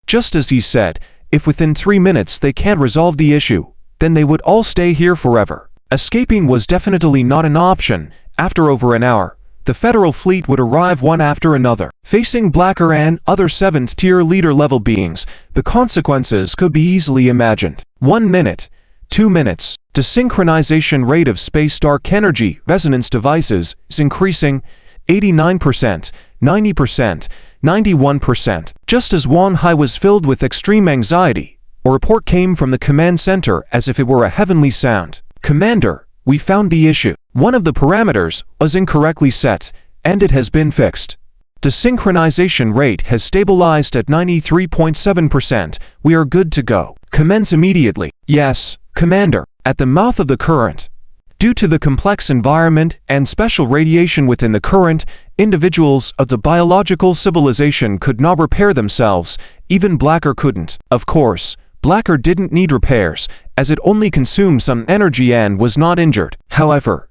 Just as he said, if within 3 minutes they can't resolve the issue, then they would all stay here forever. Escaping was definitely not an option. After over an hour, the Federal fleet would arrive one after another. Facing Blacker and other 7th-tier leader-level beings, the consequences could be easily imagined. 1 minute, 2 minutes. Desynchronization rate of space dark energy resonance devices is increasing 89%, 90%, 91%. Just as Wan Hai was filled with extreme anxiety, a report came from the command center as if it were a heavenly sound. Commander, we found the issue. One of the parameters was incorrectly set, and it has been fixed. Desynchronization rate has stabilized at 93.7%. We are good to go. Commence immediately. Yes, Commander. At the mouth of the current. Due to the complex environment and special radiation within the current, individuals of the biological civilization could not repair themselves. Even Blacker couldn't. Of course, Blacker didn't need repairs, as it only consumed some energy and was not injured. However,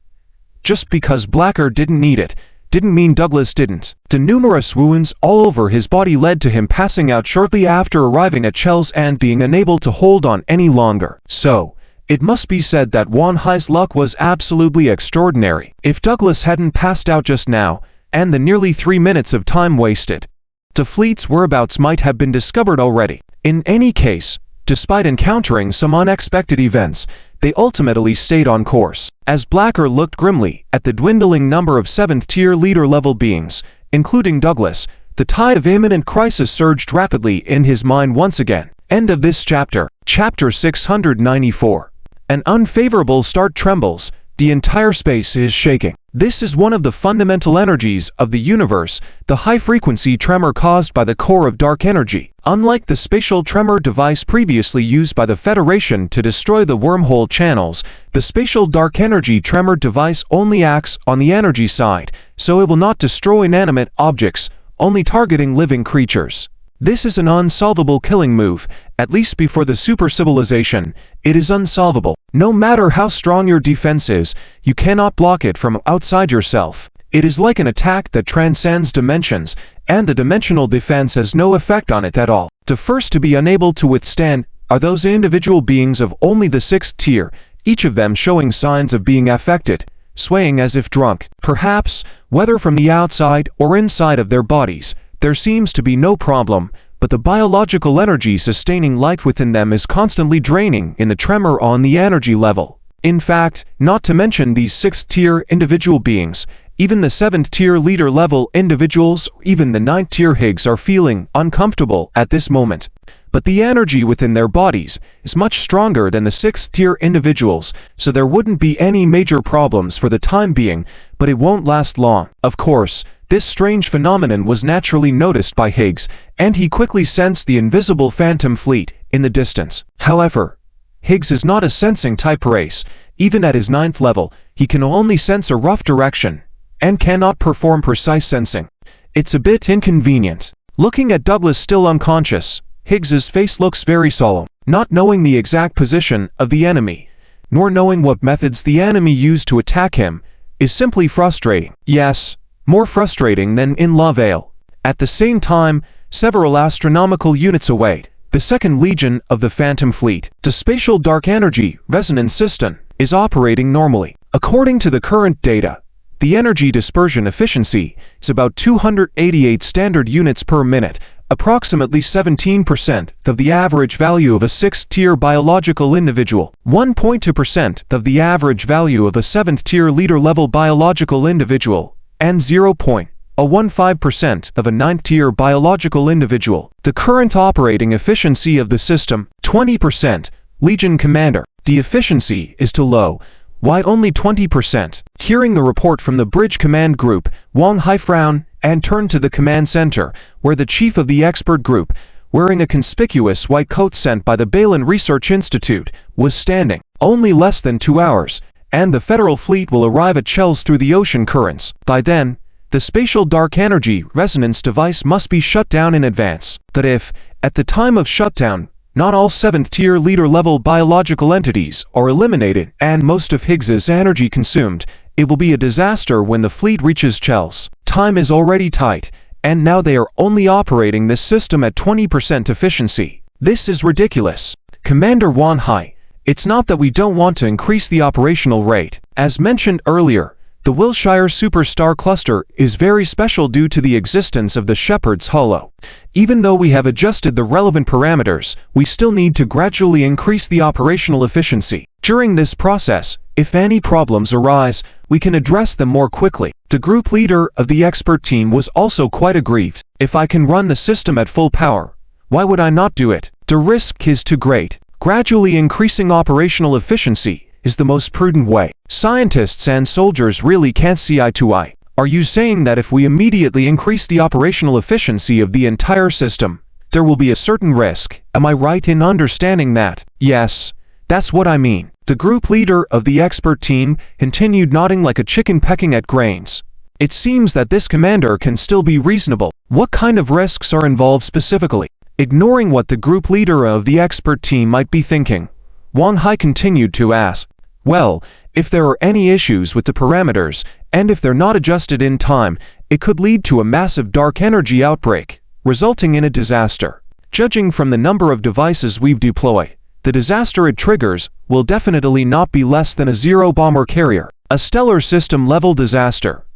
just because Blacker didn't need it, didn't mean Douglas didn't. The numerous wounds all over his body led to him passing out shortly after arriving at Chell's and being unable to hold on any longer. So, it must be said that Wan Hai's luck was absolutely extraordinary. If Douglas hadn't passed out just now, and the nearly 3 minutes of time wasted, the fleet's whereabouts might have been discovered already. In any case, despite encountering some unexpected events, they ultimately stayed on course. As Blacker looked grimly at the dwindling number of 7th-tier leader-level beings, including Douglas, the tide of imminent crisis surged rapidly in his mind once again. End of this chapter. Chapter 694. An unfavorable start trembles. The entire space is shaking. This is one of the fundamental energies of the universe, the high-frequency tremor caused by the core of dark energy. Unlike the spatial tremor device previously used by the Federation to destroy the wormhole channels, the spatial dark energy tremor device only acts on the energy side, so it will not destroy inanimate objects, only targeting living creatures. This is an unsolvable killing move, at least before the super civilization. It is unsolvable. No matter how strong your defense is, you cannot block it from outside yourself. It is like an attack that transcends dimensions, and the dimensional defense has no effect on it at all. The first to be unable to withstand are those individual beings of only the 6th tier, each of them showing signs of being affected, swaying as if drunk. Perhaps, whether from the outside or inside of their bodies, there seems to be no problem, but the biological energy sustaining life within them is constantly draining in the tremor on the energy level. In fact, not to mention these 6th-tier individual beings, even the 7th-tier leader-level individuals, even the 9th-tier Higgs are feeling uncomfortable at this moment. But the energy within their bodies is much stronger than the 6th-tier individuals, so there wouldn't be any major problems for the time being, but it won't last long. Of course, this strange phenomenon was naturally noticed by Higgs, and he quickly sensed the invisible phantom fleet in the distance. However, Higgs is not a sensing type race. Even at his 9th level, he can only sense a rough direction, and cannot perform precise sensing. It's a bit inconvenient. Looking at Douglas still unconscious, Higgs's face looks very solemn. Not knowing the exact position of the enemy, nor knowing what methods the enemy used to attack him, is simply frustrating. Yes, more frustrating than in La Vale. At the same time, several astronomical units away, the 2nd Legion of the Phantom Fleet, the spatial dark energy resonance system, is operating normally. According to the current data, the energy dispersion efficiency is about 288 standard units per minute, approximately 17% of the average value of a 6th-tier biological individual, 1.2% of the average value of a 7th-tier leader-level biological individual, and 0.015% of a 9th-tier biological individual. The current operating efficiency of the system, 20%. Legion Commander, the efficiency is too low. Why only 20%? Hearing the report from the bridge command group, Wan Hai frowned and turned to the command center, where the chief of the expert group, wearing a conspicuous white coat sent by the Balin Research Institute, was standing. Only less than 2 hours, and the Federal fleet will arrive at Chell's through the ocean currents. By then, the spatial dark energy resonance device must be shut down in advance. But if, at the time of shutdown, not all 7th-tier leader-level biological entities are eliminated and most of Higgs's energy consumed, it will be a disaster when the fleet reaches Chell's. Time is already tight, and now they are only operating this system at 20% efficiency. This is ridiculous. Commander Wan Hai, it's not that we don't want to increase the operational rate. As mentioned earlier, the Wilshire Superstar Cluster is very special due to the existence of the Shepherd's Hollow. Even though we have adjusted the relevant parameters, we still need to gradually increase the operational efficiency. During this process, if any problems arise, we can address them more quickly. The group leader of the expert team was also quite aggrieved. If I can run the system at full power, why would I not do it? The risk is too great. Gradually increasing operational efficiency is the most prudent way. Scientists and soldiers really can't see eye to eye. Are you saying that if we immediately increase the operational efficiency of the entire system, there will be a certain risk? Am I right in understanding that? Yes, that's what I mean. The group leader of the expert team continued nodding like a chicken pecking at grains. It seems that this commander can still be reasonable. What kind of risks are involved specifically? Ignoring what the group leader of the expert team might be thinking, Wan Hai continued to ask, well, if there are any issues with the parameters, and if they're not adjusted in time, it could lead to a massive dark energy outbreak, resulting in a disaster. Judging from the number of devices we've deployed, the disaster it triggers will definitely not be less than a zero-bomber carrier, a stellar system-level disaster.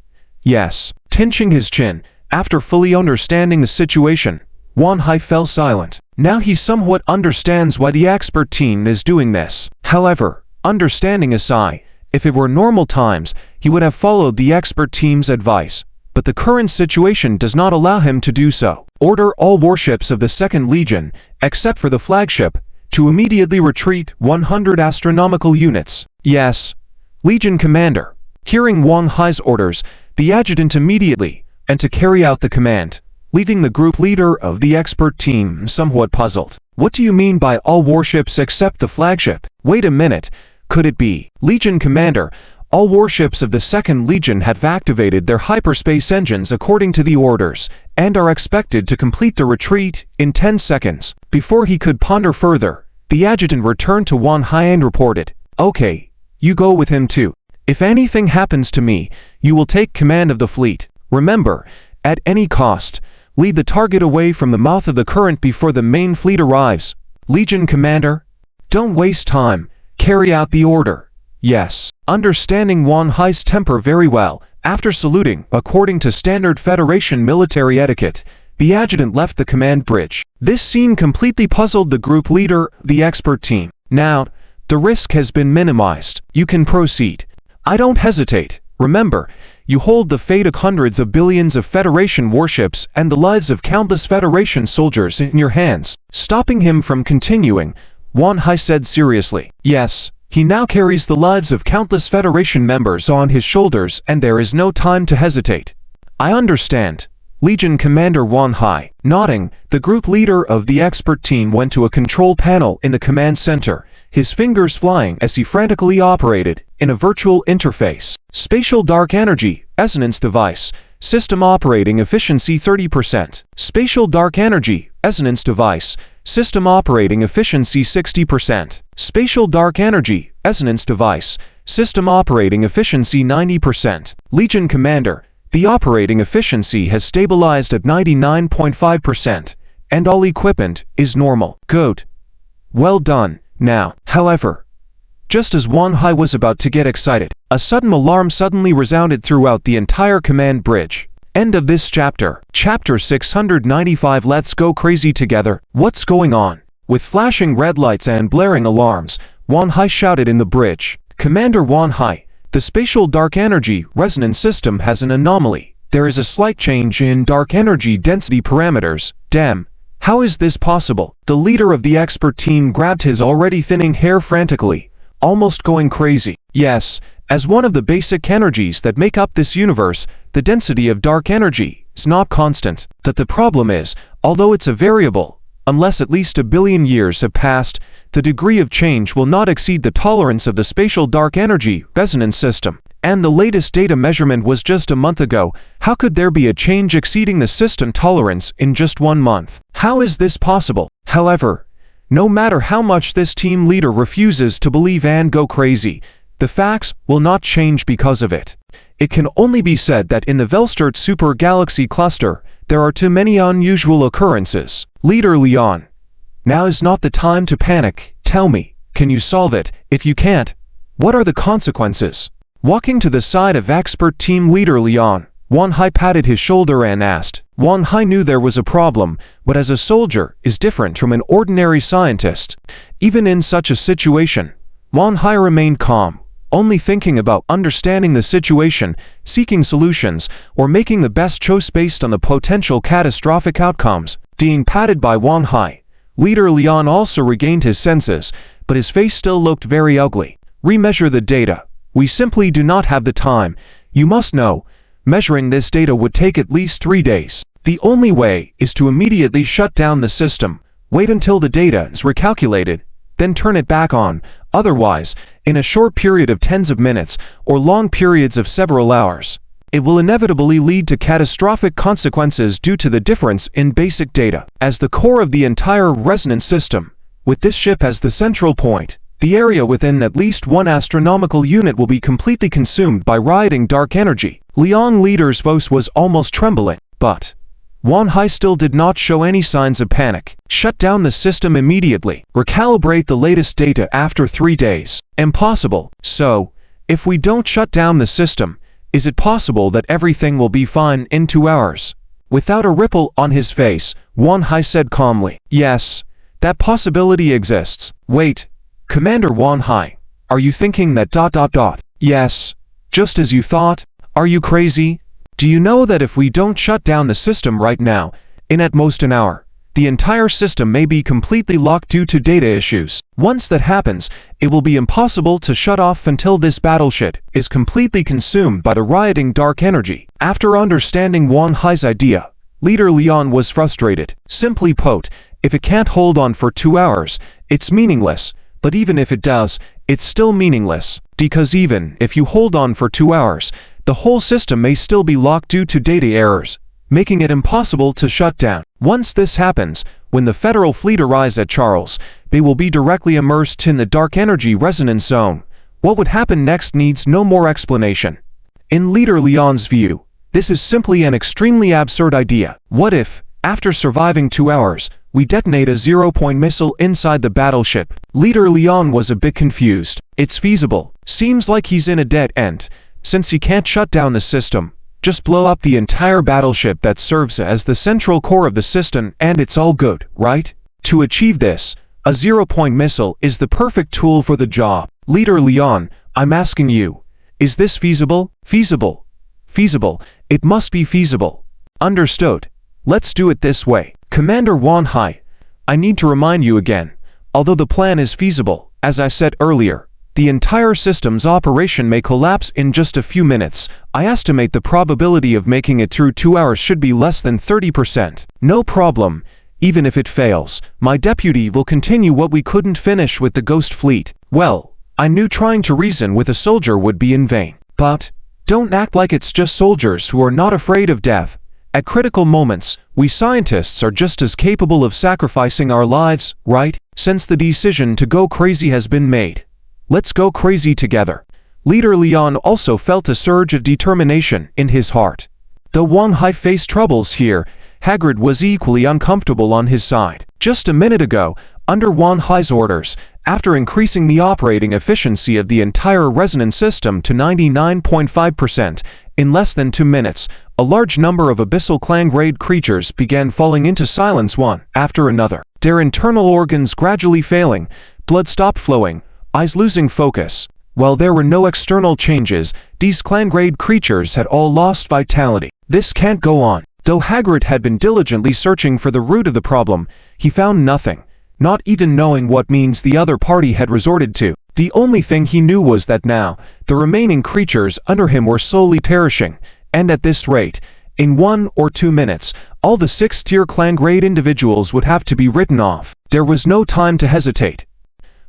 Yes, tinching his chin, after fully understanding the situation, Wan Hai fell silent. Now he somewhat understands why the expert team is doing this. However, understanding aside, if it were normal times, he would have followed the expert team's advice. But the current situation does not allow him to do so. Order all warships of the 2nd Legion, except for the flagship, to immediately retreat 100 astronomical units. Yes, Legion Commander. Hearing Wan Hai's orders, the adjutant immediately, and to carry out the command, leaving the group leader of the expert team somewhat puzzled. What do you mean by all warships except the flagship? Wait a minute, could it be? Legion Commander, all warships of the 2nd Legion have activated their hyperspace engines according to the orders, and are expected to complete the retreat in 10 seconds. Before he could ponder further, the adjutant returned to Wan Hai and reported, okay, you go with him too. If anything happens to me, you will take command of the fleet. Remember, at any cost, lead the target away from the mouth of the current before the main fleet arrives. Legion Commander, don't waste time, carry out the order. Yes. Understanding Wan Hai's temper very well, after saluting, according to standard Federation military etiquette, the adjutant left the command bridge. This scene completely puzzled the group leader, the expert team. Now, the risk has been minimized. You can proceed. I don't hesitate. Remember, you hold the fate of hundreds of billions of Federation warships and the lives of countless Federation soldiers in your hands. Stopping him from continuing, Wan Hai said seriously, yes, he now carries the lives of countless Federation members on his shoulders and there is no time to hesitate. I understand. Legion Commander Wan Hai. Nodding, the group leader of the expert team went to a control panel in the command center, his fingers flying as he frantically operated in a virtual interface. Spatial Dark Energy, Resonance Device, System Operating Efficiency 30%. Spatial Dark Energy, Resonance Device, System Operating Efficiency 60%. Spatial Dark Energy, Resonance Device, System Operating Efficiency 90%. Legion Commander, the operating efficiency has stabilized at 99.5%, and all equipment is normal. Good. Well done. Now, however, just as Wan Hai was about to get excited, a sudden alarm suddenly resounded throughout the entire command bridge. End of this chapter. Chapter 695. Let's go crazy together. What's going on? With flashing red lights and blaring alarms, Wan Hai shouted in the bridge. Commander Wan Hai, the spatial dark energy resonance system has an anomaly. There is a slight change in dark energy density parameters. Damn. How is this possible? The leader of the expert team grabbed his already thinning hair frantically, almost going crazy. Yes, as one of the basic energies that make up this universe, the density of dark energy is not constant. That the problem is, although it's a variable, unless at least 1 billion years have passed, the degree of change will not exceed the tolerance of the spatial dark energy resonance system. And the latest data measurement was just a month ago. How could there be a change exceeding the system tolerance in just 1 month? How is this possible? However, no matter how much this team leader refuses to believe and go crazy, the facts will not change because of it. It can only be said that in the Velstert Super Galaxy Cluster, There are too many unusual occurrences. Leader Leon, now is not the time to panic. Tell me, can you solve it? If you can't, what are the consequences? Walking to the side of expert team leader Leon, Wang Hai patted his shoulder and asked. Wang Hai knew there was a problem, but as a soldier is different from an ordinary scientist. Even in such a situation, Wang Hai remained calm, only thinking about understanding the situation, seeking solutions, or making the best choice based on the potential catastrophic outcomes. Being patted by Wang Hai, leader Leon also regained his senses, but his face still looked very ugly. Remeasure the data. We simply do not have the time. You must know, measuring this data would take at least 3 days. The only way is to immediately shut down the system, wait until the data is recalculated, then turn it back on. Otherwise, in a short period of tens of minutes or long periods of several hours, it will inevitably lead to catastrophic consequences due to the difference in basic data. As the core of the entire resonance system, with this ship as the central point, the area within at least one astronomical unit will be completely consumed by rioting dark energy. Leon leader's voice was almost trembling, but Wang Hai still did not show any signs of panic. Shut down the system immediately. Recalibrate the latest data after 3 days. Impossible. So, if we don't shut down the system, is it possible that everything will be fine in 2 hours? Without a ripple on his face, Wang Hai said calmly, yes, that possibility exists. Wait, Commander Wang Hai, are you thinking that ... Yes, just as you thought? Are you crazy? Do you know that if we don't shut down the system right now, in at most an hour, the entire system may be completely locked due to data issues? Once that happens, it will be impossible to shut off until this battleship is completely consumed by the rioting dark energy. After understanding Wang Hai's idea, leader Leon was frustrated. Simply put, if it can't hold on for 2 hours, it's meaningless. But even if it does, it's still meaningless. Because even if you hold on for 2 hours, the whole system may still be locked due to data errors, making it impossible to shut down. Once this happens, when the Federal Fleet arrives at Charles, they will be directly immersed in the dark energy resonance zone. What would happen next needs no more explanation. In leader Leon's view, this is simply an extremely absurd idea. What if, after surviving 2 hours, we detonate a zero-point missile inside the battleship? Leader Leon was a bit confused. It's feasible. Seems like he's in a dead end. Since he can't shut down the system, just blow up the entire battleship that serves as the central core of the system and it's all good, right? To achieve this, a zero-point missile is the perfect tool for the job. Leader Leon, I'm asking you, is this feasible? Feasible. Feasible. It must be feasible. Understood. Let's do it this way. Commander Wang Hai, I need to remind you again, although the plan is feasible, as I said earlier, the entire system's operation may collapse in just a few minutes. I estimate the probability of making it through 2 hours should be less than 30%. No problem. Even if it fails, my deputy will continue what we couldn't finish with the Ghost Fleet. Well, I knew trying to reason with a soldier would be in vain. But don't act like it's just soldiers who are not afraid of death. At critical moments, we scientists are just as capable of sacrificing our lives, right? Since the decision to go crazy has been made, let's go crazy together. Leader Leon also felt a surge of determination in his heart. Though Wang Hai faced troubles here, Hagrid was equally uncomfortable on his side. Just a minute ago, under Wang Hai's orders, after increasing the operating efficiency of the entire resonance system to 99.5%, in less than 2 minutes, a large number of abyssal clan-grade creatures began falling into silence one after another. Their internal organs gradually failing, blood stopped flowing, eyes losing focus. While there were no external changes, these clan-grade creatures had all lost vitality. This can't go on. Though Hagrid had been diligently searching for the root of the problem, he found nothing, not even knowing what means the other party had resorted to. The only thing he knew was that now, the remaining creatures under him were slowly perishing, and at this rate, in 1 or 2 minutes, all the 6th-tier clan-grade individuals would have to be written off. There was no time to hesitate.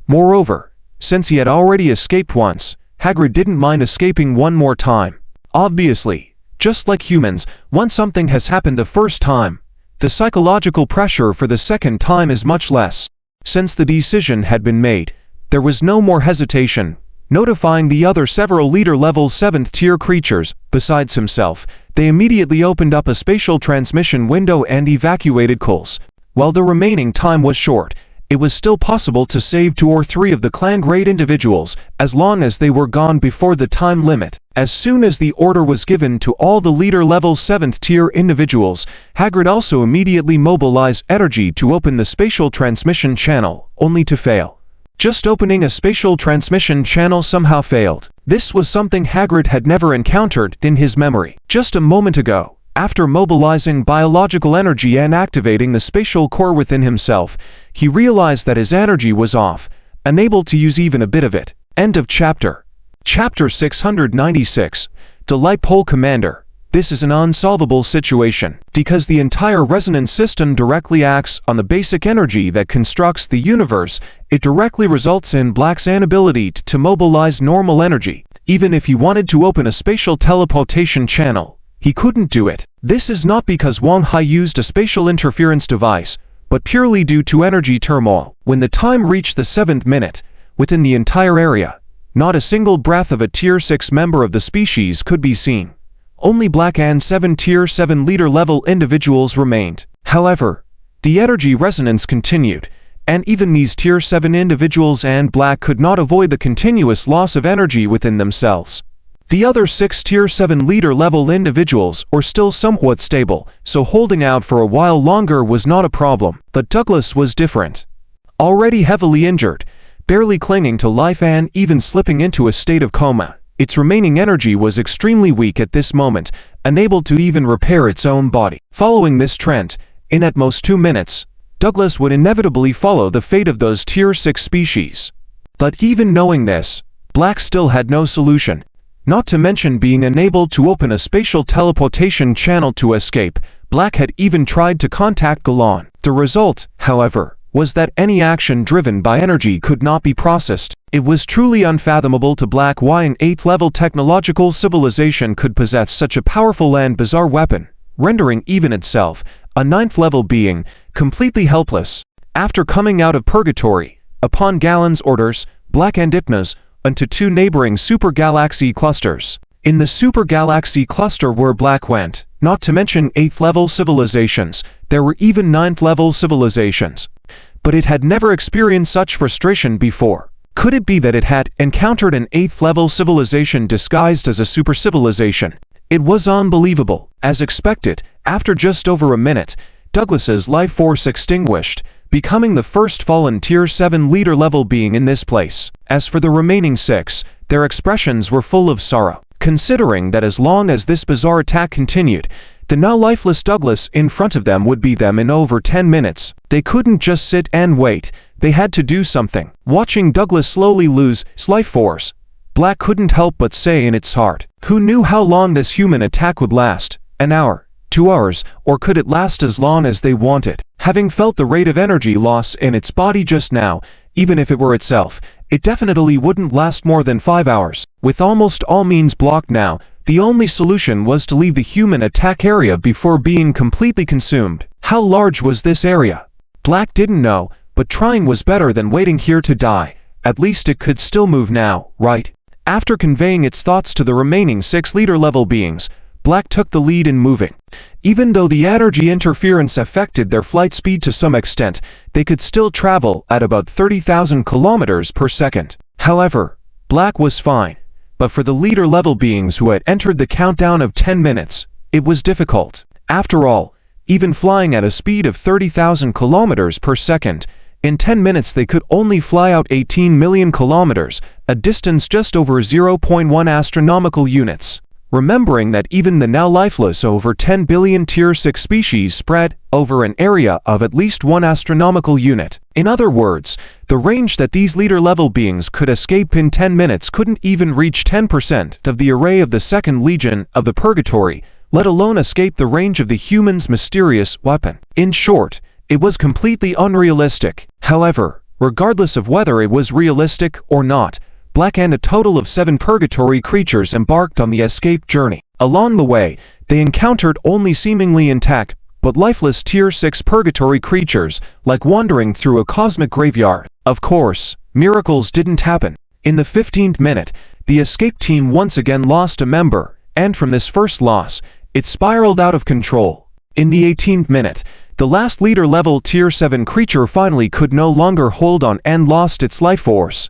Moreover, since he had already escaped once, Hagrid didn't mind escaping one more time. Obviously, just like humans, once something has happened the first time, the psychological pressure for the second time is much less. Since the decision had been made, there was no more hesitation. Notifying the other several leader-level 7th tier creatures, besides himself, they immediately opened up a spatial transmission window and evacuated Kulz. While the remaining time was short, it was still possible to save 2 or 3 of the clan-grade individuals, as long as they were gone before the time limit. As soon as the order was given to all the leader-level 7th tier individuals, Hagrid also immediately mobilized energy to open the spatial transmission channel, only to fail. Just opening a spatial transmission channel somehow failed. This was something Hagrid had never encountered in his memory. Just a moment ago, after mobilizing biological energy and activating the spatial core within himself, he realized that his energy was off, unable to use even a bit of it. End of chapter. Chapter 696. Delight Pole Commander. This is an unsolvable situation, because the entire resonance system directly acts on the basic energy that constructs the universe. It directly results in Black's inability to mobilize normal energy. Even if he wanted to open a spatial teleportation channel, he couldn't do it. This is not because Wang Hai used a spatial interference device, but purely due to energy turmoil. When the time reached the 7th minute, within the entire area, not a single breath of a Tier 6 member of the species could be seen. Only Black and 7 Tier 7 leader-level individuals remained. However, the energy resonance continued, and even these Tier 7 individuals and Black could not avoid the continuous loss of energy within themselves. The other 6 Tier 7 leader-level individuals were still somewhat stable, so holding out for a while longer was not a problem. But Douglas was different. Already heavily injured, barely clinging to life and even slipping into a state of coma, its remaining energy was extremely weak at this moment, unable to even repair its own body. Following this trend, in at most 2 minutes, Douglas would inevitably follow the fate of those Tier 6 species. But even knowing this, Black still had no solution. Not to mention being unable to open a spatial teleportation channel to escape. Black had even tried to contact Galan. The result, however, was that any action driven by energy could not be processed. It was truly unfathomable to Black why an 8th-level technological civilization could possess such a powerful and bizarre weapon, rendering even itself, a 9th-level being, completely helpless. After coming out of purgatory, upon Galen's orders, Black and Hypnos onto 2 neighboring super galaxy clusters. In the super galaxy cluster where Black went, not to mention 8th-level civilizations, there were even 9th-level civilizations. But it had never experienced such frustration before. Could it be that it had encountered an 8th-level civilization disguised as a super civilization? It was unbelievable. As expected, after just over a minute, Douglas's life force extinguished, becoming the first fallen Tier 7 leader-level being in this place. As for the remaining 6, their expressions were full of sorrow, considering that as long as this bizarre attack continued, the now lifeless Douglas in front of them would be them in over 10 minutes. They couldn't just sit and wait, they had to do something. Watching Douglas slowly lose his life force, Black couldn't help but say in its heart, who knew how long this human attack would last? An hour? 2 hours, or could it last as long as they wanted? Having felt the rate of energy loss in its body just now, even if it were itself, it definitely wouldn't last more than 5 hours. With almost all means blocked now, the only solution was to leave the human attack area before being completely consumed. How large was this area? Black didn't know, but trying was better than waiting here to die. At least it could still move now, right? After conveying its thoughts to the remaining 6 leader-level beings, Black took the lead in moving. Even though the energy interference affected their flight speed to some extent, they could still travel at about 30,000 kilometers per second. However, Black was fine. But for the leader-level beings who had entered the countdown of 10 minutes, it was difficult. After all, even flying at a speed of 30,000 kilometers per second, in 10 minutes they could only fly out 18 million kilometers, a distance just over 0.1 astronomical units. Remembering that even the now lifeless over 10 billion Tier 6 species spread over an area of at least 1 astronomical unit. In other words, the range that these leader-level beings could escape in 10 minutes couldn't even reach 10% of the array of the 2nd Legion of the Purgatory, let alone escape the range of the human's mysterious weapon. In short, it was completely unrealistic. However, regardless of whether it was realistic or not, Black and a total of 7 purgatory creatures embarked on the escape journey. Along the way, they encountered only seemingly intact, but lifeless Tier 6 purgatory creatures, like wandering through a cosmic graveyard. Of course, miracles didn't happen. In the 15th minute, the escape team once again lost a member, and from this first loss, it spiraled out of control. In the 18th minute, the last leader-level Tier 7 creature finally could no longer hold on and lost its life force.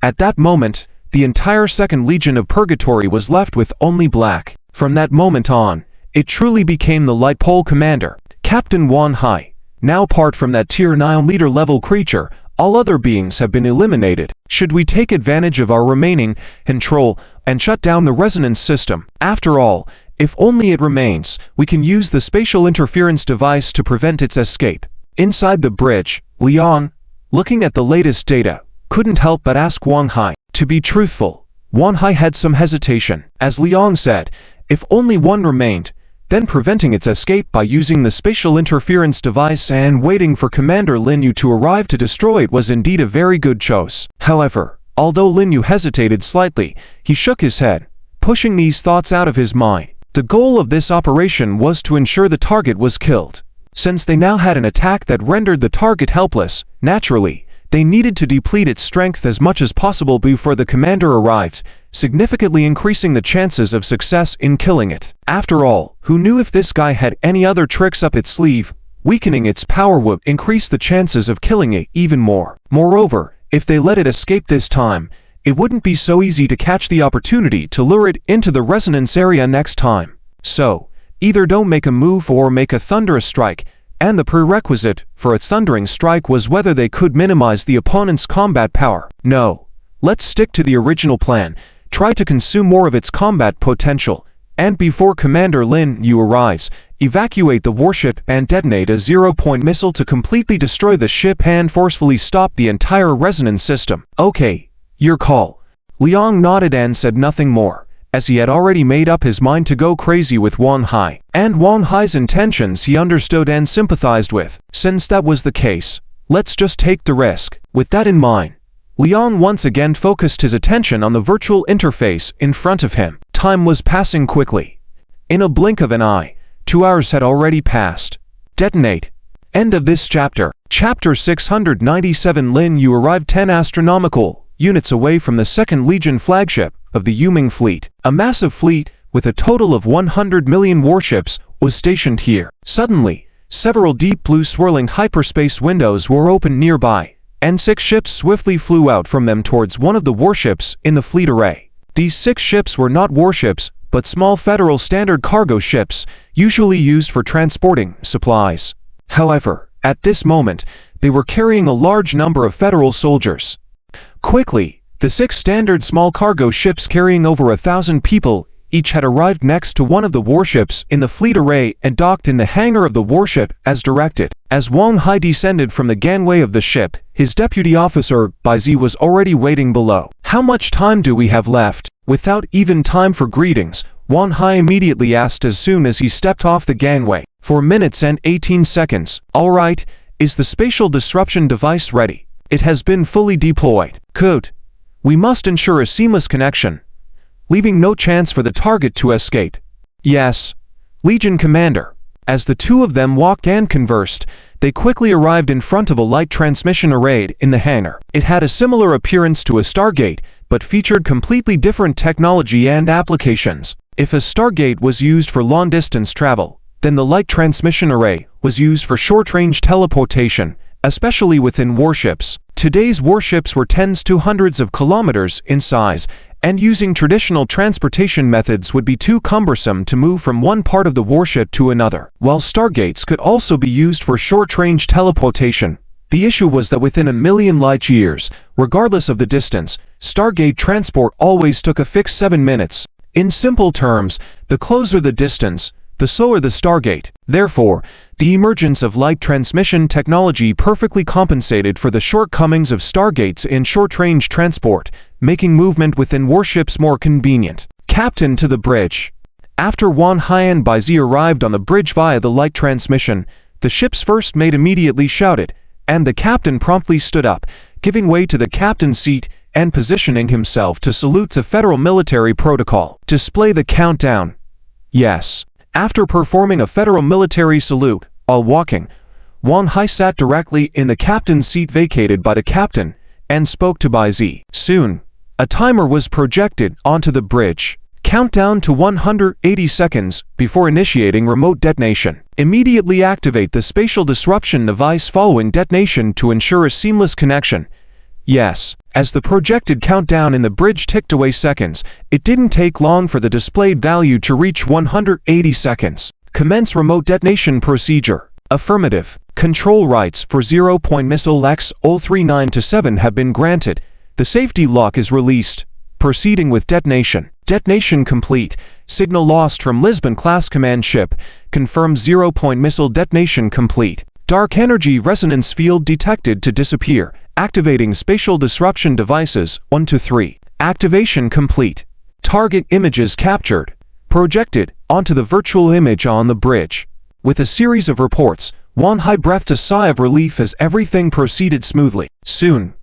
At that moment, the entire Second Legion of Purgatory was left with only black. From that moment on, it truly became the Light Pole Commander, Captain Wan Hai. Now apart from that Tier 9 leader-level creature, all other beings have been eliminated. Should we take advantage of our remaining control and shut down the resonance system? After all, if only it remains, we can use the spatial interference device to prevent its escape. Inside the bridge, Liang, looking at the latest data, couldn't help but ask Wan Hai. To be truthful, Wan Hai had some hesitation. As Liang said, if only one remained, then preventing its escape by using the spatial interference device and waiting for Commander Lin Yu to arrive to destroy it was indeed a very good choice. However, although Lin Yu hesitated slightly, he shook his head, pushing these thoughts out of his mind. The goal of this operation was to ensure the target was killed. Since they now had an attack that rendered the target helpless, naturally, they needed to deplete its strength as much as possible before the commander arrived, significantly increasing the chances of success in killing it. After all, who knew if this guy had any other tricks up its sleeve? Weakening its power would increase the chances of killing it even more. Moreover, if they let it escape this time, it wouldn't be so easy to catch the opportunity to lure it into the resonance area next time. So, either don't make a move or make a thunderous strike, and the prerequisite for a thundering strike was whether they could minimize the opponent's combat power. No, let's stick to the original plan, try to consume more of its combat potential, and before Commander Lin Yu arrives, evacuate the warship and detonate a zero-point missile to completely destroy the ship and forcefully stop the entire resonance system. Okay, your call. Liang nodded and said nothing more, as he had already made up his mind to go crazy with Wan Hai. And Wan Hai's intentions he understood and sympathized with. Since that was the case, let's just take the risk. With that in mind, Liang once again focused his attention on the virtual interface in front of him. Time was passing quickly. In a blink of an eye, 2 hours had already passed. Detonate. End of this chapter. Chapter 697. Lin Yu arrived 10 astronomical units away from the Second Legion flagship of the Yuming fleet. A massive fleet, with a total of 100 million warships, was stationed here. Suddenly, several deep blue swirling hyperspace windows were opened nearby, and 6 ships swiftly flew out from them towards one of the warships in the fleet array. These 6 ships were not warships, but small Federal standard cargo ships, usually used for transporting supplies. However, at this moment, they were carrying a large number of Federal soldiers. Quickly, the 6 standard small cargo ships carrying over 1,000 people each had arrived next to one of the warships in the fleet array and docked in the hangar of the warship as directed. As Wan Hai descended from the gangway of the ship, his deputy officer, Bai Zi, was already waiting below. How much time do we have left? Without even time for greetings, Wan Hai immediately asked as soon as he stepped off the gangway. 4 minutes and 18 seconds. All right, is the spatial disruption device ready? It has been fully deployed. Good. We must ensure a seamless connection, leaving no chance for the target to escape. Yes, Legion Commander. As the two of them walked and conversed, they quickly arrived in front of a light transmission array in the hangar. It had a similar appearance to a Stargate, but featured completely different technology and applications. If a Stargate was used for long-distance travel, then the light transmission array was used for short-range teleportation, especially within warships. Today's warships were tens to hundreds of kilometers in size, and using traditional transportation methods would be too cumbersome to move from one part of the warship to another. While Stargates could also be used for short-range teleportation, the issue was that within a million light years, regardless of the distance, Stargate transport always took a fixed 7 minutes. In simple terms, the closer the distance, the slower the Stargate. Therefore, the emergence of light transmission technology perfectly compensated for the shortcomings of Stargates in short-range transport, making movement within warships more convenient. Captain to the bridge. After Wan Hai and Bai Zi arrived on the bridge via the light transmission, the ship's first mate immediately shouted, and the captain promptly stood up, giving way to the captain's seat and positioning himself to salute the Federal military protocol. Display the countdown. Yes. After performing a Federal military salute, while walking, Wan Hai sat directly in the captain's seat vacated by the captain, and spoke to Bai Zi. Soon, A timer was projected onto the bridge. Countdown to 180 seconds before initiating remote detonation. Immediately activate the spatial disruption device following detonation to ensure a seamless connection. Yes, as the projected countdown in the bridge ticked away seconds, it didn't take long for the displayed value to reach 180 seconds. Commence remote detonation procedure. Affirmative. Control rights for 0-point missile X-039-7 have been granted. The safety lock is released. Proceeding with detonation. Detonation complete. Signal lost from Lisbon-class command ship. Confirmed 0-point missile detonation complete. Dark energy resonance field detected to disappear. Activating spatial disruption devices 1 to 3. Activation complete. Target images captured. Projected onto the virtual image on the bridge. With a series of reports, Won Hai breathed a sigh of relief as everything proceeded smoothly. Soon,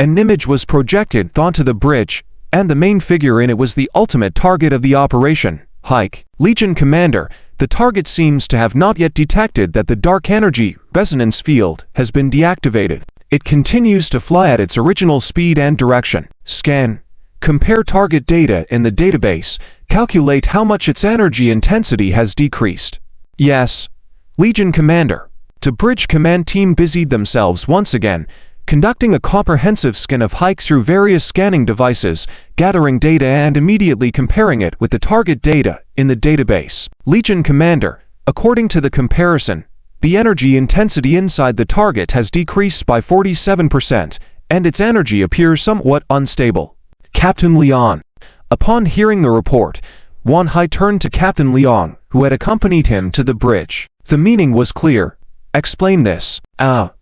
an image was projected onto the bridge, and the main figure in it was the ultimate target of the operation, Hike. Legion Commander, the target seems to have not yet detected that the dark energy resonance field has been deactivated. It continues to fly at its original speed and direction. Scan. Compare target data in the database. Calculate how much its energy intensity has decreased. Yes. Legion Commander. The bridge command team busied themselves once again, conducting a comprehensive scan of Hike through various scanning devices, gathering data and immediately comparing it with the target data in the database. Legion Commander, according to the comparison, the energy intensity inside the target has decreased by 47%, and its energy appears somewhat unstable. Captain Leon. Upon hearing the report, Won Hai turned to Captain Leon, who had accompanied him to the bridge. The meaning was clear. Explain this.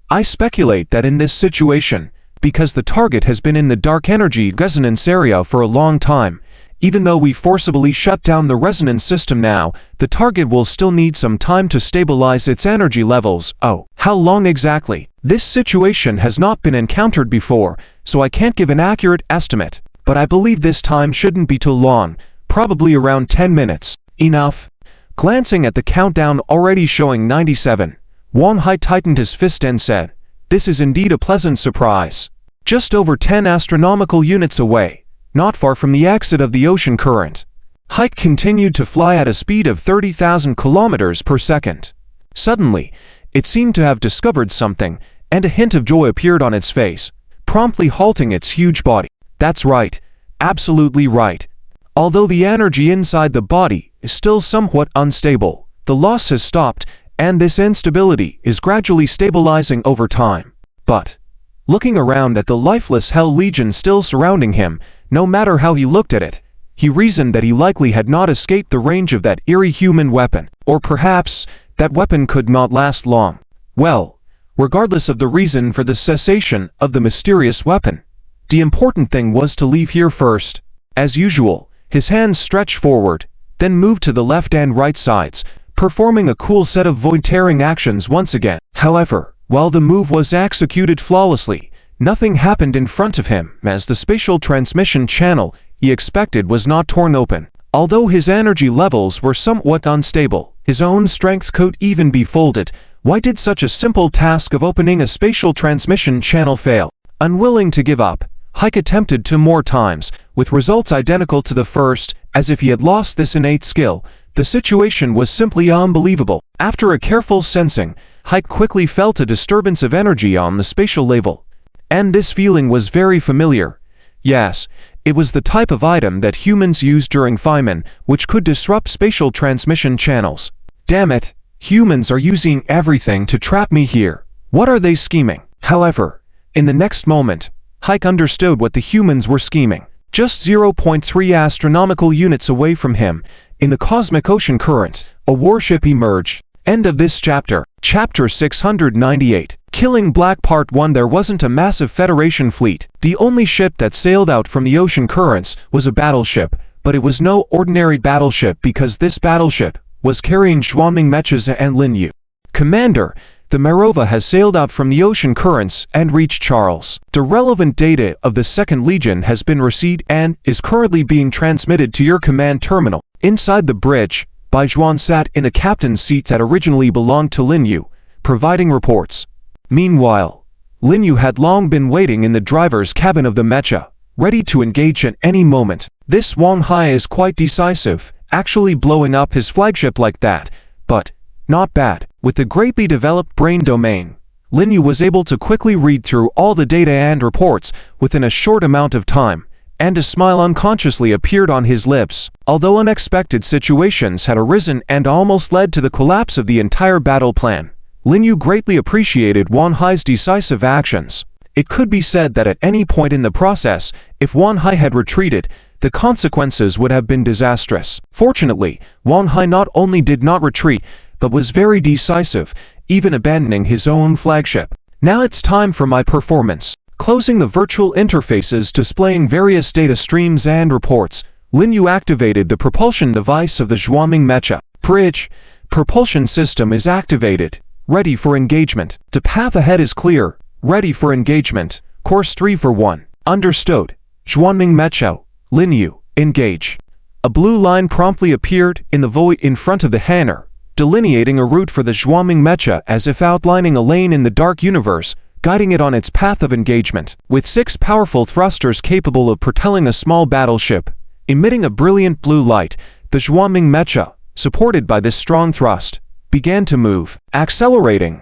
I speculate that in this situation, because the target has been in the dark energy resonance area for a long time, even though we forcibly shut down the resonance system now, the target will still need some time to stabilize its energy levels. Oh, how long exactly? This situation has not been encountered before, so I can't give an accurate estimate, but I believe this time shouldn't be too long, probably around 10 minutes. Enough. Glancing at the countdown already showing 97, Won Hai tightened his fist and said, "This is indeed a pleasant surprise. Just over 10 astronomical units away, not far from the exit of the ocean current." Hike continued to fly at a speed of 30,000 kilometers per second. Suddenly, it seemed to have discovered something, and a hint of joy appeared on its face, promptly halting its huge body. That's right, absolutely right. Although the energy inside the body is still somewhat unstable, the loss has stopped, and this instability is gradually stabilizing over time. But, looking around at the lifeless Hell Legion still surrounding him, no matter how he looked at it, he reasoned that he likely had not escaped the range of that eerie human weapon, or perhaps that weapon could not last long. Well, regardless of the reason for the cessation of the mysterious weapon, the important thing was to leave here first. As usual, his hands stretched forward, then moved to the left and right sides, performing a cool set of void-tearing actions once again. However, while the move was executed flawlessly, nothing happened in front of him, as the spatial transmission channel he expected was not torn open. Although his energy levels were somewhat unstable, his own strength could even be folded. Why did such a simple task of opening a spatial transmission channel fail? Unwilling to give up, Hike attempted 2 more times, with results identical to the first. As if he had lost this innate skill, the situation was simply unbelievable. After a careful sensing, Hike quickly felt a disturbance of energy on the spatial level. And this feeling was very familiar. Yes, it was the type of item that humans use during famine, which could disrupt spatial transmission channels. Damn it, humans are using everything to trap me here. What are they scheming? However, in the next moment, Hike understood what the humans were scheming. Just 0.3 astronomical units away from him, in the cosmic ocean current, a warship emerged. End of this chapter. Chapter 698. Killing Black Part 1. There wasn't a massive Federation fleet. The only ship that sailed out from the ocean currents was a battleship, but it was no ordinary battleship because this battleship was carrying Xuanming Mechaza and Lin Yu. Commander, the Marova has sailed out from the ocean currents and reached Charles. The relevant data of the 2nd Legion has been received and is currently being transmitted to your command terminal. Inside the bridge, Baijuan sat in a captain's seat that originally belonged to Lin Yu, providing reports. Meanwhile, Lin Yu had long been waiting in the driver's cabin of the Mecha, ready to engage at any moment. This Wang Hai is quite decisive, actually blowing up his flagship like that, but not bad. With the greatly developed brain domain, Lin Yu was able to quickly read through all the data and reports within a short amount of time, and a smile unconsciously appeared on his lips. Although unexpected situations had arisen and almost led to the collapse of the entire battle plan, Lin Yu greatly appreciated Wang Hai's decisive actions. It could be said that at any point in the process, if Wang Hai had retreated, the consequences would have been disastrous. Fortunately, Wang Hai not only did not retreat, but was very decisive, even abandoning his own flagship. Now it's time for my performance. Closing the virtual interfaces displaying various data streams and reports, Lin Yu activated the propulsion device of the Zhuangming Mecha. Bridge propulsion system is activated. Ready for engagement. The path ahead is clear. Ready for engagement. Course 3 for 1. Understood. Zhuangming Mecha. Lin Yu, engage. A blue line promptly appeared in the void in front of the hangar, delineating a route for the Zhuangming Mecha as if outlining a lane in the dark universe, guiding it on its path of engagement. With 6 powerful thrusters capable of propelling a small battleship, emitting a brilliant blue light, the Zhuangming Mecha, supported by this strong thrust, began to move, accelerating,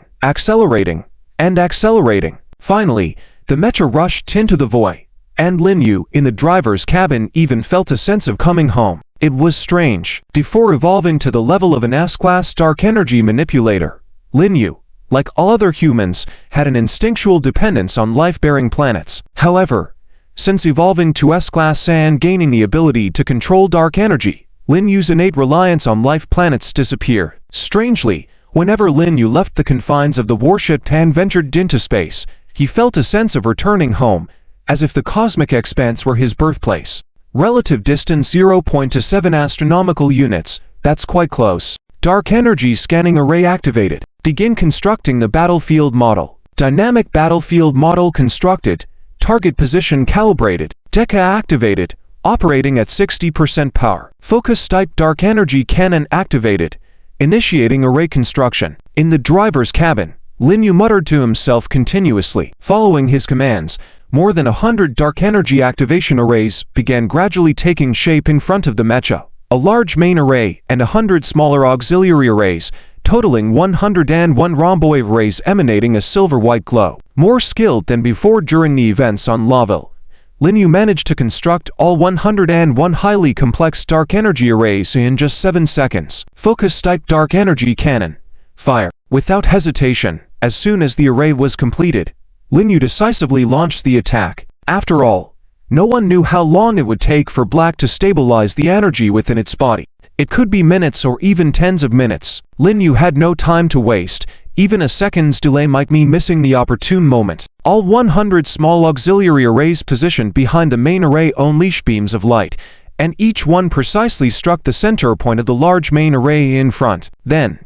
and accelerating. Finally, the Mecha rushed into the void, and Lin Yu, in the driver's cabin, even felt a sense of coming home. It was strange. Before evolving to the level of an S-class dark energy manipulator, Lin Yu, like all other humans, had an instinctual dependence on life-bearing planets. However, since evolving to S-class and gaining the ability to control dark energy, Lin Yu's innate reliance on life planets disappeared. Strangely, whenever Lin Yu left the confines of the warship and ventured into space, he felt a sense of returning home, as if the cosmic expanse were his birthplace. Relative distance 0.27 astronomical units, that's quite close. Dark energy scanning array activated. Begin constructing the battlefield model. Dynamic battlefield model constructed. Target position calibrated. Deca activated, operating at 60% power. Focus type dark energy cannon activated, initiating array construction. In the driver's cabin, Lin Yu muttered to himself continuously. Following his commands, more than 100 dark energy activation arrays began gradually taking shape in front of the Mecha. A large main array and 100 smaller auxiliary arrays, totaling 101 rhomboid arrays emanating a silver-white glow. More skilled than before during the events on Laville, Lin Yu managed to construct all 101 highly complex dark energy arrays in just 7 seconds. Focus type dark energy cannon. Fire. Without hesitation, as soon as the array was completed, Lin Yu decisively launched the attack. After all, no one knew how long it would take for Black to stabilize the energy within its body. It could be minutes or even tens of minutes. Lin Yu had no time to waste. Even a second's delay might mean missing the opportune moment. All 100 small auxiliary arrays positioned behind the main array unleashed beams of light, and each one precisely struck the center point of the large main array in front. Then,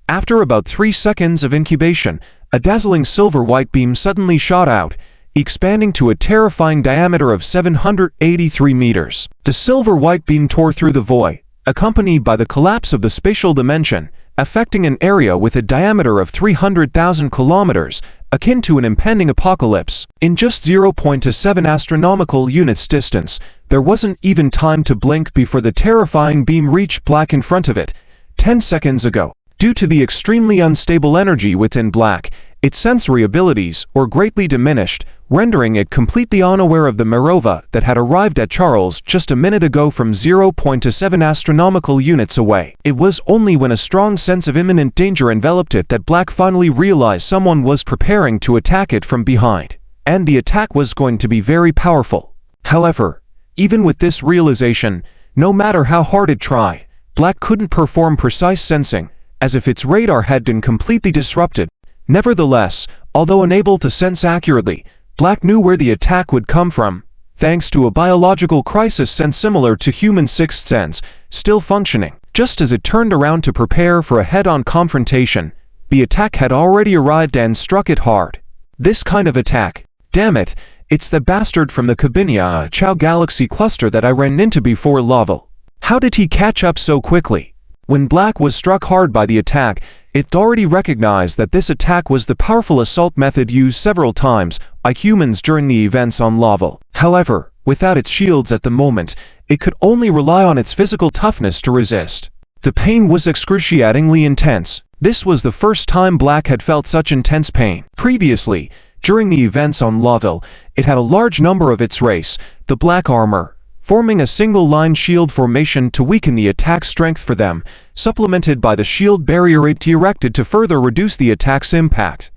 after about 3 seconds of incubation, a dazzling silver-white beam suddenly shot out, expanding to a terrifying diameter of 783 meters. The silver-white beam tore through the void, accompanied by the collapse of the spatial dimension, affecting an area with a diameter of 300,000 kilometers, akin to an impending apocalypse. In just 0.27 astronomical units distance, there wasn't even time to blink before the terrifying beam reached Black in front of it. 10 seconds ago. Due to the extremely unstable energy within Black, its sensory abilities were greatly diminished, rendering it completely unaware of the Mirova that had arrived at Charles just a minute ago from 0.27 astronomical units away. It was only when a strong sense of imminent danger enveloped it that Black finally realized someone was preparing to attack it from behind, and the attack was going to be very powerful. However, even with this realization, no matter how hard it tried, Black couldn't perform precise sensing, as if its radar had been completely disrupted. Nevertheless, although unable to sense accurately, Black knew where the attack would come from, thanks to a biological crisis sense similar to human sixth sense, still functioning. Just as it turned around to prepare for a head-on confrontation, the attack had already arrived and struck it hard. This kind of attack, damn it, it's the bastard from the Cabinia Chao Galaxy cluster that I ran into before Laville. How did he catch up so quickly? When Black was struck hard by the attack, it already recognized that this attack was the powerful assault method used several times by humans during the events on Lawville. However, without its shields at the moment, it could only rely on its physical toughness to resist. The pain was excruciatingly intense. This was the first time Black had felt such intense pain. Previously, during the events on Lawville, it had a large number of its race, the Black Armor, forming a single-line shield formation to weaken the attack strength for them, supplemented by the shield barrier it erected to further reduce the attack's impact.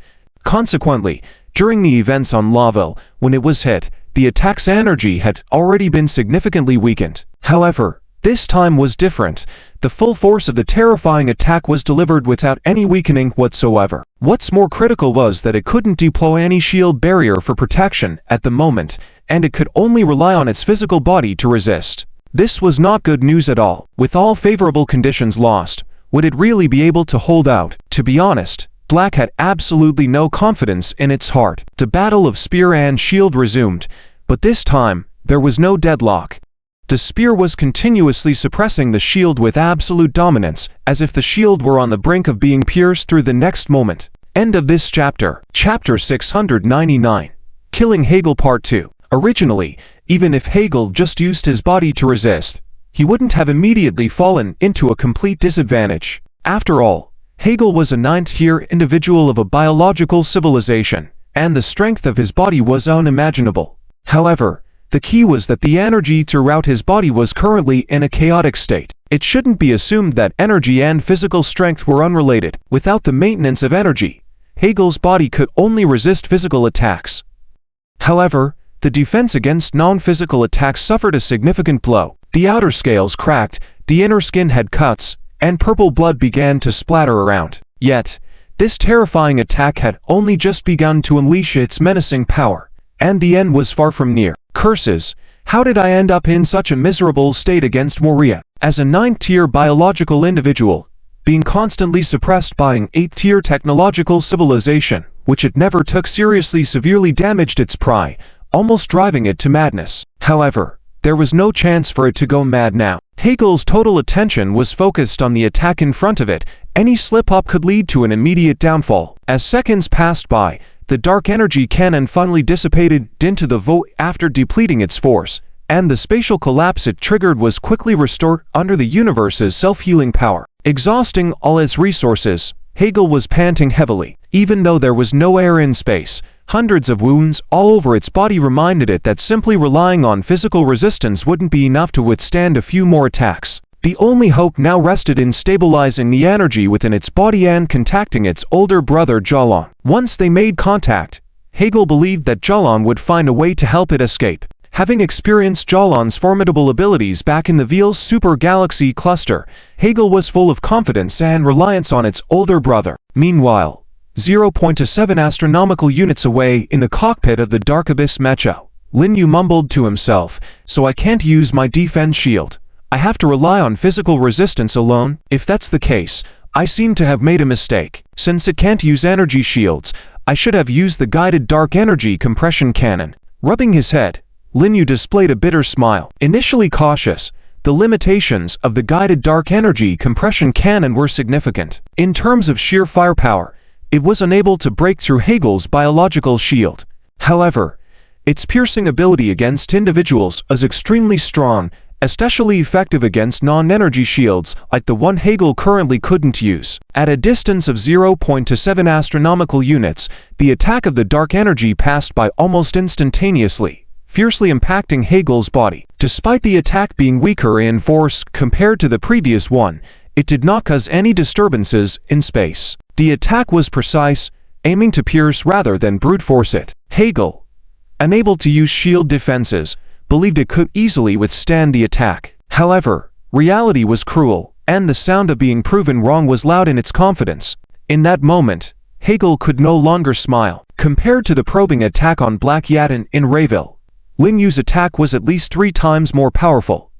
Consequently, during the events on Lawville, when it was hit, the attack's energy had already been significantly weakened. However, this time was different. The full force of the terrifying attack was delivered without any weakening whatsoever. What's more critical was that it couldn't deploy any shield barrier for protection at the moment, and it could only rely on its physical body to resist. This was not good news at all. With all favorable conditions lost, would it really be able to hold out? To be honest, Black had absolutely no confidence in its heart. The battle of spear and shield resumed, but this time, there was no deadlock. The spear was continuously suppressing the shield with absolute dominance, as if the shield were on the brink of being pierced through the next moment. End of this chapter. Chapter 699. Killing Hegel Part 2. Originally, even if Hegel just used his body to resist, he wouldn't have immediately fallen into a complete disadvantage. After all, Hegel was a ninth-tier individual of a biological civilization, and the strength of his body was unimaginable. However, the key was that the energy throughout his body was currently in a chaotic state. It shouldn't be assumed that energy and physical strength were unrelated. Without the maintenance of energy, Hegel's body could only resist physical attacks. However, the defense against non-physical attacks suffered a significant blow. The outer scales cracked, the inner skin had cuts, and purple blood began to splatter around. Yet, this terrifying attack had only just begun to unleash its menacing power, and the end was far from near. Curses, how did I end up in such a miserable state against Moria? As a 9th-tier biological individual, being constantly suppressed by an 8th-tier technological civilization, which it never took seriously, severely damaged its pride, almost driving it to madness. However, there was no chance for it to go mad now. Hegel's total attention was focused on the attack in front of it. Any slip-up could lead to an immediate downfall. As seconds passed by, the dark energy cannon finally dissipated into the void after depleting its force, and the spatial collapse it triggered was quickly restored under the universe's self-healing power. Exhausting all its resources, Hegel was panting heavily. Even though there was no air in space, hundreds of wounds all over its body reminded it that simply relying on physical resistance wouldn't be enough to withstand a few more attacks. The only hope now rested in stabilizing the energy within its body and contacting its older brother Jalan. Once they made contact, Hegel believed that Jalan would find a way to help it escape. Having experienced Jalan's formidable abilities back in the Veal super galaxy cluster, Hegel was full of confidence and reliance on its older brother. Meanwhile, 0.27 astronomical units away in the cockpit of the Dark Abyss Mecho, Lin Yu mumbled to himself, "So I can't use my defense shield. I have to rely on physical resistance alone? If that's the case, I seem to have made a mistake. Since it can't use energy shields, I should have used the guided dark energy compression cannon." Rubbing his head, Lin Yu displayed a bitter smile. Initially cautious, the limitations of the guided dark energy compression cannon were significant. In terms of sheer firepower, it was unable to break through Hegel's biological shield. However, its piercing ability against individuals is extremely strong, especially effective against non-energy shields like the one Hegel currently couldn't use. At a distance of 0.27 astronomical units, the attack of the dark energy passed by almost instantaneously, fiercely impacting Hegel's body. Despite the attack being weaker in force compared to the previous one, it did not cause any disturbances in space. The attack was precise, aiming to pierce rather than brute force it. Hegel, unable to use shield defenses, believed it could easily withstand the attack. However, reality was cruel, and the sound of being proven wrong was loud in its confidence. In that moment, Hegel could no longer smile. Compared to the probing attack on Black Yatan in Rayville, Lin Yu's attack was at least 3 times more powerful.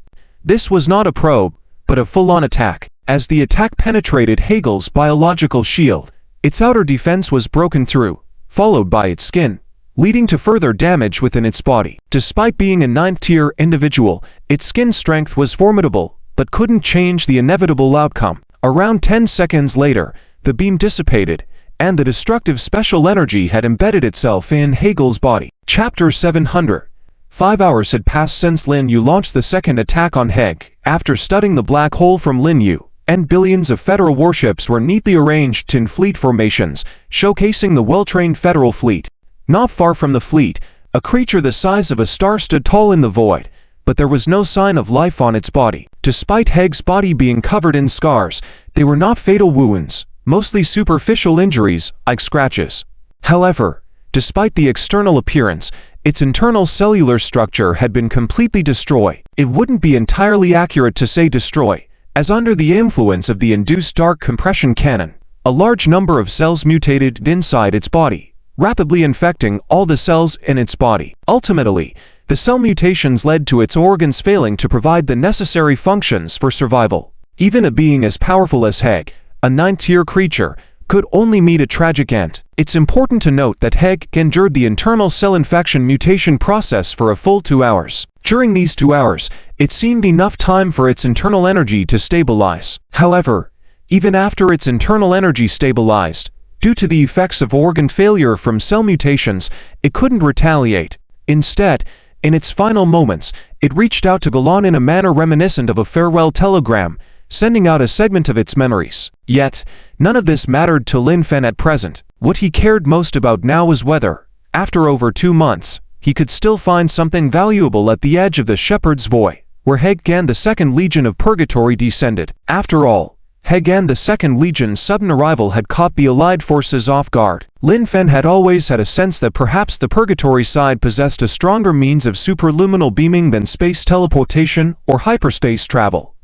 This was not a probe, but a full-on attack. As the attack penetrated Hegel's biological shield, its outer defense was broken through, followed by its skin, leading to further damage within its body. Despite being a 9th-tier individual, its skin strength was formidable, but couldn't change the inevitable outcome. Around 10 seconds later, the beam dissipated, and the destructive special energy had embedded itself in Hegel's body. Chapter 700. 5 hours had passed since Lin Yu launched the second attack on Heg. After studying the black hole from Lin Yu, and billions of Federal warships were neatly arranged in fleet formations, showcasing the well-trained Federal fleet. Not far from the fleet, a creature the size of a star stood tall in the void, but there was no sign of life on its body. Despite Heg's body being covered in scars, they were not fatal wounds, mostly superficial injuries, like scratches. However, despite the external appearance, its internal cellular structure had been completely destroyed. It wouldn't be entirely accurate to say destroy, as under the influence of the induced dark compression cannon, a large number of cells mutated inside its body, rapidly infecting all the cells in its body. Ultimately, the cell mutations led to its organs failing to provide the necessary functions for survival. Even a being as powerful as Heg, a 9th-tier creature, could only meet a tragic end. It's important to note that Heg endured the internal cell infection mutation process for a full 2 hours. During these 2 hours, it seemed enough time for its internal energy to stabilize. However, even after its internal energy stabilized, due to the effects of organ failure from cell mutations, it couldn't retaliate. Instead, in its final moments, it reached out to Galan in a manner reminiscent of a farewell telegram, sending out a segment of its memories. Yet, none of this mattered to Lin Fen at present. What he cared most about now was whether, after over 2 months, he could still find something valuable at the edge of the Shepherd's Void, where Hegan the Second Legion of Purgatory descended. After all, Hegan the Second Legion's sudden arrival had caught the Allied forces off guard. Lin Fen had always had a sense that perhaps the Purgatory side possessed a stronger means of superluminal beaming than space teleportation or hyperspace travel.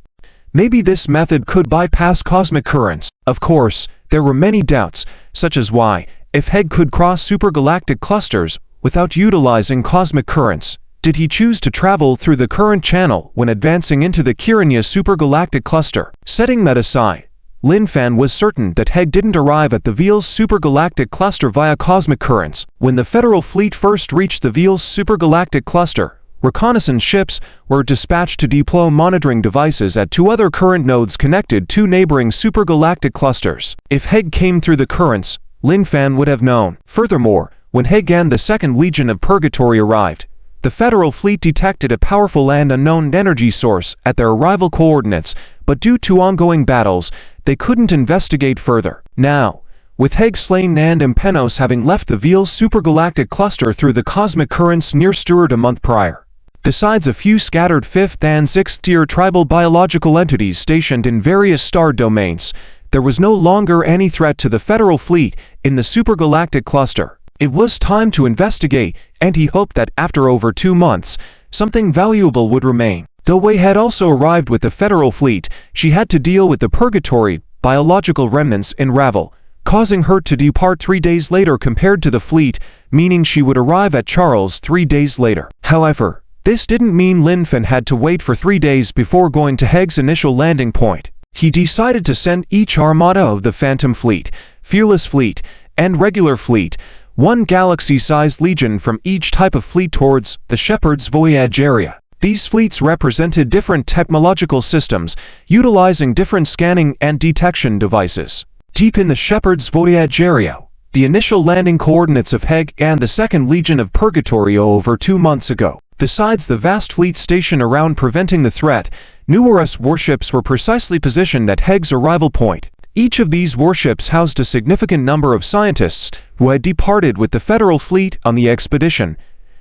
Maybe this method could bypass cosmic currents. Of course, there were many doubts, such as why, if Heg could cross supergalactic clusters without utilizing cosmic currents, did he choose to travel through the current channel when advancing into the Kyrenia supergalactic cluster? Setting that aside, Lin Fen was certain that Heg didn't arrive at the Veil's supergalactic cluster via cosmic currents. When the Federal fleet first reached the Veil's supergalactic cluster, reconnaissance ships were dispatched to deploy monitoring devices at 2 other current nodes connected to neighboring supergalactic clusters. If Heg came through the currents, Lin Fen would have known. Furthermore, when Hegan the Second Legion of Purgatory arrived, the Federal fleet detected a powerful and unknown energy source at their arrival coordinates, but due to ongoing battles, they couldn't investigate further. Now, with Heg slain and Impenos having left the Veil's supergalactic cluster through the cosmic currents near Stewart a month prior, besides a few scattered 5th and 6th tier tribal biological entities stationed in various star domains, there was no longer any threat to the Federal fleet in the supergalactic cluster. It was time to investigate, and he hoped that after over 2 months, something valuable would remain. Though Wei had also arrived with the Federal fleet, she had to deal with the Purgatory biological remnants in Ravel, causing her to depart 3 days later compared to the fleet, meaning she would arrive at Charles 3 days later. However, this didn't mean Lin Fen had to wait for 3 days before going to Heg's initial landing point. He decided to send each armada of the Phantom Fleet, Fearless Fleet, and Regular Fleet, 1 galaxy-sized legion from each type of fleet towards the Shepherd's Voyage area. These fleets represented different technological systems, utilizing different scanning and detection devices. Deep in the Shepherd's Voyage area, the initial landing coordinates of Heg and the Second Legion of Purgatory over 2 months ago. Besides the vast fleet stationed around preventing the threat, numerous warships were precisely positioned at Heg's arrival point. Each of these warships housed a significant number of scientists who had departed with the Federal fleet on the expedition,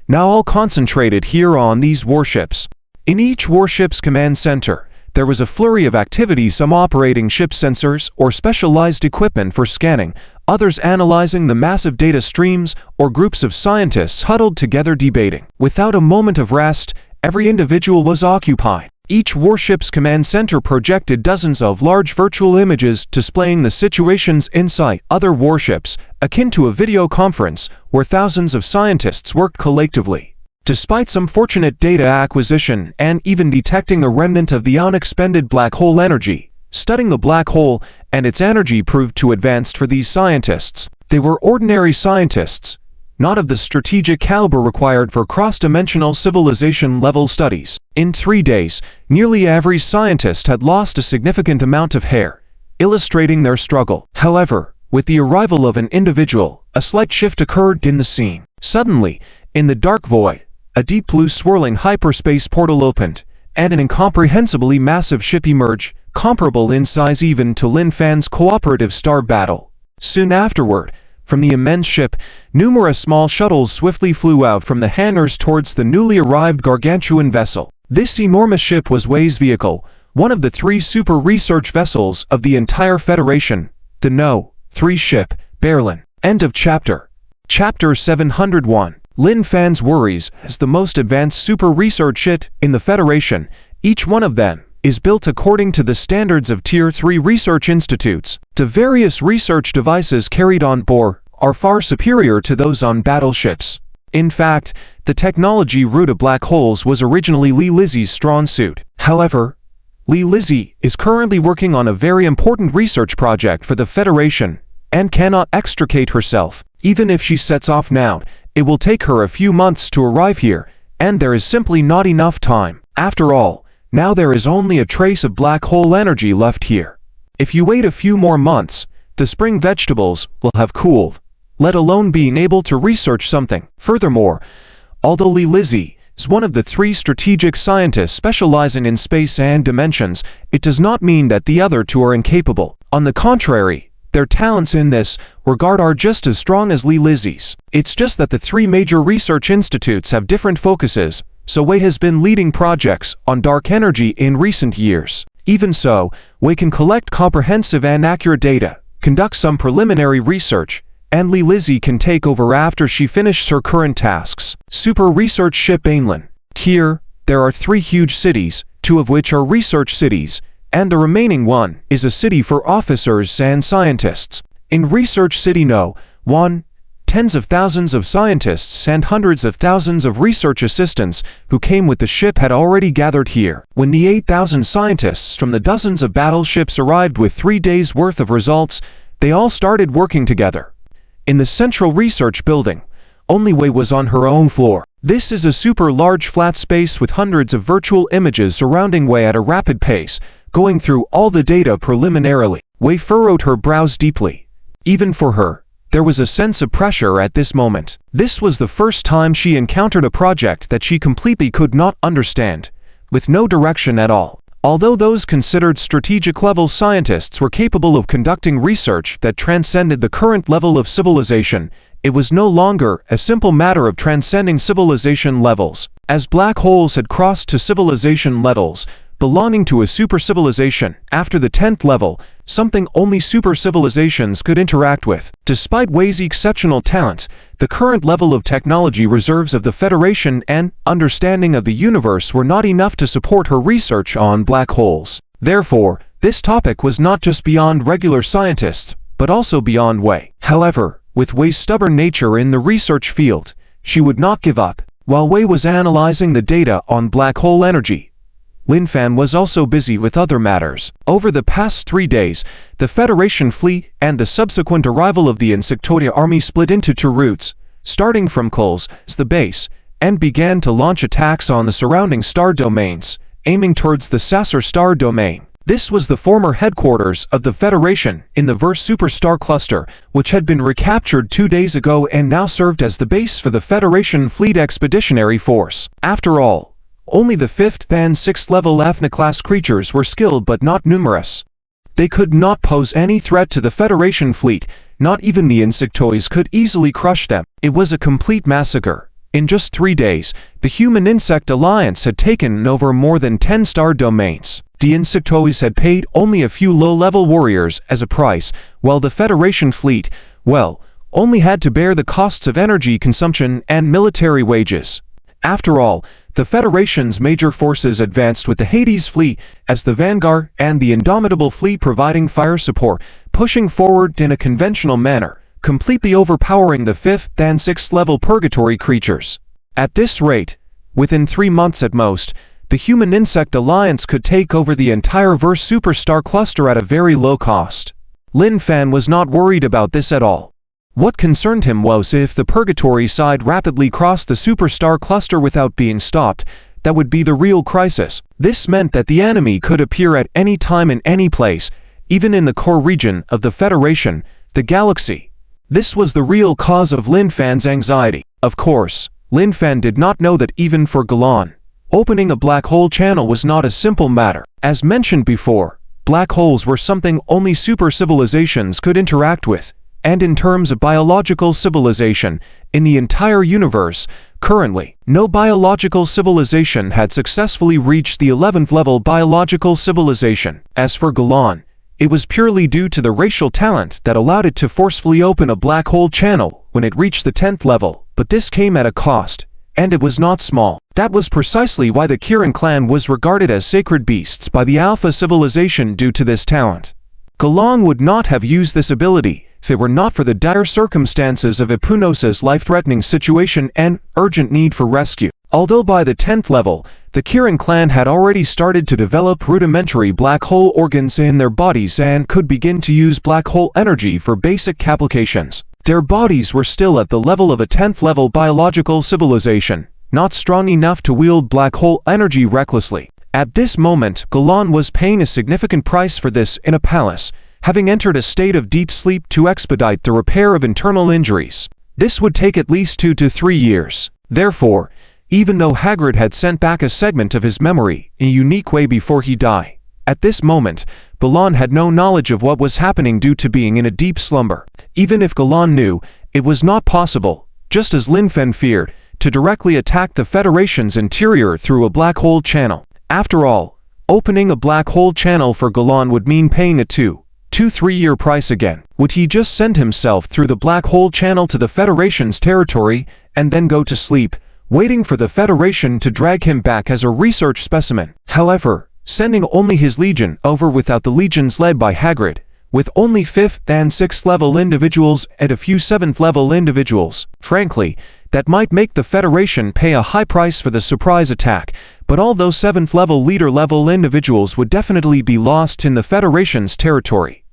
now all concentrated here on these warships. In each warship's command center, there was a flurry of activity, some operating ship sensors or specialized equipment for scanning, others analyzing the massive data streams, or groups of scientists huddled together debating. Without a moment of rest, every individual was occupied. Each warship's command center projected dozens of large virtual images displaying the situations inside other warships, akin to a video conference where thousands of scientists worked collectively. Despite some fortunate data acquisition and even detecting a remnant of the unexpended black hole energy, studying the black hole and its energy proved too advanced for these scientists. They were ordinary scientists, not of the strategic caliber required for cross-dimensional civilization-level studies. In 3 days, nearly every scientist had lost a significant amount of hair, illustrating their struggle. However, with the arrival of an individual, a slight shift occurred in the scene. Suddenly, in the dark void, a deep blue swirling hyperspace portal opened, and an incomprehensibly massive ship emerged, comparable in size even to Lin Fan's cooperative star battle. Soon afterward, from the immense ship, numerous small shuttles swiftly flew out from the hangars towards the newly arrived gargantuan vessel. This enormous ship was Wei's vehicle, one of the 3 super research vessels of the entire Federation, the No. 3 ship, Berlin. End of chapter. Chapter 701. Lin Fan's worries as the most advanced super research ship in the Federation. Each one of them is built according to the standards of Tier 3 research institutes. The various research devices carried on board are far superior to those on battleships. In fact, the technology route of black holes was originally Li Lizzy's strong suit. However, Li Lizzy is currently working on a very important research project for the Federation and cannot extricate herself. Even if she sets off now, it will take her a few months to arrive here, and there is simply not enough time. After all, now there is only a trace of black hole energy left here. If you wait a few more months, the spring vegetables will have cooled, let alone being able to research something. Furthermore, although Li Lizzy is one of the 3 strategic scientists specializing in space and dimensions, it does not mean that the other 2 are incapable. On the contrary, their talents in this regard are just as strong as Li Lizzy's. It's just that the 3 major research institutes have different focuses, so Wei has been leading projects on dark energy in recent years. Even so, Wei can collect comprehensive and accurate data, conduct some preliminary research, and Li Lizzy can take over after she finishes her current tasks. Super Research Ship Ainlin. Here, there are 3 huge cities, 2 of which are research cities, and the remaining one is a city for officers and scientists. In Research City No. 1, tens of thousands of scientists and hundreds of thousands of research assistants who came with the ship had already gathered here. When the 8,000 scientists from the dozens of battleships arrived with 3 days' worth of results, they all started working together. In the central research building, only Wei was on her own floor. This is a super large flat space with hundreds of virtual images surrounding Wei at a rapid pace, going through all the data preliminarily. Wei furrowed her brows deeply. Even for her, there was a sense of pressure at this moment. This was the first time she encountered a project that she completely could not understand, with no direction at all. Although those considered strategic-level scientists were capable of conducting research that transcended the current level of civilization, it was no longer a simple matter of transcending civilization levels. As black holes had crossed to civilization levels belonging to a super-civilization, after the 10th level, something only super-civilizations could interact with. Despite Wei's exceptional talent, the current level of technology reserves of the Federation and understanding of the universe were not enough to support her research on black holes. Therefore, this topic was not just beyond regular scientists, but also beyond Wei. However, with Wei's stubborn nature in the research field, she would not give up. While Wei was analyzing the data on black hole energy, Lin Fan was also busy with other matters. Over the past 3 days, the Federation fleet and the subsequent arrival of the Insectoria army split into 2 routes, starting from Kul's, the base, and began to launch attacks on the surrounding star domains, aiming towards the Sasser star domain. This was the former headquarters of the Federation in the Verse superstar cluster, which had been recaptured 2 days ago and now served as the base for the Federation Fleet Expeditionary Force. After all, only the 5th and 6th level Ethna-class creatures were skilled but not numerous. They could not pose any threat to the Federation fleet, not even the Insectoids could easily crush them. It was a complete massacre. In just 3 days, the Human-Insect Alliance had taken over more than 10 star domains. The Insectoids had paid only a few low-level warriors as a price, while the Federation fleet, well, only had to bear the costs of energy consumption and military wages. After all, the Federation's major forces advanced with the Hades fleet as the vanguard and the Indomitable fleet providing fire support, pushing forward in a conventional manner, completely overpowering the 5th and 6th level purgatory creatures. At this rate, within 3 months at most, the Human-Insect Alliance could take over the entire Verse superstar cluster at a very low cost. Lin Fan was not worried about this at all. What concerned him was if the Purgatory side rapidly crossed the superstar cluster without being stopped, that would be the real crisis. This meant that the enemy could appear at any time in any place, even in the core region of the Federation, the galaxy. This was the real cause of Lin Fan's anxiety. Of course, Lin Fan did not know that even for Galan, opening a black hole channel was not a simple matter. As mentioned before, black holes were something only super civilizations could interact with, and in terms of biological civilization, in the entire universe, currently, no biological civilization had successfully reached the 11th level biological civilization. As for Galan, it was purely due to the racial talent that allowed it to forcefully open a black hole channel when it reached the 10th level, but this came at a cost, and it was not small. That was precisely why the Kirin clan was regarded as sacred beasts by the Alpha civilization due to this talent. Galan would not have used this ability if it were not for the dire circumstances of Epunos's life-threatening situation and urgent need for rescue. Although by the 10th level, the Kirin clan had already started to develop rudimentary black hole organs in their bodies and could begin to use black hole energy for basic applications. Their bodies were still at the level of a 10th level biological civilization, not strong enough to wield black hole energy recklessly. At this moment, Galan was paying a significant price for this in a palace, having entered a state of deep sleep to expedite the repair of internal injuries. This would take at least 2 to 3 years. Therefore, even though Hagrid had sent back a segment of his memory in a unique way before he died, at this moment, Galan had no knowledge of what was happening due to being in a deep slumber. Even if Galan knew, it was not possible, just as Lin Fan feared, to directly attack the Federation's interior through a black hole channel. After all, opening a black hole channel for Galan would mean paying a 2-3-year price again. Would he just send himself through the black hole channel to the Federation's territory and then go to sleep, waiting for the Federation to drag him back as a research specimen? However, sending only his legion over without the legions led by Hagrid, with only 5th and 6th level individuals and a few 7th level individuals, frankly, that might make the Federation pay a high price for the surprise attack, but all those 7th level leader level individuals would definitely be lost in the Federation's territory.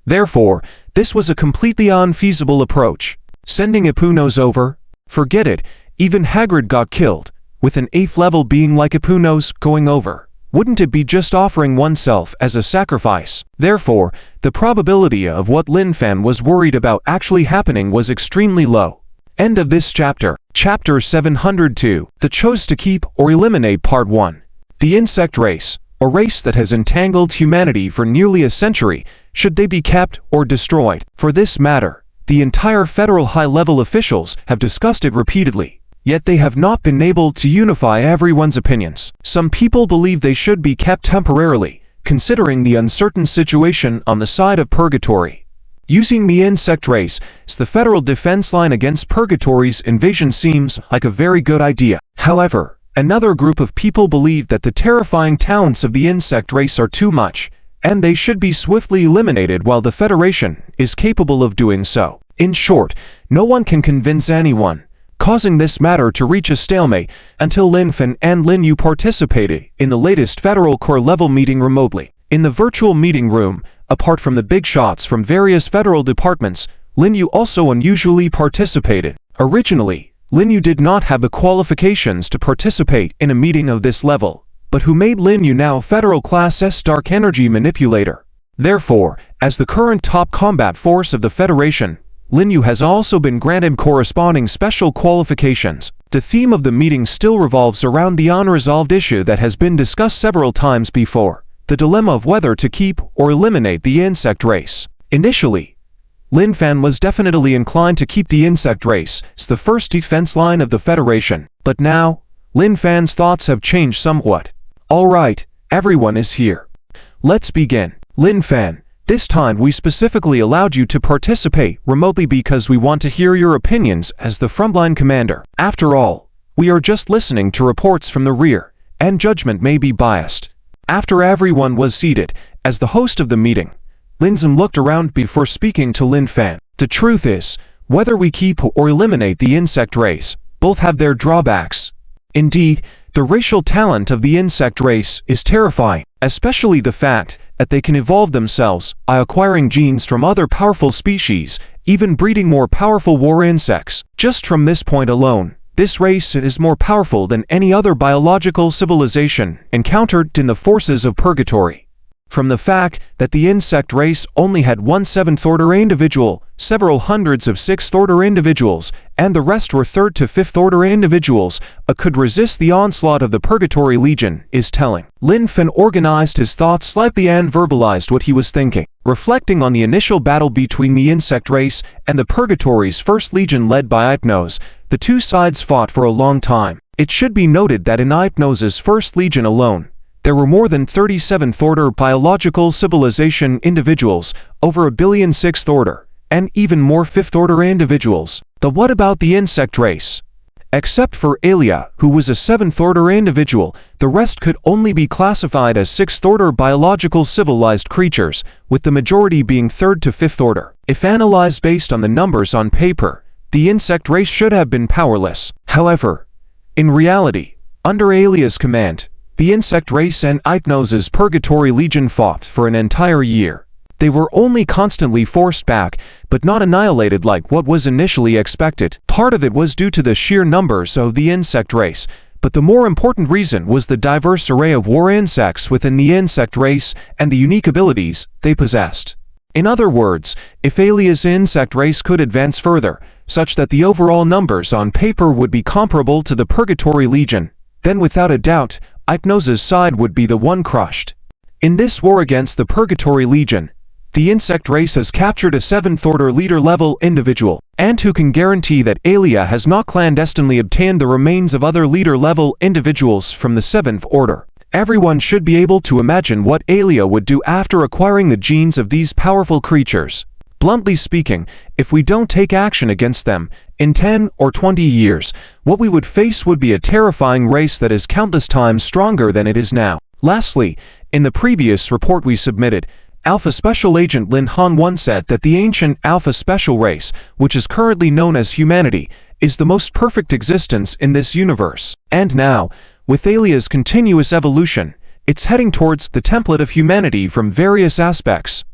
Therefore, this was a completely unfeasible approach. Sending Epunos over? Forget it, even Hagrid got killed, with an 8th level being like Epunos going over. Wouldn't it be just offering oneself as a sacrifice? Therefore, the probability of what Lin Fan was worried about actually happening was extremely low. End of this chapter. Chapter 702. The Chose to Keep or Eliminate Part 1. The insect race, a race that has entangled humanity for nearly a century, should they be kept or destroyed? For this matter, the entire federal high-level officials have discussed it repeatedly, yet they have not been able to unify everyone's opinions. Some people believe they should be kept temporarily, considering the uncertain situation on the side of Purgatory. Using the insect race as the federal defense line against Purgatory's invasion seems like a very good idea. However, another group of people believe that the terrifying talents of the insect race are too much, and they should be swiftly eliminated while the Federation is capable of doing so. In short, no one can convince anyone, causing this matter to reach a stalemate until Lin Fan and Lin Yu participated in the latest Federal Core level meeting remotely. In the virtual meeting room, apart from the big shots from various federal departments, Lin Yu also unusually participated. Originally, Lin Yu did not have the qualifications to participate in a meeting of this level, but who made Lin Yu now Federal Class S Dark Energy Manipulator. Therefore, as the current top combat force of the Federation, Lin Yu has also been granted corresponding special qualifications. The theme of the meeting still revolves around the unresolved issue that has been discussed several times before, the dilemma of whether to keep or eliminate the insect race. Initially, Lin Fan was definitely inclined to keep the insect race as the first defense line of the Federation, but now, Lin Fan's thoughts have changed somewhat. Alright, everyone is here. Let's begin. Lin Fan, this time we specifically allowed you to participate remotely because we want to hear your opinions as the frontline commander. After all, we are just listening to reports from the rear, and judgment may be biased. After everyone was seated, as the host of the meeting, Lin Zhen looked around before speaking to Lin Fan. The truth is, whether we keep or eliminate the insect race, both have their drawbacks. Indeed, the racial talent of the insect race is terrifying, especially the fact that they can evolve themselves by acquiring genes from other powerful species, even breeding more powerful war insects. Just from this point alone, this race is more powerful than any other biological civilization encountered in the forces of purgatory. From the fact that the insect race only had one seventh-order individual, several hundreds of sixth-order individuals, and the rest were third to fifth-order individuals, could resist the onslaught of the Purgatory Legion, is telling. Lin Fen organized his thoughts slightly and verbalized what he was thinking. Reflecting on the initial battle between the insect race and the Purgatory's first legion led by Hypnos, the two sides fought for a long time. It should be noted that in Hypnos's first legion alone, there were more than 37th-order biological civilization individuals, over 1 billion 6th order, and even more 5th-order individuals. But what about the insect race? Except for Aelia, who was a 7th-order individual, the rest could only be classified as 6th-order biological civilized creatures, with the majority being 3rd to 5th order. If analyzed based on the numbers on paper, the insect race should have been powerless. However, in reality, under Aelia's command, the insect race and Hypnos's Purgatory Legion fought for an entire year. They were only constantly forced back, but not annihilated like what was initially expected. Part of it was due to the sheer numbers of the insect race, but the more important reason was the diverse array of war insects within the insect race and the unique abilities they possessed. In other words, if Aelia's insect race could advance further, such that the overall numbers on paper would be comparable to the Purgatory Legion, then without a doubt, Hypnos's side would be the one crushed. In this war against the Purgatory Legion, the insect race has captured a 7th-order leader-level individual, and who can guarantee that Aelia has not clandestinely obtained the remains of other leader-level individuals from the 7th order. Everyone should be able to imagine what Aelia would do after acquiring the genes of these powerful creatures. Bluntly speaking, if we don't take action against them, in 10 or 20 years, what we would face would be a terrifying race that is countless times stronger than it is now. Lastly, in the previous report we submitted, Alpha Special Agent Lin Han once said that the ancient Alpha Special race, which is currently known as humanity, is the most perfect existence in this universe. And now, with Aelia's continuous evolution, it's heading towards the template of humanity from various aspects.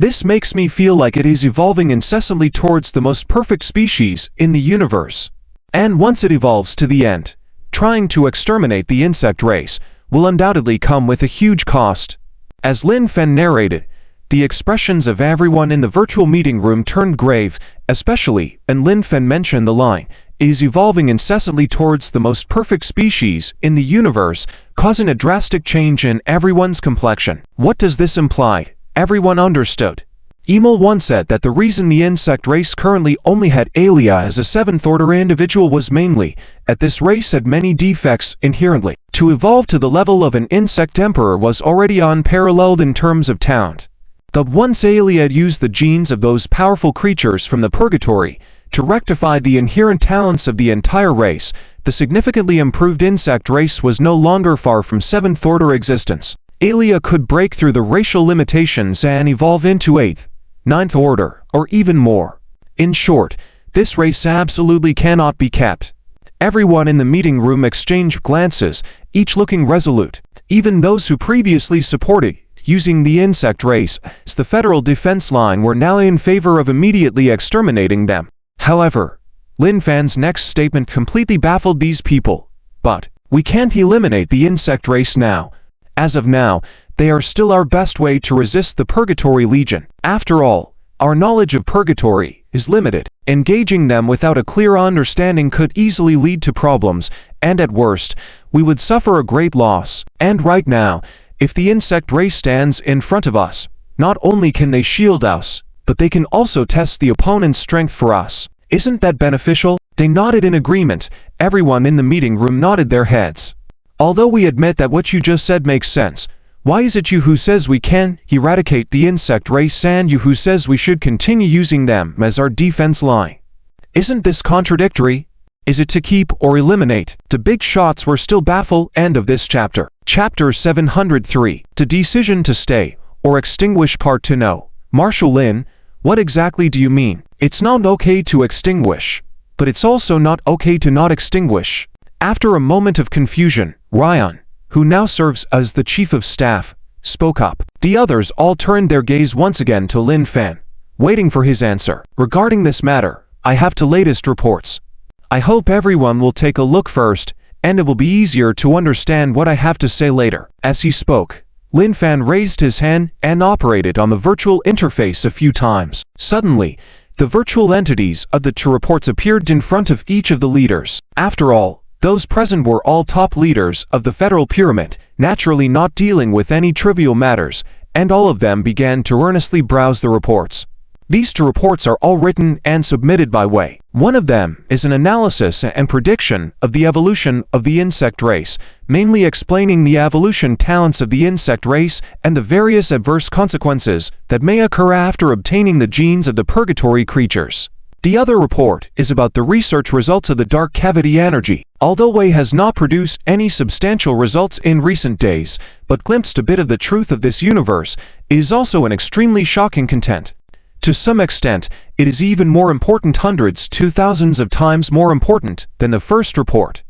This makes me feel like it is evolving incessantly towards the most perfect species in the universe. And once it evolves to the end, trying to exterminate the insect race will undoubtedly come with a huge cost. As Lin Fen narrated, the expressions of everyone in the virtual meeting room turned grave, especially, and Lin Fen mentioned the line, is evolving incessantly towards the most perfect species in the universe, causing a drastic change in everyone's complexion. What does this imply? Everyone understood. Emil once said that the reason the insect race currently only had Aelia as a 7th-order individual was mainly that this race had many defects inherently. To evolve to the level of an insect emperor was already unparalleled in terms of talent. But once Aelia had used the genes of those powerful creatures from the Purgatory to rectify the inherent talents of the entire race, the significantly improved insect race was no longer far from 7th-order existence. Aelia could break through the racial limitations and evolve into 8th, 9th order, or even more. In short, this race absolutely cannot be kept. Everyone in the meeting room exchanged glances, each looking resolute. Even those who previously supported using the insect race as the federal defense line were now in favor of immediately exterminating them. However, Lin Fan's next statement completely baffled these people. But we can't eliminate the insect race now. As of now, they are still our best way to resist the Purgatory Legion. After all, our knowledge of Purgatory is limited. Engaging them without a clear understanding could easily lead to problems, and at worst, we would suffer a great loss. And right now, if the insect race stands in front of us, not only can they shield us, but they can also test the opponent's strength for us. Isn't that beneficial? They nodded in agreement. Everyone in the meeting room nodded their heads. Although we admit that what you just said makes sense, why is it you who says we can eradicate the insect race and you who says we should continue using them as our defense line? Isn't this contradictory? Is it to keep or eliminate? The big shots were still baffled. End of this chapter. Chapter 703. The decision to stay or extinguish Part 2. No. Marshal Lin, what exactly do you mean? It's not okay to extinguish, but it's also not okay to not extinguish. After a moment of confusion, Ryan, who now serves as the chief of staff, spoke up. The others all turned their gaze once again to Lin Fan, waiting for his answer. Regarding this matter, I have the latest reports. I hope everyone will take a look first, and it will be easier to understand what I have to say later. As he spoke, Lin Fan raised his hand and operated on the virtual interface a few times. Suddenly, the virtual entities of the two reports appeared in front of each of the leaders. After all, those present were all top leaders of the Federal Pyramid, naturally not dealing with any trivial matters, and all of them began to earnestly browse the reports. These two reports are all written and submitted by Wei. One of them is an analysis and prediction of the evolution of the insect race, mainly explaining the evolution talents of the insect race and the various adverse consequences that may occur after obtaining the genes of the purgatory creatures. The other report is about the research results of the dark cavity energy. Although Wei has not produced any substantial results in recent days, but glimpsed a bit of the truth of this universe, it is also an extremely shocking content. To some extent, it is even more important, hundreds to thousands of times more important than the first report.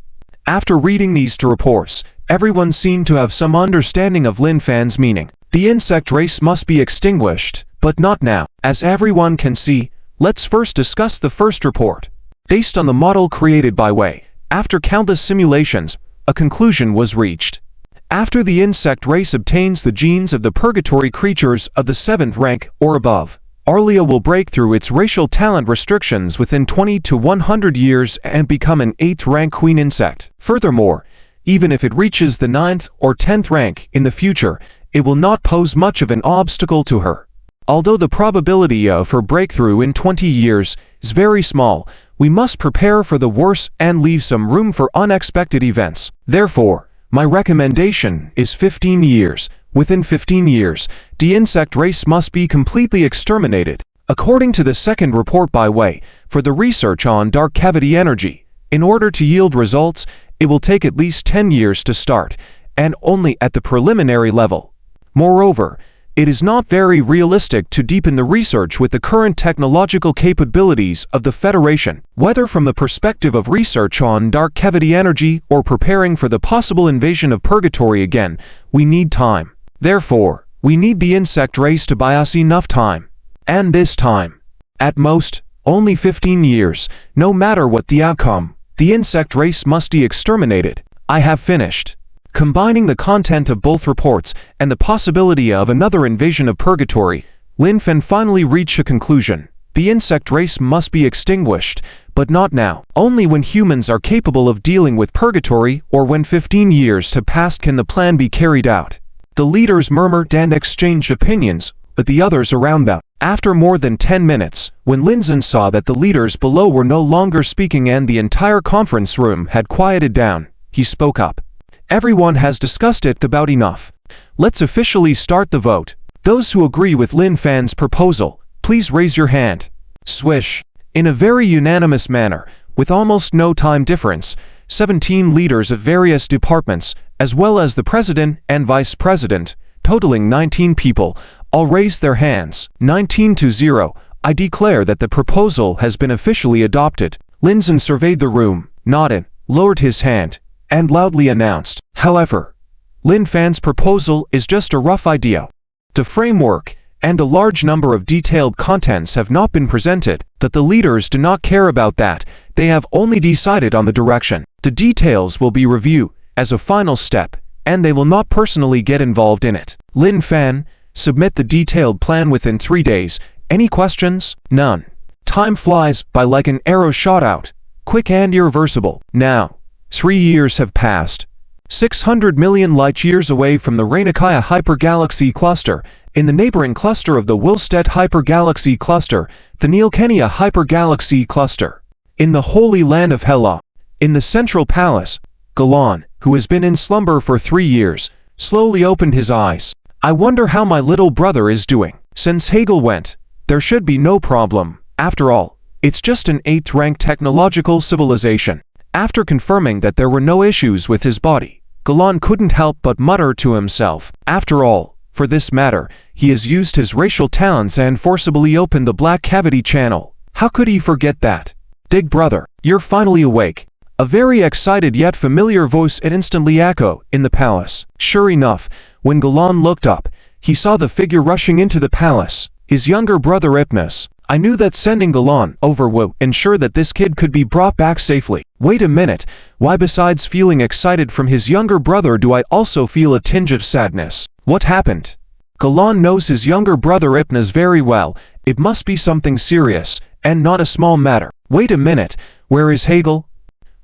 After reading these two reports, everyone seemed to have some understanding of Lin Fan's meaning. The insect race must be extinguished, but not now. As everyone can see, let's first discuss the first report. Based on the model created by Wei, after countless simulations, a conclusion was reached. After the insect race obtains the genes of the purgatory creatures of the 7th rank or above, Arlia will break through its racial talent restrictions within 20 to 100 years and become an 8th rank queen insect. Furthermore, even if it reaches the 9th or 10th rank in the future, it will not pose much of an obstacle to her. Although the probability of her breakthrough in 20 years is very small, we must prepare for the worst and leave some room for unexpected events. Therefore, my recommendation is 15 years. Within 15 years, the insect race must be completely exterminated. According to the second report by Wei, for the research on dark cavity energy, in order to yield results, it will take at least 10 years to start, and only at the preliminary level. Moreover, it is not very realistic to deepen the research with the current technological capabilities of the Federation. Whether from the perspective of research on dark cavity energy or preparing for the possible invasion of purgatory again, we need time. Therefore, we need the insect race to buy us enough time. And this time, at most, only 15 years. No matter what the outcome, the insect race must be exterminated. I have finished. Combining the content of both reports and the possibility of another invasion of purgatory, Lin Fan finally reached a conclusion. The insect race must be extinguished, but not now. Only when humans are capable of dealing with purgatory or when 15 years have passed can the plan be carried out. The leaders murmured and exchanged opinions with the others around them. After more than 10 minutes, when Lin Zhen saw that the leaders below were no longer speaking and the entire conference room had quieted down, he spoke up. Everyone has discussed it about enough. Let's officially start the vote. Those who agree with Lin Fan's proposal, please raise your hand. Swish. In a very unanimous manner, with almost no time difference, 17 leaders of various departments, as well as the president and vice president, totaling 19 people, all raised their hands. 19-0. I declare that the proposal has been officially adopted. Lin Zhen surveyed the room, nodded, lowered his hand, and loudly announced. However, Lin Fan's proposal is just a rough idea. The framework and a large number of detailed contents have not been presented, but the leaders do not care about that. They have only decided on the direction. The details will be reviewed as a final step, and they will not personally get involved in it. Lin Fan, submit the detailed plan within 3 days. Any questions? None. Time flies by like an arrow shot out, quick and irreversible. Now, 3 years have passed. 600 million light-years away from the Rainikaya hypergalaxy cluster, in the neighboring cluster of the Wilstedt hypergalaxy cluster, the Neelkenia hypergalaxy cluster. In the holy land of Hela, in the central palace, Galan, who has been in slumber for 3 years, slowly opened his eyes. I wonder how my little brother is doing. Since Hegel went, there should be no problem. After all, it's just an 8th rank technological civilization. After confirming that there were no issues with his body, Galan couldn't help but mutter to himself. After all, for this matter, he has used his racial talents and forcibly opened the black cavity channel. How could he forget that? Dig brother, you're finally awake. A very excited yet familiar voice had instantly echoed in the palace. Sure enough, when Galan looked up, he saw the figure rushing into the palace, his younger brother Hypnos. I knew that sending Galan over would ensure that this kid could be brought back safely. Wait a minute, why besides feeling excited from his younger brother do I also feel a tinge of sadness? What happened? Galan knows his younger brother Hypnos very well. It must be something serious, and not a small matter. Wait a minute, where is Hegel?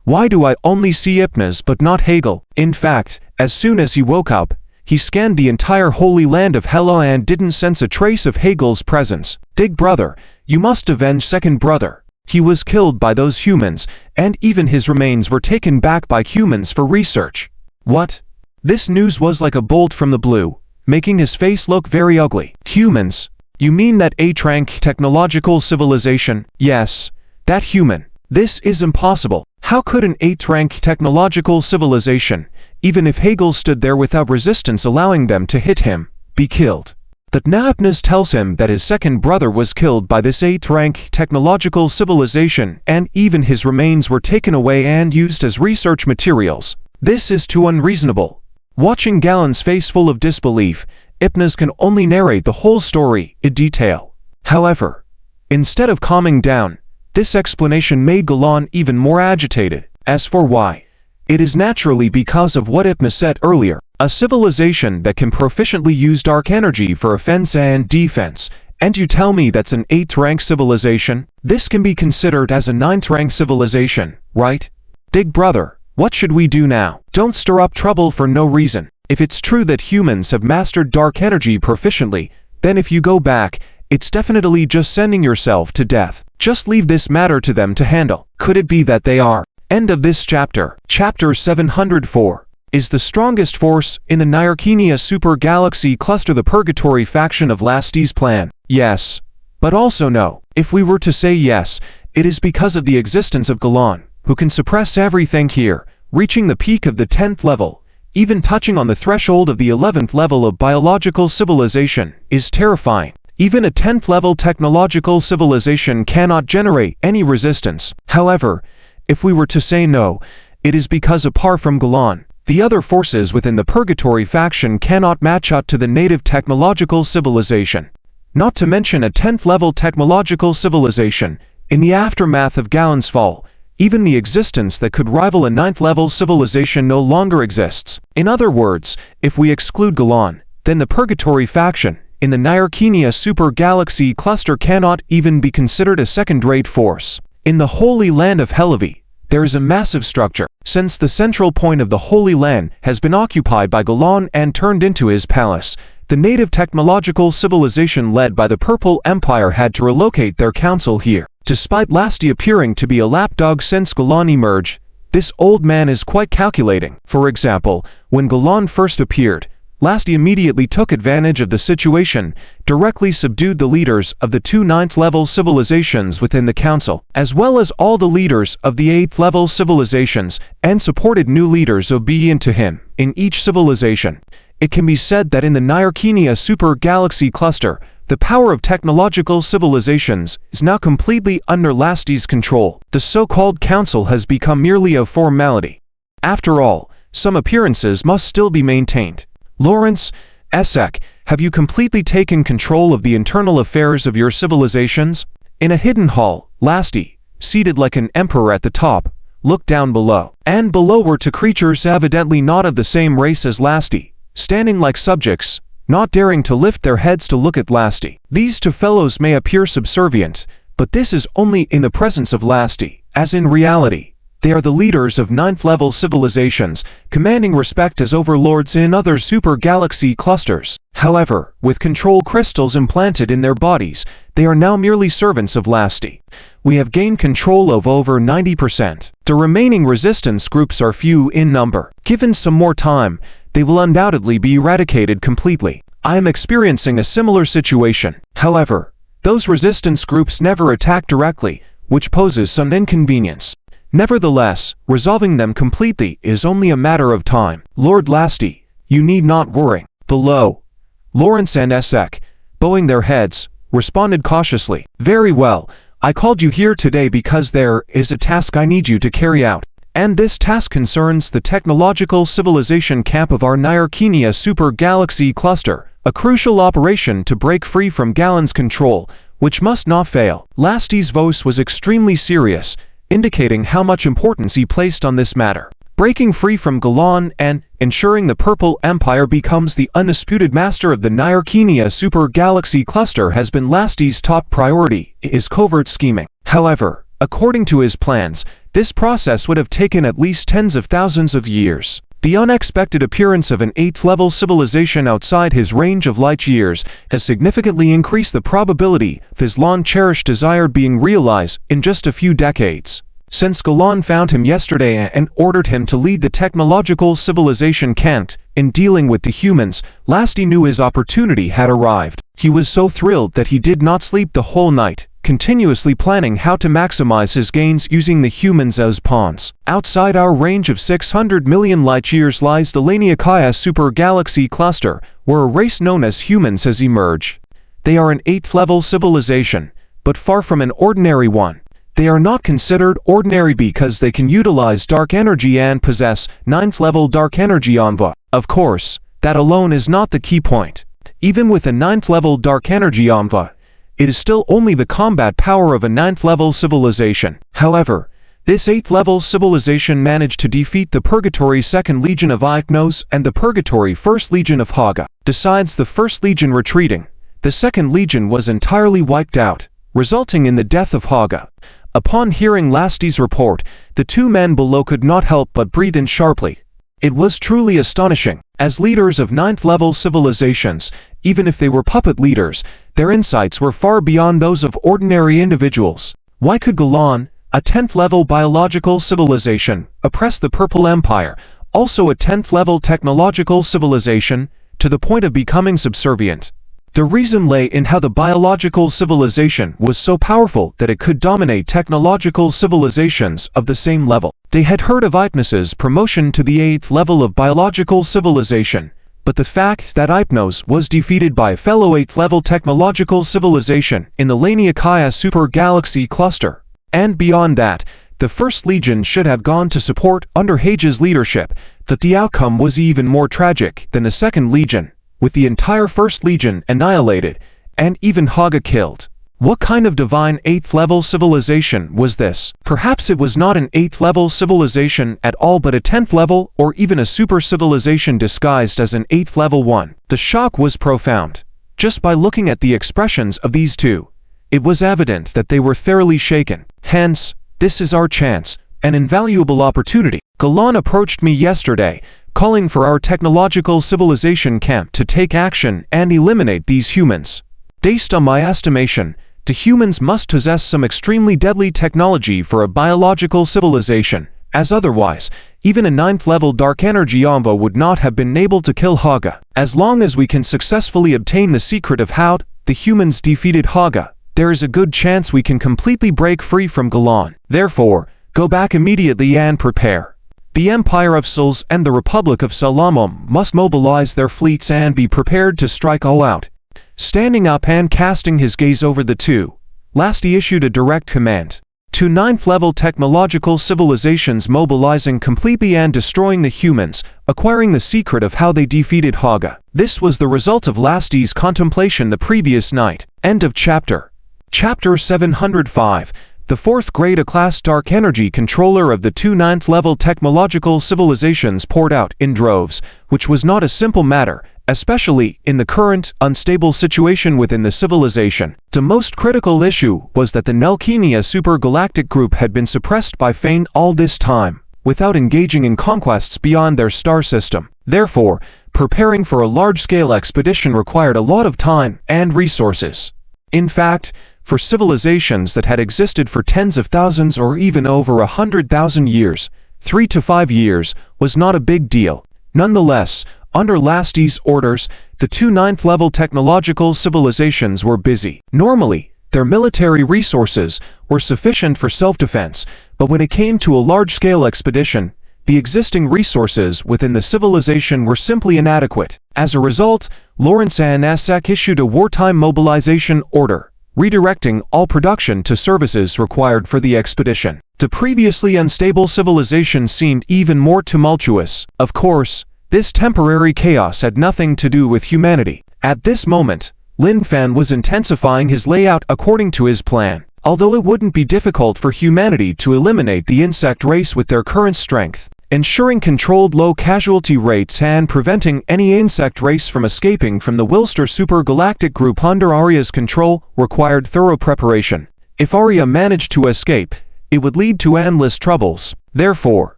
Why do I only see Hypnos but not Hegel? In fact, as soon as he woke up, he scanned the entire Holy Land of Hela and didn't sense a trace of Hegel's presence. Dig brother, you must avenge second brother. He was killed by those humans, and even his remains were taken back by humans for research. What? This news was like a bolt from the blue, making his face look very ugly. Humans? You mean that A-rank technological civilization? Yes, that human. This is impossible. How could an 8th-rank technological civilization, even if Hegel stood there without resistance allowing them to hit him, be killed? But now Hypnos tells him that his second brother was killed by this 8th-rank technological civilization, and even his remains were taken away and used as research materials. This is too unreasonable. Watching Galan's face full of disbelief, Hypnos can only narrate the whole story in detail. However, instead of calming down, this explanation made Galan even more agitated. As for why, it is naturally because of what Hypnos said earlier. A civilization that can proficiently use dark energy for offense and defense. And you tell me that's an 8th-rank civilization? This can be considered as a 9th-rank civilization, right? Dig brother, what should we do now? Don't stir up trouble for no reason. If it's true that humans have mastered dark energy proficiently, then if you go back, it's definitely just sending yourself to death. Just leave this matter to them to handle. Could it be that they are? End of this chapter. Chapter 704. Is the strongest force in the Nyarkenia super galaxy cluster the purgatory faction of Lasties' plan? Yes. But also no. If we were to say yes, it is because of the existence of Galan, who can suppress everything here, reaching the peak of the 10th level, even touching on the threshold of the 11th level of biological civilization, is terrifying. Even a 10th level technological civilization cannot generate any resistance. However, if we were to say no, it is because apart from Galan, the other forces within the Purgatory faction cannot match up to the native technological civilization. Not to mention a 10th level technological civilization, in the aftermath of Galan's fall, even the existence that could rival a 9th level civilization no longer exists. In other words, if we exclude Galan, then the Purgatory faction in the Nyarkenia super galaxy cluster cannot even be considered a second-rate force. In the Holy Land of Helavi, there is a massive structure. Since the central point of the Holy Land has been occupied by Galan and turned into his palace, the native technological civilization led by the Purple Empire had to relocate their council here. Despite Lasty appearing to be a lapdog since Galan emerged, this old man is quite calculating. For example, when Galan first appeared, Lasty immediately took advantage of the situation, directly subdued the leaders of the two 9th-level civilizations within the council, as well as all the leaders of the 8th-level civilizations, and supported new leaders obedient to him in each civilization. It can be said that in the Nyarkenia super galaxy cluster, the power of technological civilizations is now completely under Lasty's control. The so-called council has become merely a formality. After all, some appearances must still be maintained. Lawrence, Essek, have you completely taken control of the internal affairs of your civilizations? In a hidden hall, Lasty, seated like an emperor at the top, looked down below. And below were two creatures evidently not of the same race as Lasty, standing like subjects, not daring to lift their heads to look at Lasty. These two fellows may appear subservient, but this is only in the presence of Lasty, as in reality, they are the leaders of 9th-level civilizations, commanding respect as overlords in other super galaxy clusters. However, with control crystals implanted in their bodies, they are now merely servants of Lasty. We have gained control of over 90%. The remaining resistance groups are few in number. Given some more time, they will undoubtedly be eradicated completely. I am experiencing a similar situation. However, those resistance groups never attack directly, which poses some inconvenience. Nevertheless, resolving them completely is only a matter of time. Lord Lasty, you need not worry. Below, Lawrence and Essek, bowing their heads, responded cautiously. Very well, I called you here today because there is a task I need you to carry out. And this task concerns the technological civilization camp of our Nyarkenia super galaxy cluster, a crucial operation to break free from Galen's control, which must not fail. Lasty's voice was extremely serious, indicating how much importance he placed on this matter. Breaking free from Galan and ensuring the Purple Empire becomes the undisputed master of the Nyarkenia super galaxy cluster has been Lasty's top priority, his covert scheming. However, according to his plans, this process would have taken at least tens of thousands of years. The unexpected appearance of an 8th-level civilization outside his range of light years has significantly increased the probability of his long-cherished desire being realized in just a few decades. Since Galan found him yesterday and ordered him to lead the technological civilization camp in dealing with the humans, Lasty knew his opportunity had arrived. He was so thrilled that he did not sleep the whole night, continuously planning how to maximize his gains using the humans as pawns. Outside our range of 600 million light-years lies the Laniakea super galaxy cluster, where a race known as humans has emerged. They are an 8th-level civilization, but far from an ordinary one. They are not considered ordinary because they can utilize dark energy and possess 9th-level dark energy envoy. Of course, that alone is not the key point. Even with a 9th-level dark energy envoy, it is still only the combat power of a 9th-level civilization. However, this 8th-level civilization managed to defeat the Purgatory 2nd Legion of Ipnos and the Purgatory 1st Legion of Haga. Besides the 1st Legion retreating, the 2nd Legion was entirely wiped out, resulting in the death of Haga. Upon hearing Lasty's report, the two men below could not help but breathe in sharply. It was truly astonishing. As leaders of 9th-level civilizations, even if they were puppet leaders, their insights were far beyond those of ordinary individuals. Why could Galan, a 10th-level biological civilization, oppress the Purple Empire, also a 10th-level technological civilization, to the point of becoming subservient? The reason lay in how the biological civilization was so powerful that it could dominate technological civilizations of the same level. They had heard of Ipnos's promotion to the 8th level of biological civilization, but the fact that Ipnos was defeated by a fellow 8th level technological civilization in the Laniakea super galaxy cluster. And beyond that, the 1st Legion should have gone to support under Hage's leadership, but the outcome was even more tragic than the 2nd Legion, with the entire 1st Legion annihilated, and even Haga killed. What kind of divine 8th-level civilization was this? Perhaps it was not an 8th-level civilization at all but a 10th-level or even a super-civilization disguised as an 8th-level one. The shock was profound. Just by looking at the expressions of these two, it was evident that they were thoroughly shaken. Hence, this is our chance, an invaluable opportunity. Galan approached me yesterday, calling for our technological civilization camp to take action and eliminate these humans. Based on my estimation, the humans must possess some extremely deadly technology for a biological civilization, as otherwise, even a 9th-level dark energy envoy would not have been able to kill Haga. As long as we can successfully obtain the secret of how the humans defeated Haga, there is a good chance we can completely break free from Galan. Therefore, go back immediately and prepare. The Empire of Souls and the Republic of Salamum must mobilize their fleets and be prepared to strike all out. Standing up and casting his gaze over the two, Lasty issued a direct command. To 9th-level technological civilizations mobilizing completely and destroying the humans, acquiring the secret of how they defeated Haga. This was the result of Lasty's contemplation the previous night. End of chapter. Chapter 705. The 4th grade A-class dark energy controller of the two 9th-level technological civilizations poured out in droves, which was not a simple matter, especially in the current, unstable situation within the civilization. The most critical issue was that the Nyarkenia super-galactic group had been suppressed by Fane all this time, without engaging in conquests beyond their star system. Therefore, preparing for a large-scale expedition required a lot of time and resources. In fact, for civilizations that had existed for tens of thousands or even over 100,000 years, 3 to 5 years was not a big deal. Nonetheless, under Lasty's orders, the two 9th-level technological civilizations were busy. Normally, their military resources were sufficient for self-defense, but when it came to a large-scale expedition, the existing resources within the civilization were simply inadequate. As a result, Lawrence Anasek issued a wartime mobilization order, redirecting all production to services required for the expedition. The previously unstable civilization seemed even more tumultuous. Of course, this temporary chaos had nothing to do with humanity. At this moment, Lin Fan was intensifying his layout according to his plan. Although it wouldn't be difficult for humanity to eliminate the insect race with their current strength, ensuring controlled low casualty rates and preventing any insect race from escaping from the Wilster Supergalactic Group under Arya's control required thorough preparation. If Arya managed to escape, it would lead to endless troubles. Therefore,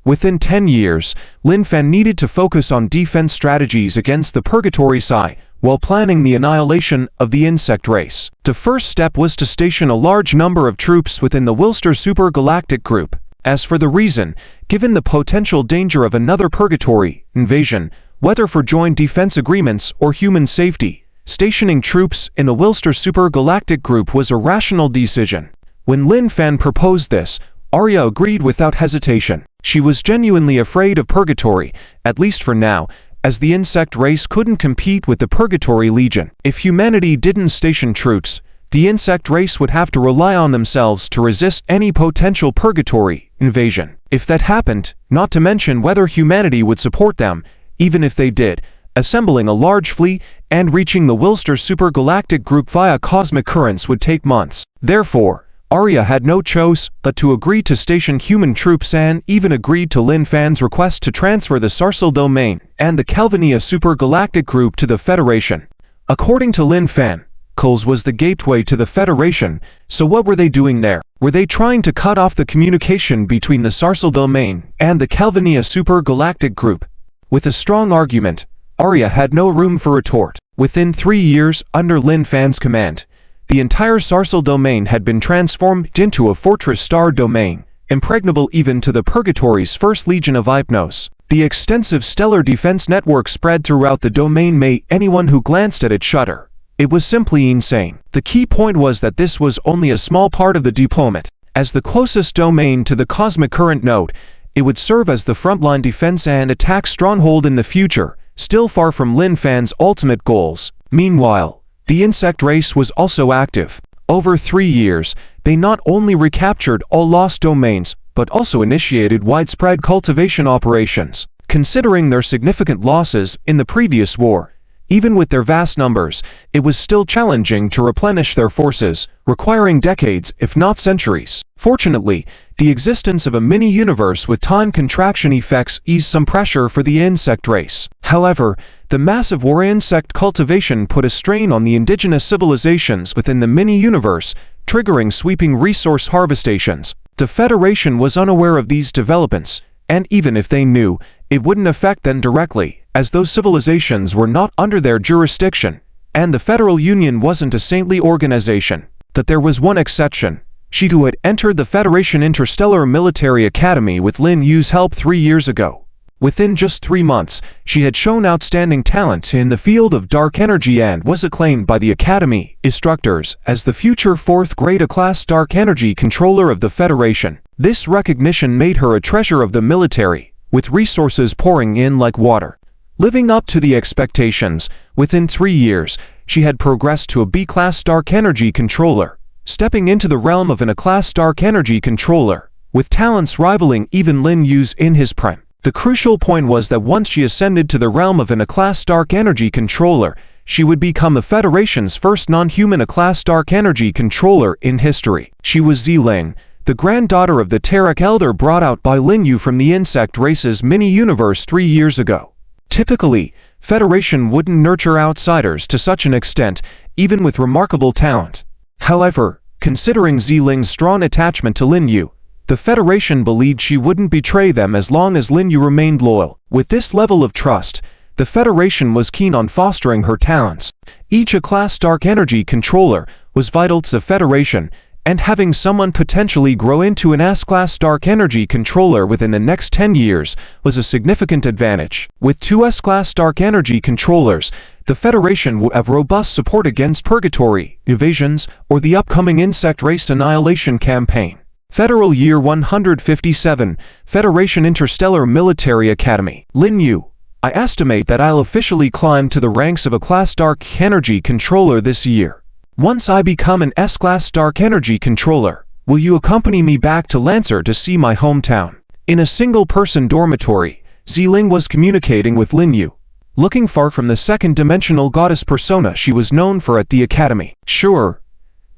within 10 years, Lin Fan needed to focus on defense strategies against the Purgatory Psi, while planning the annihilation of the insect race. The first step was to station a large number of troops within the Wilster Supergalactic Group. As for the reason, given the potential danger of another Purgatory invasion, whether for joint defense agreements or human safety, stationing troops in the Wilster Supergalactic Group was a rational decision. When Lin Fan proposed this, Arya agreed without hesitation. She was genuinely afraid of Purgatory, at least for now, as the insect race couldn't compete with the Purgatory Legion. If humanity didn't station troops, the insect race would have to rely on themselves to resist any potential Purgatory invasion. If that happened, not to mention whether humanity would support them, even if they did, assembling a large fleet and reaching the Wilster Supergalactic Group via cosmic currents would take months. Therefore, Arya had no choice but to agree to station human troops and even agreed to Lin Fan's request to transfer the Sarsal domain and the Calvinia Supergalactic Group to the Federation. According to Lin Fan, Kals was the gateway to the Federation, so what were they doing there? Were they trying to cut off the communication between the Sarsal domain and the Calvinia Supergalactic Group? With a strong argument, Arya had no room for retort. Within 3 years, under Lin Fan's command, the entire Sarsal domain had been transformed into a fortress star domain, impregnable even to the Purgatory's first legion of Hypnos. The extensive stellar defense network spread throughout the domain made anyone who glanced at it shudder. It was simply insane. The key point was that this was only a small part of the deployment. As the closest domain to the cosmic current node, it would serve as the frontline defense and attack stronghold in the future, still far from Lin Fan's ultimate goals. Meanwhile, the insect race was also active. Over 3 years, they not only recaptured all lost domains, but also initiated widespread cultivation operations. Considering their significant losses in the previous war, even with their vast numbers, it was still challenging to replenish their forces, requiring decades, if not centuries. Fortunately, the existence of a mini-universe with time contraction effects eased some pressure for the insect race. However, the massive war insect cultivation put a strain on the indigenous civilizations within the mini-universe, triggering sweeping resource harvestations. The Federation was unaware of these developments, and even if they knew, it wouldn't affect them directly, as those civilizations were not under their jurisdiction, and the Federal Union wasn't a saintly organization. But there was one exception. She who had entered the Federation Interstellar Military Academy with Lin Yu's help 3 years ago. Within just 3 months, she had shown outstanding talent in the field of dark energy and was acclaimed by the Academy instructors as the future 4th grade A-class dark energy controller of the Federation. This recognition made her a treasure of the military, with resources pouring in like water. Living up to the expectations, within 3 years, she had progressed to a B-class dark energy controller, stepping into the realm of an A-class dark energy controller, with talents rivaling even Lin Yu's in his prime. The crucial point was that once she ascended to the realm of an A-class dark energy controller, she would become the Federation's first non-human A-class dark energy controller in history. She was Ziling, the granddaughter of the Terek Elder brought out by Lin Yu from the insect race's mini-universe 3 years ago. Typically, Federation wouldn't nurture outsiders to such an extent, even with remarkable talent. However, considering Ziling's strong attachment to Lin Yu, the Federation believed she wouldn't betray them as long as Lin Yu remained loyal. With this level of trust, the Federation was keen on fostering her talents. Each A-class dark energy controller was vital to the Federation, and having someone potentially grow into an S-class dark energy controller within the next 10 years was a significant advantage. With 2 S-class dark energy controllers, the Federation would have robust support against Purgatory invasions or the upcoming insect race annihilation campaign. Federal Year 157, Federation Interstellar Military Academy. Lin Yu, I estimate that I'll officially climb to the ranks of A-class dark energy controller this year. Once I become an S-class dark energy controller, Will you accompany me back to Lancer to see my hometown? In a single-person dormitory, Ziling was communicating with Lin Yu. Looking far from the second-dimensional goddess persona she was known for at the academy. Sure.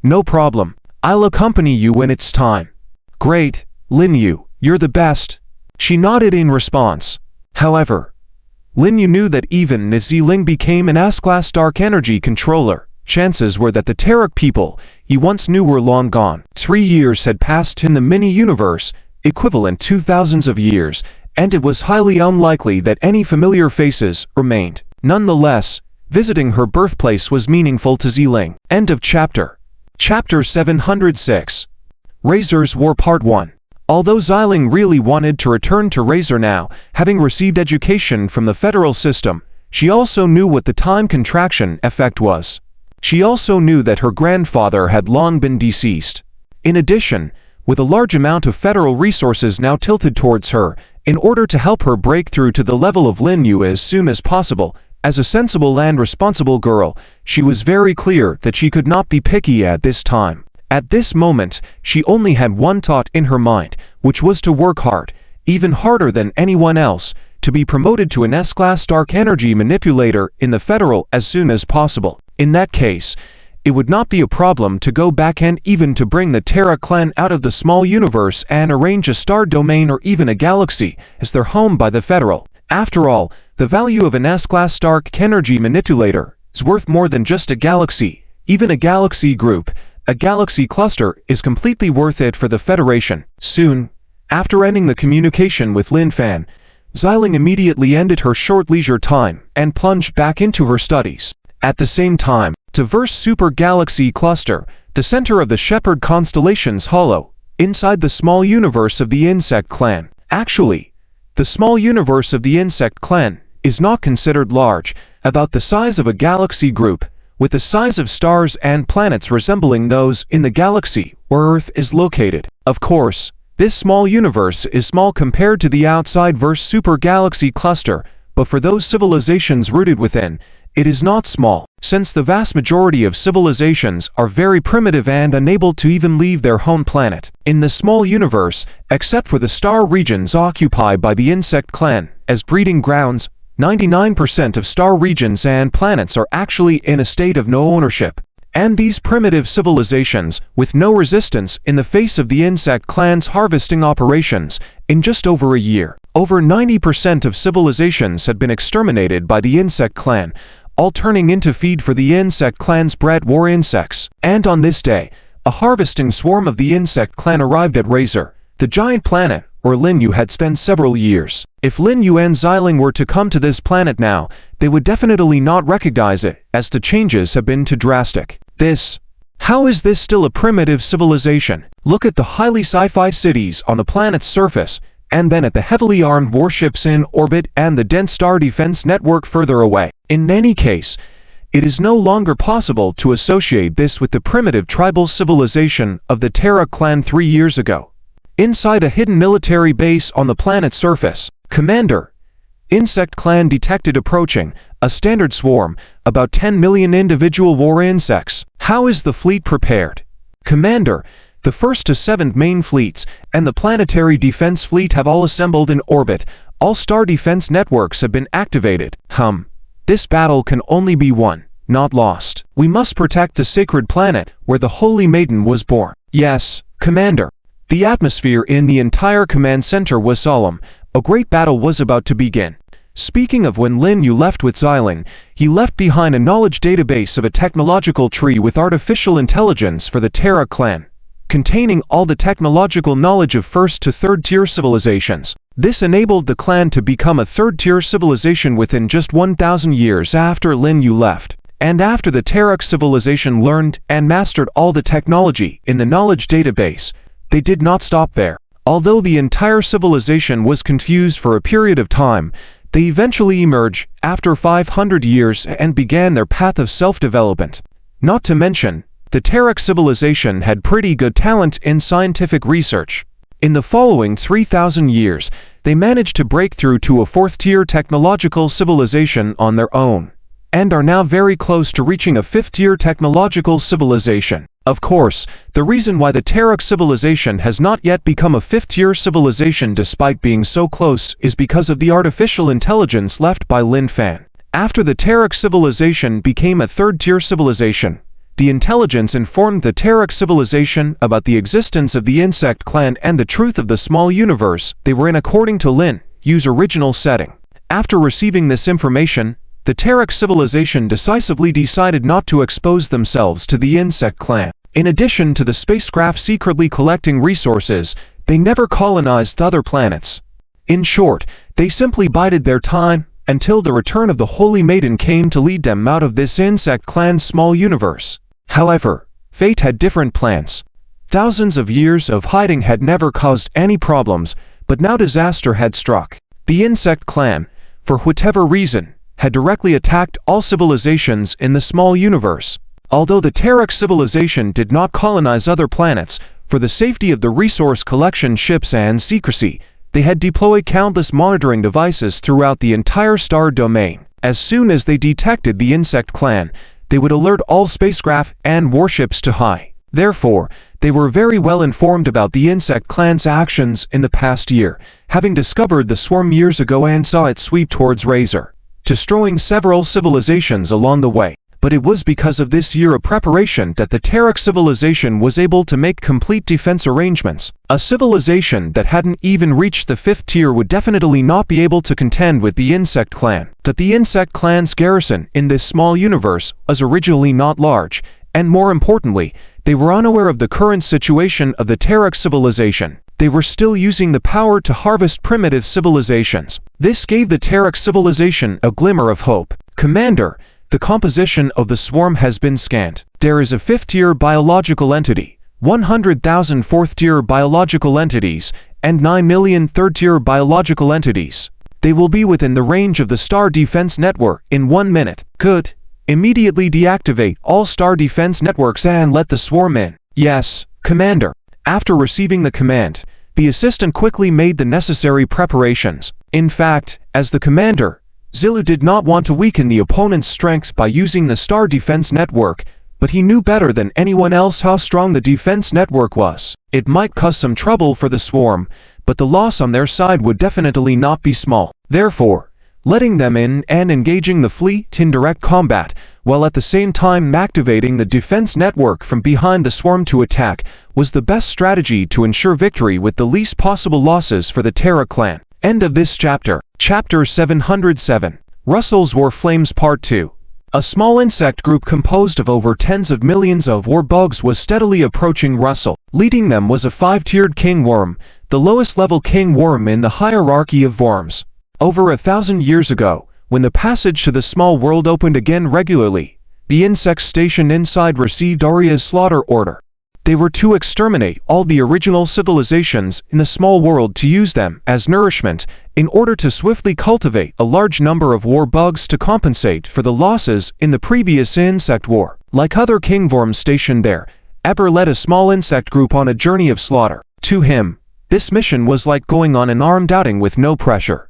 No problem. I'll accompany you when it's time. Great, Lin Yu, you're the best. She nodded in response. However, Lin Yu knew that even if Ziling became an S-class dark energy controller, chances were that the Terok people he once knew were long gone. 3 years had passed in the mini-universe, equivalent to thousands of years, and it was highly unlikely that any familiar faces remained. Nonetheless, visiting her birthplace was meaningful to Ziling. End of chapter. Chapter 706. Razor's War Part 1. Although Ziling really wanted to return to Razor now, having received education from the federal system, she also knew what the time contraction effect was. She also knew that her grandfather had long been deceased. In addition, with a large amount of federal resources now tilted towards her, in order to help her break through to the level of Lin Yu as soon as possible, as a sensible and responsible girl, she was very clear that she could not be picky at this time. At this moment, she only had one thought in her mind, which was to work hard, even harder than anyone else, to be promoted to an S-class dark energy manipulator in the federal as soon as possible. In that case, it would not be a problem to go back and even to bring the Terra clan out of the small universe and arrange a star domain or even a galaxy as their home by the federal. After all, the value of an S-class dark energy manipulator is worth more than just a galaxy. Even a galaxy group, a galaxy cluster, is completely worth it for the Federation. Soon, after ending the communication with Lin Fan, Ziling immediately ended her short leisure time and plunged back into her studies. At the same time, diverse super galaxy cluster, the center of the Shepherd constellation's hollow, inside the small universe of the Insect Clan. Actually, the small universe of the Insect Clan is not considered large, about the size of a galaxy group, with the size of stars and planets resembling those in the galaxy where Earth is located. Of course, this small universe is small compared to the outside-verse super galaxy cluster, but for those civilizations rooted within, it is not small, since the vast majority of civilizations are very primitive and unable to even leave their home planet. In the small universe, except for the star regions occupied by the Insect Clan as breeding grounds, 99% of star regions and planets are actually in a state of no ownership. And these primitive civilizations, with no resistance in the face of the Insect Clan's harvesting operations, in just over a year, over 90% of civilizations had been exterminated by the Insect Clan, all turning into feed for the Insect Clan's bred war insects. And on this day, a harvesting swarm of the Insect Clan arrived at Razor, the giant planet where Lin Yu had spent several years. If Lin Yu and Ziling were to come to this planet now, they would definitely not recognize it, as the changes have been too drastic. How is this still a primitive civilization? Look at the highly sci-fi cities on the planet's surface, and then at the heavily armed warships in orbit and the dense star defense network further away. In any case, it is no longer possible to associate this with the primitive tribal civilization of the Terra clan 3 years ago. Inside a hidden military base on the planet's surface, Commander, Insect Clan detected approaching a standard swarm, about 10 million individual war insects. How is the fleet prepared? Commander, the 1st to 7th main fleets and the planetary defense fleet have all assembled in orbit. All star defense networks have been activated. This battle can only be won, not lost. We must protect the sacred planet where the Holy Maiden was born. Yes, Commander. The atmosphere in the entire command center was solemn. A great battle was about to begin. Speaking of when Lin Yu left with Ziling, he left behind a knowledge database of a technological tree with artificial intelligence for the Terra clan, containing all the technological knowledge of 1st to 3rd tier civilizations. This enabled the clan to become a 3rd tier civilization within just 1,000 years after Lin Yu left. And after the Terok civilization learned and mastered all the technology in the knowledge database, they did not stop there. Although the entire civilization was confused for a period of time, they eventually emerged after 500 years and began their path of self-development. Not to mention, the Terok civilization had pretty good talent in scientific research. In the following 3,000 years, they managed to break through to a 4th-tier technological civilization on their own, and are now very close to reaching a 5th-tier technological civilization. Of course, the reason why the Terok civilization has not yet become a 5th-tier civilization despite being so close is because of the artificial intelligence left by Lin Fan. After the Terok civilization became a 3rd-tier civilization, the intelligence informed the Terok civilization about the existence of the insect clan and the truth of the small universe they were in according to Lin Yu's original setting. After receiving this information, the Terok civilization decisively decided not to expose themselves to the insect clan. In addition to the spacecraft secretly collecting resources, they never colonized other planets. In short, they simply bided their time until the return of the Holy Maiden came to lead them out of this insect clan's small universe. However, fate had different plans. Thousands of years of hiding had never caused any problems, but now disaster had struck. The insect clan, for whatever reason, had directly attacked all civilizations in the small universe. Although the Terok civilization did not colonize other planets, for the safety of the resource collection ships and secrecy, they had deployed countless monitoring devices throughout the entire star domain. As soon as they detected the insect clan, they would alert all spacecraft and warships to high. Therefore, they were very well informed about the insect clan's actions in the past year, having discovered the swarm years ago and saw it sweep towards Razor, destroying several civilizations along the way. But it was because of this year of preparation that the Terok civilization was able to make complete defense arrangements. A civilization that hadn't even reached the 5th tier would definitely not be able to contend with the insect clan. But the insect clan's garrison in this small universe was originally not large, and more importantly, they were unaware of the current situation of the Terok civilization. They were still using the power to harvest primitive civilizations. This gave the Terok civilization a glimmer of hope. Commander, the composition of the swarm has been scanned. There is a 5th-tier biological entity, 100,000 4th-tier biological entities, and 9 million 3rd-tier biological entities. They will be within the range of the Star Defense Network in 1 minute. Good. Immediately deactivate all Star Defense Networks and let the swarm in. Yes, Commander. After receiving the command, the assistant quickly made the necessary preparations. In fact, as the commander, Zilu did not want to weaken the opponent's strength by using the Star Defense Network, but he knew better than anyone else how strong the defense network was. It might cause some trouble for the swarm, but the loss on their side would definitely not be small. Therefore, letting them in and engaging the fleet in direct combat, while at the same time activating the defense network from behind the swarm to attack, was the best strategy to ensure victory with the least possible losses for the Terok clan. End of this chapter. Chapter 707. Russell's War Flames Part 2. A small insect group composed of over tens of millions of war bugs was steadily approaching Russell. Leading them was a 5-tiered king worm, the lowest level king worm in the hierarchy of worms. Over 1,000 years ago, when the passage to the small world opened again regularly, the insects stationed inside received Arya's slaughter order. They were to exterminate all the original civilizations in the small world to use them as nourishment in order to swiftly cultivate a large number of war bugs to compensate for the losses in the previous insect war. Like other kingworms stationed there, Eber led a small insect group on a journey of slaughter. To him, this mission was like going on an armed outing with no pressure.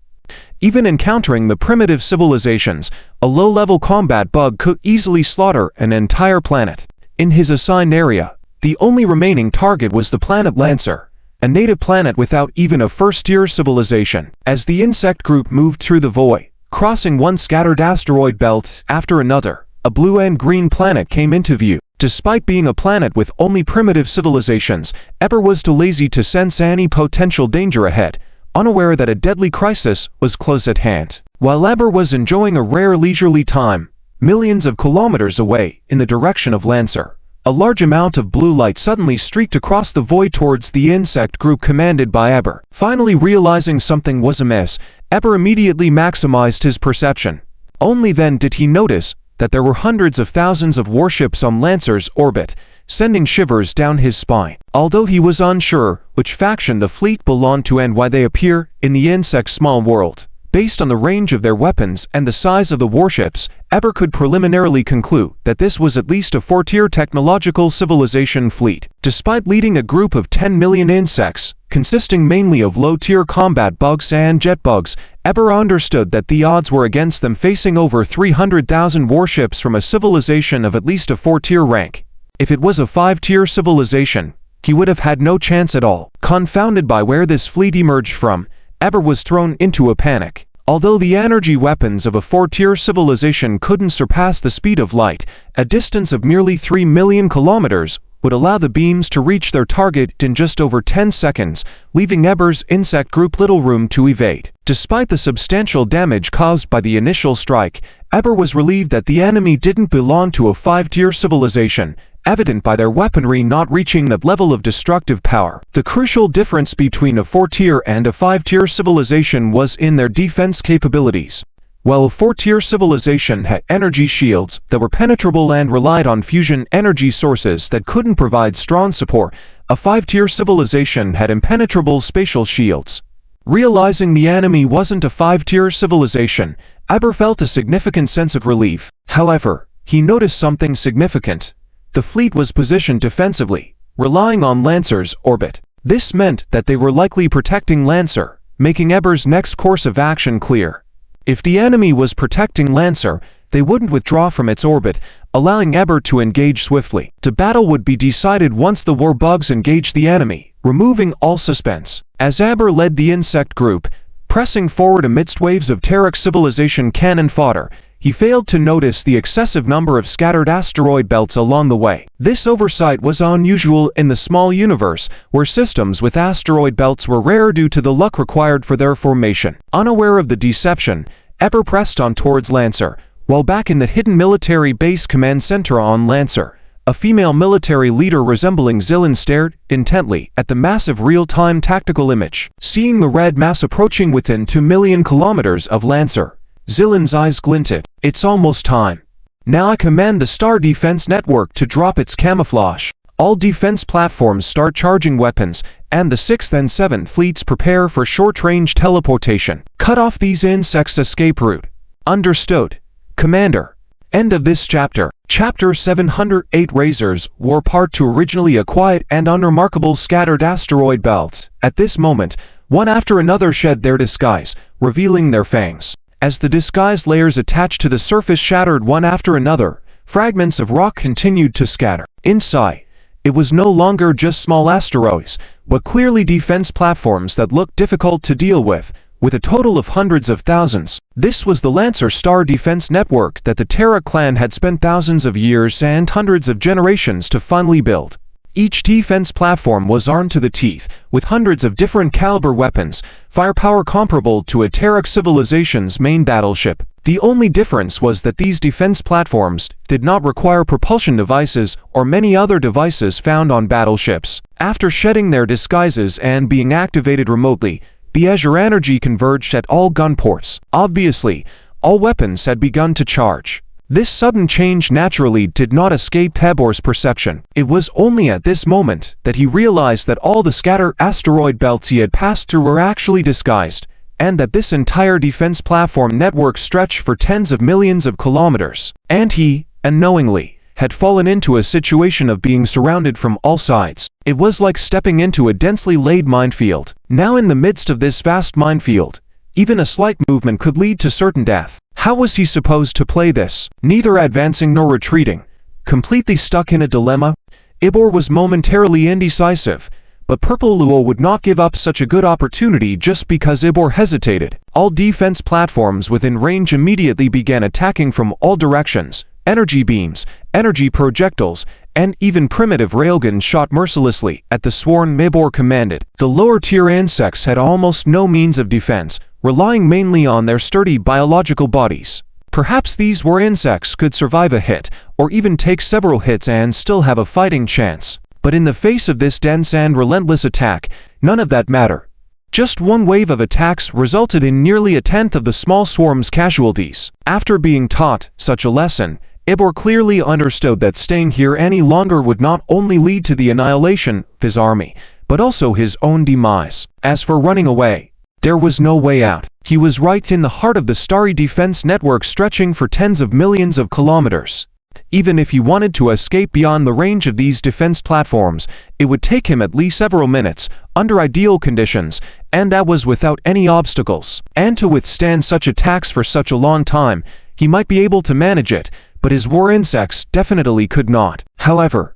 Even encountering the primitive civilizations, a low-level combat bug could easily slaughter an entire planet. In his assigned area, the only remaining target was the planet Lancer, a native planet without even a 1st-tier civilization. As the insect group moved through the void, crossing one scattered asteroid belt after another, a blue and green planet came into view. Despite being a planet with only primitive civilizations, Eber was too lazy to sense any potential danger ahead, unaware that a deadly crisis was close at hand. While Eber was enjoying a rare leisurely time, millions of kilometers away in the direction of Lancer, a large amount of blue light suddenly streaked across the void towards the insect group commanded by Eber. Finally realizing something was amiss, Eber immediately maximized his perception. Only then did he notice that there were hundreds of thousands of warships on Lancer's orbit, sending shivers down his spine. Although he was unsure which faction the fleet belonged to and why they appear in the insect's small world, based on the range of their weapons and the size of the warships, Eber could preliminarily conclude that this was at least a 4-tier technological civilization fleet. Despite leading a group of 10 million insects, consisting mainly of low-tier combat bugs and jet bugs, Eber understood that the odds were against them facing over 300,000 warships from a civilization of at least a 4-tier rank. If it was a 5-tier civilization, he would have had no chance at all. Confounded by where this fleet emerged from, Eber was thrown into a panic. Although the energy weapons of a 4-tier civilization couldn't surpass the speed of light, a distance of merely 3 million kilometers would allow the beams to reach their target in just over 10 seconds, leaving Eber's insect group little room to evade. Despite the substantial damage caused by the initial strike, Eber was relieved that the enemy didn't belong to a 5-tier civilization, evident by their weaponry not reaching that level of destructive power. The crucial difference between a 4-tier and a 5-tier civilization was in their defense capabilities. While a 4-tier civilization had energy shields that were penetrable and relied on fusion energy sources that couldn't provide strong support, a 5-tier civilization had impenetrable spatial shields. Realizing the enemy wasn't a 5-tier civilization, Eber felt a significant sense of relief. However, he noticed something significant. The fleet was positioned defensively, relying on Lancer's orbit. This meant that they were likely protecting Lancer, making Eber's next course of action clear. If the enemy was protecting Lancer, they wouldn't withdraw from its orbit, allowing Eber to engage swiftly. The battle would be decided once the war bugs engaged the enemy, removing all suspense. As Eber led the insect group, pressing forward amidst waves of Terran civilization cannon fodder, he failed to notice the excessive number of scattered asteroid belts along the way. This oversight was unusual in the small universe, where systems with asteroid belts were rare due to the luck required for their formation. Unaware of the deception, Eber pressed on towards Lancer, while back in the hidden military base command center on Lancer, a female military leader resembling Zilin stared intently at the massive real-time tactical image. Seeing the red mass approaching within 2 million kilometers of Lancer, Zilin's eyes glinted. It's almost time. Now I command the Star Defense Network to drop its camouflage. All defense platforms start charging weapons, and the 6th and 7th fleets prepare for short-range teleportation. Cut off these insects' escape route. Understood, Commander. End of this chapter. Chapter 708 Razors War Part 2. Originally a quiet and unremarkable scattered asteroid belt. At this moment, one after another shed their disguise, revealing their fangs. As the disguise layers attached to the surface shattered one after another, fragments of rock continued to scatter. Inside, it was no longer just small asteroids, but clearly defense platforms that looked difficult to deal with a total of hundreds of thousands. This was the Lancer Star Defense Network that the Terra clan had spent thousands of years and hundreds of generations to finally build. Each defense platform was armed to the teeth, with hundreds of different caliber weapons, firepower comparable to a Terran civilization's main battleship. The only difference was that these defense platforms did not require propulsion devices or many other devices found on battleships. After shedding their disguises and being activated remotely, the Azure energy converged at all gun ports. Obviously, all weapons had begun to charge. This sudden change naturally did not escape Eber's perception. It was only at this moment that he realized that all the scattered asteroid belts he had passed through were actually disguised, and that this entire defense platform network stretched for tens of millions of kilometers. And he, unknowingly, had fallen into a situation of being surrounded from all sides. It was like stepping into a densely laid minefield. Now in the midst of this vast minefield, even a slight movement could lead to certain death. How was he supposed to play this? Neither advancing nor retreating. Completely stuck in a dilemma, Eber was momentarily indecisive, but Purple Luo would not give up such a good opportunity just because Eber hesitated. All defense platforms within range immediately began attacking from all directions. Energy beams, energy projectiles, and even primitive railguns shot mercilessly at the sworn Eber commanded. The lower-tier insects had almost no means of defense, relying mainly on their sturdy biological bodies. Perhaps these war insects could survive a hit, or even take several hits and still have a fighting chance. But in the face of this dense and relentless attack, none of that mattered. Just one wave of attacks resulted in nearly a tenth of the small swarm's casualties. After being taught such a lesson, Eber clearly understood that staying here any longer would not only lead to the annihilation of his army, but also his own demise. As for running away, there was no way out. He was right in the heart of the starry defense network stretching for tens of millions of kilometers. Even if he wanted to escape beyond the range of these defense platforms, it would take him at least several minutes, under ideal conditions, and that was without any obstacles. And to withstand such attacks for such a long time, he might be able to manage it, but his war insects definitely could not. However,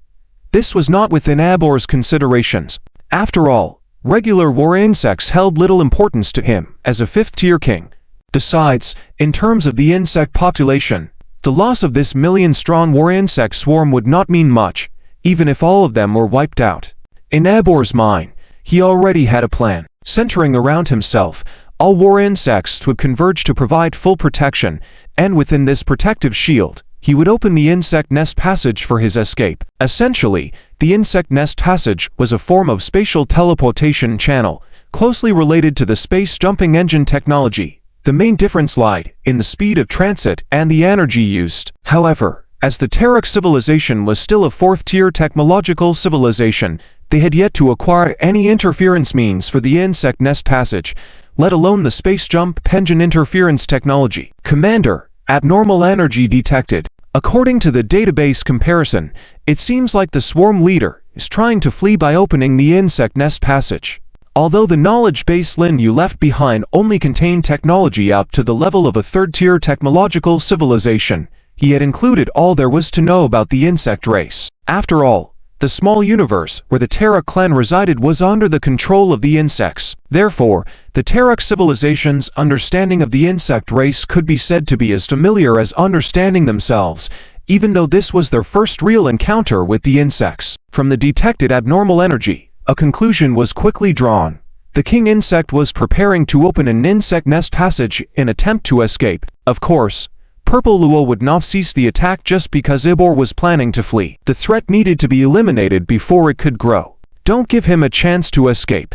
This was not within Abor's considerations. After all, regular war insects held little importance to him as a fifth-tier king. Besides, in terms of the insect population, the loss of this million-strong war insect swarm would not mean much, even if all of them were wiped out. In Abor's mind, he already had a plan. Centering around himself, all war insects would converge to provide full protection, and within this protective shield, he would open the insect nest passage for his escape. Essentially, the insect nest passage was a form of spatial teleportation channel, closely related to the space jumping engine technology. The main difference lied in the speed of transit and the energy used. However, as the Terran civilization was still a fourth-tier technological civilization, they had yet to acquire any interference means for the insect nest passage, let alone the space jump engine interference technology. Commander, abnormal energy detected. According to the database comparison, it seems like the swarm leader is trying to flee by opening the insect nest passage. Although the knowledge base Lin Yu left behind only contained technology up to the level of a third-tier technological civilization, he had included all there was to know about the insect race. After all, the small universe where the Terra clan resided was under the control of the insects. Therefore, the Terra civilization's understanding of the insect race could be said to be as familiar as understanding themselves, even though this was their first real encounter with the insects. From the detected abnormal energy, a conclusion was quickly drawn. The king insect was preparing to open an insect nest passage in attempt to escape. Of course, Purple Luo would not cease the attack just because Ibor was planning to flee. The threat needed to be eliminated before it could grow. Don't give him a chance to escape.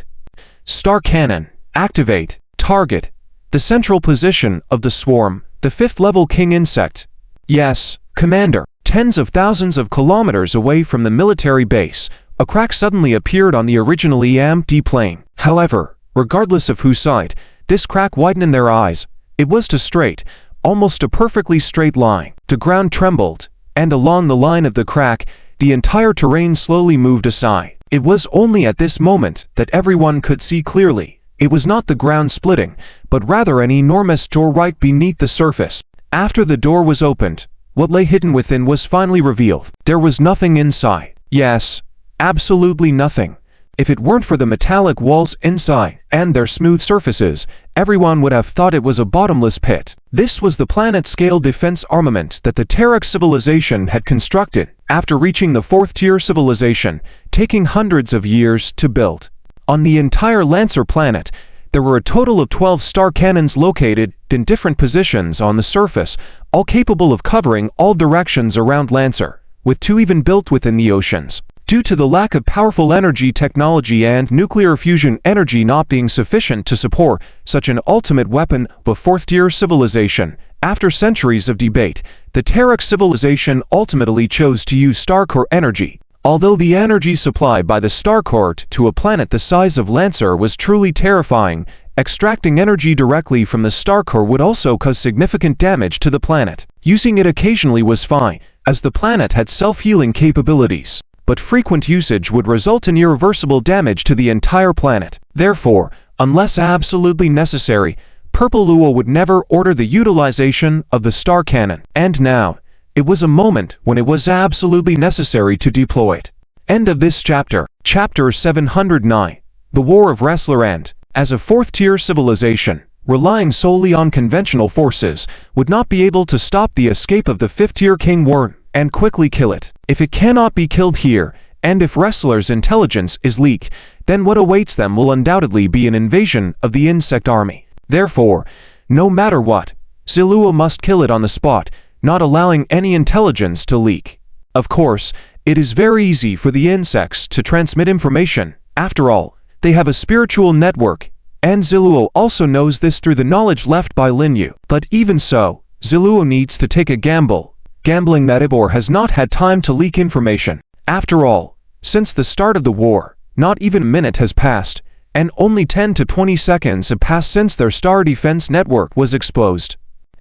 Star Cannon. Activate. Target. The central position of the swarm, the fifth-level king insect. Yes, Commander. Tens of thousands of kilometers away from the military base, a crack suddenly appeared on the originally empty plain. However, regardless of who saw it, this crack widened in their eyes. It was too straight, almost a perfectly straight line. The ground trembled, and along the line of the crack, the entire terrain slowly moved aside. It was only at this moment that everyone could see clearly. It was not the ground splitting, but rather an enormous door right beneath the surface. After the door was opened, what lay hidden within was finally revealed. There was nothing inside. Yes, absolutely nothing. If it weren't for the metallic walls inside and their smooth surfaces, everyone would have thought it was a bottomless pit. This was the planet-scale defense armament that the Terran civilization had constructed after reaching the fourth-tier civilization, taking hundreds of years to build. On the entire Lancer planet, there were a total of 12 star cannons located in different positions on the surface, all capable of covering all directions around Lancer, with 2 even built within the oceans. Due to the lack of powerful energy technology and nuclear fusion energy not being sufficient to support such an ultimate weapon of a fourth-tier civilization, after centuries of debate, the Terran civilization ultimately chose to use Starcore energy. Although the energy supplied by the Starcore to a planet the size of Lancer was truly terrifying, extracting energy directly from the Starcore would also cause significant damage to the planet. Using it occasionally was fine, as the planet had self-healing capabilities. But frequent usage would result in irreversible damage to the entire planet. Therefore, unless absolutely necessary, Purple Luo would never order the utilization of the star cannon. And now, it was a moment when it was absolutely necessary to deploy it. End of this chapter. Chapter 709. The War of Wrestler End. As a fourth-tier civilization, relying solely on conventional forces would not be able to stop the escape of the fifth-tier King Warren and quickly kill it. If it cannot be killed here, and if wrestlers' intelligence is leaked, then what awaits them will undoubtedly be an invasion of the insect army. Therefore, no matter what, Ziluo must kill it on the spot, not allowing any intelligence to leak. Of course, it is very easy for the insects to transmit information. After all, they have a spiritual network, and Ziluo also knows this through the knowledge left by Lin Yu. But even so, Ziluo needs to take a gamble, gambling that Ibor has not had time to leak information. After all, since the start of the war, not even a minute has passed, and only 10 to 20 seconds have passed since their star defense network was exposed.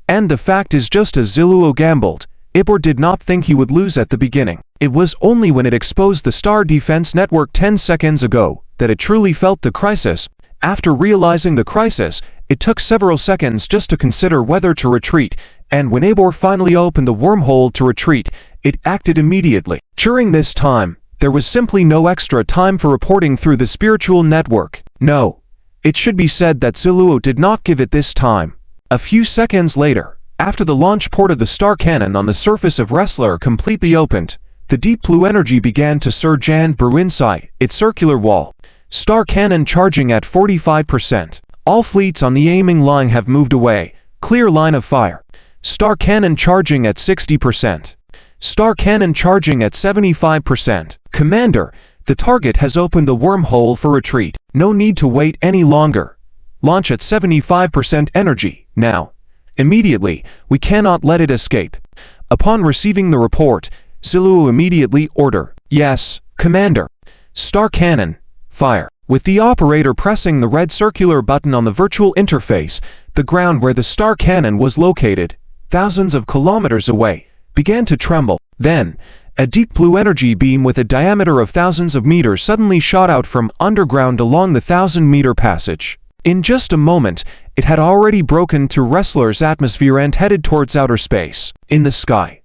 And the fact is, just as Ziluo gambled, Ibor did not think he would lose at the beginning. It was only when it exposed the star defense network 10 seconds ago that it truly felt the crisis. After realizing the crisis, it took several seconds just to consider whether to retreat, and when Ibor finally opened the wormhole to retreat, it acted immediately. During this time, There was simply no extra time for reporting through the spiritual network. No. It should be said that Zuluo did not give it this time. A few seconds later, after the launch port of the star cannon on the surface of Wrestler completely opened, the deep blue energy began to surge and brew inside its circular wall. Star cannon charging at 45%. All fleets on the aiming line have moved away. Clear line of fire. Star cannon charging at 60%. Star cannon charging at 75%. Commander, the target has opened the wormhole for retreat. No need to wait any longer. Launch at 75% energy, now. Immediately, we cannot let it escape. Upon receiving the report, Zuluo immediately order, yes, Commander. Star cannon, fire. With the operator pressing the red circular button on the virtual interface, the ground where the star cannon was located, thousands of kilometers away, began to tremble. Then, a deep blue energy beam with a diameter of thousands of meters suddenly shot out from underground along the 1,000-meter passage. In just a moment, it had already broken to Wrestler's atmosphere and headed towards outer space. In the sky,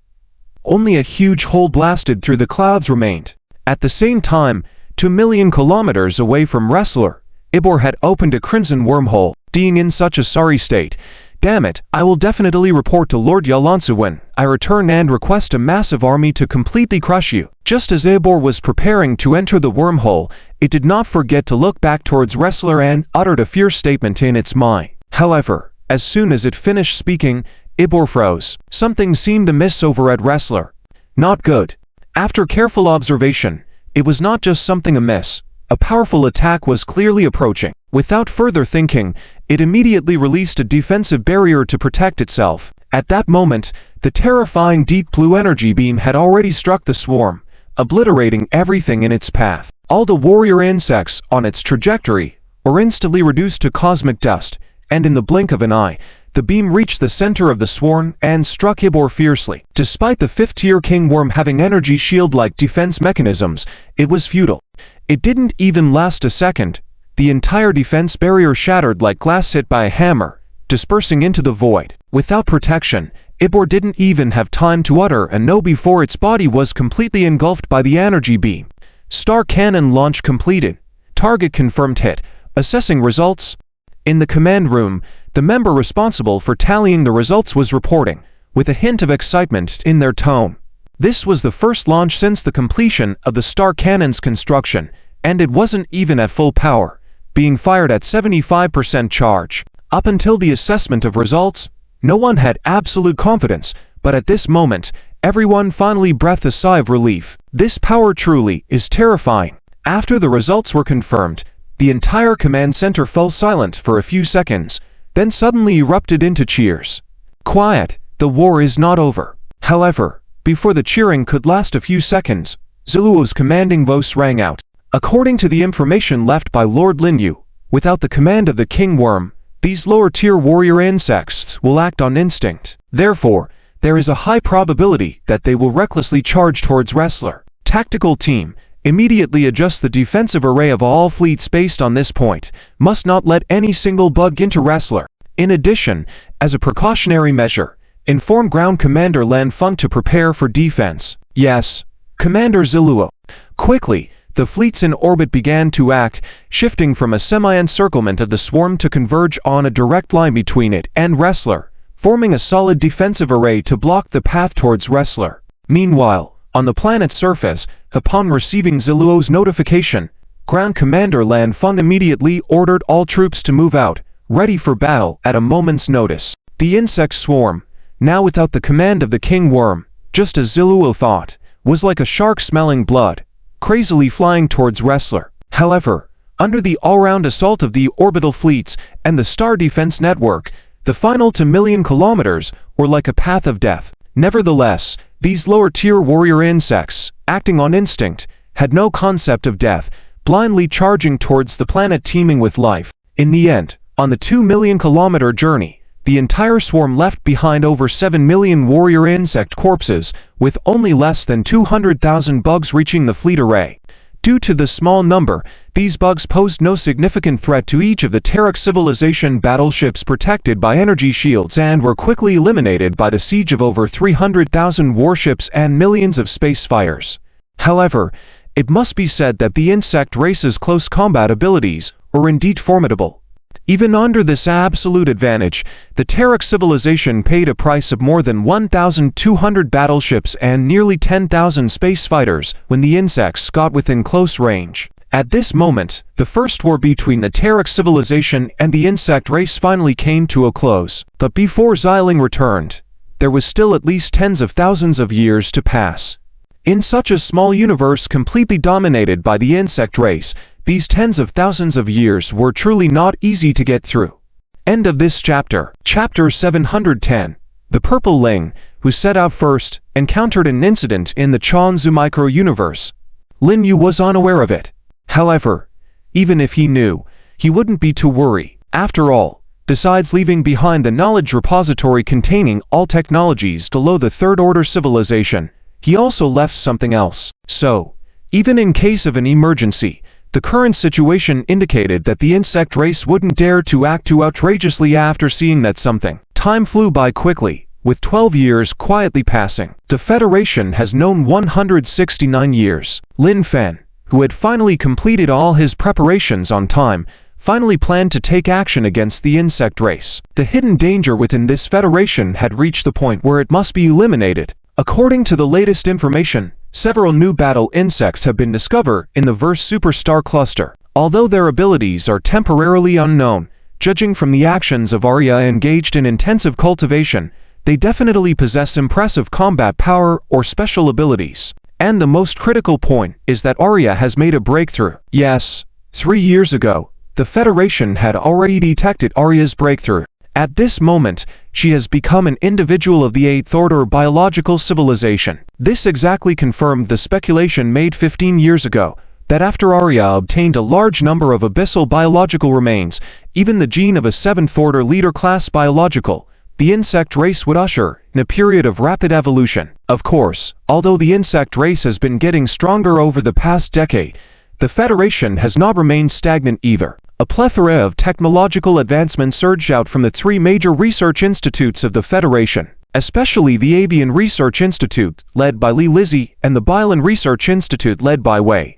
only a huge hole blasted through the clouds remained. At the same time, 2 million kilometers away from Wrestler, Ibor had opened a crimson wormhole. Being in such a sorry state, damn it, I will definitely report to Lord Yalonsu when I return and request a massive army to completely crush you. Just as Ibor was preparing to enter the wormhole, it did not forget to look back towards Wrestler and uttered a fierce statement in its mind. However, as soon as it finished speaking, Ibor froze. Something seemed amiss over at Wrestler. Not good. After careful observation, it was not just something amiss. A powerful attack was clearly approaching. Without further thinking, it immediately released a defensive barrier to protect itself. At that moment, the terrifying deep blue energy beam had already struck the swarm, obliterating everything in its path. All the warrior insects on its trajectory were instantly reduced to cosmic dust, and in the blink of an eye, the beam reached the center of the swarm and struck Ibor fiercely. Despite the 5th-tier king worm having energy shield-like defense mechanisms, it was futile. It didn't even last a second. The entire defense barrier shattered like glass hit by a hammer, dispersing into the void. Without protection, Ibor didn't even have time to utter a no before its body was completely engulfed by the energy beam. Star cannon launch completed. Target confirmed hit. Assessing results. In the command room, the member responsible for tallying the results was reporting, with a hint of excitement in their tone. This was the first launch since the completion of the star cannon's construction, and it wasn't even at full power, being fired at 75% charge. Up until the assessment of results, no one had absolute confidence, but at this moment, everyone finally breathed a sigh of relief. This power truly is terrifying. After the results were confirmed, the entire command center fell silent for a few seconds, then suddenly erupted into cheers. Quiet, the war is not over. However, before the cheering could last a few seconds, Zuluo's commanding voice rang out. According to the information left by Lord Linyu, without the command of the king worm, these lower-tier warrior insects will act on instinct. Therefore, there is a high probability that they will recklessly charge towards Wrestler. Tactical team, immediately adjust the defensive array of all fleets based on this point. Must not let any single bug into Wrestler. In addition, as a precautionary measure, inform Ground Commander Lan Feng to prepare for defense. Yes, Commander Zuluo. Quickly, the fleets in orbit began to act, shifting from a semi-encirclement of the swarm to converge on a direct line between it and Wrestler, forming a solid defensive array to block the path towards Wrestler. Meanwhile, on the planet's surface, upon receiving Zuluo's notification, Ground Commander Lan Feng immediately ordered all troops to move out, ready for battle at a moment's notice. The insect swarm, now without the command of the king worm, just as Zuluo thought, was like a shark smelling blood, crazily flying towards Wrestler. However, under the all-round assault of the orbital fleets and the star defense network, the final 2 million kilometers were like a path of death. Nevertheless, these lower-tier warrior insects, acting on instinct, had no concept of death, blindly charging towards the planet teeming with life. In the end, on the 2 million kilometer journey, the entire swarm left behind over 7 million warrior insect corpses, with only less than 200,000 bugs reaching the fleet array. Due to the small number, these bugs posed no significant threat to each of the Terran civilization battleships protected by energy shields and were quickly eliminated by the siege of over 300,000 warships and millions of space fires. However, It must be said that the insect race's close combat abilities were indeed formidable. Even under this absolute advantage, the Terran civilization paid a price of more than 1,200 battleships and nearly 10,000 space fighters when the insects got within close range. At this moment, the first war between the Terran civilization and the insect race finally came to a close. But before Xiling returned, there was still at least tens of thousands of years to pass. In such a small universe completely dominated by the insect race, these tens of thousands of years were truly not easy to get through. End of this chapter. Chapter 710. The Purple Ling, who set out first, encountered an incident in the Chonzu micro-universe. Lin Yu was unaware of it. However, even if he knew, he wouldn't be too worried. After all, besides leaving behind the knowledge repository containing all technologies below the Third Order civilization, he also left something else. So, even in case of an emergency, the current situation indicated that the insect race wouldn't dare to act too outrageously after seeing that something. Time flew by quickly, with 12 years quietly passing. The Federation has known 169 years. Lin Fan, who had finally completed all his preparations on time, finally planned to take action against the insect race. The hidden danger within this Federation had reached the point where it must be eliminated. According to the latest information, several new battle insects have been discovered in the Verse Superstar Cluster. Although their abilities are temporarily unknown, judging from the actions of Arya engaged in intensive cultivation, they definitely possess impressive combat power or special abilities. And the most critical point is that Arya has made a breakthrough. Yes, 3 years ago, the Federation had already detected Arya's breakthrough. At this moment, she has become an individual of the Eighth Order biological civilization. This exactly confirmed the speculation made 15 years ago, that after Arya obtained a large number of abyssal biological remains, even the gene of a Seventh Order leader class biological, the insect race would usher in a period of rapid evolution. Of course, although the insect race has been getting stronger over the past decade, the Federation has not remained stagnant either. A plethora of technological advancements surged out from the 3 major research institutes of the Federation, especially the Avian Research Institute, led by Li Lizzie, and the Bylin Research Institute led by Wei,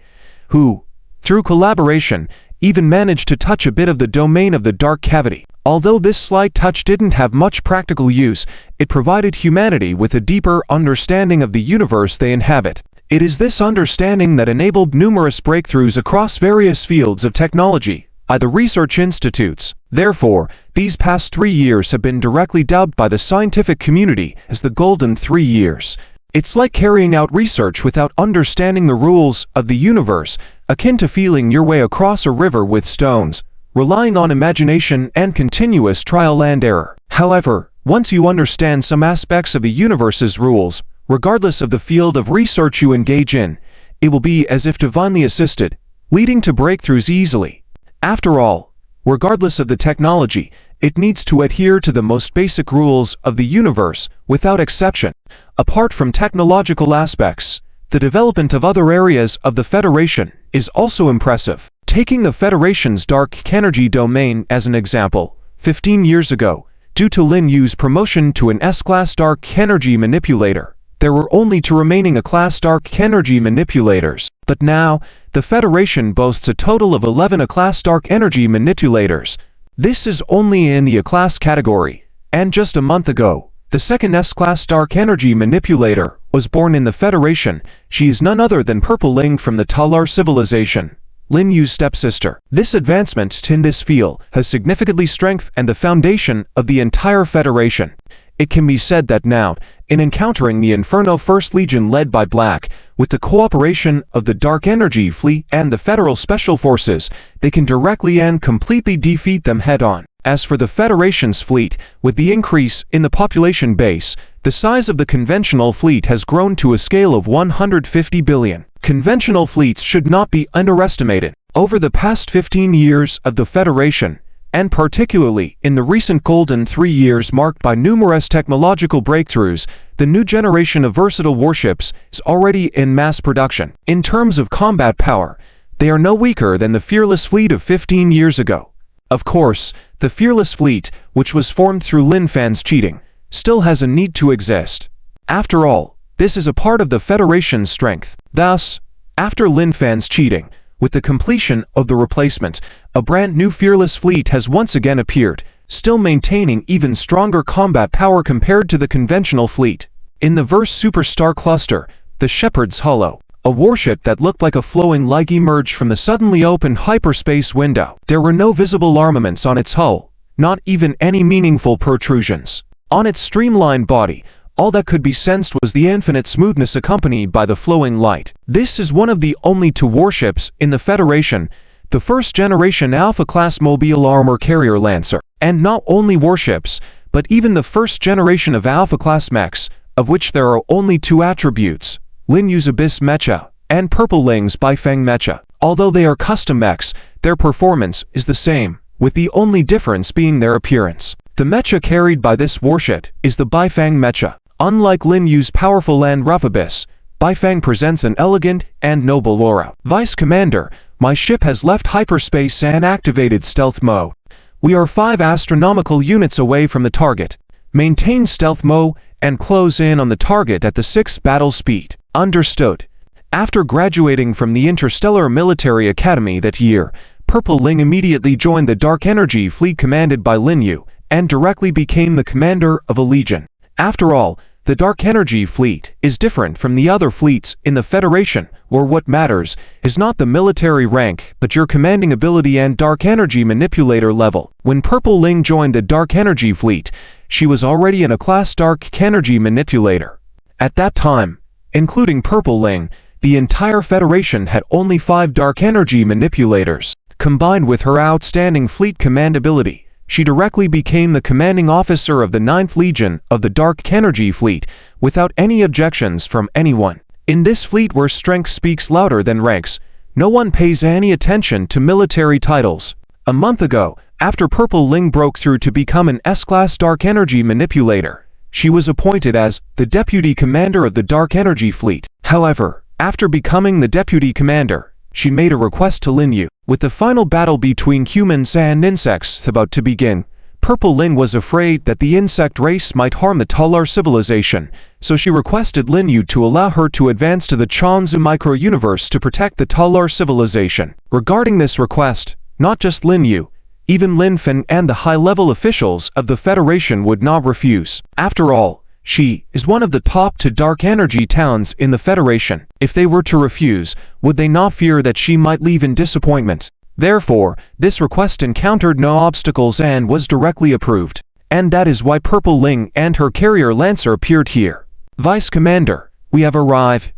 who, through collaboration, even managed to touch a bit of the domain of the dark cavity. Although this slight touch didn't have much practical use, it provided humanity with a deeper understanding of the universe they inhabit. It is this understanding that enabled numerous breakthroughs across various fields of technology by the research institutes. Therefore, these past 3 years have been directly dubbed by the scientific community as the Golden 3 Years. It's like carrying out research without understanding the rules of the universe, akin to feeling your way across a river with stones, relying on imagination and continuous trial and error. However, once you understand some aspects of the universe's rules, regardless of the field of research you engage in, it will be as if divinely assisted, leading to breakthroughs easily. After all, regardless of the technology, it needs to adhere to the most basic rules of the universe without exception. Apart from technological aspects, the development of other areas of the Federation is also impressive. Taking the Federation's dark energy domain as an example, 15 years ago, due to Lin Yu's promotion to an S-Class dark energy manipulator, there were only 2 remaining A-Class dark energy manipulators. But now, the Federation boasts a total of 11 A-Class dark energy manipulators. This is only in the A-Class category, and just a month ago, the second S-Class dark energy manipulator was born in the Federation. She is none other than Purple Ling from the Talar civilization, Lin Yu's stepsister. This advancement in this field has significantly strengthened the foundation of the entire Federation. It can be said that now, in encountering the Inferno First Legion led by Black, with the cooperation of the Dark Energy Fleet and the Federal Special Forces, they can directly and completely defeat them head-on. As for the Federation's fleet, with the increase in the population base, the size of the conventional fleet has grown to a scale of 150 billion. Conventional fleets should not be underestimated. Over the past 15 years of the Federation, and particularly in the recent Golden 3 Years marked by numerous technological breakthroughs, the new generation of versatile warships is already in mass production. In terms of combat power, they are no weaker than the Fearless Fleet of 15 years ago. Of course, the Fearless Fleet, which was formed through Lin Fan's cheating, still has a need to exist. After all, this is a part of the Federation's strength. Thus, After Lin Fan's cheating, with the completion of the replacement, a brand new fearless fleet has once again appeared, still maintaining even stronger combat power compared to the conventional fleet. In the Verse Superstar cluster, the Shepherd's Hollow, a warship that looked like a flowing light emerged from the suddenly opened hyperspace window. There were no visible armaments on its hull, not even any meaningful protrusions. On its streamlined body, all that could be sensed was the infinite smoothness accompanied by the flowing light. This is one of the only two warships in the Federation, the first-generation Alpha-class mobile armor carrier Lancer. And not only warships, but even the first generation of Alpha-class mechs, of which there are only two attributes, Lin Yu's Abyss Mecha and Purple Ling's Baifeng Mecha. Although they are custom mechs, their performance is the same, with the only difference being their appearance. The mecha carried by this warship is the Baifeng Mecha. Unlike Lin Yu's powerful and rough Abyss, Baifeng presents an elegant and noble aura. Vice Commander, my ship has left hyperspace and activated stealth mode. We are 5 astronomical units away from the target. Maintain stealth mode and close in on the target at the 6th battle speed. Understood. After graduating from the Interstellar Military Academy that year, Purple Ling immediately joined the Dark Energy Fleet commanded by Lin Yu, and directly became the commander of a legion. After all, the Dark Energy Fleet is different from the other fleets in the Federation, where what matters is not the military rank but your commanding ability and Dark Energy Manipulator level. When Purple Ling joined the Dark Energy Fleet, she was already in a class Dark Energy Manipulator. At that time, including Purple Ling, the entire Federation had only 5 Dark Energy Manipulators. Combined with her outstanding fleet command ability, she directly became the commanding officer of the 9th Legion of the Dark Energy Fleet, without any objections from anyone. In this fleet where strength speaks louder than ranks, no one pays any attention to military titles. A month ago, after Purple Ling broke through to become an S-Class Dark Energy Manipulator, she was appointed as the Deputy Commander of the Dark Energy Fleet. However, after becoming the Deputy Commander, she made a request to Lin Yu. With the final battle between humans and insects about to begin, Purple Ling was afraid that the insect race might harm the Talar civilization, so she requested Lin Yu to allow her to advance to the Changzhou micro-universe to protect the Talar civilization. Regarding this request, not just Lin Yu, even Lin Fan and the high-level officials of the Federation would not refuse. After all, she is one of the top 2 dark energy towns in the Federation. If they were to refuse, would they not fear that she might leave in disappointment? Therefore, this request encountered no obstacles and was directly approved. And that is why Purple Ling and her carrier Lancer appeared here. Vice Commander, we have arrived.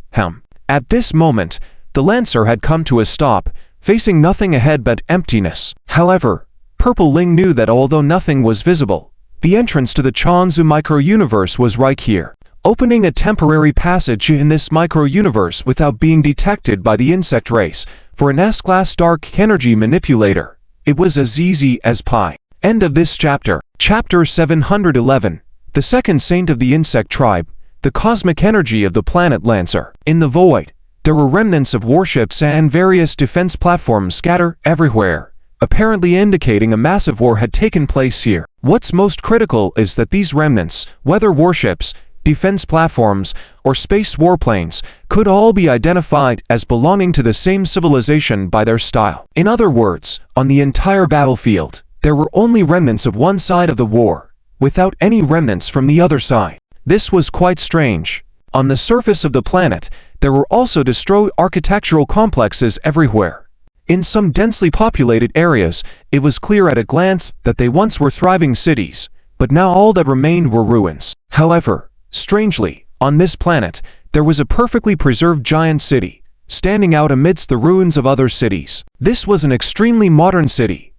At this moment, the Lancer had come to a stop, facing nothing ahead but emptiness. However, Purple Ling knew that although nothing was visible, the entrance to the Changzhou micro-universe was right here. Opening a temporary passage in this micro-universe without being detected by the insect race, for an S-Class Dark Energy Manipulator, it was as easy as pie. End of this chapter. Chapter 711. The second saint of the insect tribe, the cosmic energy of the planet Lancer. In the void, there were remnants of warships and various defense platforms scattered everywhere, apparently indicating a massive war had taken place here. What's most critical is that these remnants, whether warships, defense platforms, or space warplanes, could all be identified as belonging to the same civilization by their style. In other words, on the entire battlefield, there were only remnants of one side of the war, without any remnants from the other side. This was quite strange. On the surface of the planet, there were also destroyed architectural complexes everywhere. In some densely populated areas, it was clear at a glance that they once were thriving cities, but now all that remained were ruins. However, strangely, on this planet, there was a perfectly preserved giant city, standing out amidst the ruins of other cities. This was an extremely modern city.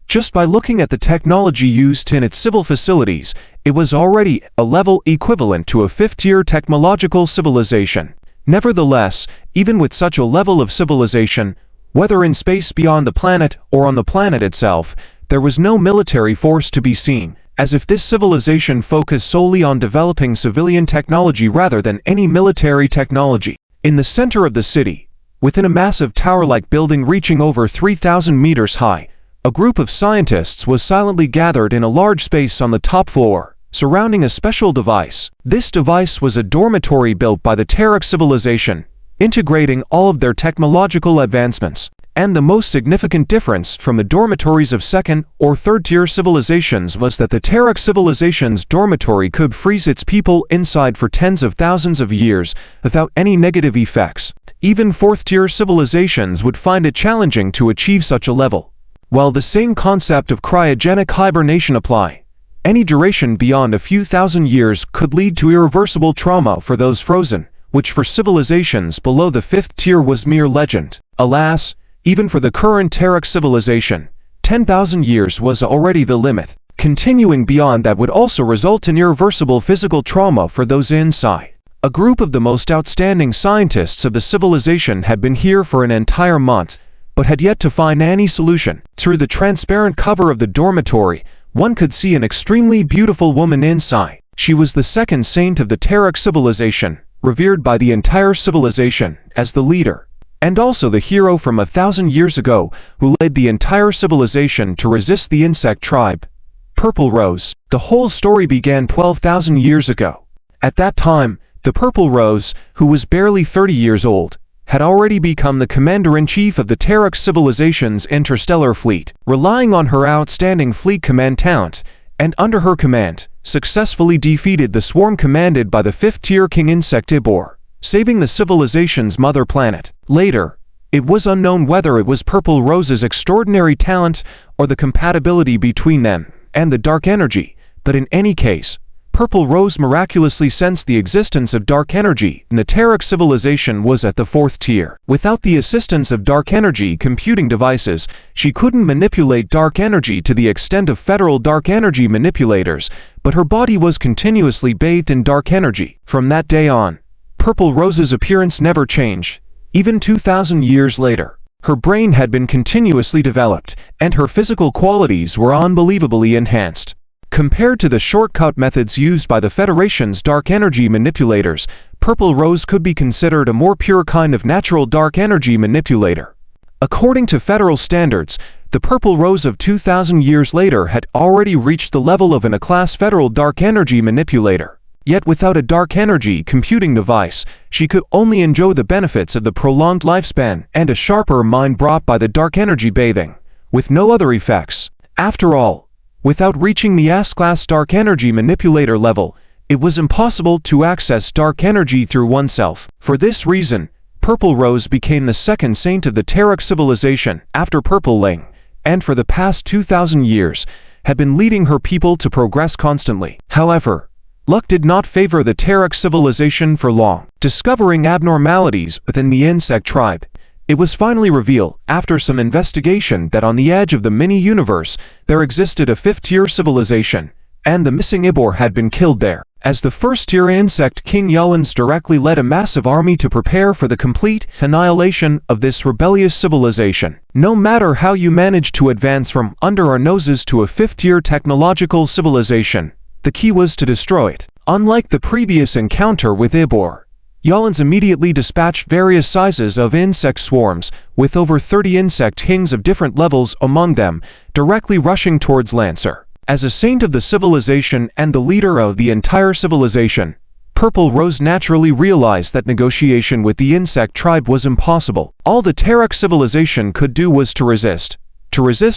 Just by looking at the technology used in its civil facilities, it was already a level equivalent to a 5th-tier technological civilization. Nevertheless, even with such a level of civilization, whether in space beyond the planet or on the planet itself, there was no military force to be seen, as if this civilization focused solely on developing civilian technology rather than any military technology. In the center of the city, within a massive tower-like building reaching over 3,000 meters high, a group of scientists was silently gathered in a large space on the top floor, surrounding a special device. This device was a dormitory built by the Terek civilization, integrating all of their technological advancements. And the most significant difference from the dormitories of second or third-tier civilizations was that the Terran civilization's dormitory could freeze its people inside for tens of thousands of years without any negative effects. Even fourth-tier civilizations would find it challenging to achieve such a level. While the same concept of cryogenic hibernation apply, any duration beyond a few thousand years could lead to irreversible trauma for those frozen, which for civilizations below the fifth tier was mere legend. Alas, even for the current Terran civilization, 10,000 years was already the limit. Continuing beyond that would also result in irreversible physical trauma for those inside. A group of the most outstanding scientists of the civilization had been here for an entire month, but had yet to find any solution. Through the transparent cover of the dormitory, one could see an extremely beautiful woman inside. She was the second saint of the Terran civilization, revered by the entire civilization as the leader, and also the hero from 1,000 years ago who led the entire civilization to resist the insect tribe. Purple Rose. The whole story began 12,000 years ago. At that time, the Purple Rose, who was barely 30 years old, had already become the commander-in-chief of the Terran civilization's interstellar fleet, relying on her outstanding fleet command talent, and under her command, successfully defeated the swarm commanded by the fifth-tier King Insect Ibor, saving the civilization's mother planet. Later, it was unknown whether it was Purple Rose's extraordinary talent or the compatibility between them and the dark energy, but in any case, Purple Rose miraculously sensed the existence of dark energy, and the Terran civilization was at the fourth tier. Without the assistance of dark energy computing devices, she couldn't manipulate dark energy to the extent of federal dark energy manipulators, but her body was continuously bathed in dark energy. From that day on, Purple Rose's appearance never changed. Even 2,000 years later, her brain had been continuously developed, and her physical qualities were unbelievably enhanced. Compared to the shortcut methods used by the Federation's dark energy manipulators, Purple Rose could be considered a more pure kind of natural dark energy manipulator. According to federal standards, the Purple Rose of 2,000 years later had already reached the level of an A-class federal dark energy manipulator. Yet without a dark energy computing device, she could only enjoy the benefits of the prolonged lifespan and a sharper mind brought by the dark energy bathing, with no other effects. After all, without reaching the S-class dark energy manipulator level, it was impossible to access dark energy through oneself. For this reason, Purple Rose became the second saint of the Terran civilization after Purple Ling, and for the past 2,000 years, had been leading her people to progress constantly. However, luck did not favor the Terran civilization for long. Discovering abnormalities within the insect tribe, it was finally revealed, after some investigation, that on the edge of the mini-universe, there existed a fifth-tier civilization, and the missing Ibor had been killed there. As the first-tier insect, King Yulans directly led a massive army to prepare for the complete annihilation of this rebellious civilization. No matter how you manage to advance from under our noses to a fifth-tier technological civilization, the key was to destroy it. Unlike the previous encounter with Ibor, Yulans immediately dispatched various sizes of insect swarms, with over 30 insect kings of different levels among them, directly rushing towards Lancer. As a saint of the civilization and the leader of the entire civilization, Purple Rose naturally realized that negotiation with the insect tribe was impossible. All the Terran civilization could do was to resist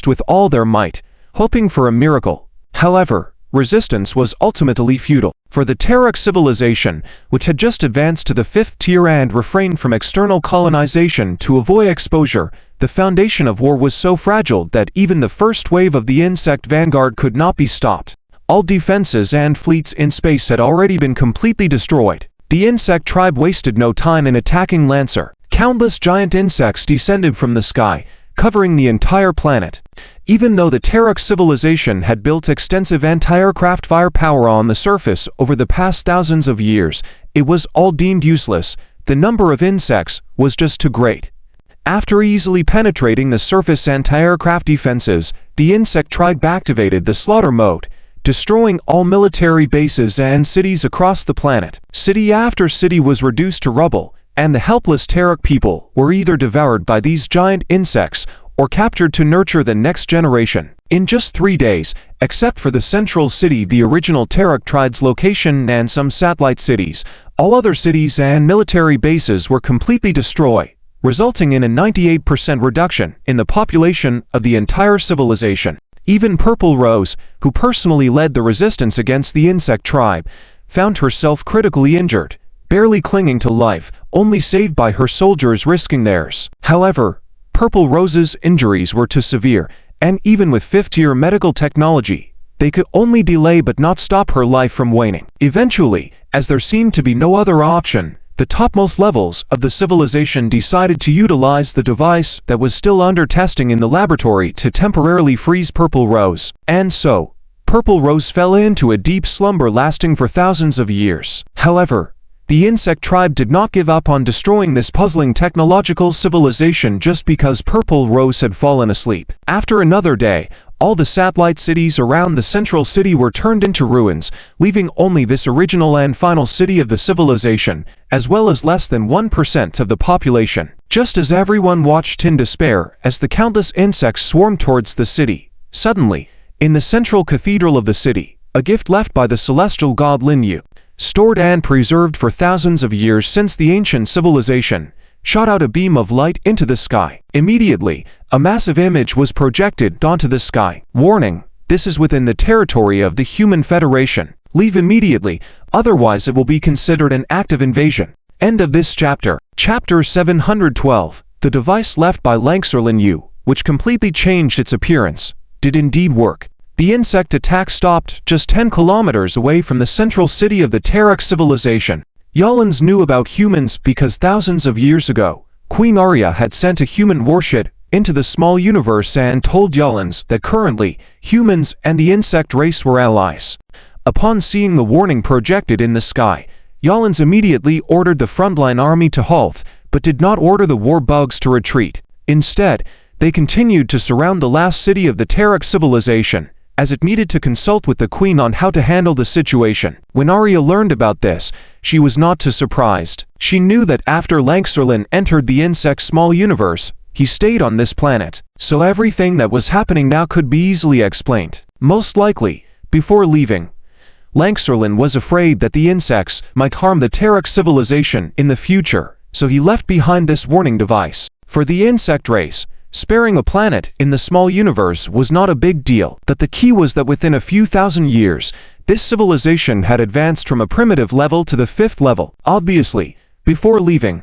with all their might, hoping for a miracle. However, resistance was ultimately futile. For the Terran civilization, which had just advanced to the fifth tier and refrained from external colonization to avoid exposure, the foundation of war was so fragile that even the first wave of the insect vanguard could not be stopped. All defenses and fleets in space had already been completely destroyed. The insect tribe wasted no time in attacking Lancer. Countless giant insects descended from the sky, covering the entire planet. Even though the Terran civilization had built extensive anti-aircraft firepower on the surface over the past thousands of years, it was all deemed useless. The number of insects was just too great. After easily penetrating the surface anti-aircraft defenses, the insect tribe activated the slaughter mode, destroying all military bases and cities across the planet. City after city was reduced to rubble, and the helpless Terran people were either devoured by these giant insects or captured to nurture the next generation. In just 3 days, Except for the central city, the original Terek tribe's location, and some satellite cities, all other cities and military bases were completely destroyed, resulting in a 98% reduction in the population of the entire civilization. Even Purple Rose, who personally led the resistance against the insect tribe, found herself critically injured, barely clinging to life, only saved by her soldiers risking theirs. However, Purple Rose's injuries were too severe, and even with fifth-tier medical technology, they could only delay but not stop her life from waning. Eventually, as there seemed to be no other option, the topmost levels of the civilization decided to utilize the device that was still under testing in the laboratory to temporarily freeze Purple Rose. And so, Purple Rose fell into a deep slumber lasting for thousands of years. However, the insect tribe did not give up on destroying this puzzling technological civilization just because Purple Rose had fallen asleep. After another day, all the satellite cities around the central city were turned into ruins, leaving only this original and final city of the civilization, as well as less than 1% of the population. Just as everyone watched in despair as the countless insects swarmed towards the city, suddenly, in the central cathedral of the city, a gift left by the celestial god Lin Yu, stored and preserved for thousands of years since the ancient civilization, shot out a beam of light into the sky. Immediately, a massive image was projected onto the sky. Warning: this is within the territory of the Human Federation. Leave immediately, otherwise it will be considered an act of invasion. End of this chapter. Chapter 712. The device left by Lancer Lin Yu, which completely changed its appearance, did indeed work. The insect attack stopped just 10 kilometers away from the central city of the Terek civilization. Yolans knew about humans because thousands of years ago, Queen Arya had sent a human warship into the small universe and told Yolans that currently, humans and the insect race were allies. Upon seeing the warning projected in the sky, Yolans immediately ordered the frontline army to halt, but did not order the war bugs to retreat. Instead, they continued to surround the last city of the Terek civilization, as it needed to consult with the queen on how to handle the situation. When Arya learned about this, she was not too surprised. She knew that after Lancerlin entered the insect's small universe, he stayed on this planet, so everything that was happening now could be easily explained. Most likely, before leaving, Lancerlin was afraid that the insects might harm the Terek civilization in the future, so he left behind this warning device. For the insect race, sparing a planet in the small universe was not a big deal, but the key was that within a few thousand years, this civilization had advanced from a primitive level to the 5th level. Obviously, before leaving,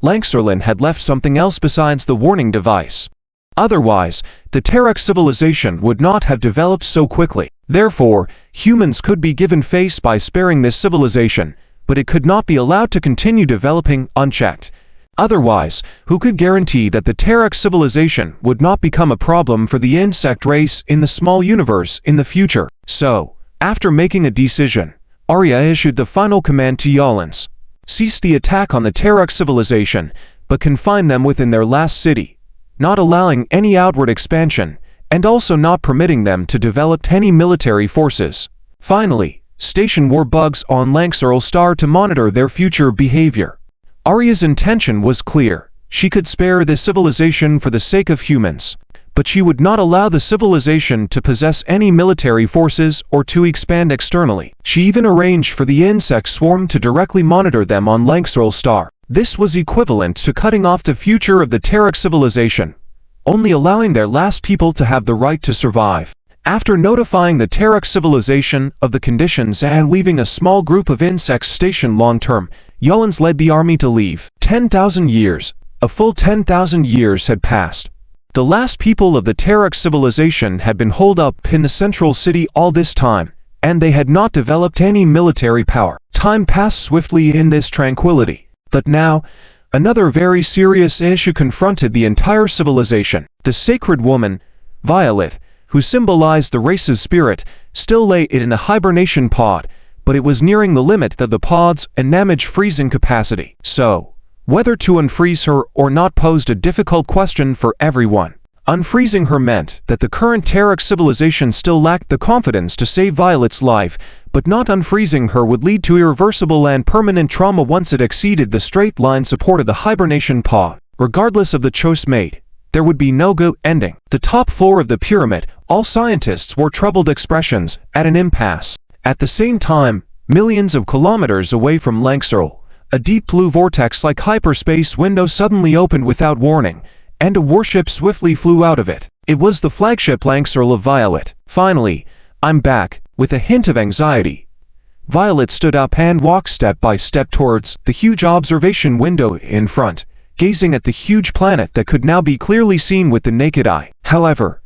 Lancerlin had left something else besides the warning device. Otherwise, the Terek civilization would not have developed so quickly. Therefore, humans could be given face by sparing this civilization, but it could not be allowed to continue developing unchecked. Otherwise, who could guarantee that the Terek civilization would not become a problem for the insect race in the small universe in the future? So, after making a decision, Arya issued the final command to Yolans: cease the attack on the Terek civilization, but confine them within their last city, not allowing any outward expansion, and also not permitting them to develop any military forces. Finally, station war bugs on Lancerl Star to monitor their future behavior. Arya's intention was clear. She could spare the civilization for the sake of humans, but she would not allow the civilization to possess any military forces or to expand externally. She even arranged for the insect swarm to directly monitor them on Lancerl Star. This was equivalent to cutting off the future of the Terek civilization, only allowing their last people to have the right to survive. After notifying the Terek civilization of the conditions and leaving a small group of insects stationed long-term, Yolans led the army to leave. 10,000 years. A full 10,000 years had passed. The last people of the Terek civilization had been holed up in the central city all this time, and they had not developed any military power. Time passed swiftly in this tranquility. But now, another very serious issue confronted the entire civilization. The sacred woman, Violet, who symbolized the race's spirit, still lay in a hibernation pod, but it was nearing the limit of the pod's damage freezing capacity. So, whether to unfreeze her or not posed a difficult question for everyone. Unfreezing her meant that the current Terek civilization still lacked the confidence to save Violet's life, but not unfreezing her would lead to irreversible and permanent trauma once it exceeded the straight-line support of the hibernation pod. Regardless of the choice made, there would be no good ending. The top floor of the pyramid All scientists wore troubled expressions, at an impasse. At the same time, millions of kilometers away from Lanxerl, a deep blue vortex-like hyperspace window suddenly opened without warning, and a warship swiftly flew out of it. It was the flagship Lanxerl of Violet. Finally, I'm back, with a hint of anxiety. Violet stood up and walked step by step towards the huge observation window in front, gazing at the huge planet that could now be clearly seen with the naked eye. However,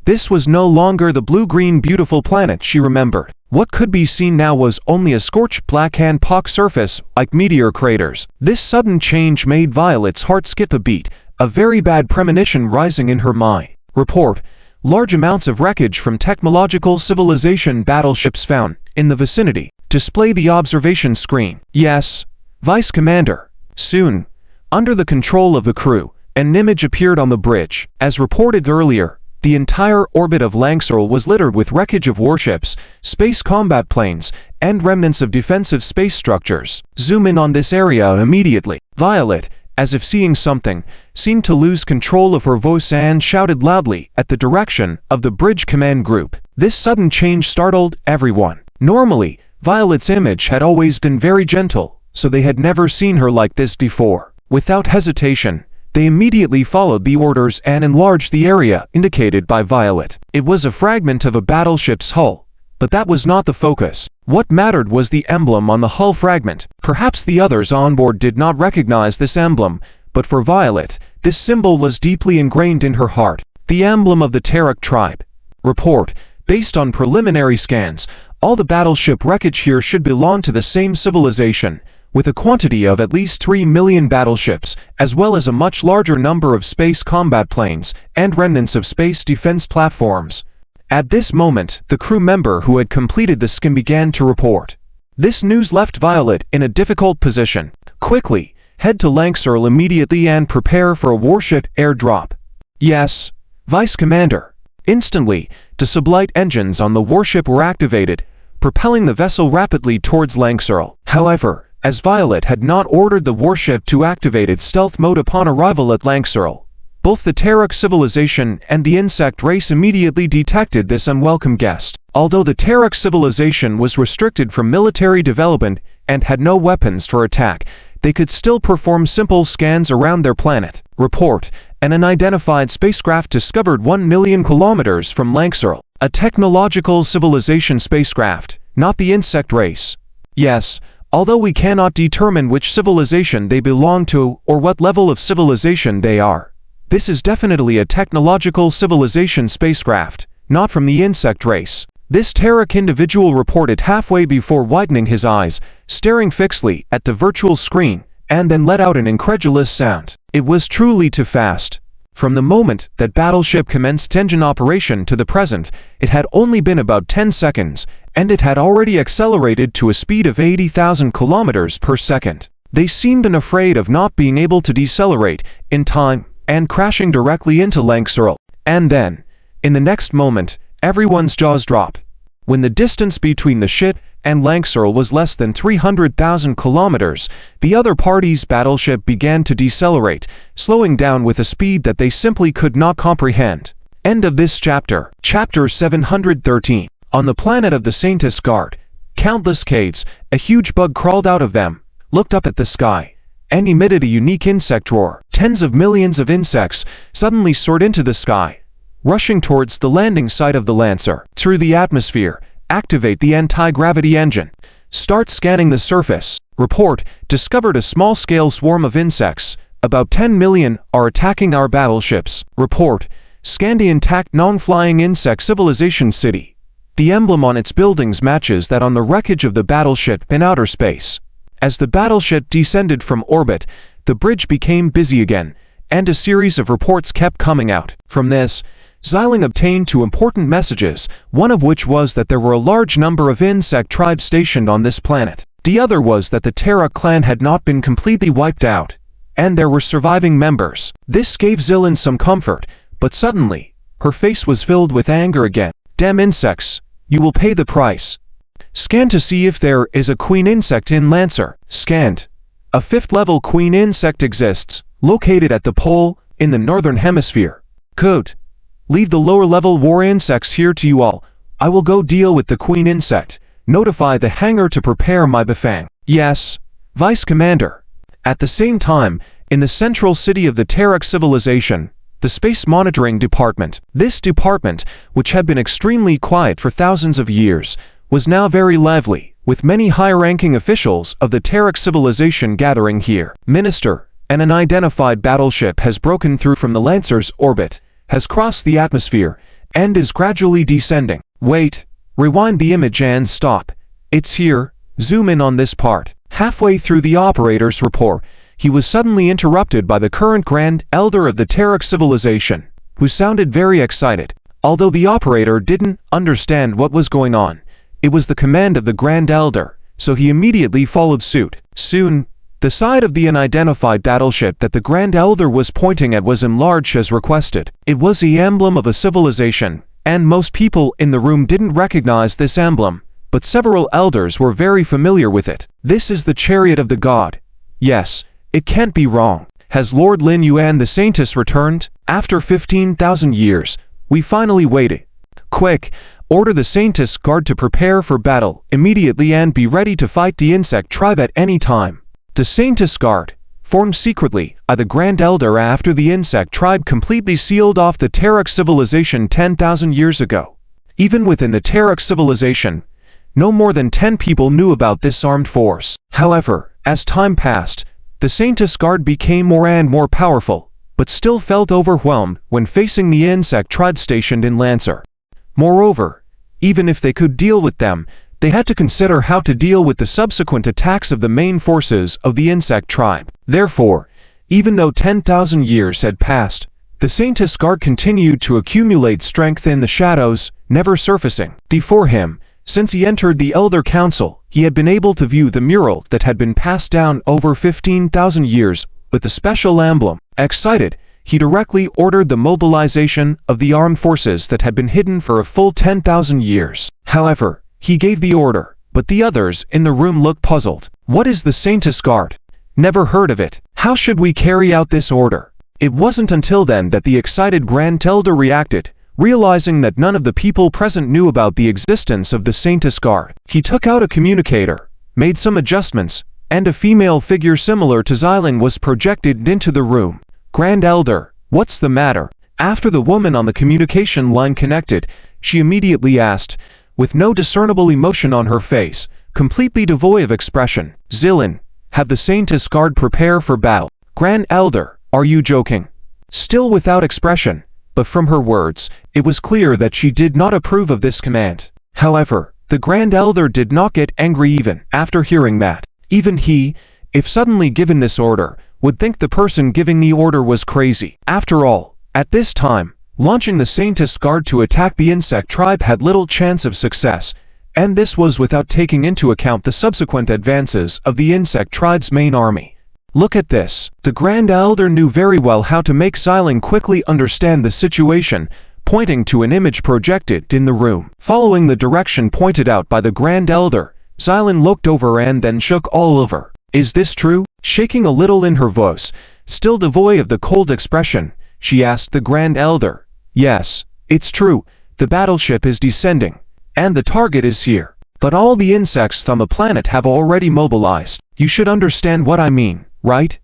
this was no longer the blue-green beautiful planet she remembered. What could be seen now was only a scorched black and pock surface like meteor craters. This sudden change made Violet's heart skip a beat, a very bad premonition rising in her mind. Report: large amounts of wreckage from technological civilization battleships found in the vicinity. Display the observation screen. Yes, Vice Commander. Soon, under the control of the crew, an image appeared on the bridge. As reported earlier, the entire orbit of Lanxerl was littered with wreckage of warships, space combat planes, and remnants of defensive space structures. Zoom in on this area immediately. Violet, as if seeing something, seemed to lose control of her voice and shouted loudly at the direction of the bridge command group. This sudden change startled everyone. Normally, Violet's image had always been very gentle, so they had never seen her like this before. Without hesitation, they immediately followed the orders and enlarged the area indicated by Violet. It was a fragment of a battleship's hull, but that was not the focus. What mattered was the emblem on the hull fragment. Perhaps the others on board did not recognize this emblem, but for Violet, this symbol was deeply ingrained in her heart. The emblem of the Terek tribe. Report: based on preliminary scans, all the battleship wreckage here should belong to the same civilization, with a quantity of at least 3 million battleships, as well as a much larger number of space combat planes and remnants of space defense platforms. At this moment, the crew member who had completed the scan began to report. This news left Violet in a difficult position. Quickly, head to Lanxerl immediately and prepare for a warship airdrop. Yes, Vice Commander. Instantly, the sublight engines on the warship were activated, propelling the vessel rapidly towards Lanxerl. However, as Violet had not ordered the warship to activate its stealth mode upon arrival at Lanxerl, both the Terek civilization and the insect race immediately detected this unwelcome guest. Although the Terek civilization was restricted from military development and had no weapons for attack, they could still perform simple scans around their planet. Report: an unidentified spacecraft discovered 1 million kilometers from Lanxerl. A technological civilization spacecraft, not the insect race. Yes, although we cannot determine which civilization they belong to or what level of civilization they are, this is definitely a technological civilization spacecraft, not from the insect race. This Terek individual reported halfway before widening his eyes, staring fixedly at the virtual screen, and then let out an incredulous sound. It was truly too fast. From the moment that battleship commenced engine operation to the present, it had only been about 10 seconds, and it had already accelerated to a speed of 80,000 kilometers per second. They seemed unafraid of not being able to decelerate in time and crashing directly into Lanxerl. And then, in the next moment, everyone's jaws dropped. When the distance between the ship and Lanxerl was less than 300,000 kilometers, the other party's battleship began to decelerate, slowing down with a speed that they simply could not comprehend. End of this chapter. Chapter 713. On the planet of the Saintis Guard, countless caves, a huge bug crawled out of them, looked up at the sky, and emitted a unique insect roar. Tens of millions of insects suddenly soared into the sky, rushing towards the landing site of the Lancer. Through the atmosphere, activate the anti-gravity engine. Start scanning the surface. Report: discovered a small-scale swarm of insects. About 10 million are attacking our battleships. Report: scan the intact non-flying insect civilization city. The emblem on its buildings matches that on the wreckage of the battleship in outer space. As the battleship descended from orbit, the bridge became busy again, and a series of reports kept coming out. From this, Xiling obtained 2 important messages, one of which was that there were a large number of insect tribes stationed on this planet. The other was that the Terek clan had not been completely wiped out, and there were surviving members. This gave Xilin some comfort, but suddenly, her face was filled with anger again. Damn insects, you will pay the price. Scan to see if there is a queen insect in Lancer. Scanned. A 5th-level queen insect exists, located at the pole, in the northern hemisphere. Good. Leave the lower-level war insects here to you all. I will go deal with the queen insect. Notify the hangar to prepare my Bafang. Yes, Vice Commander. At the same time, in the central city of the Terek civilization, the Space Monitoring Department. This department, which had been extremely quiet for thousands of years, was now very lively, with many high-ranking officials of the Terek civilization gathering here. Minister, an unidentified battleship has broken through from the Lancer's orbit, has crossed the atmosphere, and is gradually descending. Wait, rewind the image and stop. It's here, zoom in on this part. Halfway through the operator's report, he was suddenly interrupted by the current Grand Elder of the Terek civilization, who sounded very excited. Although the operator didn't understand what was going on, it was the command of the Grand Elder, so he immediately followed suit. Soon, the side of the unidentified battleship that the Grand Elder was pointing at was enlarged as requested. It was the emblem of a civilization, and most people in the room didn't recognize this emblem, but several elders were very familiar with it. This is the chariot of the god. Yes, it can't be wrong. Has Lord Lin Yuan the Saintess returned? After 15,000 years, we finally waited. Quick, order the Saintess Guard to prepare for battle immediately and be ready to fight the insect tribe at any time. The Saintess Guard, formed secretly by the Grand Elder after the insect tribe completely sealed off the Terek civilization 10,000 years ago. Even within the Terek civilization, no more than 10 people knew about this armed force. However, as time passed, the Saintess Guard became more and more powerful, but still felt overwhelmed when facing the insect tribe stationed in Lancer. Moreover, even if they could deal with them, they had to consider how to deal with the subsequent attacks of the main forces of the insect tribe. Therefore, even though 10,000 years had passed, the Saintess Guard continued to accumulate strength in the shadows, never surfacing. Before him, since he entered the Elder Council, he had been able to view the mural that had been passed down over 15,000 years with the special emblem. Excited, he directly ordered the mobilization of the armed forces that had been hidden for a full 10,000 years. However, he gave the order, but the others in the room looked puzzled. What is the Saintess Guard? Never heard of it. How should we carry out this order? It wasn't until then that the excited Grand Elder reacted, realizing that none of the people present knew about the existence of the Saintess Guard. He took out a communicator, made some adjustments, and a female figure similar to Xiling was projected into the room. Grand Elder, what's the matter? After the woman on the communication line connected, she immediately asked, with no discernible emotion on her face, completely devoid of expression, Zilin, have the Saintess Guard prepare for battle. Grand Elder, are you joking? Still without expression, but from her words, it was clear that she did not approve of this command. However, the Grand Elder did not get angry even after hearing that. Even he, if suddenly given this order, would think the person giving the order was crazy. After all, at this time, launching the Saintess Guard to attack the insect tribe had little chance of success, and this was without taking into account the subsequent advances of the insect tribe's main army. Look at this. The Grand Elder knew very well how to make Xiling quickly understand the situation, pointing to an image projected in the room. Following the direction pointed out by the Grand Elder, Xiling looked over and then shook all over. Is this true? Shaking a little in her voice, still devoid of the cold expression, she asked the Grand Elder. Yes, it's true, the battleship is descending, and the target is here. But all the insects on the planet have already mobilized. You should understand what I mean, right?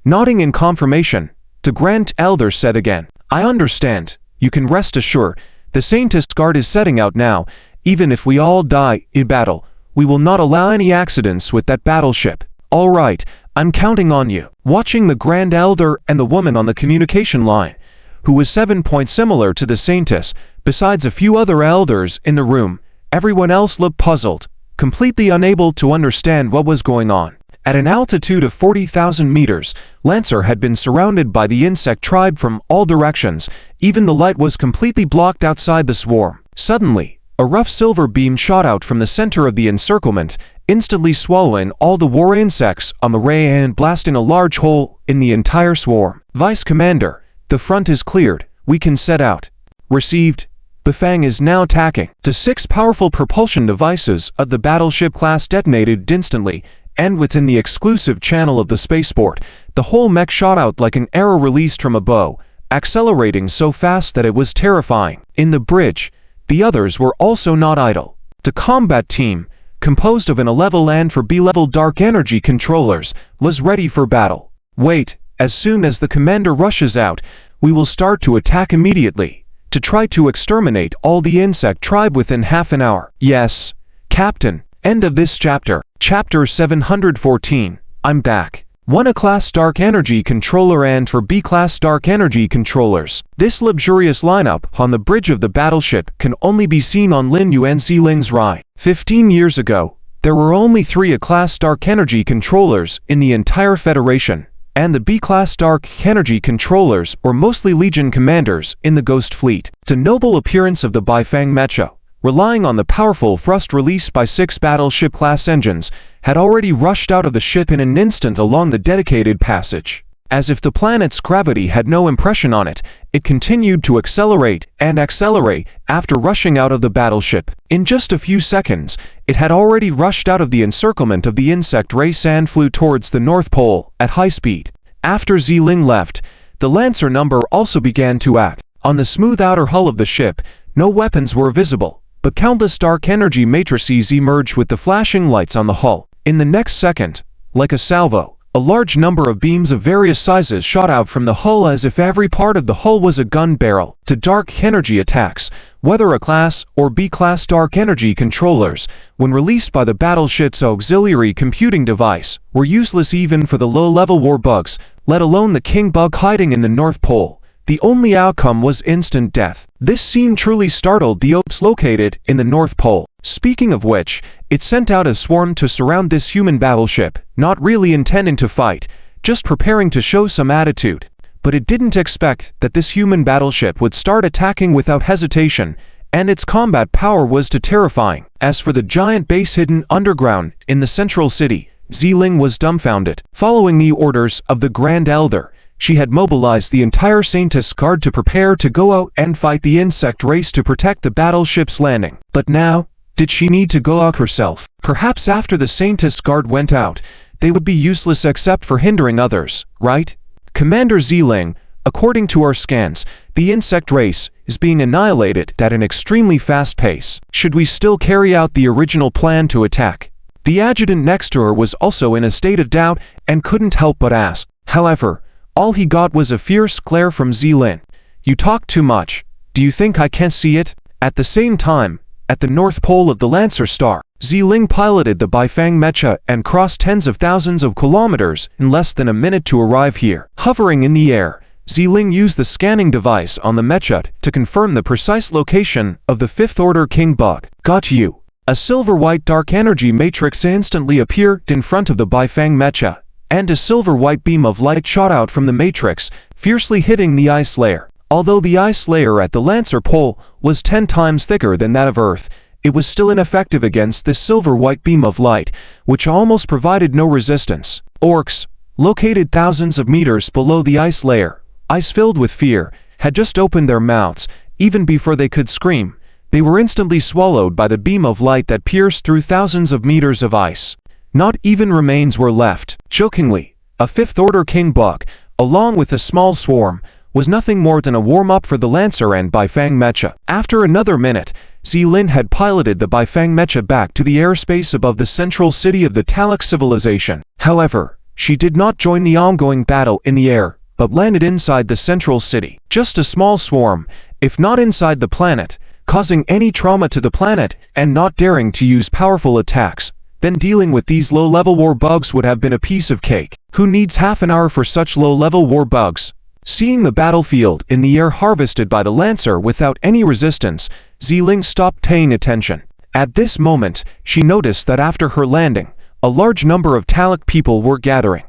Nodding in confirmation, the Grand Elder said again, I understand, you can rest assured, the Saintess Guard is setting out now. Even if we all die in battle, we will not allow any accidents with that battleship. All right, I'm counting on you. Watching the Grand Elder and the woman on the communication line, who was 7 points similar to the Saintess, besides a few other elders in the room, everyone else looked puzzled, completely unable to understand what was going on. At an altitude of 40,000 meters, Lancer had been surrounded by the insect tribe from all directions. Even the light was completely blocked outside the swarm. Suddenly, a rough silver beam shot out from the center of the encirclement, instantly swallowing all the war insects on the ray and blasting a large hole in the entire swarm. Vice Commander, the front is cleared. We can set out. Received. Bafang is now attacking. The 6 powerful propulsion devices of the battleship class detonated instantly, and within the exclusive channel of the spaceport, the whole mech shot out like an arrow released from a bow, accelerating so fast that it was terrifying. In the bridge, the others were also not idle. The combat team, composed of an A-level and for B-level dark energy controllers, was ready for battle. Wait, as soon as the commander rushes out, we will start to attack immediately, to try to exterminate all the insect tribe within half an hour. Yes, Captain. End of this chapter. Chapter 714. I'm back. 1 A-class dark energy controller and for B-class dark energy controllers. This luxurious lineup on the bridge of the battleship can only be seen on Lin Yu and Ziling's ride. 15 years ago, there were only 3 A-class dark energy controllers in the entire Federation, and the B-class dark energy controllers were mostly Legion commanders in the Ghost Fleet. The noble appearance of the Baifeng Mecha, relying on the powerful thrust released by 6 battleship-class engines, had already rushed out of the ship in an instant along the dedicated passage. As if the planet's gravity had no impression on it, it continued to accelerate and accelerate after rushing out of the battleship. In just a few seconds, it had already rushed out of the encirclement of the insect race and flew towards the North Pole at high speed. After Ziling left, the Lancer number also began to act. On the smooth outer hull of the ship, no weapons were visible, but countless dark energy matrices emerged with the flashing lights on the hull. In the next second, like a salvo, a large number of beams of various sizes shot out from the hull as if every part of the hull was a gun barrel. To dark energy attacks, whether A-class or B-class dark energy controllers, when released by the battleship's auxiliary computing device, were useless even for the low-level war bugs, let alone the king bug hiding in the North Pole. The only outcome was instant death. This scene truly startled the ops located in the North Pole. Speaking of which, it sent out a swarm to surround this human battleship, not really intending to fight, just preparing to show some attitude. But it didn't expect that this human battleship would start attacking without hesitation, and its combat power was too terrifying. As for the giant base hidden underground in the central city, Ziling was dumbfounded. Following the orders of the Grand Elder, she had mobilized the entire Saintis Guard to prepare to go out and fight the insect race to protect the battleship's landing. But now, did she need to go out herself? Perhaps after the Saintis Guard went out, they would be useless except for hindering others, right? Commander Ziling, according to our scans, the insect race is being annihilated at an extremely fast pace. Should we still carry out the original plan to attack? The adjutant next to her was also in a state of doubt and couldn't help but ask. However, all he got was a fierce glare from Ziling. You talk too much. Do you think I can't see it? At the same time, at the North Pole of the Lancer Star, Ziling piloted the Baifeng Mecha and crossed tens of thousands of kilometers in less than a minute to arrive here. Hovering in the air, Ziling used the scanning device on the Mecha to confirm the precise location of the 5th Order King Bug. Got you. A silver-white dark energy matrix instantly appeared in front of the Baifeng Mecha, and a silver-white beam of light shot out from the matrix, fiercely hitting the ice layer. Although the ice layer at the Lancer Pole was 10 times thicker than that of Earth, it was still ineffective against this silver-white beam of light, which almost provided no resistance. Orcs, located thousands of meters below the ice layer, ice-filled with fear, had just opened their mouths. Even before they could scream, they were instantly swallowed by the beam of light that pierced through thousands of meters of ice. Not even remains were left. Jokingly, a 5th Order King Bug, along with a small swarm, was nothing more than a warm-up for the Lancer and Baifeng Mecha. After another minute, Ziling had piloted the Baifeng Mecha back to the airspace above the central city of the Talak civilization. However, she did not join the ongoing battle in the air, but landed inside the central city. Just a small swarm, if not inside the planet, causing any trauma to the planet and not daring to use powerful attacks. Then dealing with these low-level war bugs would have been a piece of cake. Who needs half an hour for such low-level war bugs? Seeing the battlefield in the air harvested by the Lancer without any resistance, Ziling stopped paying attention. At this moment, she noticed that after her landing, a large number of Talak people were gathering.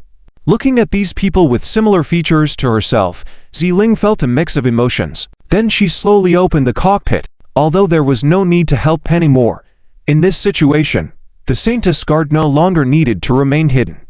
Looking at these people with similar features to herself, Ziling felt a mix of emotions. Then she slowly opened the cockpit, although there was no need to help anymore. In this situation, the Saintis Guard no longer needed to remain hidden.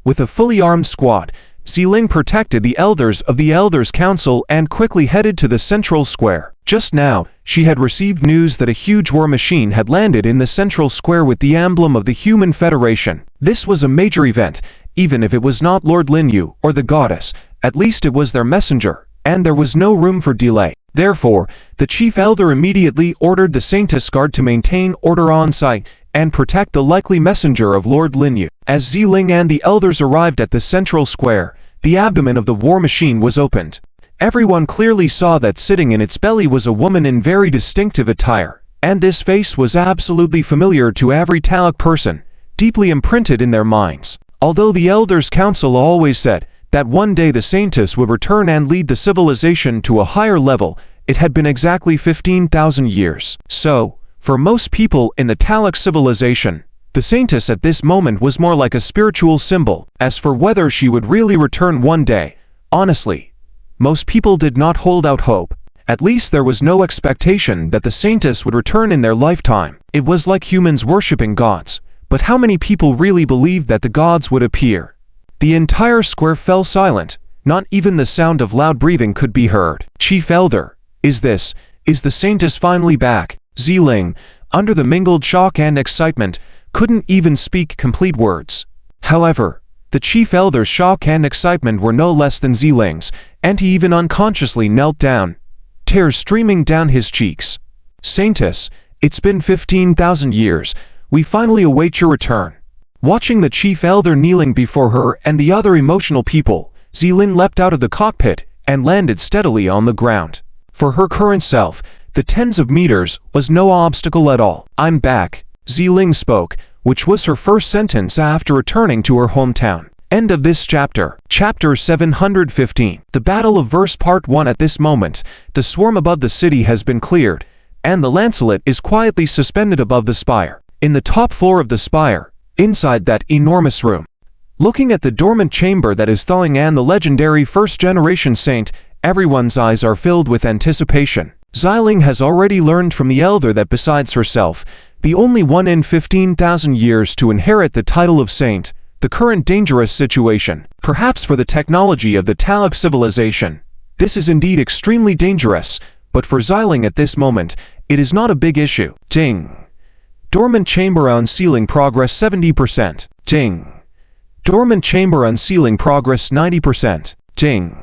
With a fully armed squad, Ziling protected the elders of the Elders Council and quickly headed to the central square. Just now, she had received news that a huge war machine had landed in the central square with the emblem of the Human Federation. This was a major event, even if it was not Lord Lin Yu or the goddess. At least it was their messenger, and there was no room for delay. Therefore, the chief elder immediately ordered the Saintess Guard to maintain order on site and protect the likely messenger of Lord Linyu. As Ziling and the elders arrived at the central square, the abdomen of the war machine was opened. Everyone clearly saw that sitting in its belly was a woman in very distinctive attire, and this face was absolutely familiar to every Taluk person, deeply imprinted in their minds. Although the Elders' Council always said that one day the Saintess would return and lead the civilization to a higher level, it had been exactly 15,000 years. So, for most people in the Taluk civilization, the Saintess at this moment was more like a spiritual symbol. As for whether she would really return one day, honestly, most people did not hold out hope. At least there was no expectation that the Saintess would return in their lifetime. It was like humans worshipping gods. But how many people really believed that the gods would appear? The entire square fell silent. Not even the sound of loud breathing could be heard. Chief Elder, is the Saintess finally back? Ziling, under the mingled shock and excitement, couldn't even speak complete words. However, the Chief Elder's shock and excitement were no less than Ziling's, and he even unconsciously knelt down, tears streaming down his cheeks. Saintess, it's been 15,000 years. We finally await your return. Watching the Chief Elder kneeling before her and the other emotional people, Ziling leapt out of the cockpit and landed steadily on the ground. For her current self, the tens of meters was no obstacle at all. I'm back, Ziling spoke, which was her first sentence after returning to her hometown. End of this chapter. Chapter 715. The Battle of Verse Part 1. At this moment, the swarm above the city has been cleared, and the Lancelet is quietly suspended above the spire. In the top floor of the spire, inside that enormous room, looking at the dormant chamber that is thawing and the legendary first-generation saint, everyone's eyes are filled with anticipation. Ziling has already learned from the elder that besides herself, the only one in 15,000 years to inherit the title of saint, the current dangerous situation, perhaps for the technology of the Taluk civilization. This is indeed extremely dangerous, but for Ziling at this moment, it is not a big issue. Ding. Dormant chamber unsealing progress 70%. Ding. Dormant chamber unsealing progress 90%. Ding.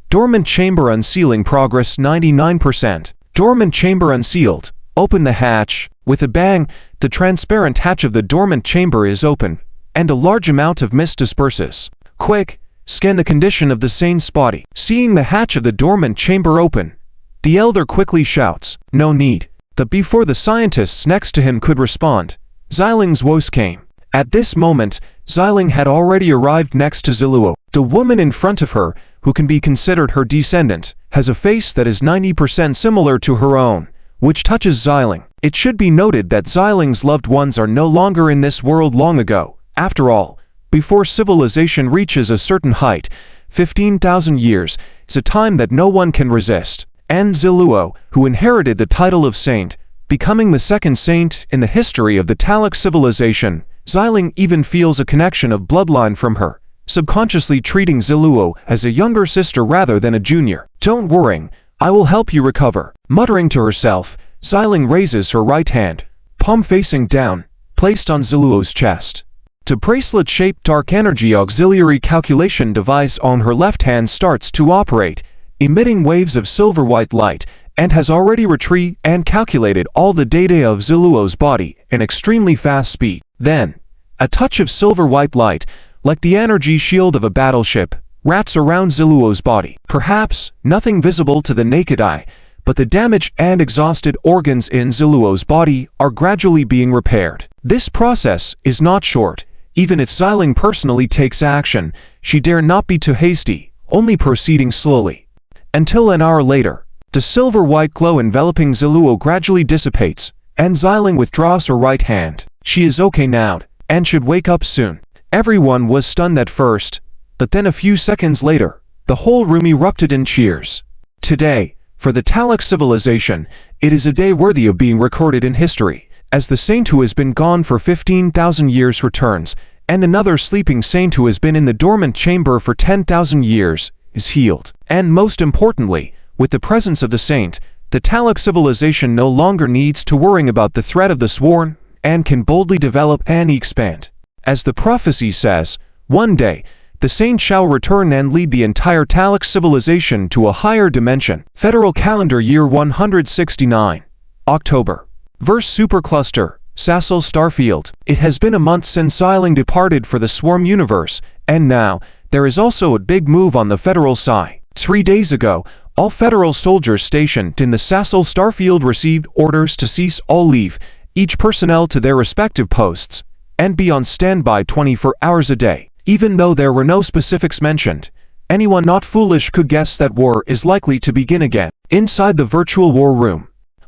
Dormant chamber unsealing progress 99%. Dormant chamber unsealed. Open the hatch. With a bang, the transparent hatch of the dormant chamber is open, and a large amount of mist disperses. Quick, scan the condition of the saint's body. Seeing the hatch of the dormant chamber open, the elder quickly shouts, "No need." But before the scientists next to him could respond, Ziling's voice came. At this moment, Ziling had already arrived next to Ziluo. The woman in front of her, who can be considered her descendant, has a face that is 90% similar to her own, which touches Ziling. It should be noted that Ziling's loved ones are no longer in this world long ago. After all, before civilization reaches a certain height, 15,000 years is a time that no one can resist. And Ziluo, who inherited the title of saint, becoming the second saint in the history of the Taluk civilization, Ziling even feels a connection of bloodline from her, subconsciously treating Ziluo as a younger sister rather than a junior. "Don't worry, I will help you recover." Muttering to herself, Ziling raises her right hand, palm facing down, placed on Ziluo's chest. The bracelet-shaped dark energy auxiliary calculation device on her left hand starts to operate, emitting waves of silver-white light, and has already retrieved and calculated all the data of Ziluo's body in extremely fast speed. Then, a touch of silver-white light, like the energy shield of a battleship, wraps around Ziluo's body. Perhaps nothing visible to the naked eye, but the damaged and exhausted organs in Ziluo's body are gradually being repaired. This process is not short. Even if Ziling personally takes action, she dare not be too hasty, only proceeding slowly. Until an hour later, the silver-white glow enveloping Ziluo gradually dissipates, and Ziling withdraws her right hand. She is okay now, and should wake up soon. Everyone was stunned at first, but then a few seconds later, the whole room erupted in cheers. Today, for the Taluk civilization, it is a day worthy of being recorded in history, as the saint who has been gone for 15,000 years returns, and another sleeping saint who has been in the dormant chamber for 10,000 years is healed. And most importantly, with the presence of the saint, the Taluk civilization no longer needs to worry about the threat of the sworn, and can boldly develop and expand. As the prophecy says, one day, The Saint shall return and lead the entire Talic civilization to a higher dimension. Federal Calendar Year 169. October. Verse Supercluster, Sassel Starfield. It has been a month since Xiling departed for the Swarm universe, and now, there is also a big move on the Federal side. 3 days ago, all Federal soldiers stationed in the Sassel Starfield received orders to cease all leave, each personnel to their respective posts, and be on standby 24 hours a day. Even though there were no specifics mentioned, anyone not foolish could guess that war is likely to begin again. Inside the virtual war room,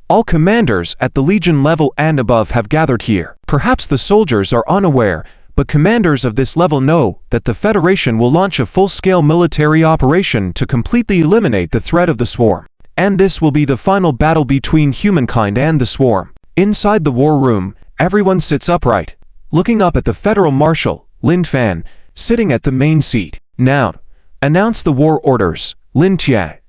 all commanders at the Legion level and above have gathered here. Perhaps the soldiers are unaware, but commanders of this level know that the Federation will launch a full-scale military operation to completely eliminate the threat of the Swarm. And this will be the final battle between humankind and the Swarm. Inside the war room, everyone sits upright, looking up at the Federal Marshal, Lin Fan, sitting at the main seat. Now, announce the war orders, Lin Tia.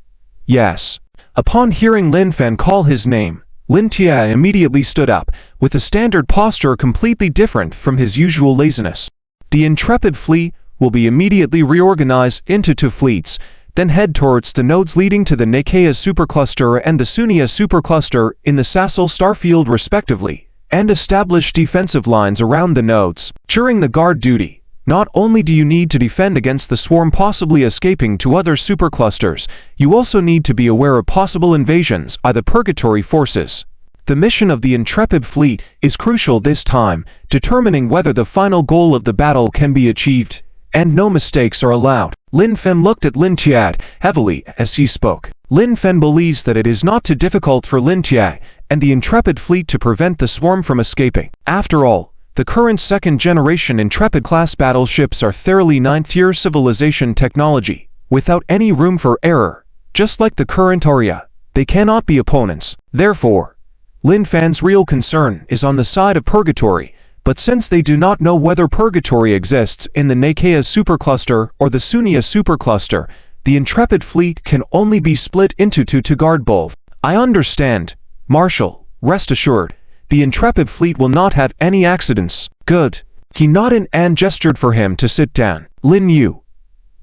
Yes. Upon hearing Lin Fan call his name, Lin Tia immediately stood up, with a standard posture completely different from his usual laziness. The Intrepid fleet will be immediately reorganized into 2 fleets, then head towards the nodes leading to the Nekea Supercluster and the Sunia Supercluster in the Sassel Starfield respectively, and establish defensive lines around the nodes. During the guard duty, not only do you need to defend against the Swarm possibly escaping to other superclusters, you also need to be aware of possible invasions by the Purgatory forces. The mission of the Intrepid fleet is crucial this time, determining whether the final goal of the battle can be achieved, and no mistakes are allowed. Lin Fen looked at Lin Tia heavily as he spoke. Lin Fen believes that it is not too difficult for Lin Tia and the Intrepid fleet to prevent the Swarm from escaping. After all, the current second-generation Intrepid-class battleships are thoroughly 9th-tier civilization technology, without any room for error. Just like the current Arya, they cannot be opponents. Therefore, Lin Fan's real concern is on the side of Purgatory, but since they do not know whether Purgatory exists in the Nekea Supercluster or the Sunia Supercluster, the Intrepid fleet can only be split into 2 to guard both. I understand, Marshal, rest assured. The Intrepid fleet will not have any accidents. Good. He nodded and gestured for him to sit down. Lin Yu.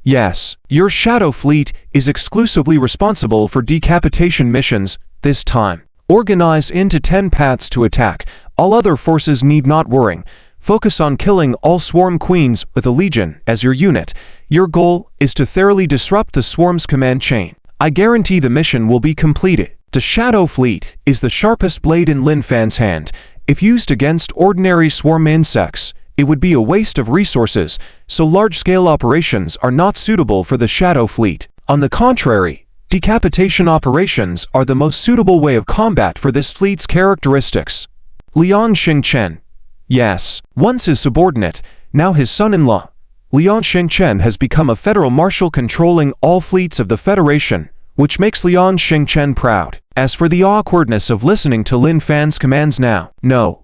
Yes, your Shadow fleet is exclusively responsible for decapitation missions this time. Organize into 10 paths to attack. All other forces need not worry. Focus on killing all Swarm Queens with a Legion as your unit. Your goal is to thoroughly disrupt the Swarm's command chain. I guarantee the mission will be completed. The Shadow Fleet is the sharpest blade in Lin Fan's hand. If used against ordinary Swarm insects, it would be a waste of resources, so large-scale operations are not suitable for the Shadow Fleet. On the contrary, decapitation operations are the most suitable way of combat for this fleet's characteristics. Liang Xingchen. Yes, once his subordinate, now his son-in-law. Liang Xingchen has become a federal marshal controlling all fleets of the Federation, which makes Liang Xingchen proud. As for the awkwardness of listening to Lin Fan's commands now, no.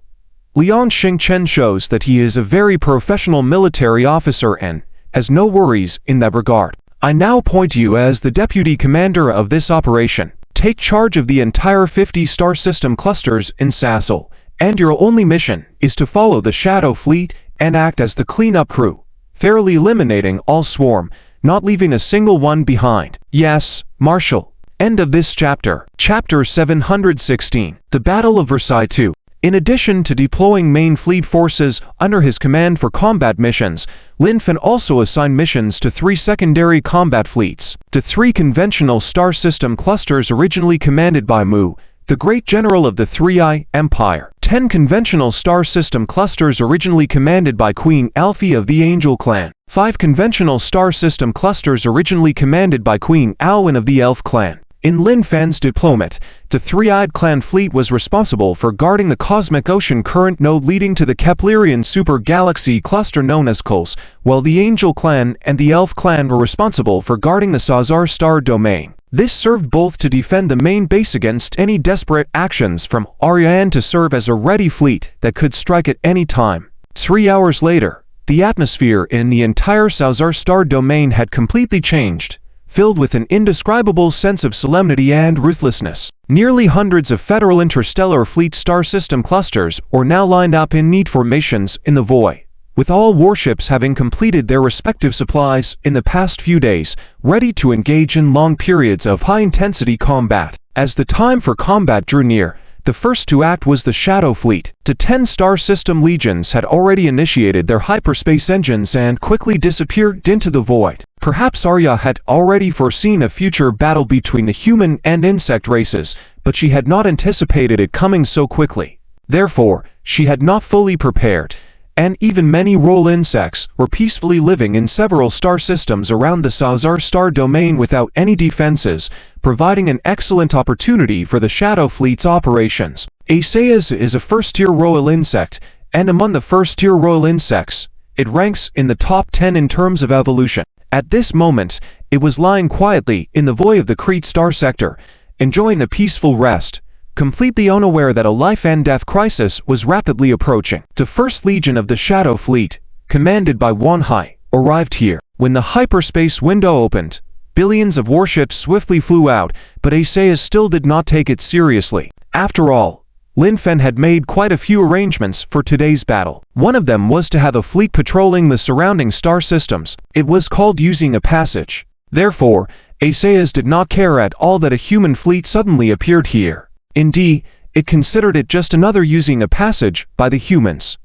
Liang Xingchen shows that he is a very professional military officer and has no worries in that regard. I now appoint you as the deputy commander of this operation. Take charge of the entire 50 star system clusters in Sassel, and your only mission is to follow the Shadow Fleet and act as the cleanup crew, thoroughly eliminating all Swarm, not leaving a single one behind. Yes, Marshal. End of this chapter. Chapter 716. The Battle of Versailles II. In addition to deploying main fleet forces under his command for combat missions, Lin Fan also assigned missions to 3 secondary combat fleets. The 3 conventional star system clusters originally commanded by Mu, the great general of the 3i Empire. 10 conventional star system clusters originally commanded by Queen Alfie of the Angel Clan. 5 conventional star system clusters originally commanded by Queen Alwyn of the Elf Clan. In Lin Fan's deployment, the 3-eyed clan fleet was responsible for guarding the cosmic ocean current node leading to the Keplerian super galaxy cluster known as Cols, while the Angel Clan and the Elf Clan were responsible for guarding the Sazar star domain. This served both to defend the main base against any desperate actions from Arya and to serve as a ready fleet that could strike at any time. 3 hours later, the atmosphere in the entire Sazar star domain had completely changed, filled with an indescribable sense of solemnity and ruthlessness. Nearly hundreds of Federal Interstellar Fleet star system clusters were now lined up in neat formations in the void, with all warships having completed their respective supplies in the past few days, ready to engage in long periods of high-intensity combat. As the time for combat drew near, the first to act was the Shadow Fleet. The 10 star system legions had already initiated their hyperspace engines and quickly disappeared into the void. Perhaps Arya had already foreseen a future battle between the human and insect races, but she had not anticipated it coming so quickly. Therefore, she had not fully prepared, and even many royal insects were peacefully living in several star systems around the Sazar star domain without any defenses, providing an excellent opportunity for the Shadow Fleet's operations. Asaeus is a first-tier royal insect, and among the first-tier royal insects, it ranks in the top 10 in terms of evolution. At this moment, it was lying quietly in the void of the Crete star sector, enjoying a peaceful rest, completely unaware that a life-and-death crisis was rapidly approaching. The First Legion of the Shadow Fleet, commanded by Wan Hai, arrived here. When the hyperspace window opened, billions of warships swiftly flew out, but Asaeus still did not take it seriously. After all, Lin Fen had made quite a few arrangements for today's battle. One of them was to have a fleet patrolling the surrounding star systems. It was called using a passage. Therefore, Asaeus did not care at all that a human fleet suddenly appeared here. Indeed, it considered it just another using a passage by the humans.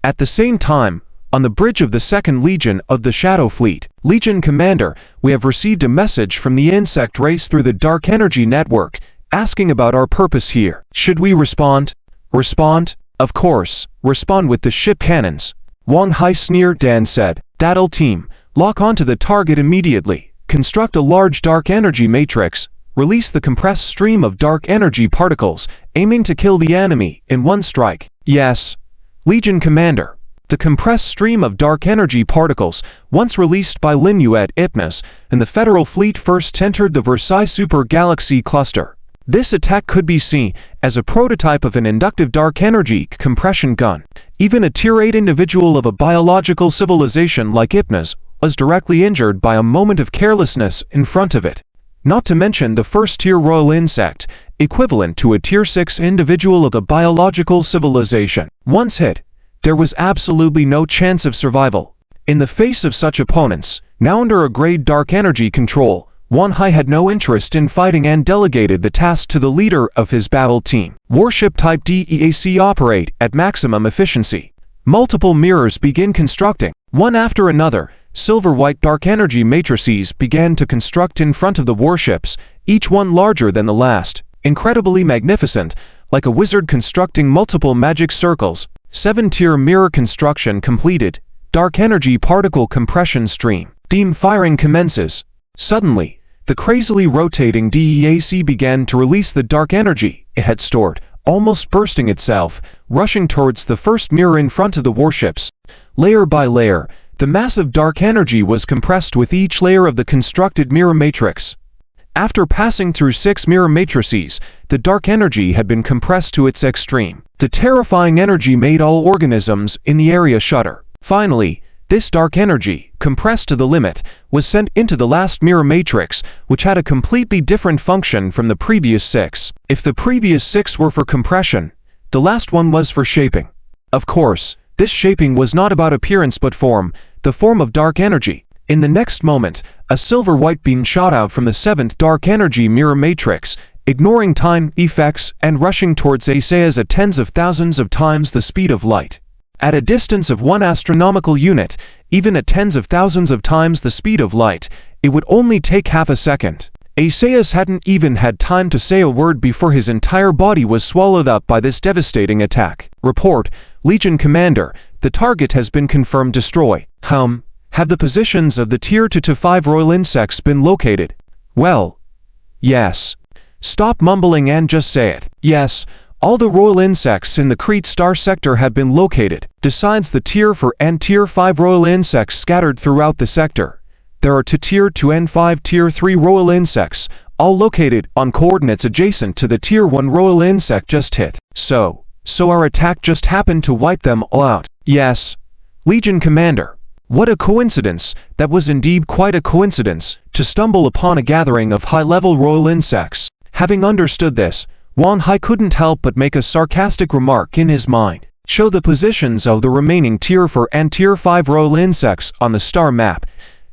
At the same time, on the bridge of the Second Legion of the Shadow Fleet, Legion Commander, we have received a message from the insect race through the Dark Energy Network, asking about our purpose here. Should we respond? Respond? Of course, respond with the ship cannons. Wang Hai sneered. Dan said, Daddle team, lock onto the target immediately. Construct a large dark energy matrix. Release the compressed stream of dark energy particles, aiming to kill the enemy in one strike. Yes, Legion Commander. The compressed stream of dark energy particles, once released by Lin Yu at Ipnos, and the Federal Fleet first entered the Versailles Super Galaxy Cluster. This attack could be seen as a prototype of an inductive dark energy compression gun. Even a Tier 8 individual of a biological civilization like Ipnos was directly injured by a moment of carelessness in front of it. Not to mention the first-tier royal insect, equivalent to a Tier 6 individual of a biological civilization. Once hit, there was absolutely no chance of survival. In the face of such opponents, now under a grade dark energy control, Wan Hai had no interest in fighting and delegated the task to the leader of his battle team. Warship Type DEAC operate at maximum efficiency. Multiple mirrors begin constructing. One after another, silver-white dark energy matrices began to construct in front of the warships, each one larger than the last, incredibly magnificent, like a wizard constructing multiple magic circles. 7-tier mirror construction completed. Dark energy particle compression stream. Beam firing commences. Suddenly, the crazily rotating DEAC began to release the dark energy it had stored, almost bursting itself, rushing towards the first mirror in front of the warships. Layer by layer, the massive dark energy was compressed with each layer of the constructed mirror matrix. After passing through 6 mirror matrices, the dark energy had been compressed to its extreme. The terrifying energy made all organisms in the area shudder. Finally, this dark energy, compressed to the limit, was sent into the last mirror matrix, which had a completely different function from the previous 6. If the previous 6 were for compression, the last one was for shaping. Of course, this shaping was not about appearance but form, the form of dark energy. In the next moment, a silver-white beam shot out from the 7th dark energy mirror matrix, ignoring time effects and rushing towards Asaeus at tens of thousands of times the speed of light. At a distance of 1 astronomical unit, even at tens of thousands of times the speed of light, it would only take half a second. Asaeus hadn't even had time to say a word before his entire body was swallowed up by this devastating attack. Report, Legion Commander, the target has been confirmed destroy. Have the positions of the Tier 2 to 5 royal insects been located? Well, yes. Stop mumbling and just say it. Yes, all the royal insects in the Crete star sector have been located. Besides the Tier 4 and Tier 5 royal insects scattered throughout the sector, there are 2 Tier 2 and 5 Tier 3 royal insects, all located on coordinates adjacent to the Tier 1 royal insect just hit. So our attack just happened to wipe them all out. Yes, Legion Commander. What a coincidence! That was indeed quite a coincidence, to stumble upon a gathering of high-level royal insects. Having understood this, Wan Hai couldn't help but make a sarcastic remark in his mind. show the positions of the remaining Tier 4 and Tier 5 royal insects on the star map.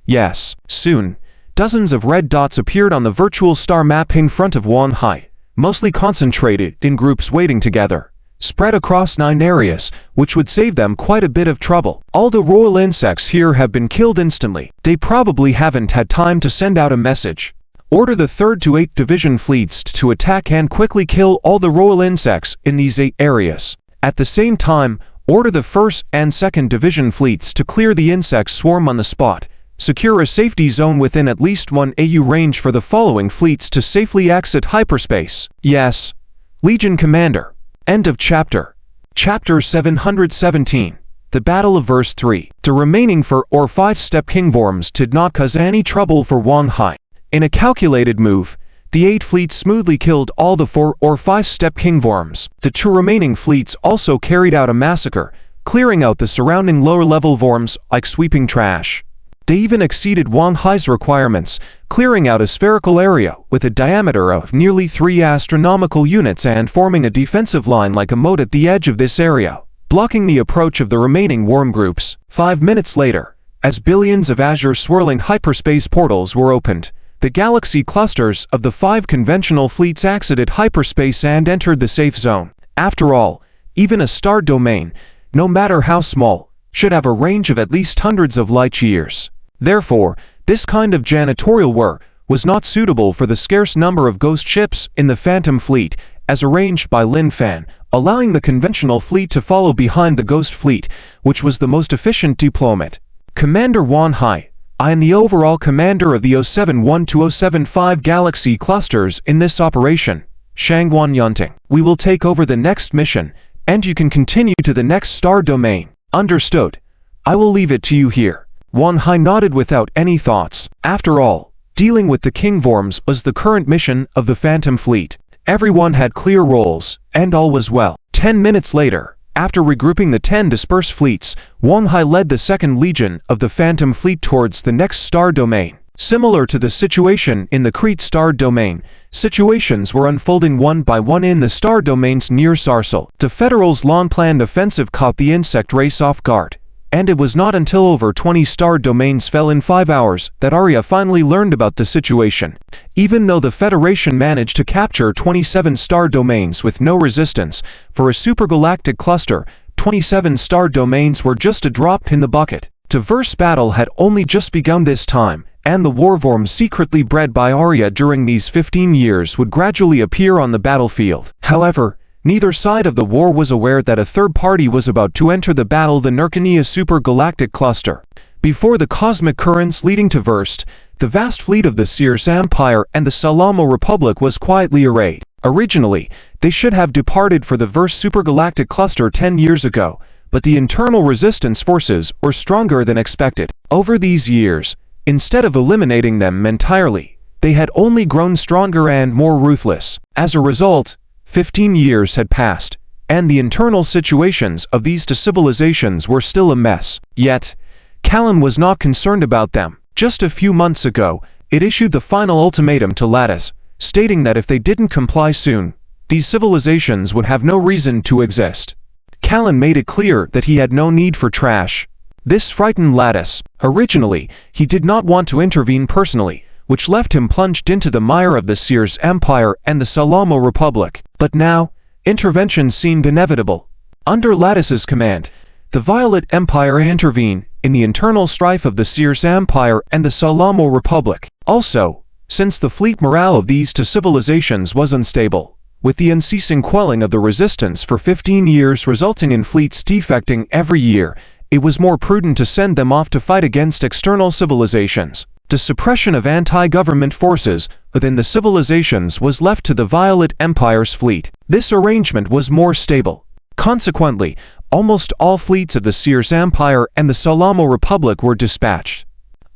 Yes, soon, dozens of red dots appeared on the virtual star map in front of Wanhai, mostly concentrated in groups waiting together, spread across 9 areas, which would save them quite a bit of trouble. All the royal insects here have been killed instantly. They probably haven't had time to send out a message. Order the 3rd to 8th Division fleets to attack and quickly kill all the royal insects in these 8 areas. At the same time, order the 1st and 2nd Division fleets to clear the insect swarm on the spot. Secure a safety zone within at least 1 AU range for the following fleets to safely exit hyperspace. Yes. Legion Commander. End of chapter. Chapter 717. The Battle of Verse 3. The remaining 4 or 5-step kingworms did not cause any trouble for Wanhai. In a calculated move, the 8 fleets smoothly killed all the 4 or 5-step kingworms. The 2 remaining fleets also carried out a massacre, clearing out the surrounding lower-level worms like sweeping trash. They even exceeded Wanhai's requirements, clearing out a spherical area with a diameter of nearly 3 astronomical units and forming a defensive line like a moat at the edge of this area, blocking the approach of the remaining worm groups. 5 minutes later, as billions of azure swirling hyperspace portals were opened, the galaxy clusters of the 5 conventional fleets exited hyperspace and entered the safe zone. After all, even a star domain, no matter how small, should have a range of at least hundreds of light-years. Therefore, this kind of janitorial work was not suitable for the scarce number of ghost ships in the Phantom Fleet, as arranged by Lin Fan, allowing the conventional fleet to follow behind the Ghost Fleet, which was the most efficient deployment. Commander Wanhai, I am the overall commander of the 071-075 galaxy clusters in this operation. Shangguan Yunting. We will take over the next mission, and you can continue to the next star domain. Understood. I will leave it to you here. Wanhai nodded without any thoughts. After all, dealing with the kingworms was the current mission of the Phantom Fleet. Everyone had clear roles, and all was well. 10 minutes later, after regrouping the 10 dispersed fleets, Wanhai led the 2nd Legion of the Phantom Fleet towards the next star domain. Similar to the situation in the Crete star domain, situations were unfolding one by one in the star domains near Sarsal. The Federal's long-planned offensive caught the insect race off guard, and it was not until over 20 star domains fell in 5 hours that Arya finally learned about the situation. Even though the Federation managed to capture 27 star domains with no resistance, for a supergalactic cluster, 27 star domains were just a drop in the bucket. The verse battle had only just begun this time, and the warworms secretly bred by Arya during these 15 years would gradually appear on the battlefield. However, neither side of the war was aware that a third party was about to enter the battle, the Nurkania supergalactic cluster. Before the cosmic currents leading to Verst, the vast fleet of the Sears Empire and the Salamo Republic was quietly arrayed. Originally, they should have departed for the Verst supergalactic cluster 10 years ago, but the internal resistance forces were stronger than expected. Over these years, instead of eliminating them entirely, they had only grown stronger and more ruthless. As a result, 15 years had passed, and the internal situations of these two civilizations were still a mess. Yet, Callan was not concerned about them. Just a few months ago, it issued the final ultimatum to Lattice, stating that if they didn't comply soon, these civilizations would have no reason to exist. Callan made it clear that he had no need for trash. This frightened Lattice. Originally, he did not want to intervene personally, which left him plunged into the mire of the Sears Empire and the Salamo Republic. But now, intervention seemed inevitable. Under Lattice's command, the Violet Empire intervened in the internal strife of the Sears Empire and the Salamo Republic. Also, since the fleet morale of these two civilizations was unstable, with the unceasing quelling of the resistance for 15 years resulting in fleets defecting every year, it was more prudent to send them off to fight against external civilizations. The suppression of anti-government forces within the civilizations was left to the Violet Empire's fleet. This arrangement was more stable. Consequently, almost all fleets of the Sears Empire and the Salamo Republic were dispatched.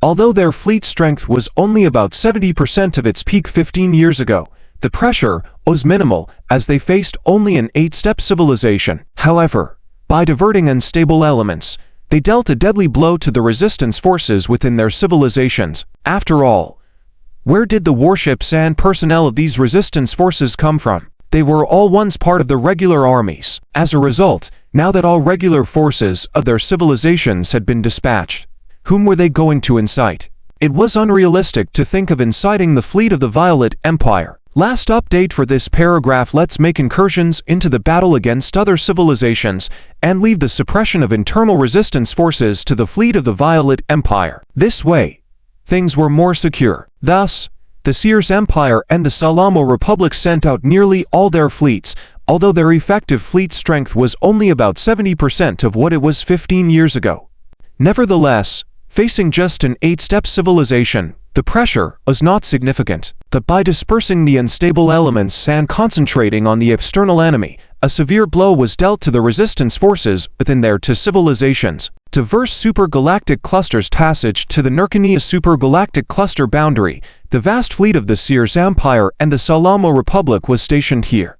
Although their fleet strength was only about 70% of its peak 15 years ago, the pressure was minimal as they faced only an 8-step civilization. However, by diverting unstable elements, they dealt a deadly blow to the resistance forces within their civilizations. After all, where did the warships and personnel of these resistance forces come from? They were all once part of the regular armies. As a result, now that all regular forces of their civilizations had been dispatched. Whom were they going to incite? It was unrealistic to think of inciting the fleet of the Violet Empire. Last update for this paragraph: let's make incursions into the battle against other civilizations and leave the suppression of internal resistance forces to the fleet of the Violet Empire. This way, things were more secure. Thus, the Sears Empire and the Salamo Republic sent out nearly all their fleets, although their effective fleet strength was only about 70% of what it was 15 years ago. Nevertheless, facing just an 8-step civilization, the pressure was not significant. But by dispersing the unstable elements and concentrating on the external enemy, a severe blow was dealt to the resistance forces within their two civilizations. Diverse supergalactic clusters passage to the Nurkania supergalactic cluster boundary. The vast fleet of the Sears Empire and the Salamo Republic was stationed here.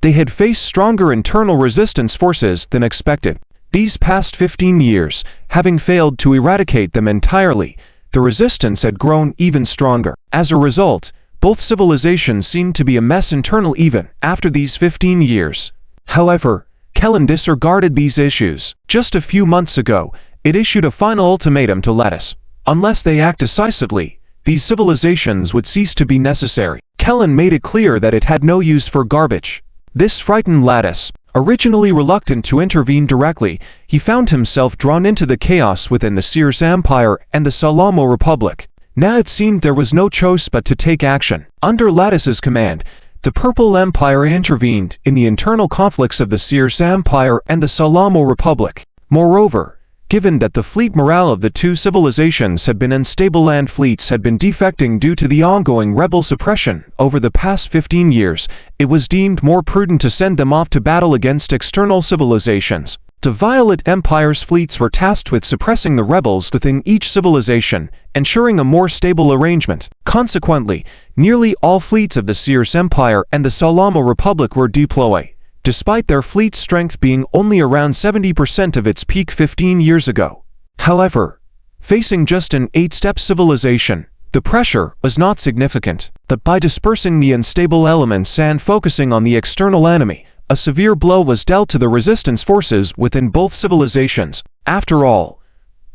They had faced stronger internal resistance forces than expected. These past 15 years, having failed to eradicate them entirely, the resistance had grown even stronger. As a result, both civilizations seemed to be a mess internal even after these 15 years. However, Kellan disregarded these issues. Just a few months ago, it issued a final ultimatum to Lattice. Unless they act decisively, these civilizations would cease to be necessary. Kellan made it clear that it had no use for garbage. This frightened Lattice. Originally reluctant to intervene directly, he found himself drawn into the chaos within the Sears Empire and the Salamo Republic. Now it seemed there was no choice but to take action. Under Lattice's command, the Purple Empire intervened in the internal conflicts of the Sears Empire and the Salamo Republic. Moreover, given that the fleet morale of the two civilizations had been unstable and fleets had been defecting due to the ongoing rebel suppression over the past 15 years, it was deemed more prudent to send them off to battle against external civilizations. The Violet Empire's fleets were tasked with suppressing the rebels within each civilization, ensuring a more stable arrangement. Consequently, nearly all fleets of the Sears Empire and the Salamo Republic were deployed, despite their fleet strength being only around 70% of its peak 15 years ago. However, facing just an 8-step civilization, the pressure was not significant. But by dispersing the unstable elements and focusing on the external enemy, a severe blow was dealt to the resistance forces within both civilizations. After all,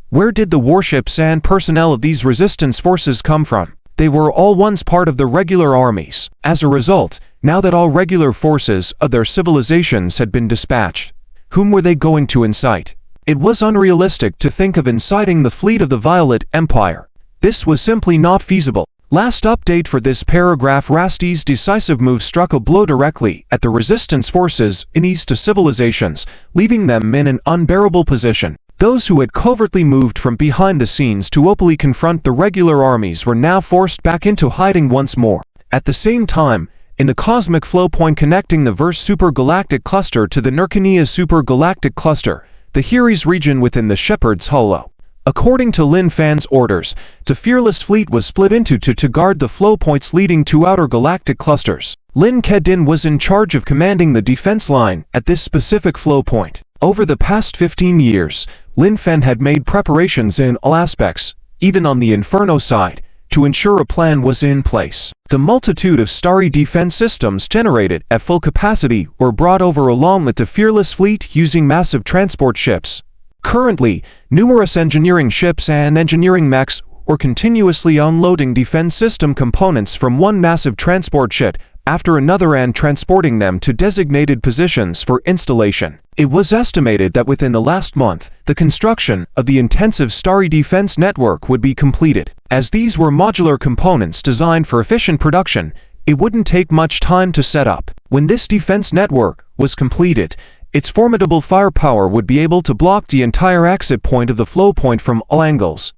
where did the warships and personnel of these resistance forces come from? They were all once part of the regular armies. As a result, now that all regular forces of their civilizations had been dispatched, whom were they going to incite? It was unrealistic to think of inciting the fleet of the Violet Empire. This was simply not feasible. Last update for this paragraph: Rasti's decisive move struck a blow directly at the resistance forces in these two civilizations, leaving them in an unbearable position. Those who had covertly moved from behind the scenes to openly confront the regular armies were now forced back into hiding once more. At the same time, in the cosmic flow point connecting the Verse supergalactic cluster to the Nurkania supergalactic cluster, the Heres region within the Shepherd's Hollow, according to Lin Fan's orders, the Fearless Fleet was split into two to guard the flow points leading to outer galactic clusters. Lin Kedin was in charge of commanding the defense line at this specific flow point. Over the past 15 years, Lin Fan had made preparations in all aspects, even on the Inferno side, to ensure a plan was in place. The multitude of starry defense systems generated at full capacity were brought over along with the Fearless Fleet using massive transport ships. Currently, numerous engineering ships and engineering mechs were continuously unloading defense system components from one massive transport ship after another and transporting them to designated positions for installation. It was estimated that within the last month, the construction of the intensive starry defense network would be completed. As these were modular components designed for efficient production, it wouldn't take much time to set up. When this defense network was completed, its formidable firepower would be able to block the entire exit point of the flow point from all angles.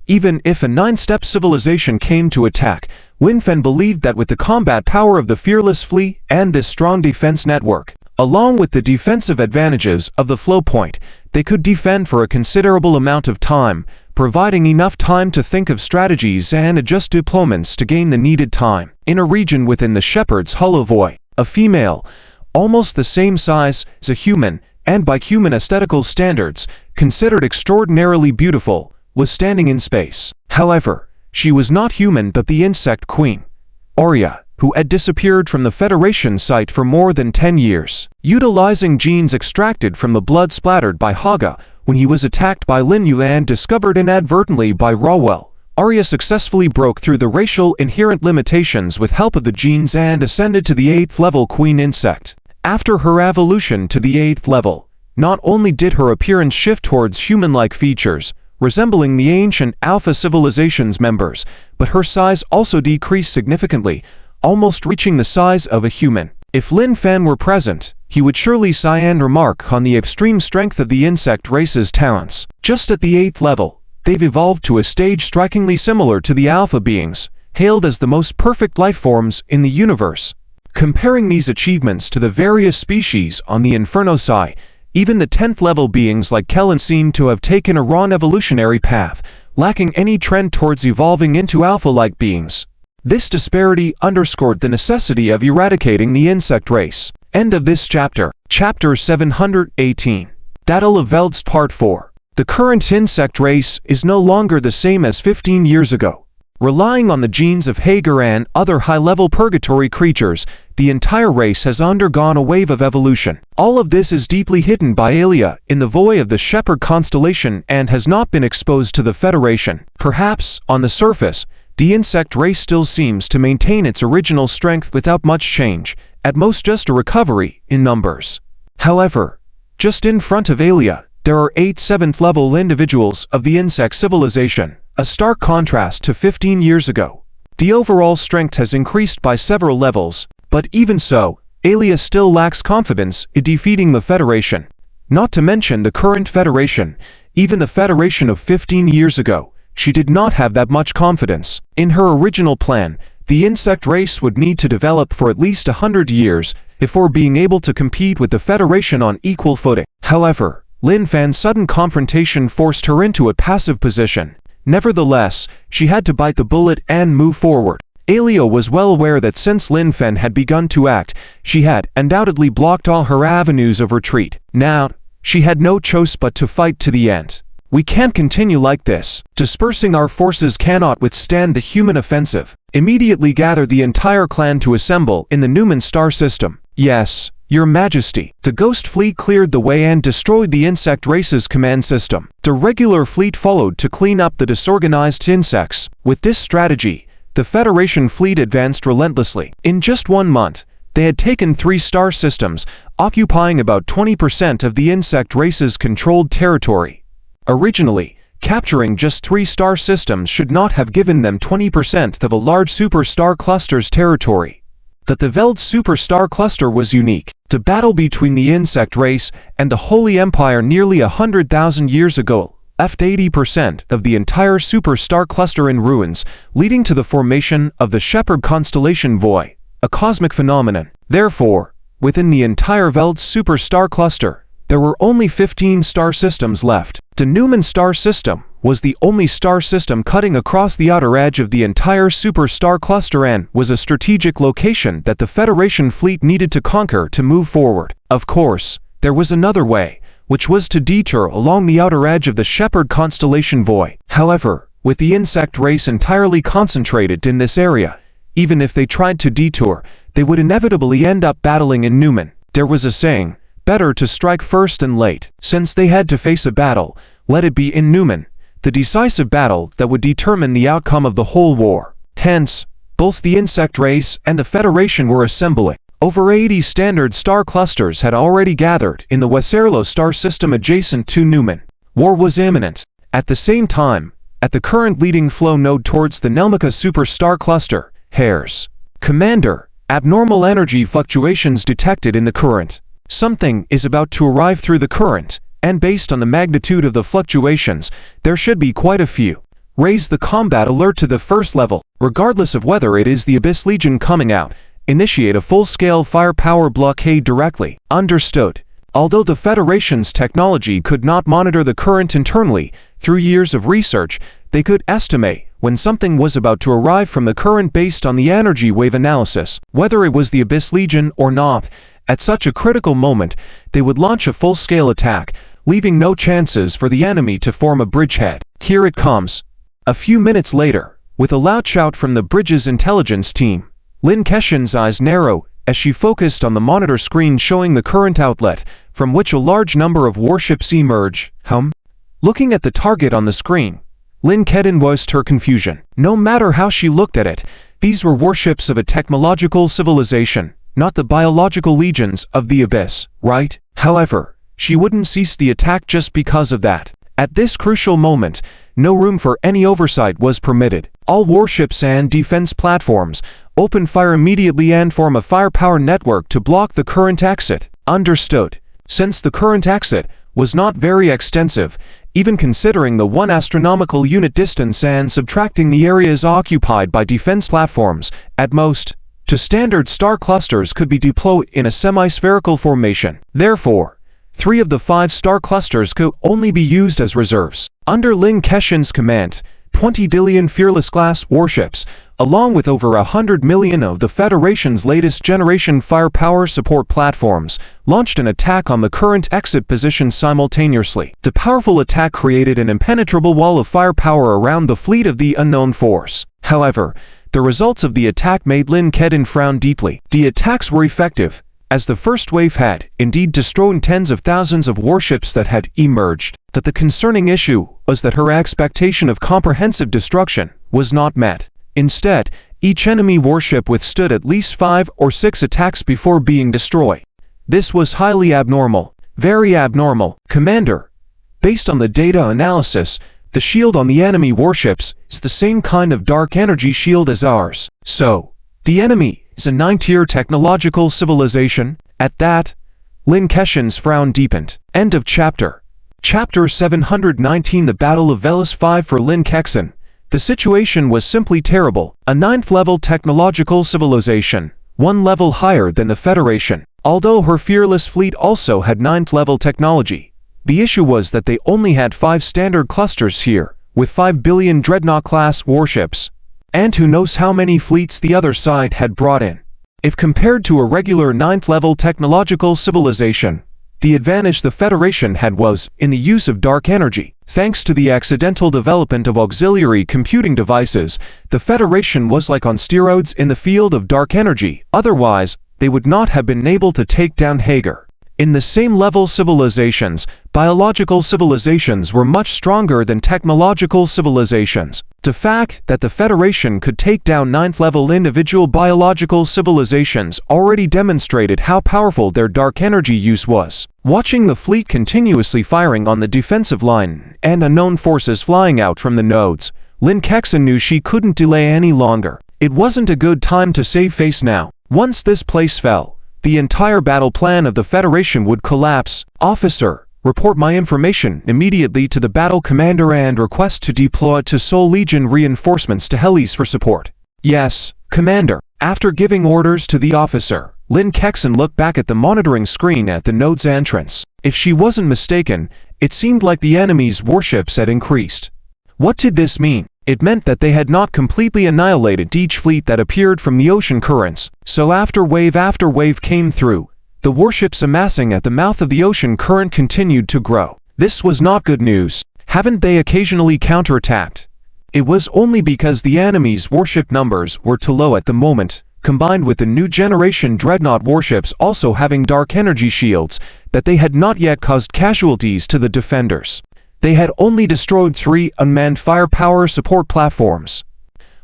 Even if a 9-step civilization came to attack, Lin Fan believed that with the combat power of the Fearless Fleet and this strong defense network, along with the defensive advantages of the flow point, they could defend for a considerable amount of time, providing enough time to think of strategies and adjust deployments to gain the needed time. In a region within the Shepherd's Hollow void, a female, almost the same size as a human, and by human aesthetical standards, considered extraordinarily beautiful, was standing in space. However, she was not human but the insect queen, Aurea. who had disappeared from the Federation site for more than 10 years. Utilizing genes extracted from the blood splattered by Haga when he was attacked by Lin Yu and discovered inadvertently by Rawell, Arya successfully broke through the racial inherent limitations with help of the genes and ascended to the 8th level Queen Insect. After her evolution to the 8th level, not only did her appearance shift towards human-like features, resembling the ancient Alpha Civilization's members, but her size also decreased significantly, almost reaching the size of a human. If Lin Fan were present, he would surely sigh and remark on the extreme strength of the insect race's talents. Just at the 8th level, they've evolved to a stage strikingly similar to the Alpha beings, hailed as the most perfect life forms in the universe. Comparing these achievements to the various species on the Inferno Psi, even the 10th level beings like Kellen seem to have taken a wrong evolutionary path, lacking any trend towards evolving into Alpha-like beings. This disparity underscored the necessity of eradicating the insect race. End of this chapter. Chapter 718. Battle of Velds Part 4. The current insect race is no longer the same as 15 years ago. Relying on the genes of Hagar and other high-level purgatory creatures, the entire race has undergone a wave of evolution. All of this is deeply hidden by Aelia in the void of the Shepherd constellation and has not been exposed to the Federation. Perhaps, on the surface, the insect race still seems to maintain its original strength without much change, at most just a recovery in numbers. However, just in front of Aelia, there are 8 7th-level individuals of the insect civilization, a stark contrast to 15 years ago. The overall strength has increased by several levels, but even so, Aelia still lacks confidence in defeating the Federation. Not to mention the current Federation, even the Federation of 15 years ago, she did not have that much confidence. In her original plan, the insect race would need to develop for at least 100 years before being able to compete with the Federation on equal footing. However, Lin Fan's sudden confrontation forced her into a passive position. Nevertheless, she had to bite the bullet and move forward. Aelia was well aware that since Lin Fan had begun to act, she had undoubtedly blocked all her avenues of retreat. Now, she had no choice but to fight to the end. We can't continue like this. Dispersing our forces cannot withstand the human offensive. Immediately gather the entire clan to assemble in the Newman star system. Yes, Your Majesty. The Ghost Fleet cleared the way and destroyed the insect race's command system. The regular fleet followed to clean up the disorganized insects. With this strategy, the Federation fleet advanced relentlessly. In just 1 month, they had taken 3 star systems, occupying about 20% of the insect race's controlled territory. Originally, capturing just 3 star systems should not have given them 20% of a large superstar cluster's territory. But the Veld superstar cluster was unique. The battle between the insect race and the Holy Empire nearly 100,000 years ago left 80% of the entire superstar cluster in ruins, leading to the formation of the Shepherd constellation Void, a cosmic phenomenon. Therefore, within the entire Veld superstar cluster, there were only 15 star systems left. The Newman star system was the only star system cutting across the outer edge of the entire superstar cluster and was a strategic location that the Federation fleet needed to conquer to move forward. Of course, there was another way, which was to detour along the outer edge of the Shepherd constellation Void. However, with the insect race entirely concentrated in this area, even if they tried to detour, they would inevitably end up battling in Newman. There was a saying, better to strike first than late. Since they had to face a battle, let it be in Newman, the decisive battle that would determine the outcome of the whole war. Hence, both the insect race and the Federation were assembling. Over 80 standard star clusters had already gathered in the Weserlo star system adjacent to Newman. War was imminent. At the same time, at the current leading flow node towards the Nelmica superstar cluster, Hares. Commander, abnormal energy fluctuations detected in the current. Something is about to arrive through the current, and based on the magnitude of the fluctuations, there should be quite a few. Raise the combat alert to the first level, regardless of whether it is the Abyss Legion coming out. Initiate a full-scale firepower blockade directly. Understood. Although the Federation's technology could not monitor the current internally, through years of research, they could estimate when something was about to arrive from the current based on the energy wave analysis. Whether it was the Abyss Legion or not, at such a critical moment, they would launch a full-scale attack, leaving no chances for the enemy to form a bridgehead. Here it comes. A few minutes later, with a loud shout from the bridge's intelligence team, Lin Kexin's eyes narrowed as she focused on the monitor screen showing the current outlet, from which a large number of warships emerge. Looking at the target on the screen, Lin Kexin voiced her confusion. No matter how she looked at it, these were warships of a technological civilization, not the biological legions of the Abyss, right? However, she wouldn't cease the attack just because of that. At this crucial moment, no room for any oversight was permitted. All warships and defense platforms open fire immediately and form a firepower network to block the current exit. Understood. Since the current exit was not very extensive, even considering the 1 astronomical unit distance and subtracting the areas occupied by defense platforms, at most, 2 standard star clusters could be deployed in a semi-spherical formation. Therefore, 3 of the 5 star clusters could only be used as reserves. Under Lin Kexin's command, 20 billion Fearless-class warships, along with over 100 million of the Federation's latest generation firepower support platforms, launched an attack on the current exit position simultaneously. The powerful attack created an impenetrable wall of firepower around the fleet of the unknown force. However, the results of the attack made Lin Kexin frown deeply. The attacks were effective, as the first wave had indeed destroyed tens of thousands of warships that had emerged. But the concerning issue was that her expectation of comprehensive destruction was not met. Instead, each enemy warship withstood at least 5 or 6 attacks before being destroyed. This was highly abnormal. Very abnormal. Commander, based on the data analysis, the shield on the enemy warships is the same kind of dark energy shield as ours. So, the enemy is a 9-tier technological civilization. At that, Lin Kexin's frown deepened. End of chapter. Chapter 719. The Battle of Velis 5. For Lin Kexin, the situation was simply terrible. A 9th-level technological civilization, 1 level higher than the Federation. Although her fearless fleet also had 9th-level technology, the issue was that they only had 5 standard clusters here, with 5 billion Dreadnought-class warships. And who knows how many fleets the other side had brought in. If compared to a regular 9th-level technological civilization, the advantage the Federation had was in the use of dark energy. Thanks to the accidental development of auxiliary computing devices, the Federation was like on steroids in the field of dark energy. Otherwise, they would not have been able to take down Hager. In the same level civilizations, biological civilizations were much stronger than technological civilizations. The fact that the Federation could take down 9th-level individual biological civilizations already demonstrated how powerful their dark energy use was. Watching the fleet continuously firing on the defensive line and unknown forces flying out from the nodes, Lin Kexin knew she couldn't delay any longer. It wasn't a good time to save face now. Once this place fell, the entire battle plan of the Federation would collapse. Officer, report my information immediately to the battle commander and request to deploy to Soul Legion reinforcements to Helios for support. Yes, Commander. After giving orders to the officer, Lin Kexin looked back at the monitoring screen at the node's entrance. If she wasn't mistaken, it seemed like the enemy's warships had increased. What did this mean? It meant that they had not completely annihilated each fleet that appeared from the ocean currents. So after wave came through, the warships amassing at the mouth of the ocean current continued to grow. This was not good news. Haven't they occasionally counterattacked? It was only because the enemy's warship numbers were too low at the moment, combined with the new generation Dreadnought warships also having dark energy shields, that they had not yet caused casualties to the defenders. They had only destroyed 3 unmanned firepower support platforms.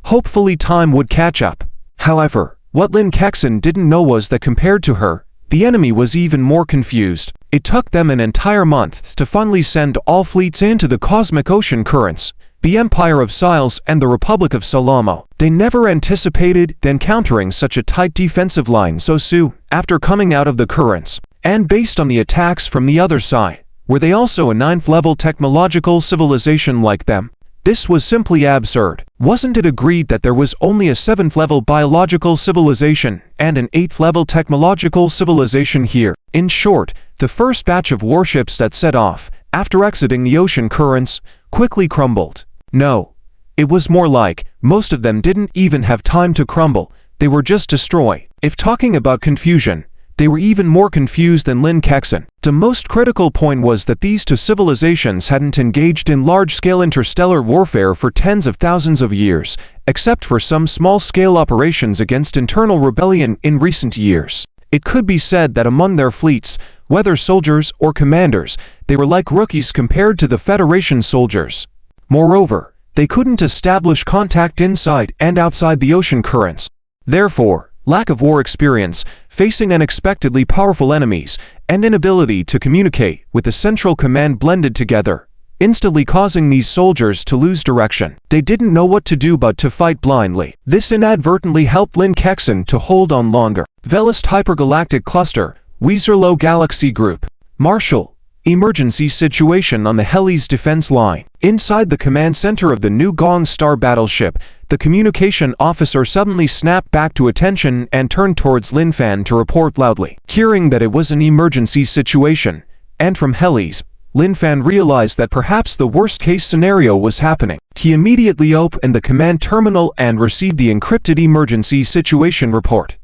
Hopefully time would catch up. However, what Lin Kexin didn't know was that compared to her, the enemy was even more confused. It took them an entire month to finally send all fleets into the cosmic ocean currents, the Empire of Siles and the Republic of Salamo. They never anticipated encountering such a tight defensive line so soon after coming out of the currents. And based on the attacks from the other side, were they also a 9th-level technological civilization like them? This was simply absurd. Wasn't it agreed that there was only a 7th-level biological civilization and an 8th-level technological civilization here? In short, the first batch of warships that set off, after exiting the ocean currents, quickly crumbled. No, it was more like, most of them didn't even have time to crumble, they were just destroyed. If talking about confusion, they were even more confused than Lin Kexin. The most critical point was that these 2 civilizations hadn't engaged in large-scale interstellar warfare for tens of thousands of years, except for some small-scale operations against internal rebellion in recent years. It could be said that among their fleets, whether soldiers or commanders, they were like rookies compared to the Federation soldiers. Moreover, they couldn't establish contact inside and outside the ocean currents. Therefore, lack of war experience, facing unexpectedly powerful enemies, and inability to communicate with the central command blended together, instantly causing these soldiers to lose direction. They didn't know what to do but to fight blindly. This inadvertently helped Lin Kexin to hold on longer. Velist Hypergalactic Cluster, Weezerlo Galaxy Group. Marshal, emergency situation on the Heli's defense line. Inside the command center of the New Gong Star battleship, the communication officer suddenly snapped back to attention and turned towards Lin Fan to report loudly. Hearing that it was an emergency situation, and from Heli's, Lin Fan realized that perhaps the worst-case scenario was happening. He immediately opened the command terminal and received the encrypted emergency situation report.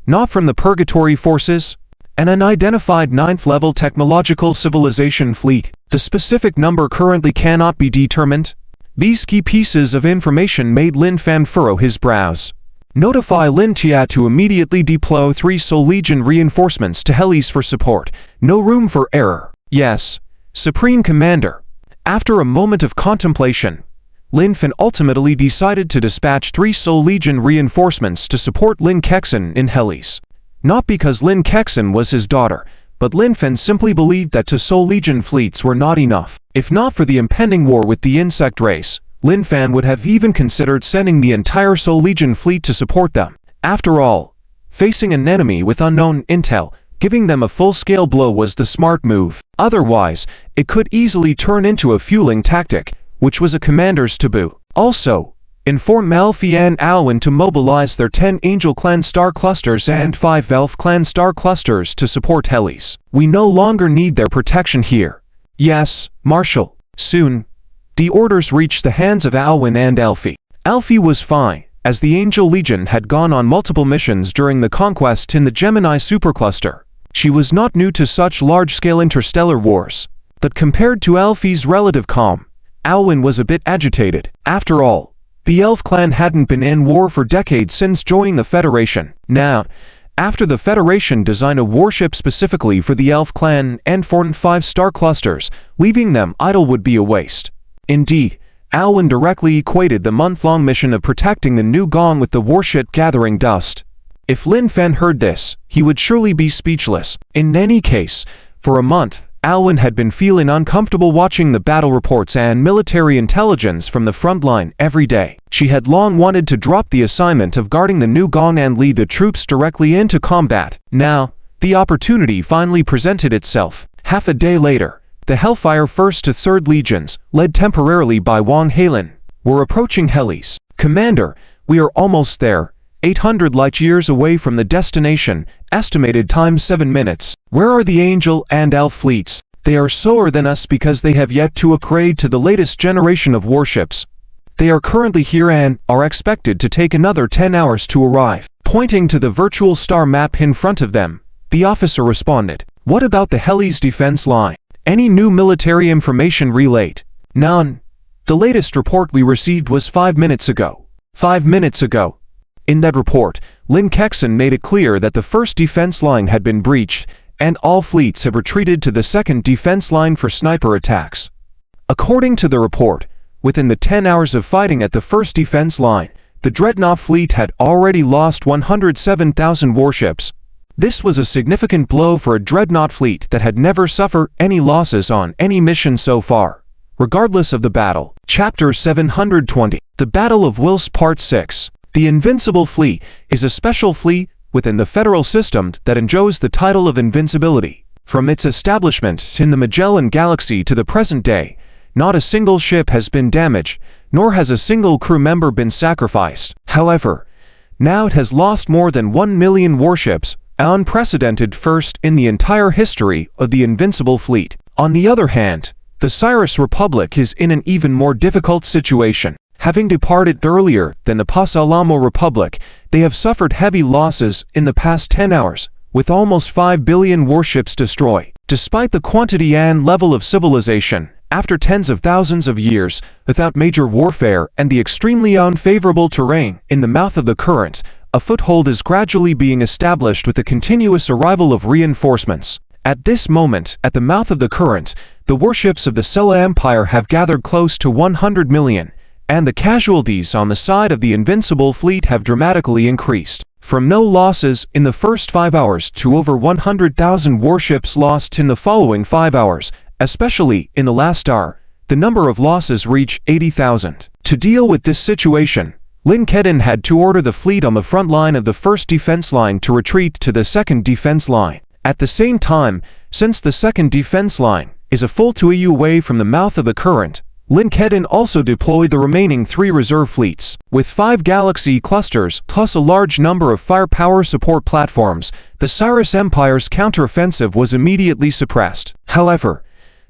Not from the Purgatory Forces, an unidentified 9th-level technological civilization fleet. The specific number currently cannot be determined. These key pieces of information made Lin Fan furrow his brows. Notify Lin Tia to immediately deploy 3 Soul Legion reinforcements to Heli's for support. No room for error. Yes, Supreme Commander. After a moment of contemplation, Lin Fan ultimately decided to dispatch 3 Soul Legion reinforcements to support Lin Kexin in Heli's. Not because Lin Kexin was his daughter, but Lin Fan simply believed that 2 Soul Legion fleets were not enough. If not for the impending war with the insect race, Lin Fan would have even considered sending the entire Soul Legion fleet to support them. After all, facing an enemy with unknown intel, giving them a full-scale blow was the smart move. Otherwise, it could easily turn into a fueling tactic, which was a commander's taboo. Also, inform Alfie and Alwyn to mobilize their 10 Angel Clan star clusters and 5 Elf Clan star clusters to support Heli's. We no longer need their protection here. Yes, Marshal. Soon, the orders reached the hands of Alwyn and Alfie. Alfie was fine, as the Angel Legion had gone on multiple missions during the conquest in the Gemini supercluster. She was not new to such large-scale interstellar wars. But compared to Alfie's relative calm, Alwyn was a bit agitated. After all, the Elf Clan hadn't been in war for decades since joining the Federation. Now, after the Federation designed a warship specifically for the Elf Clan and formed 5 star clusters, leaving them idle would be a waste. Indeed, Alwyn directly equated the month-long mission of protecting the New Gong with the warship gathering dust. If Lin Fan heard this, he would surely be speechless. In any case, for a month, Alwyn had been feeling uncomfortable watching the battle reports and military intelligence from the front line every day. She had long wanted to drop the assignment of guarding the New Gong and lead the troops directly into combat. Now, the opportunity finally presented itself. Half a day later, the Hellfire 1st to 3rd Legions, led temporarily by Wang Halen, were approaching Heli's. Commander, we are almost there. 800 light-years away from the destination, estimated time 7 minutes. Where are the Angel and Elf fleets? They are slower than us because they have yet to upgrade to the latest generation of warships. They are currently here and are expected to take another 10 hours to arrive. Pointing to the virtual star map in front of them, the officer responded. What about the Heli's defense line? Any new military information relayed? None. The latest report we received was 5 minutes ago. 5 minutes ago. In that report, Lin Kexin made it clear that the first defense line had been breached, and all fleets have retreated to the second defense line for sniper attacks. According to the report, within the 10 hours of fighting at the first defense line, the Dreadnought fleet had already lost 107,000 warships. This was a significant blow for a Dreadnought fleet that had never suffered any losses on any mission so far, regardless of the battle. Chapter 720. The Battle of Wills Part 6. The Invincible Fleet is a special fleet within the Federal system that enjoys the title of invincibility. From its establishment in the Magellan Galaxy to the present day, not a single ship has been damaged, nor has a single crew member been sacrificed. However, now it has lost more than 1 million warships, an unprecedented first in the entire history of the Invincible Fleet. On the other hand, the Cyrus Republic is in an even more difficult situation. Having departed earlier than the Pasalamo Republic, they have suffered heavy losses in the past 10 hours, with almost 5 billion warships destroyed. Despite the quantity and level of civilization, After tens of thousands of years, without major warfare and the extremely unfavorable terrain in the mouth of the current, a foothold is gradually being established with the continuous arrival of reinforcements. At this moment, at the mouth of the current, the warships of the Sela Empire have gathered close to 100 million, and the casualties on the side of the Invincible Fleet have dramatically increased. From no losses in the first 5 hours to over 100,000 warships lost in the following 5 hours, especially in the last hour, the number of losses reach 80,000. To deal with this situation, Lin Kedin had to order the fleet on the front line of the first defense line to retreat to the second defense line. At the same time, since the second defense line is a full 2 EU away from the mouth of the current, Lin Kedin also deployed the remaining 3 reserve fleets. With 5 Galaxy clusters plus a large number of firepower support platforms, the Cyrus Empire's counteroffensive was immediately suppressed. However,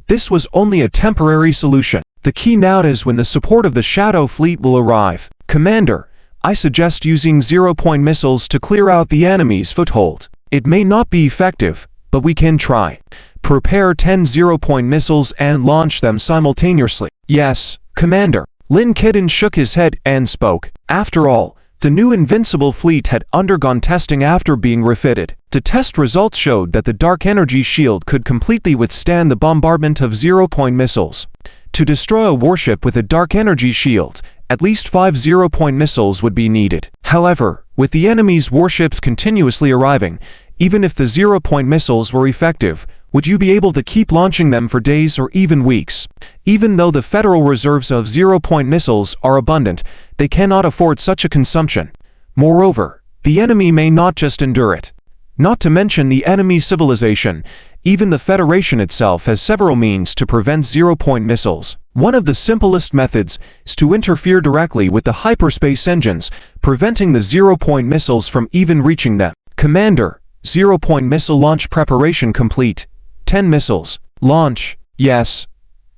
this was only a temporary solution. The key now is when the support of the Shadow Fleet will arrive. Commander, I suggest using zero-point missiles to clear out the enemy's foothold. It may not be effective, but we can try. Prepare 10 zero-point missiles and launch them simultaneously. Yes, Commander. Lin Kedin shook his head and spoke. After all, the new Invincible Fleet had undergone testing after being refitted. The test results showed that the Dark Energy Shield could completely withstand the bombardment of zero-point missiles. To destroy a warship with a Dark Energy Shield, at least 5 zero-point missiles would be needed. However, with the enemy's warships continuously arriving, even if the zero-point missiles were effective, would you be able to keep launching them for days or even weeks? Even though the Federal reserves of zero-point missiles are abundant, they cannot afford such a consumption. Moreover, the enemy may not just endure it. Not to mention the enemy civilization, even the Federation itself has several means to prevent zero-point missiles. One of the simplest methods is to interfere directly with the hyperspace engines, preventing the zero-point missiles from even reaching them. Commander, zero-point missile launch preparation complete. 10 missiles. Launch. Yes.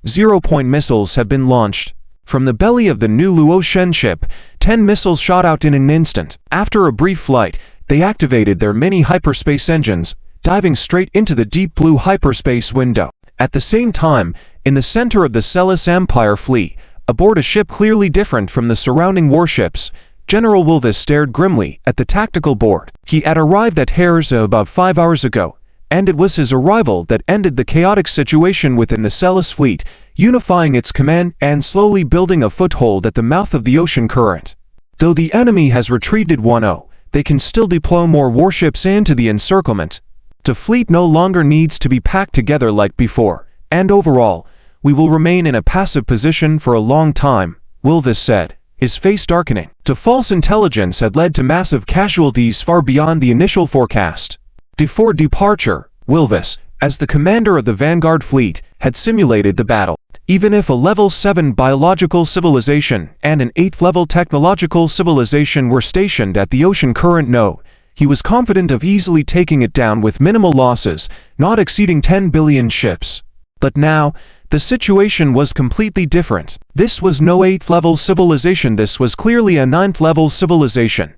Zero-point missiles have been launched. From the belly of the new Luo Shen ship, 10 missiles shot out in an instant. After a brief flight, they activated their mini hyperspace engines, diving straight into the deep blue hyperspace window. At the same time, in the center of the Celis Empire fleet, aboard a ship clearly different from the surrounding warships, General Wilvis stared grimly at the tactical board. He had arrived at Herza about 5 hours ago, and it was his arrival that ended the chaotic situation within the Celis fleet, unifying its command and slowly building a foothold at the mouth of the ocean current. Though the enemy has retreated 1-0, they can still deploy more warships into the encirclement. The fleet no longer needs to be packed together like before, and overall, we will remain in a passive position for a long time, Wilvis said, his face darkening. The false intelligence had led to massive casualties far beyond the initial forecast. Before departure, Wilvis, as the commander of the Vanguard fleet, had simulated the battle. Even if a level 7 biological civilization and an 8th level technological civilization were stationed at the ocean current node, he was confident of easily taking it down with minimal losses, not exceeding 10 billion ships. But now, the situation was completely different. This was no 8th level civilization, this was clearly a 9th level civilization.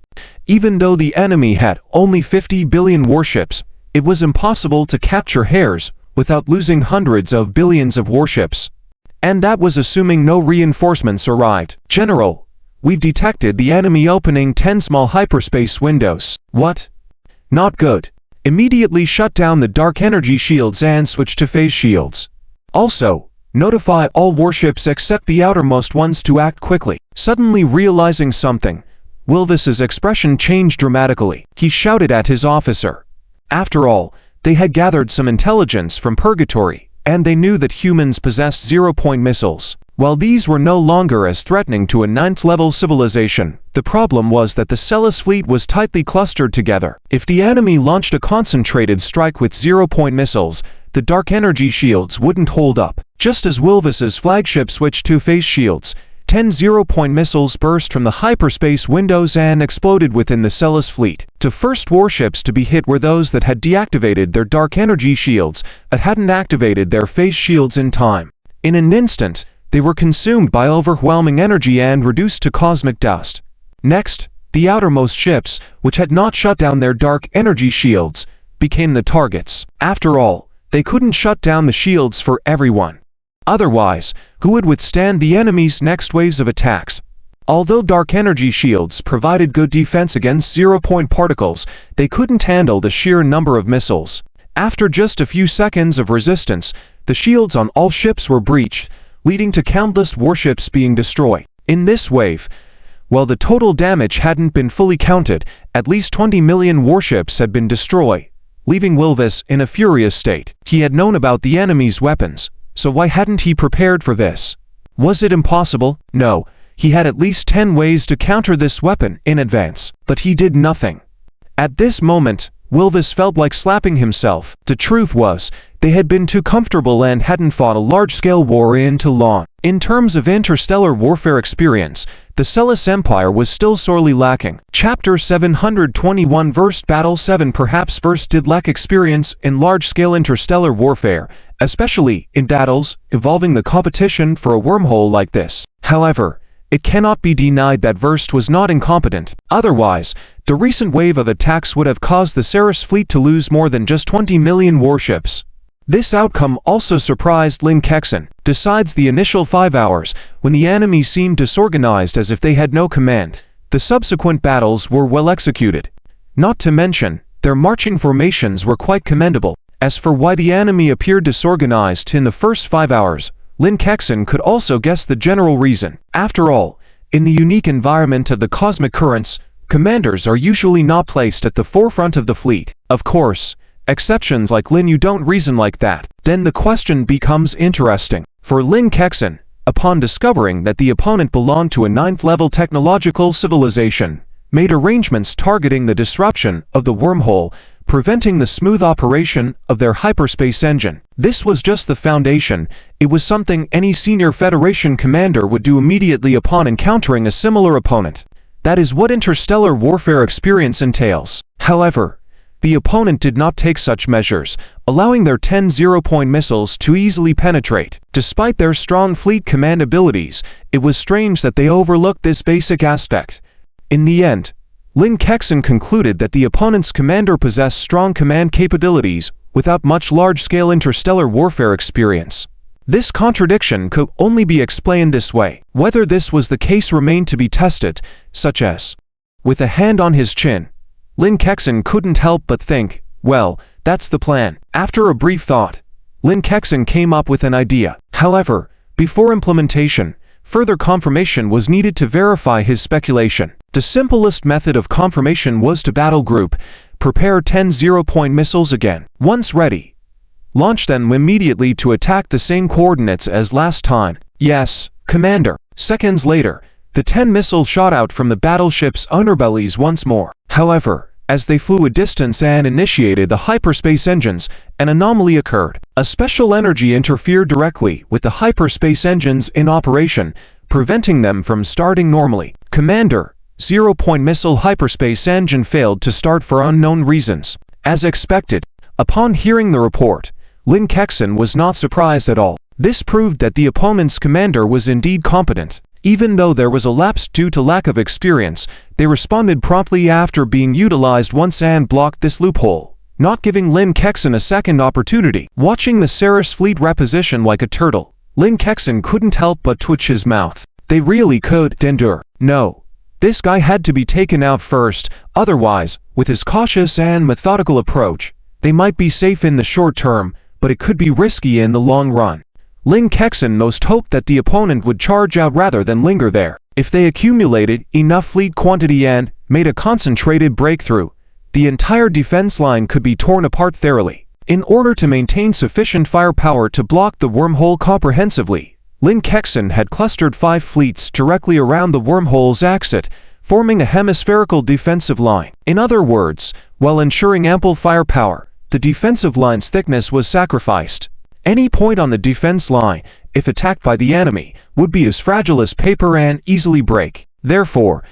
Even though the enemy had only 50 billion warships, it was impossible to capture Herz without losing hundreds of billions of warships. And that was assuming no reinforcements arrived. General, we've detected the enemy opening 10 small hyperspace windows. What? Not good. Immediately shut down the dark energy shields and switch to phase shields. Also, notify all warships except the outermost ones to act quickly. Suddenly realizing something, Wilvis's expression changed dramatically. He shouted at his officer. After all, they had gathered some intelligence from Purgatory, and they knew that humans possessed zero-point missiles. While these were no longer as threatening to a 9th level civilization, the problem was that the Celis fleet was tightly clustered together. If the enemy launched a concentrated strike with zero-point missiles, the dark energy shields wouldn't hold up. Just as Wilvis's flagship switched to phase shields, 10 zero-point missiles burst from the hyperspace windows and exploded within the Celis fleet. The first warships to be hit were those that had deactivated their dark energy shields, but hadn't activated their phase shields in time. In an instant, they were consumed by overwhelming energy and reduced to cosmic dust. Next, the outermost ships, which had not shut down their dark energy shields, became the targets. After all, they couldn't shut down the shields for everyone. Otherwise, who would withstand the enemy's next waves of attacks? Although dark energy shields provided good defense against zero-point particles, they couldn't handle the sheer number of missiles. After just a few seconds of resistance, the shields on all ships were breached, leading to countless warships being destroyed. In this wave, while the total damage hadn't been fully counted, at least 20 million warships had been destroyed, leaving Wilvis in a furious state. He had known about the enemy's weapons, so why hadn't he prepared for this? Was it impossible? No. He had at least 10 ways to counter this weapon in advance, but he did nothing. At this moment, Wilvis felt like slapping himself. The truth was, they had been too comfortable and hadn't fought a large-scale war in too long. In terms of interstellar warfare experience, the Celes Empire was still sorely lacking. Chapter 721 Versed Battle 7 Perhaps Versed did lack experience in large-scale interstellar warfare, especially in battles involving the competition for a wormhole like this. However, it cannot be denied that Versed was not incompetent. Otherwise, the recent wave of attacks would have caused the Ceres fleet to lose more than just 20 million warships. This outcome also surprised Lin Kexin. Besides the initial 5 hours, when the enemy seemed disorganized as if they had no command, the subsequent battles were well executed. Not to mention, their marching formations were quite commendable. As for why the enemy appeared disorganized in the first 5 hours, Lin Kexin could also guess the general reason. After all, in the unique environment of the cosmic currents, commanders are usually not placed at the forefront of the fleet. Of course, exceptions like Lin Yu don't reason like that. Then the question becomes interesting. For Lin Kexin, upon discovering that the opponent belonged to a 9th-level technological civilization, made arrangements targeting the disruption of the wormhole, preventing the smooth operation of their hyperspace engine. This was just the foundation. It was something any senior Federation commander would do immediately upon encountering a similar opponent. That is what interstellar warfare experience entails. However, the opponent did not take such measures, allowing their 10 zero-point missiles to easily penetrate. Despite their strong fleet command abilities, it was strange that they overlooked this basic aspect. In the end, Lin Kexin concluded that the opponent's commander possessed strong command capabilities without much large-scale interstellar warfare experience. This contradiction could only be explained this way. Whether this was the case remained to be tested, such as, with a hand on his chin, Lin Kexin couldn't help but think, well, that's the plan. After a brief thought, Lin Kexin came up with an idea. However, before implementation, further confirmation was needed to verify his speculation. The simplest method of confirmation was to battle group, prepare 10 zero-point missiles again. Once ready, launch them immediately to attack the same coordinates as last time. Yes, Commander. Seconds later, the 10 missiles shot out from the battleship's underbellies once more. However, as they flew a distance and initiated the hyperspace engines, an anomaly occurred. A special energy interfered directly with the hyperspace engines in operation, preventing them from starting normally. Commander, zero-point missile hyperspace engine failed to start for unknown reasons. As expected, upon hearing the report, Lin Kexin was not surprised at all. This proved that the opponent's commander was indeed competent. Even though there was a lapse due to lack of experience, they responded promptly after being utilized once and blocked this loophole, not giving Lin Kexin a second opportunity. Watching the Ceres fleet reposition like a turtle, Lin Kexin couldn't help but twitch his mouth. They really could endure. No. This guy had to be taken out first, otherwise, with his cautious and methodical approach, they might be safe in the short term, but it could be risky in the long run. Lin Kexin most hoped that the opponent would charge out rather than linger there. If they accumulated enough fleet quantity and made a concentrated breakthrough, the entire defense line could be torn apart thoroughly. In order to maintain sufficient firepower to block the wormhole comprehensively, Lin Kexin had clustered 5 fleets directly around the wormhole's exit, forming a hemispherical defensive line. In other words, while ensuring ample firepower, the defensive line's thickness was sacrificed. Any point on the defense line, if attacked by the enemy, would be as fragile as paper and easily break. Therefore,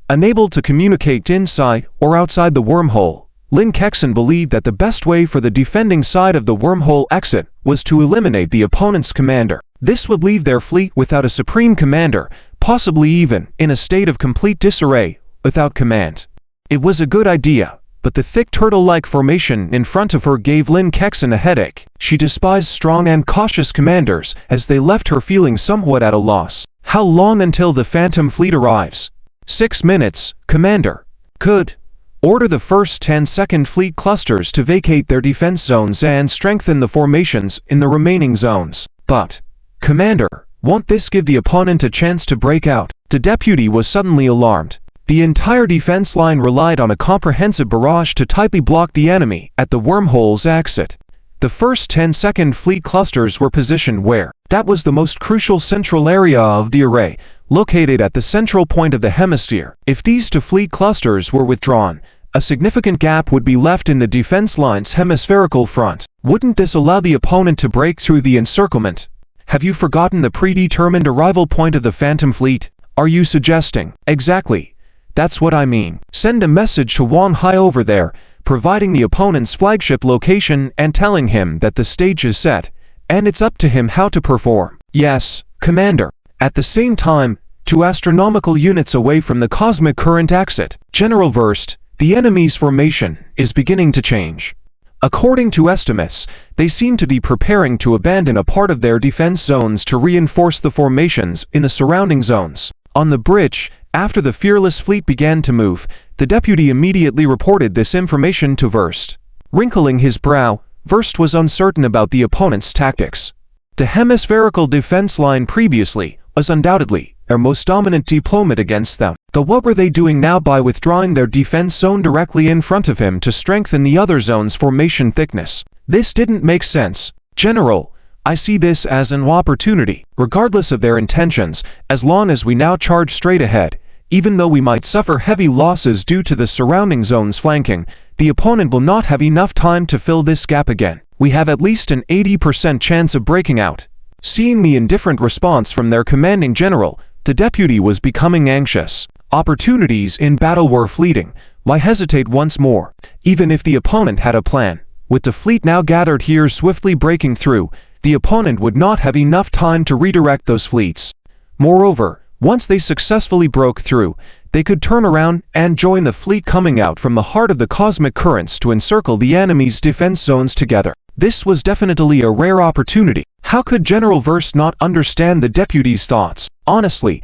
unable to communicate inside or outside the wormhole, Lin Kexin believed that the best way for the defending side of the wormhole exit was to eliminate the opponent's commander. This would leave their fleet without a supreme commander, possibly even in a state of complete disarray, without command. It was a good idea, but the thick turtle-like formation in front of her gave Lin Kexin a headache. She despised strong and cautious commanders, as they left her feeling somewhat at a loss. How long until the Phantom Fleet arrives? 6 minutes, Commander. Good. Order the first 10 Second Fleet clusters to vacate their defense zones and strengthen the formations in the remaining zones. But, Commander, won't this give the opponent a chance to break out? The deputy was suddenly alarmed. The entire defense line relied on a comprehensive barrage to tightly block the enemy at the wormhole's exit. The first 10 Second Fleet clusters were positioned where? That was the most crucial central area of the array, located at the central point of the hemisphere. If these 2 fleet clusters were withdrawn, a significant gap would be left in the defense line's hemispherical front. Wouldn't this allow the opponent to break through the encirclement? Have you forgotten the predetermined arrival point of the Phantom Fleet? Are you suggesting? Exactly. That's what I mean. Send a message to Wang Hai over there, providing the opponent's flagship location and telling him that the stage is set, and it's up to him how to perform. Yes, Commander. At the same time, 2 astronomical units away from the cosmic current exit, General Verst, the enemy's formation is beginning to change. According to estimates, they seem to be preparing to abandon a part of their defense zones to reinforce the formations in the surrounding zones. On the bridge, after the Fearless Fleet began to move, the deputy immediately reported this information to Verst. Wrinkling his brow, Verst was uncertain about the opponent's tactics. The hemispherical defense line previously was undoubtedly their most dominant deployment against them. But what were they doing now by withdrawing their defense zone directly in front of him to strengthen the other zone's formation thickness? This didn't make sense. General, I see this as an opportunity. Regardless of their intentions, as long as we now charge straight ahead, even though we might suffer heavy losses due to the surrounding zones flanking, the opponent will not have enough time to fill this gap again. We have at least an 80% chance of breaking out. Seeing the indifferent response from their commanding general, the deputy was becoming anxious. Opportunities in battle were fleeting. Why hesitate once more? Even if the opponent had a plan, with the fleet now gathered here swiftly breaking through, the opponent would not have enough time to redirect those fleets. Moreover, once they successfully broke through, they could turn around and join the fleet coming out from the heart of the cosmic currents to encircle the enemy's defense zones together. This was definitely a rare opportunity. How could General Verst not understand the deputy's thoughts? Honestly,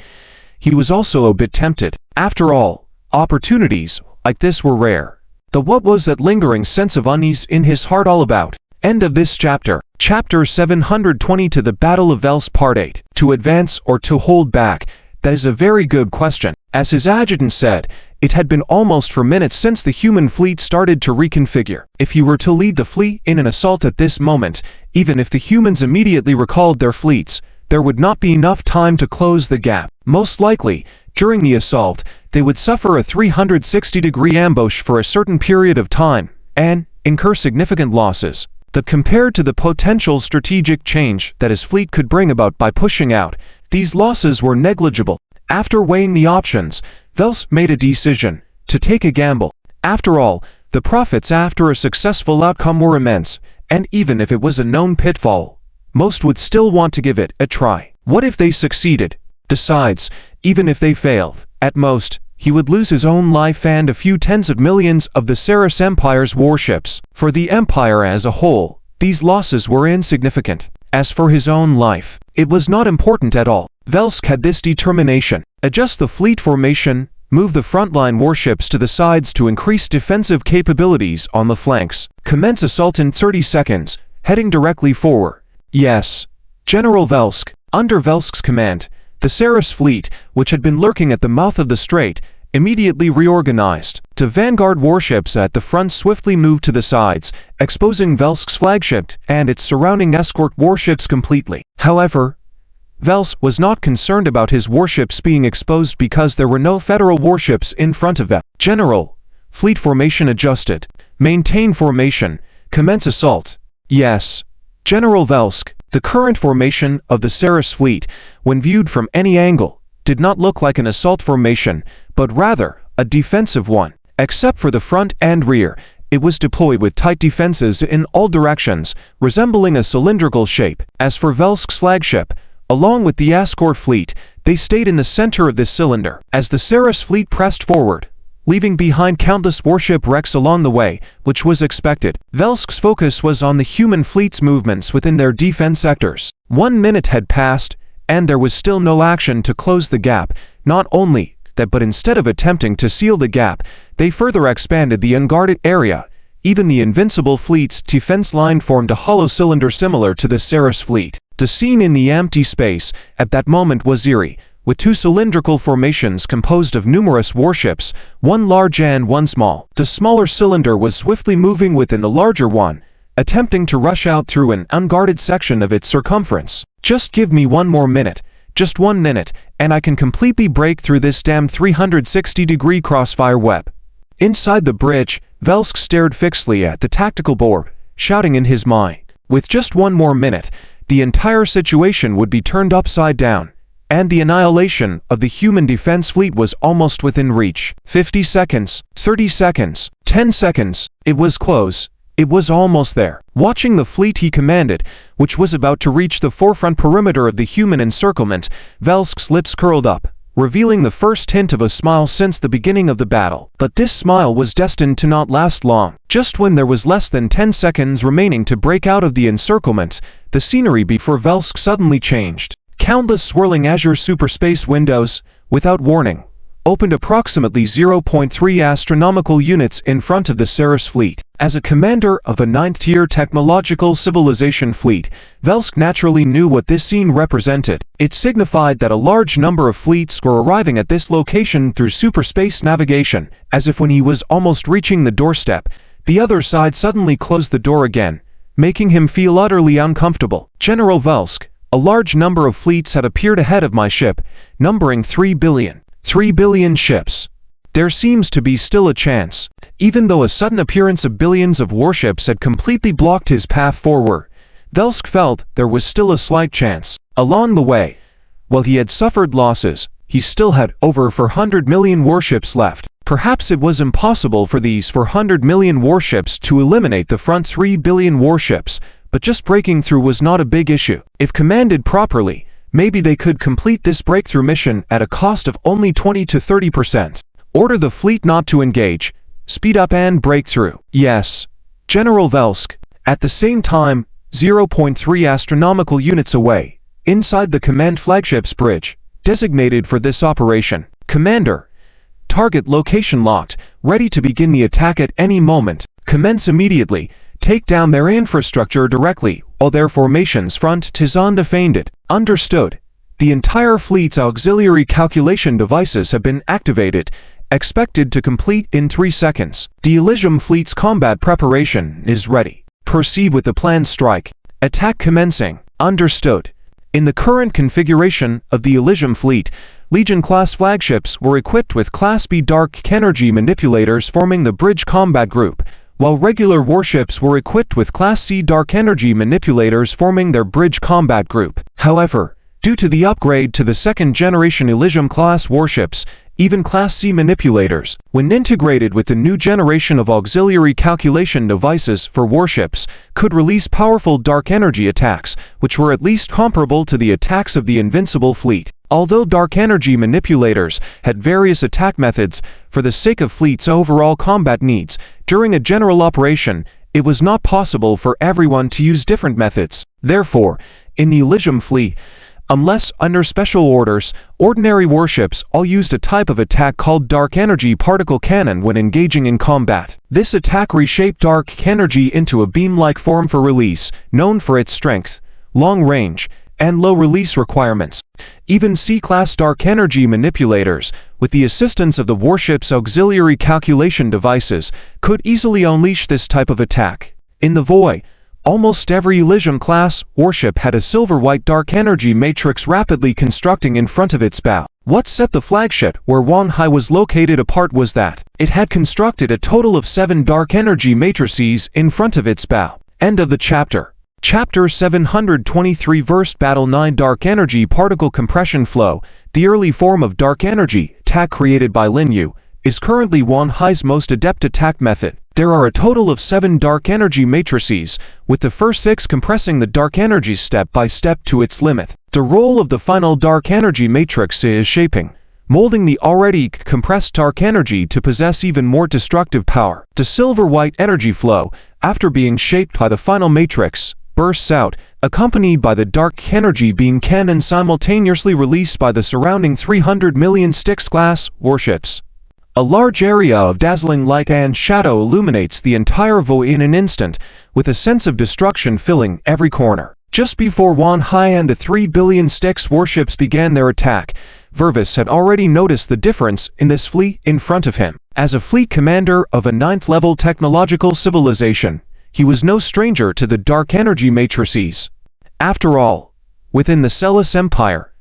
he was also a bit tempted. After all, opportunities like this were rare. But what was that lingering sense of unease in his heart all about? End of this chapter. Chapter 720 to the Battle of Vels Part 8. To advance or to hold back? That is a very good question. As his adjutant said, it had been almost 4 minutes since the human fleet started to reconfigure. If you were to lead the fleet in an assault at this moment, even if the humans immediately recalled their fleets, there would not be enough time to close the gap. Most likely, during the assault, they would suffer a 360-degree ambush for a certain period of time, and incur significant losses. But compared to the potential strategic change that his fleet could bring about by pushing out, these losses were negligible. After weighing the options, Vels made a decision to take a gamble. After all, the profits after a successful outcome were immense, and even if it was a known pitfall, most would still want to give it a try. What if they succeeded? Besides, even if they failed, at most, he would lose his own life and a few tens of millions of the Ceres Empire's warships. For the Empire as a whole, these losses were insignificant. As for his own life, it was not important at all. Velsk had this determination: adjust the fleet formation, move the frontline warships to the sides to increase defensive capabilities on the flanks, commence assault in 30 seconds, heading directly forward. Yes, General Velsk. Under Velsk's command, the Ceres fleet, which had been lurking at the mouth of the strait, immediately reorganized. The vanguard warships at the front swiftly moved to the sides, exposing Velsk's flagship and its surrounding escort warships completely. However, Vels was not concerned about his warships being exposed because there were no federal warships in front of them. General, fleet formation adjusted. Maintain formation. Commence assault. Yes, General Velsk. The current formation of the Ceres fleet, when viewed from any angle, did not look like an assault formation, but rather a defensive one. Except for the front and rear, it was deployed with tight defenses in all directions, resembling a cylindrical shape. As for Velsk's flagship, along with the escort fleet, they stayed in the center of this cylinder. As the Ceres fleet pressed forward, leaving behind countless warship wrecks along the way, which was expected. Velsk's focus was on the human fleet's movements within their defense sectors. 1 minute had passed, and there was still no action to close the gap. Not only that, but instead of attempting to seal the gap, they further expanded the unguarded area. Even the Invincible fleet's defense line formed a hollow cylinder similar to the Ceres fleet. The scene in the empty space at that moment was eerie, with two cylindrical formations composed of numerous warships, one large and one small. The smaller cylinder was swiftly moving within the larger one, attempting to rush out through an unguarded section of its circumference. Just give me one more minute, just 1 minute, and I can completely break through this damn 360-degree crossfire web. Inside the bridge, Velsk stared fixedly at the tactical board, shouting in his mind. With just 1 more minute, the entire situation would be turned upside down, and the annihilation of the human defense fleet was almost within reach. 50 seconds, 30 seconds, 10 seconds, it was close. It was almost there. Watching the fleet he commanded, which was about to reach the forefront perimeter of the human encirclement, Velsk's lips curled up, revealing the first hint of a smile since the beginning of the battle. But this smile was destined to not last long. Just when there was less than 10 seconds remaining to break out of the encirclement, the scenery before Velsk suddenly changed. Countless swirling azure superspace windows, without warning, opened approximately 0.3 astronomical units in front of the Ceres fleet. As a commander of a 9th-tier technological civilization fleet, Velsk naturally knew what this scene represented. It signified that a large number of fleets were arriving at this location through superspace navigation, as if when he was almost reaching the doorstep, the other side suddenly closed the door again, making him feel utterly uncomfortable. General Velsk, a large number of fleets had appeared ahead of my ship, numbering 3 billion. 3 billion ships. There seems to be still a chance. Even though a sudden appearance of billions of warships had completely blocked his path forward, Velsk felt there was still a slight chance. Along the way, while he had suffered losses, he still had over 400 million warships left. Perhaps it was impossible for these 400 million warships to eliminate the front 3 billion warships, but just breaking through was not a big issue. If commanded properly, maybe they could complete this breakthrough mission at a cost of only 20 to 30%. Order the fleet not to engage, speed up and break through. Yes, General Velsk. At the same time, 0.3 astronomical units away, inside the command flagship's bridge, designated for this operation. Commander, target location locked, ready to begin the attack at any moment. Commence immediately. Take down their infrastructure directly, while their formations front is undefended. Understood. The entire fleet's auxiliary calculation devices have been activated, expected to complete in 3 seconds. The Elysium fleet's combat preparation is ready. Proceed with the planned strike. Attack commencing. Understood. In the current configuration of the Elysium fleet, Legion-class flagships were equipped with Class B dark energy manipulators forming the bridge combat group, while regular warships were equipped with Class C dark energy manipulators forming their bridge combat group. However, due to the upgrade to the second-generation Elysium-class warships, even Class C manipulators, when integrated with the new generation of auxiliary calculation devices for warships, could release powerful dark energy attacks, which were at least comparable to the attacks of the Invincible fleet. Although dark energy manipulators had various attack methods for the sake of fleet's overall combat needs, during a general operation, it was not possible for everyone to use different methods. Therefore, in the Elysium fleet, unless under special orders, ordinary warships all used a type of attack called dark energy particle cannon when engaging in combat. This attack reshaped dark energy into a beam-like form for release, known for its strength, long range, and low release requirements. Even C-class dark energy manipulators, with the assistance of the warship's auxiliary calculation devices, could easily unleash this type of attack. In the void, almost every Elysium-class warship had a silver-white dark energy matrix rapidly constructing in front of its bow. What set the flagship where Wanhai was located apart was that it had constructed a total of 7 dark energy matrices in front of its bow. End of the chapter. Chapter 723 Verse Battle 9 Dark Energy Particle Compression Flow, the early form of dark energy attack created by Lin Yu, is currently Wanhai's most adept attack method. There are a total of 7 dark energy matrices, with the first 6 compressing the dark energy step by step to its limit. The role of the final dark energy matrix is shaping, molding the already compressed dark energy to possess even more destructive power. The silver-white energy flow, after being shaped by the final matrix, bursts out, accompanied by the dark energy beam cannon simultaneously released by the surrounding 300 million Styx-class warships. A large area of dazzling light and shadow illuminates the entire void in an instant, with a sense of destruction filling every corner. Just before Wan Hai and the 3 billion Styx warships began their attack, Vervis had already noticed the difference in this fleet in front of him. As a fleet commander of a 9th-level technological civilization, he was no stranger to the dark energy matrices. After all, within the Celis Empire,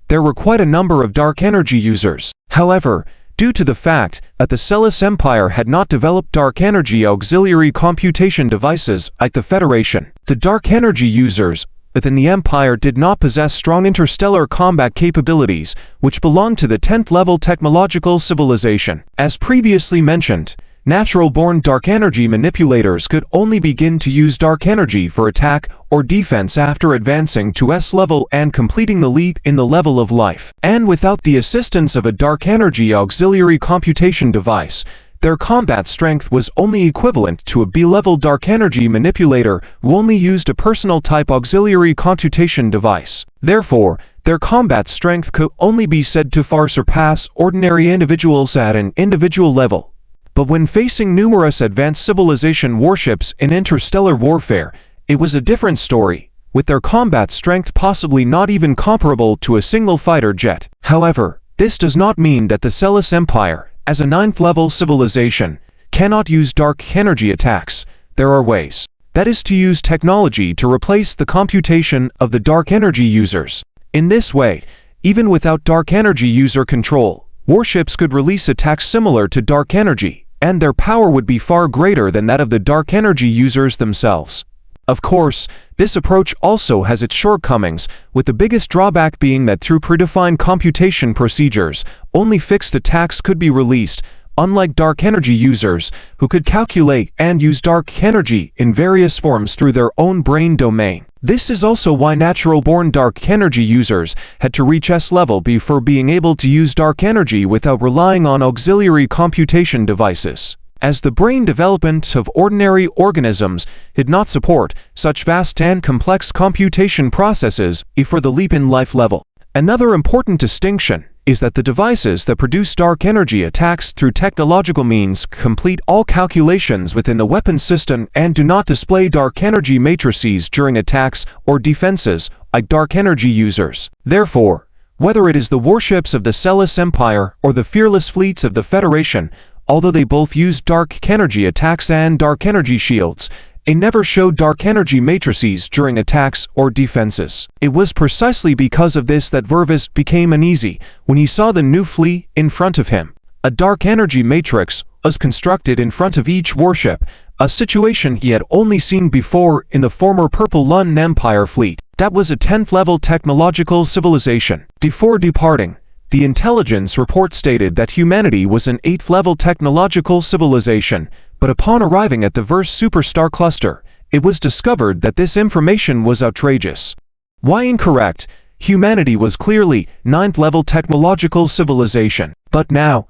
there were quite a number of dark energy users. However, due to the fact that the Celis Empire had not developed dark energy auxiliary computation devices like the Federation, the dark energy users within the Empire did not possess strong interstellar combat capabilities, which belonged to the 10th-level technological civilization. As previously mentioned, natural-born dark energy manipulators could only begin to use dark energy for attack or defense after advancing to S level and completing the leap in the level of life. And without the assistance of a dark energy auxiliary computation device, their combat strength was only equivalent to a B-level dark energy manipulator who only used a personal-type auxiliary computation device. Therefore, their combat strength could only be said to far surpass ordinary individuals at an individual level. But when facing numerous advanced civilization warships in interstellar warfare, it was a different story, with their combat strength possibly not even comparable to a single fighter jet. However, this does not mean that the Celis Empire, as a 9th-level civilization, cannot use dark energy attacks. There are ways. That is to use technology to replace the computation of the dark energy users. In this way, even without dark energy user control, warships could release attacks similar to dark energy, and their power would be far greater than that of the dark energy users themselves. Of course, this approach also has its shortcomings, with the biggest drawback being that through predefined computation procedures, only fixed attacks could be released, unlike dark energy users, who could calculate and use dark energy in various forms through their own brain domain. This is also why natural-born dark energy users had to reach S level before being able to use dark energy without relying on auxiliary computation devices, as the brain development of ordinary organisms did not support such vast and complex computation processes for the leap in life level. Another important distinction is that the devices that produce dark energy attacks through technological means complete all calculations within the weapon system and do not display dark energy matrices during attacks or defenses like dark energy users. Therefore, whether it is the warships of the Celis Empire or the fearless fleets of the Federation, although they both use dark energy attacks and dark energy shields, they never showed dark energy matrices during attacks or defenses. It was precisely because of this that Vervis became uneasy when he saw the new fleet in front of him. A dark energy matrix was constructed in front of each warship, a situation he had only seen before in the former Purple Lun Empire fleet. That was a 10th-level technological civilization. Before departing, the intelligence report stated that humanity was an 8th-level technological civilization, but upon arriving at the Verse superstar cluster, it was discovered that this information was outrageous. Why incorrect? Humanity was clearly 9th-level technological civilization. But now,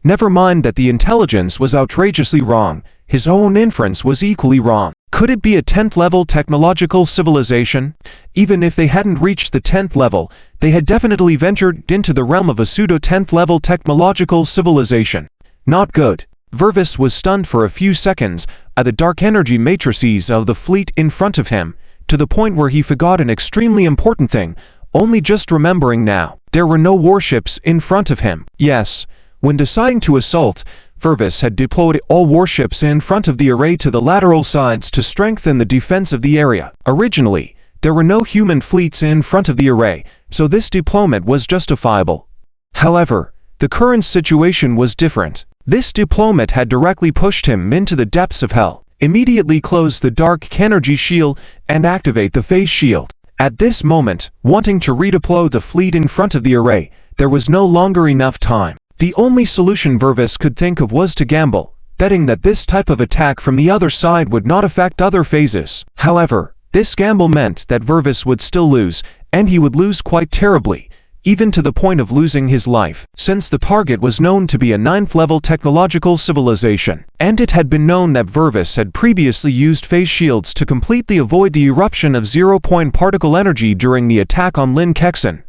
never mind that the intelligence was outrageously wrong, his own inference was equally wrong. Could it be a 10th-level technological civilization? Even if they hadn't reached the 10th level, they had definitely ventured into the realm of a pseudo-10th-level technological civilization. Not good. Vervis was stunned for a few seconds at the dark energy matrices of the fleet in front of him, to the point where he forgot an extremely important thing, only just remembering now. There were no warships in front of him. Yes, when deciding to assault, Vervis had deployed all warships in front of the array to the lateral sides to strengthen the defense of the area. Originally, there were no human fleets in front of the array, so this deployment was justifiable. However, the current situation was different. This deployment had directly pushed him into the depths of hell. Immediately close the dark energy shield and activate the phase shield. At this moment, wanting to redeploy the fleet in front of the array, there was no longer enough time. The only solution Vervis could think of was to gamble, betting that this type of attack from the other side would not affect other phases. However, this gamble meant that Vervis would still lose, and he would lose quite terribly, even to the point of losing his life, since the target was known to be a 9th-level technological civilization, and it had been known that Vervis had previously used phase shields to completely avoid the eruption of zero-point particle energy during the attack on Lin Kexin.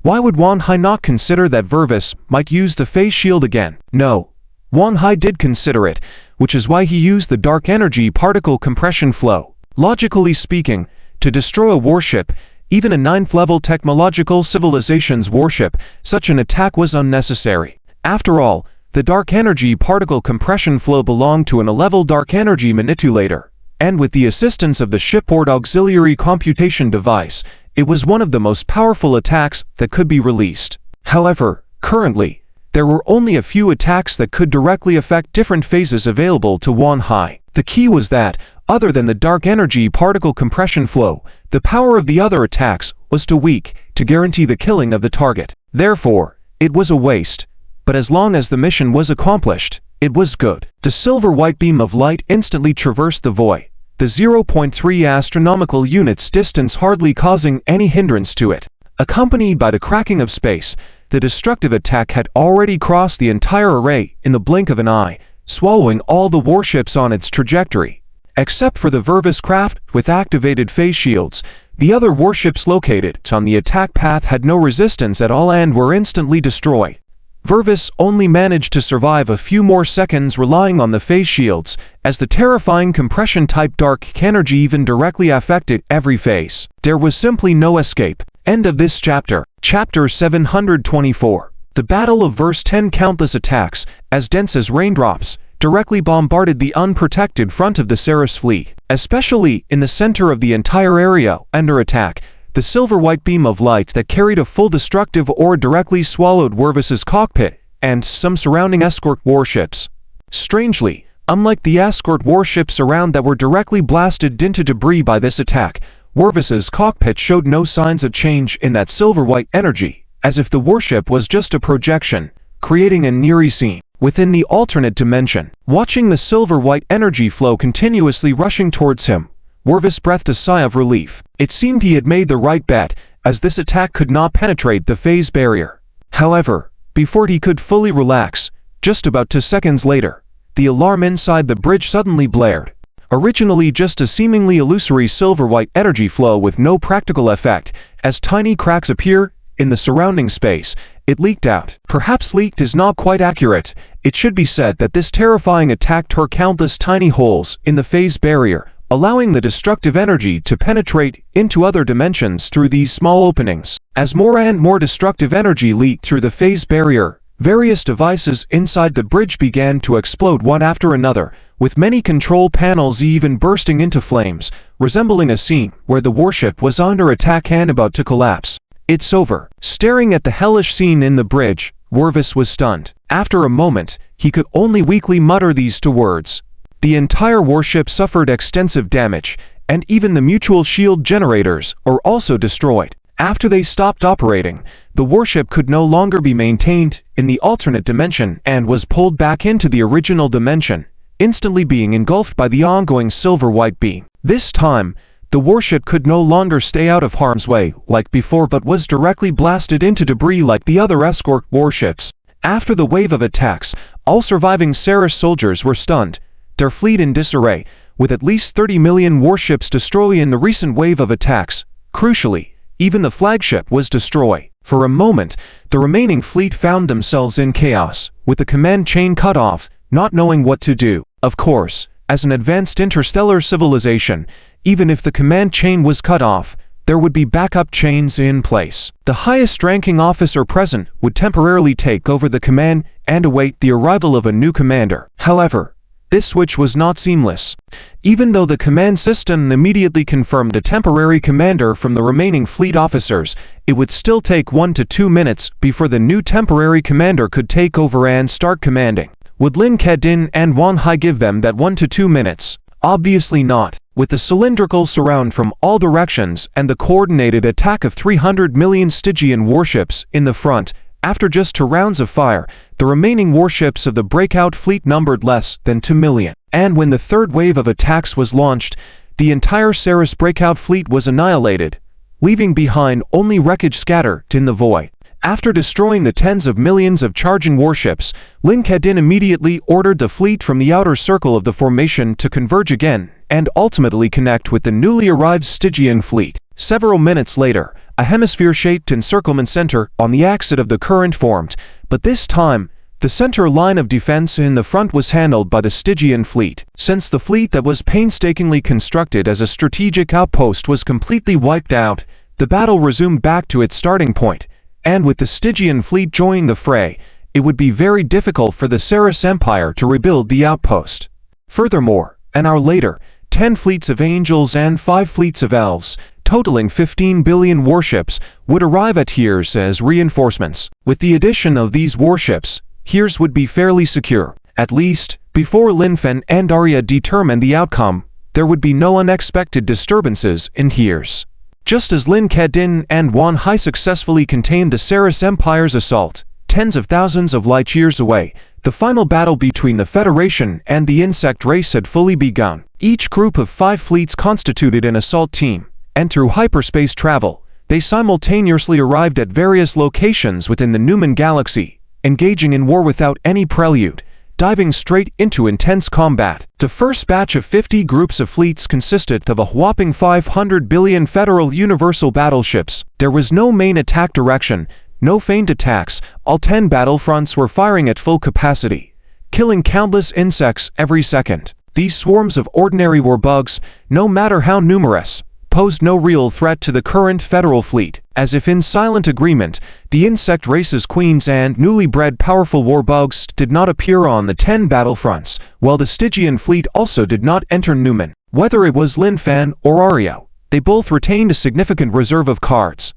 Why would Wan Hai not consider that Vervis might use the phase shield again? No. Wan Hai did consider it, which is why he used the dark energy particle compression flow. Logically speaking, to destroy a warship, even a 9th-level technological civilization's warship, such an attack was unnecessary. After all, the dark energy particle compression flow belonged to an 11th dark energy manipulator, and with the assistance of the shipboard auxiliary computation device, it was one of the most powerful attacks that could be released. However, currently, there were only a few attacks that could directly affect different phases available to Wan Hai. The key was that, other than the dark energy particle compression flow, the power of the other attacks was too weak to guarantee the killing of the target. Therefore, it was a waste. But as long as the mission was accomplished, it was good. The silver-white beam of light instantly traversed the void, the 0.3 astronomical units distance hardly causing any hindrance to it. Accompanied by the cracking of space, the destructive attack had already crossed the entire array in the blink of an eye, swallowing all the warships on its trajectory. Except for the Vervis craft with activated phase shields, the other warships located on the attack path had no resistance at all and were instantly destroyed. Vervis only managed to survive a few more seconds relying on the phase shields, as the terrifying compression-type dark energy even directly affected every phase. There was simply no escape. End of this chapter. Chapter 724. The Battle of Verse 10. Countless attacks, as dense as raindrops, directly bombarded the unprotected front of the Ceres fleet. Especially in the center of the entire area under attack, the silver-white beam of light that carried a full destructive ore directly swallowed Vervis's cockpit and some surrounding escort warships. Strangely, unlike the escort warships around that were directly blasted into debris by this attack, Vervis's cockpit showed no signs of change in that silver-white energy, as if the warship was just a projection, creating an eerie scene within the alternate dimension. Watching the silver-white energy flow continuously rushing towards him, Vervis breathed a sigh of relief. It seemed he had made the right bet, as this attack could not penetrate the phase barrier. However, before he could fully relax, just about 2 seconds later, the alarm inside the bridge suddenly blared. Originally just a seemingly illusory silver-white energy flow with no practical effect, as tiny cracks appear in the surrounding space, it leaked out. Perhaps leaked is not quite accurate. It should be said that this terrifying attack tore countless tiny holes in the phase barrier, allowing the destructive energy to penetrate into other dimensions through these small openings. As more and more destructive energy leaked through the phase barrier, various devices inside the bridge began to explode one after another, with many control panels even bursting into flames, resembling a scene where the warship was under attack and about to collapse. It's over. Staring at the hellish scene in the bridge, Vervis was stunned. After a moment, he could only weakly mutter these 2 words. The entire warship suffered extensive damage, and even the mutual shield generators are also destroyed. After they stopped operating, the warship could no longer be maintained in the alternate dimension and was pulled back into the original dimension, instantly being engulfed by the ongoing silver-white beam. This time, the warship could no longer stay out of harm's way like before but was directly blasted into debris like the other escort warships. After the wave of attacks, all surviving Ceres soldiers were stunned, their fleet in disarray, with at least 30 million warships destroyed in the recent wave of attacks. Crucially, even the flagship was destroyed. For a moment, the remaining fleet found themselves in chaos, with the command chain cut off, not knowing what to do. Of course, as an advanced interstellar civilization, even if the command chain was cut off, there would be backup chains in place. The highest-ranking officer present would temporarily take over the command and await the arrival of a new commander. However, this switch was not seamless. Even though the command system immediately confirmed a temporary commander from the remaining fleet officers, it would still take 1 to 2 minutes before the new temporary commander could take over and start commanding. Would Lin Kedin and Wan Hai give them that 1 to 2 minutes? Obviously not. With the cylindrical surround from all directions and the coordinated attack of 300 million Stygian warships in the front, after just 2 rounds of fire, the remaining warships of the breakout fleet numbered less than 2 million. And when the third wave of attacks was launched, the entire Ceres breakout fleet was annihilated, leaving behind only wreckage scattered in the void. After destroying the tens of millions of charging warships, Lin Kedin immediately ordered the fleet from the outer circle of the formation to converge again and ultimately connect with the newly arrived Stygian fleet. Several minutes later, a hemisphere-shaped encirclement center on the axis of the current formed, but this time, the center line of defense in the front was handled by the Stygian fleet. Since the fleet that was painstakingly constructed as a strategic outpost was completely wiped out, the battle resumed back to its starting point, and with the Stygian fleet joining the fray, it would be very difficult for the Saras Empire to rebuild the outpost. Furthermore, an hour later, 10 fleets of angels and 5 fleets of elves, totaling 15 billion warships, would arrive at Hears as reinforcements. With the addition of these warships, Hears would be fairly secure. At least, before Lin Fen and Arya determined the outcome, there would be no unexpected disturbances in Hears. Just as Lin Kedin and Wan Hai successfully contained the Saras Empire's assault, tens of thousands of light years away, the final battle between the Federation and the insect race had fully begun. Each group of 5 fleets constituted an assault team, and through hyperspace travel, they simultaneously arrived at various locations within the Newman Galaxy, engaging in war without any prelude, diving straight into intense combat. The first batch of 50 groups of fleets consisted of a whopping 500 billion Federal Universal battleships. There was no main attack direction, no feigned attacks. All 10 battlefronts were firing at full capacity, killing countless insects every second. These swarms of ordinary war bugs, no matter how numerous, posed no real threat to the current Federal fleet. As if in silent agreement, the insect race's queens and newly bred powerful war bugs did not appear on the 10 battlefronts, while the Stygian fleet also did not enter Newman. Whether it was Lin Fen or Arya, they both retained a significant reserve of cards.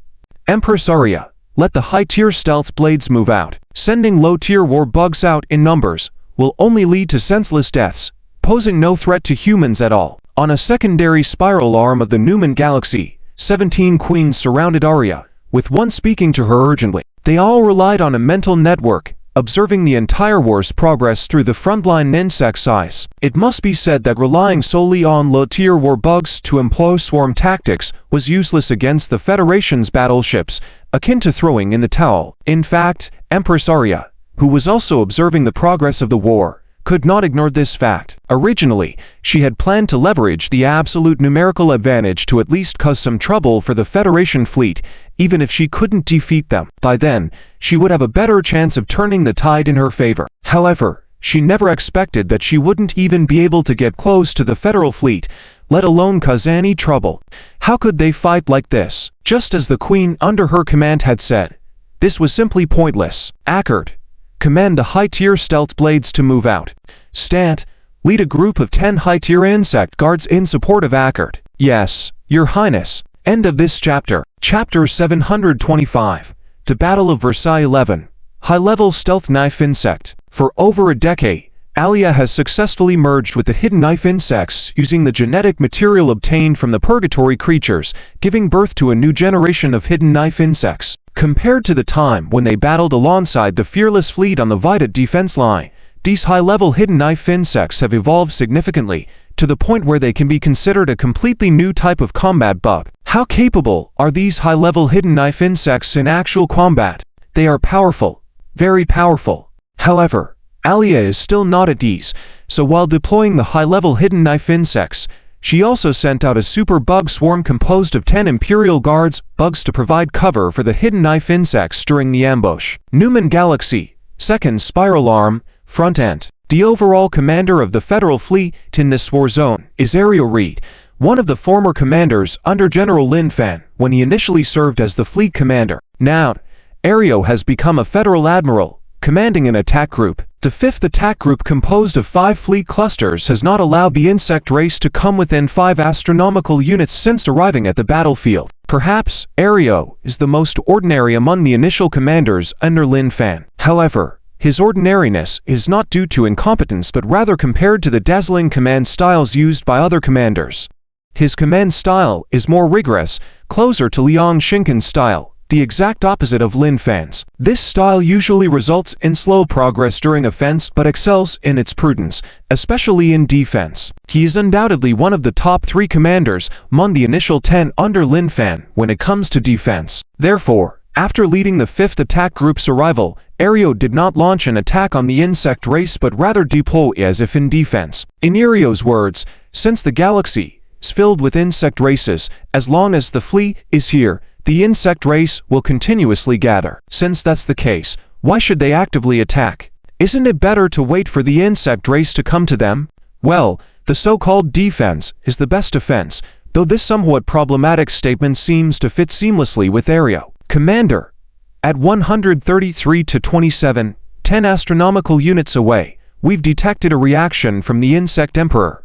Empress Arya, let the high-tier stealth blades move out. Sending low-tier war bugs out in numbers will only lead to senseless deaths, posing no threat to humans at all. On a secondary spiral arm of the Newman Galaxy, 17 queens surrounded Arya, with one speaking to her urgently. They all relied on a mental network, observing the entire war's progress through the frontline insect's eyes. It must be said that relying solely on low-tier war bugs to employ swarm tactics was useless against the Federation's battleships, akin to throwing in the towel. In fact, Empress Arya, who was also observing the progress of the war, could not ignore this fact. Originally, she had planned to leverage the absolute numerical advantage to at least cause some trouble for the Federation fleet, even if she couldn't defeat them. By then, she would have a better chance of turning the tide in her favor. However, she never expected that she wouldn't even be able to get close to the Federal fleet, let alone cause any trouble. How could they fight like this? Just as the Queen under her command had said, this was simply pointless. Akkord, command the high-tier stealth blades to move out. Stant, lead a group of 10 high-tier insect guards in support of Akkord. Yes, Your Highness. End of this chapter. Chapter 725. The Battle of Versailles 11. High-level stealth knife insect. For over a decade, Alia has successfully merged with the hidden knife insects using the genetic material obtained from the purgatory creatures, giving birth to a new generation of hidden knife insects. Compared to the time when they battled alongside the fearless fleet on the Vita defense line, these high-level hidden knife insects have evolved significantly, to the point where they can be considered a completely new type of combat bug. How capable are these high-level hidden knife insects in actual combat? They are powerful, very powerful. However, Alia is still not at ease, so while deploying the high-level hidden knife insects, she also sent out a super bug swarm composed of 10 Imperial Guards bugs to provide cover for the hidden knife insects during the ambush. Newman Galaxy, second spiral arm, front end. The overall commander of the Federal fleet in this war zone is Ariel Reed, one of the former commanders under General Lin Fen when he initially served as the fleet commander. Now, Ariel has become a Federal admiral, commanding an attack group. The 5th attack group, composed of 5 fleet clusters, has not allowed the insect race to come within 5 astronomical units since arriving at the battlefield. Perhaps, Ario is the most ordinary among the initial commanders under Lin Fen. However, his ordinariness is not due to incompetence but rather compared to the dazzling command styles used by other commanders. His command style is more rigorous, closer to Liang Shinken's style, the exact opposite of Lin Fen's. This style usually results in slow progress during offense but excels in its prudence, especially in defense. He is undoubtedly one of the top 3 commanders among the initial 10 under Lin Fen when it comes to defense. Therefore, After leading the 5th Attack Group's arrival, Aereo did not launch an attack on the insect race but rather deploy as if in defense. In Aereo's words, since the galaxy is filled with insect races, as long as the fleet is here, the insect race will continuously gather. Since that's the case, why should they actively attack? Isn't it better to wait for the insect race to come to them? Well, the so-called defense is the best defense, though this somewhat problematic statement seems to fit seamlessly with Aereo. Commander, at 133 to 27, 10 astronomical units away, we've detected a reaction from the Insect Emperor.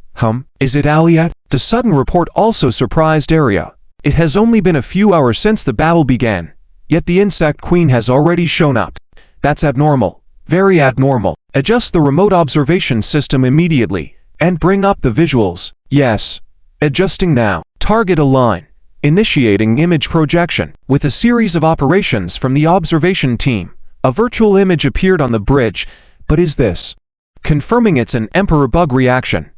Is it Aliat? The sudden report also surprised Aereo. It has only been a few hours since the battle began, yet the Insect Queen has already shown up. That's abnormal. Very abnormal. Adjust the remote observation system immediately, and bring up the visuals. Yes. Adjusting now. Target align. Initiating image projection. With a series of operations from the observation team, a virtual image appeared on the bridge, but is this? Confirming it's an Emperor bug reaction.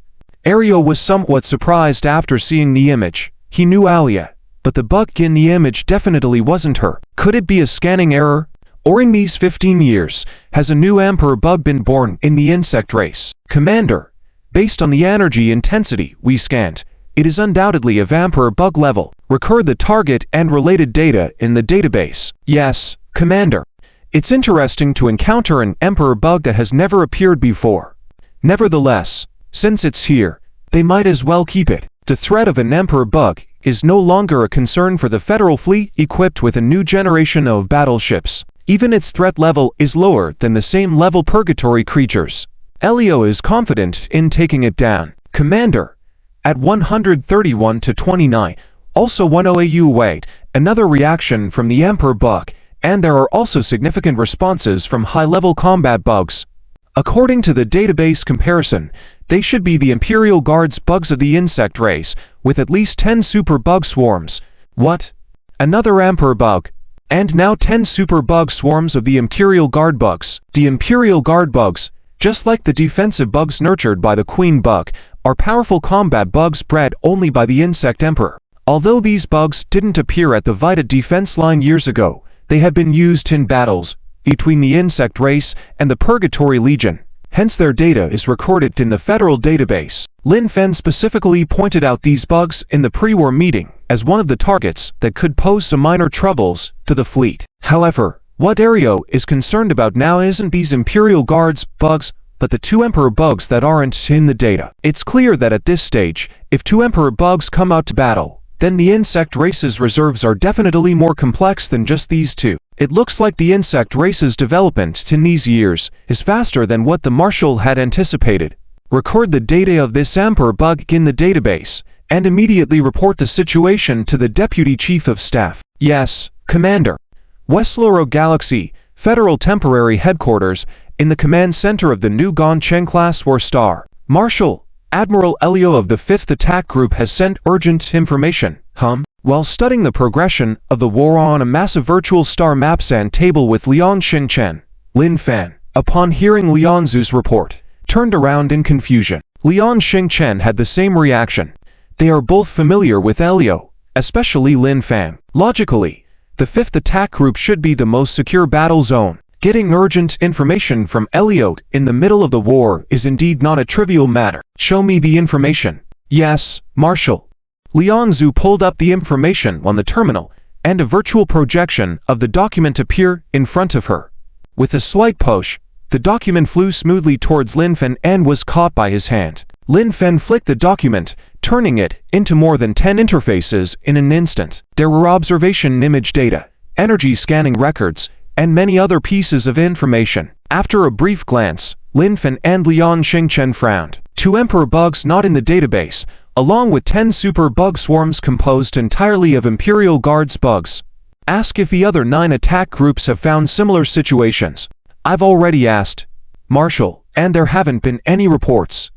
Aereo was somewhat surprised after seeing the image. He knew Alia, but the bug in the image definitely wasn't her. Could it be a scanning error? Or in these 15 years, has a new Emperor bug been born in the insect race? Commander, based on the energy intensity we scanned, it is undoubtedly of Emperor bug level. Record the target and related data in the database. Yes, Commander. It's interesting to encounter an Emperor bug that has never appeared before. Nevertheless, since it's here, they might as well keep it. The threat of an Emperor bug is no longer a concern for the Federal Fleet equipped with a new generation of battleships. Even its threat level is lower than the same level Purgatory creatures. Aereo is confident in taking it down. Commander, at 131 to 29, also 10 AU wait, another reaction from the Emperor bug, and there are also significant responses from high-level combat bugs. According to the database comparison, they should be the Imperial Guard's bugs of the insect race, with at least 10 super bug swarms. What? Another Emperor bug. And now 10 super bug swarms of the Imperial Guard bugs. The Imperial Guard bugs, just like the defensive bugs nurtured by the Queen bug, are powerful combat bugs bred only by the Insect Emperor. Although these bugs didn't appear at the Vita defense line years ago, they have been used in battles between the insect race and the Purgatory Legion. Hence their data is recorded in the federal database. Lin Fen specifically pointed out these bugs in the pre-war meeting as one of the targets that could pose some minor troubles to the fleet. However, what Aereo is concerned about now isn't these Imperial Guards bugs, but the 2 Emperor bugs that aren't in the data. It's clear that at this stage, if 2 Emperor bugs come out to battle, then the insect race's reserves are definitely more complex than just these 2. It looks like the insect race's development in these years is faster than what the Marshal had anticipated. Record the data of this Emperor bug in the database, and immediately report the situation to the Deputy Chief of Staff. Yes, Commander. Westloro Galaxy, Federal Temporary Headquarters, in the command center of the new Gongcheng-class War Star. Marshal, Admiral Aereo of the 5th Attack Group has sent urgent information. While studying the progression of the war on a massive virtual star maps and table with Liang Xingchen, Lin Fan, upon hearing Lianzu's report, turned around in confusion. Liang Xingchen had the same reaction. They are both familiar with Aereo, especially Lin Fan. Logically, the 5th Attack Group should be the most secure battle zone. Getting urgent information from Aereo in the middle of the war is indeed not a trivial matter. Show me the information. Yes, Marshal. Lianzu pulled up the information on the terminal, and a virtual projection of the document appeared in front of her. With a slight push, the document flew smoothly towards Lin Fen and was caught by his hand. Lin Fen flicked the document, turning it into more than 10 interfaces in an instant. There were observation image data, energy scanning records, and many other pieces of information. After a brief glance, Lin Fen and Liang Xingchen frowned. 2 Emperor bugs not in the database, along with 10 super bug swarms composed entirely of Imperial Guards bugs. Ask if the other 9 attack groups have found similar situations. I've already asked, Marshal, and there haven't been any reports.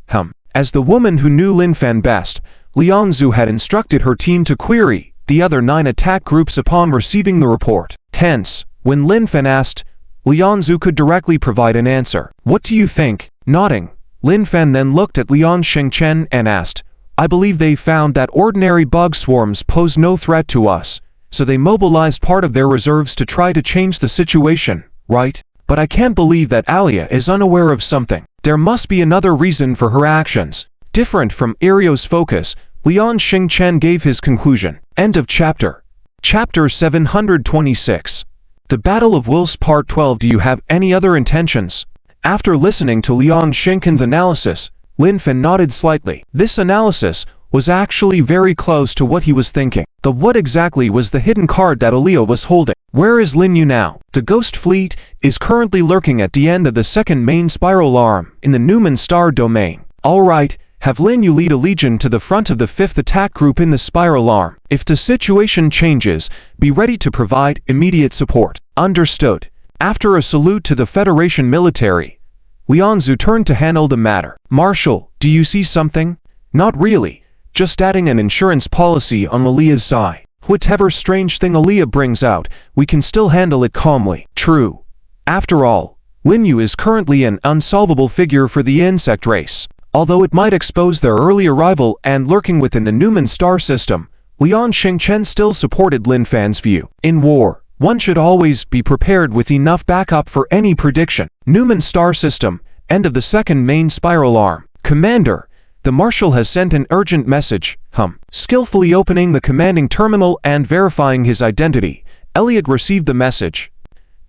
As the woman who knew Lin Fan best, Lianzu had instructed her team to query the other 9 attack groups upon receiving the report. Hence, when Lin Fan asked, Lianzu could directly provide an answer. What do you think? Nodding, Lin Fan then looked at Liang Xingchen and asked, I believe they found that ordinary bug swarms pose no threat to us, so they mobilized part of their reserves to try to change the situation, right? But I can't believe that Alia is unaware of something. There must be another reason for her actions. Different from Irio's focus, Lian Xingchen gave his conclusion. End of chapter. Chapter 726. The Battle of Wills Part 12. Do you have any other intentions? After listening to Lian Xingchen's analysis, Lin Fan nodded slightly. This analysis was actually very close to what he was thinking. But what exactly was the hidden card that Alia was holding? Where is Lin Yu now? The Ghost Fleet is currently lurking at the end of the second main spiral arm in the Newman Star domain. Alright, have Lin Yu lead a legion to the front of the 5th attack group in the spiral arm. If the situation changes, be ready to provide immediate support. Understood. After a salute to the Federation military, Lian Zhu turned to handle the matter. Marshal, do you see something? Not really. Just adding an insurance policy on Alia's side. Whatever strange thing Alia brings out, we can still handle it calmly. True. After all, Lin Yu is currently an unsolvable figure for the insect race. Although it might expose their early arrival and lurking within the Newman star system, Lian Xingchen still supported Lin Fan's view. In war, one should always be prepared with enough backup for any prediction. Newman star system, end of the second main spiral arm. Commander, the Marshal has sent an urgent message. Skillfully opening the commanding terminal and verifying his identity, Elliot received the message.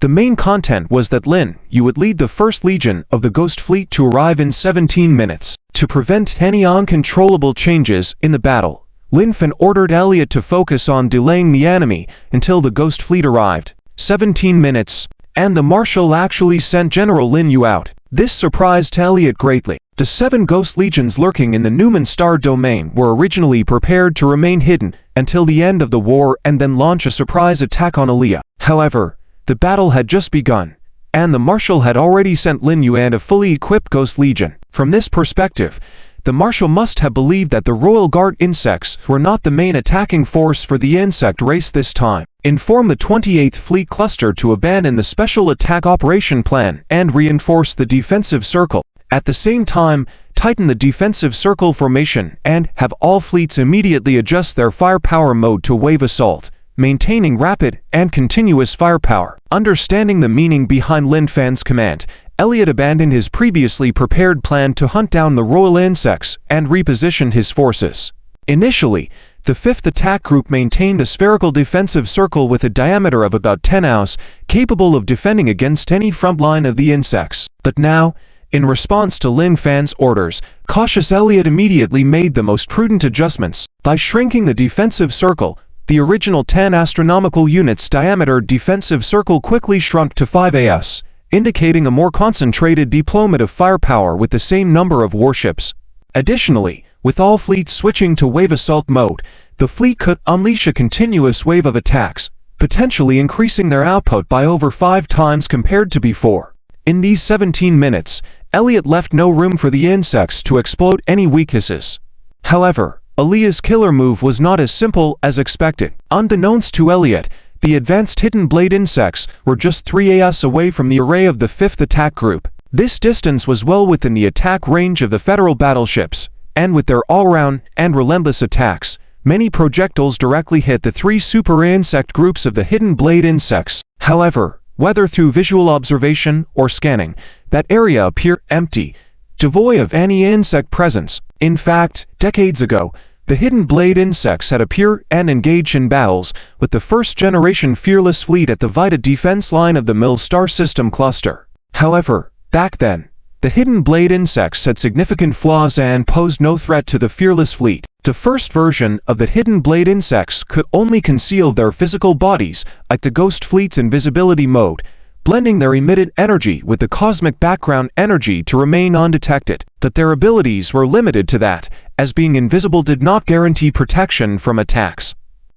The main content was that Lin Yu would lead the First Legion of the Ghost Fleet to arrive in 17 minutes. To prevent any uncontrollable changes in the battle, Lin Fan ordered Elliot to focus on delaying the enemy until the Ghost Fleet arrived. 17 minutes, and the Marshal actually sent General Lin Yu out. This surprised Elliot greatly. The 7 Ghost Legions lurking in the Newman Star domain were originally prepared to remain hidden until the end of the war and then launch a surprise attack on Alia. However, the battle had just begun, and the Marshal had already sent Lin Yu and a fully equipped Ghost Legion. From this perspective, the Marshal must have believed that the Royal Guard insects were not the main attacking force for the insect race this time. Inform the 28th Fleet Cluster to abandon the Special Attack Operation Plan and reinforce the defensive circle. At the same time, tighten the defensive circle formation and have all fleets immediately adjust their firepower mode to wave assault, maintaining rapid and continuous firepower. Understanding the meaning behind Lin Fan's command, Elliot abandoned his previously prepared plan to hunt down the royal insects and reposition his forces. Initially, the 5th attack group maintained a spherical defensive circle with a diameter of about 10 ounce, capable of defending against any front line of the insects. But now, in response to Lin Fan's orders, cautious Elliot immediately made the most prudent adjustments. By shrinking the defensive circle, the original 10 astronomical units diameter defensive circle quickly shrunk to 5 AS, indicating a more concentrated deployment of firepower with the same number of warships. Additionally, with all fleets switching to wave assault mode, the fleet could unleash a continuous wave of attacks, potentially increasing their output by over 5 times compared to before. In these 17 minutes, Elliot left no room for the insects to exploit any weaknesses. However, Alia's killer move was not as simple as expected. Unbeknownst to Elliot, the advanced hidden blade insects were just 3 AS away from the array of the 5th attack group. This distance was well within the attack range of the Federal battleships, and with their all-round and relentless attacks, many projectiles directly hit the 3 super insect groups of the hidden blade insects. However, whether through visual observation or scanning, that area appeared empty, devoid of any insect presence. In fact, decades ago, the hidden blade insects had appeared and engaged in battles with the first-generation Fearless Fleet at the Vita defense line of the Mill Star System cluster. However, back then, the hidden blade insects had significant flaws and posed no threat to the Fearless Fleet. The first version of the hidden blade insects could only conceal their physical bodies like the Ghost Fleet's invisibility mode, blending their emitted energy with the cosmic background energy to remain undetected. But their abilities were limited to that, as being invisible did not guarantee protection from attacks.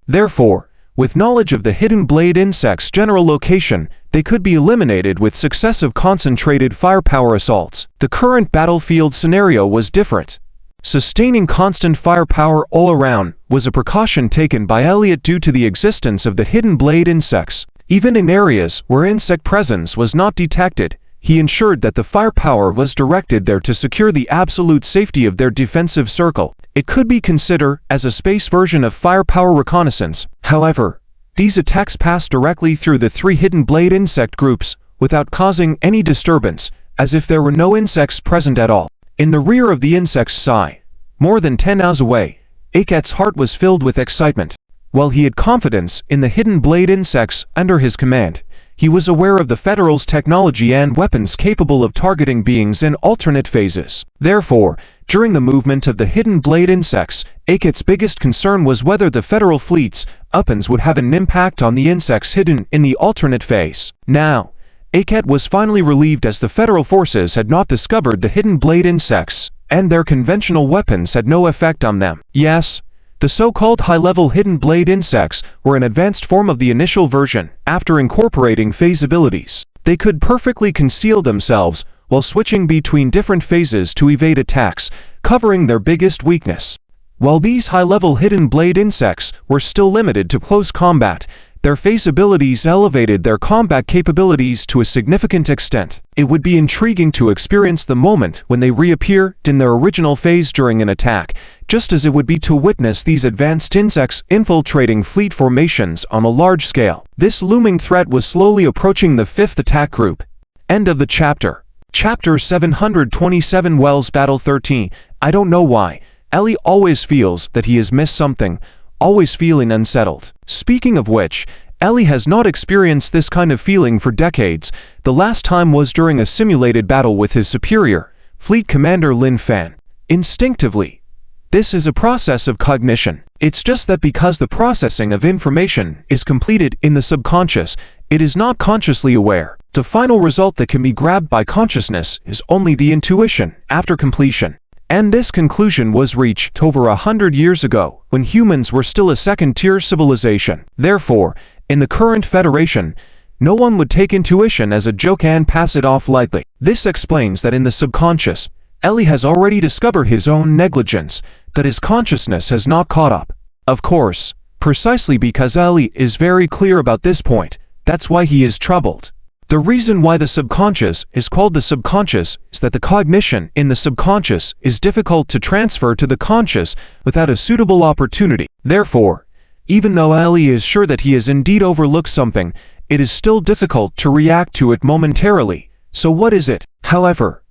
Therefore, with knowledge of the hidden blade insect's general location, they could be eliminated with successive concentrated firepower assaults. The current battlefield scenario was different. Sustaining constant firepower all around was a precaution taken by Elliot due to the existence of the hidden blade insects. Even in areas where insect presence was not detected, he ensured that the firepower was directed there to secure the absolute safety of their defensive circle. It could be considered as a space version of firepower reconnaissance. However, These attacks passed directly through the 3 hidden blade insect groups, without causing any disturbance, as if there were no insects present at all. In the rear of the insect's side, more than 10 hours away, Aket's heart was filled with excitement. While he had confidence in the hidden blade insects under his command, he was aware of the Federal's technology and weapons capable of targeting beings in alternate phases. Therefore, during the movement of the hidden blade insects, Aket's biggest concern was whether the Federal fleet's weapons would have an impact on the insects hidden in the alternate phase. Now, Aket was finally relieved, as the Federal forces had not discovered the hidden blade insects, and their conventional weapons had no effect on them. Yes, the so-called high-level hidden blade insects were an advanced form of the initial version. After incorporating phase abilities, they could perfectly conceal themselves while switching between different phases to evade attacks, covering their biggest weakness. While these high-level hidden blade insects were still limited to close combat, their phase abilities elevated their combat capabilities to a significant extent. It would be intriguing to experience the moment when they reappear in their original phase during an attack, just as it would be to witness these advanced insects infiltrating fleet formations on a large scale. This looming threat was slowly approaching the 5th attack group. End of the chapter. Chapter 727 Wells Battle 13. I don't know why. Ellie always feels that he has missed something, always feeling unsettled. Speaking of which, Ellie has not experienced this kind of feeling for decades. The last time was during a simulated battle with his superior, Fleet Commander Lin Fan. Instinctively, this is a process of cognition. It's just that because the processing of information is completed in the subconscious, it is not consciously aware. The final result that can be grabbed by consciousness is only the intuition after completion. And this conclusion was reached over 100 years ago, when humans were still a second-tier civilization. Therefore, in the current Federation, no one would take intuition as a joke and pass it off lightly. This explains that in the subconscious, Ellie has already discovered his own negligence, that his consciousness has not caught up. Of course, precisely because Ellie is very clear about this point, that's why he is troubled. The reason why the subconscious is called the subconscious is that the cognition in the subconscious is difficult to transfer to the conscious without a suitable opportunity. Therefore, even though Ellie is sure that he has indeed overlooked something, it is still difficult to react to it momentarily. So what is it? However,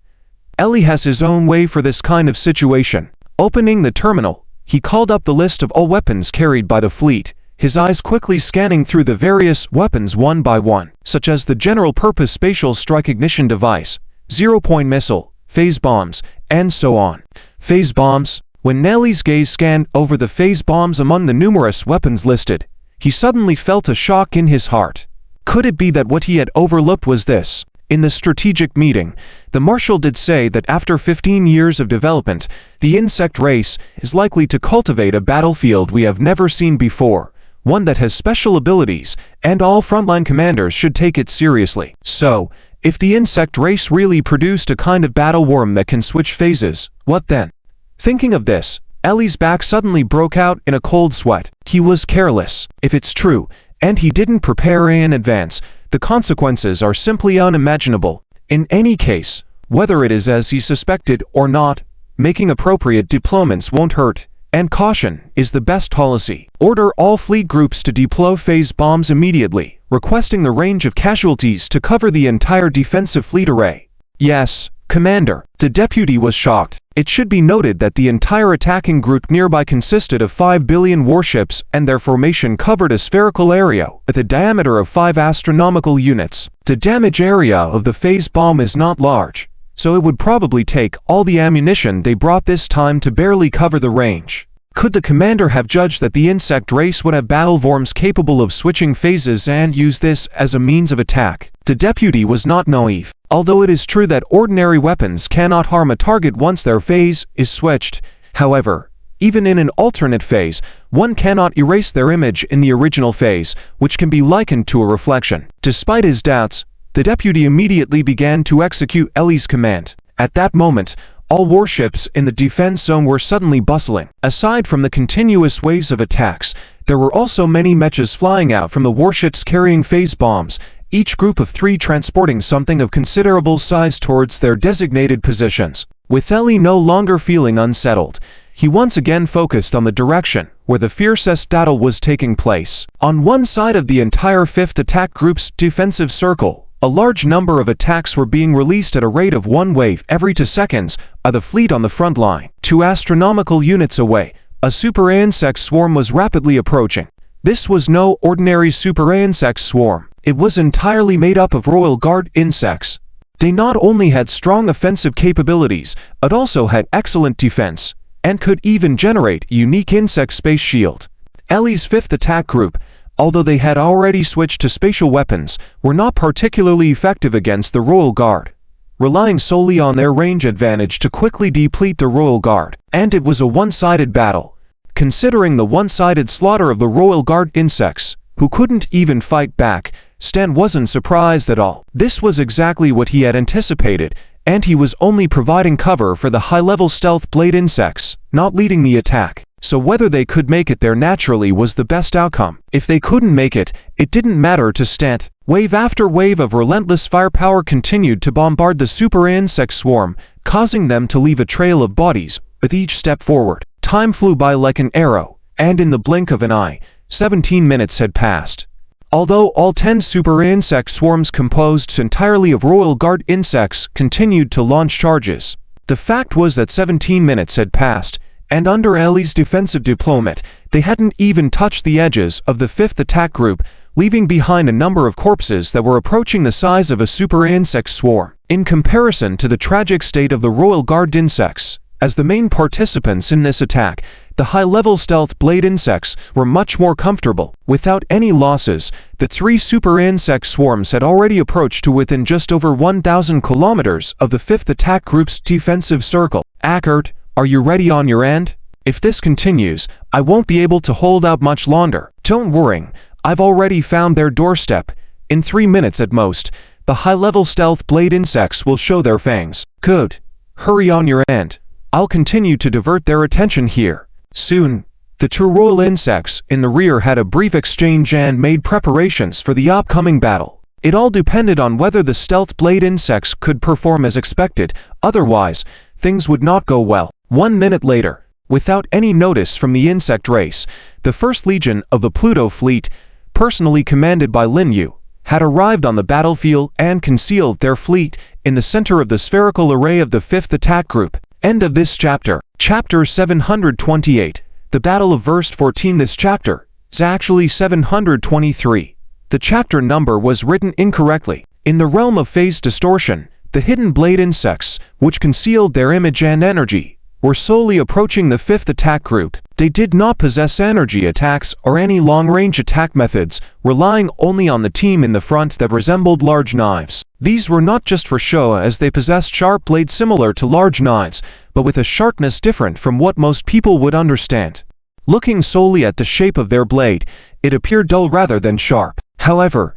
Ellie has his own way for this kind of situation. Opening the terminal, he called up the list of all weapons carried by the fleet, his eyes quickly scanning through the various weapons one by one, such as the general-purpose spatial strike ignition device, zero-point missile, phase bombs, and so on. Phase bombs. When Ellie's gaze scanned over the phase bombs among the numerous weapons listed, he suddenly felt a shock in his heart. Could it be that what he had overlooked was this? In the strategic meeting, the Marshal did say that after 15 years of development, the insect race is likely to cultivate a battlefield we have never seen before, one that has special abilities, and all frontline commanders should take it seriously. So, if the insect race really produced a kind of battle worm that can switch phases, what then? Thinking of this, Ellie's back suddenly broke out in a cold sweat. He was careless. If it's true, and he didn't prepare in advance, the consequences are simply unimaginable. In any case, whether it is as he suspected or not, making appropriate deployments won't hurt, and caution is the best policy. Order all fleet groups to deploy phase bombs immediately, requesting the range of casualties to cover the entire defensive fleet array. Yes, Commander. The deputy was shocked. It should be noted that the entire attacking group nearby consisted of 5 billion warships, and their formation covered a spherical area with a diameter of 5 astronomical units. The damage area of the phase bomb is not large, so it would probably take all the ammunition they brought this time to barely cover the range. Could the commander have judged that the insect race would have battle worms capable of switching phases and use this as a means of attack? The deputy was not naive. Although it is true that ordinary weapons cannot harm a target once their phase is switched, however, even in an alternate phase, one cannot erase their image in the original phase, which can be likened to a reflection. Despite his doubts, the deputy immediately began to execute Ellie's command. At that moment, all warships in the defense zone were suddenly bustling. Aside from the continuous waves of attacks, there were also many mechas flying out from the warships carrying phase bombs, each group of 3 transporting something of considerable size towards their designated positions. With Ellie no longer feeling unsettled, he once again focused on the direction where the fiercest battle was taking place. On one side of the entire 5th Attack Group's defensive circle, a large number of attacks were being released at a rate of 1 wave every 2 seconds by the fleet on the front line. 2 astronomical units away, a super insect swarm was rapidly approaching. This was no ordinary super insect swarm. It was entirely made up of Royal Guard insects. They not only had strong offensive capabilities, but also had excellent defense, and could even generate a unique insect space shield. Ellie's 5th Attack Group, although they had already switched to spatial weapons, were not particularly effective against the Royal Guard, relying solely on their range advantage to quickly deplete the Royal Guard. And it was a one-sided battle. Considering the one-sided slaughter of the Royal Guard insects, who couldn't even fight back, Stan wasn't surprised at all. This was exactly what he had anticipated, and he was only providing cover for the high-level stealth blade insects, not leading the attack. So whether they could make it there naturally was the best outcome. If they couldn't make it, it didn't matter to Stan. Wave after wave of relentless firepower continued to bombard the super insect swarm, causing them to leave a trail of bodies with each step forward. Time flew by like an arrow, and in the blink of an eye, 17 minutes had passed. Although all 10 super insect swarms composed entirely of Royal Guard insects continued to launch charges, the fact was that 17 minutes had passed, and under Ellie's defensive deployment, they hadn't even touched the edges of the 5th Attack Group, leaving behind a number of corpses that were approaching the size of a super insect swarm. In comparison to the tragic state of the Royal Guard insects, as the main participants in this attack, the high-level stealth blade insects were much more comfortable. Without any losses, the 3 super insect swarms had already approached to within just over 1,000 kilometers of the 5th Attack Group's defensive circle. Ackert, are you ready on your end? If this continues, I won't be able to hold out much longer. Don't worry, I've already found their doorstep. In 3 minutes at most, the high-level stealth blade insects will show their fangs. Good. Hurry on your end. I'll continue to divert their attention here. Soon, the 2 royal insects in the rear had a brief exchange and made preparations for the upcoming battle. It all depended on whether the stealth blade insects could perform as expected, otherwise, things would not go well. 1 minute later, without any notice from the insect race, the 1st Legion of the Pluto fleet, personally commanded by Lin Yu, had arrived on the battlefield and concealed their fleet in the center of the spherical array of the 5th Attack Group. End of this chapter. Chapter 728. The Battle of Verse 14. This chapter is actually 723. The chapter number was written incorrectly. In the realm of phase distortion, the hidden blade insects, which concealed their image and energy, were solely approaching the 5th Attack Group. They did not possess energy attacks or any long-range attack methods, relying only on the team in the front that resembled large knives. These were not just for show, as they possessed sharp blades similar to large knives, but with a sharpness different from what most people would understand. Looking solely at the shape of their blade, it appeared dull rather than sharp. However,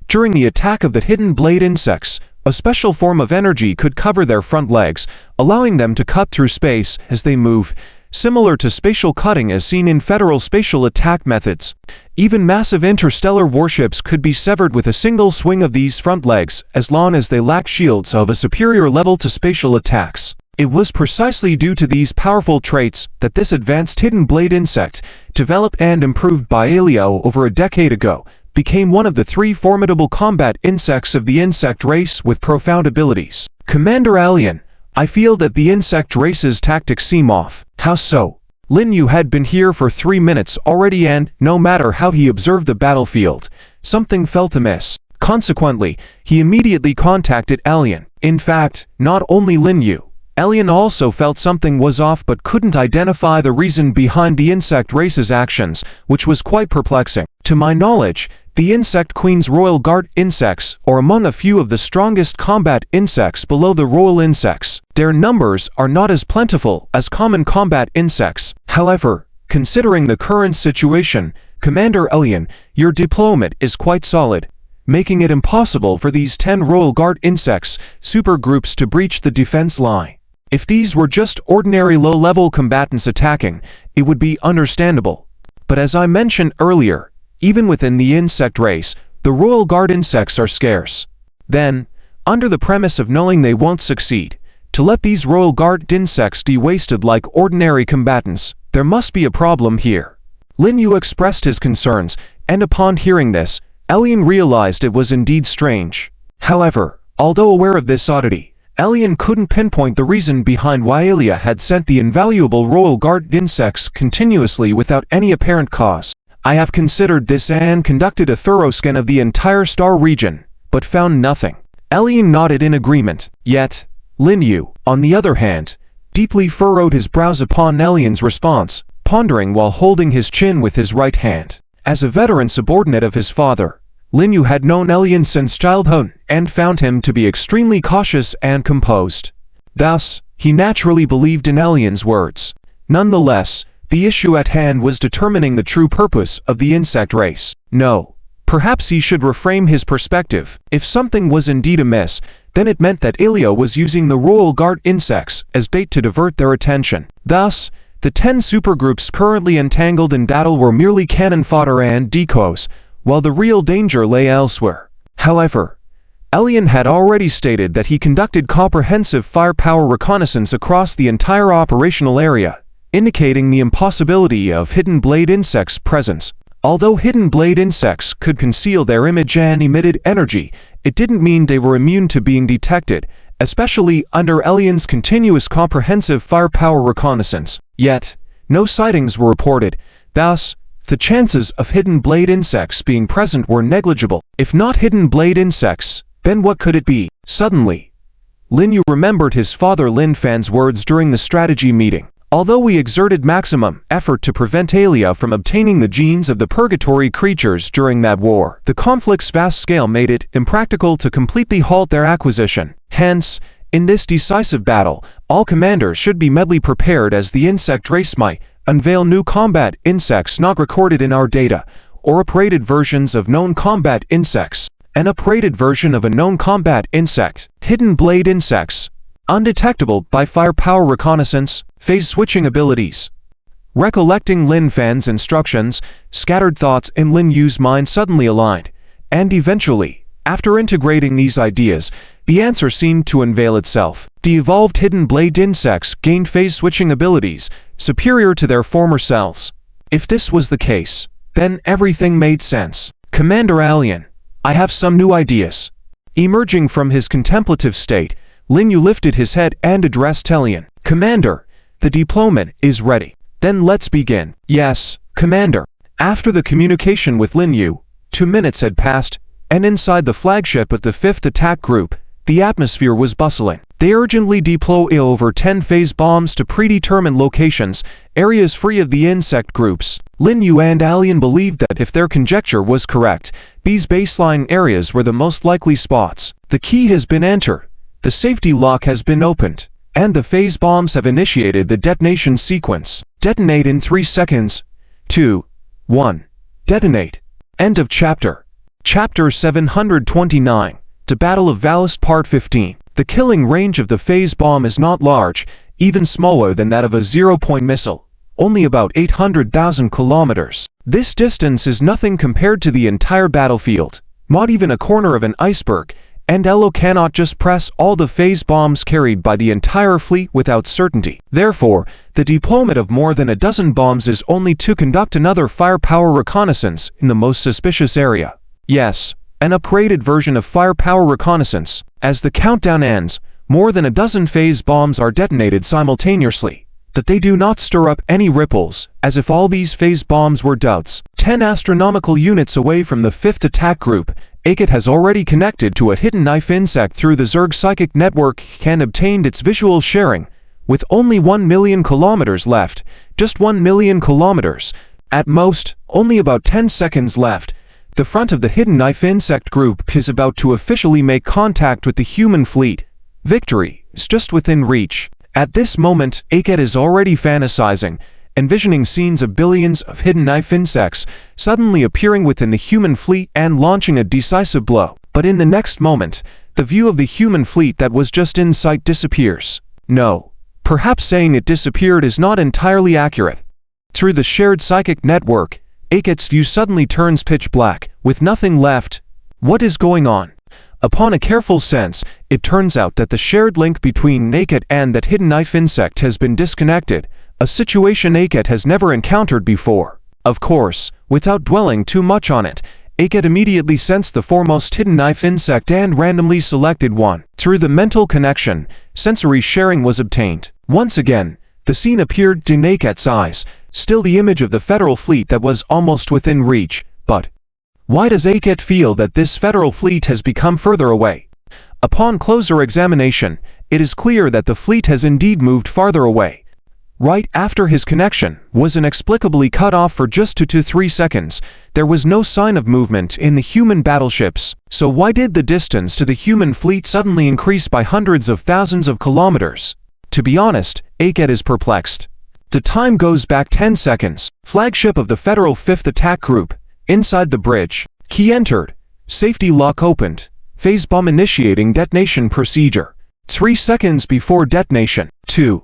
during the attack of the hidden blade insects, a special form of energy could cover their front legs, allowing them to cut through space as they move, similar to spatial cutting as seen in Federal spatial attack methods. Even massive interstellar warships could be severed with a single swing of these front legs, as long as they lacked shields of a superior level to spatial attacks. It was precisely due to these powerful traits that this advanced hidden blade insect, developed and improved by Alio over a decade ago, became one of the 3 formidable combat insects of the insect race with profound abilities. Commander Alien, I feel that the insect race's tactics seem off. How so? Lin Yu had been here for 3 minutes already, and, no matter how he observed the battlefield, something felt amiss. Consequently, he immediately contacted Alien. In fact, not only Lin Yu, Alien also felt something was off but couldn't identify the reason behind the insect race's actions, which was quite perplexing. To my knowledge, the Insect Queen's Royal Guard insects are among a few of the strongest combat insects below the royal insects. Their numbers are not as plentiful as common combat insects. However, considering the current situation, Commander Alien, your deployment is quite solid, making it impossible for these 10 Royal Guard insects supergroups to breach the defense line. If these were just ordinary low-level combatants attacking, it would be understandable. But as I mentioned earlier, even within the insect race, the Royal Guard insects are scarce. Then, under the premise of knowing they won't succeed, to let these Royal Guard insects be wasted like ordinary combatants, there must be a problem here. Lin Yu expressed his concerns, and upon hearing this, Elian realized it was indeed strange. However, although aware of this oddity, Elian couldn't pinpoint the reason behind why Aelia had sent the invaluable royal guard insects continuously without any apparent cause. I have considered this and conducted a thorough scan of the entire star region, but found nothing. Elian nodded in agreement, yet Lin Yu, on the other hand, deeply furrowed his brows upon Elian's response, pondering while holding his chin with his right hand. As a veteran subordinate of his father, Lin Yu had known Elian since childhood and found him to be extremely cautious and composed. Thus, he naturally believed in Elian's words. Nonetheless, the issue at hand was determining the true purpose of the insect race. No, perhaps he should reframe his perspective. If something was indeed amiss, then it meant that Aelia was using the royal guard insects as bait to divert their attention. Thus, the 10 supergroups currently entangled in battle were merely cannon fodder and decoys, while the real danger lay elsewhere. However, Elian had already stated that he conducted comprehensive firepower reconnaissance across the entire operational area, indicating the impossibility of hidden blade insects' presence. Although hidden blade insects could conceal their image and emitted energy, it didn't mean they were immune to being detected, especially under Elian's continuous comprehensive firepower reconnaissance. Yet, no sightings were reported. Thus, the chances of hidden blade insects being present were negligible. If not hidden blade insects, then what could it be? Suddenly, Lin Yu remembered his father Lin Fan's words during the strategy meeting. Although we exerted maximum effort to prevent Aelia from obtaining the genes of the purgatory creatures during that war, the conflict's vast scale made it impractical to completely halt their acquisition. Hence, in this decisive battle, all commanders should be medley prepared as the insect race might unveil new combat insects not recorded in our data, or uprated versions of known combat insects. An uprated version of a known combat insect, hidden blade insects, undetectable by firepower reconnaissance, phase switching abilities. Recollecting Lin Fan's instructions, scattered thoughts in Lin Yu's mind suddenly aligned, and eventually, after integrating these ideas, the answer seemed to unveil itself. The evolved hidden blade insects gained phase switching abilities, superior to their former selves. If this was the case, then everything made sense. Commander Elian, I have some new ideas. Emerging from his contemplative state, Lin Yu lifted his head and addressed Elian. Commander, the deployment is ready. Then let's begin. Yes, Commander. After the communication with Lin Yu, 2 minutes had passed, and inside the flagship of the 5th Attack Group, the atmosphere was bustling. They urgently deploy over 10 phase bombs to predetermined locations, areas free of the insect groups. Lin Yu and Elian believed that if their conjecture was correct, these baseline areas were the most likely spots. The key has been entered, the safety lock has been opened, and the phase bombs have initiated the detonation sequence. Detonate in 3 seconds. 2, 1. Detonate. End of chapter. Chapter 729. The Battle of Valis Part 15. The killing range of the phase bomb is not large, even smaller than that of a zero-point missile, only about 800,000 kilometers. This distance is nothing compared to the entire battlefield, not even a corner of an iceberg, and Elo cannot just press all the phase bombs carried by the entire fleet without certainty. Therefore, the deployment of more than a dozen bombs is only to conduct another firepower reconnaissance in the most suspicious area. Yes, an upgraded version of firepower reconnaissance. As the countdown ends, more than a dozen phase bombs are detonated simultaneously, but they do not stir up any ripples, as if all these phase bombs were duds. 10 astronomical units away from the 5th Attack Group, Akit has already connected to a hidden knife insect through the Zerg psychic network and obtained its visual sharing. With only 1 million kilometers left, just 1 million kilometers, at most, only about 10 seconds left, the front of the hidden knife insect group is about to officially make contact with the human fleet. Victory is just within reach. At this moment, Akit is already fantasizing, envisioning scenes of billions of hidden knife insects suddenly appearing within the human fleet and launching a decisive blow. But in the next moment, the view of the human fleet that was just in sight disappears. No, perhaps saying it disappeared is not entirely accurate. Through the shared psychic network, Akit's view suddenly turns pitch black, with nothing left. What is going on? Upon a careful sense, it turns out that the shared link between Akit and that hidden knife insect has been disconnected, a situation Akit has never encountered before. Of course, without dwelling too much on it, Aket immediately sensed the foremost hidden knife insect and randomly selected one. Through the mental connection, sensory sharing was obtained. Once again, the scene appeared in Aket's eyes, still the image of the Federal fleet that was almost within reach. But why does Aket feel that this Federal fleet has become further away? Upon closer examination, it is clear that the fleet has indeed moved farther away. Right after his connection was inexplicably cut off for just 2 to 3 seconds, there was no sign of movement in the human battleships. So why did the distance to the human fleet suddenly increase by hundreds of thousands of kilometers? To be honest, Aket is perplexed. The time goes back 10 seconds. Flagship of the Federal 5th Attack Group. Inside the bridge. Key entered. Safety lock opened. Phase bomb initiating detonation procedure. 3 seconds before detonation. 2,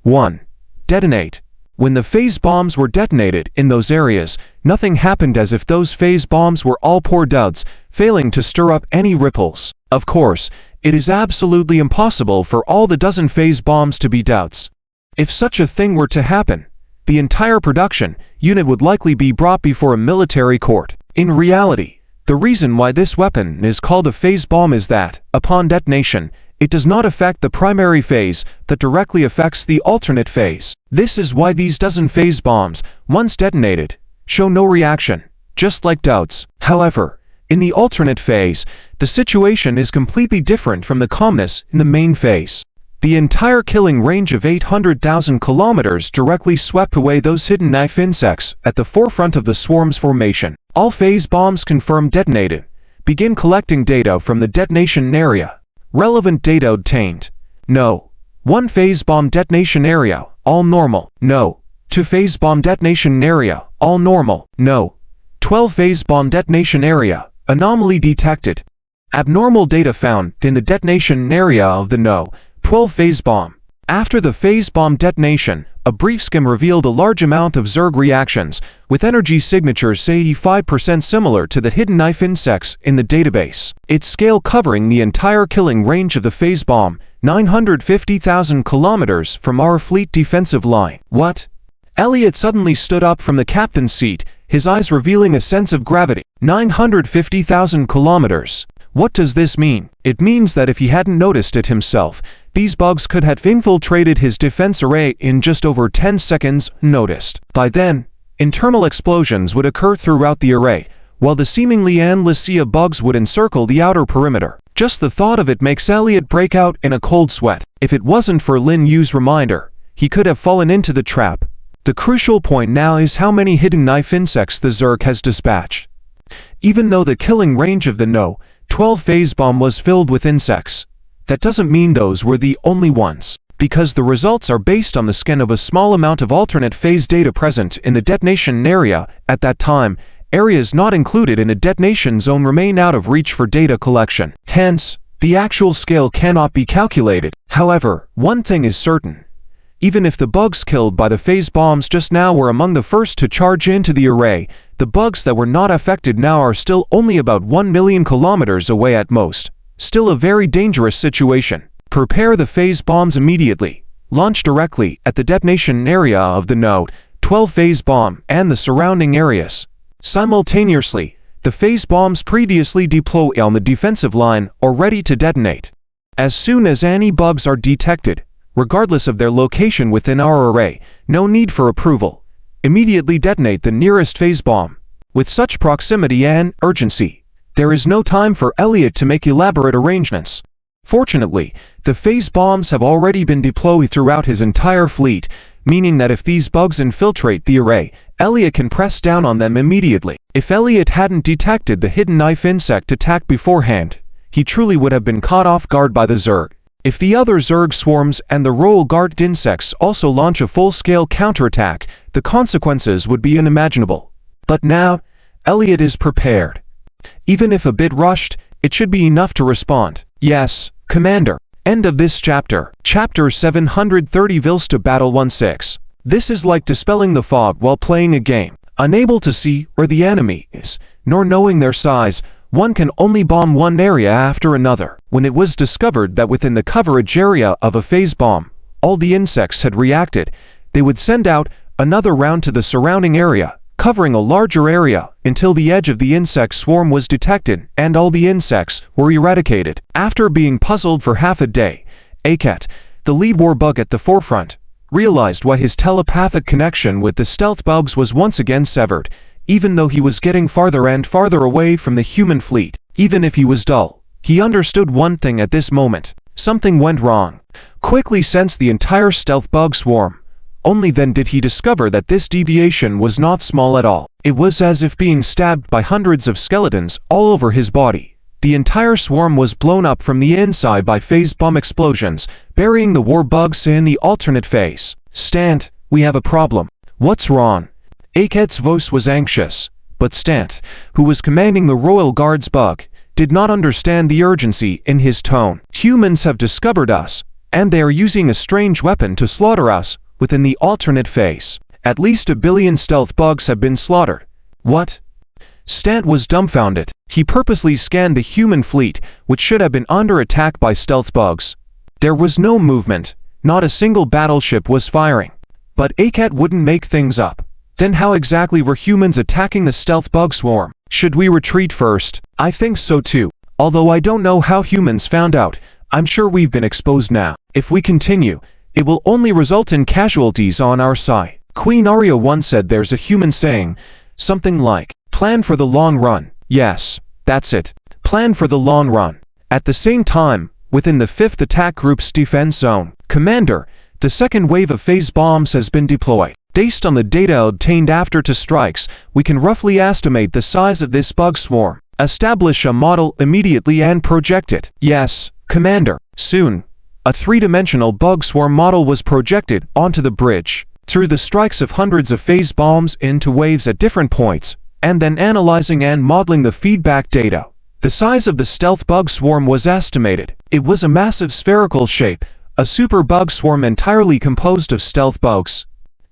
1. Detonate. When the phase bombs were detonated in those areas, nothing happened, as if those phase bombs were all poor duds, failing to stir up any ripples. Of course, it is absolutely impossible for all the dozen phase bombs to be doubts. If such a thing were to happen, the entire production unit would likely be brought before a military court. In reality, the reason why this weapon is called a phase bomb is that, upon detonation, it does not affect the primary phase, but directly affects the alternate phase. This is why these dozen phase bombs, once detonated, show no reaction, just like doubts. However, in the alternate phase, the situation is completely different from the calmness in the main phase. The entire killing range of 800,000 kilometers directly swept away those hidden knife insects at the forefront of the swarm's formation. All phase bombs confirmed detonated. Begin collecting data from the detonation area. Relevant data obtained. No. 1 phase bomb detonation area, all normal. No. 2 phase bomb detonation area, all normal. No. 12 phase bomb detonation area, anomaly detected. Abnormal data found in the detonation area of the No. 12 phase bomb. After the phase bomb detonation, a brief skim revealed a large amount of Zerg reactions, with energy signatures 85% similar to the hidden knife insects in the database. Its scale covering the entire killing range of the phase bomb, 950,000 kilometers from our fleet defensive line. What? Elliot suddenly stood up from the captain's seat, his eyes revealing a sense of gravity. 950,000 kilometers. What does this mean? It means that if he hadn't noticed it himself, these bugs could have infiltrated his defense array in just over 10 seconds noticed. By then, internal explosions would occur throughout the array, while the seemingly endless sea of bugs would encircle the outer perimeter. Just the thought of it makes Elliot break out in a cold sweat. If it wasn't for Lin Yu's reminder, he could have fallen into the trap. The crucial point now is how many hidden knife insects the Zerg has dispatched. Even though the killing range of the No. 12 phase bomb was filled with insects, that doesn't mean those were the only ones, because the results are based on the scan of a small amount of alternate phase data present in the detonation area. At that time, areas not included in the detonation zone remain out of reach for data collection. Hence, the actual scale cannot be calculated. However, one thing is certain. Even if the bugs killed by the phase bombs just now were among the first to charge into the array, the bugs that were not affected now are still only about 1 million kilometers away at most. Still a very dangerous situation. Prepare the phase bombs immediately. Launch directly at the detonation area of the No. 12 phase bomb and the surrounding areas. Simultaneously, the phase bombs previously deployed on the defensive line are ready to detonate. As soon as any bugs are detected, regardless of their location within our array, no need for approval. Immediately detonate the nearest phase bomb. With such proximity and urgency, there is no time for Elliot to make elaborate arrangements. Fortunately, the phase bombs have already been deployed throughout his entire fleet, meaning that if these bugs infiltrate the array, Elliot can press down on them immediately. If Elliot hadn't detected the hidden knife insect attack beforehand, he truly would have been caught off guard by the Zerg. If the other Zerg swarms and the Royal Guard insects also launch a full-scale counterattack, the consequences would be unimaginable. But now, Elliot is prepared. Even if a bit rushed, it should be enough to respond. Yes, Commander. End of this chapter. Chapter 730 Vilsta Battle 16. This is like dispelling the fog while playing a game. Unable to see where the enemy is, nor knowing their size, one can only bomb one area after another. When it was discovered that within the coverage area of a phase bomb, all the insects had reacted, they would send out another round to the surrounding area, covering a larger area until the edge of the insect swarm was detected and all the insects were eradicated. After being puzzled for half a day, ACAT, the lead warbug at the forefront, realized why his telepathic connection with the stealth bugs was once again severed, even though he was getting farther and farther away from the human fleet. Even if he was dull, he understood one thing at this moment. Something went wrong. Quickly sensed the entire stealth bug swarm. Only then did he discover that this deviation was not small at all. It was as if being stabbed by hundreds of skeletons all over his body. The entire swarm was blown up from the inside by phase bomb explosions, burying the warbugs in the alternate phase. Stant, we have a problem. What's wrong? ACAT's voice was anxious, but Stant, who was commanding the Royal Guards bug, did not understand the urgency in his tone. Humans have discovered us, and they are using a strange weapon to slaughter us within the alternate phase. At least 1 billion stealth bugs have been slaughtered. What? Stant was dumbfounded. He purposely scanned the human fleet, which should have been under attack by stealth bugs. There was no movement. Not a single battleship was firing. But ACAT wouldn't make things up. Then how exactly were humans attacking the stealth bug swarm? Should we retreat first? I think so too. Although I don't know how humans found out, I'm sure we've been exposed now. If we continue, it will only result in casualties on our side. Queen Arya once said there's a human saying, something like, plan for the long run. Yes, that's it. Plan for the long run. At the same time, within the 5th Attack Group's defense zone, Commander, the second wave of phase bombs has been deployed. Based on the data obtained after 2 strikes, we can roughly estimate the size of this bug swarm. Establish a model immediately and project it. Yes, Commander. Soon, a 3-dimensional bug swarm model was projected onto the bridge. Through the strikes of hundreds of phase bombs into waves at different points, and then analyzing and modeling the feedback data, the size of the stealth bug swarm was estimated. It was a massive spherical shape, a super bug swarm entirely composed of stealth bugs.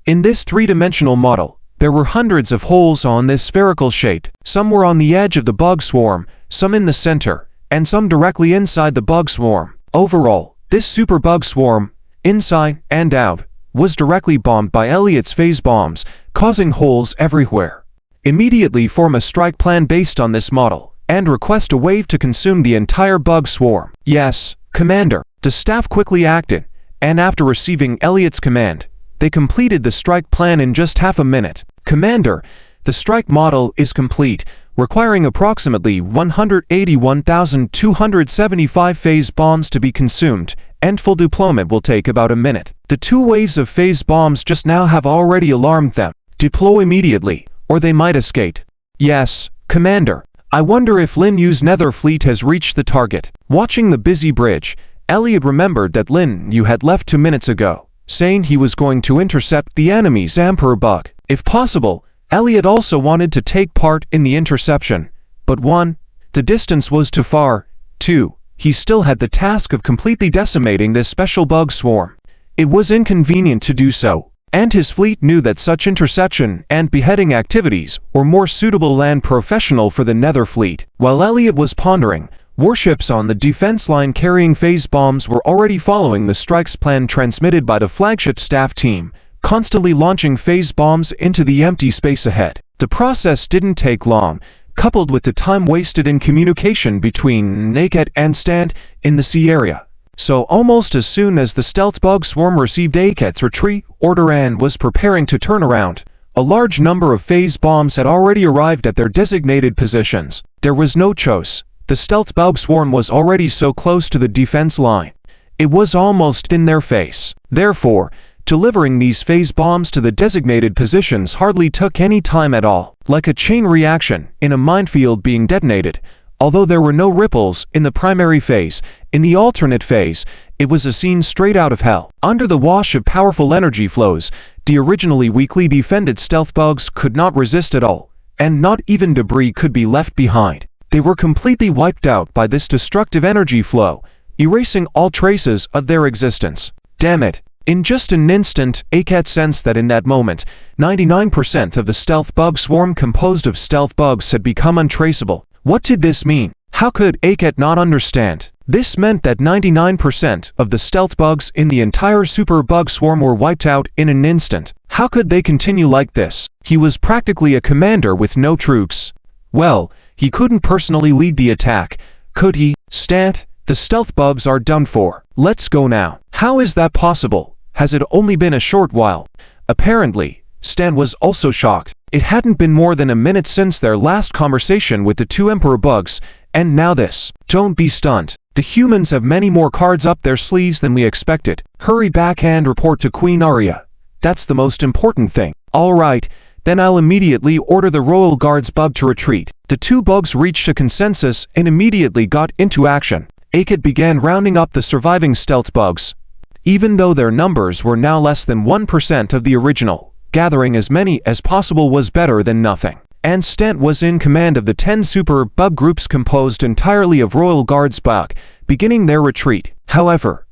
In this 3-dimensional model, there were hundreds of holes on this spherical shape. Some were on the edge of the bug swarm, some in the center, and some directly inside the bug swarm. Overall, this super bug swarm, inside and out, was directly bombed by Elliot's phase bombs, causing holes everywhere. Immediately form a strike plan based on this model, and request a wave to consume the entire bug swarm. Yes, Commander. The staff quickly acted, and after receiving Elliot's command, they completed the strike plan in just half a minute. Commander, the strike model is complete, requiring approximately 181,275 phase bombs to be consumed, and full deployment will take about a minute. The 2 waves of phase bombs just now have already alarmed them. Deploy immediately, or they might escape. Yes, Commander. I wonder if Lin Yu's nether fleet has reached the target. Watching the busy bridge, Elliot remembered that Lin Yu had left 2 minutes ago, saying he was going to intercept the enemy's Emperor bug. If possible, Elliot also wanted to take part in the interception, but 1. The distance was too far. 2. He still had the task of completely decimating this special bug swarm. It was inconvenient to do so, and his fleet knew that such interception and beheading activities were more suitable and professional for the Nether fleet. While Elliot was pondering, warships on the defense line carrying phase bombs were already following the strikes plan transmitted by the flagship staff team, constantly launching phase bombs into the empty space ahead. The process didn't take long, coupled with the time wasted in communication between ACAT and Stant in the sea area. So almost as soon as the stealth bug swarm received ACAT's retreat order and was preparing to turn around, a large number of phase bombs had already arrived at their designated positions. There was no choice. The stealth bug swarm was already so close to the defense line. It was almost in their face. Therefore, delivering these phase bombs to the designated positions hardly took any time at all. Like a chain reaction in a minefield being detonated, although there were no ripples in the primary phase, in the alternate phase, it was a scene straight out of hell. Under the wash of powerful energy flows, the originally weakly defended stealth bugs could not resist at all, and not even debris could be left behind. They were completely wiped out by this destructive energy flow, erasing all traces of their existence. Damn it. In just an instant, ACAT sensed that in that moment, 99% of the stealth bug swarm composed of stealth bugs had become untraceable. What did this mean? How could ACAT not understand? This meant that 99% of the stealth bugs in the entire super bug swarm were wiped out in an instant. How could they continue like this? He was practically a commander with no troops. Well, he couldn't personally lead the attack, could he? Stant, the stealth bubs are done for. Let's go now. How is that possible? Has it only been a short while? Apparently, Stan was also shocked. It hadn't been more than a minute since their last conversation with the two Emperor bugs, and now this. Don't be stunned. The humans have many more cards up their sleeves than we expected. Hurry back and report to Queen Arya. That's the most important thing. Alright, then I'll immediately order the Royal Guards bub to retreat. The two bugs reached a consensus and immediately got into action. Akot began rounding up the surviving stealth bugs. Even though their numbers were now less than 1% of the original, gathering as many as possible was better than nothing. And Stant was in command of the 10 super bug groups composed entirely of Royal Guards bug, beginning their retreat. However,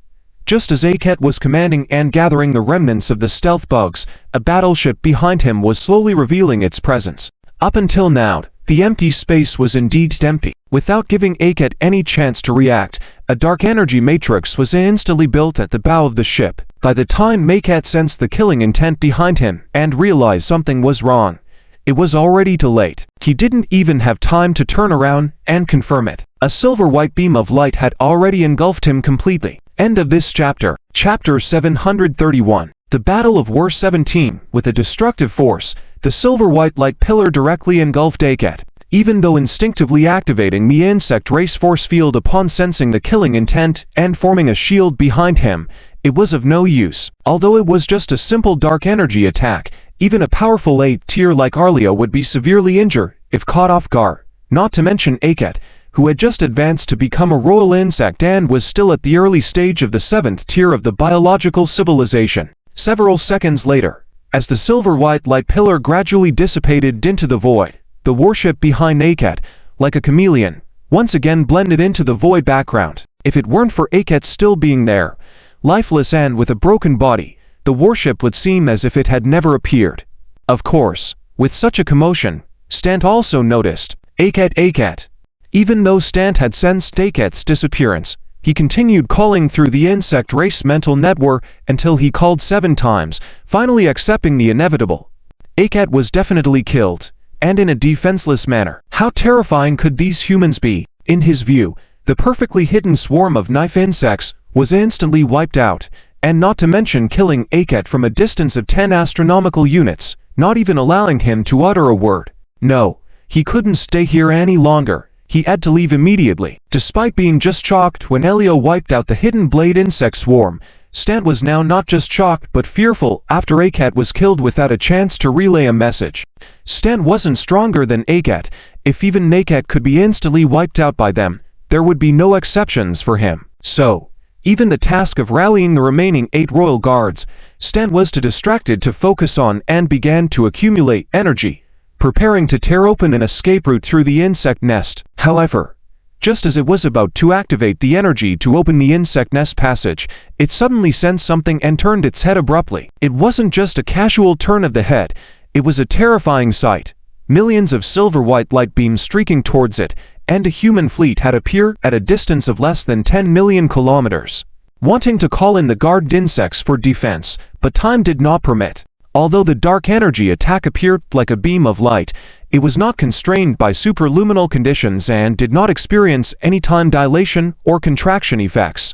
just as Akot was commanding and gathering the remnants of the stealth bugs, a battleship behind him was slowly revealing its presence. Up until now, the empty space was indeed empty. Without giving Akot any chance to react, a dark energy matrix was instantly built at the bow of the ship. By the time Akot sensed the killing intent behind him and realized something was wrong, it was already too late. He didn't even have time to turn around and confirm it. A silver-white beam of light had already engulfed him completely. End of this chapter. Chapter 731. The Battle of War 17. With a destructive force, the silver-white light pillar directly engulfed Akot. Even though instinctively activating the insect race force field upon sensing the killing intent and forming a shield behind him, it was of no use. Although it was just a simple dark energy attack, even a powerful 8th tier like Arlia would be severely injured if caught off guard. Not to mention Akot, who had just advanced to become a royal insect and was still at the early stage of the 7th tier of the biological civilization. Several seconds later, as the silver-white light pillar gradually dissipated into the void, the warship behind Akot, like a chameleon, once again blended into the void background. If it weren't for Akot still being there, lifeless and with a broken body, the warship would seem as if it had never appeared. Of course, with such a commotion, Stant also noticed. Akot. Even though Stant had sensed Akot's disappearance, he continued calling through the insect race mental network until he called 7 times, finally accepting the inevitable. Akot was definitely killed, and in a defenseless manner. How terrifying could these humans be? In his view, the perfectly hidden swarm of knife insects was instantly wiped out, and not to mention killing Akot from a distance of 10 astronomical units, not even allowing him to utter a word. No, he couldn't stay here any longer. He had to leave immediately. Despite being just shocked when Elio wiped out the hidden blade insect swarm, Stant was now not just shocked but fearful after Akot was killed without a chance to relay a message. Stant wasn't stronger than Akot. If even Akot could be instantly wiped out by them, there would be no exceptions for him. So, even the task of rallying the remaining 8 royal guards, Stant was too distracted to focus on and began to accumulate energy, preparing to tear open an escape route through the insect nest. However, just as it was about to activate the energy to open the insect nest passage, it suddenly sensed something and turned its head abruptly. It wasn't just a casual turn of the head, it was a terrifying sight. Millions of silver-white light beams streaking towards it, and a human fleet had appeared at a distance of less than 10 million kilometers. Wanting to call in the guard insects for defense, but time did not permit. Although the dark energy attack appeared like a beam of light, it was not constrained by superluminal conditions and did not experience any time dilation or contraction effects.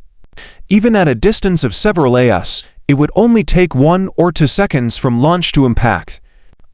Even at a distance of several AS, it would only take 1 or 2 seconds from launch to impact.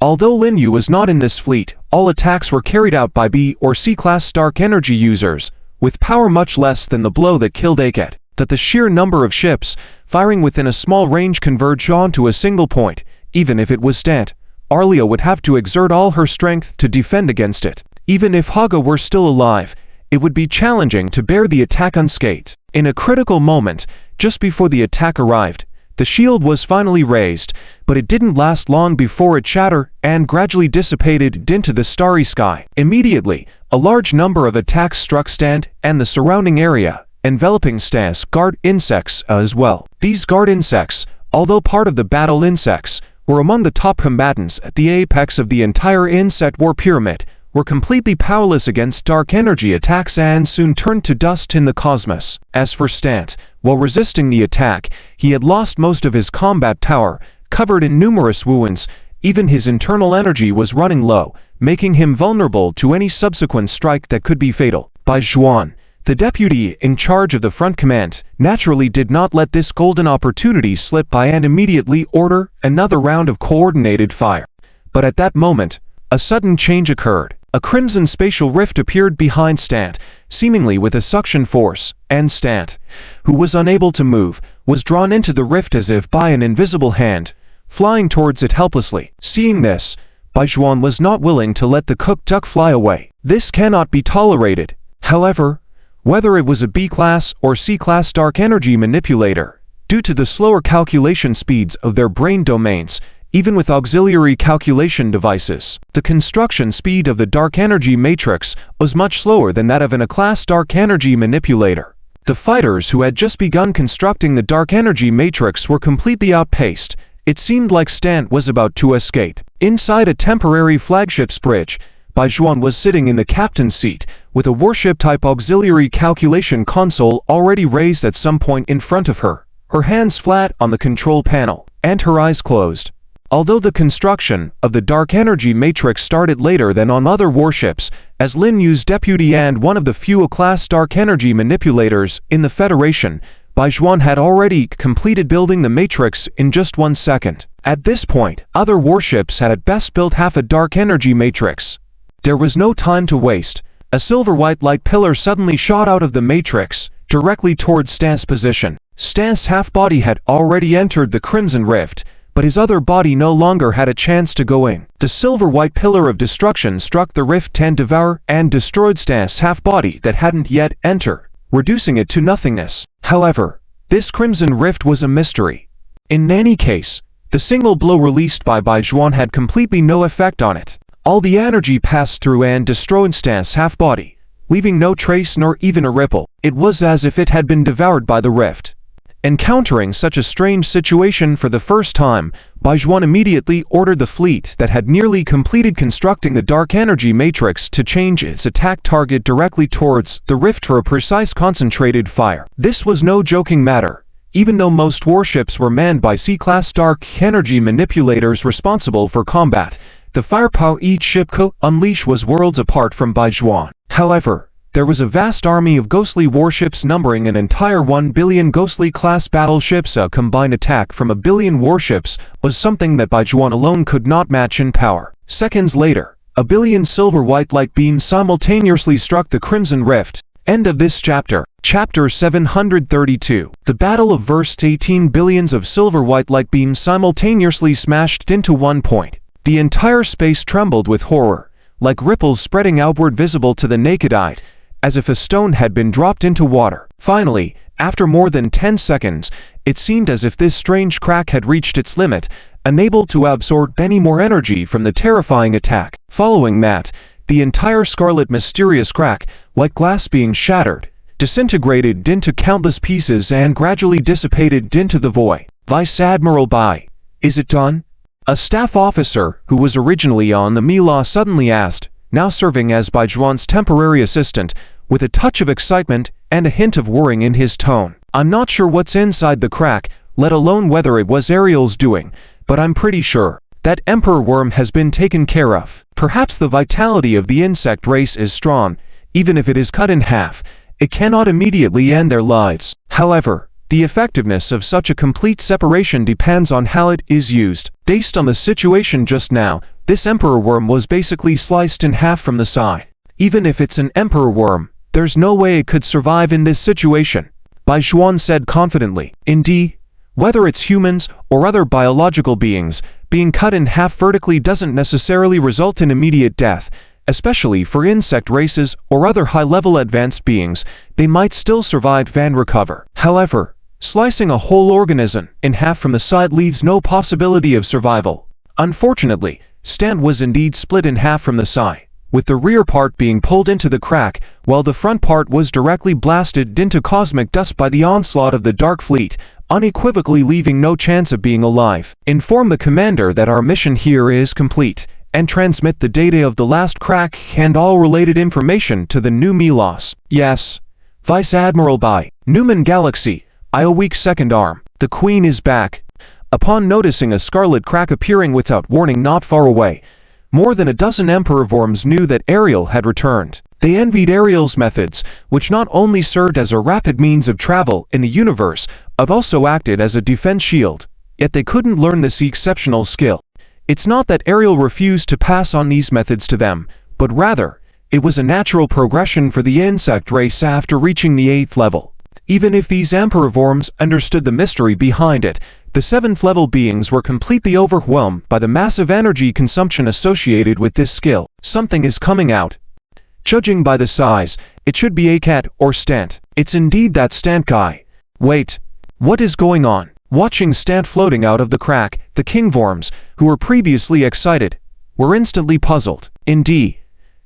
Although Lin Yu was not in this fleet, all attacks were carried out by B or C-class dark energy users, with power much less than the blow that killed Akot. That the sheer number of ships firing within a small range converged onto a single point. Even if it was Stant, Arlia would have to exert all her strength to defend against it. Even if Haga were still alive, it would be challenging to bear the attack unscathed. In a critical moment, just before the attack arrived, the shield was finally raised, but it didn't last long before it shattered and gradually dissipated into the starry sky. Immediately, a large number of attacks struck Stant and the surrounding area, enveloping Stant's guard insects as well. These guard insects, although part of the battle insects, were among the top combatants at the apex of the entire insect war pyramid, were completely powerless against dark energy attacks and soon turned to dust in the cosmos. As for Stant, while resisting the attack, he had lost most of his combat power, covered in numerous wounds, Even his internal energy was running low, making him vulnerable to any subsequent strike that could be fatal. Bai Zhuan, the deputy in charge of the front command, naturally did not let this golden opportunity slip by and immediately order another round of coordinated fire. But at that moment, a sudden change occurred. A crimson spatial rift appeared behind Stant, seemingly with a suction force, and Stant, who was unable to move, was drawn into the rift as if by an invisible hand, flying towards it helplessly. Seeing this, Bai Zhuan was not willing to let the cooked duck fly away. This cannot be tolerated. However, whether it was a B-class or C-class dark energy manipulator, due to the slower calculation speeds of their brain domains, even with auxiliary calculation devices, the construction speed of the dark energy matrix was much slower than that of an A-class dark energy manipulator. The fighters who had just begun constructing the dark energy matrix were completely outpaced. It seemed like Stant was about to escape. Inside a temporary flagship's bridge, Bai Zhuan was sitting in the captain's seat, with a warship-type auxiliary calculation console already raised at some point in front of her, her hands flat on the control panel, and her eyes closed. Although the construction of the dark energy matrix started later than on other warships, as Lin Yu's deputy and one of the few A-class dark energy manipulators in the Federation, Bai Zhuan had already completed building the matrix in just 1 second. At this point, other warships had at best built half a dark energy matrix. There was no time to waste. A silver-white light pillar suddenly shot out of the matrix, directly towards Stant's position. Stant's half-body had already entered the Crimson Rift, but his other body no longer had a chance to go in. The silver-white pillar of destruction struck the rift and devoured and destroyed Stant's half-body that hadn't yet entered, reducing it to nothingness. However, this Crimson Rift was a mystery. In any case, the single blow released by Bai Zhuan had completely no effect on it. All the energy passed through and destroyed Stant's half-body, leaving no trace nor even a ripple. It was as if it had been devoured by the rift. Encountering such a strange situation for the first time, Bai Zhuan immediately ordered the fleet that had nearly completed constructing the dark energy matrix to change its attack target directly towards the rift for a precise concentrated fire. This was no joking matter. Even though most warships were manned by C-class dark energy manipulators responsible for combat, the firepower each ship could unleash was worlds apart from Bai Zhuan. However, there was a vast army of ghostly warships numbering an entire 1 billion ghostly-class battleships. A combined attack from 1 billion warships was something that Bai Zhuan alone could not match in power. Seconds later, 1 billion silver-white light beams simultaneously struck the Crimson Rift. End of this chapter. Chapter 732. The Battle of Verst. 18 billions of silver-white light beams simultaneously smashed into one point. The entire space trembled with horror, like ripples spreading outward visible to the naked eye, as if a stone had been dropped into water. Finally, after more than 10 seconds, it seemed as if this strange crack had reached its limit, unable to absorb any more energy from the terrifying attack. Following that, the entire scarlet mysterious crack, like glass being shattered, disintegrated into countless pieces and gradually dissipated into the void. Vice Admiral Bai, is it done? A staff officer who was originally on the Mila suddenly asked, now serving as Bai Zhuan's temporary assistant, with a touch of excitement and a hint of worrying in his tone. I'm not sure what's inside the crack, let alone whether it was Ariel's doing, but I'm pretty sure that Emperor Worm has been taken care of. Perhaps the vitality of the insect race is strong. Even if it is cut in half, it cannot immediately end their lives. However, the effectiveness of such a complete separation depends on how it is used. Based on the situation just now, this Emperor Worm was basically sliced in half from the side. Even if it's an Emperor Worm, there's no way it could survive in this situation, Bai Zhuan said confidently. Indeed, whether it's humans or other biological beings, being cut in half vertically doesn't necessarily result in immediate death. Especially for insect races or other high-level advanced beings, they might still survive and recover. However, slicing a whole organism in half from the side leaves no possibility of survival. Unfortunately, Stant was indeed split in half from the side, with the rear part being pulled into the crack, while the front part was directly blasted into cosmic dust by the onslaught of the Dark Fleet, unequivocally leaving no chance of being alive. Inform the commander that our mission here is complete, and transmit the data of the last crack and all related information to the new Milos. Yes. Vice Admiral Bai. Newman Galaxy. I a weak second arm. The Queen is back. Upon noticing a scarlet crack appearing without warning not far away, more than a dozen Emperor Worms knew that Ariel had returned. They envied Ariel's methods, which not only served as a rapid means of travel in the universe, but also acted as a defense shield. Yet they couldn't learn this exceptional skill. It's not that Ariel refused to pass on these methods to them, but rather, it was a natural progression for the insect race after reaching the 8th level. Even if these Emperor Worms understood the mystery behind it, the 7th level beings were completely overwhelmed by the massive energy consumption associated with this skill. Something is coming out. Judging by the size, it should be a cat or Stant. It's indeed that Stant guy. Wait, what is going on? Watching Stant floating out of the crack, the Kingworms, who were previously excited, were instantly puzzled. Indeed,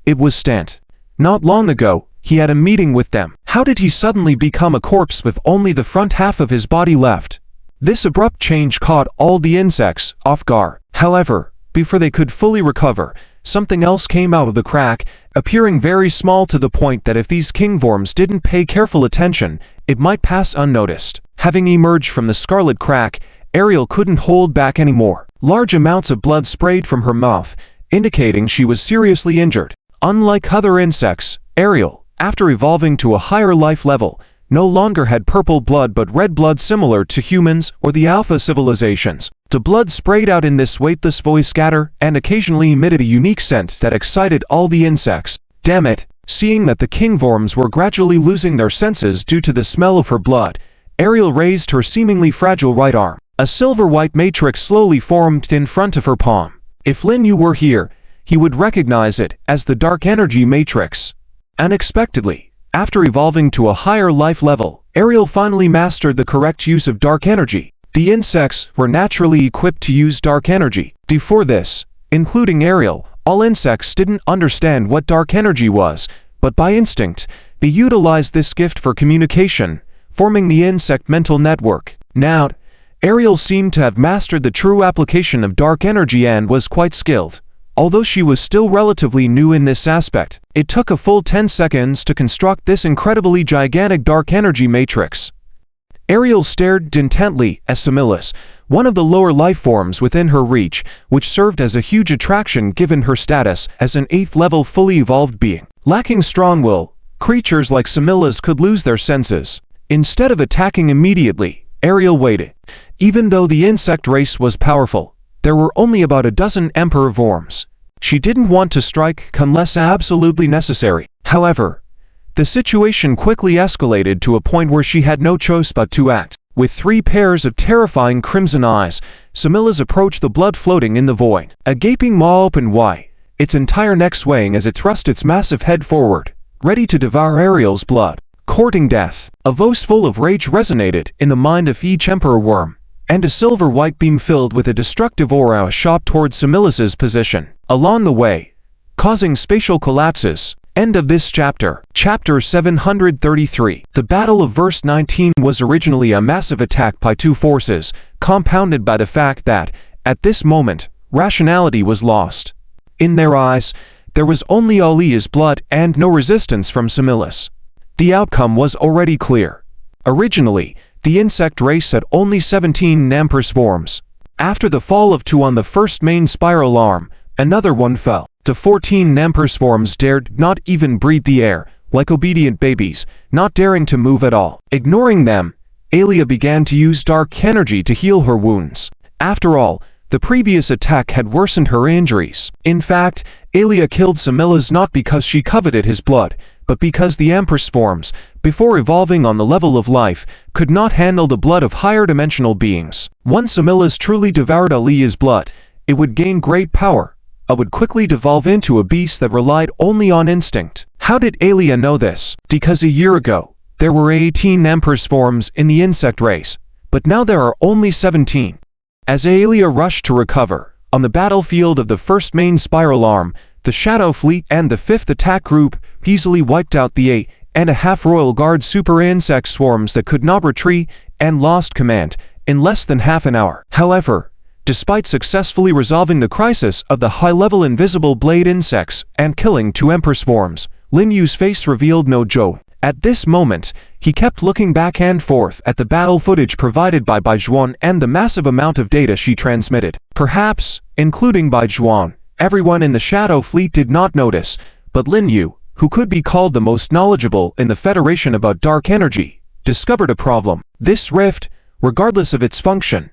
it was Stant. Not long ago, he had a meeting with them. How did he suddenly become a corpse with only the front half of his body left? This abrupt change caught all the insects off guard. However, before they could fully recover, something else came out of the crack, appearing very small to the point that if these Kingworms didn't pay careful attention, it might pass unnoticed. Having emerged from the scarlet crack, Ariel couldn't hold back anymore. Large amounts of blood sprayed from her mouth, indicating she was seriously injured. Unlike other insects, Ariel, after evolving to a higher life level, no longer had purple blood but red blood similar to humans or the Alpha civilizations. The blood sprayed out in this weightless void scatter and occasionally emitted a unique scent that excited all the insects. Damn it! Seeing that the Kingworms were gradually losing their senses due to the smell of her blood, Ariel raised her seemingly fragile right arm. A silver-white matrix slowly formed in front of her palm. If Lin Yu were here, he would recognize it as the Dark Energy Matrix. Unexpectedly, after evolving to a higher life level, Ariel finally mastered the correct use of dark energy. The insects were naturally equipped to use dark energy. Before this, including Ariel, all insects didn't understand what dark energy was, but by instinct, they utilized this gift for communication, forming the insect mental network. Now, Ariel seemed to have mastered the true application of dark energy and was quite skilled. Although she was still relatively new in this aspect, it took a full 10 seconds to construct this incredibly gigantic dark energy matrix. Ariel stared intently at Semillus, one of the lower life forms within her reach, which served as a huge attraction given her status as an 8th level fully evolved being. Lacking strong will, creatures like Semillus could lose their senses. Instead of attacking immediately, Ariel waited. Even though the insect race was powerful, there were only about a dozen Emperor Worms. She didn't want to strike unless absolutely necessary. However, the situation quickly escalated to a point where she had no choice but to act. With 3 pairs of terrifying crimson eyes, Semillus approached the blood floating in the void. A gaping maw opened wide, its entire neck swaying as it thrust its massive head forward, ready to devour Ariel's blood. Courting death. A voice full of rage resonated in the mind of each Emperor Worm, and a silver-white beam filled with a destructive aura shot towards Semillus's position. Along the way, causing spatial collapses. End of this chapter. Chapter 733. The Battle of Verse 19 was originally a massive attack by 2 forces, compounded by the fact that, at this moment, rationality was lost. In their eyes, there was only Alia's blood and no resistance from Semillus. The outcome was already clear. Originally, the insect race had only 17 Emperor Worms. After the fall of 2 on the first main spiral arm, another one fell. The 14 Emperor Worms dared not even breathe the air, like obedient babies, not daring to move at all. Ignoring them, Alia began to use dark energy to heal her wounds. After all, the previous attack had worsened her injuries. In fact, Alia killed Semillus not because she coveted his blood, but because the Emperor Worms, before evolving on the level of life, could not handle the blood of higher dimensional beings. Once Semillus truly devoured Alia's blood, it would gain great power. It would quickly devolve into a beast that relied only on instinct. How did Alia know this? Because a year ago, there were 18 Emperor Worms in the insect race, but now there are only 17. As Alia rushed to recover, on the battlefield of the first main spiral arm, the Shadow Fleet and the 5th Attack Group easily wiped out the 8.5 Royal Guard super insect swarms that could not retreat and lost command in less than half an hour. However, despite successfully resolving the crisis of the high-level invisible blade insects and killing 2 Emperor Worms, Lin Yu's face revealed no joy. At this moment, he kept looking back and forth at the battle footage provided by Baijuan and the massive amount of data she transmitted. Perhaps, including Baijuan, everyone in the Shadow Fleet did not notice, but Lin Yu, who could be called the most knowledgeable in the Federation about dark energy, discovered a problem. This rift, regardless of its function,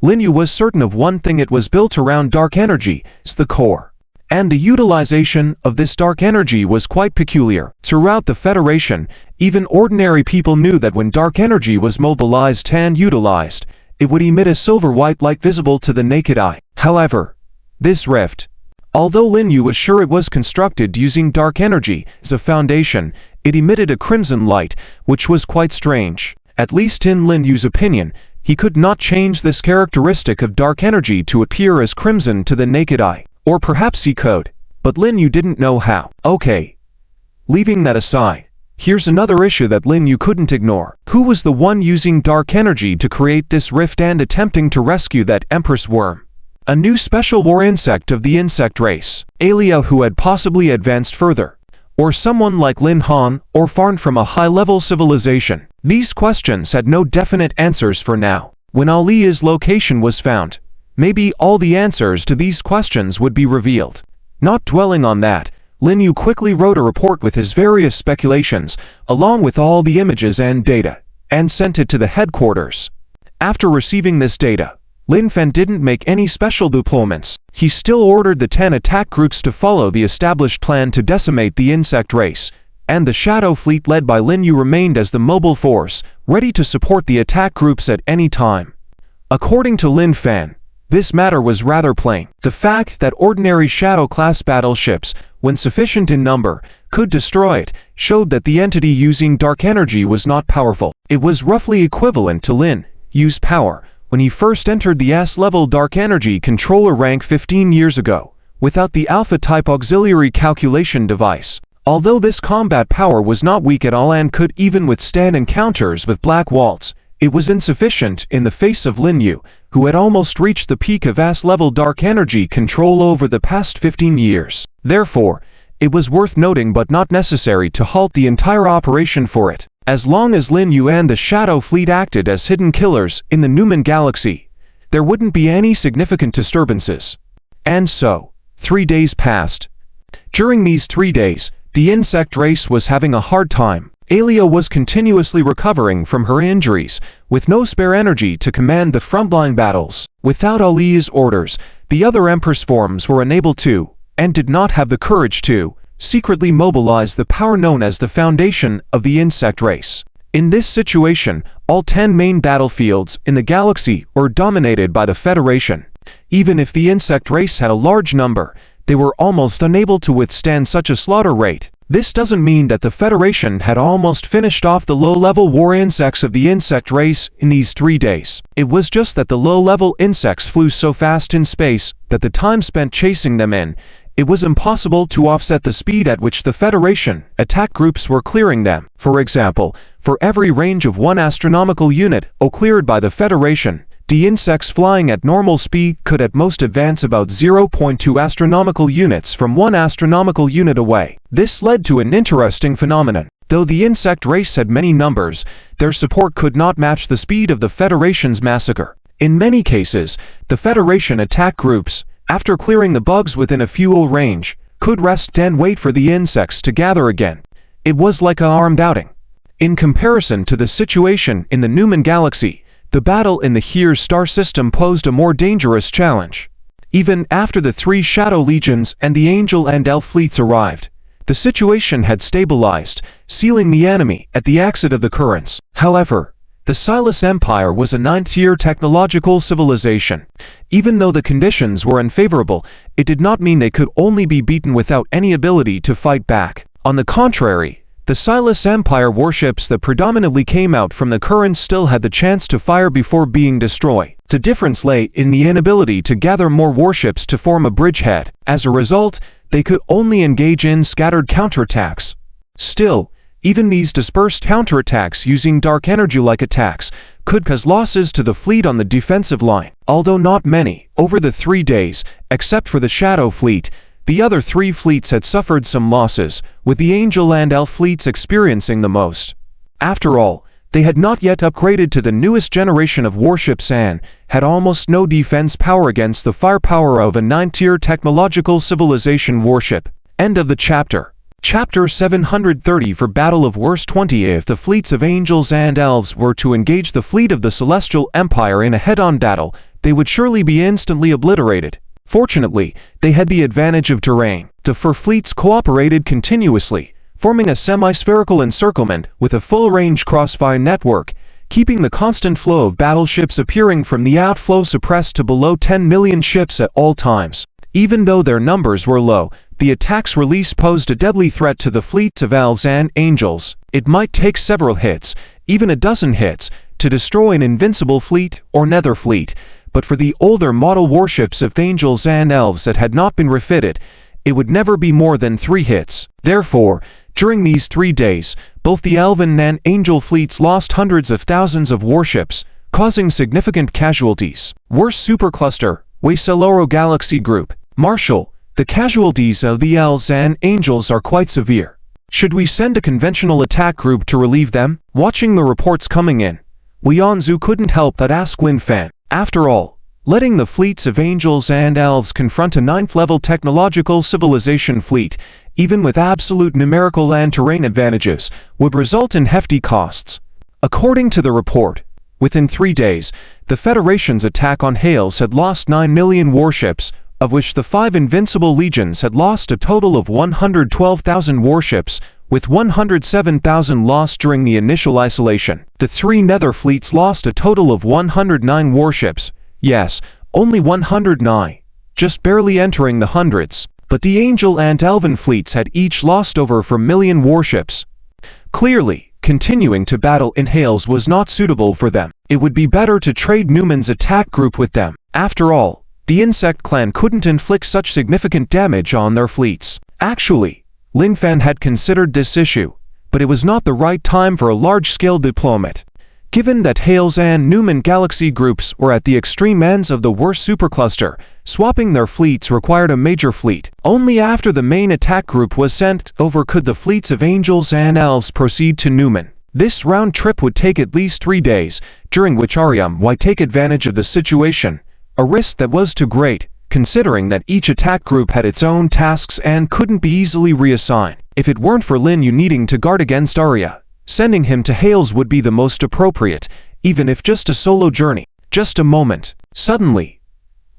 Lin Yu was certain of one thing: it was built around dark energy, the core. And the utilization of this dark energy was quite peculiar. Throughout the Federation, even ordinary people knew that when dark energy was mobilized and utilized, it would emit a silver-white light visible to the naked eye. However, this rift, although Lin Yu was sure it was constructed using dark energy as a foundation, it emitted a crimson light, which was quite strange. At least in Lin Yu's opinion, he could not change this characteristic of dark energy to appear as crimson to the naked eye. Or perhaps he could, but Lin Yu didn't know how. Okay. Leaving that aside, here's another issue that Lin Yu couldn't ignore. Who was the one using dark energy to create this rift and attempting to rescue that Empress worm? A new special war insect of the insect race. Alia, who had possibly advanced further. Or someone like Lin Han or Farn from a high-level civilization. These questions had no definite answers for now. When Alia's location was found, maybe all the answers to these questions would be revealed. Not dwelling on that, Lin Yu quickly wrote a report with his various speculations, along with all the images and data, and sent it to the headquarters. After receiving this data, Lin Fan didn't make any special deployments. He still ordered the 10 attack groups to follow the established plan to decimate the insect race, and the Shadow Fleet led by Lin Yu remained as the mobile force, ready to support the attack groups at any time. According to Lin Fan, this matter was rather plain. The fact that ordinary Shadow-class battleships, when sufficient in number, could destroy it, showed that the entity using dark energy was not powerful. It was roughly equivalent to Lin Yu's power when he first entered the S-level dark energy controller rank 15 years ago, without the Alpha-type auxiliary calculation device. Although this combat power was not weak at all and could even withstand encounters with Black Waltz, it was insufficient in the face of Lin Yu, who had almost reached the peak of S-level dark energy control over the past 15 years. Therefore, it was worth noting but not necessary to halt the entire operation for it. As long as Lin Yu and the Shadow Fleet acted as hidden killers in the Newman Galaxy, there wouldn't be any significant disturbances. And so, 3 days passed. During these 3 days, the insect race was having a hard time. Alia was continuously recovering from her injuries, with no spare energy to command the frontline battles. Without Alia's orders, the other Empress forms were unable to, and did not have the courage to, secretly mobilize the power known as the foundation of the insect race. In this situation, all 10 main battlefields in the galaxy were dominated by the Federation. Even if the insect race had a large number, they were almost unable to withstand such a slaughter rate. This doesn't mean that the Federation had almost finished off the low-level war insects of the insect race in these 3 days. It was just that the low-level insects flew so fast in space that the time spent chasing them it was impossible to offset the speed at which the Federation attack groups were clearing them. For example, for every range of 1 astronomical unit cleared by the Federation, the insects flying at normal speed could at most advance about 0.2 astronomical units from 1 astronomical unit away. This led to an interesting phenomenon. Though the insect race had many numbers, their support could not match the speed of the Federation's massacre. In many cases, the Federation attack groups, after clearing the bugs within a fuel range, could rest and wait for the insects to gather again. It was like an armed outing. In comparison to the situation in the Newman Galaxy, the battle in the Hears star system posed a more dangerous challenge. Even after the 3 Shadow Legions and the Angel and Elf fleets arrived, the situation had stabilized, sealing the enemy at the exit of the currents. However, the Silas Empire was a 9th-tier technological civilization. Even though the conditions were unfavorable, it did not mean they could only be beaten without any ability to fight back. On the contrary, the Silas Empire warships that predominantly came out from the currents still had the chance to fire before being destroyed. The difference lay in the inability to gather more warships to form a bridgehead. As a result, they could only engage in scattered counterattacks. Still, even these dispersed counterattacks using dark energy-like attacks could cause losses to the fleet on the defensive line. Although not many, over the 3 days, except for the Shadow Fleet, The other three fleets had suffered some losses, with the Angel and Elf fleets experiencing the most. After all, they had not yet upgraded to the newest generation of warships and had almost no defense power against the firepower of a 9-tier technological civilization warship. End of the chapter. Chapter 730 for Battle of Wars 20. If the fleets of Angels and Elves were to engage the fleet of the Celestial Empire in a head-on battle, they would surely be instantly obliterated. Fortunately, they had the advantage of terrain. The four fleets cooperated continuously, forming a semi-spherical encirclement with a full-range crossfire network, keeping the constant flow of battleships appearing from the outflow suppressed to below 10 million ships at all times. Even though their numbers were low, the attack's release posed a deadly threat to the fleets of Elves and Angels. It might take several hits, even a dozen hits, to destroy an invincible fleet or nether fleet, but for the older model warships of Angels and Elves that had not been refitted, it would never be more than 3 hits. Therefore, during these 3 days, both the Elven and Angel fleets lost hundreds of thousands of warships, causing significant casualties. Worst supercluster, Weseloro Galaxy Group. Marshal, the casualties of the Elves and Angels are quite severe. Should we send a conventional attack group to relieve them? Watching the reports coming in, Lianzu couldn't help but ask Lin Fan. After all, letting the fleets of Angels and Elves confront a 9th-level technological civilization fleet, even with absolute numerical and terrain advantages, would result in hefty costs. According to the report, within 3 days, the Federation's attack on Hales had lost 9 million warships, of which the 5 Invincible Legions had lost a total of 112,000 warships, with 107,000 lost during the initial isolation. The 3 Nether fleets lost a total of 109 warships. Yes, only 109, just barely entering the hundreds. But the Angel and Elven fleets had each lost over 4 million warships. Clearly, continuing to battle in Hales was not suitable for them. It would be better to trade Newman's attack group with them. After all, the Insect Clan couldn't inflict such significant damage on their fleets. Actually, Lin Fan had considered this issue, but it was not the right time for a large-scale deployment. Given that Hales and Newman Galaxy groups were at the extreme ends of the worst supercluster, swapping their fleets required a major fleet. Only after the main attack group was sent over could the fleets of Angels and Elves proceed to Newman. This round trip would take at least 3 days, during which Ariam might take advantage of the situation, a risk that was too great, considering that each attack group had its own tasks and couldn't be easily reassigned. If it weren't for Lin Yu needing to guard against Arya, sending him to Hales would be the most appropriate, even if just a solo journey. Just a moment. Suddenly,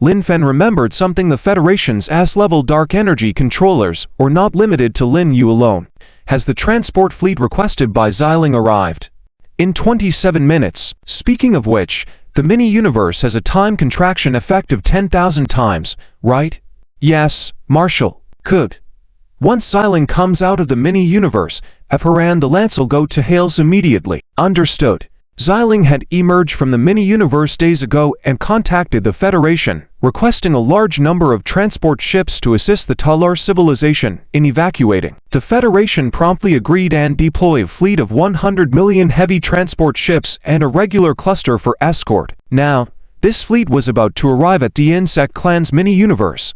Lin Fan remembered something. The Federation's S-level dark energy controllers were not limited to Lin Yu alone. Has the transport fleet requested by Xiling arrived? In 27 minutes. Speaking of which, the mini-universe has a time contraction effect of 10,000 times, right? Yes, Marshal. Good. Once Xiling comes out of the mini-universe, Ephor and the Lance will go to Hales immediately. Understood. Xiling had emerged from the mini-universe days ago and contacted the Federation, requesting a large number of transport ships to assist the Talar civilization in evacuating. The Federation promptly agreed and deployed a fleet of 100 million heavy transport ships and a regular cluster for escort. Now, this fleet was about to arrive at the Insect Clan's mini-universe.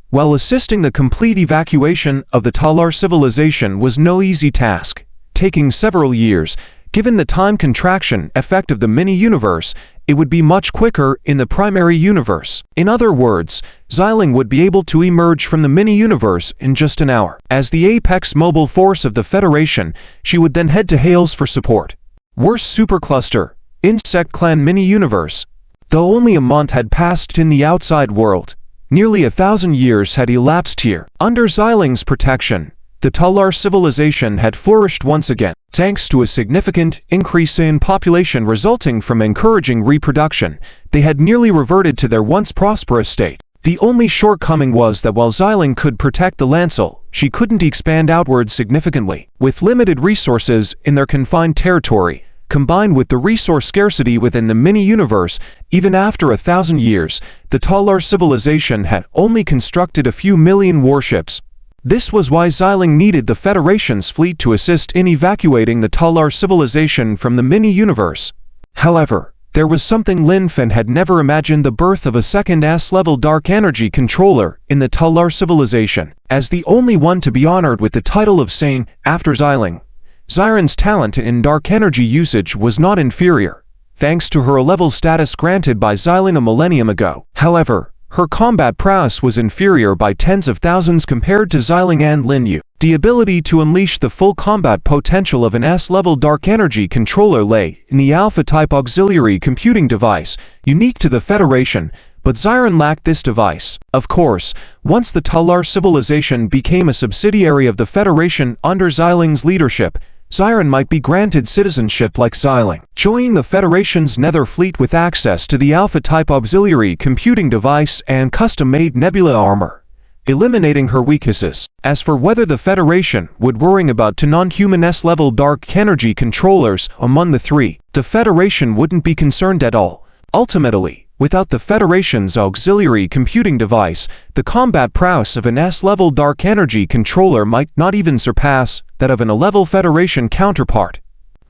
While assisting the complete evacuation of the Talar civilization was no easy task, taking several years. Given the time contraction effect of the mini-universe, it would be much quicker in the primary universe. In other words, Xiling would be able to emerge from the mini-universe in just an hour. As the apex mobile force of the Federation, she would then head to Hales for support. Worst supercluster, Insect Clan mini-universe. Though only a month had passed in the outside world, nearly 1,000 years had elapsed here. Under Xiling's protection, the Talar civilization had flourished once again, thanks to a significant increase in population resulting from encouraging reproduction. They had nearly reverted to their once prosperous state. The only shortcoming was that while Xiling could protect the Lancel, she couldn't expand outward significantly. With limited resources in their confined territory, combined with the resource scarcity within the mini-universe, even after 1,000 years, the Talar civilization had only constructed a few million warships. This was why Xiling needed the Federation's fleet to assist in evacuating the Talar civilization from the mini-universe. However, there was something Lin Fen had never imagined: the birth of a second S-level dark energy controller in the Talar civilization. As the only one to be honored with the title of Sane after Xiling, Xiren's talent in dark energy usage was not inferior, thanks to her A-level status granted by Xiling a millennium ago. However, her combat prowess was inferior by tens of thousands compared to Xiling and Lin Yu. The ability to unleash the full combat potential of an S-level dark energy controller lay in the Alpha-type auxiliary computing device, unique to the Federation, but Xiren lacked this device. Of course, once the Talar civilization became a subsidiary of the Federation under Xiling's leadership, Xiren might be granted citizenship like Xiling, joining the Federation's Nether Fleet with access to the Alpha-type auxiliary computing device and custom-made Nebula armor, eliminating her weaknesses. As for whether the Federation would worry about two non-human S-level dark energy controllers among the three, the Federation wouldn't be concerned at all. Ultimately, without the Federation's auxiliary computing device, the combat prowess of an S-level dark energy controller might not even surpass that of an A-level Federation counterpart.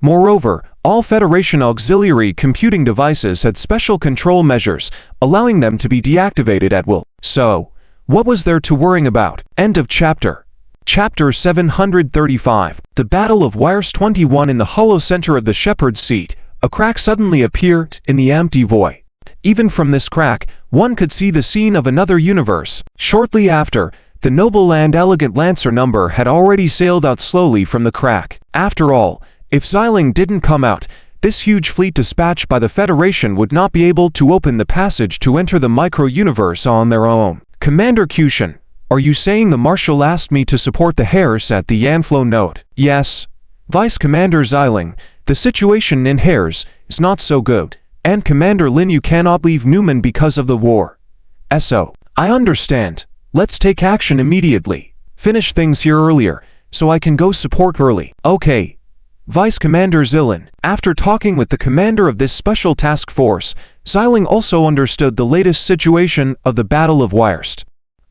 Moreover, all Federation auxiliary computing devices had special control measures, allowing them to be deactivated at will. So, what was there to worry about? End of chapter. Chapter 735. The Battle of Wires 21. In the hollow center of the Shepherd's Seat, a crack suddenly appeared in the empty void. Even from this crack, one could see the scene of another universe. Shortly after, the noble and elegant Lancer number had already sailed out slowly from the crack. After all, if Xiling didn't come out, this huge fleet dispatched by the Federation would not be able to open the passage to enter the micro-universe on their own. Commander Kushin, are you saying the Marshal asked me to support the Hares at the Yanflow node? Yes. Vice Commander Xiling, the situation in Hares is not so good, and Commander Lin Yu cannot leave Newman because of the war. So, I understand. Let's take action immediately. Finish things here earlier, so I can go support early. Okay. Vice Commander Zilin. After talking with the commander of this special task force, Xiling also understood the latest situation of the Battle of Wires.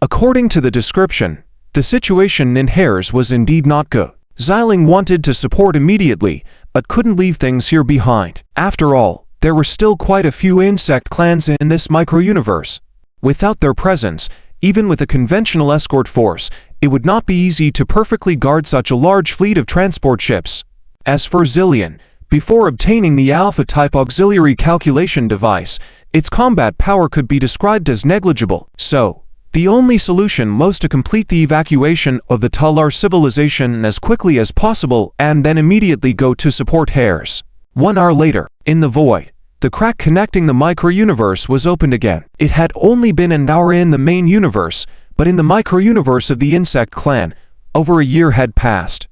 According to the description, the situation in Hares was indeed not good. Xiling wanted to support immediately, but couldn't leave things here behind. After all, there were still quite a few insect clans in this micro-universe. Without their presence, even with a conventional escort force, it would not be easy to perfectly guard such a large fleet of transport ships. As for Zillion, before obtaining the Alpha-type auxiliary calculation device, its combat power could be described as negligible. So, the only solution was to complete the evacuation of the Talar civilization as quickly as possible and then immediately go to support Hares. 1 hour later, in the void, the crack connecting the micro-universe was opened again. It had only been an hour in the main universe, but in the micro-universe of the insect clan, over a year had passed.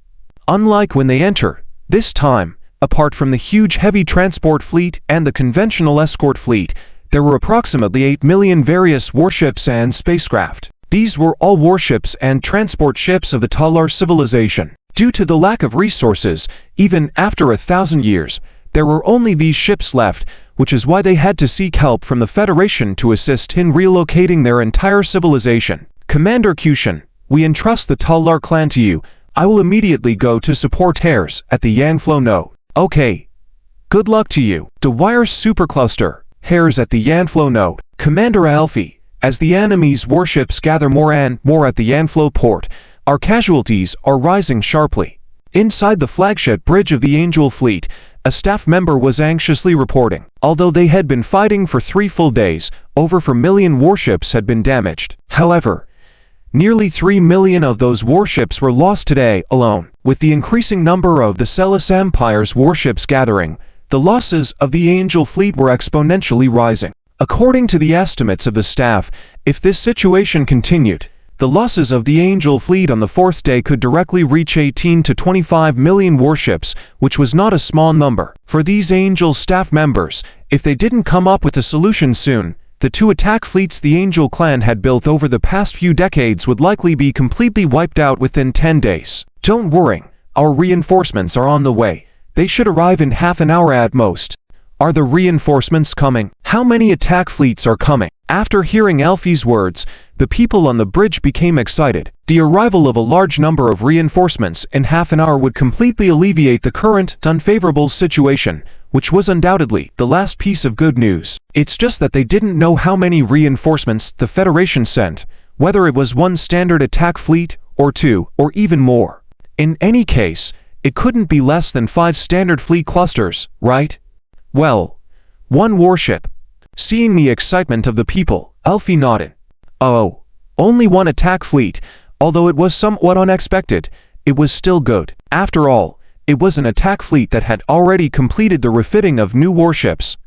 Unlike when they entered, this time, apart from the huge heavy transport fleet and the conventional escort fleet, there were approximately 8 million various warships and spacecraft. These were all warships and transport ships of the Talar civilization. Due to the lack of resources, even after 1,000 years, there were only these ships left, which is why they had to seek help from the Federation to assist in relocating their entire civilization. Commander Kushin, we entrust the Talar clan to you. I will immediately go to support Hares at the Yanflow node. Okay. Good luck to you. The Wires Supercluster. Hares at the Yanflow node. Commander Alfie, as the enemy's warships gather more and more at the Yanflow port, our casualties are rising sharply. Inside the flagship bridge of the Angel Fleet, a staff member was anxiously reporting. Although they had been fighting for 3 full days, over 4 million warships had been damaged. However, nearly 3 million of those warships were lost today alone. With the increasing number of the Celis Empire's warships gathering, the losses of the Angel Fleet were exponentially rising. According to the estimates of the staff, if this situation continued, the losses of the Angel Fleet on the 4th day could directly reach 18 to 25 million warships, which was not a small number. For these Angel staff members, if they didn't come up with a solution soon, the 2 attack fleets the Angel clan had built over the past few decades would likely be completely wiped out within 10 days. Don't worry, our reinforcements are on the way. They should arrive in half an hour at most. Are the reinforcements coming? How many attack fleets are coming? After hearing Alfie's words, the people on the bridge became excited. The arrival of a large number of reinforcements in half an hour would completely alleviate the current unfavorable situation, which was undoubtedly the last piece of good news. It's just that they didn't know how many reinforcements the Federation sent, whether it was one standard attack fleet, or two, or even more. In any case, it couldn't be less than 5 standard fleet clusters, right? Well, one warship. Seeing the excitement of the people, Alfie nodded. Oh, only one attack fleet. Although it was somewhat unexpected, it was still good. After all, it was an attack fleet that had already completed the refitting of new warships.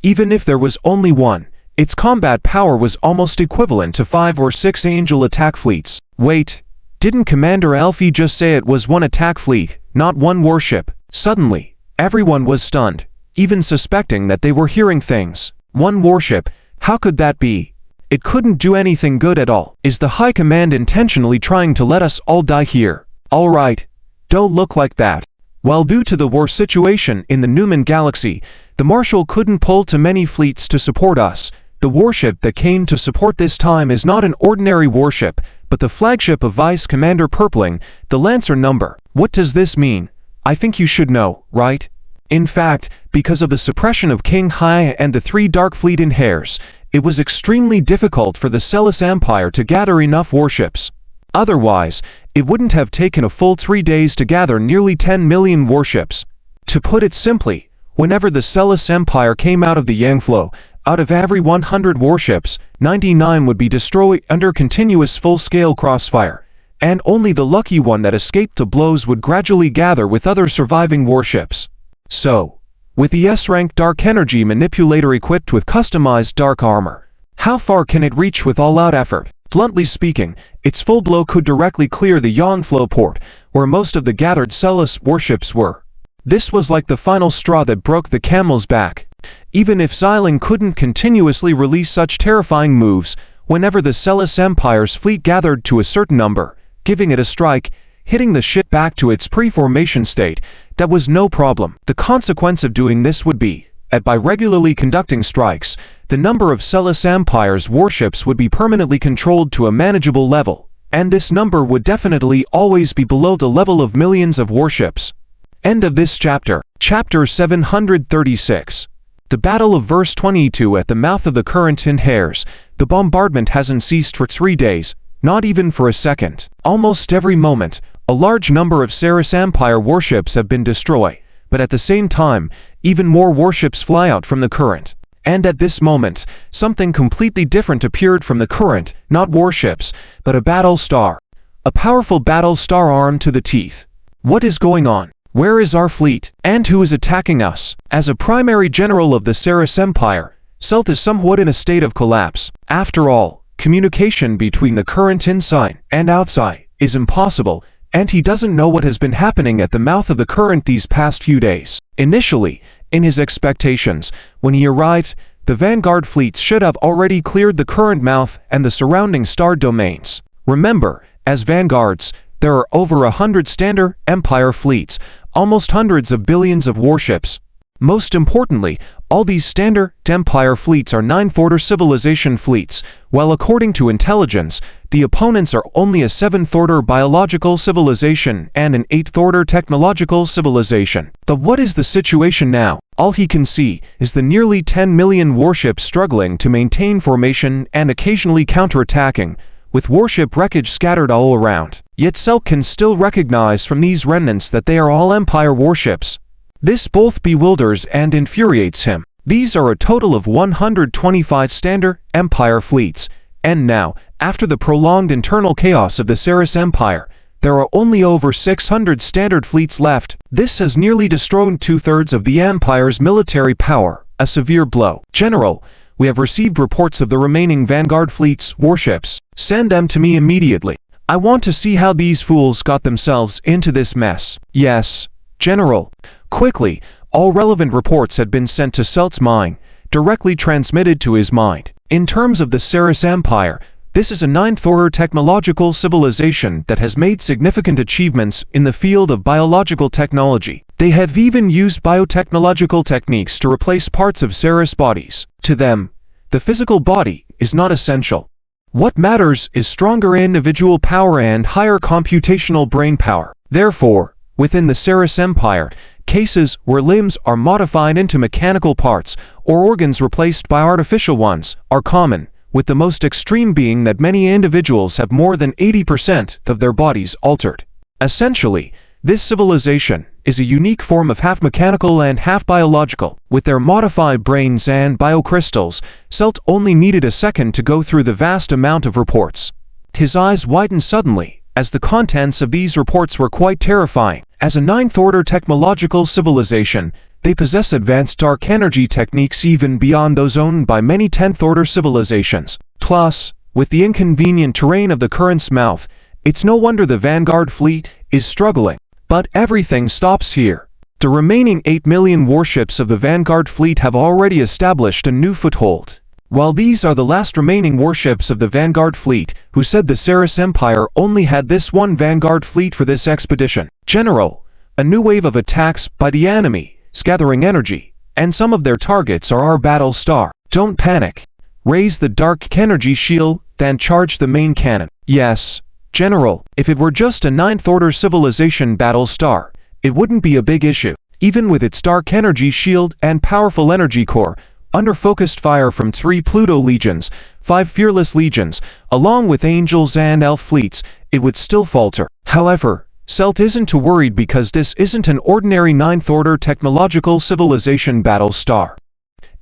Even if there was only one, its combat power was almost equivalent to 5 or 6 Angel attack fleets. Wait, didn't Commander Alfie just say it was one attack fleet, not one warship? Suddenly, everyone was stunned, even suspecting that they were hearing things. One warship, how could that be? It couldn't do anything good at all. Is the High Command intentionally trying to let us all die here? All right, don't look like that. While due to the war situation in the Newman Galaxy, the Marshal couldn't pull too many fleets to support us. The warship that came to support this time is not an ordinary warship, but the flagship of Vice Commander Purpling, the Lancer number. What does this mean? I think you should know, right? In fact, because of the suppression of King Hai and the 3 Dark Fleet in Hairs, it was extremely difficult for the Celis Empire to gather enough warships. Otherwise, it wouldn't have taken a full 3 days to gather nearly 10 million warships. To put it simply, whenever the Celis Empire came out of the Yangflow, out of every 100 warships, 99 would be destroyed under continuous full-scale crossfire, and only the lucky one that escaped the blows would gradually gather with other surviving warships. So, with the S-rank Dark Energy Manipulator equipped with customized dark armor, how far can it reach with all-out effort? Bluntly speaking, its full blow could directly clear the Yangflow port, where most of the gathered Celis warships were. This was like the final straw that broke the camel's back. Even if Xiling couldn't continuously release such terrifying moves, whenever the Celis Empire's fleet gathered to a certain number, giving it a strike, hitting the ship back to its pre-formation state, that was no problem. The consequence of doing this would be, that by regularly conducting strikes, the number of Celis Empire's warships would be permanently controlled to a manageable level, and this number would definitely always be below the level of millions of warships. End of this chapter. Chapter 736. The Battle of Verse 22 at the mouth of the current in Hairs. The bombardment hasn't ceased for 3 days, not even for a second. Almost every moment, a large number of Ceres Empire warships have been destroyed, but at the same time, even more warships fly out from the current. And at this moment, something completely different appeared from the current, not warships, but a battle star. A powerful battle star armed to the teeth. What is going on? Where is our fleet? And who is attacking us? As a primary general of the Ceres Empire, Selt is somewhat in a state of collapse. After all, communication between the current inside and outside is impossible, and he doesn't know what has been happening at the mouth of the current these past few days. Initially, in his expectations, when he arrived, the Vanguard fleets should have already cleared the current mouth and the surrounding star domains. Remember, as Vanguards, there are over 100 standard Empire fleets, almost hundreds of billions of warships. Most importantly, all these standard Empire fleets are 9th Order Civilization fleets, while according to intelligence, the opponents are only a 7th Order Biological Civilization and an 8th Order Technological Civilization. But what is the situation now? All he can see is the nearly 10 million warships struggling to maintain formation and occasionally counterattacking, with warship wreckage scattered all around. Yet Selt can still recognize from these remnants that they are all Empire warships. This both bewilders and infuriates him. These are a total of 125 standard Empire fleets, and now, after the prolonged internal chaos of the Ceres Empire, there are only over 600 standard fleets left. This has nearly destroyed 2/3 of the Empire's military power, a severe blow. General, we have received reports of the remaining Vanguard fleet's warships. Send them to me immediately. I want to see how these fools got themselves into this mess. Yes, General. Quickly, all relevant reports had been sent to Selt's mind, directly transmitted to his mind. In terms of the Ceres Empire, this is a 9th Order technological civilization that has made significant achievements in the field of biological technology. They have even used biotechnological techniques to replace parts of Ceres bodies. To them, the physical body is not essential. What matters is stronger individual power and higher computational brain power. Therefore, within the Ceres Empire, cases where limbs are modified into mechanical parts or organs replaced by artificial ones are common, with the most extreme being that many individuals have more than 80% of their bodies altered. Essentially, this civilization is a unique form of half mechanical and half biological. With their modified brains and biocrystals, Selt only needed a second to go through the vast amount of reports. His eyes widened suddenly, as the contents of these reports were quite terrifying. As a ninth-order technological civilization, they possess advanced dark energy techniques even beyond those owned by many 10th-order civilizations. Plus, with the inconvenient terrain of the current's mouth, it's no wonder the Vanguard fleet is struggling. But everything stops here. The remaining 8 million warships of the Vanguard fleet have already established a new foothold. While these are the last remaining warships of the Vanguard fleet, who said the Ceres Empire only had this one Vanguard fleet for this expedition. General, a new wave of attacks by the enemy is gathering energy, and some of their targets are our battle star. Don't panic. Raise the dark energy shield, then charge the main cannon. Yes, General, if it were just a 9th-order civilization battle star, it wouldn't be a big issue. Even with its dark energy shield and powerful energy core, under focused fire from 3 Pluto legions, 5 fearless legions, along with angels and elf fleets, it would still falter. However, Selt isn't too worried because this isn't an ordinary 9th-order technological civilization battle star.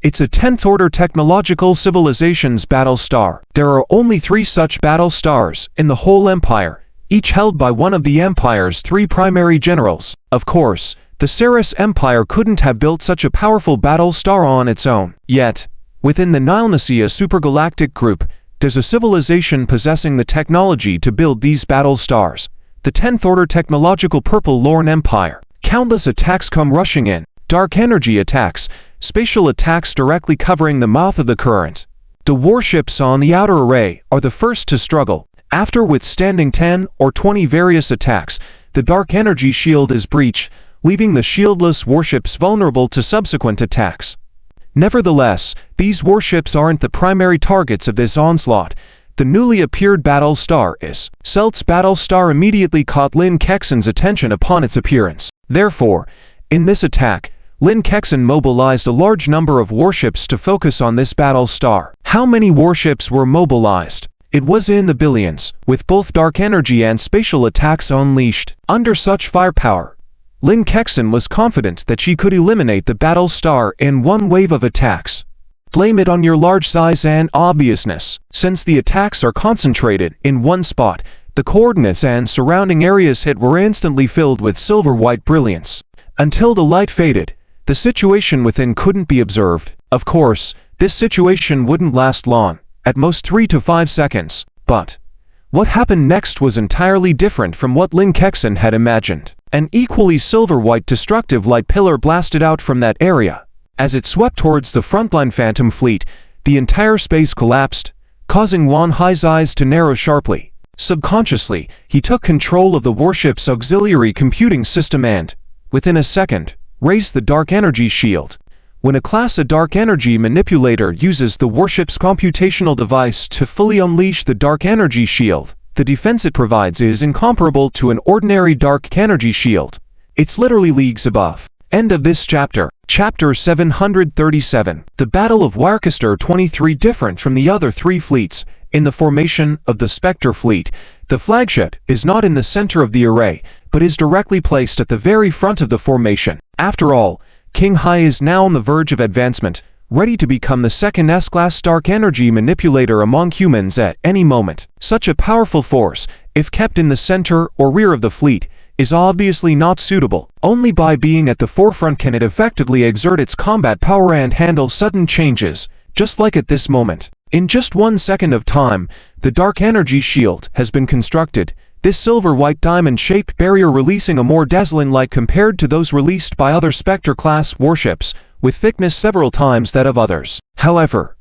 It's a 10th-order technological civilization's battle star. There are only 3 such battle stars in the whole empire, each held by one of the empire's 3 primary generals. Of course, the Ceres Empire couldn't have built such a powerful battle star on its own. Yet, within the Nilnesia supergalactic group, there's a civilization possessing the technology to build these battle stars. The 10th-order technological Purple Lorn Empire. Countless attacks come rushing in. Dark energy attacks, spatial attacks directly covering the mouth of the current. The warships on the outer array are the first to struggle. After withstanding 10 or 20 various attacks, the dark energy shield is breached, leaving the shieldless warships vulnerable to subsequent attacks. Nevertheless, these warships aren't the primary targets of this onslaught. The newly appeared battle star is. Selt's battle star immediately caught Lin Kexen's attention upon its appearance. Therefore, in this attack, Lin Kexen mobilized a large number of warships to focus on this battle star. How many warships were mobilized? It was in the billions, with both dark energy and spatial attacks unleashed. Under such firepower, Lin Kexen was confident that she could eliminate the battle star in one wave of attacks. Blame it on your large size and obviousness. Since the attacks are concentrated in one spot, the coordinates and surrounding areas hit were instantly filled with silver-white brilliance. Until the light faded, the situation within couldn't be observed. Of course, this situation wouldn't last long, at most 3 to 5 seconds. But what happened next was entirely different from what Lin Kexen had imagined. An equally silver-white destructive light pillar blasted out from that area. As it swept towards the frontline Phantom fleet, the entire space collapsed, causing Wan Hai's eyes to narrow sharply. Subconsciously, he took control of the warship's auxiliary computing system and, within a second, raised the dark energy shield. When a class A dark energy manipulator uses the warship's computational device to fully unleash the dark energy shield, the defense it provides is incomparable to an ordinary dark energy shield. It's literally leagues above. End of this chapter. Chapter 737. The Battle of Warcaster 23. Different from the other 3 fleets, in the formation of the Spectre fleet, the flagship is not in the center of the array, but is directly placed at the very front of the formation. After all, King Hai is now on the verge of advancement, ready to become the second S-class dark energy manipulator among humans at any moment. Such a powerful force, if kept in the center or rear of the fleet, is obviously not suitable. Only by being at the forefront can it effectively exert its combat power and handle sudden changes, just like at this moment. In just 1 second of time, the dark energy shield has been constructed, this silver-white diamond-shaped barrier releasing a more dazzling light compared to those released by other Spectre-class warships, with thickness several times that of others. However,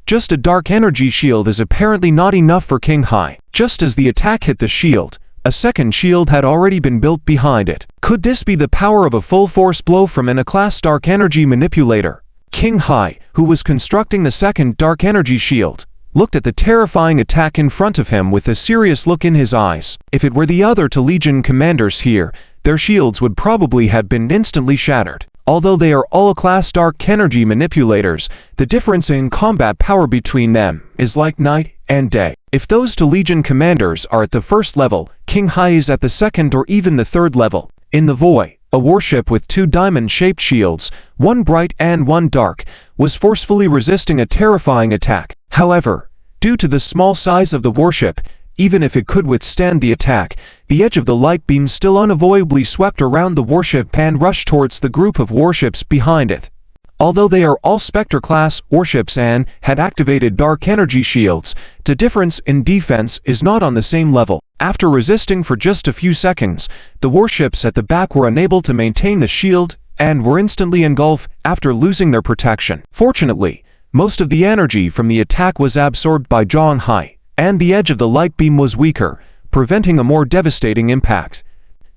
just a dark energy shield is apparently not enough for King Hai. Just as the attack hit the shield, A second shield had already been built behind it. Could this be the power of a full-force blow from an A-class dark energy manipulator? King Hai, who was constructing the second dark energy shield, looked at the terrifying attack in front of him with a serious look in his eyes. If it were the other two Legion commanders here, their shields would probably have been instantly shattered. Although they are all A-class dark energy manipulators, the difference in combat power between them is like night and day. If those two Legion commanders are at the first level, King Hai is at the second or even the third level. In the void, a warship with two diamond-shaped shields, one bright and one dark, was forcefully resisting a terrifying attack. However, due to the small size of the warship, even if it could withstand the attack, the edge of the light beam still unavoidably swept around the warship and rushed towards the group of warships behind it. Although they are all Spectre-class warships and had activated dark energy shields, the difference in defense is not on the same level. After resisting for just a few seconds, the warships at the back were unable to maintain the shield and were instantly engulfed after losing their protection. Fortunately, most of the energy from the attack was absorbed by King Hai, and the edge of the light beam was weaker, preventing a more devastating impact.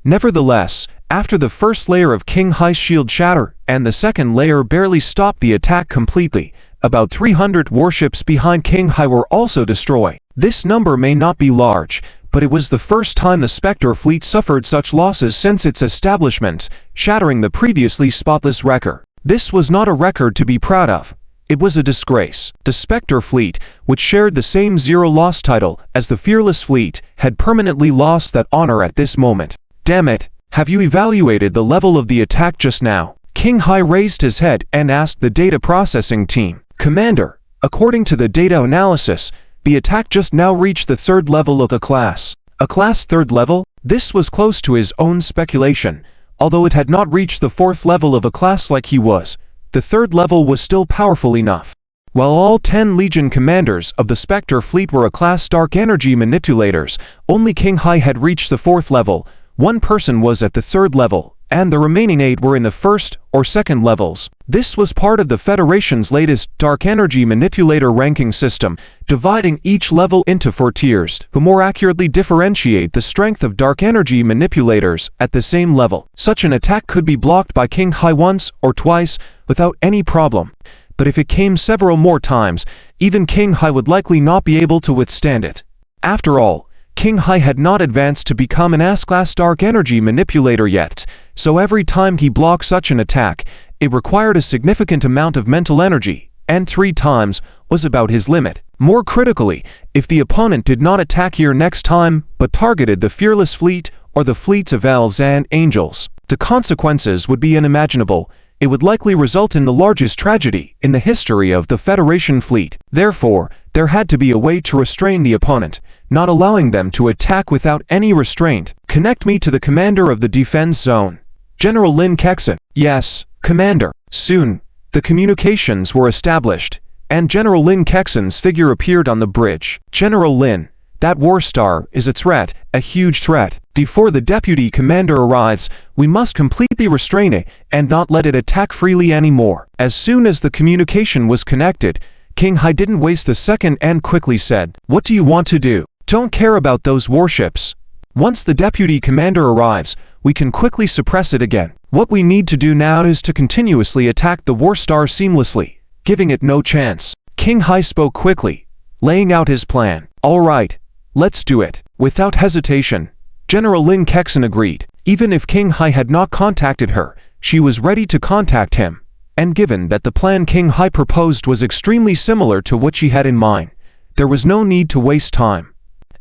Nevertheless, after the first layer of King Hai's shield shattered and the second layer barely stopped the attack completely, about 300 warships behind King Hai were also destroyed. This number may not be large, but it was the first time the Spectre fleet suffered such losses since its establishment, shattering the previously spotless record. This was not a record to be proud of. It was a disgrace. The Spectre fleet, which shared the same zero-loss title as the Fearless fleet, had permanently lost that honor at this moment. Damn it, have you evaluated the level of the attack just now? King Hai raised his head and asked the data processing team. Commander, according to the data analysis, the attack just now reached the third level of A-class. A-class third level? This was close to his own speculation. Although it had not reached the fourth level of A-class like he was, the third level was still powerful enough. While all 10 Legion commanders of the Spectre fleet were A-class dark energy manipulators, only King Hai had reached the fourth level. One person was at the third level, and the remaining 8 were in the first or second levels. This was part of the Federation's latest dark energy manipulator ranking system, dividing each level into 4 tiers to more accurately differentiate the strength of dark energy manipulators at the same level. Such an attack could be blocked by King Hai once or twice without any problem, but if it came several more times, even King Hai would likely not be able to withstand it. After all, King Hai had not advanced to become an S-class dark energy manipulator yet, so every time he blocked such an attack, it required a significant amount of mental energy, and 3 times was about his limit. More critically, if the opponent did not attack here next time, but targeted the Fearless fleet or the fleets of elves and angels, the consequences would be unimaginable. It would likely result in the largest tragedy in the history of the Federation fleet. Therefore, there had to be a way to restrain the opponent, not allowing them to attack without any restraint. Connect me to the commander of the defense zone. General Lin Kexin. Yes, Commander. Soon, the communications were established, and General Lin Kexin's figure appeared on the bridge. General Lin, that war star is a threat, a huge threat. Before the deputy commander arrives, we must completely restrain it and not let it attack freely anymore. As soon as the communication was connected, King Hai didn't waste a second and quickly said, "What do you want to do? Don't care about those warships. Once the deputy commander arrives, we can quickly suppress it again. What we need to do now is to continuously attack the war star seamlessly, giving it no chance." King Hai spoke quickly, laying out his plan. "All right, let's do it." Without hesitation, General Lin Kexin agreed. Even if King Hai had not contacted her, she was ready to contact him. And given that the plan King Hai proposed was extremely similar to what she had in mind, there was no need to waste time.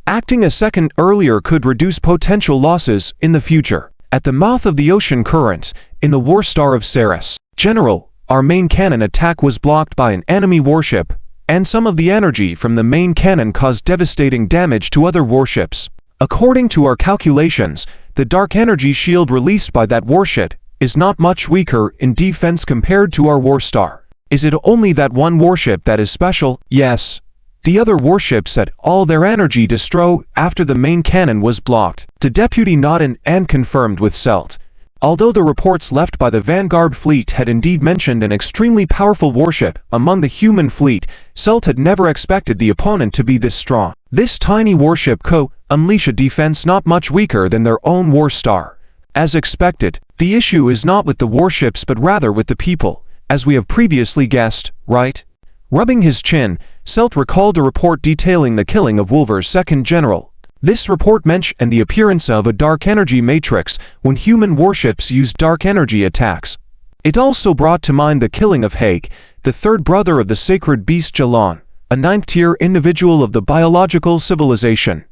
Acting a second earlier could reduce potential losses in the future. At the mouth of the ocean current, in the War Star of Ceres, General, our main cannon attack was blocked by an enemy warship, and some of the energy from the main cannon caused devastating damage to other warships. According to our calculations, the dark energy shield released by that warship is not much weaker in defense compared to our War Star. Is it only that one warship that is special? Yes. The other warships had all their energy destroyed after the main cannon was blocked. The deputy nodded and confirmed with Selt. Although the reports left by the Vanguard fleet had indeed mentioned an extremely powerful warship among the human fleet, Celt had never expected the opponent to be this strong. This tiny warship could unleash a defense not much weaker than their own war star. As expected, the issue is not with the warships but rather with the people, as we have previously guessed, right? Rubbing his chin, Celt recalled a report detailing the killing of Wolver's second general. This report mentioned the appearance of a dark energy matrix when human warships used dark energy attacks. It also brought to mind the killing of Haig, the third brother of the sacred beast Jalan, a ninth-tier individual of the biological civilization,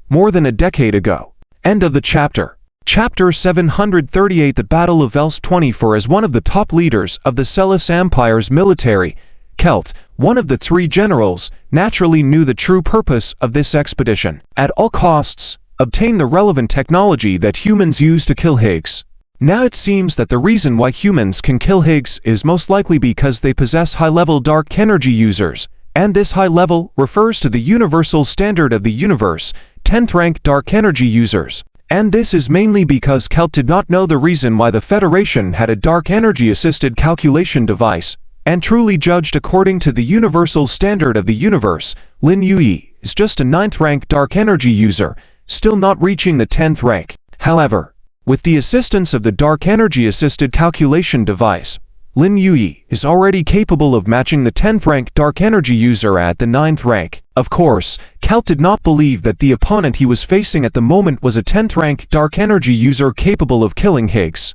more than a decade ago. End of the chapter. Chapter 738. The Battle of Vels 24. As one of the top leaders of the Celis Empire's military, Celt, one of the three generals, naturally knew the true purpose of this expedition. At all costs, obtain the relevant technology that humans use to kill Higgs. Now it seems that the reason why humans can kill Higgs is most likely because they possess high-level dark energy users, and this high level refers to the universal standard of the universe, 10th rank dark energy users. And this is mainly because Celt did not know the reason why the Federation had a dark energy-assisted calculation device, and truly judged according to the universal standard of the universe, Lin Yui is just a 9th rank dark energy user, still not reaching the 10th rank. However, with the assistance of the dark energy assisted calculation device, Lin Yui is already capable of matching the 10th rank dark energy user at the 9th rank. Of course, Celt did not believe that the opponent he was facing at the moment was a 10th rank dark energy user capable of killing Higgs.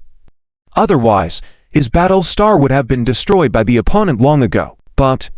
Otherwise, his battle star would have been destroyed by the opponent long ago. But,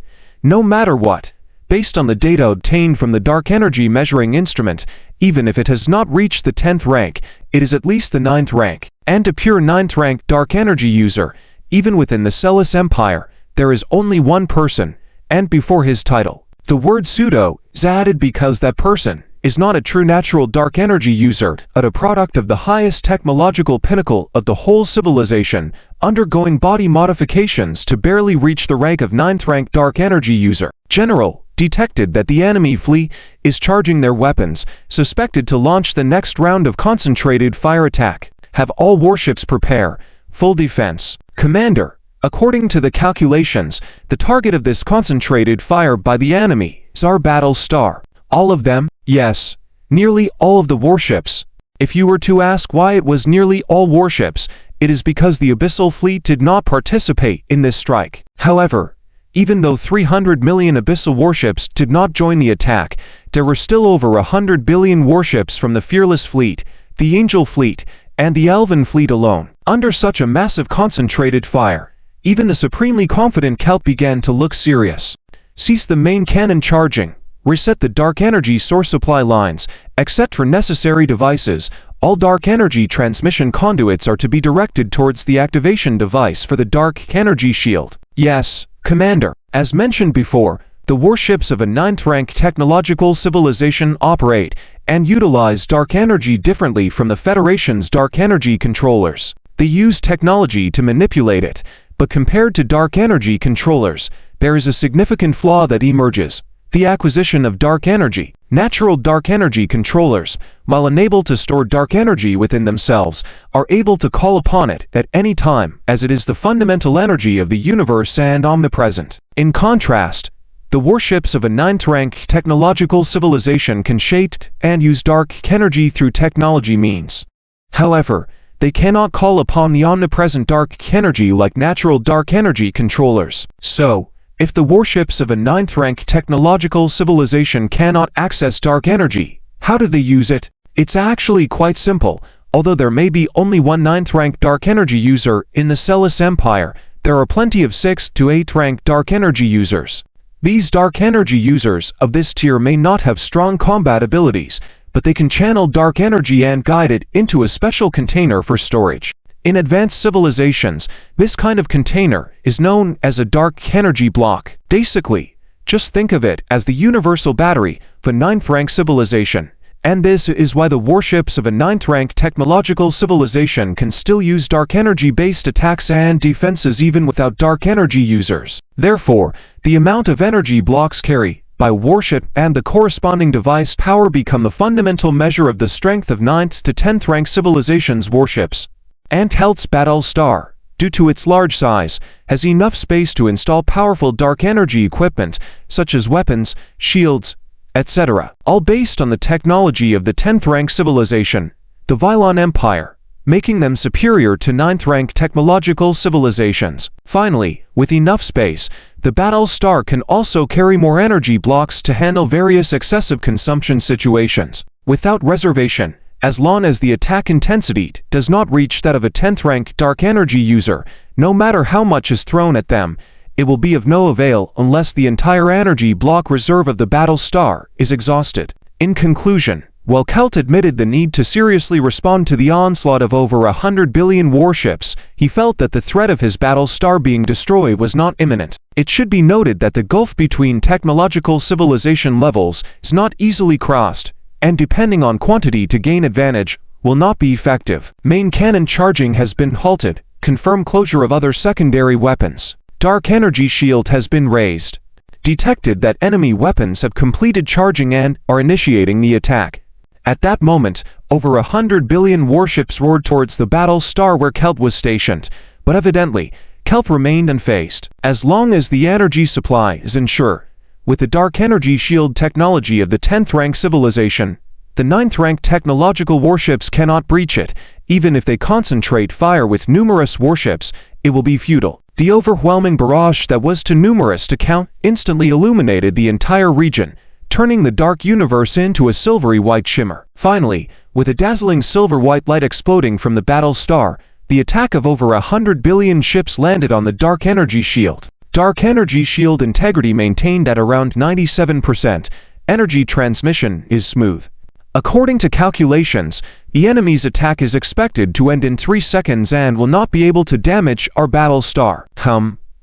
no matter what, based on the data obtained from the dark energy measuring instrument, even if it has not reached the 10th rank, it is at least the 9th rank. And a pure 9th rank dark energy user, even within the Celis Empire, there is only one person, and before his title. The word pseudo is added because that person is not a true natural dark energy user, but a product of the highest technological pinnacle of the whole civilization, undergoing body modifications to barely reach the rank of 9th rank dark energy user. General detected that the enemy fleet is charging their weapons, suspected to launch the next round of concentrated fire attack. Have all warships prepare. Full defense. Commander, according to the calculations, the target of this concentrated fire by the enemy is our battle star. All of them? Yes, nearly all of the warships. If you were to ask why it was nearly all warships, it is because the Abyssal Fleet did not participate in this strike. However, even though 300 million Abyssal warships did not join the attack, there were still over 100 billion warships from the Fearless Fleet, the Angel Fleet, and the Elven Fleet alone. Under such a massive concentrated fire, even the supremely confident Celt began to look serious. Cease the main cannon charging. Reset the dark energy source supply lines. Except for necessary devices, all dark energy transmission conduits are to be directed towards the activation device for the dark energy shield. Yes, Commander. As mentioned before, the warships of a 9th rank technological civilization operate and utilize dark energy differently from the Federation's dark energy controllers. They use technology to manipulate it, but compared to dark energy controllers, there is a significant flaw that emerges. The acquisition of dark energy. Natural dark energy controllers, while unable to store dark energy within themselves, are able to call upon it at any time, as it is the fundamental energy of the universe and omnipresent. In contrast, the warships of a 9th rank technological civilization can shape and use dark energy through technology means. However, they cannot call upon the omnipresent dark energy like natural dark energy controllers. So, if the warships of a 9th rank technological civilization cannot access dark energy, how do they use it? It's actually quite simple. Although there may be only one 9th rank dark energy user in the Celis Empire, there are plenty of 6th to 8th rank dark energy users. These dark energy users of this tier may not have strong combat abilities, but they can channel dark energy and guide it into a special container for storage. In advanced civilizations, this kind of container is known as a dark energy block. Basically, just think of it as the universal battery for 9th rank civilization. And this is why the warships of a 9th rank technological civilization can still use dark energy based attacks and defenses even without dark energy users. Therefore, the amount of energy blocks carried by warship and the corresponding device power become the fundamental measure of the strength of 9th to 10th rank civilizations' warships. And Health's Battle Star, due to its large size, has enough space to install powerful dark energy equipment, such as weapons, shields, etc., all based on the technology of the 10th rank civilization, the Vylon Empire, making them superior to 9th rank technological civilizations. Finally, with enough space, the Battle Star can also carry more energy blocks to handle various excessive consumption situations, without reservation, as long as the attack intensity does not reach that of a 10th rank dark energy user. No matter how much is thrown at them, it will be of no avail unless the entire energy block reserve of the Battle Star is exhausted. In conclusion, while Kelt admitted the need to seriously respond to the onslaught of over 100 billion warships, he felt that the threat of his Battle Star being destroyed was not imminent. It should be noted that the gulf between technological civilization levels is not easily crossed, and depending on quantity to gain advantage, will not be effective. Main cannon charging has been halted. Confirm closure of other secondary weapons. Dark energy shield has been raised. Detected that enemy weapons have completed charging and are initiating the attack. At that moment, over 100 billion warships roared towards the Battle Star where Kelt was stationed, but evidently, Kelt remained unfazed. As long as the energy supply is ensured, with the dark energy shield technology of the 10th rank civilization, the 9th rank technological warships cannot breach it. Even if they concentrate fire with numerous warships, it will be futile. The overwhelming barrage that was too numerous to count instantly illuminated the entire region, turning the dark universe into a silvery white shimmer. Finally, with a dazzling silver-white light exploding from the Battle Star, the attack of over 100 billion ships landed on the dark energy shield. Dark energy shield integrity maintained at around 97%. Energy transmission is smooth. According to calculations, the enemy's attack is expected to end in 3 seconds and will not be able to damage our Battle Star.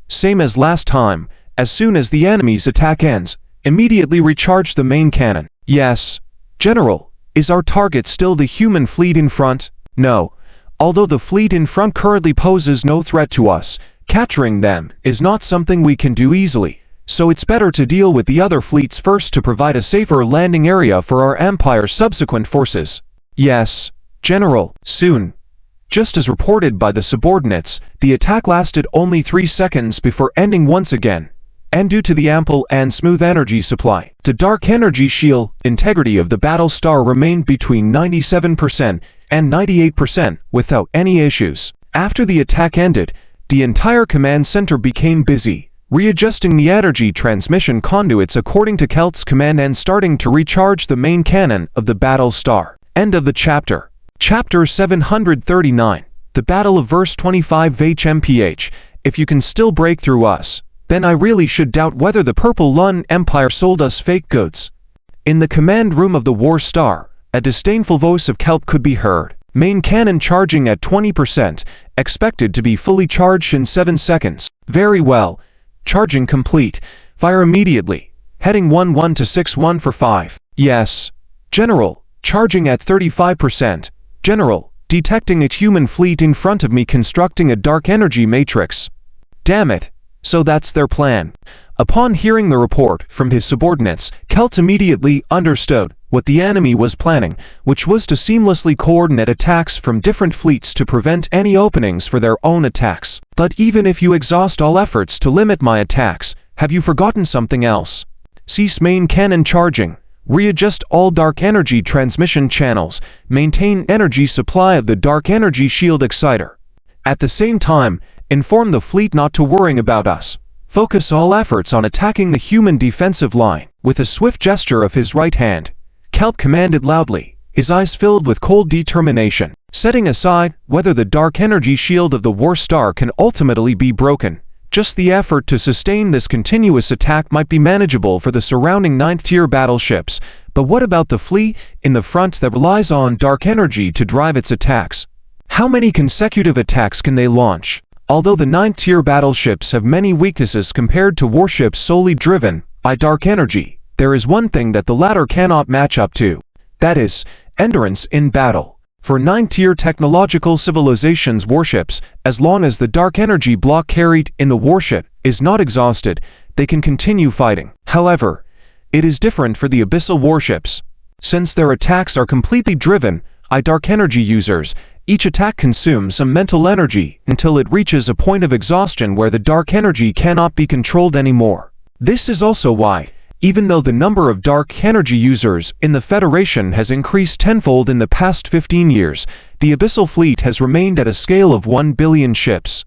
Same as last time. As soon as the enemy's attack ends, immediately recharge the main cannon. Yes, General. Is our target still the human fleet in front? No. Although the fleet in front currently poses no threat to us, capturing them is not something we can do easily. So it's better to deal with the other fleets first to provide a safer landing area for our Empire's subsequent forces. Yes, General. Soon. Just as reported by the subordinates, the attack lasted only 3 seconds before ending once again, and due to the ample and smooth energy supply, the dark energy shield integrity of the Battle Star remained between 97% and 98% without any issues. After the attack ended, the entire command center became busy, readjusting the energy transmission conduits according to Kelt's command and starting to recharge the main cannon of the Battle Star. End of the chapter. Chapter 739. The Battle of Verse 25 HMPH. If you can still break through us, then I really should doubt whether the Purple Lun Empire sold us fake goods. In the command room of the War Star, a disdainful voice of Kelt could be heard. Main cannon charging at 20%, expected to be fully charged in 7 seconds. Very well. Charging complete. Fire immediately. Heading 11 to 61 for 5. Yes. General. Charging at 35%. General. Detecting a human fleet in front of me constructing a dark energy matrix. Damn it. So that's their plan. Upon hearing the report from his subordinates, Kelt immediately understood what the enemy was planning, which was to seamlessly coordinate attacks from different fleets to prevent any openings for their own attacks. But even if you exhaust all efforts to limit my attacks, have you forgotten something else? Cease main cannon charging. Readjust all dark energy transmission channels. Maintain energy supply of the dark energy shield exciter. At the same time, inform the fleet not to worry about us. Focus all efforts on attacking the human defensive line. With a swift gesture of his right hand, Kelt commanded loudly, his eyes filled with cold determination. Setting aside whether the dark energy shield of the War Star can ultimately be broken, just the effort to sustain this continuous attack might be manageable for the surrounding 9th-tier battleships. But what about the fleet in the front that relies on dark energy to drive its attacks? How many consecutive attacks can they launch? Although the 9th-tier battleships have many weaknesses compared to warships solely driven by dark energy, there is one thing that the latter cannot match up to. That is, endurance in battle. For 9th-tier technological civilizations warships, as long as the dark energy block carried in the warship is not exhausted, they can continue fighting. However, it is different for the abyssal warships. Since their attacks are completely driven by dark energy users, Each attack consumes some mental energy until it reaches a point of exhaustion where the dark energy cannot be controlled anymore. This is also why, even though the number of dark energy users in the Federation has increased tenfold in the past 15 years, the Abyssal Fleet has remained at a scale of 1 billion ships.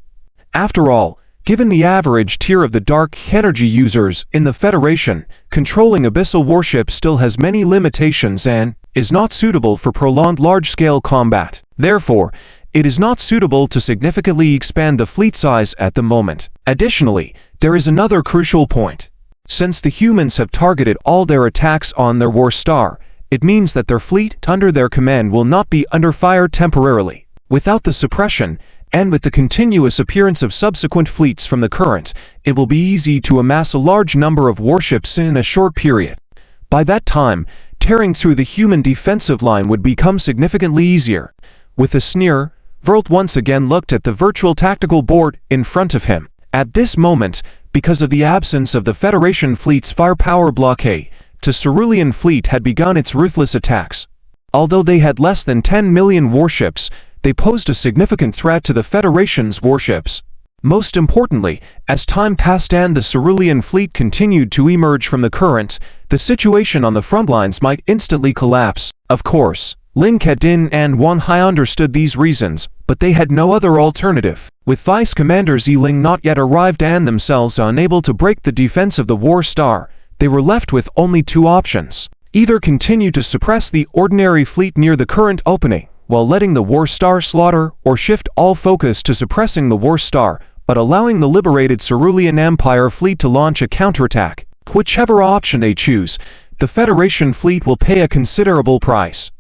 After all, given the average tier of the dark energy users in the Federation, controlling Abyssal warships still has many limitations and is not suitable for prolonged large-scale combat. Therefore, it is not suitable to significantly expand the fleet size at the moment. Additionally, there is another crucial point. Since the humans have targeted all their attacks on their war star, it means that their fleet under their command will not be under fire temporarily. Without the suppression, and with the continuous appearance of subsequent fleets from the current, it will be easy to amass a large number of warships in a short period. By that time, tearing through the human defensive line would become significantly easier. With a sneer, Verlt once again looked at the virtual tactical board in front of him. At this moment, because of the absence of the Federation fleet's firepower blockade, the Cerulean fleet had begun its ruthless attacks. Although they had less than 10 million warships, they posed a significant threat to the Federation's warships. Most importantly, as time passed and the Cerulean fleet continued to emerge from the current, the situation on the front lines might instantly collapse. Of course, Lin Kedin and Wan Hai understood these reasons, but they had no other alternative. With Vice Commander Ziling not yet arrived and themselves unable to break the defense of the War Star, they were left with only two options. Either continue to suppress the ordinary fleet near the current opening, while letting the War Star slaughter, or shift all focus to suppressing the War Star, but allowing the liberated Cerulean Empire fleet to launch a counterattack. Whichever option they choose, the Federation fleet will pay a considerable price.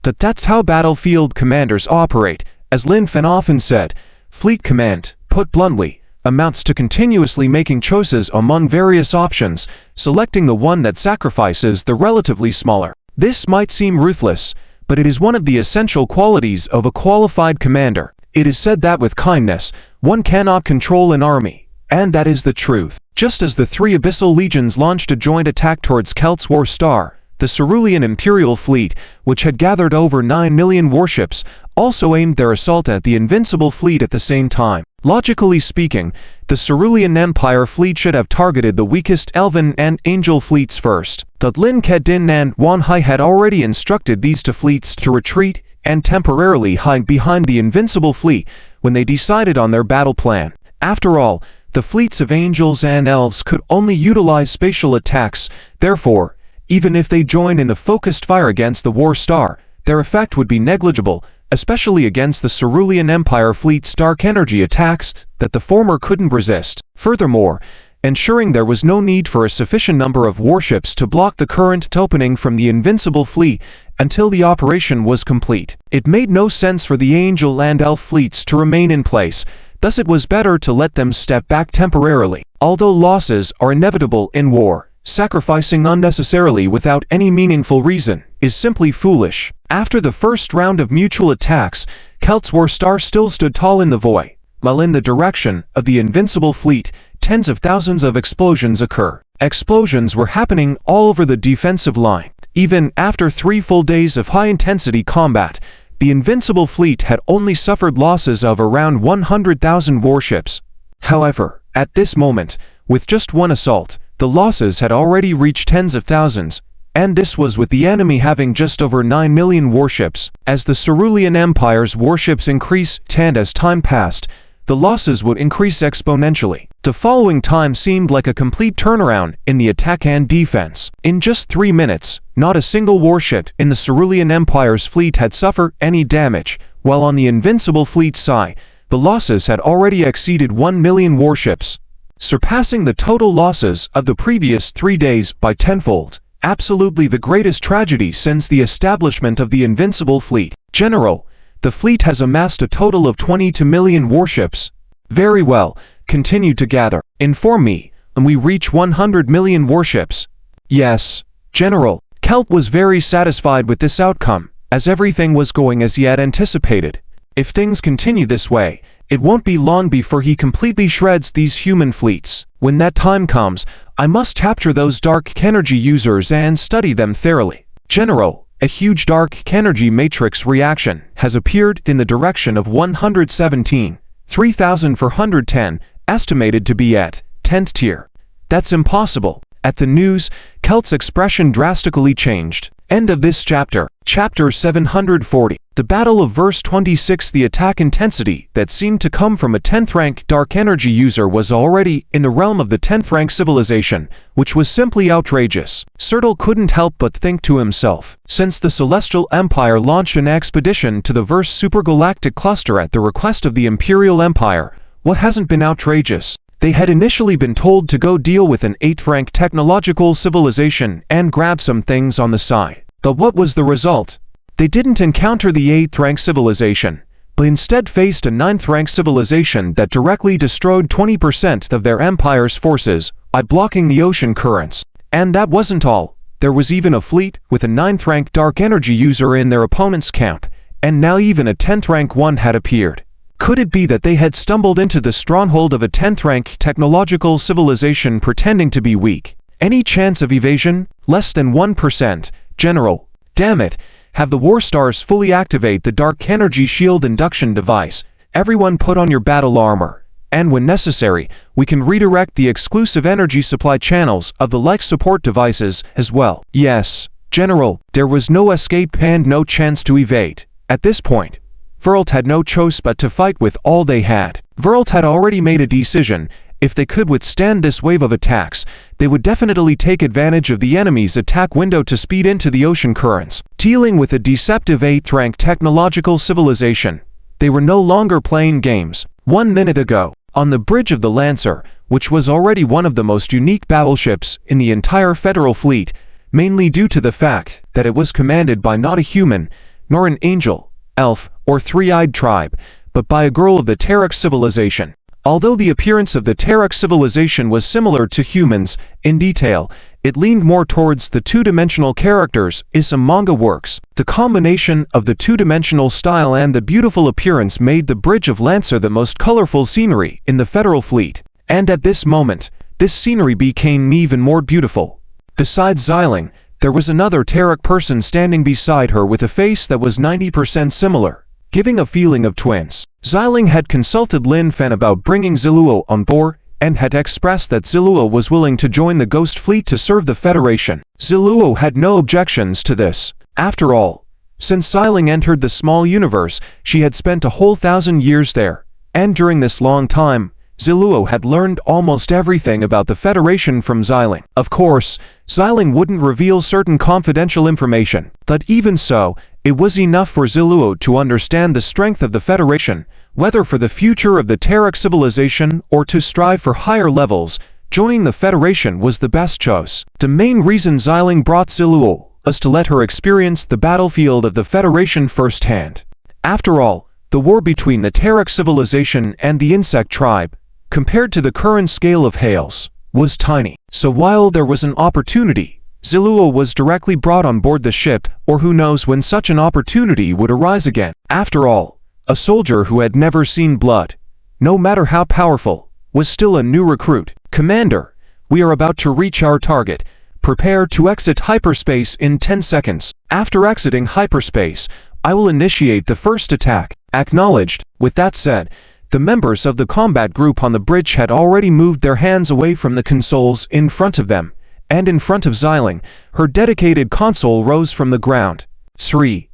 But that's how battlefield commanders operate. As Lin Fen often said, fleet command, put bluntly, amounts to continuously making choices among various options, selecting the one that sacrifices the relatively smaller. This might seem ruthless, but it is one of the essential qualities of a qualified commander. It is said that with kindness, one cannot control an army, and that is the truth. Just as the three Abyssal Legions launched a joint attack towards Kelt's War Star, the Cerulean Imperial Fleet, which had gathered over 9 million warships, also aimed their assault at the Invincible Fleet at the same time. Logically speaking, the Cerulean Empire Fleet should have targeted the weakest Elven and Angel fleets first. But Lin Kedin and Wan Hai had already instructed these two fleets to retreat and temporarily hide behind the Invincible Fleet when they decided on their battle plan. After all, the fleets of Angels and Elves could only utilize spatial attacks. Therefore, even if they joined in the focused fire against the War Star, their effect would be negligible, especially against the Cerulean Empire fleet's dark energy attacks that the former couldn't resist. Furthermore, ensuring there was no need for a sufficient number of warships to block the current opening from the Invincible Fleet until the operation was complete. It made no sense for the Angel and Elf fleets to remain in place, thus it was better to let them step back temporarily. Although losses are inevitable in war, sacrificing unnecessarily without any meaningful reason is simply foolish. After the first round of mutual attacks, Kelt's War Star still stood tall in the void, while in the direction of the Invincible Fleet, tens of thousands of explosions occur. Explosions were happening all over the defensive line. Even after 3 full days of high-intensity combat, the Invincible Fleet had only suffered losses of around 100,000 warships. However, at this moment, with just one assault, the losses had already reached tens of thousands, and this was with the enemy having just over 9 million warships. As the Cerulean Empire's warships increased and as time passed, the losses would increase exponentially. The following time seemed like a complete turnaround in the attack and defense. In just 3 minutes, not a single warship in the Cerulean Empire's fleet had suffered any damage, while on the Invincible Fleet's side, the losses had already exceeded 1 million warships, surpassing the total losses of the previous 3 days by tenfold. Absolutely the greatest tragedy since the establishment of the Invincible Fleet. General, the fleet has amassed a total of 22 million warships. Very well, continue to gather. Inform me when we reach 100 million warships. Yes, General. Kelt was very satisfied with this outcome, as everything was going as he had anticipated. If things continue this way, it won't be long before he completely shreds these human fleets. When that time comes, I must capture those dark energy users and study them thoroughly. General, a huge dark energy matrix reaction has appeared in the direction of 117, 3410, estimated to be at 10th tier. That's impossible. At the news, Kelt's expression drastically changed. End of this chapter. Chapter 740. The Battle of Verse 26. The attack intensity that seemed to come from a 10th rank dark energy user was already in the realm of the 10th rank civilization, which was simply outrageous. Sertal couldn't help but think to himself, since the Celestial Empire launched an expedition to the Verse supergalactic cluster at the request of the Imperial Empire, what hasn't been outrageous? They had initially been told to go deal with an 8th rank technological civilization and grab some things on the side. But what was the result? They didn't encounter the 8th rank civilization, but instead faced a 9th rank civilization that directly destroyed 20% of their empire's forces by blocking the ocean currents. And that wasn't all. There was even a fleet with a 9th rank dark energy user in their opponent's camp, and now even a 10th rank one had appeared. Could it be that they had stumbled into the stronghold of a 10th rank technological civilization pretending to be weak? Any chance of evasion? Less than 1%. General, damn it, have the War Stars fully activate the Dark Energy Shield induction device. Everyone put on your battle armor. And when necessary, we can redirect the exclusive energy supply channels of the like support devices as well. Yes, General, there was no escape and no chance to evade. At this point, Verlt had no choice but to fight with all they had. Verlt had already made a decision. If they could withstand this wave of attacks, they would definitely take advantage of the enemy's attack window to speed into the ocean currents. Dealing with a deceptive 8th rank technological civilization, they were no longer playing games. 1 minute ago, on the bridge of the Lancer, which was already one of the most unique battleships in the entire Federal fleet, mainly due to the fact that it was commanded by not a human, nor an angel, elf, or three-eyed tribe, but by a girl of the Terek civilization. Although the appearance of the Terek civilization was similar to humans in detail, it leaned more towards the two-dimensional characters in some manga works. The combination of the two-dimensional style and the beautiful appearance made the Bridge of Lancer the most colorful scenery in the Federal fleet. And at this moment, this scenery became even more beautiful. Besides Xiling, there was another Terek person standing beside her with a face that was 90% similar, giving a feeling of twins. Xiling had consulted Lin Fen about bringing Ziluo on board, and had expressed that Ziluo was willing to join the Ghost Fleet to serve the Federation. Ziluo had no objections to this. After all, since Xiling entered the small universe, she had spent a whole 1,000 years there, and during this long time, Ziluo had learned almost everything about the Federation from Xiling. Of course, Xiling wouldn't reveal certain confidential information, but even so, it was enough for Ziluo to understand the strength of the Federation, whether for the future of the Terek civilization or to strive for higher levels. Joining the Federation was the best choice. The main reason Xiling brought Ziluo was to let her experience the battlefield of the Federation firsthand. After all, the war between the Terek civilization and the insect tribe, compared to the current scale of Hales, was tiny. So while there was an opportunity, Ziluo was directly brought on board the ship, or who knows when such an opportunity would arise again. After all, a soldier who had never seen blood, no matter how powerful, was still a new recruit. Commander, we are about to reach our target. Prepare to exit hyperspace in 10 seconds. After exiting hyperspace, I will initiate the first attack. Acknowledged. With that said, the members of the combat group on the bridge had already moved their hands away from the consoles in front of them, and in front of Xiling, her dedicated console rose from the ground. 3,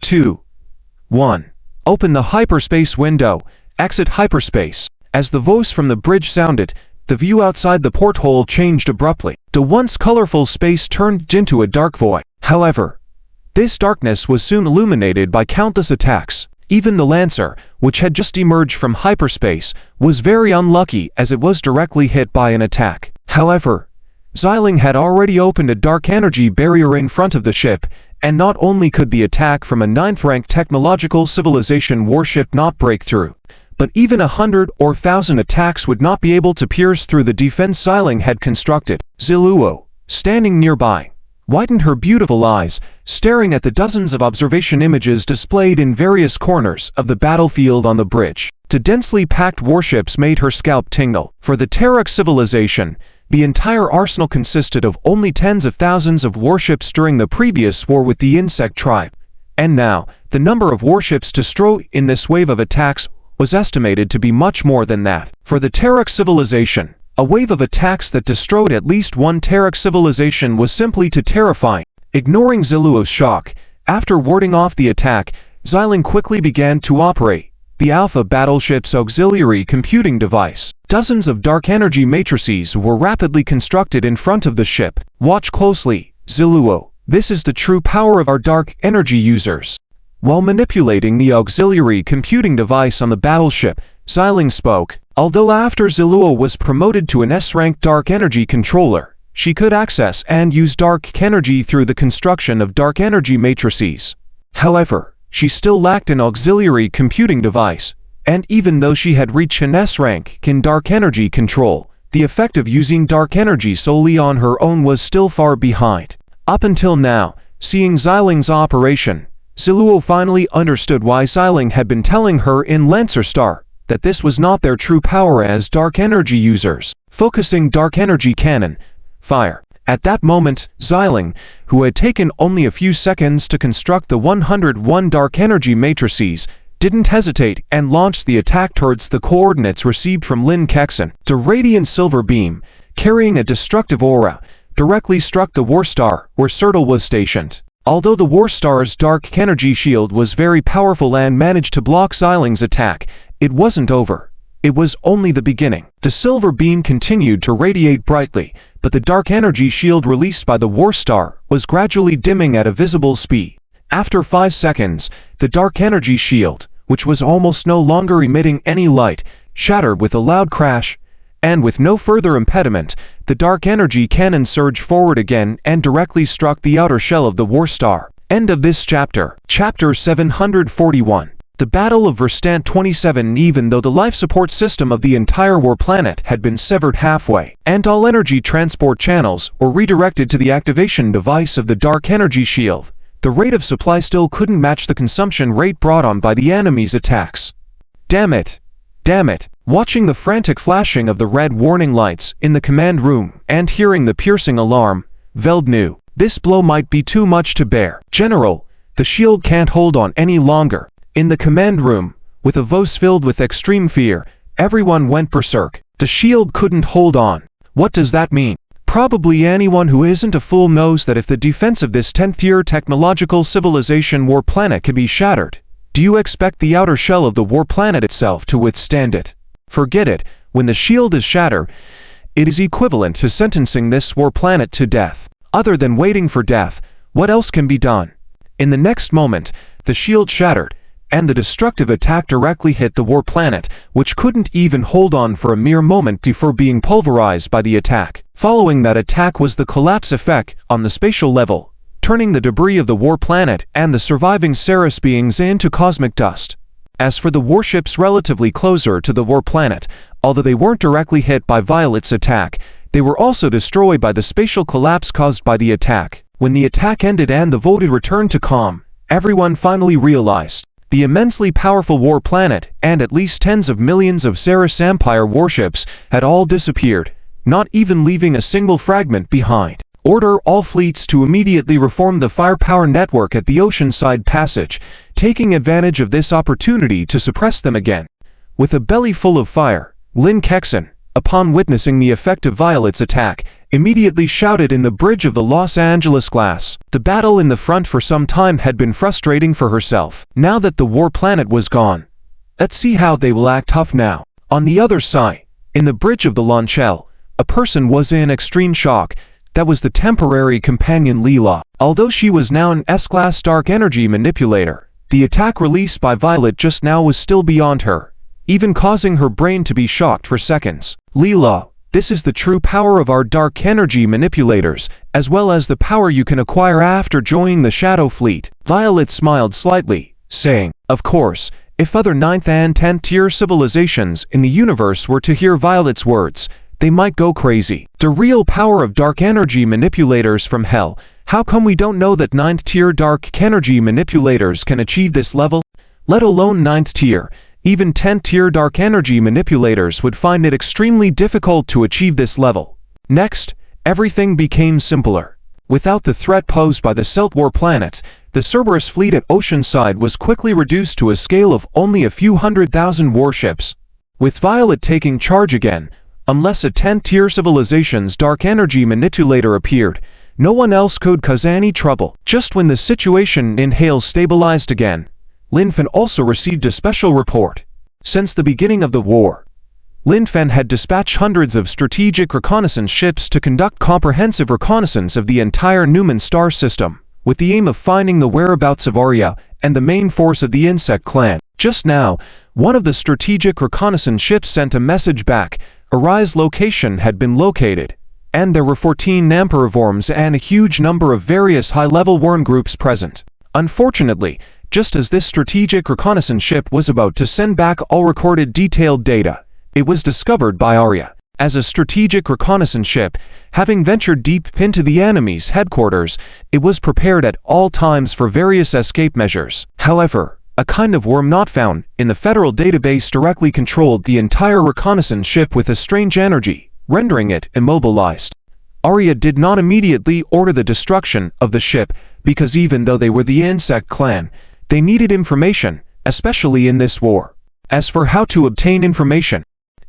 2, 1. Open the hyperspace window. Exit hyperspace. As the voice from the bridge sounded, the view outside the porthole changed abruptly. The once colorful space turned into a dark void. However, this darkness was soon illuminated by countless attacks. Even the Lancer, which had just emerged from hyperspace, was very unlucky as it was directly hit by an attack. However, Xiling had already opened a dark energy barrier in front of the ship, and not only could the attack from a 9th rank technological civilization warship not break through, but even 100 or 1,000 attacks would not be able to pierce through the defense Xiling had constructed. Ziluo, standing nearby, widened her beautiful eyes, staring at the dozens of observation images displayed in various corners of the battlefield on the bridge. The densely packed warships made her scalp tingle. For the Terek civilization, The entire arsenal consisted of only tens of thousands of warships during the previous war with the insect tribe. And now, the number of warships destroyed in this wave of attacks was estimated to be much more than that. For the Terok civilization, a wave of attacks that destroyed at least one Terok civilization was simply too terrifying. Ignoring Ziluo's shock, after warding off the attack, Xiling quickly began to operate the Alpha battleship's auxiliary computing device. Dozens of dark energy matrices were rapidly constructed in front of the ship. Watch closely, Ziluo. This is the true power of our dark energy users. While manipulating the auxiliary computing device on the battleship, Xiling spoke. Although after Ziluo was promoted to an S-rank dark energy controller, she could access and use dark energy through the construction of dark energy matrices. However, she still lacked an auxiliary computing device, and even though she had reached an S-rank in dark energy control, the effect of using dark energy solely on her own was still far behind. Up until now, seeing Xiling's operation, Ziluo finally understood why Xiling had been telling her in Lancer Star that this was not their true power as dark energy users. Focusing dark energy cannon, fire. At that moment, Xiling, who had taken only a few seconds to construct the 101 dark energy matrices, didn't hesitate and launched the attack towards the coordinates received from Lin Kexin. The radiant silver beam, carrying a destructive aura, directly struck the Warstar where Sertal was stationed. Although the Warstar's dark energy shield was very powerful and managed to block Xiling's attack, it wasn't over. It was only the beginning. The silver beam continued to radiate brightly, but the dark energy shield released by the Warstar was gradually dimming at a visible speed. After 5 seconds, the dark energy shield, which was almost no longer emitting any light, shattered with a loud crash, and with no further impediment, the dark energy cannon surged forward again and directly struck the outer shell of the Warstar. End of this chapter. Chapter 741. The Battle of Verstand 27. Even though the life support system of the entire war planet had been severed halfway, and all energy transport channels were redirected to the activation device of the dark energy shield, the rate of supply still couldn't match the consumption rate brought on by the enemy's attacks. Damn it! Damn it! Watching the frantic flashing of the red warning lights in the command room and hearing the piercing alarm, Veld knew this blow might be too much to bear. General, the shield can't hold on any longer. In the command room, with a voice filled with extreme fear, everyone went berserk. The shield couldn't hold on. What does that mean? Probably anyone who isn't a fool knows that if the defense of this 10th-tier technological civilization war planet can be shattered, do you expect the outer shell of the war planet itself to withstand it? Forget it. When the shield is shattered, it is equivalent to sentencing this war planet to death. Other than waiting for death, what else can be done? In the next moment, the shield shattered, and the destructive attack directly hit the war planet, which couldn't even hold on for a mere moment before being pulverized by the attack. Following that attack was the collapse effect on the spatial level, turning the debris of the war planet and the surviving Ceres beings into cosmic dust. As for the warships relatively closer to the war planet, although they weren't directly hit by Violet's attack, they were also destroyed by the spatial collapse caused by the attack. When the attack ended and the Void returned to calm, everyone finally realized the immensely powerful war planet and at least tens of millions of Ceres Empire warships had all disappeared, not even leaving a single fragment behind. Order all fleets to immediately reform the firepower network at the Oceanside Passage, taking advantage of this opportunity to suppress them again. With a belly full of fire, Lin Kexin, upon witnessing the effect of Violet's attack, immediately shouted in the bridge of the Los Angeles Glass. The battle in the front for some time had been frustrating for herself. Now that the war planet was gone, let's see how they will act tough now. On the other side, in the bridge of the Launchel, a person was in extreme shock. That was the temporary companion Leela. Although she was now an S-class dark energy manipulator, the attack released by Violet just now was still beyond her, even causing her brain to be shocked for seconds. Leela, this is the true power of our dark energy manipulators, as well as the power you can acquire after joining the Shadow Fleet. Violet smiled slightly, saying, of course, if other 9th and 10th tier civilizations in the universe were to hear Violet's words, they might go crazy. The real power of dark energy manipulators from hell. How come we don't know that 9th tier dark energy manipulators can achieve this level? Let alone 9th tier. Even 10th tier dark energy manipulators would find it extremely difficult to achieve this level. Next, everything became simpler. Without the threat posed by the Celtwar planet, the Cerberus fleet at Oceanside was quickly reduced to a scale of only a few 100,000 warships. With Violet taking charge again, unless a 10th-tier civilization's dark energy manipulator appeared, no one else could cause any trouble. Just when the situation in Hale stabilized again, Lin Fen also received a special report. Since the beginning of the war, Lin Fen had dispatched hundreds of strategic reconnaissance ships to conduct comprehensive reconnaissance of the entire Newman star system, with the aim of finding the whereabouts of Arya and the main force of the insect clan. Just now, one of the strategic reconnaissance ships sent a message back. Arya's location had been located, and there were 14 Nampervorms and a huge number of various high-level worm groups present. Unfortunately, just as this strategic reconnaissance ship was about to send back all recorded detailed data, it was discovered by Arya. As a strategic reconnaissance ship, having ventured deep into the enemy's headquarters, it was prepared at all times for various escape measures. However, a kind of worm not found in the federal database directly controlled the entire reconnaissance ship with a strange energy, rendering it immobilized. Arya did not immediately order the destruction of the ship, because even though they were the insect clan, they needed information, especially in this war. As for how to obtain information,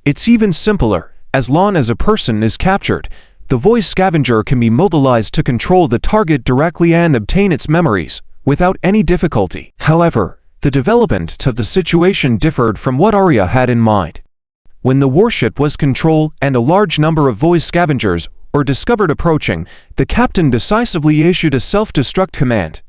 it's even simpler. As long as a person is captured, the voice scavenger can be mobilized to control the target directly and obtain its memories, without any difficulty. However, the development of the situation differed from what Arya had in mind. When the warship was controlled and a large number of voice scavengers were discovered approaching, the captain decisively issued a self-destruct command.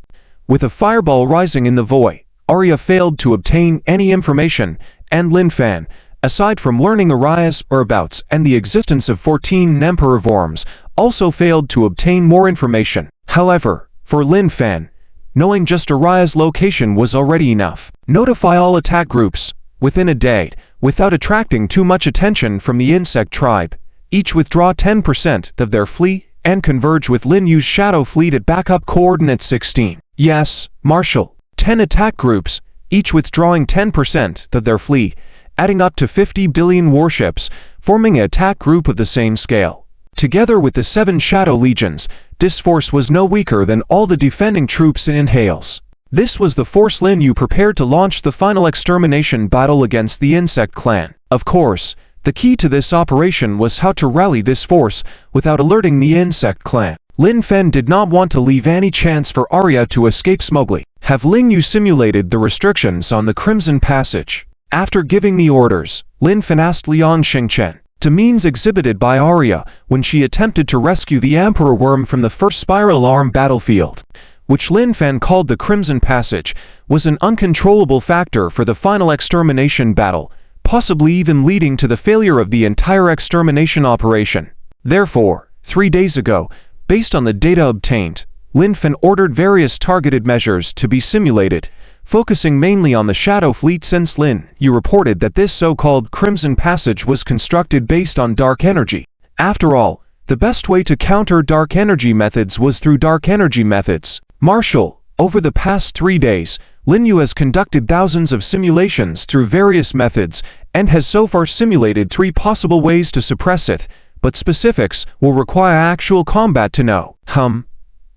With a fireball rising in the void, Arya failed to obtain any information, and Lin Fen, aside from learning Arya's whereabouts and the existence of 14 Nampervorms, also failed to obtain more information. However, for Lin Fen, knowing just Arya's location was already enough. Notify all attack groups within a day, without attracting too much attention from the insect tribe. Each withdraw 10% of their fleet and converge with Lin Yu's shadow fleet at backup coordinate 16. Yes, Marshal. 10 attack groups, each withdrawing 10% of their fleet, adding up to 50 billion warships, forming an attack group of the same scale. Together with the 7 Shadow Legions, this force was no weaker than all the defending troops in Hales. This was the force Lin Yu prepared to launch the final extermination battle against the insect clan. Of course, the key to this operation was how to rally this force without alerting the insect clan. Lin Fen did not want to leave any chance for Arya to escape smugly. Have Lin Yu simulated the restrictions on the Crimson Passage. After giving the orders, Lin Fen asked Liang Xingchen to means exhibited by Arya when she attempted to rescue the Emperor Worm from the first Spiral Arm battlefield, which Lin Fen called the Crimson Passage, was an uncontrollable factor for the final extermination battle, possibly even leading to the failure of the entire extermination operation. Therefore, 3 days ago, based on the data obtained, Lin Fen ordered various targeted measures to be simulated, focusing mainly on the Shadow Fleet since Lin Yu reported that this so-called Crimson Passage was constructed based on dark energy. After all, the best way to counter dark energy methods was through dark energy methods. Marshal, over the past 3 days, Lin Yu has conducted thousands of simulations through various methods and has so far simulated 3 possible ways to suppress it, but specifics will require actual combat to know.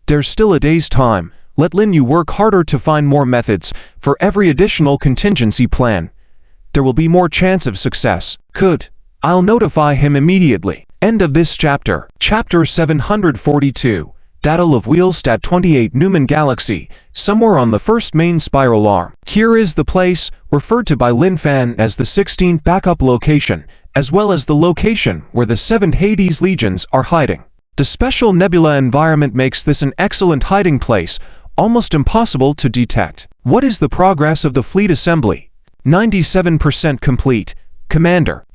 There's still a day's time. Let Lin Yu work harder to find more methods. For every additional contingency plan, there will be more chance of success. Good. I'll notify him immediately. End of this chapter. Chapter 742. Battle of Wheelstat 28 Newman Galaxy, somewhere on the first main spiral arm. Here is the place, referred to by Lin Fen as the 16th backup location, as well as the location where the 7 Hades Legions are hiding. The special nebula environment makes this an excellent hiding place, almost impossible to detect. What is the progress of the fleet assembly? 97% complete. Commander,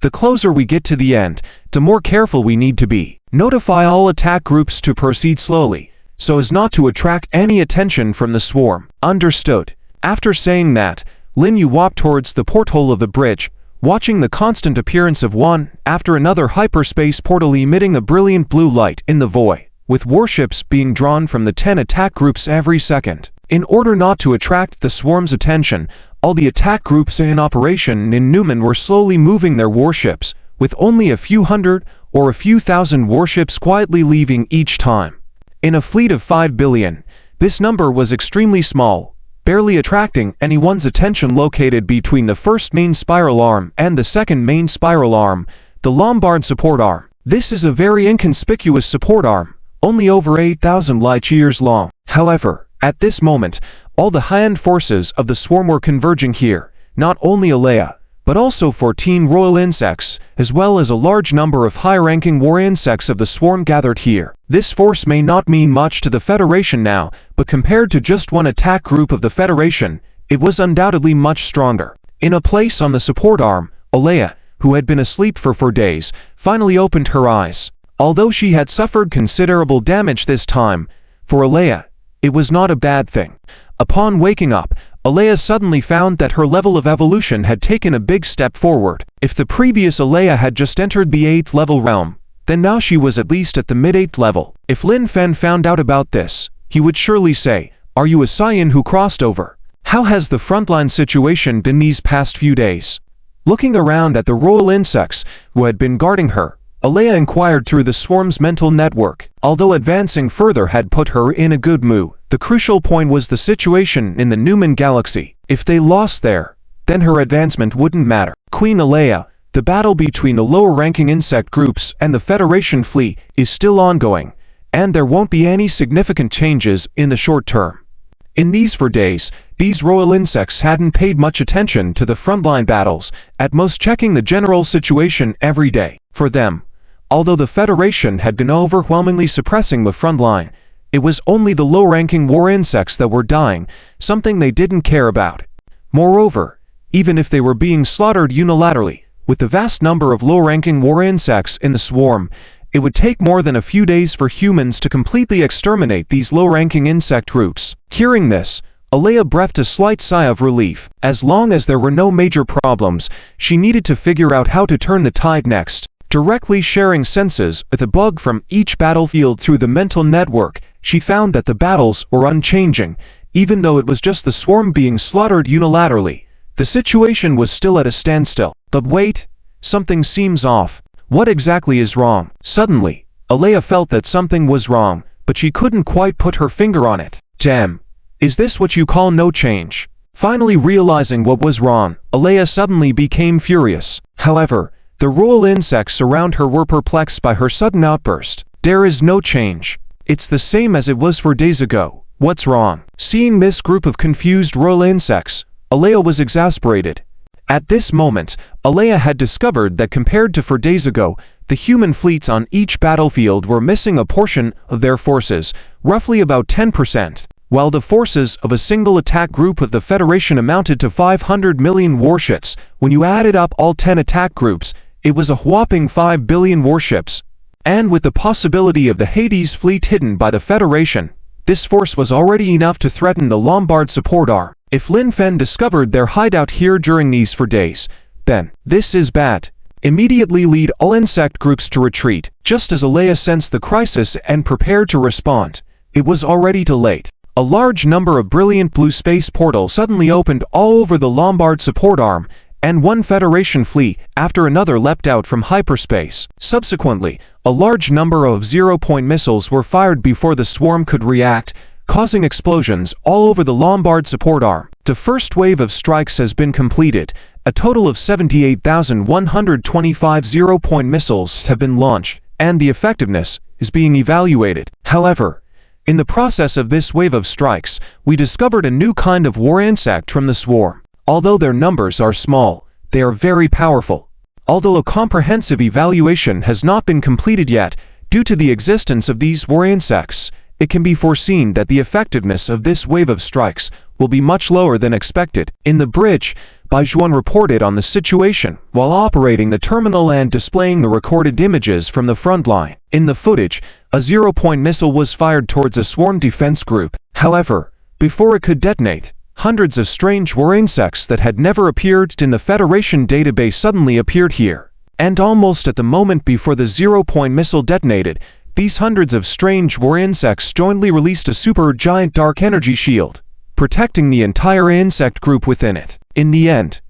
the closer we get to the end, the more careful we need to be. Notify all attack groups to proceed slowly, so as not to attract any attention from the swarm. Understood. After saying that, Lin Yu walked towards the porthole of the bridge, watching the constant appearance of one after another hyperspace portal emitting a brilliant blue light in the void, with warships being drawn from the 10 attack groups every second. In order not to attract the swarm's attention, all the attack groups in operation in Newman were slowly moving their warships, with only a few hundred or a few thousand warships quietly leaving each time. In a fleet of 5 billion, this number was extremely small, barely attracting anyone's attention. Located between the first main spiral arm and the second main spiral arm, the Lombard support arm. This is a very inconspicuous support arm, only over 8,000 light-years long. However, at this moment, all the high-end forces of the swarm were converging here, not only Alea, but also 14 royal insects, as well as a large number of high-ranking war insects of the swarm gathered here. This force may not mean much to the Federation now, but compared to just one attack group of the Federation, it was undoubtedly much stronger. In a place on the support arm, Alea, who had been asleep for 4 days, finally opened her eyes. Although she had suffered considerable damage this time, for Alea, it was not a bad thing. Upon waking up, Alea suddenly found that her level of evolution had taken a big step forward. If the previous Alea had just entered the 8th level realm, then now she was at least at the mid-8th level. If Lin Fen found out about this, he would surely say, "Are you a Saiyan who crossed over? How has the frontline situation been these past few days?" Looking around at the royal insects who had been guarding her, Alea inquired through the swarm's mental network. Although advancing further had put her in a good mood, the crucial point was the situation in the Newman galaxy. If they lost there, then her advancement wouldn't matter. Queen Alea, the battle between the lower-ranking insect groups and the Federation fleet is still ongoing, and there won't be any significant changes in the short term. In these 4 days, these royal insects hadn't paid much attention to the frontline battles, at most checking the general situation every day. For them, although the Federation had been overwhelmingly suppressing the front line, it was only the low-ranking war insects that were dying, something they didn't care about. Moreover, even if they were being slaughtered unilaterally, with the vast number of low-ranking war insects in the swarm, it would take more than a few days for humans to completely exterminate these low-ranking insect groups. Hearing this, Alea breathed a slight sigh of relief. As long as there were no major problems, she needed to figure out how to turn the tide next. Directly sharing senses with a bug from each battlefield through the mental network, she found that the battles were unchanging. Even though it was just the swarm being slaughtered unilaterally, the situation was still at a standstill. But wait, something seems off. What exactly is wrong? Suddenly, Alea felt that something was wrong, but she couldn't quite put her finger on it. Damn, is this what you call no change? Finally realizing what was wrong, Alea suddenly became furious. However, the royal insects around her were perplexed by her sudden outburst. There is no change. It's the same as it was 4 days ago. What's wrong? Seeing this group of confused royal insects, Alea was exasperated. At this moment, Alea had discovered that compared to 4 days ago, the human fleets on each battlefield were missing a portion of their forces, roughly about 10%, while the forces of a single attack group of the Federation amounted to 500 million warships. When you added up all 10 attack groups, it was a whopping 5 billion warships. And with the possibility of the Hades fleet hidden by the Federation, this force was already enough to threaten the Lombard support arm. If Lin Fen discovered their hideout here during these 4 days, then this is bad. Immediately lead all insect groups to retreat. Just as Alea sensed the crisis and prepared to respond, it was already too late. A large number of brilliant blue space portals suddenly opened all over the Lombard support arm, and one Federation fleet after another leapt out from hyperspace. Subsequently, a large number of zero-point missiles were fired before the swarm could react, causing explosions all over the Lombard support arm. The first wave of strikes has been completed. A total of 78,125 zero-point missiles have been launched, and the effectiveness is being evaluated. However, in the process of this wave of strikes, we discovered a new kind of war insect from the swarm. Although their numbers are small, they are very powerful. Although a comprehensive evaluation has not been completed yet, due to the existence of these war insects, it can be foreseen that the effectiveness of this wave of strikes will be much lower than expected. In the bridge, Baijuan reported on the situation while operating the terminal and displaying the recorded images from the front line. In the footage, a zero-point missile was fired towards a swarm defense group. However, before it could detonate, hundreds of strange war insects that had never appeared in the Federation database suddenly appeared here. And almost at the moment before the zero-point missile detonated, these hundreds of strange war insects jointly released a super giant dark energy shield, protecting the entire insect group within it. In the end,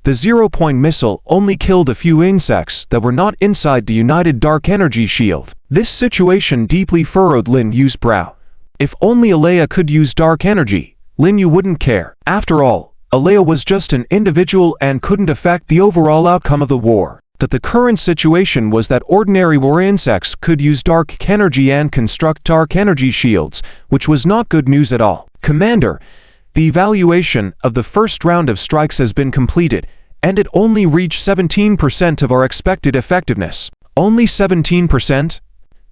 The zero-point missile only killed a few insects that were not inside the United Dark Energy Shield. This situation deeply furrowed Lin Yu's brow. If only Alea could use dark energy, Lin Yu wouldn't care. After all, Alea was just an individual and couldn't affect the overall outcome of the war. But the current situation was that ordinary war insects could use dark energy and construct dark energy shields, which was not good news at all. Commander, the evaluation of the first round of strikes has been completed, and it only reached 17% of our expected effectiveness. Only 17%?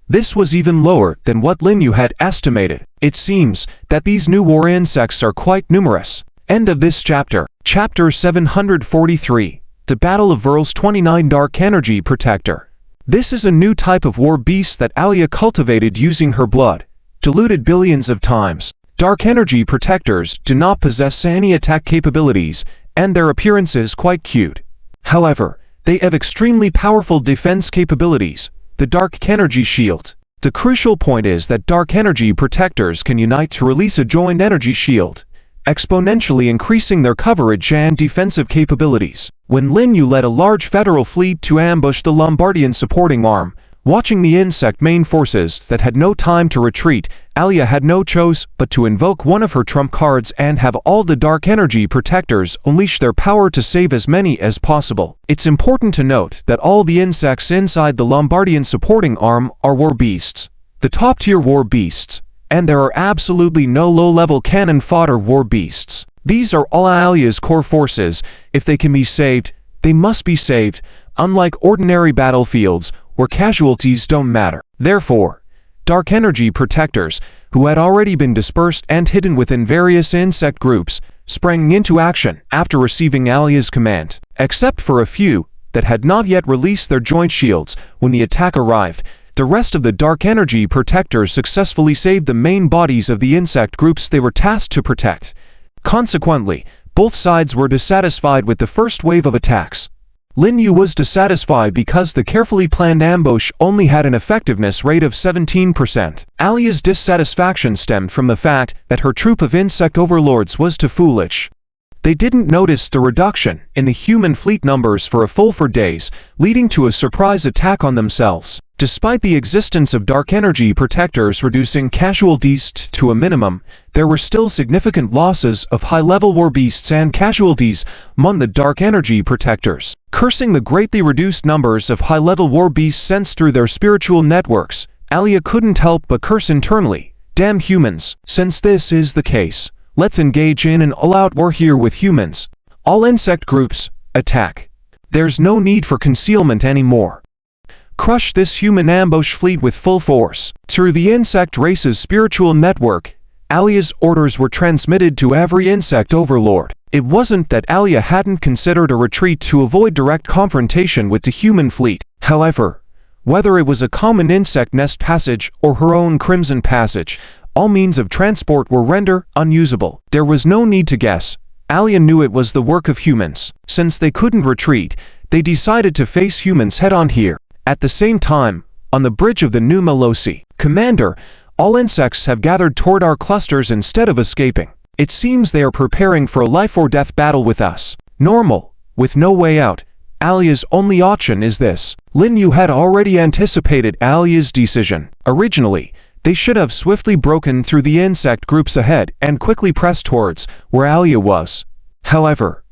This was even lower than what Lin Yu had estimated. It seems that these new war insects are quite numerous. End of this chapter. Chapter 743. The Battle of Verl's 29 Dark Energy Protector. This is a new type of war beast that Alea cultivated using her blood, diluted billions of times. Dark Energy Protectors do not possess any attack capabilities, and their appearance is quite cute. However, they have extremely powerful defense capabilities, the Dark Energy Shield. The crucial point is that Dark Energy Protectors can unite to release a joint energy shield, exponentially increasing their coverage and defensive capabilities. When Lin Yu led a large federal fleet to ambush the Lombardian supporting arm, watching the insect main forces that had no time to retreat, Alea had no choice but to invoke one of her trump cards and have all the Dark Energy Protectors unleash their power to save as many as possible. It's important to note that all the insects inside the Lombardian supporting arm are war beasts, the top-tier war beasts, and there are absolutely no low-level cannon fodder war beasts. These are all Alea's core forces. If they can be saved, they must be saved, unlike ordinary battlefields, where casualties don't matter. Therefore, Dark Energy Protectors, who had already been dispersed and hidden within various insect groups, sprang into action after receiving Alea's command. Except for a few that had not yet released their joint shields when the attack arrived, the rest of the Dark Energy Protectors successfully saved the main bodies of the insect groups they were tasked to protect. Consequently, both sides were dissatisfied with the first wave of attacks. Lin Yu was dissatisfied because the carefully planned ambush only had an effectiveness rate of 17%. Alea's dissatisfaction stemmed from the fact that her troop of insect overlords was too foolish. They didn't notice the reduction in the human fleet numbers for a full 4 days, leading to a surprise attack on themselves. Despite the existence of Dark Energy Protectors reducing casualties to a minimum, there were still significant losses of high-level war beasts and casualties among the Dark Energy Protectors. Cursing the greatly reduced numbers of high-level war beasts sensed through their spiritual networks, Alea couldn't help but curse internally. Damn humans! Since this is the case, let's engage in an all-out war here with humans. All insect groups, attack. There's no need for concealment anymore. Crush this human ambush fleet with full force. Through the insect race's spiritual network, Alea's orders were transmitted to every insect overlord. It wasn't that Alea hadn't considered a retreat to avoid direct confrontation with the human fleet. However, whether it was a common insect nest passage or her own crimson passage, all means of transport were rendered unusable. There was no need to guess. Alea knew it was the work of humans. Since they couldn't retreat, they decided to face humans head-on here. At the same time, on the bridge of the New Melosi, Commander, all insects have gathered toward our clusters instead of escaping. It seems they are preparing for a life-or-death battle with us. Normal, with no way out. Alea's only option is this. Lin Yu had already anticipated Alea's decision. Originally, they should have swiftly broken through the insect groups ahead and quickly pressed towards where Alea was. However,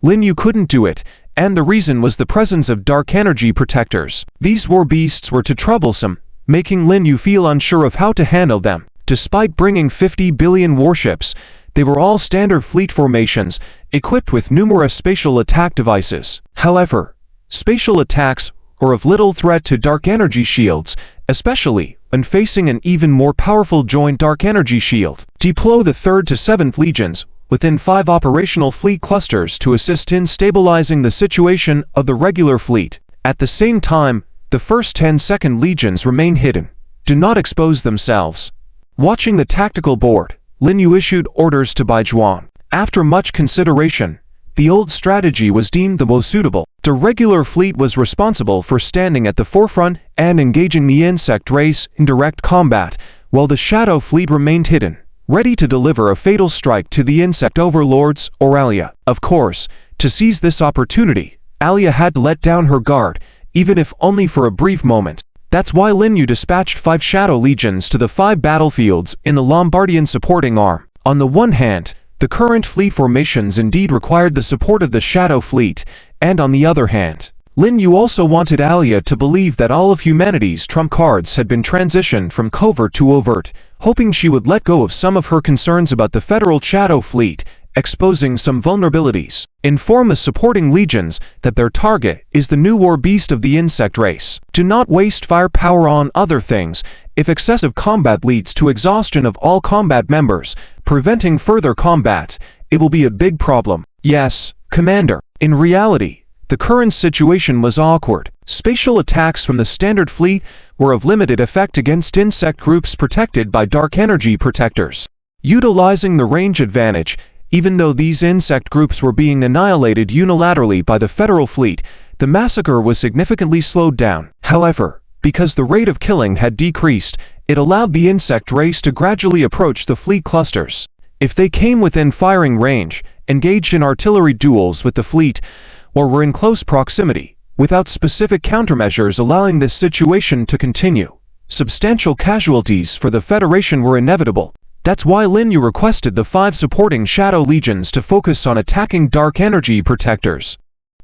Lin Yu couldn't do it, and the reason was the presence of Dark Energy Protectors. These war beasts were too troublesome, making Lin Yu feel unsure of how to handle them. Despite bringing 50 billion warships, they were all standard fleet formations, equipped with numerous spatial attack devices. However, spatial attacks are of little threat to Dark Energy Shields, especially when facing an even more powerful joint Dark Energy Shield. Deploy the 3rd to 7th Legions within 5 operational fleet clusters to assist in stabilizing the situation of the regular fleet. At the same time, the first 10 second Legions remain hidden. Do not expose themselves. Watching the tactical board, Lin Yu issued orders to Bai Zhuan. After much consideration, the old strategy was deemed the most suitable. The regular fleet was responsible for standing at the forefront and engaging the insect race in direct combat, while the shadow fleet remained hidden, ready to deliver a fatal strike to the insect overlords or Alea. Of course, To seize this opportunity, Alia had to let down her guard, even if only for a brief moment. That's why Lin Yu dispatched 5 Shadow Legions to the 5 battlefields in the Lombardian supporting arm. On the one hand, the current fleet formations indeed required the support of the Shadow Fleet, and on the other hand, Lin Yu also wanted Alia to believe that all of humanity's trump cards had been transitioned from covert to overt, hoping she would let go of some of her concerns about the Federal Shadow Fleet, exposing some vulnerabilities. Inform the supporting legions that their target is the new war beast of the insect race. Do not waste firepower on other things. If excessive combat leads to exhaustion of all combat members, preventing further combat, it will be a big problem. Yes, Commander. In reality, the current situation was awkward. Spatial attacks from the standard fleet were of limited effect against insect groups protected by dark energy protectors. Utilizing the range advantage, even though these insect groups were being annihilated unilaterally by the Federal Fleet, the massacre was significantly slowed down. However, because the rate of killing had decreased, it allowed the insect race to gradually approach the fleet clusters. If they came within firing range, engaged in artillery duels with the fleet, or were in close proximity, without specific countermeasures allowing this situation to continue, substantial casualties for the Federation were inevitable. That's why Lin Yu requested the 5 supporting Shadow Legions to focus on attacking dark energy protectors.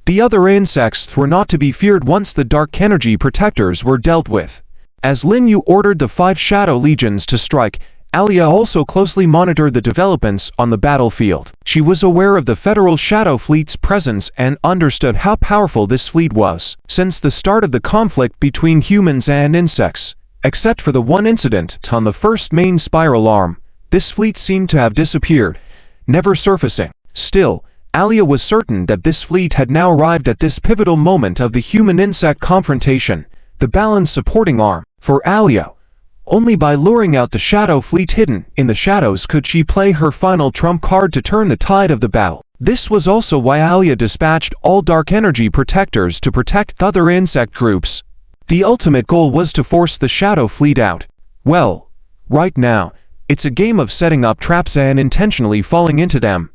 The other insects were not to be feared once the dark energy protectors were dealt with. As Lin Yu ordered the 5 Shadow Legions to strike, Alia also closely monitored the developments on the battlefield. She was aware of the Federal Shadow Fleet's presence and understood how powerful this fleet was. Since the start of the conflict between humans and insects, except for the one incident on the first main spiral arm, this fleet seemed to have disappeared, never surfacing. Still, Alia was certain that this fleet had now arrived at this pivotal moment of the human-insect confrontation, the balanced supporting arm. For Alia, only by luring out the Shadow Fleet hidden in the shadows could she play her final trump card to turn the tide of the battle. This was also why Alia dispatched all dark energy protectors to protect other insect groups. The ultimate goal was to force the Shadow Fleet out. Well, right now, it's a game of setting up traps and intentionally falling into them.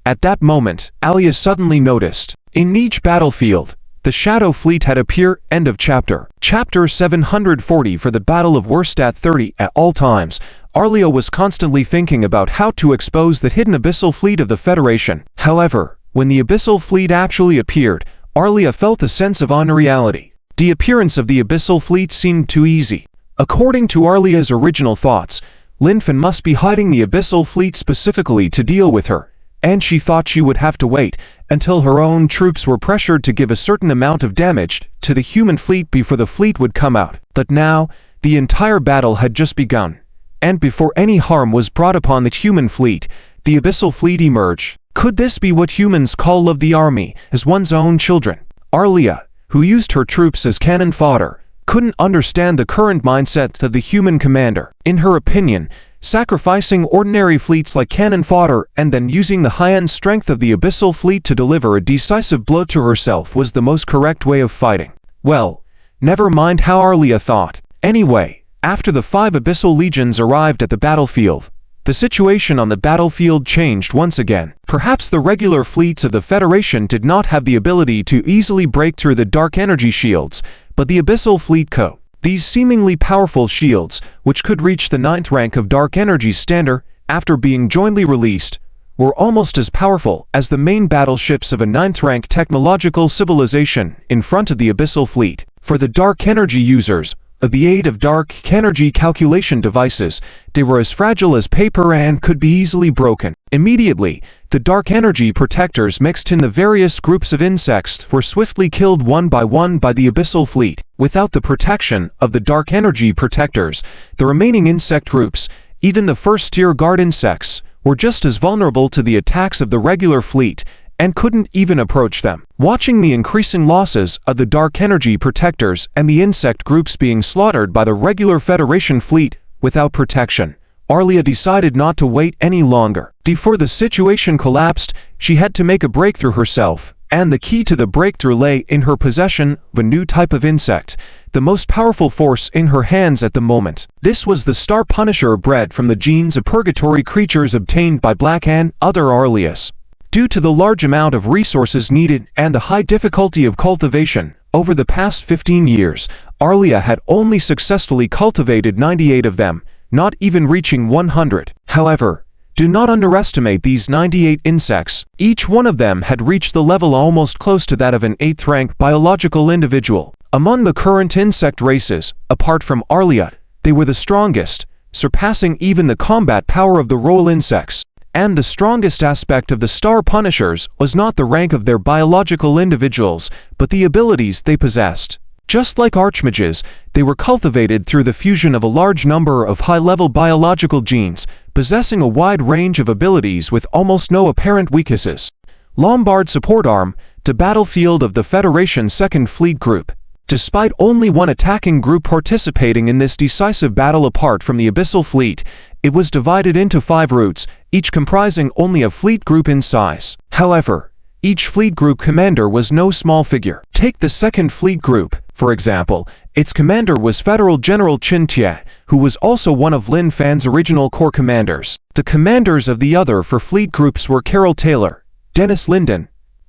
At that moment, Alia suddenly noticed. In each battlefield, the Shadow Fleet had appeared. End of chapter. Chapter 740. For the Battle of Werstadt 30. At all times, Alia was constantly thinking about how to expose the hidden Abyssal Fleet of the Federation. However, when the Abyssal Fleet actually appeared, Alia felt a sense of unreality. The appearance of the Abyssal Fleet seemed too easy. According to Alia's original thoughts, Lin Fan must be hiding the Abyssal Fleet specifically to deal with her, and she thought she would have to wait until her own troops were pressured to give a certain amount of damage to the human fleet before the fleet would come out. But now, the entire battle had just begun, and before any harm was brought upon the human fleet, the Abyssal Fleet emerged. Could this be what humans call love the army as one's own children? Alia, who used her troops as cannon fodder, couldn't understand the current mindset of the human commander. In her opinion, sacrificing ordinary fleets like cannon fodder and then using the high-end strength of the Abyssal Fleet to deliver a decisive blow to herself was the most correct way of fighting. Well, never mind how Alia thought. Anyway, after the 5 Abyssal Legions arrived at the battlefield, the situation on the battlefield changed once again. Perhaps the regular fleets of the Federation did not have the ability to easily break through the dark energy shields, but the Abyssal Fleet Co. These seemingly powerful shields, which could reach the 9th rank of Dark Energy Standard after being jointly released, were almost as powerful as the main battleships of a 9th rank technological civilization in front of the Abyssal Fleet. For the Dark Energy users, of the aid of dark energy calculation devices, they were as fragile as paper and could be easily broken. Immediately, the dark energy protectors mixed in the various groups of insects were swiftly killed one by the Abyssal Fleet. Without the protection of the dark energy protectors, the remaining insect groups, even the first-tier guard insects, were just as vulnerable to the attacks of the regular fleet and couldn't even approach them. Watching the increasing losses of the dark energy protectors and the insect groups being slaughtered by the regular Federation fleet without protection, Alia decided not to wait any longer. Before the situation collapsed, she had to make a breakthrough herself, and the key to the breakthrough lay in her possession of a new type of insect, the most powerful force in her hands at the moment. This was the Star Punisher bred from the genes of purgatory creatures obtained by Black and other Arlias. Due to the large amount of resources needed and the high difficulty of cultivation, over the past 15 years, Arlia had only successfully cultivated 98 of them, not even reaching 100. However, do not underestimate these 98 insects. Each one of them had reached the level almost close to that of an 8th rank biological individual. Among the current insect races, apart from Arlia, they were the strongest, surpassing even the combat power of the roll insects. And the strongest aspect of the Star Punishers was not the rank of their biological individuals, but the abilities they possessed. Just like Archmages, they were cultivated through the fusion of a large number of high-level biological genes, possessing a wide range of abilities with almost no apparent weaknesses. Lombard Support Arm, the battlefield of the Federation's 2nd Fleet Group. Despite only one attacking group participating in this decisive battle apart from the Abyssal Fleet, it was divided into 5 routes, each comprising only a fleet group in size. However, each fleet group commander was no small figure. Take the 2nd Fleet Group, for example. Its commander was Federal General Qin Tia, who was also one of Lin Fan's original corps commanders. The commanders of the other 4 fleet groups were Carol Taylor, Dennis Linden,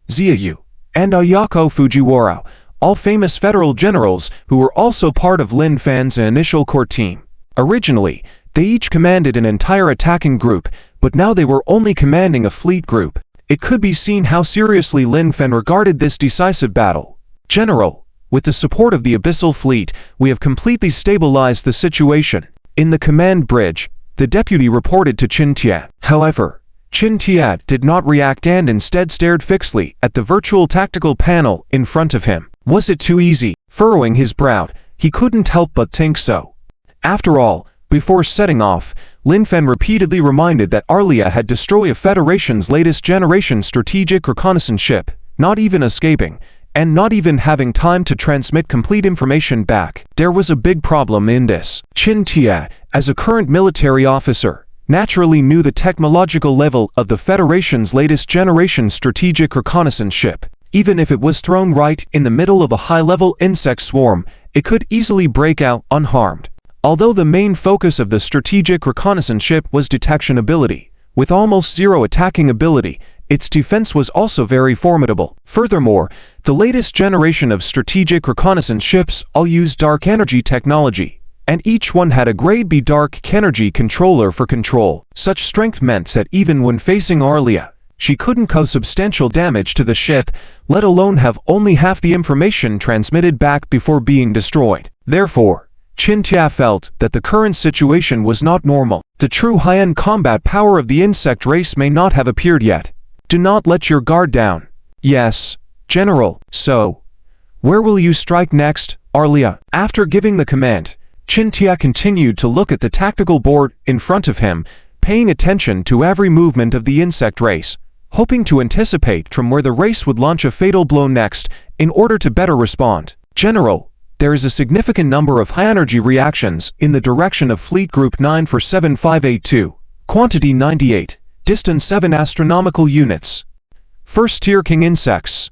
Xia Yu, and Ayako Fujiwara, all famous federal generals who were also part of Lin Fan's initial core team. Originally, they each commanded an entire attacking group, but now they were only commanding a fleet group. It could be seen how seriously Lin Fan regarded this decisive battle. General, with the support of the Abyssal Fleet, we have completely stabilized the situation. In the command bridge, the deputy reported to Qin Tia. However, Qin Tia did not react and instead stared fixedly at the virtual tactical panel in front of him. Was it too easy? Furrowing his brow, he couldn't help but think so. After all, before setting off, Lin Fan repeatedly reminded that Arlia had destroyed a Federation's latest generation strategic reconnaissance ship, not even escaping, and not even having time to transmit complete information back. There was a big problem in this. Qin Tia, as a current military officer, naturally knew the technological level of the Federation's latest generation strategic reconnaissance ship. Even if it was thrown right in the middle of a high-level insect swarm, it could easily break out unharmed. Although the main focus of the strategic reconnaissance ship was detection ability, with almost zero attacking ability, its defense was also very formidable. Furthermore, the latest generation of strategic reconnaissance ships all used dark energy technology, and each one had a grade B dark energy controller for control. Such strength meant that even when facing Arlia, she couldn't cause substantial damage to the ship, let alone have only half the information transmitted back before being destroyed. Therefore, Qin Tia felt that the current situation was not normal. The true high-end combat power of the insect race may not have appeared yet. Do not let your guard down. Yes, General. So, where will you strike next, Arlia? After giving the command, Qin Tia continued to look at the tactical board in front of him, paying attention to every movement of the insect race, hoping to anticipate from where the race would launch a fatal blow next in order to better respond. General, there is a significant number of high-energy reactions in the direction of Fleet Group 9 for 7582, quantity 98, distance 7 astronomical units. First-tier king insects.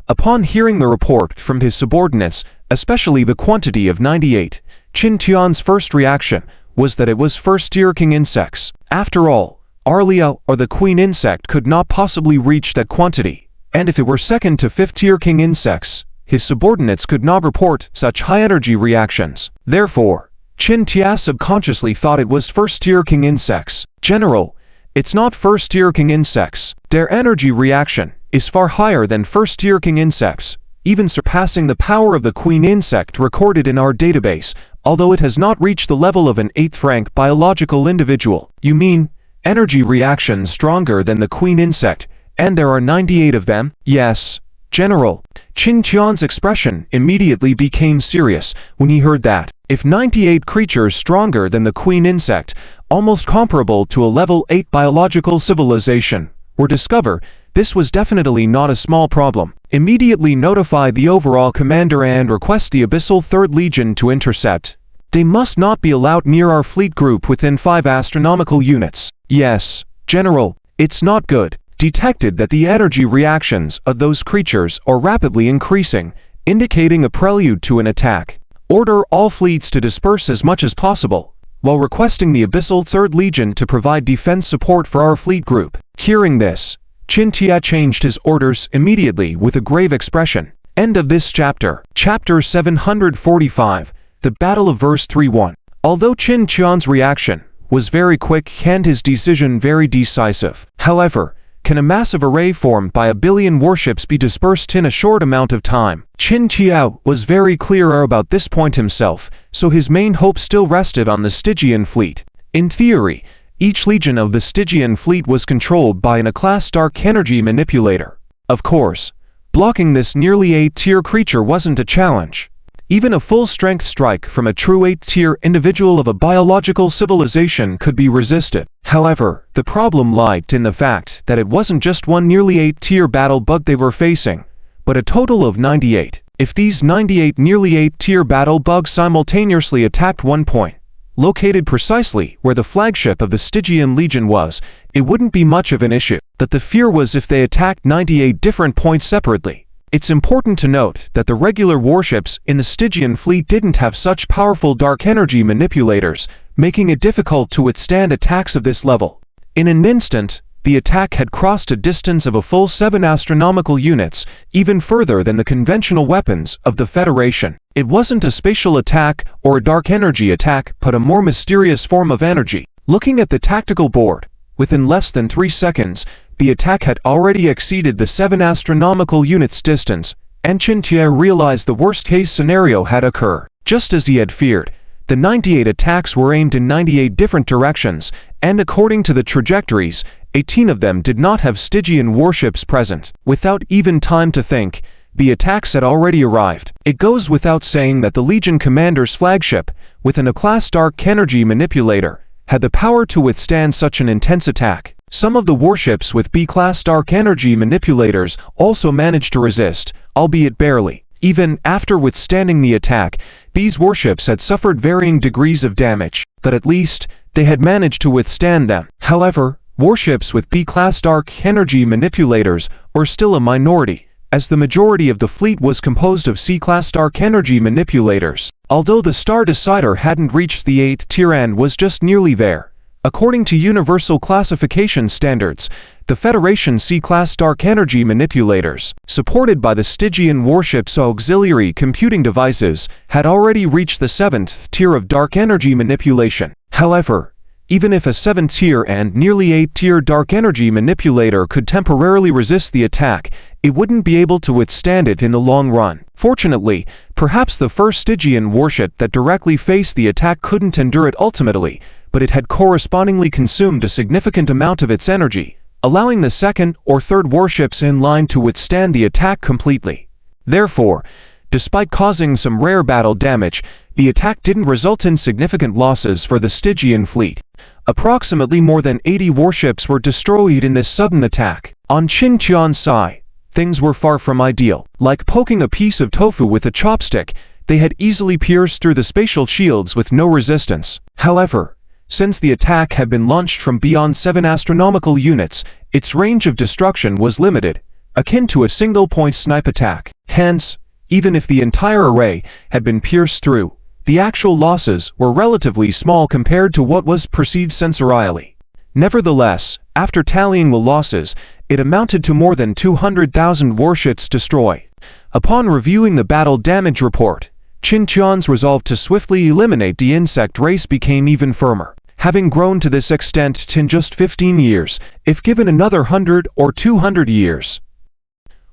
Upon hearing the report from his subordinates, especially the quantity of 98, Qin Tian's first reaction was that it was first-tier king insects. After all, Arlia or the queen insect could not possibly reach that quantity, and if it were second to fifth-tier king insects, his subordinates could not report such high-energy reactions. Therefore, Qin Tia subconsciously thought it was first-tier king insects. General, it's not first-tier king insects. Their energy reaction is far higher than first-tier king insects, even surpassing the power of the queen insect recorded in our database, although it has not reached the level of an 8th rank biological individual. You mean, energy reactions stronger than the queen insect, and there are 98 of them? Yes, General. Qin Tian's expression immediately became serious when he heard that. If 98 creatures stronger than the queen insect, almost comparable to a level 8 biological civilization, were discovered, this was definitely not a small problem. Immediately notify the overall commander and request the Abyssal 3rd Legion to intercept. They must not be allowed near our fleet group within 5 astronomical units. Yes, General, it's not good. Detected that the energy reactions of those creatures are rapidly increasing, indicating a prelude to an attack. Order all fleets to disperse as much as possible, while requesting the Abyssal 3rd Legion to provide defense support for our fleet group. Hearing this, Qin Tia changed his orders immediately with a grave expression. End of this chapter. Chapter 745, The Battle of Verse 3:1. Although Qin Tian's reaction was very quick and his decision very decisive, however, can a massive array formed by 1 billion warships be dispersed in a short amount of time? Qin Tia was very clear about this point himself, so his main hope still rested on the Stygian fleet. In theory, each legion of the Stygian fleet was controlled by a class dark energy manipulator. Of course, blocking this nearly 8-tier creature wasn't a challenge. Even a full-strength strike from a true 8-tier individual of a biological civilization could be resisted. However, the problem lied in the fact that it wasn't just one nearly 8-tier battle bug they were facing, but a total of 98. If these 98 nearly 8-tier battle bugs simultaneously attacked one point, located precisely where the flagship of the Stygian Legion was, it wouldn't be much of an issue. But the fear was if they attacked 98 different points separately. It's important to note that the regular warships in the Stygian fleet didn't have such powerful dark energy manipulators, making it difficult to withstand attacks of this level. In an instant, the attack had crossed a distance of a full 7 astronomical units, even further than the conventional weapons of the Federation. It wasn't a spatial attack or a dark energy attack, but a more mysterious form of energy. Looking at the tactical board, within less than 3 seconds, the attack had already exceeded the 7 astronomical units distance, and Qin Tia realized the worst-case scenario had occurred. Just as he had feared, the 98 attacks were aimed in 98 different directions, and according to the trajectories, 18 of them did not have Stygian warships present. Without even time to think, the attacks had already arrived. It goes without saying that the Legion commander's flagship, with an A-class dark energy manipulator, had the power to withstand such an intense attack. Some of the warships with B-class dark energy manipulators also managed to resist, albeit barely. Even after withstanding the attack, these warships had suffered varying degrees of damage, but at least they had managed to withstand them. However, warships with B-class dark energy manipulators were still a minority, as the majority of the fleet was composed of C-class dark energy manipulators. Although the Star Decider hadn't reached the 8th-tier and was just nearly there, according to Universal Classification Standards, the Federation C-class dark energy manipulators, supported by the Stygian warship's auxiliary computing devices, had already reached the 7th tier of dark energy manipulation. However, even if a 7th-tier and nearly 8th-tier dark energy manipulator could temporarily resist the attack, it wouldn't be able to withstand it in the long run. Fortunately, perhaps the first Stygian warship that directly faced the attack couldn't endure it ultimately, but it had correspondingly consumed a significant amount of its energy, allowing the second or third warships in line to withstand the attack completely. Therefore, despite causing some rare battle damage, the attack didn't result in significant losses for the Stygian fleet. Approximately more than 80 warships were destroyed in this sudden attack. On Qin Tian's side, things were far from ideal. Like poking a piece of tofu with a chopstick, they had easily pierced through the spatial shields with no resistance. However, since the attack had been launched from beyond 7 astronomical units, its range of destruction was limited, akin to a single-point snipe attack. Hence, even if the entire array had been pierced through, the actual losses were relatively small compared to what was perceived sensorially. Nevertheless, after tallying the losses, it amounted to more than 200,000 warships destroyed. Upon reviewing the battle damage report, Qin Tian's resolve to swiftly eliminate the insect race became even firmer. Having grown to this extent in just 15 years, if given another 100 or 200 years.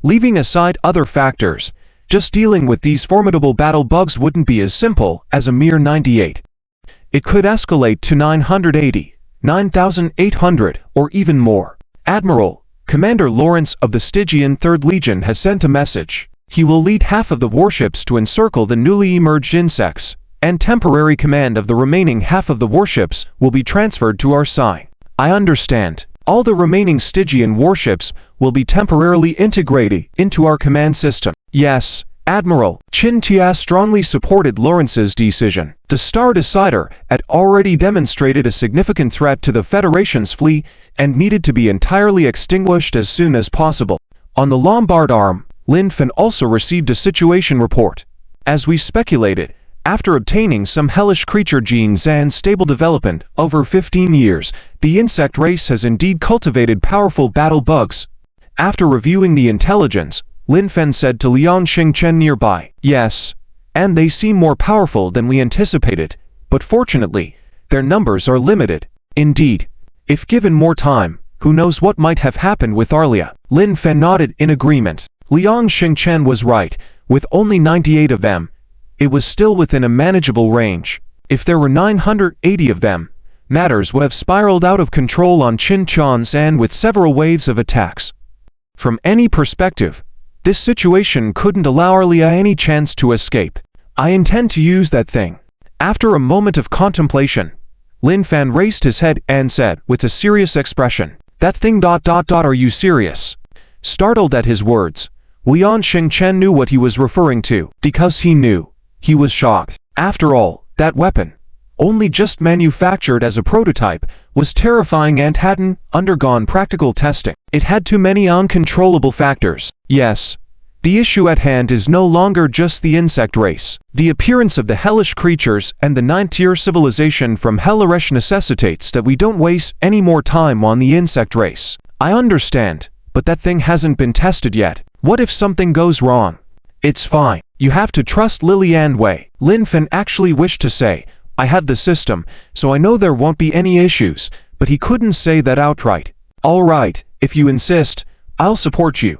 Leaving aside other factors, just dealing with these formidable battle bugs wouldn't be as simple as a mere 98. It could escalate to 980, 9,800, or even more. Admiral, Commander Lawrence of the Stygian 3rd Legion has sent a message. He will lead half of the warships to encircle the newly emerged insects, and temporary command of the remaining half of the warships will be transferred to our side. I understand. All the remaining Stygian warships will be temporarily integrated into our command system. Yes, Admiral. Qin Tia strongly supported Lawrence's decision. The Star Decider had already demonstrated a significant threat to the Federation's fleet and needed to be entirely extinguished as soon as possible. On the Lombard arm, Lin Fan also received a situation report. As we speculated, after obtaining some hellish creature genes and stable development over 15 years, the insect race has indeed cultivated powerful battle bugs, After reviewing the intelligence, Lin Fen said to Liang Xingchen nearby, "Yes, and they seem more powerful than we anticipated, but fortunately, their numbers are limited. Indeed, if given more time, who knows what might have happened with Arlia." Lin Fen nodded in agreement. Liang Xingchen was right. With only 98 of them, it was still within a manageable range. If there were 980 of them, matters would have spiraled out of control on Qinchans and with several waves of attacks. From any perspective, this situation couldn't allow Arlia any chance to escape. "I intend to use that thing." After a moment of contemplation, Lin Fen raised his head and said, with a serious expression, "That thing ... Are you serious?" Startled at his words, Liang Xingchen knew what he was referring to. Because he knew, he was shocked. After all, that weapon, only just manufactured as a prototype, was terrifying and hadn't undergone practical testing. It had too many uncontrollable factors. Yes, the issue at hand is no longer just the insect race. The appearance of the hellish creatures and the 9th-tier civilization from Hellish necessitates that we don't waste any more time on the insect race. I understand, but that thing hasn't been tested yet. What if something goes wrong? It's fine. You have to trust Lilian Wei. Lin Fen actually wished to say, "I have the system, so I know there won't be any issues," but he couldn't say that outright. "All right, if you insist, I'll support you."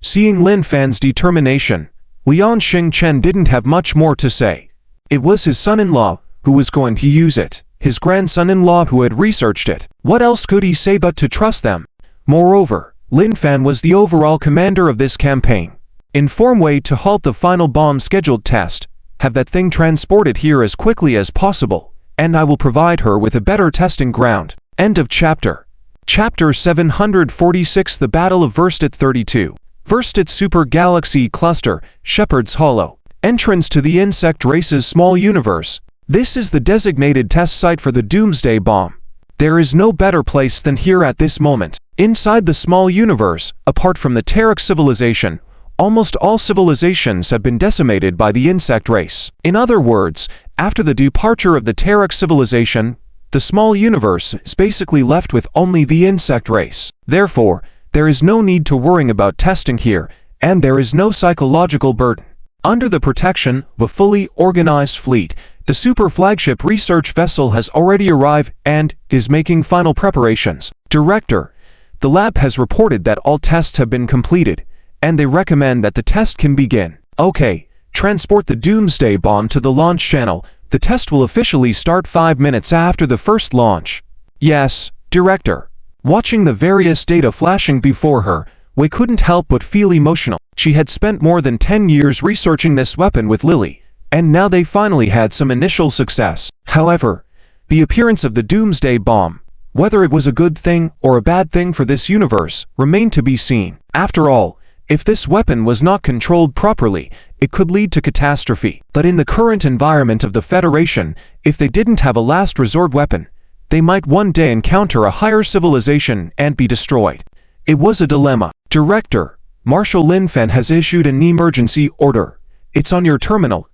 Seeing Lin Fan's determination, Liang Xingchen didn't have much more to say. It was his son-in-law who was going to use it, his grandson-in-law who had researched it. What else could he say but to trust them? Moreover, Lin Fan was the overall commander of this campaign. Inform Wei to halt the final bomb scheduled test, have that thing transported here as quickly as possible, and I will provide her with a better testing ground. End of chapter. Chapter 746 The Battle of Verstit 32. Verstit Super Galaxy Cluster, Shepherd's Hollow. Entrance to the insect race's small universe. This is the designated test site for the Doomsday Bomb. There is no better place than here at this moment. Inside the small universe, apart from the Terran civilization, almost all civilizations have been decimated by the insect race. In other words, after the departure of the Terran civilization, the small universe is basically left with only the insect race. Therefore, there is no need to worrying about testing here, and there is no psychological burden. Under the protection of a fully organized fleet, the super flagship research vessel has already arrived and is making final preparations. Director, the lab has reported that all tests have been completed, and they recommend that the test can begin. Okay, transport the Doomsday Bomb to the launch channel. The test will officially start 5 minutes after the first launch. Yes, Director. Watching the various data flashing before her, Wei couldn't help but feel emotional. She had spent more than 10 years researching this weapon with Lily, and now they finally had some initial success. However, the appearance of the Doomsday Bomb, whether it was a good thing or a bad thing for this universe, remained to be seen. After all, if this weapon was not controlled properly, it could lead to catastrophe. But in the current environment of the Federation, if they didn't have a last resort weapon, they might one day encounter a higher civilization and be destroyed. It was a dilemma. Director, Marshal Lin Fen has issued an emergency order. It's on your terminal,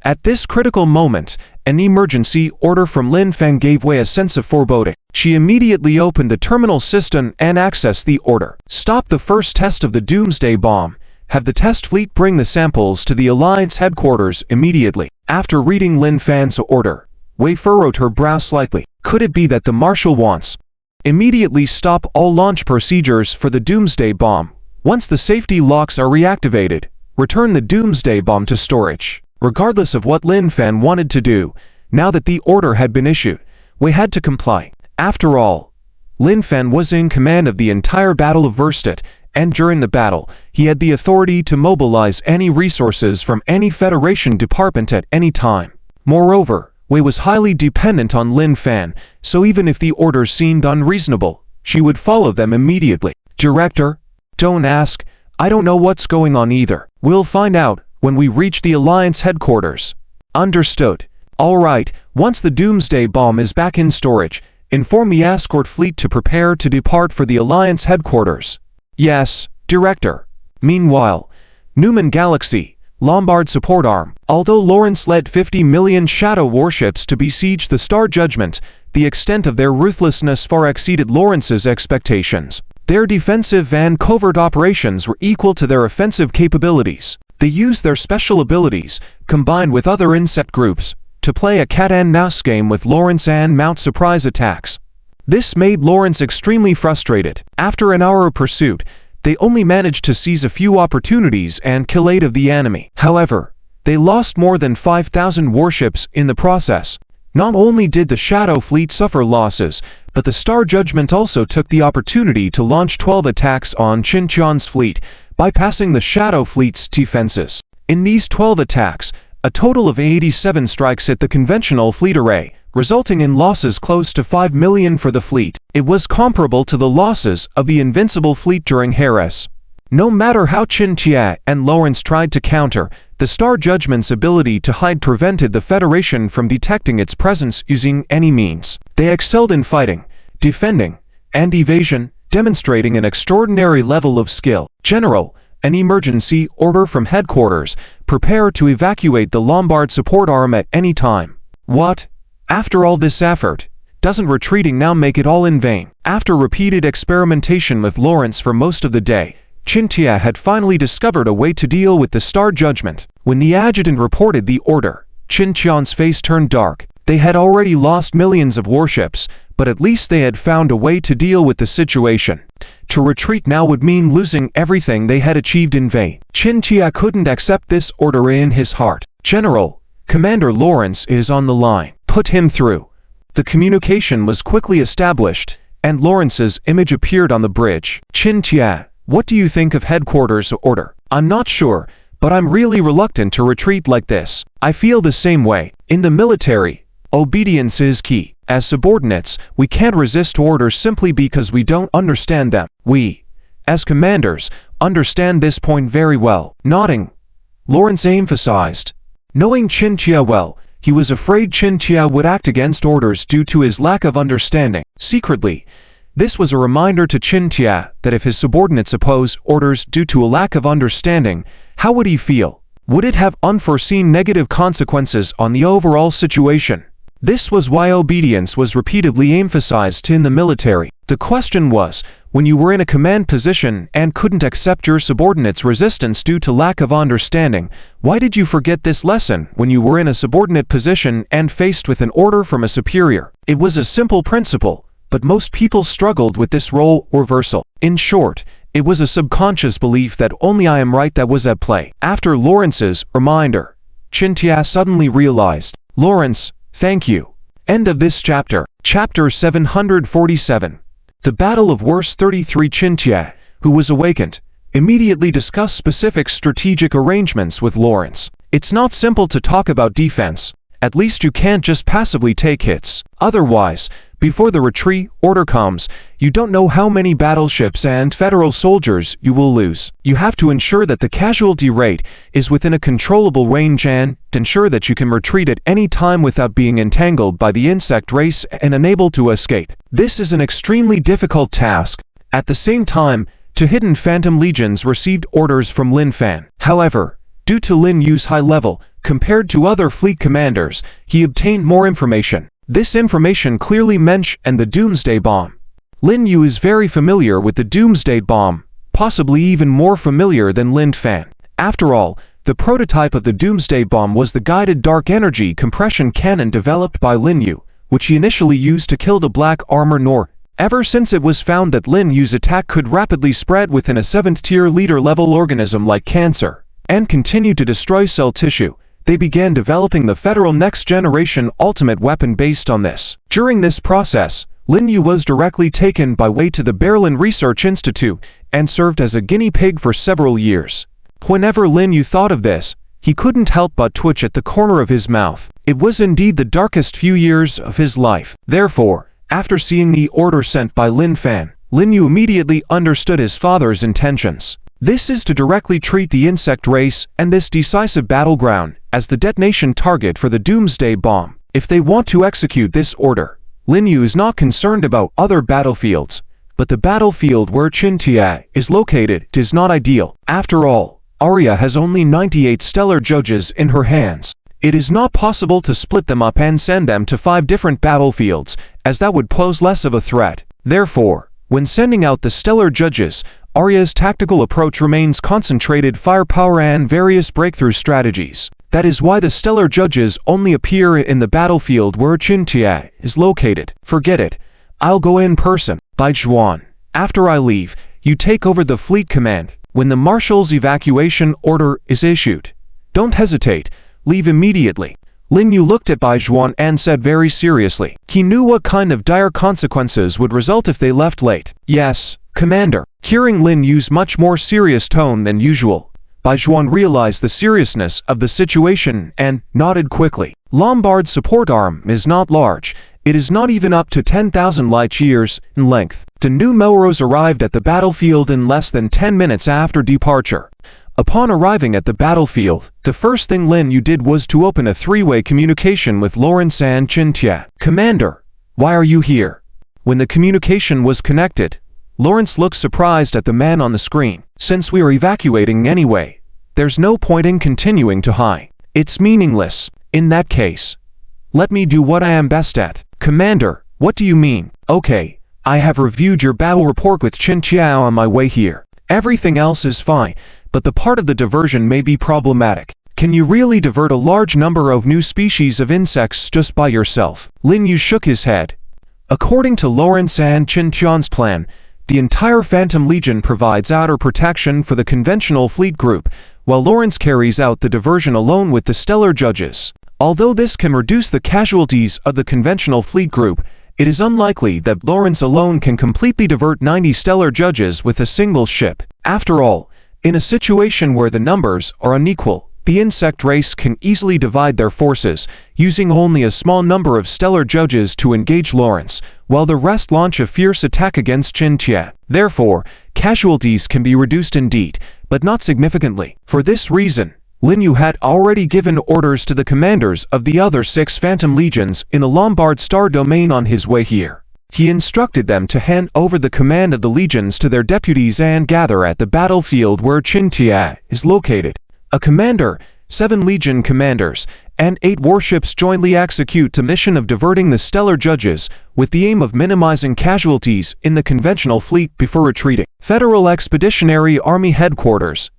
At this critical moment, an emergency order from Lin Fen gave Wei a sense of foreboding. She immediately opened the terminal system and accessed the order. Stop the first test of the Doomsday Bomb. Have the test fleet bring the samples to the Alliance headquarters immediately. After reading Lin Fan's order, Wei furrowed her brow slightly. Could it be that the Marshal wants immediately stop all launch procedures for the Doomsday Bomb? Once the safety locks are reactivated, return the Doomsday Bomb to storage. Regardless of what Lin Fan wanted to do, now that the order had been issued, Wei had to comply. After all, Lin Fen was in command of the entire Battle of Verstit, and during the battle, he had the authority to mobilize any resources from any Federation department at any time. Moreover, Wei was highly dependent on Lin Fan, so even if the orders seemed unreasonable, she would follow them immediately. Director, don't ask, I don't know what's going on either. We'll find out when we reach the Alliance headquarters. Understood. All right, once the Doomsday Bomb is back in storage, inform the escort fleet to prepare to depart for the Alliance headquarters. Yes, Director. Meanwhile, Newman Galaxy, Lombard Support Arm. Although Lawrence led 50 million shadow warships to besiege the Star Judgment, the extent of their ruthlessness far exceeded Lawrence's expectations. Their defensive and covert operations were equal to their offensive capabilities. They used their special abilities, combined with other insect groups, to play a cat-and-mouse game with Lawrence and mount surprise attacks. This made Lawrence extremely frustrated. After an hour of pursuit, they only managed to seize a few opportunities and kill 8 of the enemy. However, they lost more than 5,000 warships in the process. Not only did the Shadow Fleet suffer losses, but the Star Judgment also took the opportunity to launch 12 attacks on Qin Qian's fleet, bypassing the Shadow Fleet's defenses. In these 12 attacks, a total of 87 strikes hit the conventional fleet array, resulting in losses close to 5 million for the fleet. It was comparable to the losses of the Invincible Fleet during Heres. No matter how Qin Tia and Lawrence tried to counter, the Star Judgment's ability to hide prevented the Federation from detecting its presence using any means. They excelled in fighting, defending, and evasion, demonstrating an extraordinary level of skill. General, an emergency order from headquarters. Prepare to evacuate the Lombard support arm at any time. What? After all this effort, doesn't retreating now make it all in vain? After repeated experimentation with Lawrence for most of the day, Qin Tia had finally discovered a way to deal with the Star Judgment. When the adjutant reported the order, Qin Qian's face turned dark. They had already lost millions of warships, but at least they had found a way to deal with the situation. To retreat now would mean losing everything they had achieved in vain. Qin Tia couldn't accept this order in his heart. General, Commander Lawrence is on the line. Put him through. The communication was quickly established, and Lawrence's image appeared on the bridge. Qin Tia, what do you think of headquarters order? I'm not sure, but I'm really reluctant to retreat like this. I feel the same way. In the military, obedience is key. As subordinates, we can't resist orders simply because we don't understand them. We, as commanders, understand this point very well. Nodding, Lawrence emphasized. Knowing Qin Tia well, he was afraid Qin Tia would act against orders due to his lack of understanding. Secretly, this was a reminder to Qin Tia that if his subordinates oppose orders due to a lack of understanding, how would he feel? Would it have unforeseen negative consequences on the overall situation? This was why obedience was repeatedly emphasized in the military. The question was, when you were in a command position and couldn't accept your subordinates' resistance due to lack of understanding, why did you forget this lesson when you were in a subordinate position and faced with an order from a superior? It was a simple principle, but most people struggled with this role reversal. In short, it was a subconscious belief that only I am right that was at play. After Lawrence's reminder, Qin Tia suddenly realized, Lawrence, thank you. End of this chapter. Chapter 747. The Battle of Wers 33. Qin Tia, who was awakened, immediately discussed specific strategic arrangements with Lawrence. It's not simple to talk about defense. At least you can't just passively take hits. Otherwise, before the retreat order comes, you don't know how many battleships and federal soldiers you will lose. You have to ensure that the casualty rate is within a controllable range and ensure that you can retreat at any time without being entangled by the insect race and unable to escape. This is an extremely difficult task. At the same time, two hidden Phantom Legions received orders from Lin Fan. However, due to Lin Yu's high level, compared to other fleet commanders, he obtained more information. This information clearly mentioned the Doomsday Bomb. Lin Yu is very familiar with the Doomsday Bomb, possibly even more familiar than Lin Fan. After all, the prototype of the Doomsday Bomb was the guided dark energy compression cannon developed by Lin Yu, which he initially used to kill the Black Armor Nor. Ever since it was found that Lin Yu's attack could rapidly spread within a 7th-tier leader-level organism like cancer, and continue to destroy cell tissue, they began developing the Federal next-generation ultimate weapon based on this. During this process, Lin Yu was directly taken by way to the Berlin Research Institute and served as a guinea pig for several years. Whenever Lin Yu thought of this, he couldn't help but twitch at the corner of his mouth. It was indeed the darkest few years of his life. Therefore, after seeing the order sent by Lin Fan, Lin Yu immediately understood his father's intentions. This is to directly treat the insect race and this decisive battleground as the detonation target for the Doomsday Bomb. If they want to execute this order, Lin Yu is not concerned about other battlefields, but the battlefield where Qin Tia is located is not ideal. After all, Arya has only 98 stellar judges in her hands. It is not possible to split them up and send them to 5 different battlefields, as that would pose less of a threat. Therefore, When sending out the stellar judges, Arya's tactical approach remains concentrated firepower and various breakthrough strategies. That is why the stellar judges only appear in the battlefield where Qintia is located. Forget it. I'll go in person. Bai Zhuan. After I leave, you take over the fleet command. When the marshal's evacuation order is issued, don't hesitate. Leave immediately. Lin Yu looked at Bai Zhuan and said very seriously. He knew what kind of dire consequences would result if they left late. Yes, Commander. Hearing Lin Yu's much more serious tone than usual, Bai Zhuan realized the seriousness of the situation and nodded quickly. Lombard's support arm is not large. It is not even up to 10,000 light years in length. The new Melrose arrived at the battlefield in less than 10 minutes after departure. Upon arriving at the battlefield, the first thing Lin Yu did was to open a three-way communication with Lawrence and Qintia. Commander, why are you here? When the communication was connected, Lawrence looked surprised at the man on the screen. Since we are evacuating anyway, there's no point in continuing to hide. It's meaningless. In that case, let me do what I am best at. Commander, what do you mean? Okay, I have reviewed your battle report with Qintia on my way here. Everything else is fine, but the part of the diversion may be problematic. Can you really divert a large number of new species of insects just by yourself? Lin Yu shook his head. According to Lawrence and Qintian's plan, the entire Phantom Legion provides outer protection for the conventional fleet group, while Lawrence carries out the diversion alone with the stellar judges. Although this can reduce the casualties of the conventional fleet group, it is unlikely that Lawrence alone can completely divert 90 stellar judges with a single ship. After all, in a situation where the numbers are unequal, the insect race can easily divide their forces, using only a small number of stellar judges to engage Lawrence, while the rest launch a fierce attack against Qintia. Therefore, casualties can be reduced indeed, but not significantly. For this reason, Lin Yu had already given orders to the commanders of the other 6 Phantom Legions in the Lombard Star domain on his way here. He instructed them to hand over the command of the legions to their deputies and gather at the battlefield where Qintia is located. A commander, 7 legion commanders, and 8 warships jointly execute the mission of diverting the stellar judges with the aim of minimizing casualties in the conventional fleet before retreating. Federal Expeditionary Army Headquarters.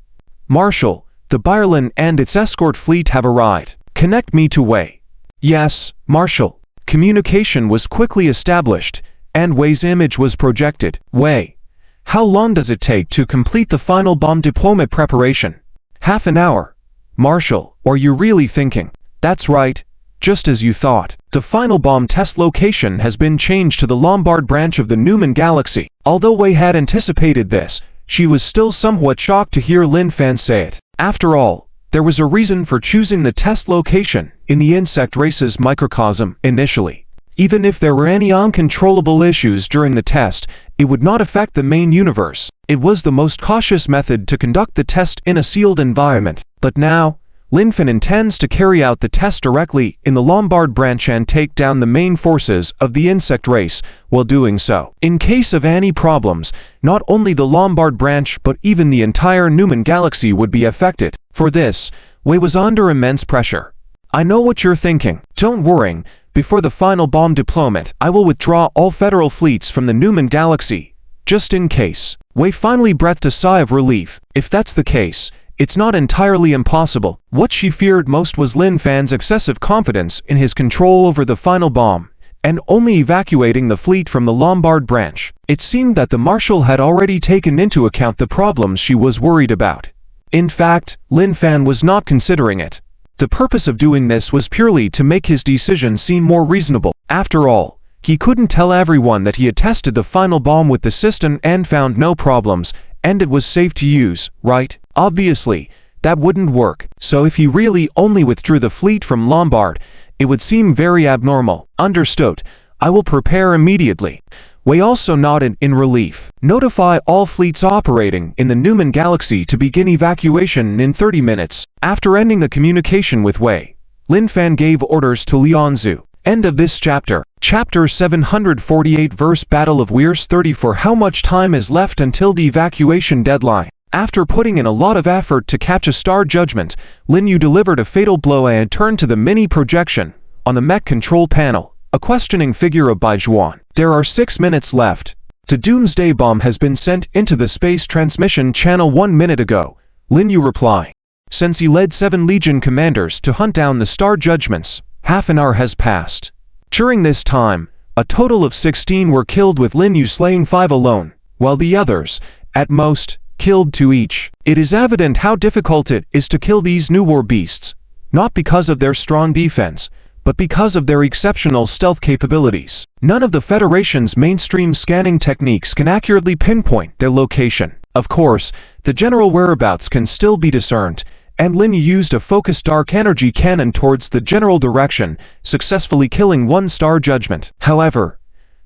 Marshal, the Bayerlin and its escort fleet have arrived. Connect me to Wei. Yes, Marshal. Communication was quickly established, and Wei's image was projected. Wei, how long does it take to complete the final bomb deployment preparation? Half an hour. Marshal, are you really thinking? That's right, just as you thought. The final bomb test location has been changed to the Lombard branch of the Newman Galaxy. Although Wei had anticipated this, she was still somewhat shocked to hear Lin Fan say it. After all, there was a reason for choosing the test location in the insect race's microcosm initially. Even if there were any uncontrollable issues during the test, it would not affect the main universe. It was the most cautious method to conduct the test in a sealed environment. But now, Lin Fan intends to carry out the test directly in the Lombard branch and take down the main forces of the insect race while doing so. In case of any problems, not only the Lombard branch but even the entire Newman Galaxy would be affected. For this, Wei was under immense pressure. I know what you're thinking. Don't worry, before the final bomb deployment, I will withdraw all federal fleets from the Newman Galaxy, just in case. Wei finally breathed a sigh of relief. If that's the case, it's not entirely impossible. What she feared most was Lin Fan's excessive confidence in his control over the final bomb, and only evacuating the fleet from the Lombard branch. It seemed that the Marshal had already taken into account the problems she was worried about. In fact, Lin Fan was not considering it. The purpose of doing this was purely to make his decision seem more reasonable. After all, he couldn't tell everyone that he had tested the final bomb with the system and found no problems, and it was safe to use, right? Obviously, that wouldn't work. So if he really only withdrew the fleet from Lombard, it would seem very abnormal. Understood. I will prepare immediately. Wei also nodded in relief. Notify all fleets operating in the Newman Galaxy to begin evacuation in 30 minutes. After ending the communication with Wei, Lin Fan gave orders to Lianzu. End of this chapter. Chapter 748 verse Battle of Weirs 30. For how much time is left until the evacuation deadline? After putting in a lot of effort to catch a star judgment, Lin Yu delivered a fatal blow and turned to the mini projection on the mech control panel. A questioning figure of Bai Zhuan. There are 6 minutes left. The Doomsday Bomb has been sent into the Space Transmission Channel 1 minute ago, Lin Yu replied. Since he led 7 Legion commanders to hunt down the Star Judgments, half an hour has passed. During this time, a total of 16 were killed, with Lin Yu slaying 5 alone, while the others, at most, killed 2 each. It is evident how difficult it is to kill these new war beasts, not because of their strong defense, but because of their exceptional stealth capabilities. None of the Federation's mainstream scanning techniques can accurately pinpoint their location. Of course, the general whereabouts can still be discerned, and Lin Yu used a focused dark energy cannon towards the general direction, successfully killing 1 Star Judgment. However,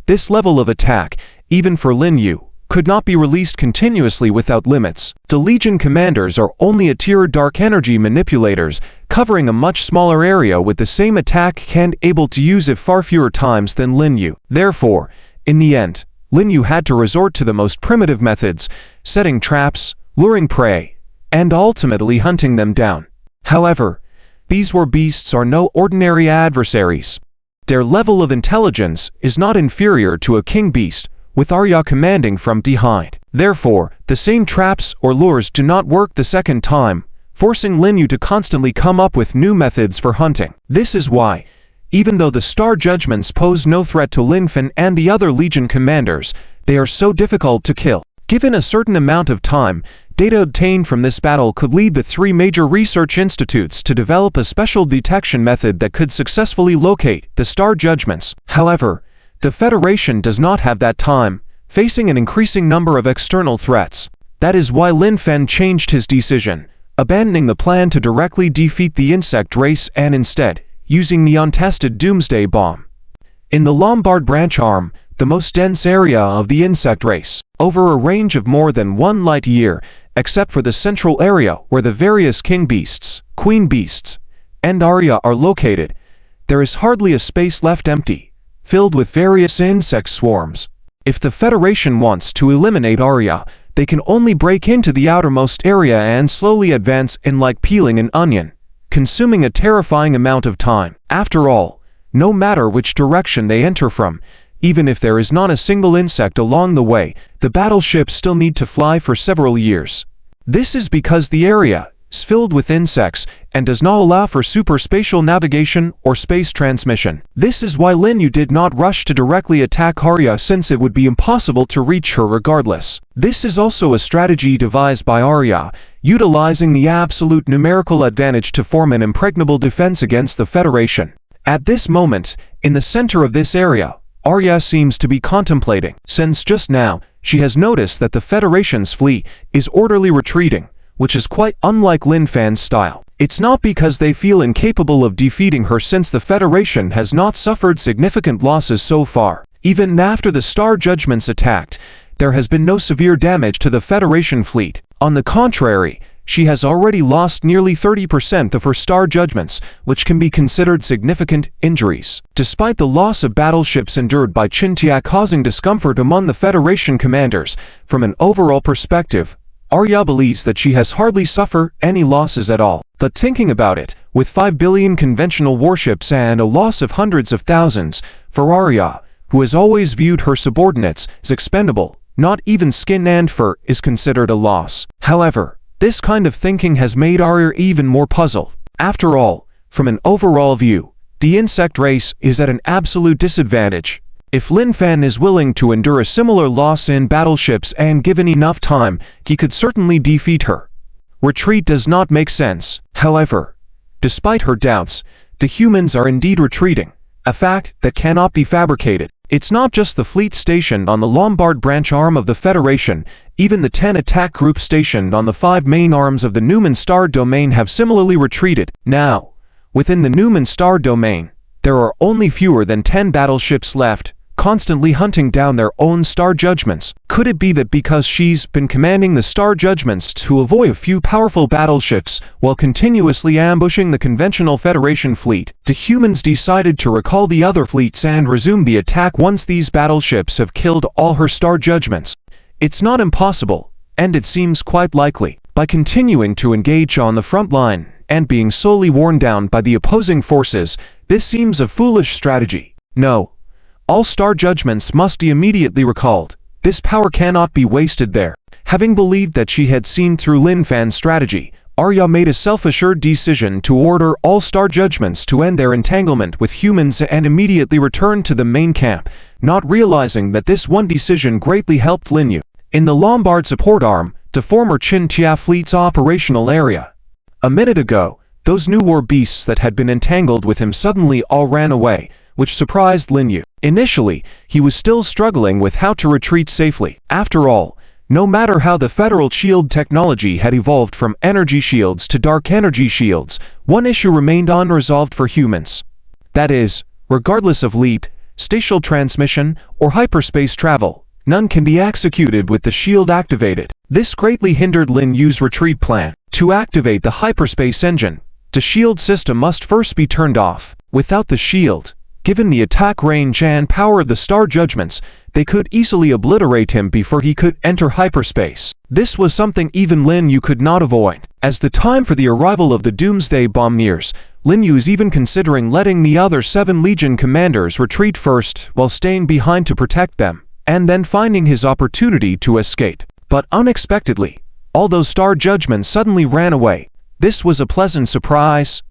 this level of attack, even for Lin Yu, could not be released continuously without limits. The Legion commanders are only a tier dark energy manipulators, covering a much smaller area with the same attack and able to use it far fewer times than Lin Yu. Therefore, in the end, Lin Yu had to resort to the most primitive methods, setting traps, luring prey, and ultimately hunting them down. However, these war beasts are no ordinary adversaries. Their level of intelligence is not inferior to a king beast, with Arya commanding from behind. Therefore, the same traps or lures do not work the second time, forcing Lin Yu to constantly come up with new methods for hunting. This is why, even though the Star Judgments pose no threat to Lin Fan and the other Legion commanders, they are so difficult to kill. Given a certain amount of time, data obtained from this battle could lead the 3 major research institutes to develop a special detection method that could successfully locate the Star Judgments. However, the Federation does not have that time, facing an increasing number of external threats. That is why Lin Fan changed his decision, abandoning the plan to directly defeat the insect race and instead, using the untested Doomsday Bomb. In the Lombard Branch Arm, the most dense area of the insect race, over a range of more than 1 light year, except for the central area where the various king beasts, queen beasts, and Arya are located, there is hardly a space left empty, filled with various insect swarms. If the Federation wants to eliminate Arya, they can only break into the outermost area and slowly advance in like peeling an onion, consuming a terrifying amount of time. After all, no matter which direction they enter from, even if there is not a single insect along the way, the battleships still need to fly for several years. This is because the area is filled with insects and does not allow for superspatial navigation or space transmission. This is why Lin Yu did not rush to directly attack Arya, since it would be impossible to reach her regardless. This is also a strategy devised by Arya, utilizing the absolute numerical advantage to form an impregnable defense against the Federation. At this moment, in the center of this area, Arya seems to be contemplating, since just now, she has noticed that the Federation's fleet is orderly retreating, which is quite unlike Lin Fan's style. It's not because they feel incapable of defeating her, since the Federation has not suffered significant losses so far. Even after the Star Judgments attacked, there has been no severe damage to the Federation fleet. On the contrary, she has already lost nearly 30% of her Star Judgments, which can be considered significant injuries. Despite the loss of battleships endured by Qintia causing discomfort among the Federation commanders, from an overall perspective, Arya believes that she has hardly suffered any losses at all. But thinking about it, with 5 billion conventional warships and a loss of hundreds of thousands, for Arya, who has always viewed her subordinates as expendable, not even skin and fur is considered a loss. However, this kind of thinking has made Arya even more puzzled. After all, from an overall view, the insect race is at an absolute disadvantage. If Lin Fan is willing to endure a similar loss in battleships and given enough time, he could certainly defeat her. Retreat does not make sense. However, despite her doubts, the humans are indeed retreating, a fact that cannot be fabricated. It's not just the fleet stationed on the Lombard Branch Arm of the Federation, even the 10 attack groups stationed on the 5 main arms of the Newman Star Domain have similarly retreated. Now, within the Newman Star Domain, there are only fewer than 10 battleships left, constantly hunting down their own Star Judgments. Could it be that because she's been commanding the Star Judgments to avoid a few powerful battleships while continuously ambushing the conventional Federation fleet, the humans decided to recall the other fleets and resume the attack once these battleships have killed all her Star Judgments? It's not impossible, and it seems quite likely. By continuing to engage on the front line and being solely worn down by the opposing forces, this seems a foolish strategy. No. All Star Judgments must be immediately recalled. This power cannot be wasted there. Having believed that she had seen through Lin Fan's strategy, Arya made a self-assured decision to order all star judgments to end their entanglement with humans and immediately return to the main camp, not realizing that this one decision greatly helped Lin Yu in the Lombard support arm to former Qin Tia fleet's operational area. A minute ago, those new war beasts that had been entangled with him suddenly all ran away, which surprised Lin Yu. Initially, he was still struggling with how to retreat safely. After all, no matter how the Federal shield technology had evolved from energy shields to dark energy shields, one issue remained unresolved for humans. That is, regardless of leap, spatial transmission, or hyperspace travel, none can be executed with the shield activated. This greatly hindered Lin Yu's retreat plan. To activate the hyperspace engine, the shield system must first be turned off. Without the shield, given the attack range and power of the star judgments, they could easily obliterate him before he could enter hyperspace. This was something even Lin Yu could not avoid. As the time for the arrival of the Doomsday Bomb nears, Lin Yu is even considering letting the other 7 Legion commanders retreat first while staying behind to protect them, and then finding his opportunity to escape. But unexpectedly, all those star judgments suddenly ran away. This was a pleasant surprise.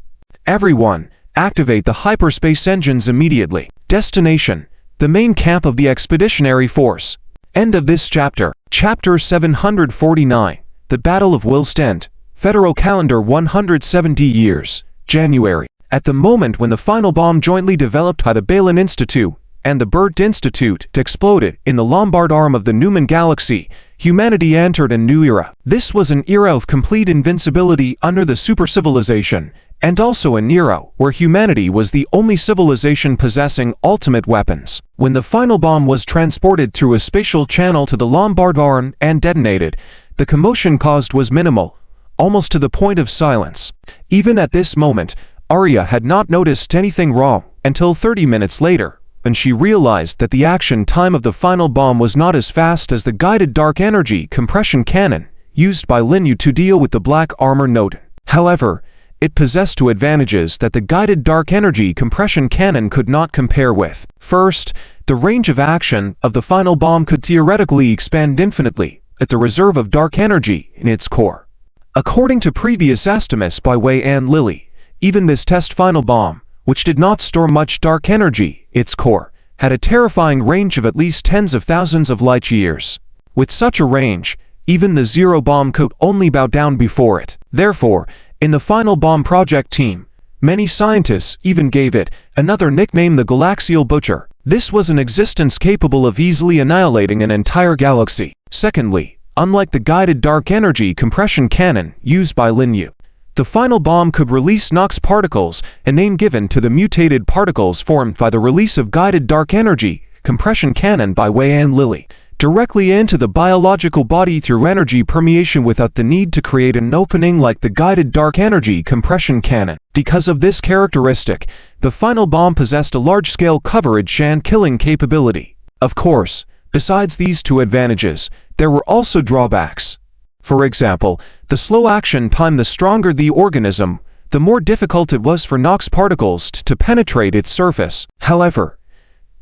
Everyone, activate the hyperspace engines immediately. Destination: the main camp of the Expeditionary Force. End of this chapter. Chapter 749. The Battle of Wilstend. Federal Calendar 170 years. January. At the moment when the final bomb jointly developed by the Balin Institute and the Bert Institute exploded in the Lombard arm of the Newman Galaxy, humanity entered a new era. This was an era of complete invincibility under the super-civilization, and also an era where humanity was the only civilization possessing ultimate weapons. When the final bomb was transported through a spatial channel to the Lombard arm and detonated, the commotion caused was minimal, almost to the point of silence. Even at this moment, Arya had not noticed anything wrong until 30 minutes later, when she realized that the action time of the final bomb was not as fast as the guided dark energy compression cannon used by Lin Yu to deal with the black armor Nodin. However, it possessed 2 advantages that the guided dark energy compression cannon could not compare with. First, the range of action of the final bomb could theoretically expand infinitely at the reserve of dark energy in its core. According to previous estimates by Wei and Lily, even this test final bomb, which did not store much dark energy, its core, had a terrifying range of at least tens of thousands of light years. With such a range, even the Zero Bomb could only bow down before it. Therefore, in the final bomb project team, many scientists even gave it another nickname, the Galaxial Butcher. This was an existence capable of easily annihilating an entire galaxy. Secondly, unlike the guided dark energy compression cannon used by Lin Yu, the final bomb could release Nox particles, a name given to the mutated particles formed by the release of guided dark energy compression cannon by Wei and Lily, directly into the biological body through energy permeation without the need to create an opening like the guided dark energy compression cannon. Because of this characteristic, the final bomb possessed a large-scale coverage and killing capability. Of course, besides these 2 advantages, there were also drawbacks. For example, the slow action time. The stronger the organism, the more difficult it was for Nox particles to penetrate its surface. However,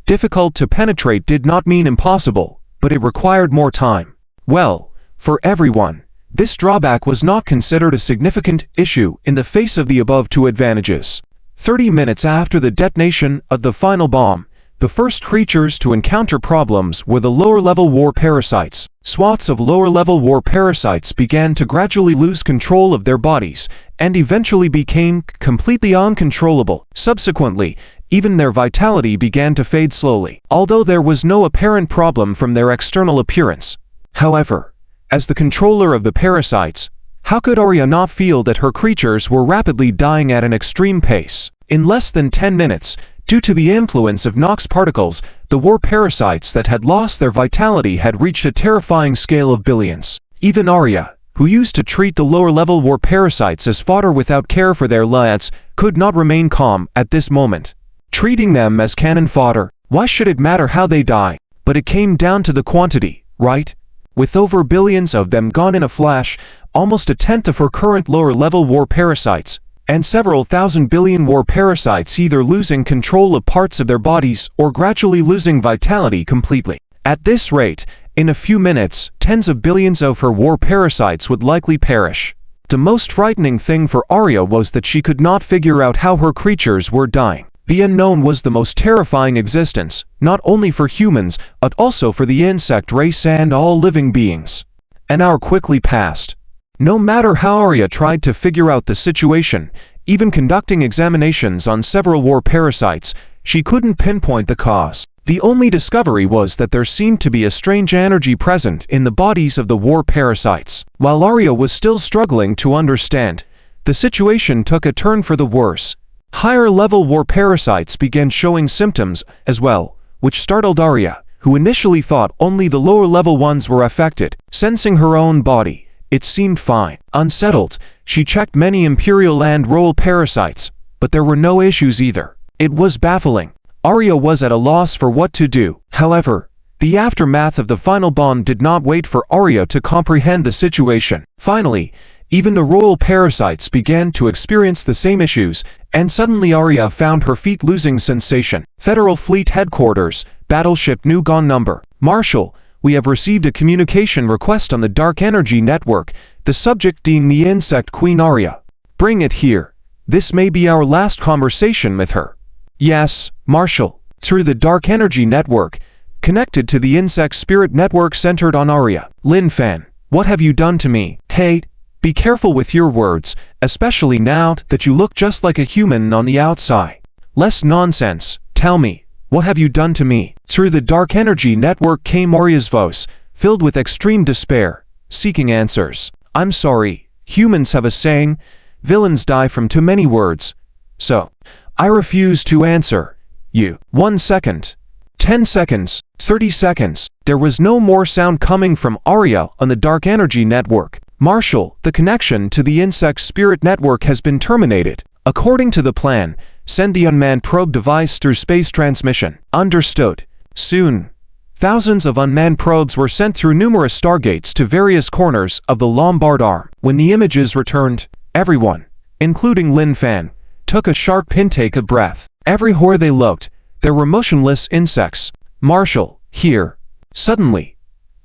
difficult to penetrate did not mean impossible, but it required more time. Well, for everyone, this drawback was not considered a significant issue in the face of the above 2 advantages. 30 minutes after the detonation of the final bomb, the first creatures to encounter problems were the lower-level war parasites. Swaths of lower-level war parasites began to gradually lose control of their bodies and eventually became completely uncontrollable. Subsequently, even their vitality began to fade slowly, although there was no apparent problem from their external appearance. However, as the controller of the parasites, how could Arya not feel that her creatures were rapidly dying at an extreme pace? In less than 10 minutes, due to the influence of Nox particles, the war parasites that had lost their vitality had reached a terrifying scale of billions. Even Arya, who used to treat the lower-level war parasites as fodder without care for their lives, could not remain calm at this moment. Treating them as cannon fodder, why should it matter how they die? But it came down to the quantity, right? With over billions of them gone in a flash, almost a tenth of her current lower-level war parasites, and several thousand billion war parasites either losing control of parts of their bodies or gradually losing vitality completely. At this rate, In a few minutes, tens of billions of her war parasites would likely perish. The most frightening thing for Arya was that she could not figure out how her creatures were dying. The unknown was the most terrifying existence, not only for humans, but also for the insect race and all living beings. An hour quickly passed. No matter how Arya tried to figure out the situation, even conducting examinations on several war parasites, she couldn't pinpoint the cause. The only discovery was that there seemed to be a strange energy present in the bodies of the war parasites. While Arya was still struggling to understand, the situation took a turn for the worse. Higher-level war parasites began showing symptoms as well, which startled Arya, who initially thought only the lower-level ones were affected. Sensing her own body, it seemed fine. Unsettled, she checked many Imperial and Royal parasites, but there were no issues either. It was baffling. Arya was at a loss for what to do. However, the aftermath of the final bomb did not wait for Arya to comprehend the situation. Finally, even the royal parasites began to experience the same issues, and suddenly Arya found her feet losing sensation. Federal Fleet Headquarters, Battleship New Gone Number. Marshal, we have received a communication request on the Dark Energy Network, the subject being the Insect Queen Arya. Bring it here. This may be our last conversation with her. Yes, Marshal. Through the Dark Energy Network, connected to the Insect Spirit Network centered on Arya. Lin Fan, what have you done to me? Hey, be careful with your words, especially now that you look just like a human on the outside. Less nonsense. Tell me, what have you done to me? Through the Dark Energy Network came Arya's voice, filled with extreme despair, seeking answers. I'm sorry, humans have a saying, villains die from too many words. So, I refuse to answer you. 1 second. 10 seconds. 30 seconds. There was no more sound coming from Arya on the Dark Energy Network. Marshal, the connection to the Insect Spirit Network has been terminated. According to the plan, send the unmanned probe device through space transmission. Understood. Soon, thousands of unmanned probes were sent through numerous stargates to various corners of the Lombard Arm. When the images returned, everyone, including Lin Fan, took a sharp intake of breath. Everywhere they looked, there were motionless insects. Marshal, here. Suddenly,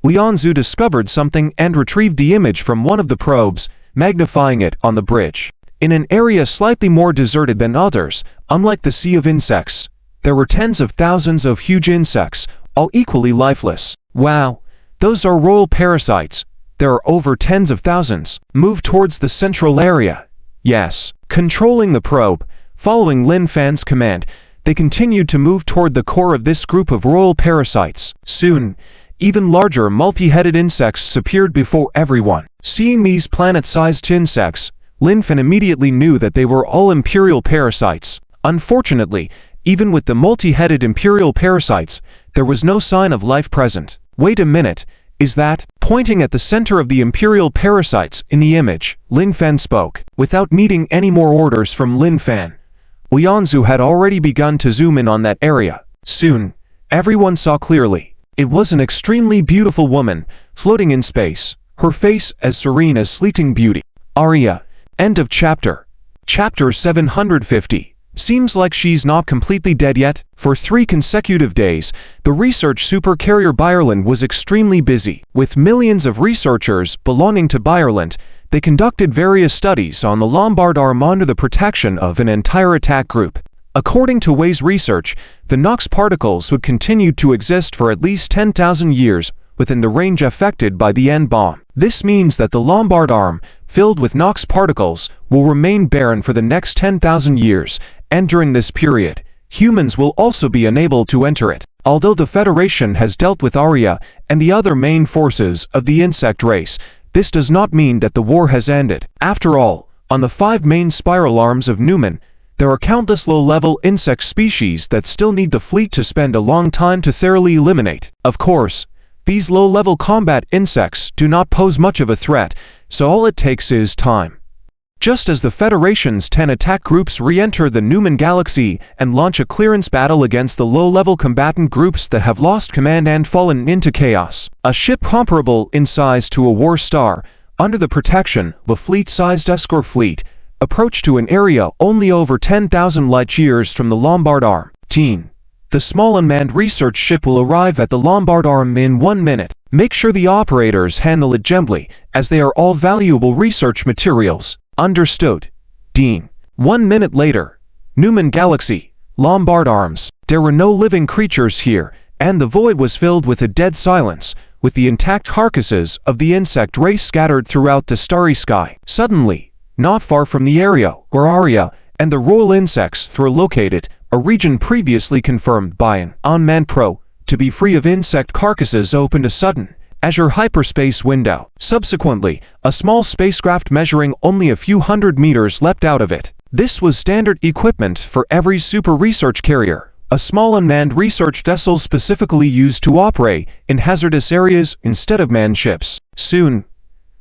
Lianzu discovered something and retrieved the image from one of the probes, magnifying it on the bridge. In an area slightly more deserted than others, unlike the Sea of Insects, there were tens of thousands of huge insects, all equally lifeless. Wow, those are royal parasites. There are over tens of thousands. Move towards the central area. Yes. Controlling the probe, following Lin Fan's command, they continued to move toward the core of this group of royal parasites. Soon, even larger multi-headed insects appeared before everyone. Seeing these planet-sized insects, Lin Fan immediately knew that they were all Imperial parasites. Unfortunately, even with the multi-headed Imperial parasites, there was no sign of life present. Wait a minute, is that? Pointing at the center of the Imperial parasites in the image, Lin Fan spoke. Without needing any more orders from Lin Fan, Lianzu had already begun to zoom in on that area. Soon, everyone saw clearly. It was an extremely beautiful woman, floating in space, her face as serene as sleeping beauty. Arya. End of chapter. Chapter 750. Seems like she's not completely dead yet. For 3 consecutive days, the research supercarrier Bayerland was extremely busy. With millions of researchers belonging to Bayerland, they conducted various studies on the Lombard Arm under the protection of an entire attack group. According to Wei's research, the Nox particles would continue to exist for at least 10,000 years within the range affected by the N-bomb. This means that the Lombard Arm, filled with Nox particles, will remain barren for the next 10,000 years, and during this period, humans will also be unable to enter it. Although the Federation has dealt with Arya and the other main forces of the insect race, this does not mean that the war has ended. After all, on the 5 main spiral arms of Newman, there are countless low-level insect species that still need the fleet to spend a long time to thoroughly eliminate. Of course, these low-level combat insects do not pose much of a threat, so all it takes is time. Just as the Federation's 10 attack groups re-enter the Newman Galaxy and launch a clearance battle against the low-level combatant groups that have lost command and fallen into chaos, a ship comparable in size to a war star, under the protection of a fleet-sized escort fleet, approached to an area only over 10,000 light-years from the Lombard Arm. The small unmanned research ship will arrive at the Lombard Arm in 1 minute. Make sure the operators handle it gently, as they are all valuable research materials. Understood, Dean. 1 minute later. Newman Galaxy, Lombard Arms. There were no living creatures here, and the void was filled with a dead silence, with the intact carcasses of the insect race scattered throughout the starry sky. Suddenly, not far from the area where Arya and the royal insects were located, a region previously confirmed by an unmanned probe to be free of insect carcasses opened a sudden azure hyperspace window. Subsequently, a small spacecraft measuring only a few hundred meters leapt out of it. This was standard equipment for every super research carrier, a small unmanned research vessel specifically used to operate in hazardous areas instead of manned ships. Soon,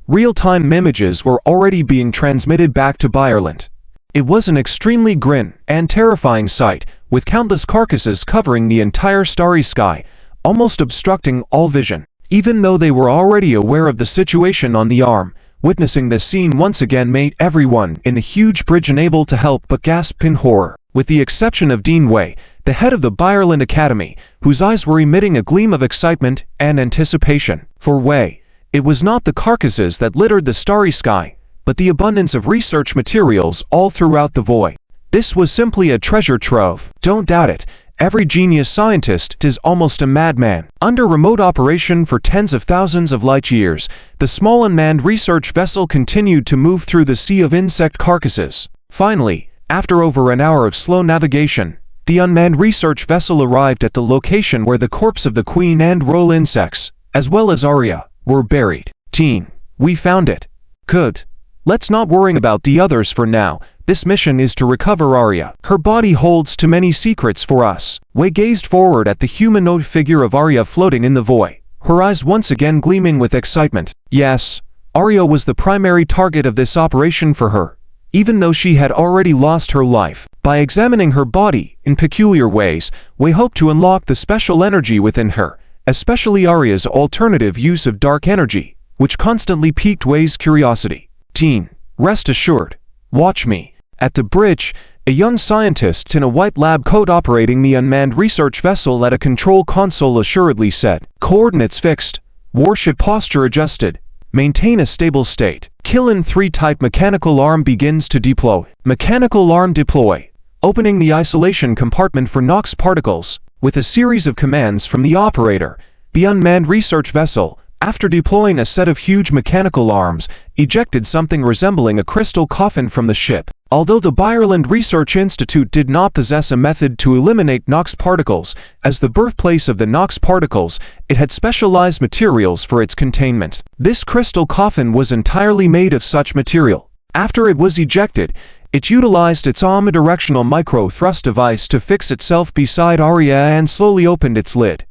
real-time images were already being transmitted back to Ireland. It was an extremely grim and terrifying sight, with countless carcasses covering the entire starry sky, almost obstructing all vision. Even though they were already aware of the situation on the arm, witnessing the scene once again made everyone in the huge bridge unable to help but gasp in horror, with the exception of Dean Way, the head of the Ireland Academy, whose eyes were emitting a gleam of excitement and anticipation. For Way, it was not the carcasses that littered the starry sky, but the abundance of research materials all throughout the void. This was simply a treasure trove. Don't doubt it. Every genius scientist is almost a madman. Under remote operation for tens of thousands of light years, the small unmanned research vessel continued to move through the sea of insect carcasses. Finally, after over an hour of slow navigation, the unmanned research vessel arrived at the location where the corpse of the queen and royal insects, as well as Arya, were buried. Teen, we found it. Good. Let's not worry about the others for now. This mission is to recover Arya. Her body holds too many secrets for us. Wei gazed forward at the humanoid figure of Arya floating in the void, her eyes once again gleaming with excitement. Yes, Arya was the primary target of this operation for her, even though she had already lost her life. By examining her body in peculiar ways, Wei hoped to unlock the special energy within her, especially Arya's alternative use of dark energy, which constantly piqued Wei's curiosity. Teen, rest assured. Watch me. At the bridge, a young scientist in a white lab coat operating the unmanned research vessel at a control console assuredly said, "Coordinates fixed. Warship posture adjusted. Maintain a stable state. Killin 3 type mechanical arm begins to deploy. Mechanical arm deploy. Opening the isolation compartment for Nox particles." With a series of commands from the operator, the unmanned research vessel, after deploying a set of huge mechanical arms, ejected something resembling a crystal coffin from the ship. Although the Ireland Research Institute did not possess a method to eliminate Nox particles, as the birthplace of the Nox particles, it had specialized materials for its containment. This crystal coffin was entirely made of such material. After it was ejected, it utilized its omnidirectional micro-thrust device to fix itself beside Arya and slowly opened its lid.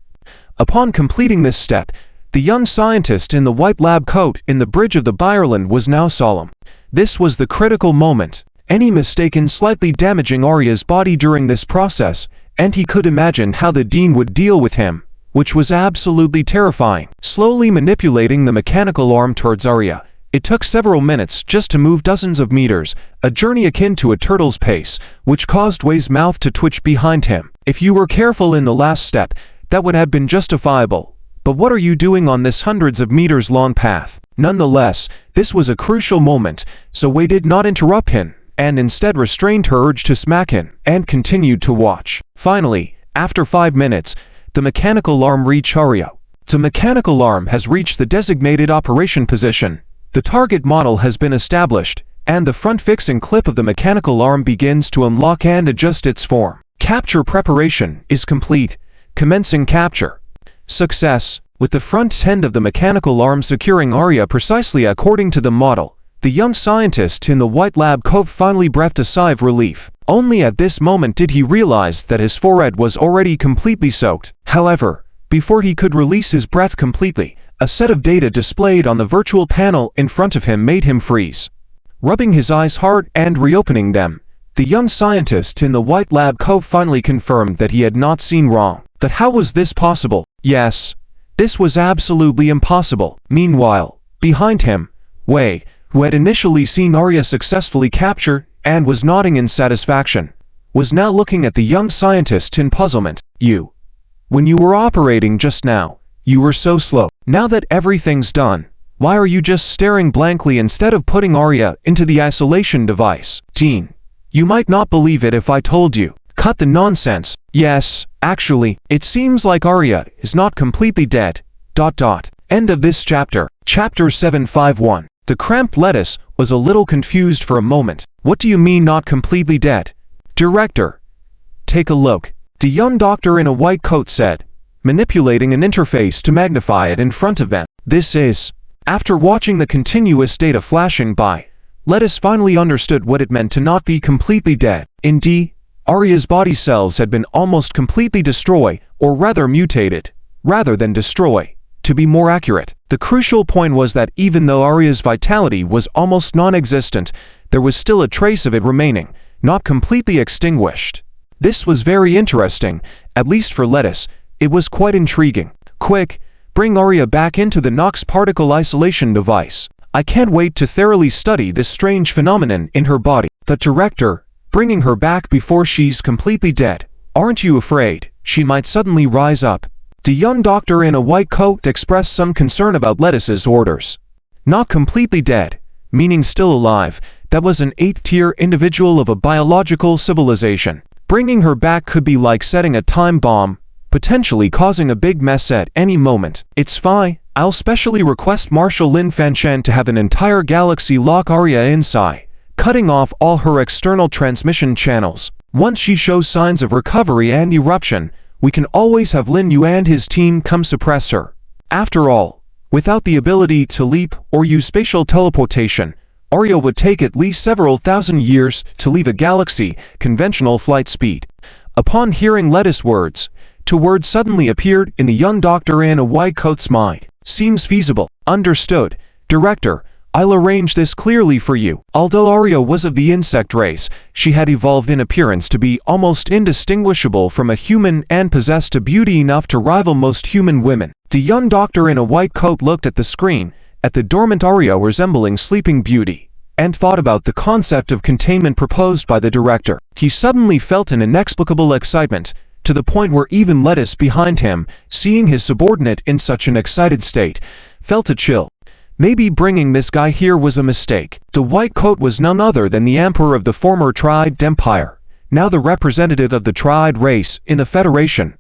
Upon completing this step, the young scientist in the white lab coat in the bridge of the Ireland was now solemn. This was the critical moment. Any mistake in slightly damaging Arya's body during this process, and he could imagine how the Dean would deal with him, which was absolutely terrifying. Slowly manipulating the mechanical arm towards Arya, it took several minutes just to move dozens of meters, a journey akin to a turtle's pace, which caused Wei's mouth to twitch behind him. If you were careful in the last step, that would have been justifiable. But what are you doing on this hundreds of meters long path? Nonetheless, this was a crucial moment, so Wei did not interrupt him, and instead restrained her urge to smack him, and continued to watch. Finally, after 5 minutes, the mechanical arm reached Arya. The mechanical arm has reached the designated operation position. The target model has been established, and the front fixing clip of the mechanical arm begins to unlock and adjust its form. Capture preparation is complete. Commencing capture. Success. With the front end of the mechanical arm securing Arya precisely according to the model, the young scientist in the white lab coat finally breathed a sigh of relief. Only at this moment did he realize that his forehead was already completely soaked. However, before he could release his breath completely, a set of data displayed on the virtual panel in front of him made him freeze. Rubbing his eyes hard and reopening them, the young scientist in the white lab coat finally confirmed that he had not seen wrong. But how was this possible? Yes, this was absolutely impossible. Meanwhile, behind him, Wei, who had initially seen Arya successfully captured and was nodding in satisfaction, was now looking at the young scientist in puzzlement. When you were operating just now, you were so slow. Now that everything's done, why are you just staring blankly instead of putting Arya into the isolation device? Dean, you might not believe it if I told you. Cut the nonsense. Yes, actually, it seems like Arya is not completely dead. ... End of this chapter. Chapter 751. The cramped lettuce was a little confused for a moment. What do you mean not completely dead? Director, take a look. The young doctor in a white coat said, manipulating an interface to magnify it in front of them. This is... After watching the continuous data flashing by, Lettuce finally understood what it meant to not be completely dead. Indeed, Arya's body cells had been almost completely destroyed, or rather mutated, rather than destroy. To be more accurate, the crucial point was that even though Arya's vitality was almost non-existent, there was still a trace of it remaining, not completely extinguished. This was very interesting, at least for Lettuce. It was quite intriguing. Quick, bring Arya back into the Nox particle isolation device. I can't wait to thoroughly study this strange phenomenon in her body. The director, bringing her back before she's completely dead. Aren't you afraid she might suddenly rise up? The young doctor in a white coat expressed some concern about Lettuce's orders. Not completely dead, meaning still alive. That was an 8th-tier individual of a biological civilization. Bringing her back could be like setting a time bomb, potentially causing a big mess at any moment. It's fine. I'll specially request Marshal Lin Fanshan to have an entire galaxy lock Arya inside, cutting off all her external transmission channels. Once she shows signs of recovery and eruption, we can always have Lin Yu and his team come suppress her. After all, without the ability to leap or use spatial teleportation, Arya would take at least several thousand years to leave a galaxy conventional flight speed. Upon hearing Lettuce's words, two words suddenly appeared in the young doctor in a white coat's mind. Seems feasible. Understood. Director, I'll arrange this clearly for you. Although Arya was of the insect race, she had evolved in appearance to be almost indistinguishable from a human and possessed a beauty enough to rival most human women. The young doctor in a white coat looked at the screen, at the dormant Arya resembling Sleeping Beauty, and thought about the concept of containment proposed by the director. He suddenly felt an inexplicable excitement, to the point where even Lettuce behind him, seeing his subordinate in such an excited state, felt a chill. Maybe bringing this guy here was a mistake. The white coat was none other than the emperor of the former Triad Empire, now the representative of the Triad race in the Federation.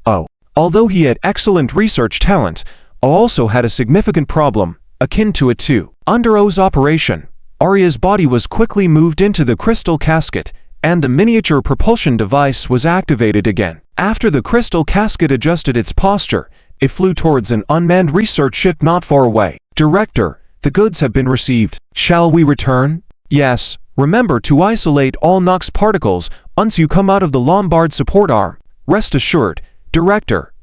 Although he had excellent research talent, also had a significant problem, akin to it too. Under O's operation, Arya's body was quickly moved into the crystal casket, and the miniature propulsion device was activated again. After the crystal casket adjusted its posture, it flew towards an unmanned research ship not far away. Director, the goods have been received. Shall we return? Yes. Remember to isolate all Nox particles once you come out of the Lombard support arm. Rest assured, Director.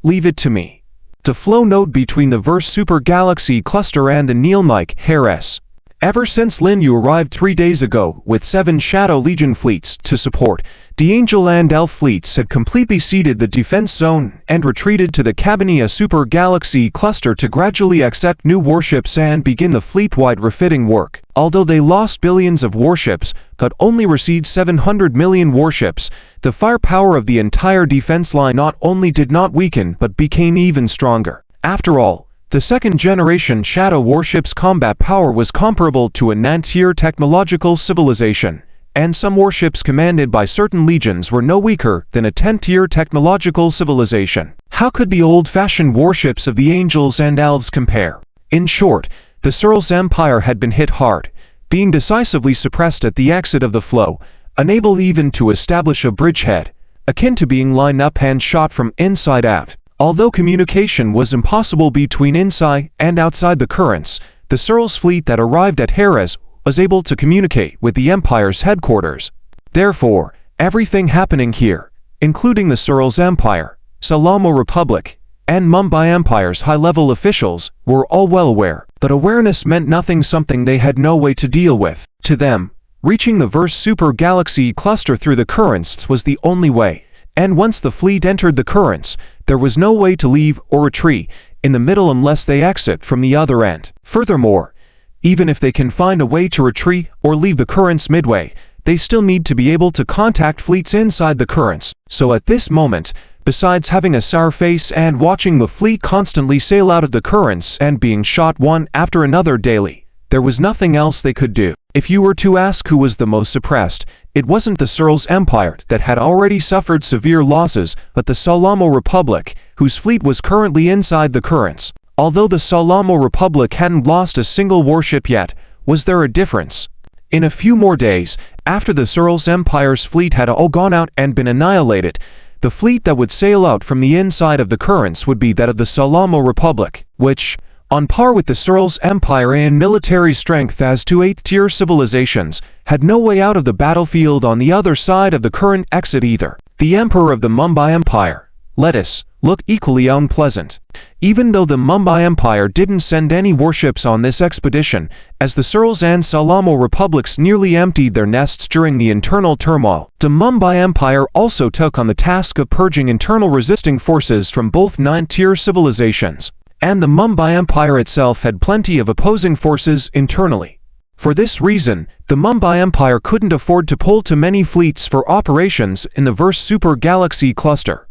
Leave it to me. The flow node between the Verse Super Galaxy Cluster and the Neelmike Heres. Ever since Lin Yu arrived 3 days ago with 7 Shadow Legion fleets to support, the Angel and Elf fleets had completely ceded the defense zone and retreated to the Cabinia Super Galaxy Cluster to gradually accept new warships and begin the fleet-wide refitting work. Although they lost billions of warships, but only received 700 million warships, the firepower of the entire defense line not only did not weaken but became even stronger. After all, the second-generation Shadow warship's combat power was comparable to a 9th-tier technological civilization, and some warships commanded by certain legions were no weaker than a 10th-tier technological civilization. How could the old-fashioned warships of the Angels and Elves compare? In short, the Searles Empire had been hit hard, being decisively suppressed at the exit of the flow, unable even to establish a bridgehead, akin to being lined up and shot from inside out. Although communication was impossible between inside and outside the currents, the Searles fleet that arrived at Heres was able to communicate with the Empire's headquarters. Therefore, everything happening here, including the Searles Empire, Salamo Republic, and Mumbai Empire's high-level officials, were all well aware. But awareness meant nothing, something they had no way to deal with. To them, reaching the Verse Super Galaxy Cluster through the currents was the only way. And once the fleet entered the currents, there was no way to leave or retreat in the middle unless they exit from the other end. Furthermore, even if they can find a way to retreat or leave the currents midway, they still need to be able to contact fleets inside the currents. So at this moment, Besides having a sour face and watching the fleet constantly sail out of the currents and being shot one after another daily, there was nothing else they could do. If you were to ask who was the most suppressed, it wasn't the Searles Empire that had already suffered severe losses, but the Salamo Republic, whose fleet was currently inside the currents. Although the Salamo Republic hadn't lost a single warship yet, was there a difference? In a few more days, after the Searles Empire's fleet had all gone out and been annihilated, the fleet that would sail out from the inside of the currents would be that of the Salamo Republic, which, on par with the Searles Empire in military strength as to 8th-tier civilizations, had no way out of the battlefield on the other side of the current exit either. The Emperor of the Mumbai Empire, Lettuce, looked equally unpleasant. Even though the Mumbai Empire didn't send any warships on this expedition, as the Searles and Salamo Republics nearly emptied their nests during the internal turmoil, the Mumbai Empire also took on the task of purging internal resisting forces from both 9th-tier civilizations. And the Mumbai Empire itself had plenty of opposing forces internally. For this reason, the Mumbai Empire couldn't afford to pull too many fleets for operations in the Verse Super Galaxy cluster.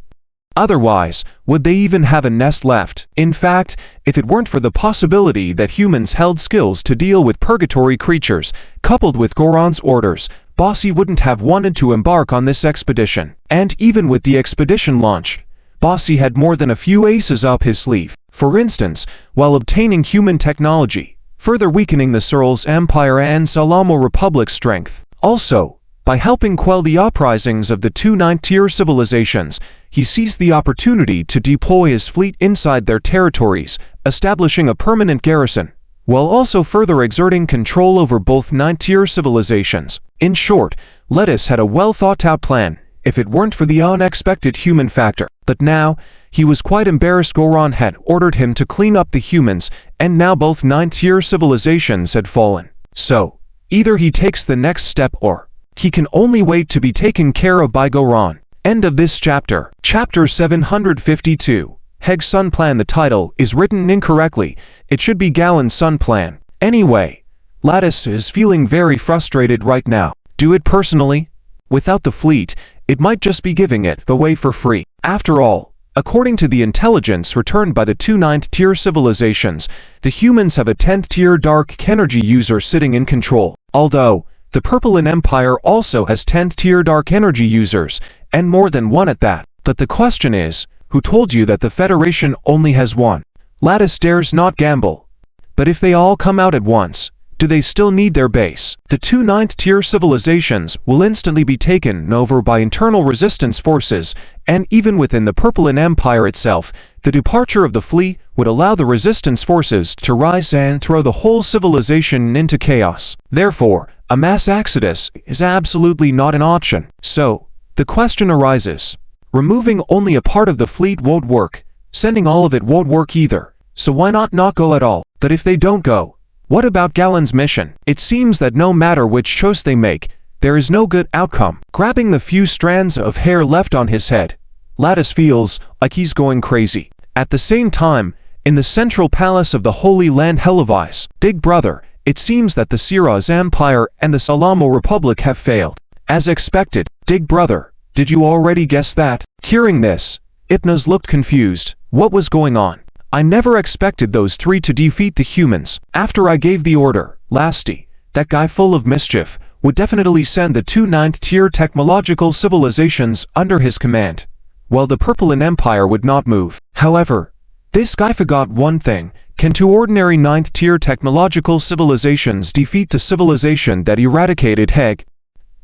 Otherwise, would they even have a nest left? In fact, if it weren't for the possibility that humans held skills to deal with purgatory creatures, coupled with Goron's orders, Bossy wouldn't have wanted to embark on this expedition. And even with the expedition launched, Bossy had more than a few aces up his sleeve. For instance, while obtaining human technology, further weakening the Searles Empire and Salamo Republic's strength. Also, by helping quell the uprisings of the two 9th-tier civilizations, he seized the opportunity to deploy his fleet inside their territories, establishing a permanent garrison, while also further exerting control over both 9th-tier civilizations. In short, Lettuce had a well-thought-out plan, if it weren't for the unexpected human factor. But now, he was quite embarrassed. Goron had ordered him to clean up the humans, and now both 9th-tier civilizations had fallen. So, either he takes the next step or he can only wait to be taken care of by Goron. End of this chapter. Chapter 752. Heg's Sun Plan. The title is written incorrectly. It should be Galen's Sun Plan. Anyway, Lettuce is feeling very frustrated right now. Do it personally? Without the fleet, it might just be giving it away for free. After all, according to the intelligence returned by the two 9th-tier civilizations, the humans have a 10th-tier dark energy user sitting in control. Although, the Purplean Empire also has 10th-tier dark energy users, and more than one at that. But the question is, who told you that the Federation only has one? Lettuce dares not gamble. But if they all come out at once, do they still need their base? The two 9th-tier civilizations will instantly be taken over by internal resistance forces, and even within the Purplean Empire itself, the departure of the fleet would allow the resistance forces to rise and throw the whole civilization into chaos. Therefore, a mass exodus is absolutely not an option. So, the question arises. Removing only a part of the fleet won't work. Sending all of it won't work either. So why not go at all? But if they don't go, what about Galen's mission? It seems that no matter which choice they make, there is no good outcome. Grabbing the few strands of hair left on his head, Lettuce feels like he's going crazy. At the same time, in the central palace of the Holy Land Helivis, Big Brother, it seems that the Searles Empire and the Salamo Republic have failed. As expected, Big Brother, did you already guess that? Hearing this, Hypnos looked confused. What was going on? I never expected those three to defeat the humans. After I gave the order, Lasty, that guy full of mischief, would definitely send the two 9th-tier technological civilizations under his command, while the Purplean Empire would not move. However, this guy forgot one thing. Can two ordinary 9th-tier technological civilizations defeat the civilization that eradicated Heg?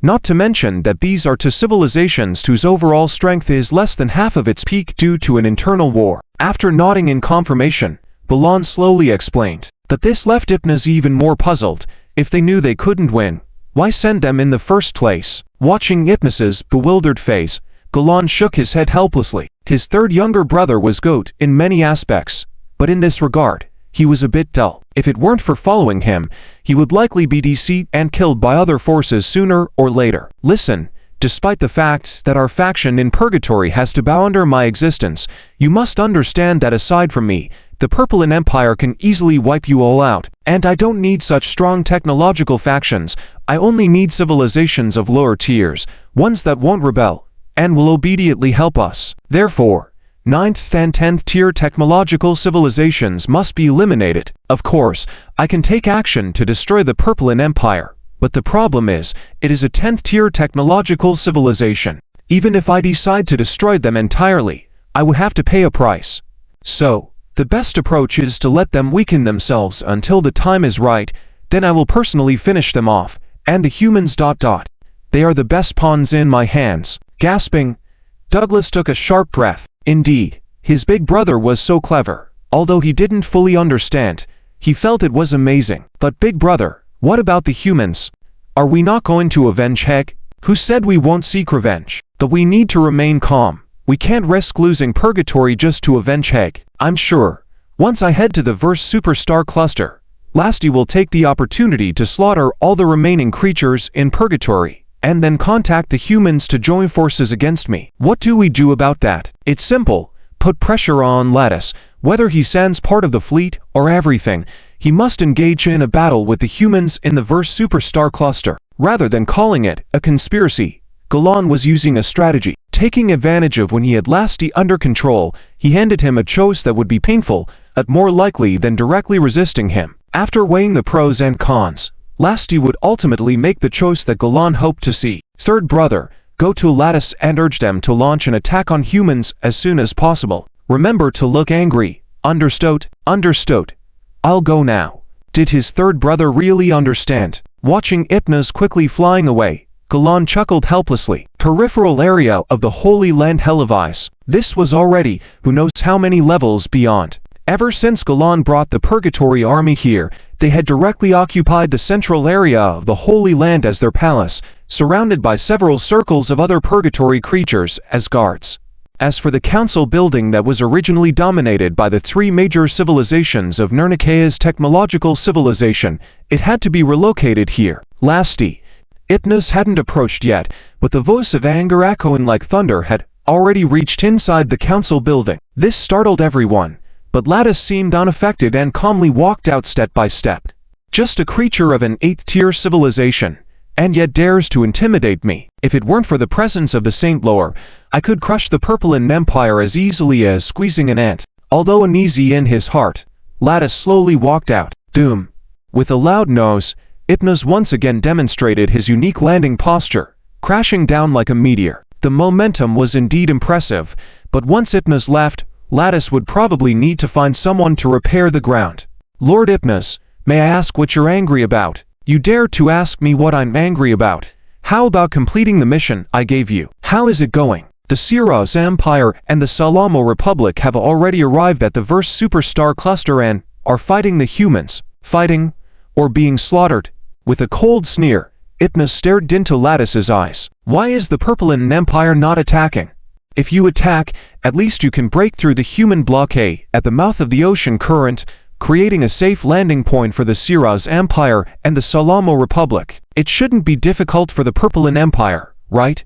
Not to mention that these are two civilizations whose overall strength is less than half of its peak due to an internal war. After nodding in confirmation, Balan slowly explained. But this left Hypnos even more puzzled. If they knew they couldn't win, why send them in the first place? Watching Hypnos's bewildered face, Galan shook his head helplessly. His third younger brother was GOAT in many aspects, but in this regard, he was a bit dull. If it weren't for following him, he would likely be deceived and killed by other forces sooner or later. Listen, despite the fact that our faction in Purgatory has to bow under my existence, you must understand that aside from me, the Purplean Empire can easily wipe you all out. And I don't need such strong technological factions. I only need civilizations of lower tiers, ones that won't rebel, and will obediently help us. Therefore, 9th and 10th tier technological civilizations must be eliminated. Of course, I can take action to destroy the Purplean Empire, but the problem is, it is a 10th tier technological civilization. Even if I decide to destroy them entirely, I would have to pay a price. So, the best approach is to let them weaken themselves until the time is right, then I will personally finish them off, and the humans ... They are the best pawns in my hands. Gasping, Douglas took a sharp breath. Indeed, his big brother was so clever. Although he didn't fully understand, he felt it was amazing. But big brother, what about the humans? Are we not going to avenge Heg? Who said we won't seek revenge? But we need to remain calm. We can't risk losing Purgatory just to avenge Heg. I'm sure, once I head to the Verse Superstar Cluster, Lasty will take the opportunity to slaughter all the remaining creatures in Purgatory, and then contact the humans to join forces against me. What do we do about that? It's simple. Put pressure on Lattice. Whether he sends part of the fleet or everything, he must engage in a battle with the humans in the Verse Superstar Cluster. Rather than calling it a conspiracy, Galan was using a strategy. Taking advantage of when he had Lasty under control, he handed him a choice that would be painful, but more likely than directly resisting him. After weighing the pros and cons, Lasty would ultimately make the choice that Galan hoped to see. Third brother, go to Lattice and urge them to launch an attack on humans as soon as possible. Remember to look angry. Understood? Understood. I'll go now. Did his third brother really understand? Watching Hypnos quickly flying away, Galan chuckled helplessly. Peripheral area of the Holy Land Helivice. This was already, who knows how many levels beyond. Ever since Galan brought the Purgatory army here, they had directly occupied the central area of the Holy Land as their palace, surrounded by several circles of other Purgatory creatures as guards. As for the council building that was originally dominated by the three major civilizations of Nirnikea's technological civilization, it had to be relocated here. Lasty, Hypnos hadn't approached yet, but the voice of anger echoing like thunder had already reached inside the council building. This startled everyone, but Lattice seemed unaffected and calmly walked out step by step. Just a creature of an 8th tier civilization, and yet dares to intimidate me. If it weren't for the presence of the Saint Lore, I could crush the Purplean Empire as easily as squeezing an ant. Although uneasy in his heart, Lattice slowly walked out. Doom. With a loud nose, Hypnos once again demonstrated his unique landing posture, crashing down like a meteor. The momentum was indeed impressive, but once Hypnos left, Lattice would probably need to find someone to repair the ground. Lord Hypnos, may I ask what you're angry about? You dare to ask me what I'm angry about? How about completing the mission I gave you? How is it going? The Siros Empire and the Salamo Republic have already arrived at the Verse Superstar Cluster and are fighting the humans. Fighting? Or being slaughtered? With a cold sneer, Hypnos stared into Lattice's eyes. Why is the Purplean Empire not attacking? If you attack, at least you can break through the human blockade at the mouth of the ocean current, creating a safe landing point for the Siros Empire and the Salamo Republic. It shouldn't be difficult for the Purplean Empire, right?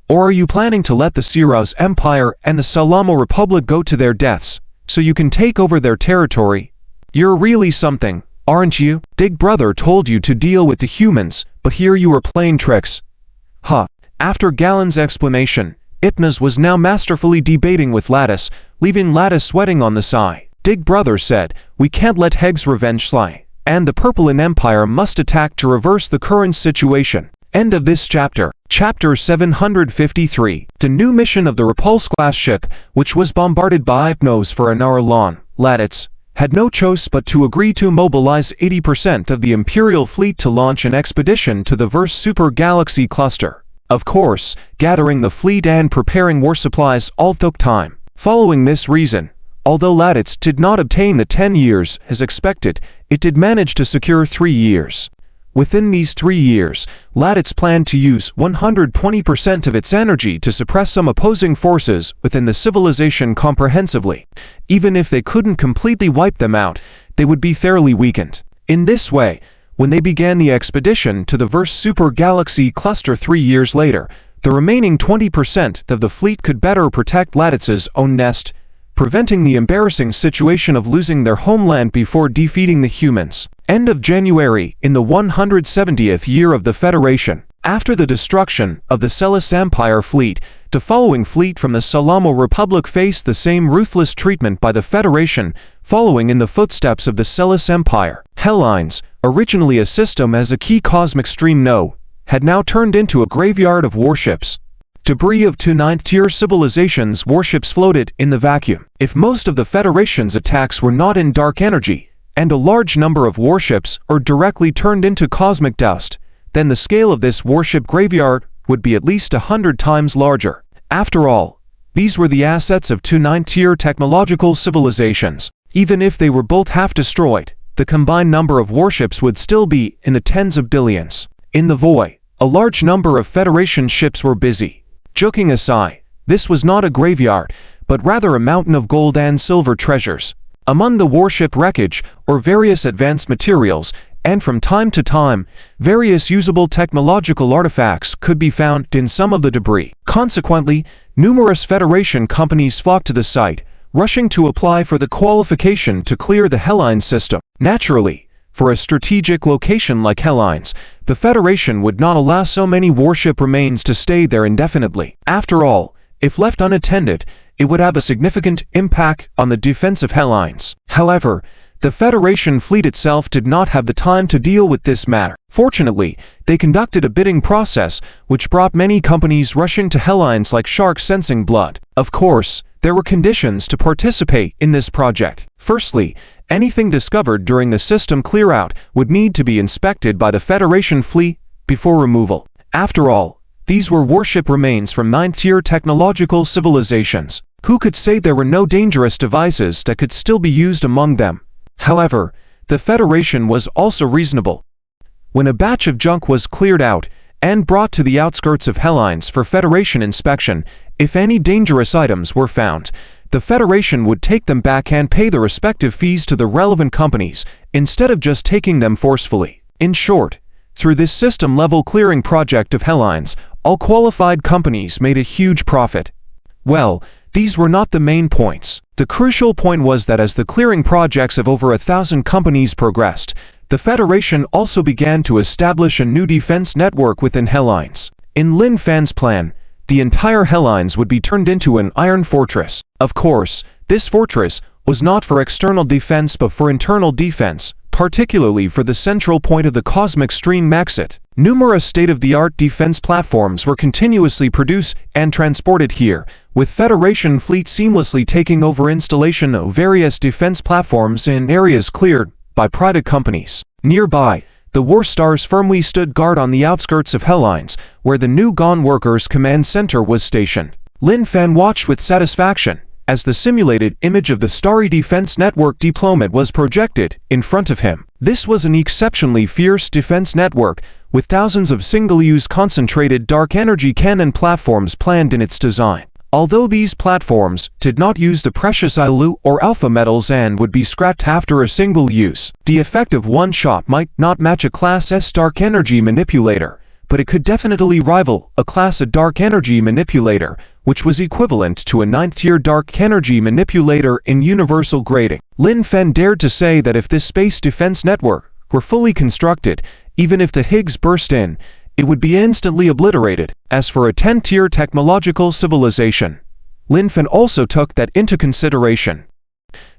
Or are you planning to let the Siros Empire and the Salamo Republic go to their deaths, so you can take over their territory? You're really something, aren't you? Big brother told you to deal with the humans, but here you are playing tricks. Huh. After Galen's explanation, Hypnos was now masterfully debating with Lattice, leaving Lattice sweating on the side. Big brother said, we can't let Heg's revenge slide, and the Purplean Empire must attack to reverse the current situation. End of this chapter. Chapter 753. The new mission of the Repulse-class ship, which was bombarded by Hypnos for an hour long. Lattice had no choice but to agree to mobilize 80% of the Imperial fleet to launch an expedition to the Verse Super Galaxy Cluster. Of course, gathering the fleet and preparing war supplies all took time. Following this reason, although Lattice did not obtain the 10 years as expected, it did manage to secure 3 years. Within these 3 years, Lattice planned to use 120% of its energy to suppress some opposing forces within the civilization comprehensively. Even if they couldn't completely wipe them out, they would be fairly weakened. In this way, when they began the expedition to the Verse Super Galaxy Cluster 3 years later, the remaining 20% of the fleet could better protect Lattice's own nest, preventing the embarrassing situation of losing their homeland before defeating the humans. End of January, in the 170th year of the Federation. After the destruction of the Celis Empire fleet, The following fleet from the Salamo Republic faced the same ruthless treatment by the Federation, following in the footsteps of the Celis Empire. Helines, originally a system as a key cosmic stream node, had now turned into a graveyard of warships. Debris of two ninth-tier civilizations' warships floated in the vacuum. If most of the Federation's attacks were not in dark energy, and a large number of warships are directly turned into cosmic dust, then the scale of this warship graveyard would be at least 100 times larger. After all, these were the assets of two ninth-tier technological civilizations. Even if they were both half destroyed, the combined number of warships would still be in the tens of billions. In the void, a large number of Federation ships were busy. Joking aside, this was not a graveyard, but rather a mountain of gold and silver treasures. Among the warship wreckage or various advanced materials, and from time to time, various usable technological artifacts could be found in some of the debris. Consequently, numerous Federation companies flocked to the site, rushing to apply for the qualification to clear the Helines system. Naturally, for a strategic location like Helines, the Federation would not allow so many warship remains to stay there indefinitely. After all, if left unattended, it would have a significant impact on the defense of Helines. However, the Federation fleet itself did not have the time to deal with this matter. Fortunately, they conducted a bidding process which brought many companies rushing to Helines like sharks sensing blood. Of course, there were conditions to participate in this project. Firstly, anything discovered during the system clear-out would need to be inspected by the Federation fleet before removal. After all, these were warship remains from ninth-tier technological civilizations. Who could say there were no dangerous devices that could still be used among them? However, the Federation was also reasonable. When a batch of junk was cleared out and brought to the outskirts of Helines for Federation inspection, if any dangerous items were found, the Federation would take them back and pay the respective fees to the relevant companies, instead of just taking them forcefully. In short, through this system-level clearing project of Helines, all qualified companies made a huge profit. Well, these were not the main points. The crucial point was that as the clearing projects of over 1,000 companies progressed, the Federation also began to establish a new defense network within Helines. In Lin Fan's plan, the entire Helines would be turned into an iron fortress. Of course, this fortress was not for external defense but for internal defense, particularly for the central point of the cosmic stream Maxit. Numerous state-of-the-art defense platforms were continuously produced and transported here, with Federation fleet seamlessly taking over installation of various defense platforms in areas cleared by private companies. Nearby, the War Stars firmly stood guard on the outskirts of Helines, where the new Gone Workers Command Center was stationed. Lin Fan watched with satisfaction as the simulated image of the Starry Defense Network deployment was projected in front of him. This was an exceptionally fierce defense network, with thousands of single-use concentrated dark energy cannon platforms planned in its design. Although these platforms did not use the precious Ilu or alpha metals and would be scrapped after a single use, the effect of one shot might not match a Class S dark energy manipulator, but it could definitely rival a Class A dark energy manipulator, which was equivalent to a 9th-tier dark energy manipulator in universal grading. Lin Fan dared to say that if this space defense network were fully constructed, even if the Higgs burst in, it would be instantly obliterated. As for a 10th-tier technological civilization, Lin Fan also took that into consideration.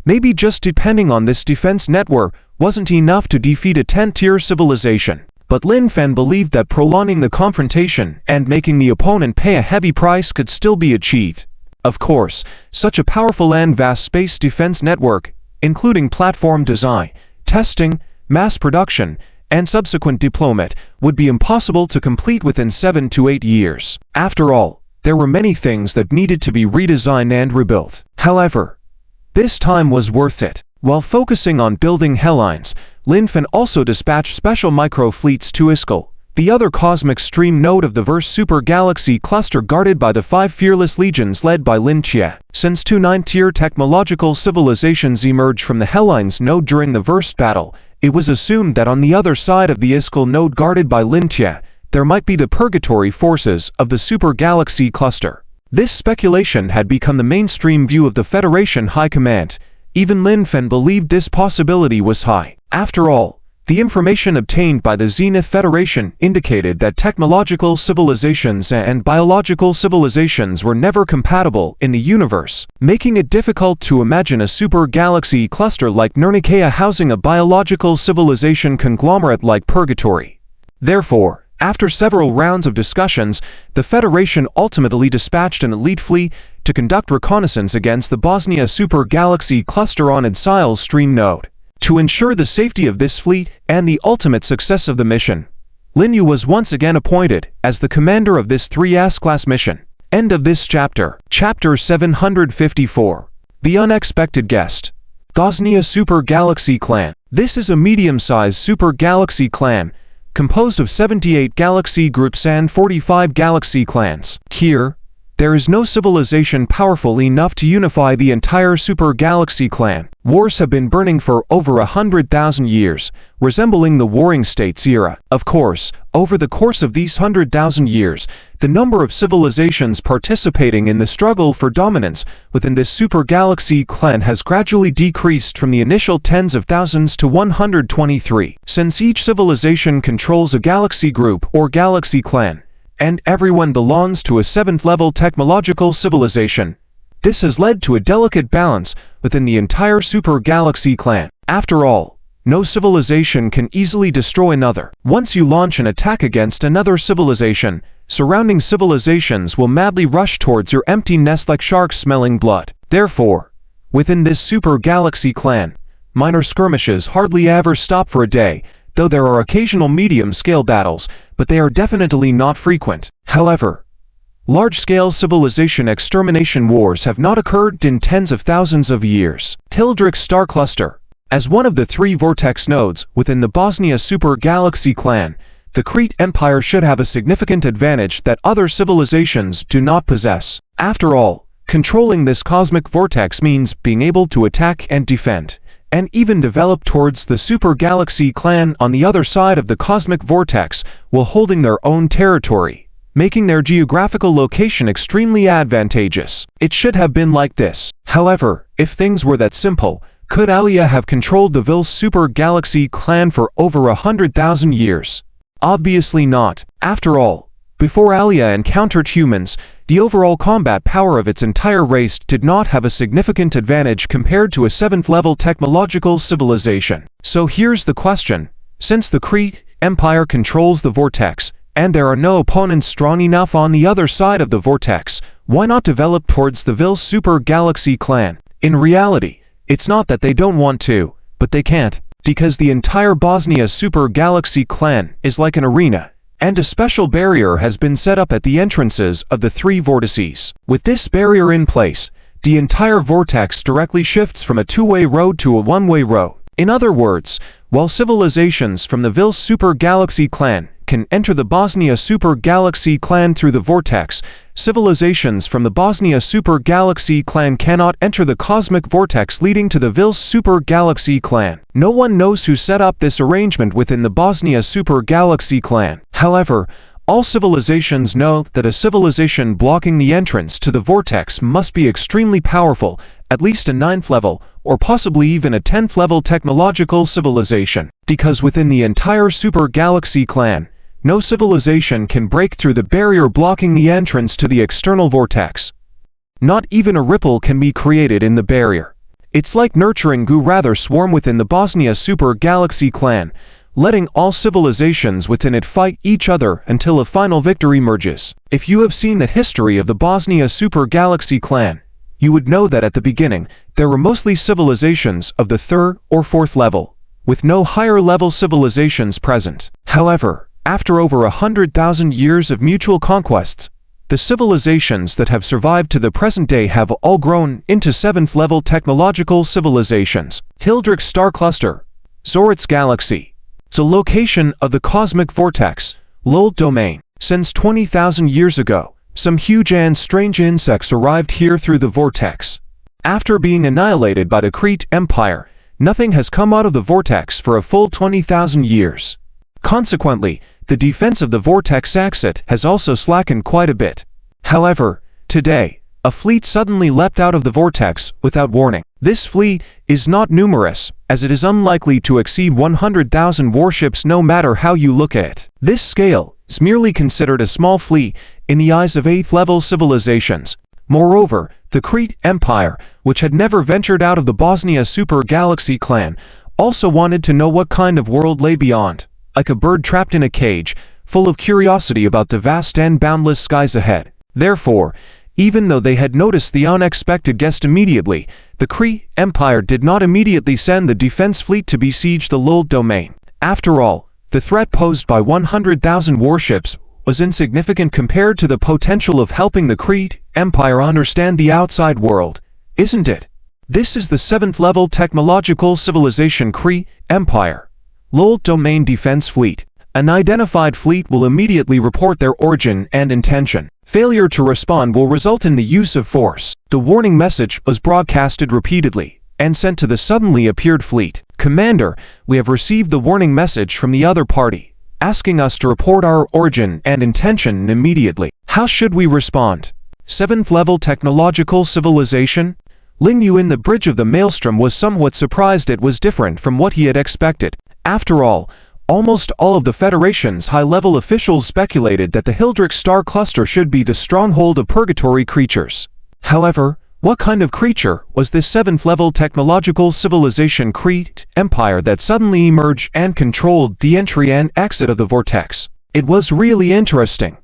Maybe just depending on this defense network wasn't enough to defeat a 10th-tier civilization. But Lin Fan believed that prolonging the confrontation and making the opponent pay a heavy price could still be achieved. Of course, such a powerful and vast space defense network, including platform design, testing, mass production, and subsequent deployment, would be impossible to complete within 7 to 8 years. After all, there were many things that needed to be redesigned and rebuilt. However, this time was worth it. While focusing on building Helines, Lin Fan also dispatched special micro-fleets to Iskal, the other cosmic stream node of the Verse Super Galaxy cluster guarded by the 5 fearless legions led by Lin Chia. Since 2 9th-tier technological civilizations emerged from the Helines node during the Verse battle, it was assumed that on the other side of the Iskal node guarded by Lin Chia, there might be the purgatory forces of the Super Galaxy cluster. This speculation had become the mainstream view of the Federation High Command. Even Lin Fan believed this possibility was high. After all, The information obtained by the Zenith Federation indicated that technological civilizations and biological civilizations were never compatible in the universe, making it difficult to imagine a super-galaxy cluster like Nirnikea housing a biological civilization conglomerate like Purgatory. Therefore, after several rounds of discussions, the Federation ultimately dispatched an elite fleet to conduct reconnaissance against the Bosnia super-galaxy cluster on Idsile's stream node. To ensure the safety of this fleet and the ultimate success of the mission, Lin Yu was once again appointed as the commander of this 3S-class mission. End of this chapter. Chapter 754. The Unexpected Guest. Bosnia Super Galaxy Clan. This is a medium-sized super galaxy clan, composed of 78 galaxy groups and 45 galaxy clans. Here, there is no civilization powerful enough to unify the entire super galaxy clan. Wars have been burning for over 100,000 years, resembling the Warring States era. Of course, over the course of these 100,000 years, the number of civilizations participating in the struggle for dominance within this super galaxy clan has gradually decreased from the initial tens of thousands to 123. Since each civilization controls a galaxy group or galaxy clan, and everyone belongs to a 7th-level technological civilization, this has led to a delicate balance within the entire super galaxy clan. After all, no civilization can easily destroy another. Once you launch an attack against another civilization, surrounding civilizations will madly rush towards your empty nest like sharks smelling blood. Therefore, within this super galaxy clan, minor skirmishes hardly ever stop for a day, though there are occasional medium-scale battles, but they are definitely not frequent. However, large-scale civilization extermination wars have not occurred in tens of thousands of years. Hildrix Star Cluster. As one of the 3 vortex nodes within the Bosnia Super Galaxy clan, the Crete Empire should have a significant advantage that other civilizations do not possess. After all, controlling this cosmic vortex means being able to attack and defend, and even develop towards the Super Galaxy clan on the other side of the cosmic vortex while holding their own territory, making their geographical location extremely advantageous. It should have been like this. However, if things were that simple, could Alia have controlled the Vil Super Galaxy clan for over 100,000 years? Obviously not. After all, before Alia encountered humans, the overall combat power of its entire race did not have a significant advantage compared to a 7th-level technological civilization. So here's the question. Since the Crete Empire controls the vortex, and there are no opponents strong enough on the other side of the vortex, why not develop towards the Vil Super Galaxy clan? In reality, it's not that they don't want to, but they can't, because the entire Bosnia Super Galaxy clan is like an arena, and a special barrier has been set up at the entrances of the 3 vortices. With this barrier in place, the entire vortex directly shifts from a 2-way road to a 1-way road. In other words, while civilizations from the Vil Super Galaxy clan can enter the Bosnia Super Galaxy clan through the vortex, civilizations from the Bosnia Super Galaxy clan cannot enter the cosmic vortex leading to the Vil Super Galaxy clan. No one knows who set up this arrangement within the Bosnia Super Galaxy clan. However, all civilizations know that a civilization blocking the entrance to the vortex must be extremely powerful, at least a 9th level, or possibly even a 10th level technological civilization. Because within the entire Super Galaxy clan, no civilization can break through the barrier blocking the entrance to the external vortex. Not even a ripple can be created in the barrier. It's like nurturing goo rather swarm within the Bosnia Super Galaxy clan, letting all civilizations within it fight each other until a final victory emerges. If you have seen the history of the Bosnia Super Galaxy clan, you would know that at the beginning, there were mostly civilizations of the 3rd or 4th level, with no higher level civilizations present. However, after over 100,000 years of mutual conquests, the civilizations that have survived to the present day have all grown into 7th level technological civilizations. Hildrix Star Cluster, Zoritz Galaxy. The location of the cosmic vortex, Lul Domain. Since 20,000 years ago, some huge and strange insects arrived here through the vortex. After being annihilated by the Crete Empire, nothing has come out of the vortex for a full 20,000 years. Consequently, the defense of the vortex exit has also slackened quite a bit. However, today, a fleet suddenly leapt out of the vortex without warning. This fleet is not numerous, as it is unlikely to exceed 100,000 warships no matter how you look at it. This scale is merely considered a small fleet in the eyes of 8th-level civilizations. Moreover, the Krete Empire, which had never ventured out of the Bosnia Super Galaxy clan, also wanted to know what kind of world lay beyond. Like a bird trapped in a cage, full of curiosity about the vast and boundless skies ahead. Therefore, even though they had noticed the unexpected guest immediately, the Krete Empire did not immediately send the defense fleet to besiege the Luld domain. After all, the threat posed by 100,000 warships was insignificant compared to the potential of helping the Krete Empire understand the outside world, isn't it? This is the 7th-level technological civilization Krete Empire. Luld Domain Defense Fleet. An identified fleet will immediately report their origin and intention. Failure to respond will result in the use of force. The warning message was broadcasted repeatedly and sent to the suddenly appeared fleet. Commander, we have received the warning message from the other party, asking us to report our origin and intention immediately. How should we respond? 7th-level technological civilization? Lin Yu in the bridge of the Maelstrom was somewhat surprised it was different from what he had expected. After all, almost all of the Federation's high-level officials speculated that the Hildrix star cluster should be the stronghold of purgatory creatures. However, what kind of creature was this 7th-level technological civilization Krete Empire that suddenly emerged and controlled the entry and exit of the vortex? It was really interesting.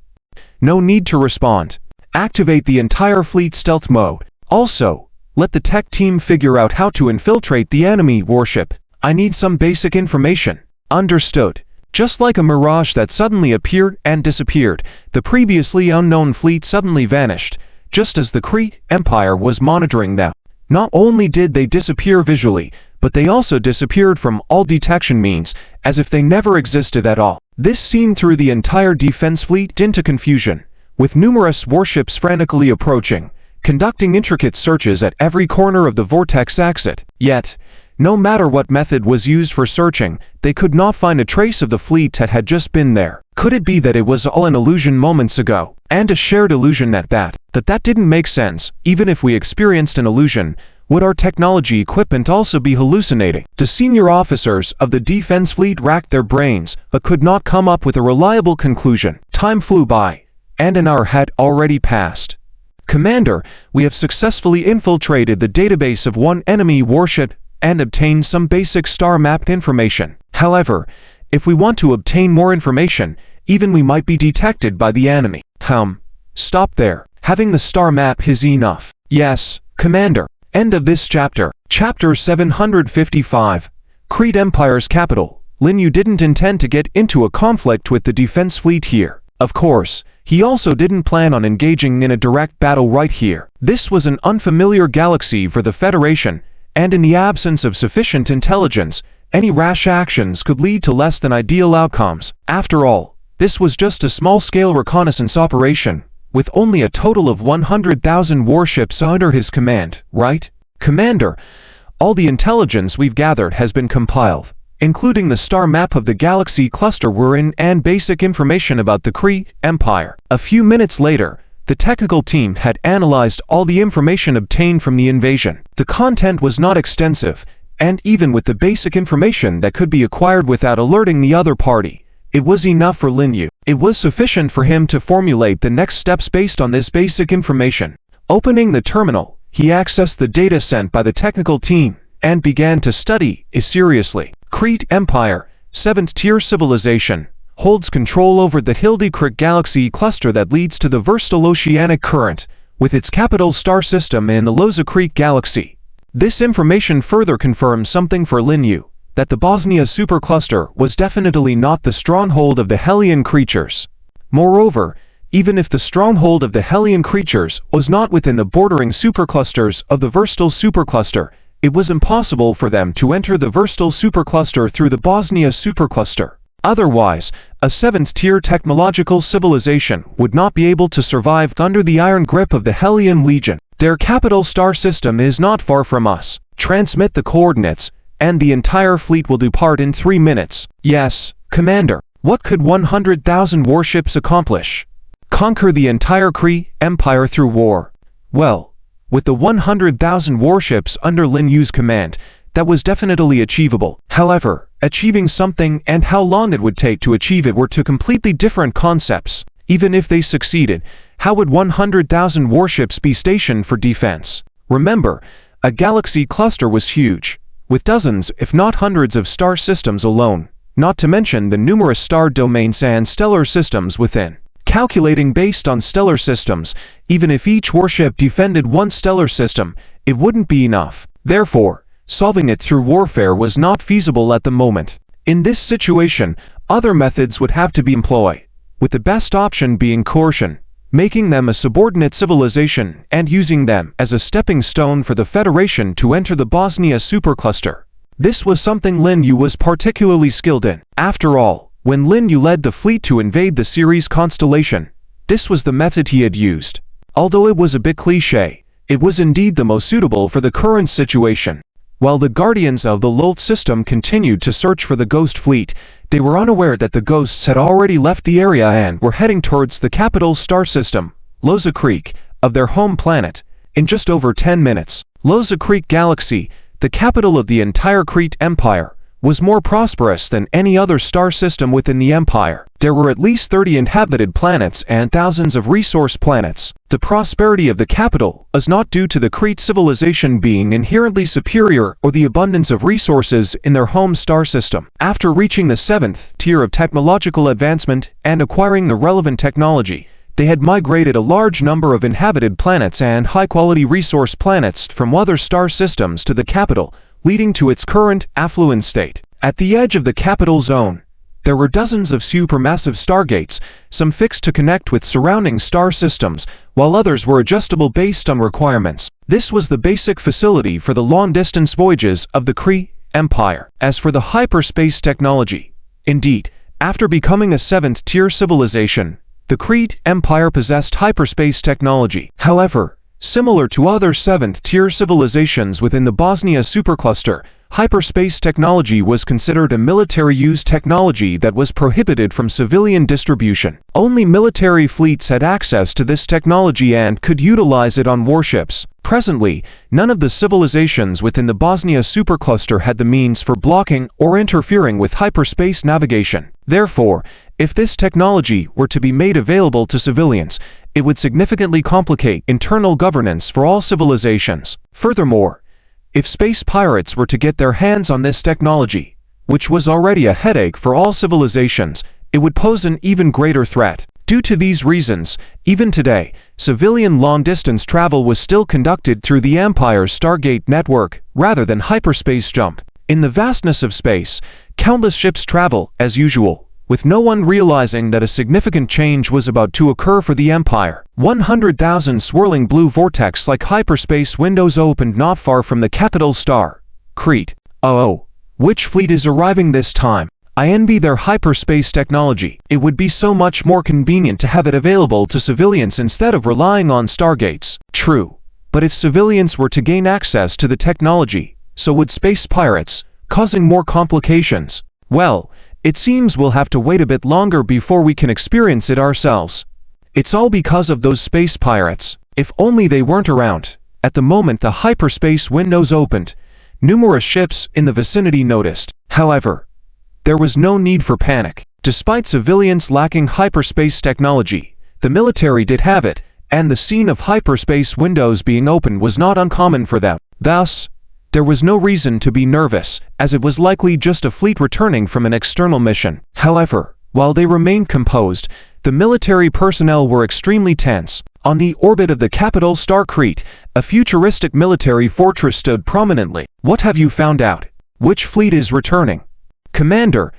No need to respond. Activate the entire fleet stealth mode. Also, let the tech team figure out how to infiltrate the enemy warship. I need some basic information. Understood. Just like a mirage that suddenly appeared and disappeared, the previously unknown fleet suddenly vanished, just as the Krete Empire was monitoring them. Not only did they disappear visually, but they also disappeared from all detection means, as if they never existed at all. This scene threw the entire defense fleet into confusion, with numerous warships frantically approaching, conducting intricate searches at every corner of the vortex exit. Yet, no matter what method was used for searching, they could not find a trace of the fleet that had just been there. Could it be that it was all an illusion moments ago, and a shared illusion at that? But that didn't make sense. Even if we experienced an illusion, would our technology equipment also be hallucinating? The senior officers of the defense fleet racked their brains, but could not come up with a reliable conclusion. Time flew by, and an hour had already passed. Commander, we have successfully infiltrated the database of one enemy warship and obtained some basic star map information. However, if we want to obtain more information, even we might be detected by the enemy. Stop there. Having the star map is enough. Yes, Commander. End of this chapter. Chapter 755. Krete Empire's capital. Lin Yu didn't intend to get into a conflict with the defense fleet here. Of course, he also didn't plan on engaging in a direct battle right here. This was an unfamiliar galaxy for the Federation, and in the absence of sufficient intelligence, any rash actions could lead to less than ideal outcomes. After all, this was just a small-scale reconnaissance operation, with only a total of 100,000 warships under his command, right? Commander, all the intelligence we've gathered has been compiled, including the star map of the galaxy cluster we're in and basic information about the Krete Empire. A few minutes later, the technical team had analyzed all the information obtained from the invasion. The content was not extensive, and even with the basic information that could be acquired without alerting the other party, it was enough for Lin Yu. It was sufficient for him to formulate the next steps based on this basic information. Opening the terminal, he accessed the data sent by the technical team and began to study it seriously. Krete Empire, 7th-tier civilization, holds control over the Hildikrik galaxy cluster that leads to the Verstal Oceanic Current, with its capital star system in the Loza Creek galaxy. This information further confirms something for Lin Yu, that the Bosnia supercluster was definitely not the stronghold of the Hellion creatures. Moreover, even if the stronghold of the Hellion creatures was not within the bordering superclusters of the Verstal supercluster, it was impossible for them to enter the Verstal supercluster through the Bosnia supercluster. Otherwise, a 7th-tier technological civilization would not be able to survive under the iron grip of the Hellion Legion. Their capital star system is not far from us. Transmit the coordinates, and the entire fleet will depart in 3 minutes. Yes, Commander. What could 100,000 warships accomplish? Conquer the entire Krete Empire through war. Well, with the 100,000 warships under Lin Yu's command, that was definitely achievable. However, achieving something and how long it would take to achieve it were two completely different concepts. Even if they succeeded, how would 100,000 warships be stationed for defense? Remember, a galaxy cluster was huge, with dozens if not hundreds of star systems alone, not to mention the numerous star domains and stellar systems within. Calculating based on stellar systems, even if each warship defended one stellar system, it wouldn't be enough. Therefore, solving it through warfare was not feasible at the moment. In this situation, other methods would have to be employed, with the best option being coercion, making them a subordinate civilization and using them as a stepping stone for the Federation to enter the Bosnia supercluster. This was something Lin Yu was particularly skilled in. After all, when Lin Yu led the fleet to invade the Ceres constellation, this was the method he had used. Although it was a bit cliché, it was indeed the most suitable for the current situation. While the Guardians of the Lolt system continued to search for the Ghost fleet, they were unaware that the Ghosts had already left the area and were heading towards the capital star system, Loza Creek, of their home planet, in just over 10 minutes. Loza Creek Galaxy, the capital of the entire Crete Empire, was more prosperous than any other star system within the Empire. There were at least 30 inhabited planets and thousands of resource planets. The prosperity of the capital is not due to the Crete civilization being inherently superior or the abundance of resources in their home star system. After reaching the 7th tier of technological advancement and acquiring the relevant technology, they had migrated a large number of inhabited planets and high-quality resource planets from other star systems to the capital, leading to its current affluent state. At the edge of the capital zone, there were dozens of supermassive stargates, some fixed to connect with surrounding star systems, while others were adjustable based on requirements. This was the basic facility for the long-distance voyages of the Crete Empire. As for the hyperspace technology, indeed, after becoming a 7th-tier civilization, the Crete Empire possessed hyperspace technology. However, similar to other 7th-tier civilizations within the Bosnia supercluster, hyperspace technology was considered a military-use technology that was prohibited from civilian distribution. Only military fleets had access to this technology and could utilize it on warships. Presently, none of the civilizations within the Bosnia supercluster had the means for blocking or interfering with hyperspace navigation. Therefore, if this technology were to be made available to civilians, it would significantly complicate internal governance for all civilizations. Furthermore, if space pirates were to get their hands on this technology, which was already a headache for all civilizations, it would pose an even greater threat. Due to these reasons, even today, civilian long-distance travel was still conducted through the Empire's Stargate network rather than hyperspace jump. In the vastness of space, countless ships travel, as usual, with no one realizing that a significant change was about to occur for the Empire. 100,000 swirling blue vortex-like hyperspace windows opened not far from the capital star, Crete. Oh, which fleet is arriving this time? I envy their hyperspace technology. It would be so much more convenient to have it available to civilians instead of relying on stargates. True, but if civilians were to gain access to the technology, so would space pirates, causing more complications. Well, it seems we'll have to wait a bit longer before we can experience it ourselves. It's all because of those space pirates. If only they weren't around. At the moment the hyperspace windows opened, numerous ships in the vicinity noticed. However, there was no need for panic. Despite civilians lacking hyperspace technology, the military did have it, and the scene of hyperspace windows being open was not uncommon for them. Thus, there was no reason to be nervous, as it was likely just a fleet returning from an external mission. However, while they remained composed, the military personnel were extremely tense. On the orbit of the capital star Crete, a futuristic military fortress stood prominently. What have you found out? Which fleet is returning? Commander,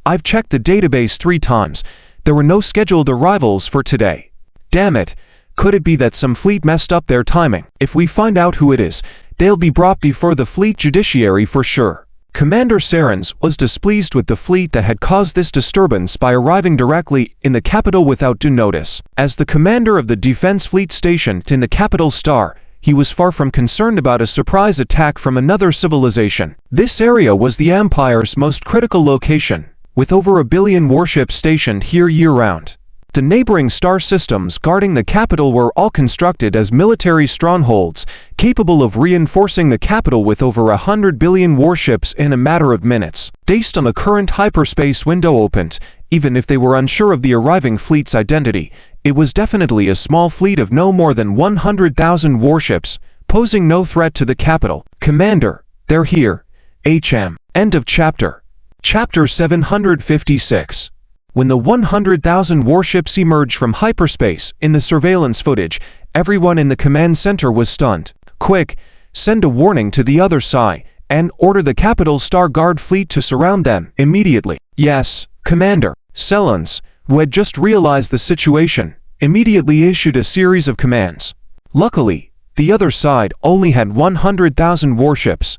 I've checked the database 3 times. There were no scheduled arrivals for today. Damn it, could it be that some fleet messed up their timing? If we find out who it is, they'll be brought before the fleet judiciary for sure. Commander Sarens was displeased with the fleet that had caused this disturbance by arriving directly in the capital without due notice. As the commander of the defense fleet stationed in the capital star, he was far from concerned about a surprise attack from another civilization. This area was the Empire's most critical location, with over 1 billion warships stationed here year-round. The neighboring star systems guarding the capital were all constructed as military strongholds, capable of reinforcing the capital with over 100 billion warships in a matter of minutes. Based on the current hyperspace window opened, even if they were unsure of the arriving fleet's identity, it was definitely a small fleet of no more than 100,000 warships, posing no threat to the capital. Commander, they're here. HM. End of chapter. Chapter 756. When the 100,000 warships emerged from hyperspace in the surveillance footage, everyone in the command center was stunned. Quick, send a warning to the other side, and order the capital Star Guard fleet to surround them immediately. Yes, Commander. Selens, who had just realized the situation, immediately issued a series of commands. Luckily, the other side only had 100,000 warships.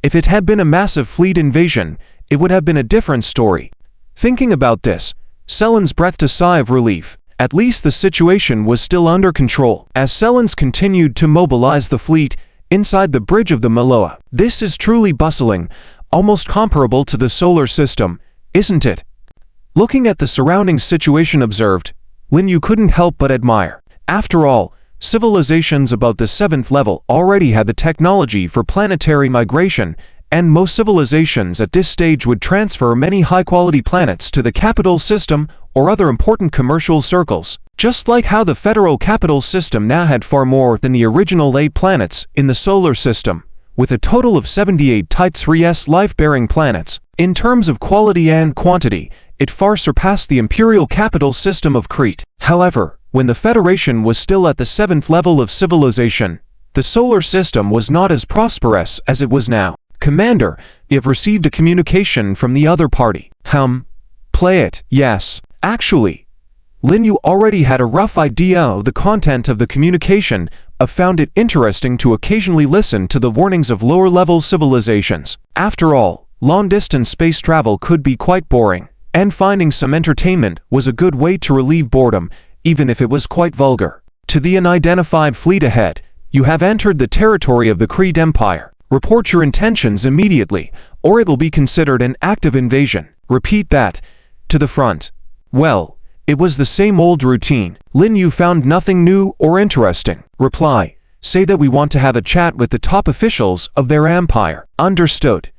If it had been a massive fleet invasion, it would have been a different story. Thinking about this, Selens breathed a sigh of relief. At least the situation was still under control. As Selens continued to mobilize the fleet inside the bridge of the Maloa. This is truly bustling, almost comparable to the solar system, isn't it? Looking at the surrounding situation observed, Lin Yu couldn't help but admire. After all, civilizations about the 7th level already had the technology for planetary migration, and most civilizations at this stage would transfer many high-quality planets to the capital system or other important commercial circles, just like how the federal capital system now had far more than the original 8 planets in the solar system, with a total of 78 Type 3s life-bearing planets. In terms of quality and quantity, it far surpassed the imperial capital system of Crete. However, when the Federation was still at the 7th level of civilization, the solar system was not as prosperous as it was now. Commander, you've received a communication from the other party. Play it. Yes. Actually, Lin Yu already had a rough idea of the content of the communication, found it interesting to occasionally listen to the warnings of lower-level civilizations. After all, long-distance space travel could be quite boring, and finding some entertainment was a good way to relieve boredom, even if it was quite vulgar. To the unidentified fleet ahead, you have entered the territory of the Crete Empire. Report your intentions immediately, or it will be considered an active invasion. Repeat that. To the front. Well, it was the same old routine. Lin Yu found nothing new or interesting. Reply. Say that we want to have a chat with the top officials of their empire. Understood.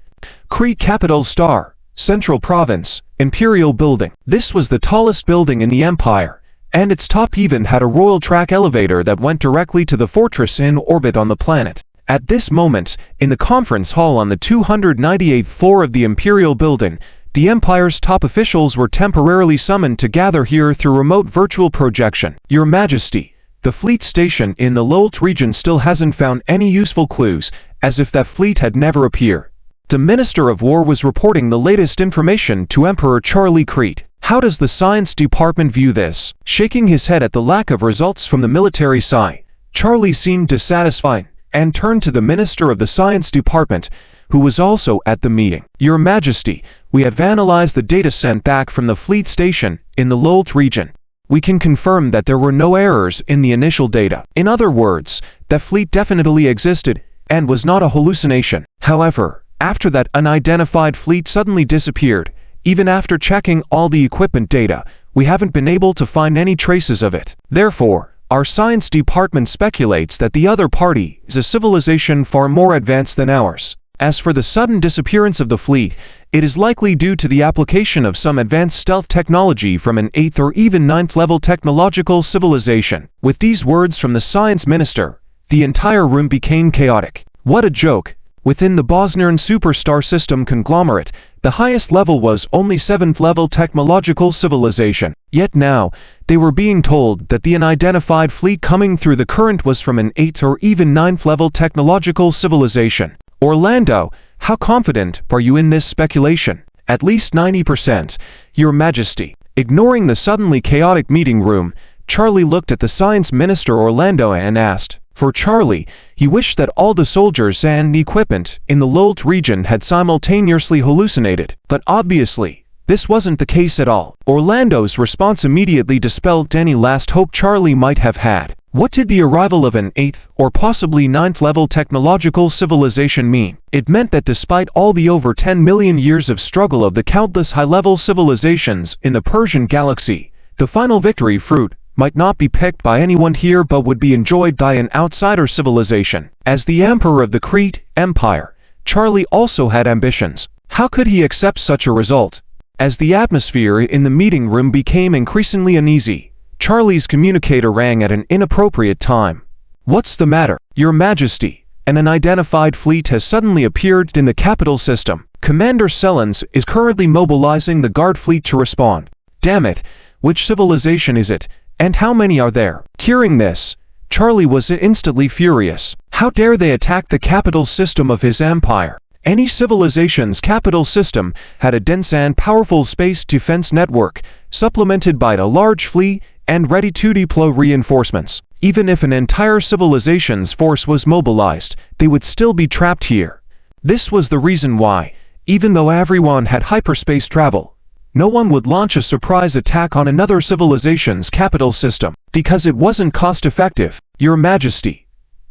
Crete Capital Star, Central Province, Imperial Building. This was the tallest building in the empire, and its top even had a royal track elevator that went directly to the fortress in orbit on the planet. At this moment, in the conference hall on the 298th floor of the Imperial Building, the Empire's top officials were temporarily summoned to gather here through remote virtual projection. Your Majesty, the fleet station in the Lolt region still hasn't found any useful clues, as if that fleet had never appeared. The Minister of War was reporting the latest information to Emperor Charlie Crete. How does the Science Department view this? Shaking his head at the lack of results from the military side, Charlie seemed dissatisfied and turned to the Minister of the Science Department, who was also at the meeting. Your Majesty, we have analyzed the data sent back from the fleet station in the Lolt region. We can confirm that there were no errors in the initial data. In other words, that fleet definitely existed and was not a hallucination. However, after that unidentified fleet suddenly disappeared, even after checking all the equipment data, we haven't been able to find any traces of it. Therefore, our science department speculates that the other party is a civilization far more advanced than ours. As for the sudden disappearance of the fleet, it is likely due to the application of some advanced stealth technology from an 8th or even 9th level technological civilization. With these words from the science minister, the entire room became chaotic. What a joke! Within the Bosnian superstar system conglomerate, the highest level was only 7th level technological civilization. Yet now, they were being told that the unidentified fleet coming through the current was from an 8th or even 9th level technological civilization. Orlando, how confident are you in this speculation? At least 90%, Your Majesty. Ignoring the suddenly chaotic meeting room, Charlie looked at the science minister Orlando and asked. For Charlie, he wished that all the soldiers and equipment in the Lolt region had simultaneously hallucinated, but obviously, this wasn't the case at all. Orlando's response immediately dispelled any last hope Charlie might have had. What did the arrival of an 8th or possibly 9th level technological civilization mean? It meant that despite all the over 10 million years of struggle of the countless high-level civilizations in the Persian galaxy, The final victory fruit might not be picked by anyone here but would be enjoyed by an outsider civilization. As the emperor of the Crete Empire, Charlie also had ambitions. How could he accept such a result? As the atmosphere in the meeting room became increasingly uneasy, Charlie's communicator rang at an inappropriate time. "What's the matter, Your Majesty? An unidentified fleet has suddenly appeared in the capital system. Commander Sellens is currently mobilizing the guard fleet to respond." "Damn it, which civilization is it? And how many are there?" Hearing this, Charlie was instantly furious. How dare they attack the capital system of his empire? Any civilization's capital system had a dense and powerful space defense network, supplemented by a large fleet and ready to deploy reinforcements. Even if an entire civilization's force was mobilized, they would still be trapped here. This was the reason why, even though everyone had hyperspace travel, no one would launch a surprise attack on another civilization's capital system, because it wasn't cost-effective. "Your Majesty,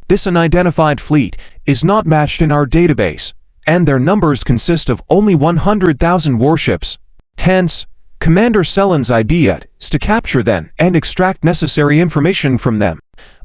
this unidentified fleet is not matched in our database, and their numbers consist of only 100,000 warships. Hence, Commander Sellens' idea is to capture them and extract necessary information from them."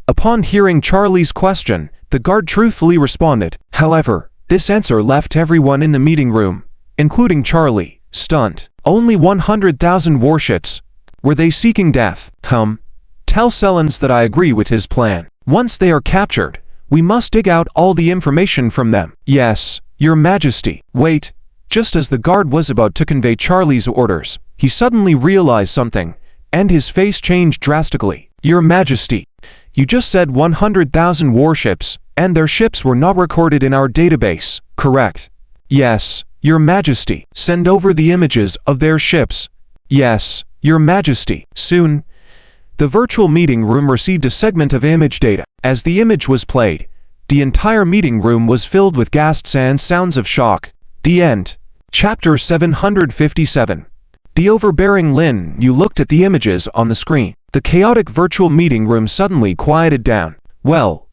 Upon hearing Charlie's question, the guard truthfully responded. However, this answer left everyone in the meeting room, including Charlie, stunned. Only 100,000 warships? Were they seeking death? Tell Sellens that I agree with his plan. Once they are captured, we must dig out all the information from them. "Yes, Your Majesty." Wait. Just as the guard was about to convey Charlie's orders, he suddenly realized something, and his face changed drastically. "Your Majesty, you just said 100,000 warships, and their ships were not recorded in our database, correct?" "Yes, Your Majesty." "Send over the images of their ships." "Yes, Your Majesty." Soon, the virtual meeting room received a segment of image data. As the image was played, the entire meeting room was filled with gasps and sounds of shock. The end. Chapter 757. The overbearing Lin Yu looked at the images on the screen. The chaotic virtual meeting room suddenly quieted down. Well,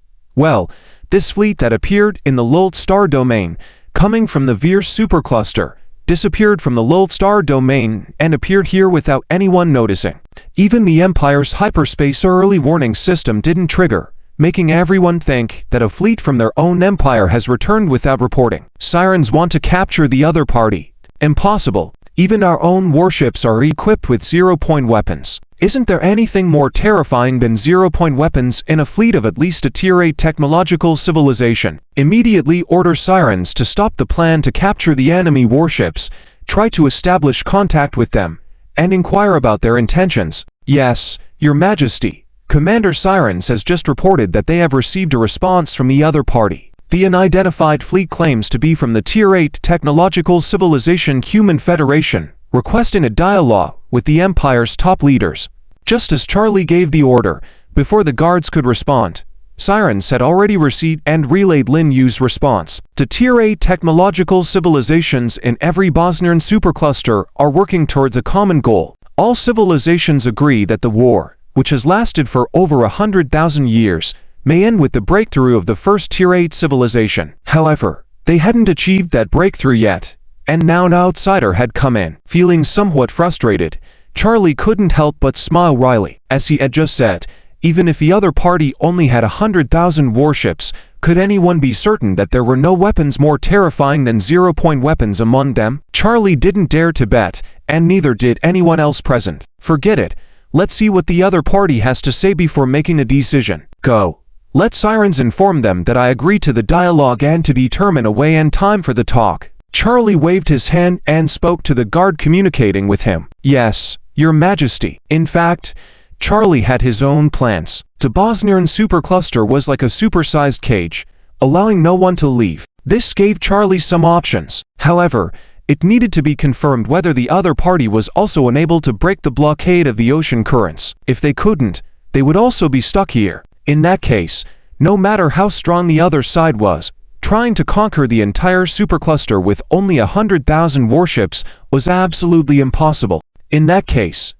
this fleet that appeared in the Lult Star domain, coming from the Vir supercluster, disappeared from the Lult Star domain and appeared here without anyone noticing. Even the Empire's hyperspace early warning system didn't trigger, making everyone think that a fleet from their own empire has returned without reporting. Sirens want to capture the other party. Impossible. Even our own warships are equipped with zero-point weapons. Isn't there anything more terrifying than zero-point weapons in a fleet of at least a Tier 8 technological civilization? Immediately order Sirens to stop the plan to capture the enemy warships, try to establish contact with them, and inquire about their intentions. Yes, Your Majesty. Commander Sirens has just reported that they have received a response from the other party. The unidentified fleet claims to be from the Tier 8 technological civilization Human Federation, requesting a dialogue with the Empire's top leaders. Just as Charlie gave the order, before the guards could respond, Sirens had already received and relayed Lin Yu's response. The Tier 8 technological civilizations in every Bosnian supercluster are working towards a common goal. All civilizations agree that the war, which has lasted for over 100,000 years, may end with the breakthrough of the first Tier 8 civilization. However, they hadn't achieved that breakthrough yet, and now an outsider had come in. Feeling somewhat frustrated, Charlie couldn't help but smile wryly. As he had just said, even if the other party only had 100,000 warships, could anyone be certain that there were no weapons more terrifying than zero-point weapons among them? Charlie didn't dare to bet, and neither did anyone else present. Forget it. Let's see what the other party has to say before making a decision. Go. Let Sirens inform them that I agree to the dialogue and to determine a way and time for the talk. Charlie waved his hand and spoke to the guard communicating with him. Yes, Your Majesty. In fact, Charlie had his own plans. The Bosnian supercluster was like a supersized cage, allowing no one to leave. This gave Charlie some options. However, it needed to be confirmed whether the other party was also unable to break the blockade of the ocean currents. If they couldn't, they would also be stuck here. In that case, no matter how strong the other side was, trying to conquer the entire supercluster with only 100,000 warships was absolutely impossible. In that case,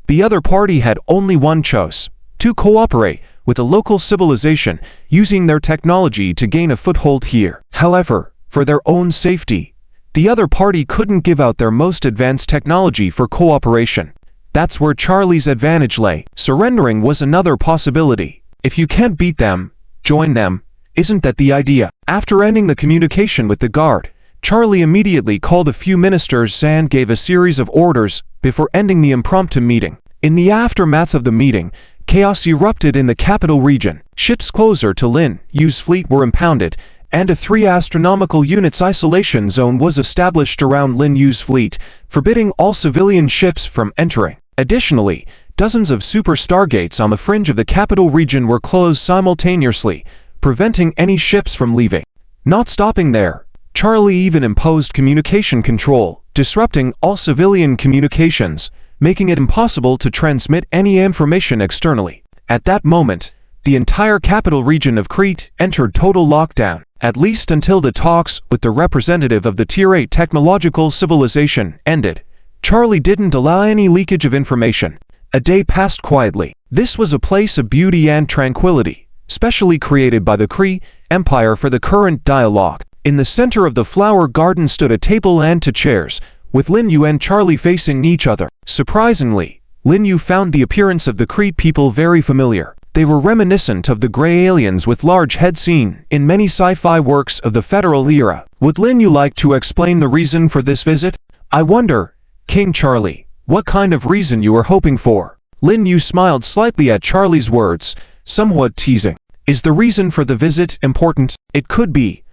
the other party had only one choice: to cooperate with a local civilization using their technology to gain a foothold here. However, for their own safety, the other party couldn't give out their most advanced technology for cooperation. That's where Charlie's advantage lay. Surrendering was another possibility. If you can't beat them, join them. Isn't that the idea? After ending the communication with the guard, Charlie immediately called a few ministers and gave a series of orders before ending the impromptu meeting. In the aftermath of the meeting, chaos erupted in the capital region. Ships closer to Lin Yu's fleet were impounded, and a 3 astronomical units isolation zone was established around Lin Yu's fleet, forbidding all civilian ships from entering. Additionally, dozens of super stargates on the fringe of the capital region were closed simultaneously, preventing any ships from leaving. Not stopping there, Charlie even imposed communication control, disrupting all civilian communications, making it impossible to transmit any information externally. At that moment, the entire capital region of Crete entered total lockdown, at least until the talks with the representative of the Tier 8 technological civilization ended. Charlie didn't allow any leakage of information. A day passed quietly. This was a place of beauty and tranquility, specially created by the Kree Empire for the current dialogue. In the center of the flower garden stood a table and 2 chairs, with Lin Yu and Charlie facing each other. Surprisingly, Lin Yu found the appearance of the Kree people very familiar. They were reminiscent of the gray aliens with large heads seen in many sci-fi works of the Federal era. Would Lin Yu like to explain the reason for this visit? I wonder, King Charlie, what kind of reason you are hoping for? Lin Yu smiled slightly at Charlie's words, somewhat teasing. Is the reason for the visit important? It could be.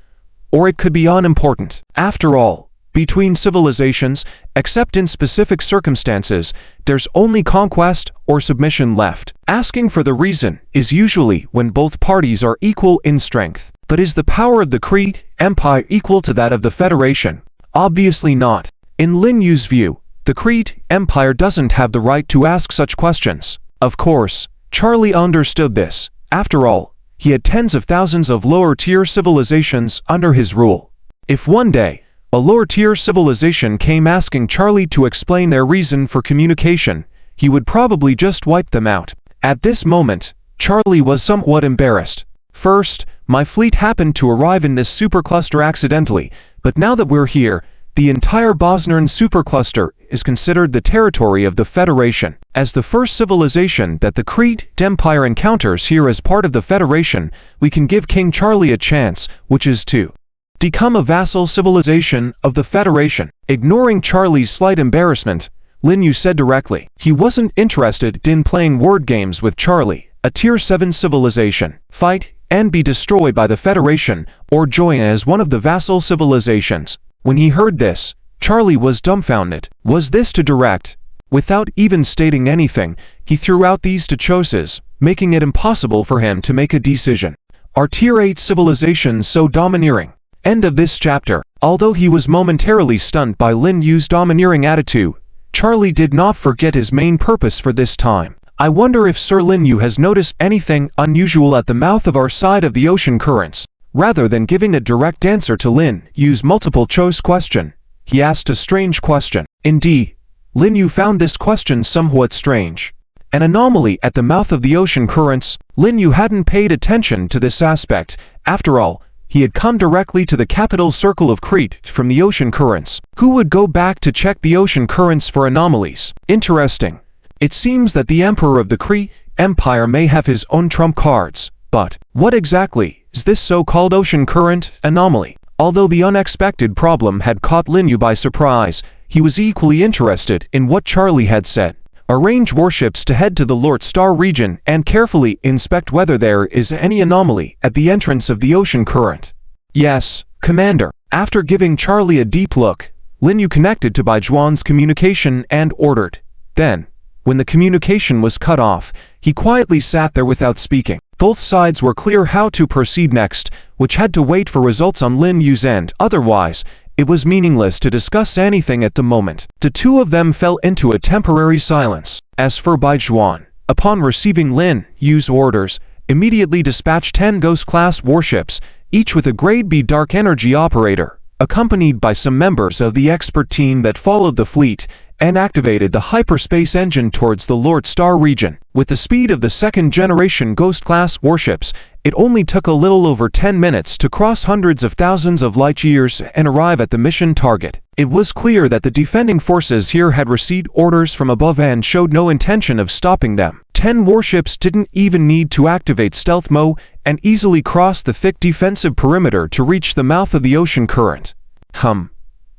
Or it could be unimportant. After all, between civilizations, except in specific circumstances, there's only conquest or submission left. Asking for the reason is usually when both parties are equal in strength. But is the power of the Kree Empire equal to that of the Federation? Obviously not. In Lin Yu's view, the Kree Empire doesn't have the right to ask such questions. Of course, Charlie understood this. After all, he had tens of thousands of lower-tier civilizations under his rule. If one day, a lower-tier civilization came asking Charlie to explain their reason for communication, he would probably just wipe them out. At this moment, Charlie was somewhat embarrassed. First, my fleet happened to arrive in this supercluster accidentally, but now that we're here, the entire Bosnian supercluster is considered the territory of the Federation. As the first civilization that the Kree Empire encounters here as part of the Federation, we can give King Charlie a chance, which is to become a vassal civilization of the Federation. Ignoring Charlie's slight embarrassment, Lin Yu said directly. He wasn't interested in playing word games with Charlie. A Tier 7 civilization, fight and be destroyed by the Federation, or join as one of the vassal civilizations. When he heard this, Charlie was dumbfounded. Was this too direct? Without even stating anything, he threw out these 2 choices, making it impossible for him to make a decision. Are Tier 8 civilizations so domineering? End of this chapter. Although he was momentarily stunned by Lin Yu's domineering attitude, Charlie did not forget his main purpose for this time. I wonder if Sir Lin Yu has noticed anything unusual at the mouth of our side of the ocean currents. Rather than giving a direct answer to Lin Yu's multiple-choice question, he asked a strange question. Indeed, Lin Yu found this question somewhat strange. An anomaly at the mouth of the ocean currents. Lin Yu hadn't paid attention to this aspect. After all, he had come directly to the capital circle of Crete from the ocean currents. Who would go back to check the ocean currents for anomalies? Interesting. It seems that the Emperor of the Kree Empire may have his own trump cards. But what exactly is this so-called ocean current anomaly? Although the unexpected problem had caught Lin Yu by surprise, he was equally interested in what Charlie had said. Arrange warships to head to the Lord Star region and carefully inspect whether there is any anomaly at the entrance of the ocean current. Yes, Commander. After giving Charlie a deep look, Lin Yu connected to Bai Zhuan's communication and ordered. Then, when the communication was cut off, he quietly sat there without speaking. Both sides were clear how to proceed next, which had to wait for results on Lin Yu's end. Otherwise, it was meaningless to discuss anything at the moment. The 2 of them fell into a temporary silence. As for Bai Zhuan, upon receiving Lin Yu's orders, immediately dispatched 10 Ghost-class warships, each with a Grade B dark energy operator, accompanied by some members of the expert team that followed the fleet, and activated the hyperspace engine towards the Lord Star region. With the speed of the second-generation Ghost-class warships, it only took a little over 10 minutes to cross hundreds of thousands of light-years and arrive at the mission target. It was clear that the defending forces here had received orders from above and showed no intention of stopping them. 10 warships didn't even need to activate stealth mode and easily crossed the thick defensive perimeter to reach the mouth of the ocean current.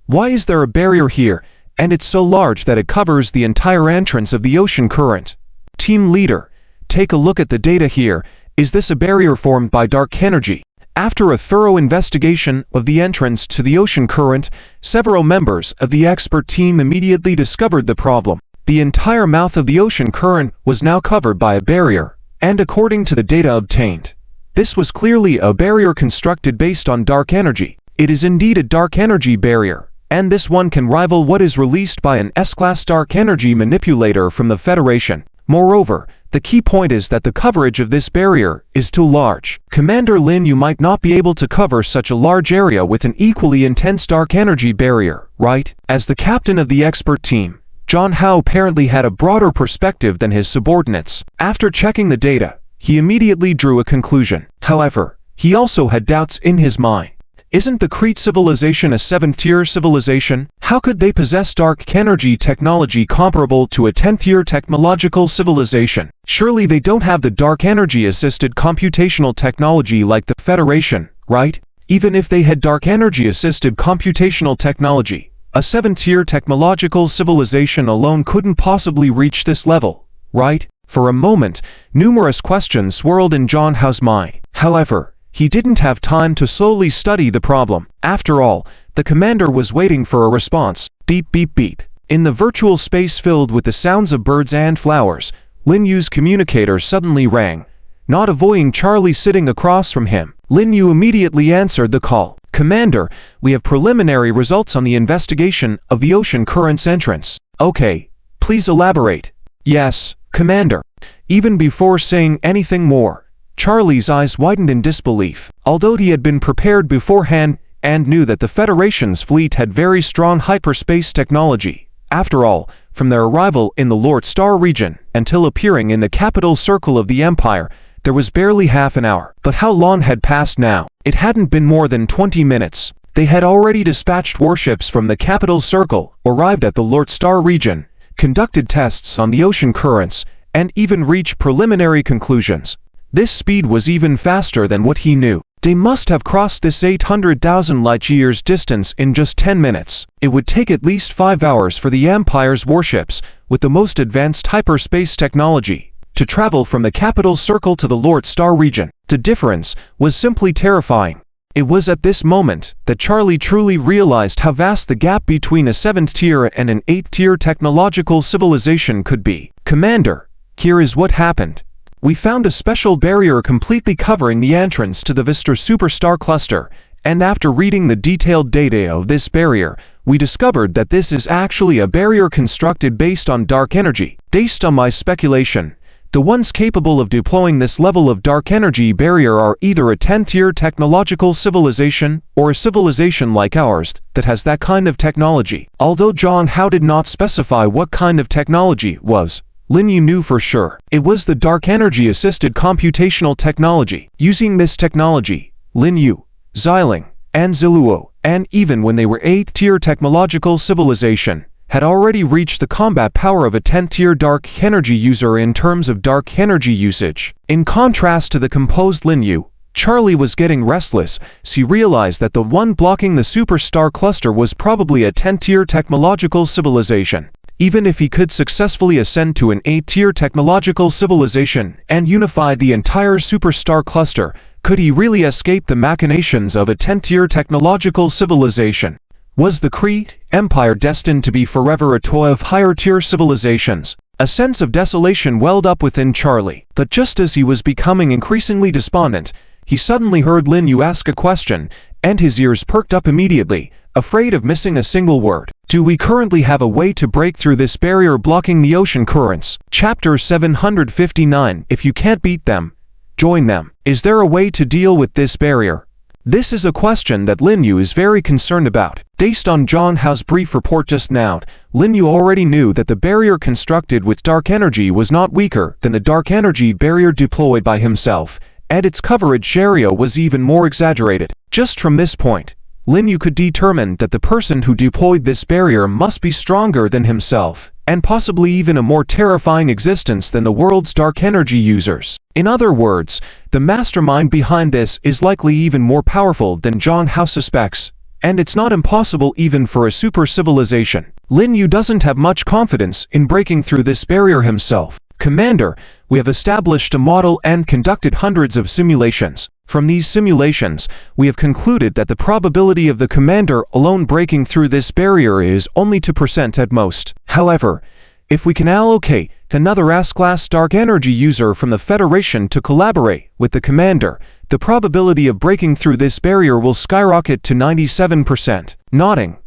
Why is there a barrier here, and it's so large that it covers the entire entrance of the ocean current? Team leader, take a look at the data here. Is this a barrier formed by dark energy? After a thorough investigation of the entrance to the ocean current, several members of the expert team immediately discovered the problem. The entire mouth of the ocean current was now covered by a barrier, and according to the data obtained, this was clearly a barrier constructed based on dark energy. It is indeed a dark energy barrier, and this one can rival what is released by an S-class dark energy manipulator from the Federation. Moreover, the key point is that the coverage of this barrier is too large. Commander Lin, you might not be able to cover such a large area with an equally intense dark energy barrier, right? As the captain of the expert team, John Hao apparently had a broader perspective than his subordinates. After checking the data, he immediately drew a conclusion. However, he also had doubts in his mind. Isn't the Crete civilization a 7th-tier civilization? How could they possess dark energy technology comparable to a 10th-tier technological civilization? Surely they don't have the dark energy-assisted computational technology like the Federation, right? Even if they had dark energy-assisted computational technology, a 7th-tier technological civilization alone couldn't possibly reach this level, right? For a moment, numerous questions swirled in John Hao's mind. However, he didn't have time to slowly study the problem. After all, the commander was waiting for a response. Beep, beep, beep. In the virtual space filled with the sounds of birds and flowers, Lin Yu's communicator suddenly rang, not avoiding Charlie sitting across from him. Lin Yu immediately answered the call. Commander, we have preliminary results on the investigation of the ocean current's entrance. Okay, please elaborate. Yes, Commander. Even before saying anything more, Charlie's eyes widened in disbelief. Although he had been prepared beforehand and knew that the Federation's fleet had very strong hyperspace technology, after all, from their arrival in the Lord Star region until appearing in the capital circle of the Empire, there was barely half an hour. But how long had passed now? It hadn't been more than 20 minutes. They had already dispatched warships from the capital circle, arrived at the Lord Star region, conducted tests on the ocean currents, and even reached preliminary conclusions. This speed was even faster than what he knew. They must have crossed this 800,000 light-years distance in just 10 minutes. It would take at least 5 hours for the Empire's warships, with the most advanced hyperspace technology, to travel from the capital circle to the Lord Star region. The difference was simply terrifying. It was at this moment that Charlie truly realized how vast the gap between a 7th-tier and an 8th-tier technological civilization could be. Commander, here is what happened. We found a special barrier completely covering the entrance to the Vista Superstar cluster, and after reading the detailed data of this barrier, we discovered that this is actually a barrier constructed based on dark energy. Based on my speculation, the ones capable of deploying this level of dark energy barrier are either a 10th-tier technological civilization or a civilization like ours that has that kind of technology. Although John Hao did not specify what kind of technology it was, Lin Yu knew for sure. It was the dark energy-assisted computational technology. Using this technology, Lin Yu, Xiling, and Ziluo, and even when they were 8th-tier technological civilization, had already reached the combat power of a 10th-tier dark energy user in terms of dark energy usage. In contrast to the composed Lin Yu, Charlie was getting restless as he realized that the one blocking the superstar cluster was probably a 10th-tier technological civilization. Even if he could successfully ascend to an 8th-tier technological civilization and unify the entire superstar cluster, could he really escape the machinations of a 10th-tier technological civilization? Was the Crete Empire destined to be forever a toy of higher-tier civilizations? A sense of desolation welled up within Charlie. But just as he was becoming increasingly despondent, he suddenly heard Lin Yu ask a question, and his ears perked up immediately, afraid of missing a single word. Do we currently have a way to break through this barrier blocking the ocean currents? Chapter 759. If you can't beat them, join them. Is there a way to deal with this barrier? This is a question that Lin Yu is very concerned about. Based on Zhang Hao's brief report just now, Lin Yu already knew that the barrier constructed with dark energy was not weaker than the dark energy barrier deployed by himself, and its coverage area was even more exaggerated. Just from this point, Lin Yu could determine that the person who deployed this barrier must be stronger than himself, and possibly even a more terrifying existence than the world's dark energy users. In other words, the mastermind behind this is likely even more powerful than Zhang Hao suspects, and it's not impossible even for a super civilization. Lin Yu doesn't have much confidence in breaking through this barrier himself. Commander, we have established a model and conducted hundreds of simulations. From these simulations, we have concluded that the probability of the commander alone breaking through this barrier is only 2% at most. However, if we can allocate another S-class dark energy user from the Federation to collaborate with the commander, the probability of breaking through this barrier will skyrocket to 97%. Nodding,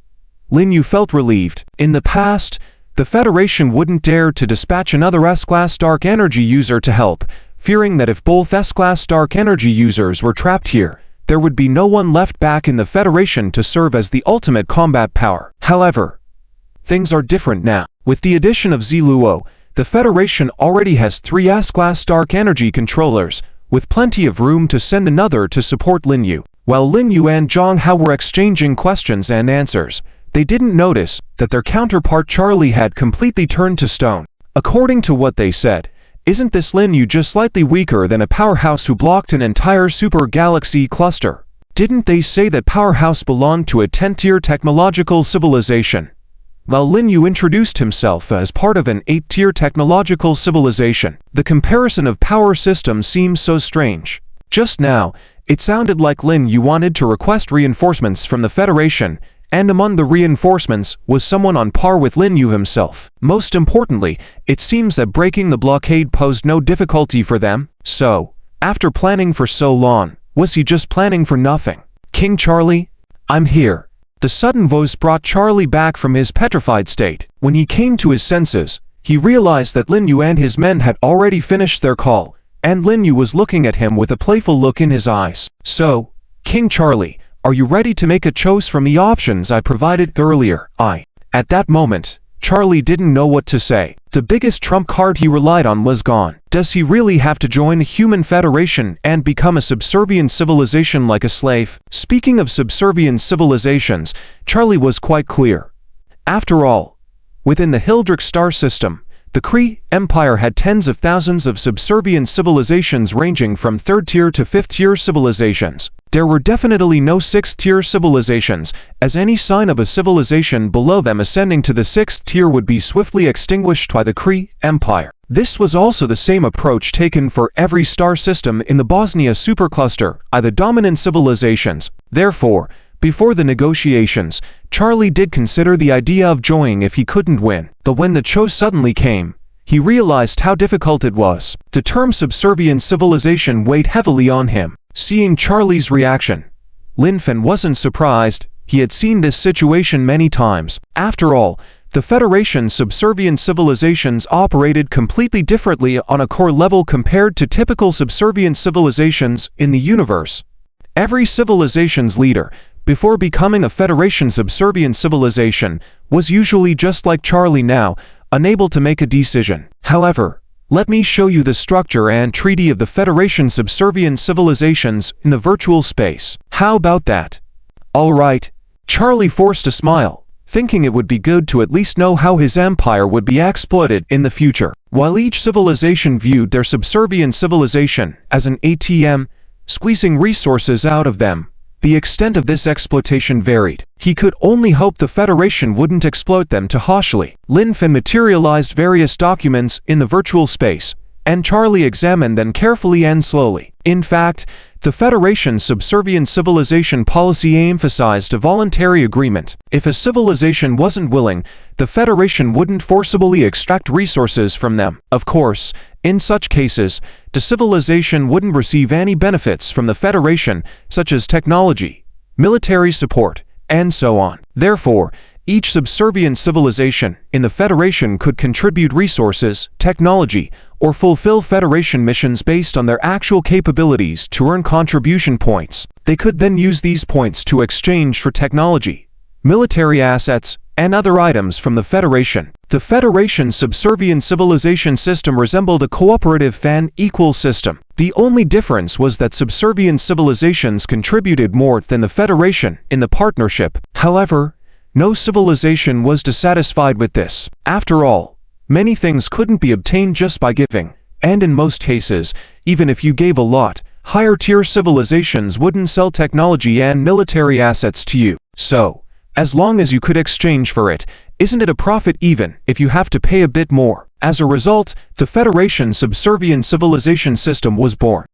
Lin Yu felt relieved. In the past, the Federation wouldn't dare to dispatch another S-class dark energy user to help, fearing that if both S-class dark energy users were trapped here, there would be no one left back in the Federation to serve as the ultimate combat power. However, things are different now. With the addition of Ziluo, the Federation already has 3 S-class dark energy controllers, with plenty of room to send another to support Lin Yu. While Lin Yu and Zhang Hao were exchanging questions and answers, they didn't notice that their counterpart Charlie had completely turned to stone. According to what they said, isn't this Lin Yu just slightly weaker than a powerhouse who blocked an entire super galaxy cluster? Didn't they say that powerhouse belonged to a 10-tier technological civilization? While Lin Yu introduced himself as part of an 8-tier technological civilization, the comparison of power systems seems so strange. Just now, it sounded like Lin Yu wanted to request reinforcements from the Federation, and among the reinforcements was someone on par with Lin Yu himself. Most importantly, it seems that breaking the blockade posed no difficulty for them. So, after planning for so long, was he just planning for nothing? King Charlie? I'm here. The sudden voice brought Charlie back from his petrified state. When he came to his senses, he realized that Lin Yu and his men had already finished their call, and Lin Yu was looking at him with a playful look in his eyes. So, King Charlie, are you ready to make a choice from the options I provided earlier? At that moment, Charlie didn't know what to say. The biggest trump card he relied on was gone. Does he really have to join the Human Federation and become a subservient civilization like a slave? Speaking of subservient civilizations, Charlie was quite clear. After all, within the Hildrick star system, the Kree Empire had tens of thousands of subservient civilizations ranging from 3rd-tier to 5th-tier civilizations. There were definitely no 6th-tier civilizations, as any sign of a civilization below them ascending to the 6th tier would be swiftly extinguished by the Kree Empire. This was also the same approach taken for every star system in the Bosnia supercluster by the dominant civilizations. Therefore, before the negotiations, Charlie did consider the idea of joining if he couldn't win. But when the choice suddenly came, he realized how difficult it was. The term subservient civilization weighed heavily on him. Seeing Charlie's reaction, Lin Fen wasn't surprised. He had seen this situation many times. After all, the Federation's subservient civilizations operated completely differently on a core level compared to typical subservient civilizations in the universe. Every civilization's leader, before becoming a Federation subservient civilization, was usually just like Charlie now, unable to make a decision. However, let me show you the structure and treaty of the Federation subservient civilizations in the virtual space. How about that? Alright. Charlie forced a smile, thinking it would be good to at least know how his empire would be exploited in the future. While each civilization viewed their subservient civilization as an ATM, squeezing resources out of them, the extent of this exploitation varied. He could only hope the Federation wouldn't exploit them too harshly. Lin Fen materialized various documents in the virtual space, and Charlie examined them carefully and slowly. In fact, the Federation's subservient civilization policy emphasized a voluntary agreement. If a civilization wasn't willing, the Federation wouldn't forcibly extract resources from them. Of course, in such cases, the civilization wouldn't receive any benefits from the Federation, such as technology, military support, and so on. Therefore, each subservient civilization in the Federation could contribute resources, technology, or fulfill Federation missions based on their actual capabilities to earn contribution points. They could then use these points to exchange for technology, military assets, and other items from the Federation. The Federation's subservient civilization system resembled a cooperative fan-equal system. The only difference was that subservient civilizations contributed more than the Federation in the partnership. However, no civilization was dissatisfied with this. After all, many things couldn't be obtained just by giving, and in most cases, even if you gave a lot, higher-tier civilizations wouldn't sell technology and military assets to you. So, as long as you could exchange for it, isn't it a profit even if you have to pay a bit more? As a result, the Federation's subservient civilization system was born.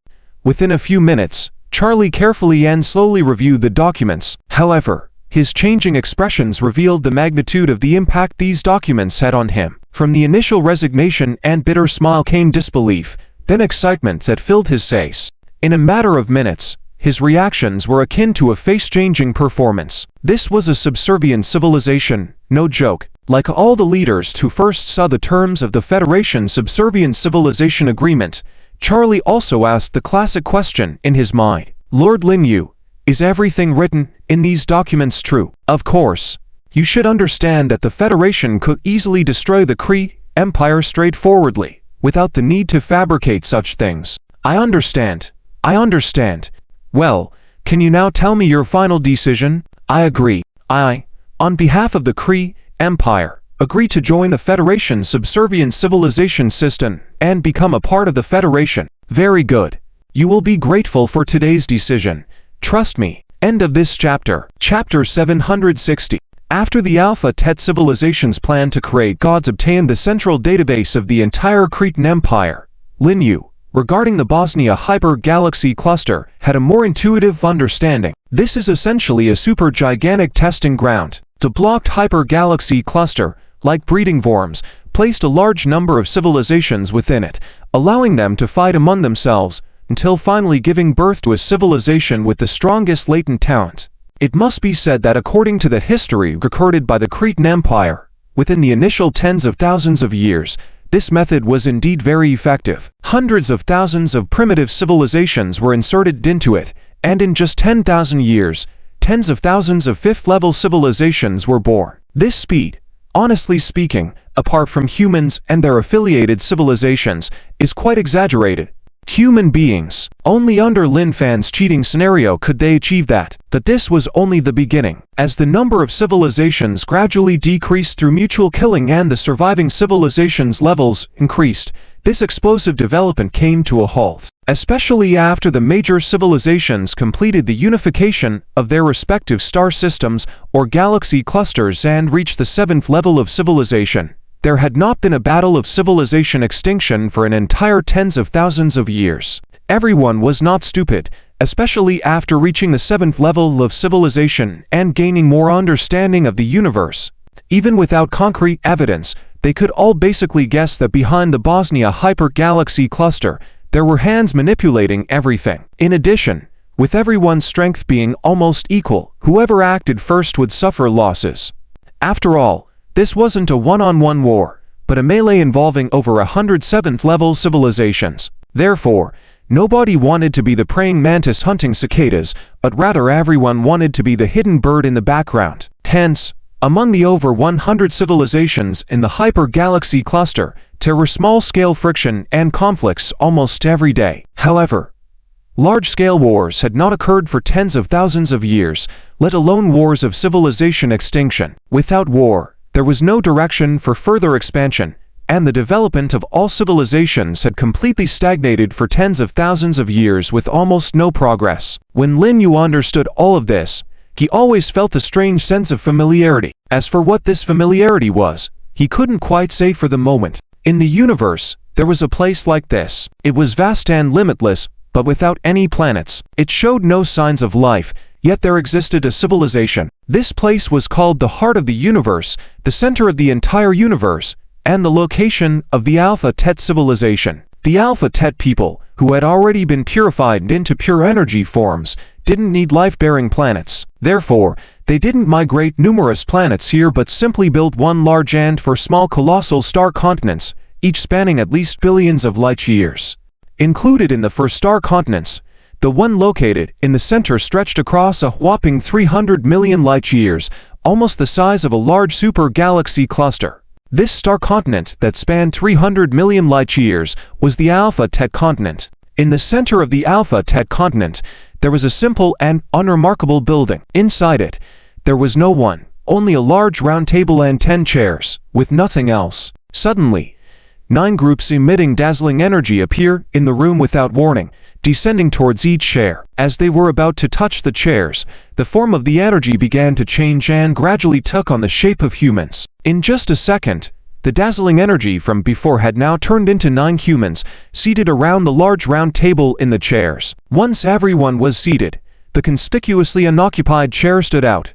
Within a few minutes, Charlie carefully and slowly reviewed the documents. However, his changing expressions revealed the magnitude of the impact these documents had on him. From the initial resignation and bitter smile came disbelief, then excitement that filled his face. In a matter of minutes, his reactions were akin to a face-changing performance. This was a subservient civilization, no joke. Like all the leaders who first saw the terms of the Federation's Subservient Civilization Agreement, Charlie also asked the classic question in his mind. Lord Lin Yu, is everything written in these documents true? Of course. You should understand that the Federation could easily destroy the Kree Empire straightforwardly, without the need to fabricate such things. I understand. Well, can you now tell me your final decision? I agree. I, on behalf of the Kree Empire, agree to join the Federation's subservient civilization system and become a part of the Federation. Very good. You will be grateful for today's decision. Trust me. End of this chapter. Chapter 760. After the Alpha Tet civilization's plan to create gods obtained the central database of the entire Cretan Empire, Lin Yu, regarding the Bosnia Hyper-Galaxy Cluster, had a more intuitive understanding. This is essentially a super-gigantic testing ground. The blocked Hyper-Galaxy Cluster, like breeding worms, placed a large number of civilizations within it, allowing them to fight among themselves, until finally giving birth to a civilization with the strongest latent talent. It must be said that according to the history recorded by the Cretan Empire, within the initial tens of thousands of years, this method was indeed very effective. Hundreds of thousands of primitive civilizations were inserted into it, and in just 10,000 years, tens of thousands of fifth-level civilizations were born. This speed, honestly speaking, apart from humans and their affiliated civilizations, is quite exaggerated. Human beings, only under Lin Fan's cheating scenario could they achieve that. But this was only the beginning. As the number of civilizations gradually decreased through mutual killing and the surviving civilizations' levels increased, this explosive development came to a halt. Especially after the major civilizations completed the unification of their respective star systems or galaxy clusters and reached the 7th level of civilization. There had not been a battle of civilization extinction for an entire tens of thousands of years. Everyone was not stupid, especially after reaching the 7th level of civilization and gaining more understanding of the universe. Even without concrete evidence, they could all basically guess that behind the Bosnia Hyper-Galaxy Cluster, there were hands manipulating everything. In addition, with everyone's strength being almost equal, whoever acted first would suffer losses. After all, this wasn't a one-on-one war, but a melee involving over 100 7th-level civilizations. Therefore, nobody wanted to be the praying mantis hunting cicadas, but rather everyone wanted to be the hidden bird in the background. Hence, among the over 100 civilizations in the Hyper-Galaxy Cluster, there were small-scale friction and conflicts almost every day. However, large-scale wars had not occurred for tens of thousands of years, let alone wars of civilization extinction. Without war, there was no direction for further expansion, and the development of all civilizations had completely stagnated for tens of thousands of years with almost no progress. When Lin Yu understood all of this, he always felt a strange sense of familiarity. As for what this familiarity was, he couldn't quite say for the moment. In the universe, there was a place like this. It was vast and limitless, but without any planets. It showed no signs of life, yet there existed a civilization. This place was called the heart of the universe, the center of the entire universe, and the location of the Alpha Tet civilization. The Alpha Tet people, who had already been purified into pure energy forms, didn't need life-bearing planets. Therefore, they didn't migrate numerous planets here but simply built one large and for small colossal star continents, each spanning at least billions of light years. Included in the first star continents, The one located in the center stretched across a whopping 300 million light-years, almost the size of a large super-galaxy cluster. This star continent that spanned 300 million light-years was the Alpha Tet continent. In the center of the Alpha Tet continent, there was a simple and unremarkable building. Inside it, there was no one, only a large round table and 10 chairs, with nothing else. Suddenly, 9 groups emitting dazzling energy appear in the room without warning, descending towards each chair. As they were about to touch the chairs, the form of the energy began to change and gradually took on the shape of humans. In just a second, the dazzling energy from before had now turned into 9 humans, seated around the large round table in the chairs. Once everyone was seated, the conspicuously unoccupied chair stood out.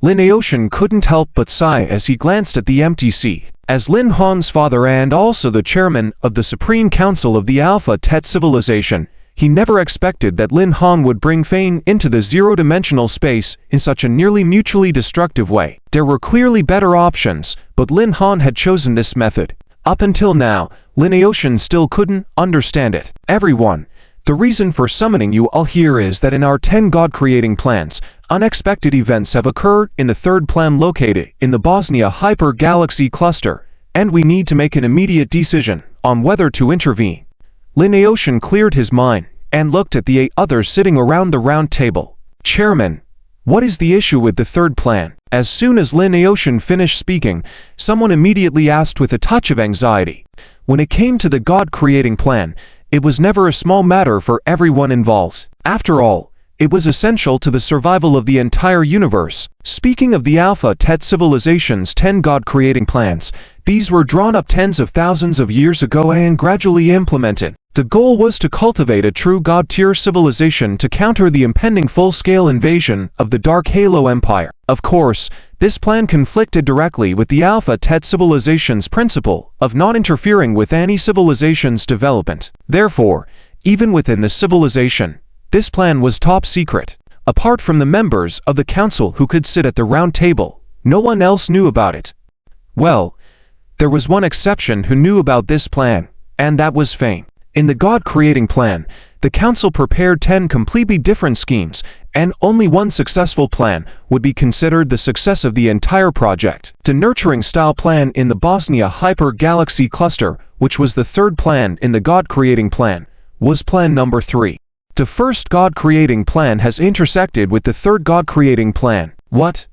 Lin Aoshan couldn't help but sigh as he glanced at the empty seat. As Lin Han's father and also the chairman of the Supreme Council of the Alpha Tet civilization, he never expected that Lin Han would bring Fane into the zero-dimensional space in such a nearly mutually destructive way. There were clearly better options, but Lin Han had chosen this method. Up until now, Lin Aoshan still couldn't understand it. Everyone, the reason for summoning you all here is that in our 10 God-creating plans, unexpected events have occurred in the 3rd plan located in the Bosnia Hyper-Galaxy Cluster, and we need to make an immediate decision on whether to intervene. Lin Aoshan cleared his mind and looked at the 8 others sitting around the round table. Chairman, what is the issue with the 3rd plan? As soon as Lin Aoshan finished speaking, someone immediately asked with a touch of anxiety. When it came to the God-creating plan, it was never a small matter for everyone involved. After all, it was essential to the survival of the entire universe. Speaking of the Alpha Tet civilization's 10 God-creating plans, these were drawn up tens of thousands of years ago and gradually implemented. The goal was to cultivate a true God-tier civilization to counter the impending full-scale invasion of the Dark Halo Empire. Of course, this plan conflicted directly with the Alpha Tet civilization's principle of not interfering with any civilization's development. Therefore, even within the civilization, this plan was top secret. Apart from the members of the council who could sit at the round table, no one else knew about it. Well, there was one exception who knew about this plan, and that was Fane. In the God-creating plan, the council prepared 10 completely different schemes, and only one successful plan would be considered the success of the entire project. The nurturing style plan in the Bosnia Hyper-Galaxy Cluster, which was the 3rd plan in the God-creating plan, was plan number 3. The first God-creating plan has intersected with the 3rd God-creating plan. What?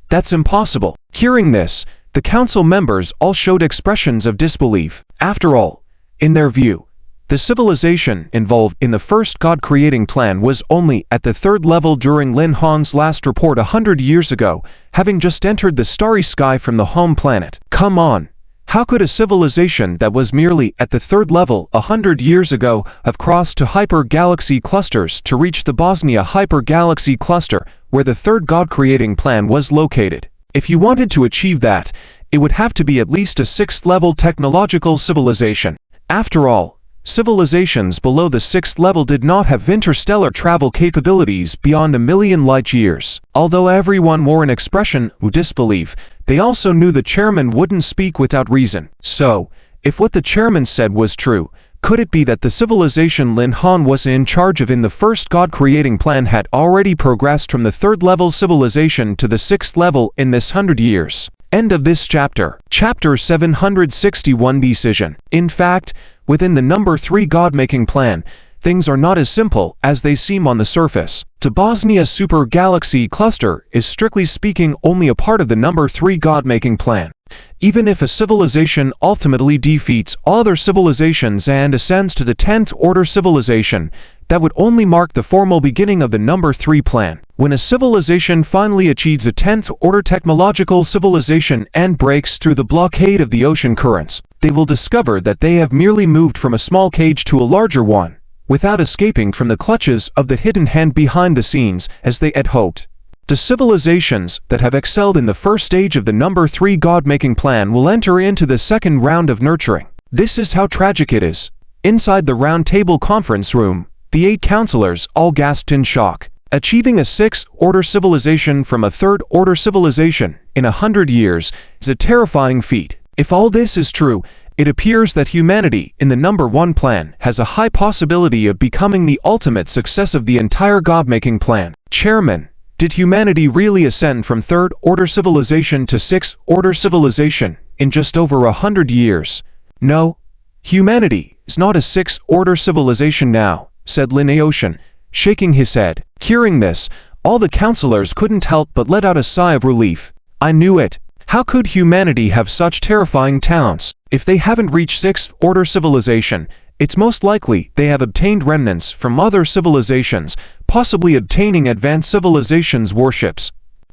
That's impossible. Hearing this, the council members all showed expressions of disbelief. After all, in their view, the civilization involved in the first God-creating plan was only at the 3rd level during Lin Han's last report 100 years ago, having just entered the starry sky from the home planet. Come on! How could a civilization that was merely at the 3rd level 100 years ago have crossed to hyper-galaxy clusters to reach the Bosnia hyper-galaxy cluster, where the 3rd God-creating plan was located? If you wanted to achieve that, it would have to be at least a 6th level technological civilization. After all, civilizations below the 6th level did not have interstellar travel capabilities beyond 1 million light-years. Although everyone wore an expression of disbelief, they also knew the chairman wouldn't speak without reason. So, if what the chairman said was true, could it be that the civilization Lin Han was in charge of in the first God-creating plan had already progressed from the 3rd level civilization to the 6th level in this 100 years? End of this chapter. Chapter 761 Decision. In fact, within the number 3 God-making plan, things are not as simple as they seem on the surface. The Bosnia Super Galaxy Cluster is strictly speaking only a part of the number 3 God-making plan. Even if a civilization ultimately defeats all other civilizations and ascends to the 10th order civilization, that would only mark the formal beginning of the number 3 plan. When a civilization finally achieves a 10th order technological civilization and breaks through the blockade of the ocean currents, they will discover that they have merely moved from a small cage to a larger one, without escaping from the clutches of the hidden hand behind the scenes as they had hoped. The civilizations that have excelled in the first stage of the number 3 God-making plan will enter into the second round of nurturing. This is how tragic it is. Inside the round table conference room, the 8 counselors all gasped in shock. Achieving a 6th order civilization from a 3rd order civilization in 100 years is a terrifying feat. If all this is true, It appears that humanity, in the number 1 plan, has a high possibility of becoming the ultimate success of the entire God-making plan. Chairman, did humanity really ascend from 3rd order civilization to 6th order civilization in just over 100 years? No, humanity is not a 6th order civilization now, said Lineocean, shaking his head. Hearing this, all the counselors couldn't help but let out a sigh of relief. I knew it. How could humanity have such terrifying talents? If they haven't reached 6th order civilization, it's most likely they have obtained remnants from other civilizations, possibly obtaining advanced civilizations' warships.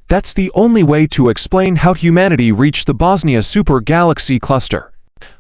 That's the only way to explain how humanity reached the Bosnia super galaxy cluster.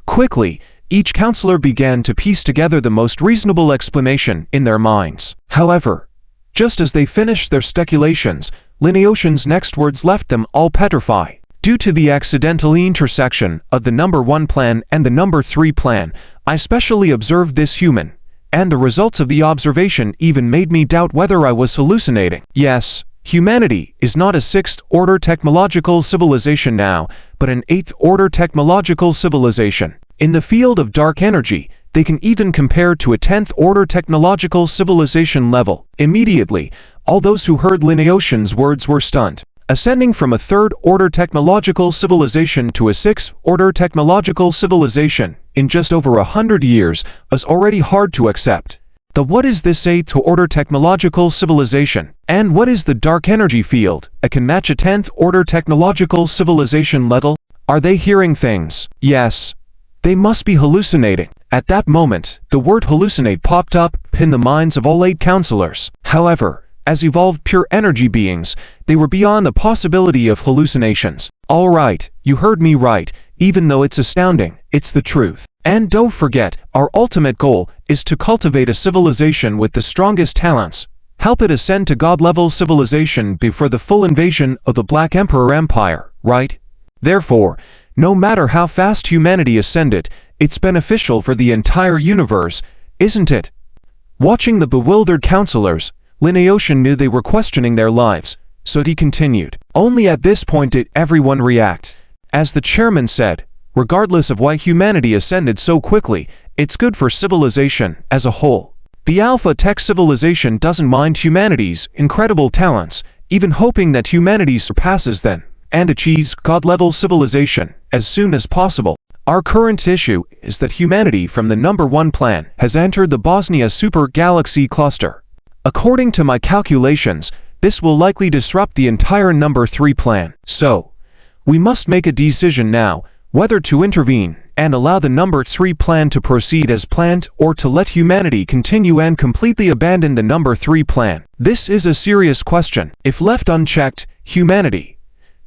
Quickly, each counselor began to piece together the most reasonable explanation in their minds. However, just as they finished their speculations, Lineocean's next words left them all petrified. Due to the accidental intersection of the number 1 plan and the number 3 plan, I specially observed this human, and the results of the observation even made me doubt whether I was hallucinating. Yes, humanity is not a 6th order technological civilization now, but an 8th order technological civilization. In the field of dark energy, they can even compare to a 10th order technological civilization level. Immediately, all those who heard Lineocean's words were stunned. Ascending from a 3rd order technological civilization to a 6th order technological civilization in just over 100 years is already hard to accept. But what is this 8th order technological civilization? And what is the dark energy field that can match a 10th order technological civilization level? Are they hearing things? Yes. They must be hallucinating. At that moment, the word hallucinate popped up in the minds of all 8 counselors. However, as evolved pure energy beings, they were beyond the possibility of hallucinations. All right, you heard me right, even though it's astounding, it's the truth. And don't forget, our ultimate goal is to cultivate a civilization with the strongest talents. Help it ascend to God-level civilization before the full invasion of the Black Emperor Empire, right? Therefore, no matter how fast humanity ascended, it's beneficial for the entire universe, isn't it? Watching the bewildered counselors, Lineocean knew they were questioning their lives, so he continued. Only at this point did everyone react. As the chairman said, regardless of why humanity ascended so quickly, it's good for civilization as a whole. The Alpha Tech civilization doesn't mind humanity's incredible talents, even hoping that humanity surpasses them and achieves God-level civilization as soon as possible. Our current issue is that humanity from the number 1 plan has entered the Bosnia super galaxy cluster. According to my calculations, this will likely disrupt the entire number 3 plan. So, we must make a decision now, whether to intervene and allow the number 3 plan to proceed as planned or to let humanity continue and completely abandon the number 3 plan. This is a serious question. If left unchecked, humanity,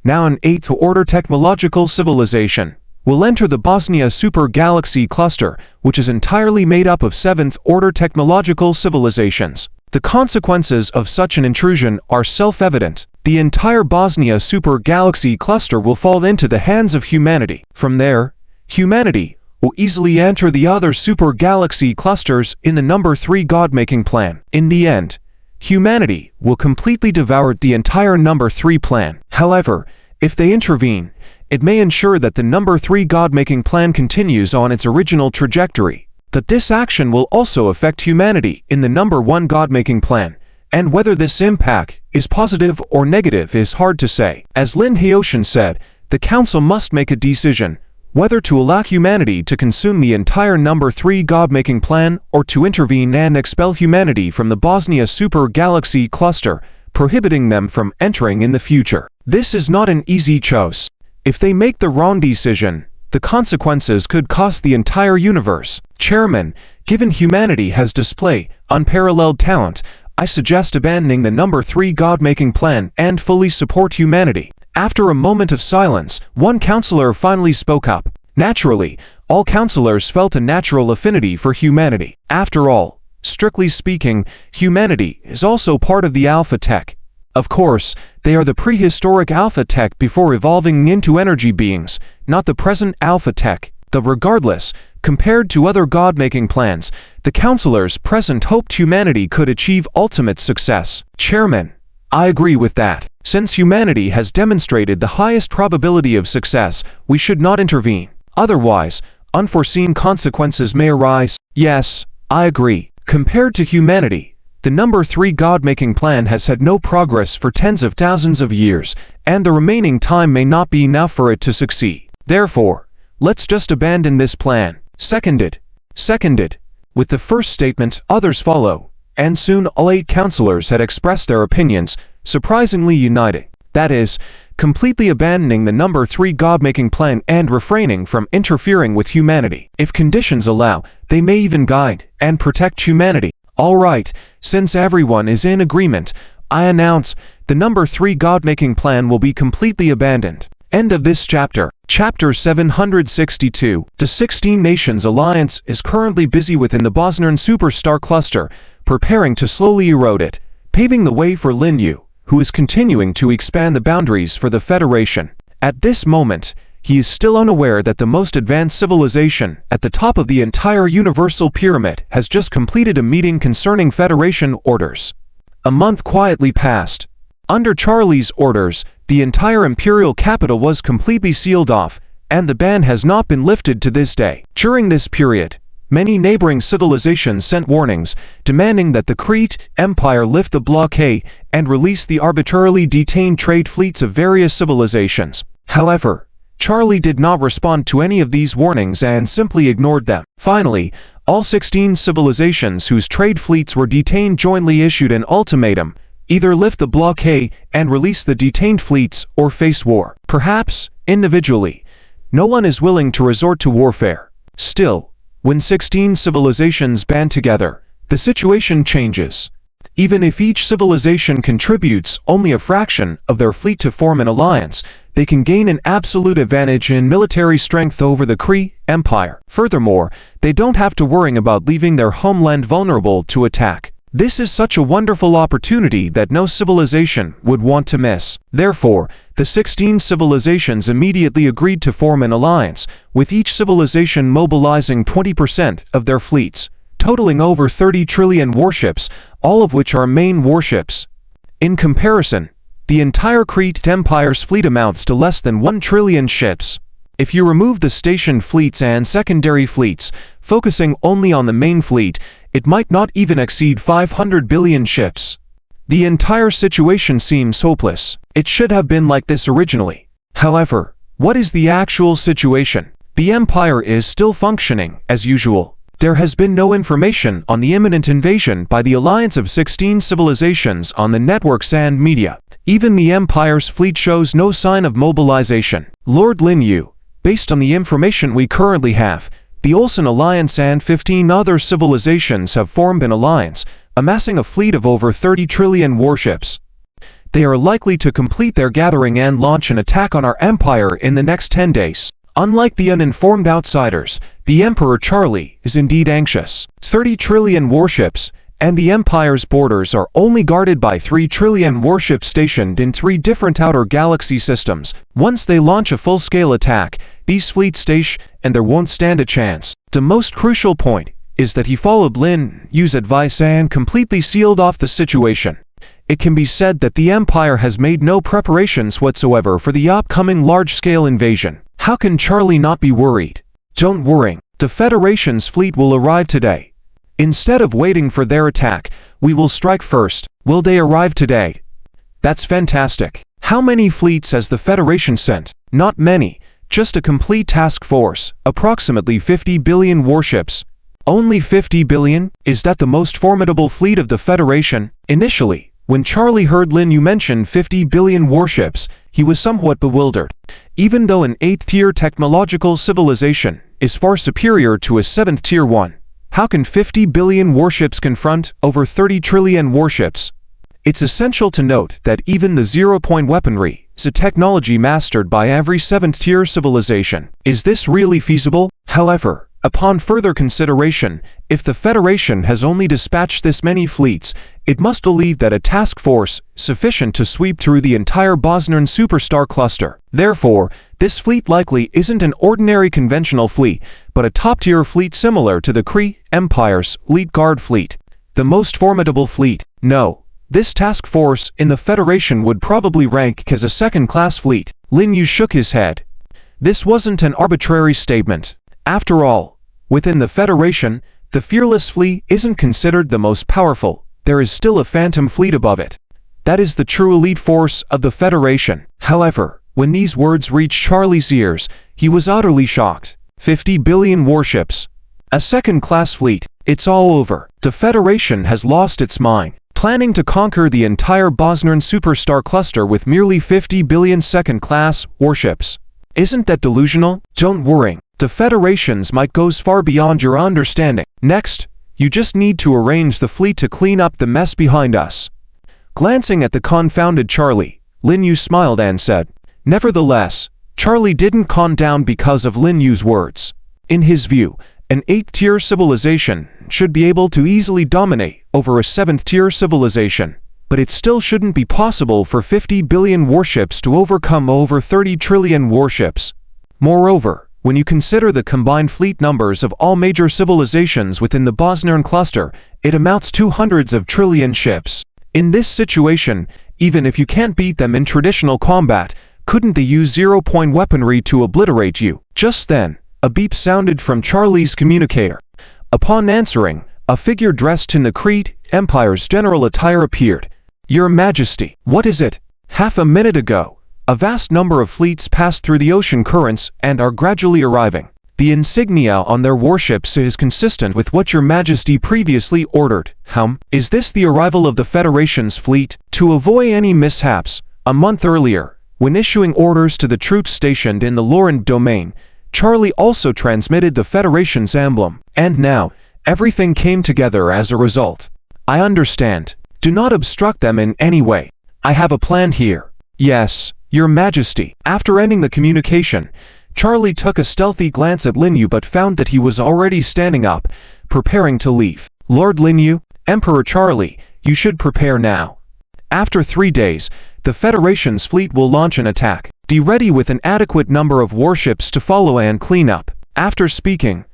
now an 8th order technological civilization, will enter the Bosnia super galaxy cluster, which is entirely made up of 7th order technological civilizations. The consequences of such an intrusion are self-evident. The entire Bosnia super galaxy cluster will fall into the hands of humanity. From there, humanity will easily enter the other super galaxy clusters in the number 3 God-making plan. In the end, humanity will completely devour the entire number 3 plan. However, if they intervene, it may ensure that the number 3 God-making plan continues on its original trajectory. But this action will also affect humanity in the number 1 God-making plan, and whether this impact is positive or negative is hard to say. As Lineocean said, the Council must make a decision whether to allow humanity to consume the entire number 3 God-making plan or to intervene and expel humanity from the Bosnia super galaxy cluster, prohibiting them from entering in the future. This is not an easy choice. If they make the wrong decision, the consequences could cost the entire universe. Chairman, given humanity has displayed unparalleled talent, I suggest abandoning the number 3 God-making plan and fully support humanity. After a moment of silence, one counselor finally spoke up. Naturally, all counselors felt a natural affinity for humanity. After all, strictly speaking, humanity is also part of the Alpha Tech. Of course, they are the prehistoric Alpha Tech before evolving into energy beings, not the present Alpha Tech. But regardless, compared to other God-making plans, the counselors present hoped humanity could achieve ultimate success. Chairman, I agree with that. Since humanity has demonstrated the highest probability of success, we should not intervene. Otherwise, unforeseen consequences may arise. Yes, I agree. Compared to humanity, the number 3 God-making plan has had no progress for tens of thousands of years, and the remaining time may not be enough for it to succeed. Therefore, let's just abandon this plan. Seconded. With the first statement, others follow, and soon all 8 counselors had expressed their opinions, surprisingly uniting. That is, completely abandoning the number 3 God-making plan and refraining from interfering with humanity. If conditions allow, they may even guide and protect humanity. All right, since everyone is in agreement, I announce the number 3 God-making plan will be completely abandoned. End of this chapter. Chapter 762. The 16 Nations Alliance is currently busy within the Bosnian superstar cluster, preparing to slowly erode it, paving the way for Lin Yu, who is continuing to expand the boundaries for the Federation. At this moment, he is still unaware that the most advanced civilization at the top of the entire Universal Pyramid has just completed a meeting concerning Federation orders. A month quietly passed. Under Charlie's orders, the entire imperial capital was completely sealed off, and the ban has not been lifted to this day. During this period, many neighboring civilizations sent warnings, demanding that the Crete Empire lift the blockade and release the arbitrarily detained trade fleets of various civilizations. However, Charlie did not respond to any of these warnings and simply ignored them. Finally, all 16 civilizations whose trade fleets were detained jointly issued an ultimatum: either lift the blockade and release the detained fleets or face war. Perhaps, individually, no one is willing to resort to warfare. Still, when 16 civilizations band together, the situation changes. Even if each civilization contributes only a fraction of their fleet to form an alliance, they can gain an absolute advantage in military strength over the Crete Empire. Furthermore, they don't have to worry about leaving their homeland vulnerable to attack. This is such a wonderful opportunity that no civilization would want to miss. Therefore, the 16 civilizations immediately agreed to form an alliance, with each civilization mobilizing 20% of their fleets, totaling over 30 trillion warships, all of which are main warships. In comparison, the entire Crete Empire's fleet amounts to less than 1 trillion ships. If you remove the stationed fleets and secondary fleets, focusing only on the main fleet, it might not even exceed 500 billion ships. The entire situation seems hopeless. It should have been like this originally. However, what is the actual situation? The Empire is still functioning as usual. There has been no information on the imminent invasion by the alliance of 16 civilizations on the networks and media. Even the Empire's fleet shows no sign of mobilization. Lord Lin Yu, based on the information we currently have, the Olsen Alliance and 15 other civilizations have formed an alliance, amassing a fleet of over 30 trillion warships. They are likely to complete their gathering and launch an attack on our empire in the next 10 days. Unlike the uninformed outsiders, the Emperor Charlie is indeed anxious. 30 trillion warships, and the Empire's borders are only guarded by 3 trillion warships stationed in 3 different outer galaxy systems. Once they launch a full-scale attack, these fleets station and there won't stand a chance. The most crucial point is that he followed Lin Yu's advice and completely sealed off the situation. It can be said that the Empire has made no preparations whatsoever for the upcoming large-scale invasion. How can Charlie not be worried? Don't worry, the Federation's fleet will arrive today. Instead of waiting for their attack, we will strike first. Will they arrive today? That's fantastic. How many fleets has the Federation sent? Not many, just a complete task force, approximately 50 billion warships. Only 50 billion? Is that the most formidable fleet of the Federation? Initially, when Charlie heard Lin Yu mention 50 billion warships, he was somewhat bewildered. Even though an 8th-tier technological civilization is far superior to a 7th-tier one, how can 50 billion warships confront over 30 trillion warships? It's essential to note that even the zero-point weaponry is a technology mastered by every 7th-tier civilization. Is this really feasible? However, upon further consideration, if the Federation has only dispatched this many fleets, it must believe that a task force sufficient to sweep through the entire Bosnian superstar cluster. Therefore, this fleet likely isn't an ordinary conventional fleet, but a top-tier fleet similar to the Crete Empire's Elite Guard fleet. The most formidable fleet? No. This task force in the Federation would probably rank as a second-class fleet. Lin Yu shook his head. This wasn't an arbitrary statement. After all, within the Federation, the Fearless Fleet isn't considered the most powerful. There is still a Phantom Fleet above it. That is the true elite force of the Federation. However, when these words reached Charlie's ears, he was utterly shocked. 50 billion warships. A second-class fleet. It's all over. The Federation has lost its mind, planning to conquer the entire Bosnian superstar cluster with merely 50 billion second-class warships. Isn't that delusional? Don't worry. The Federation's might goes far beyond your understanding. Next, you just need to arrange the fleet to clean up the mess behind us. Glancing at the confounded Charlie, Lin Yu smiled and said. Nevertheless, Charlie didn't calm down because of Lin Yu's words. In his view, an 8th-tier civilization should be able to easily dominate over a 7th-tier civilization, but it still shouldn't be possible for 50 billion warships to overcome over 30 trillion warships. Moreover, when you consider the combined fleet numbers of all major civilizations within the Bosnian cluster, it amounts to hundreds of trillion ships. In this situation, even if you can't beat them in traditional combat, couldn't they use zero-point weaponry to obliterate you? Just then, a beep sounded from Charlie's communicator. Upon answering, a figure dressed in the Crete Empire's general attire appeared. Your Majesty, what is it? Half a minute ago, a vast number of fleets passed through the ocean currents and are gradually arriving. The insignia on their warships is consistent with what Your Majesty previously ordered. Is this the arrival of the Federation's fleet? To avoid any mishaps, a month earlier, when issuing orders to the troops stationed in the Laurent domain, Charlie also transmitted the Federation's emblem, and now, everything came together as a result. I understand. Do not obstruct them in any way. I have a plan here. Yes, Your Majesty. After ending the communication, Charlie took a stealthy glance at Lin Yu but found that he was already standing up, preparing to leave. Lord Lin Yu, Emperor Charlie, you should prepare now. After 3 days, the Federation's fleet will launch an attack. Be ready with an adequate number of warships to follow and clean up. After speaking,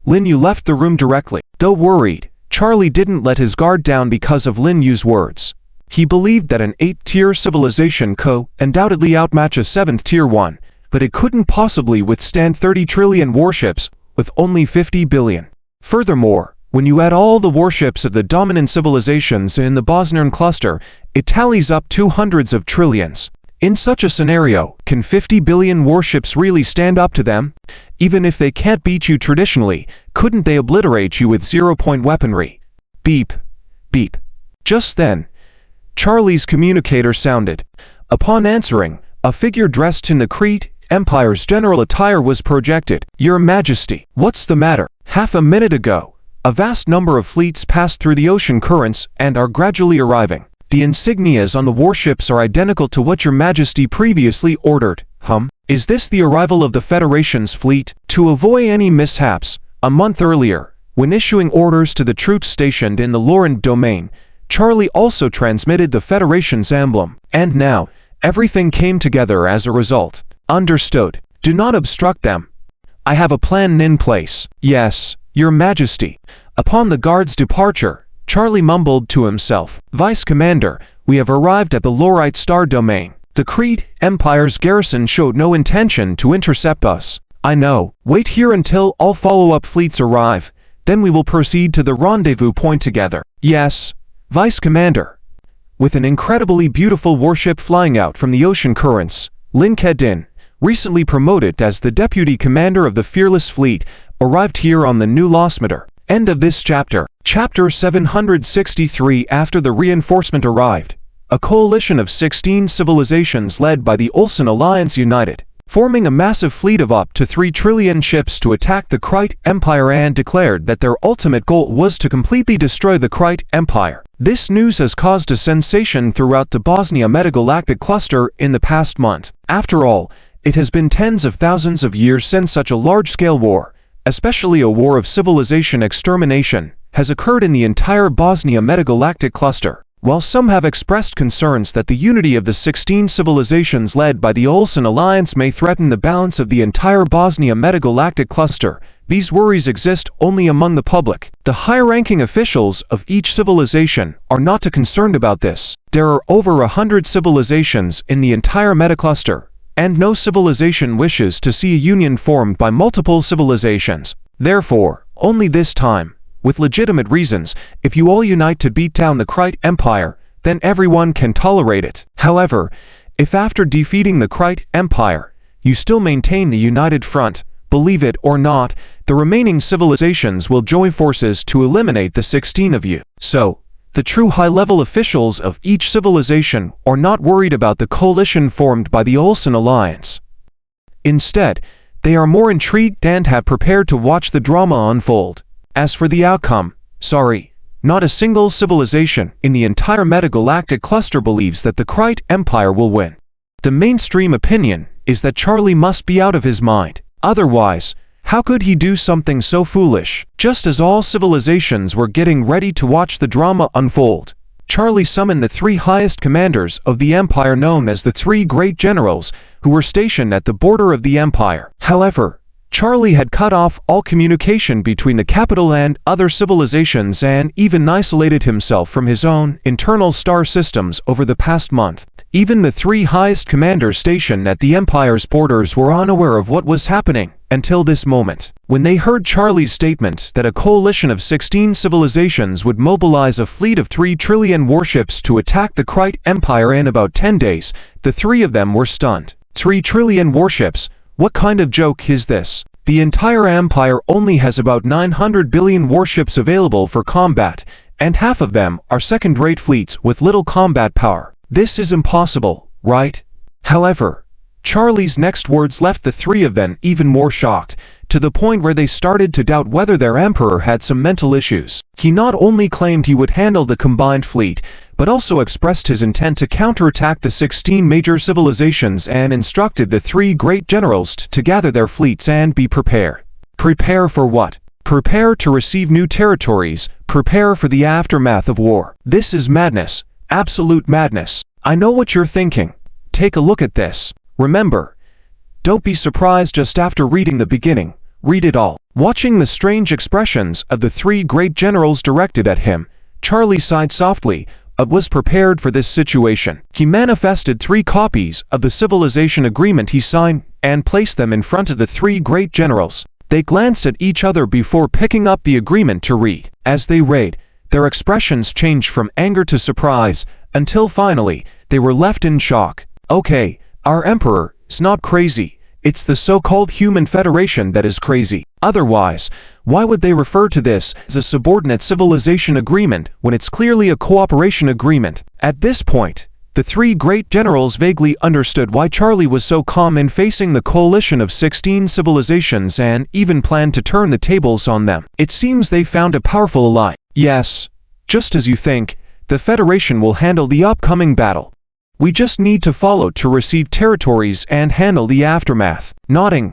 Lin Yu left the room directly. Though worried, Charlie didn't let his guard down because of Lin Yu's words. He believed that an 8th-tier civilization could undoubtedly outmatch a 7th-tier one, but it couldn't possibly withstand 30 trillion warships with only 50 billion. Furthermore, when you add all the warships of the dominant civilizations in the Bosnian cluster, it tallies up to hundreds of trillions. In such a scenario, can 50 billion warships really stand up to them? Even if they can't beat you traditionally, couldn't they obliterate you with zero-point weaponry? Beep. Beep. Just then, Charlie's communicator sounded. Upon answering, a figure dressed in the Crete Empire's general attire was projected. Your Majesty, what's the matter? Half a minute ago, a vast number of fleets passed through the ocean currents and are gradually arriving. The insignias on the warships are identical to what Your Majesty previously ordered. Is this the arrival of the Federation's fleet? To avoid any mishaps, a month earlier, when issuing orders to the troops stationed in the Laurent domain, Charlie also transmitted the Federation's emblem, and now, everything came together as a result. Understood. Do not obstruct them. I have a plan in place. Yes, Your Majesty. Upon the guard's departure, Charlie mumbled to himself. Vice Commander, we have arrived at the Laurite Star domain. The Crete Empire's garrison showed no intention to intercept us. I know. Wait here until all follow-up fleets arrive. Then we will proceed to the rendezvous point together. Yes, Vice Commander. With an incredibly beautiful warship flying out from the ocean currents, Lin Kedin, recently promoted as the Deputy Commander of the Fearless Fleet, arrived here on the new Losmeter. End of this chapter. Chapter 763. After the reinforcement arrived, a coalition of 16 civilizations led by the Olsen Alliance united, forming a massive fleet of up to 3 trillion ships to attack the Crete Empire and declared that their ultimate goal was to completely destroy the Crete Empire. This news has caused a sensation throughout the Bosnia Metagalactic cluster in the past month. After all, it has been tens of thousands of years since such a large-scale war, especially a war of civilization extermination, has occurred in the entire Bosnia Metagalactic cluster. While some have expressed concerns that the unity of the 16 civilizations led by the Olsen Alliance may threaten the balance of the entire Bosnia Metagalactic cluster, these worries exist only among the public. The high-ranking officials of each civilization are not too concerned about this. There are over 100 civilizations in the entire metacluster, and no civilization wishes to see a union formed by multiple civilizations. Therefore, only this time, with legitimate reasons, if you all unite to beat down the Krite Empire, then everyone can tolerate it. However, if after defeating the Krite Empire, you still maintain the united front, believe it or not, the remaining civilizations will join forces to eliminate the 16 of you. So, the true high-level officials of each civilization are not worried about the coalition formed by the Olsen Alliance. Instead, they are more intrigued and have prepared to watch the drama unfold. As for the outcome, sorry, not a single civilization in the entire metagalactic cluster believes that the Krite Empire will win. The mainstream opinion is that Charlie must be out of his mind. Otherwise, how could he do something so foolish? Just as all civilizations were getting ready to watch the drama unfold, Charlie summoned the 3 highest commanders of the Empire known as the 3 Great Generals who were stationed at the border of the Empire. However, Charlie had cut off all communication between the capital and other civilizations and even isolated himself from his own internal star systems over the past month. Even the 3 highest commanders stationed at the Empire's borders were unaware of what was happening until this moment. When they heard Charlie's statement that a coalition of 16 civilizations would mobilize a fleet of 3 trillion warships to attack the Krite Empire in about 10 days, the 3 of them were stunned. 3 trillion warships? What kind of joke is this? The entire Empire only has about 900 billion warships available for combat, and half of them are second-rate fleets with little combat power. This is impossible, right? However, Charlie's next words left the 3 of them even more shocked, to the point where they started to doubt whether their emperor had some mental issues. He not only claimed he would handle the combined fleet, but also expressed his intent to counterattack the 16 major civilizations and instructed the 3 great generals to gather their fleets and be prepared. Prepare for what? Prepare to receive new territories, prepare for the aftermath of war. This is madness, absolute madness. I know what you're thinking. Take a look at this. Remember, don't be surprised just after reading the beginning, read it all. Watching the strange expressions of the 3 great generals directed at him, Charlie sighed softly, but was prepared for this situation. He manifested 3 copies of the civilization agreement he signed and placed them in front of the 3 great generals. They glanced at each other before picking up the agreement to read. As they read, their expressions changed from anger to surprise, until finally, they were left in shock. Okay, our emperor is not crazy. It's the so-called Human Federation that is crazy. Otherwise, why would they refer to this as a subordinate civilization agreement when it's clearly a cooperation agreement? At this point, the 3 great generals vaguely understood why Charlie was so calm in facing the coalition of 16 civilizations and even planned to turn the tables on them. It seems they found a powerful ally. Yes, just as you think, the Federation will handle the upcoming battle. We just need to follow to receive territories and handle the aftermath. Nodding,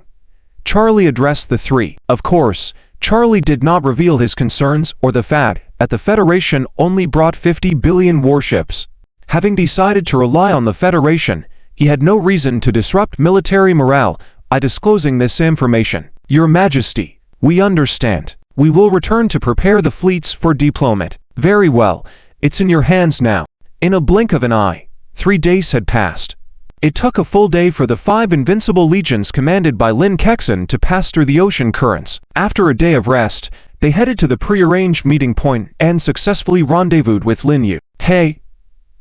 Charlie addressed the 3. Of course, Charlie did not reveal his concerns or the fact that the Federation only brought 50 billion warships. Having decided to rely on the Federation, he had no reason to disrupt military morale by disclosing this information. Your Majesty, we understand. We will return to prepare the fleets for deployment. Very well, it's in your hands now. In a blink of an eye, 3 days had passed. It took a full day for the 5 invincible legions commanded by Lin Kexin to pass through the ocean currents. After a day of rest, they headed to the pre-arranged meeting point and successfully rendezvoused with Lin Yu. Hey,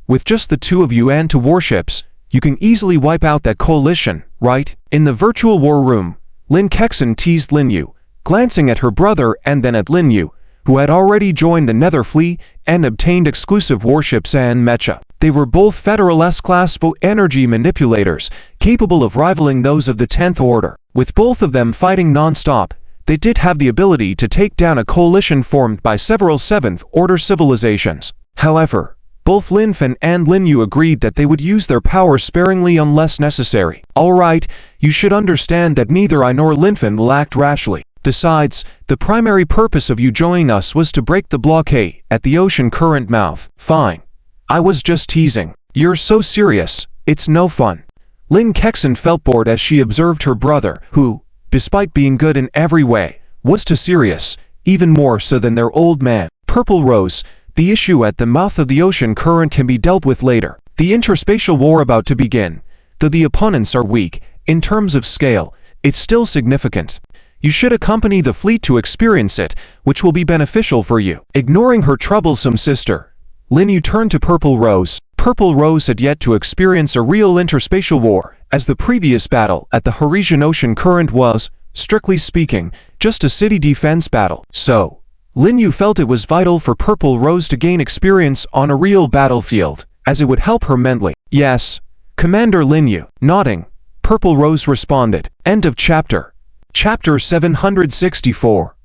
with just the 2 of you and 2 warships, you can easily wipe out that coalition, right? In the virtual war room, Lin Kexin teased Lin Yu, glancing at her brother and then at Lin Yu, who had already joined the Nether Fleet and obtained exclusive warships and mecha. They were both Federal S-class energy manipulators, capable of rivaling those of the 10th Order. With both of them fighting non-stop, they did have the ability to take down a coalition formed by several 7th Order civilizations. However, both Lin Fan and Lin Yu agreed that they would use their power sparingly unless necessary. Alright, you should understand that neither I nor Lin Fan will act rashly. Besides, the primary purpose of you joining us was to break the blockade at the ocean current mouth. Fine. I was just teasing. You're so serious, it's no fun. Lin Kexin felt bored as she observed her brother, who, despite being good in every way, was too serious, even more so than their old man. Purple Rose, the issue at the mouth of the ocean current can be dealt with later. The interspatial war about to begin. Though the opponents are weak, in terms of scale, it's still significant. You should accompany the fleet to experience it, which will be beneficial for you. Ignoring her troublesome sister, Lin Yu turned to Purple Rose. Purple Rose had yet to experience a real interspatial war, as the previous battle at the Horesian Ocean Current was, strictly speaking, just a city defense battle. So, Lin Yu felt it was vital for Purple Rose to gain experience on a real battlefield, as it would help her mentally. Yes, Commander Lin Yu. Nodding, Purple Rose responded. End of chapter. Chapter 764.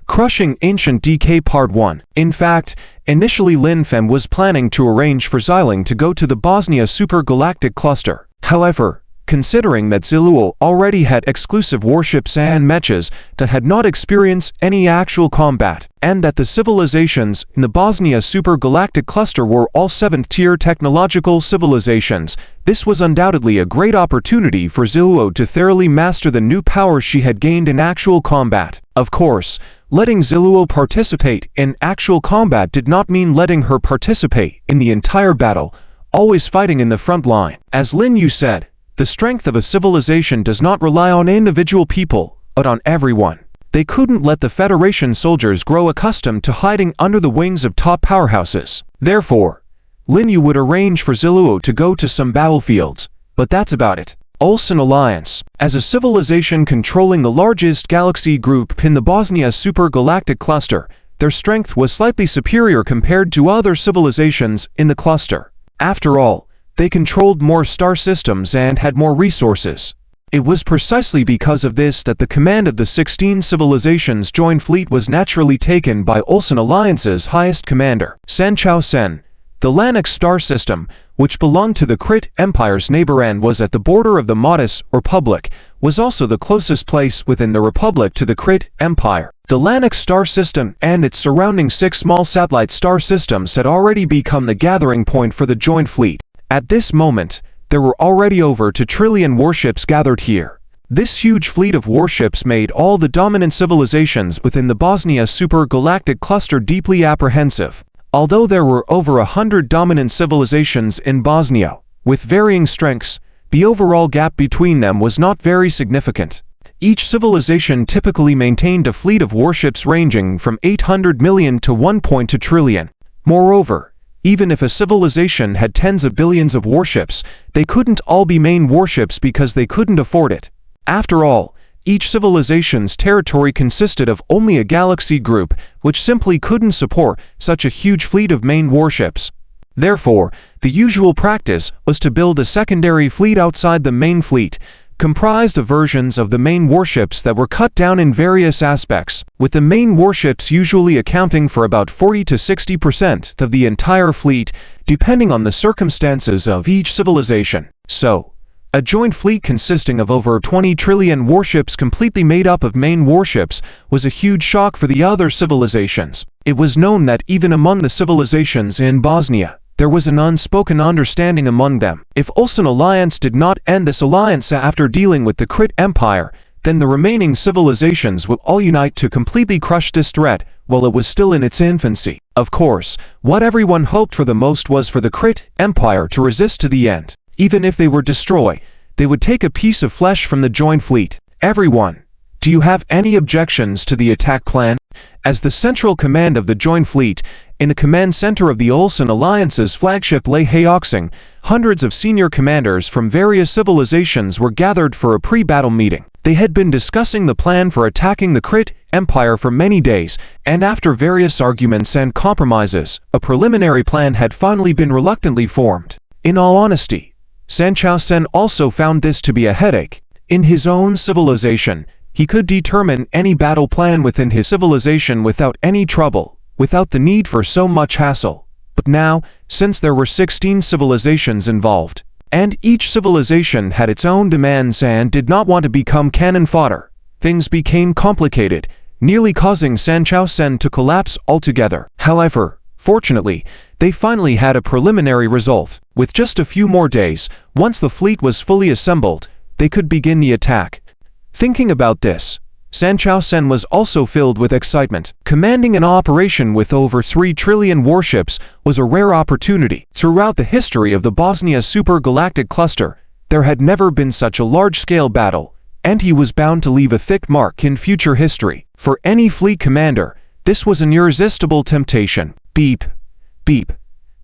Crushing Ancient Decay Part 1. In fact, initially Lin Feng was planning to arrange for Xiling to go to the Bosnia Supergalactic Cluster. However, considering that Ziluo already had exclusive warships and mechas that had not experienced any actual combat, and that the civilizations in the Bosnia Supergalactic Cluster were all 7th-tier technological civilizations, this was undoubtedly a great opportunity for Ziluo to thoroughly master the new powers she had gained in actual combat. Of course, letting Ziluo participate in actual combat did not mean letting her participate in the entire battle, always fighting in the front line. As Lin Yu said, the strength of a civilization does not rely on individual people, but on everyone. They couldn't let the Federation soldiers grow accustomed to hiding under the wings of top powerhouses. Therefore, Lin Yu would arrange for Ziluo to go to some battlefields, but that's about it. Ulsan Alliance. As a civilization controlling the largest galaxy group in the Bosnia Supergalactic Cluster, their strength was slightly superior compared to other civilizations in the cluster. After all, they controlled more star systems and had more resources. It was precisely because of this that the command of the 16 civilizations joint fleet was naturally taken by Ulsan Alliance's highest commander, San Chao Sen. The Lanix star system, which belonged to the Crit Empire's neighbor and was at the border of the Modus Republic, was also the closest place within the Republic to the Crit Empire. The Lanix star system and its surrounding 6 small satellite star systems had already become the gathering point for the joint fleet. At this moment, there were already over 2 trillion warships gathered here. This huge fleet of warships made all the dominant civilizations within the Bosnia Supergalactic Cluster deeply apprehensive. Although there were over 100 dominant civilizations in Bosnia, with varying strengths, the overall gap between them was not very significant. Each civilization typically maintained a fleet of warships ranging from 800 million to 1.2 trillion. Moreover, even if a civilization had tens of billions of warships, they couldn't all be main warships because they couldn't afford it. After all, each civilization's territory consisted of only a galaxy group, which simply couldn't support such a huge fleet of main warships. Therefore, the usual practice was to build a secondary fleet outside the main fleet, comprised of versions of the main warships that were cut down in various aspects, with the main warships usually accounting for about 40 to 60% of the entire fleet, depending on the circumstances of each civilization. So, a joint fleet consisting of over 20 trillion warships completely made up of main warships was a huge shock for the other civilizations. It was known that even among the civilizations in Bosnia, there was an unspoken understanding among them. If Ulsan Alliance did not end this alliance after dealing with the Crit Empire, then the remaining civilizations would all unite to completely crush this threat while it was still in its infancy. Of course, what everyone hoped for the most was for the Crit Empire to resist to the end. Even if they were destroyed, they would take a piece of flesh from the joint fleet. Everyone, do you have any objections to the attack plan? As the central command of the joint fleet, in the command center of the Ulsan Alliance's flagship Lei Heoxing, hundreds of senior commanders from various civilizations were gathered for a pre-battle meeting. They had been discussing the plan for attacking the Crit Empire for many days, and after various arguments and compromises, a preliminary plan had finally been reluctantly formed. In all honesty, San Chao Sen also found this to be a headache. In his own civilization, he could determine any battle plan within his civilization without any trouble, without the need for so much hassle. But now, since there were 16 civilizations involved, and each civilization had its own demands and did not want to become cannon fodder, things became complicated, nearly causing San Chao Sen to collapse altogether. However, fortunately, they finally had a preliminary result. With just a few more days, once the fleet was fully assembled, they could begin the attack. Thinking about this, San Chao Sen was also filled with excitement. Commanding an operation with over 3 trillion warships was a rare opportunity. Throughout the history of the Bosnia Supergalactic Cluster, There had never been such a large-scale battle, and he was bound to leave a thick mark in future history. For any fleet commander, this was an irresistible temptation. Beep, beep,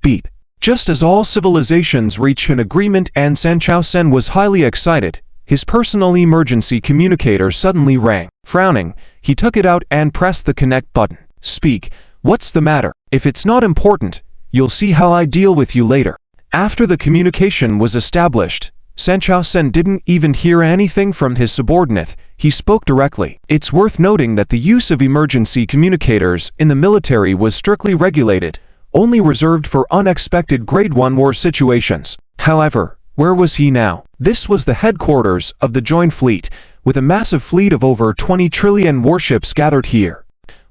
beep. Just as all civilizations reached an agreement and San Chao Sen was highly excited, his personal emergency communicator suddenly rang. Frowning, he took it out and pressed the connect button. Speak, what's the matter? If it's not important, you'll see how I deal with you later. After the communication was established, San Chao Sen didn't even hear anything from his subordinate. He spoke directly. It's worth noting that the use of emergency communicators in the military was strictly regulated, only reserved for unexpected Grade 1 war situations. However, where was he now? This was the headquarters of the Joint Fleet, with a massive fleet of over 20 trillion warships gathered here.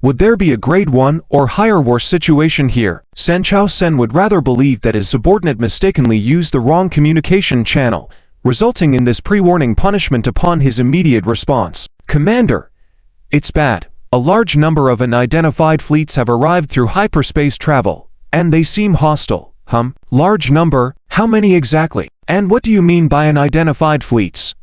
Would there be a Grade 1 or higher war situation here? San Chao Sen would rather believe that his subordinate mistakenly used the wrong communication channel, resulting in this pre-warning punishment upon his immediate response. Commander, it's bad. A large number of unidentified fleets have arrived through hyperspace travel, and they seem hostile. Large number? How many exactly? And what do you mean by unidentified fleets?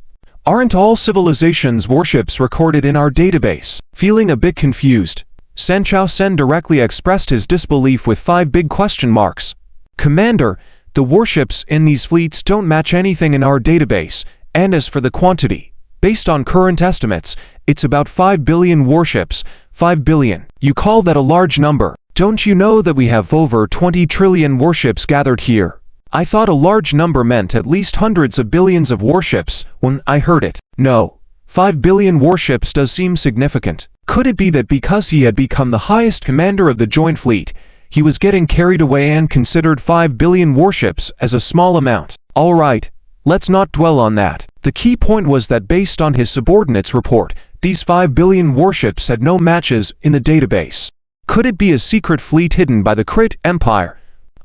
Aren't all civilizations' warships recorded in our database? Feeling a bit confused, San Chao Sen directly expressed his disbelief with 5 big question marks. Commander, the warships in these fleets don't match anything in our database, and as for the quantity, based on current estimates, it's about 5 billion warships. 5 billion. You call that a large number? Don't you know that we have over 20 trillion warships gathered here? I thought a large number meant at least hundreds of billions of warships when I heard it. No, 5 billion warships does seem significant. Could it be that because he had become the highest commander of the Joint Fleet, he was getting carried away and considered 5 billion warships as a small amount? All right, let's not dwell on that. The key point was that based on his subordinate's report, these 5 billion warships had no matches in the database. Could it be a secret fleet hidden by the Krayt Empire?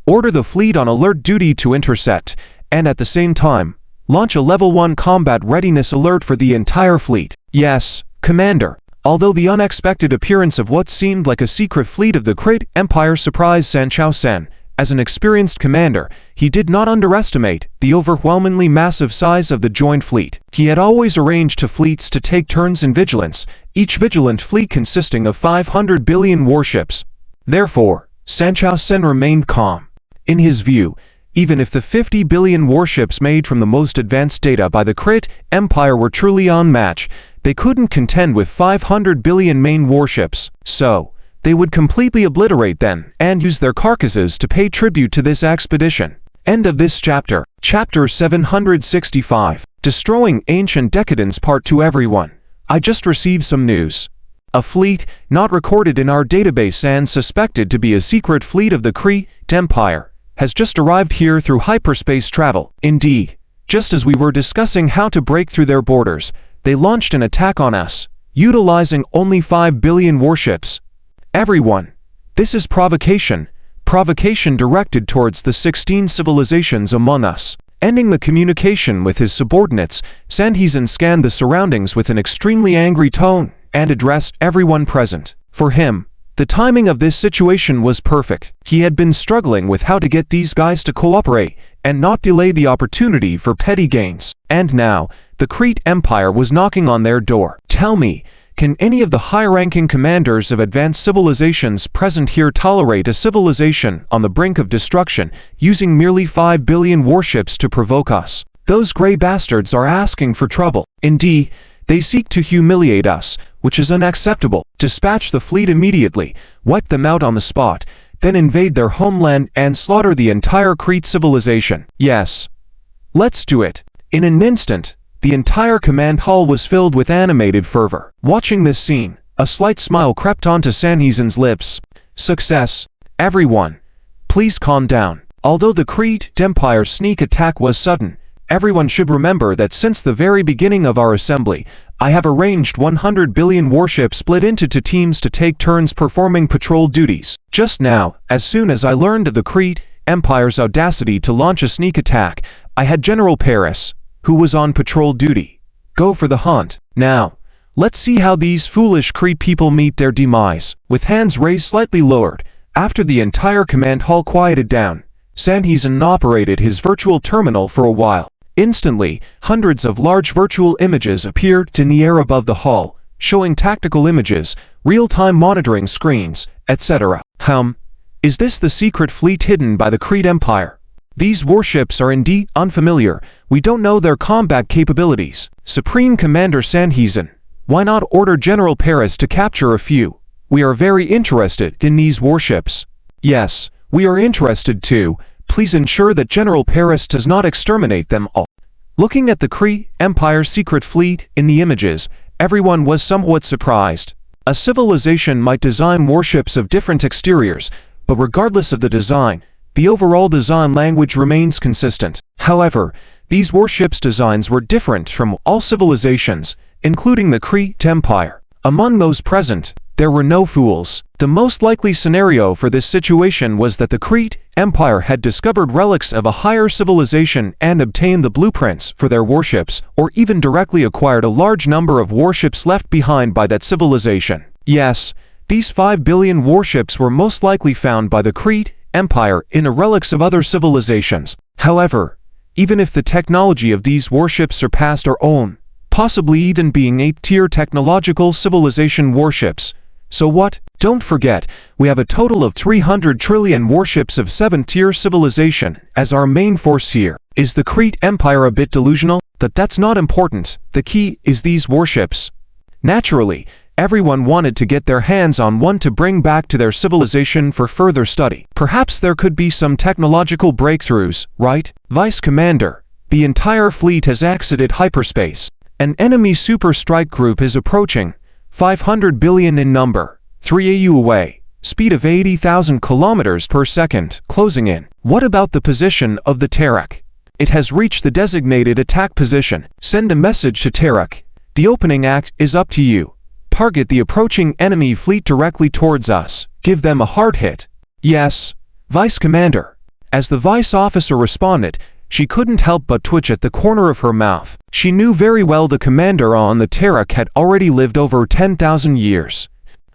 Order the fleet on alert duty to intercept, and at the same time, launch a Level 1 combat readiness alert for the entire fleet. Yes, Commander. Although the unexpected appearance of what seemed like a secret fleet of the Krayt Empire surprised San Chao Sen, as an experienced commander, he did not underestimate the overwhelmingly massive size of the Joint Fleet. He had always arranged to fleets to take turns in vigilance, each vigilant fleet consisting of 500 billion warships. Therefore, San Chao Sen remained calm. In his view, even if the 50 billion warships made from the most advanced data by the Krayt Empire were truly unmatched, they couldn't contend with 500 billion main warships. So, they would completely obliterate them and use their carcasses to pay tribute to this expedition. End of this chapter. Chapter 765. Destroying Ancient Decadence Part 2. Everyone, I just received some news. A fleet, not recorded in our database and suspected to be a secret fleet of the Krayt Empire, has just arrived here through hyperspace travel. Indeed, just as we were discussing how to break through their borders, they launched an attack on us, utilizing only 5 billion warships. Everyone, this is provocation. Provocation directed towards the 16 civilizations among us. Ending the communication with his subordinates, Sanhezin scanned the surroundings with an extremely angry tone and addressed everyone present. For him, the timing of this situation was perfect. He had been struggling with how to get these guys to cooperate and not delay the opportunity for petty gains. And now, the Krayt Empire was knocking on their door. Tell me, can any of the high-ranking commanders of advanced civilizations present here tolerate a civilization on the brink of destruction using merely 5 billion warships to provoke us? Those gray bastards are asking for trouble. Indeed, they seek to humiliate us, which is unacceptable. Dispatch the fleet immediately, wipe them out on the spot, then invade their homeland and slaughter the entire Krayt civilization. Yes. Let's do it. In an instant, the entire command hall was filled with animated fervor. Watching this scene, a slight smile crept onto Sanhezin's lips. Success. Everyone, please calm down. Although the Krayt Empire's sneak attack was sudden, everyone should remember that since the very beginning of our assembly, I have arranged 100 billion warships split into 2 teams to take turns performing patrol duties. Just now, as soon as I learned of the Krayt Empire's audacity to launch a sneak attack, I had General Paris, who was on patrol duty, go for the hunt. Now, let's see how these foolish Krayt people meet their demise. With hands raised slightly lowered, after the entire command hall quieted down, Sanhezin operated his virtual terminal for a while. Instantly, hundreds of large virtual images appeared in the air above the hull, showing tactical images, real-time monitoring screens, etc. Is this the secret fleet hidden by the Kree Empire? These warships are indeed unfamiliar. We don't know their combat capabilities. Supreme Commander Sanhezin, why not order General Paris to capture a few? We are very interested in these warships. Yes, we are interested too. Please ensure that General Paris does not exterminate them all. Looking at the Kree Empire's secret fleet in the images, everyone was somewhat surprised. A civilization might design warships of different exteriors, but regardless of the design, the overall design language remains consistent. However, these warships' designs were different from all civilizations, including the Kree Empire. Among those present, there were no fools. The most likely scenario for this situation was that the Kree Empire had discovered relics of a higher civilization and obtained the blueprints for their warships, or even directly acquired a large number of warships left behind by that civilization. Yes, these 5 billion warships were most likely found by the Kree Empire in the relics of other civilizations. However, even if the technology of these warships surpassed our own, possibly even being 8th-tier technological civilization warships, so what? Don't forget, we have a total of 300 trillion warships of 7th-tier civilization as our main force here. Is the Kree Empire a bit delusional? But that's not important. The key is these warships. Naturally, everyone wanted to get their hands on one to bring back to their civilization for further study. Perhaps there could be some technological breakthroughs, right? Vice Commander, the entire fleet has exited hyperspace. An enemy super strike group is approaching, 500 billion in number, 3 AU away, speed of 80,000 kilometers per second, closing in. What about the position of the Terek? It has reached the designated attack position. Send a message to Terek. The opening act is up to you. Target the approaching enemy fleet directly towards us. Give them a hard hit. Yes, Vice Commander. As the Vice Officer responded, she couldn't help but twitch at the corner of her mouth. She knew very well the commander on the Terek had already lived over 10,000 years.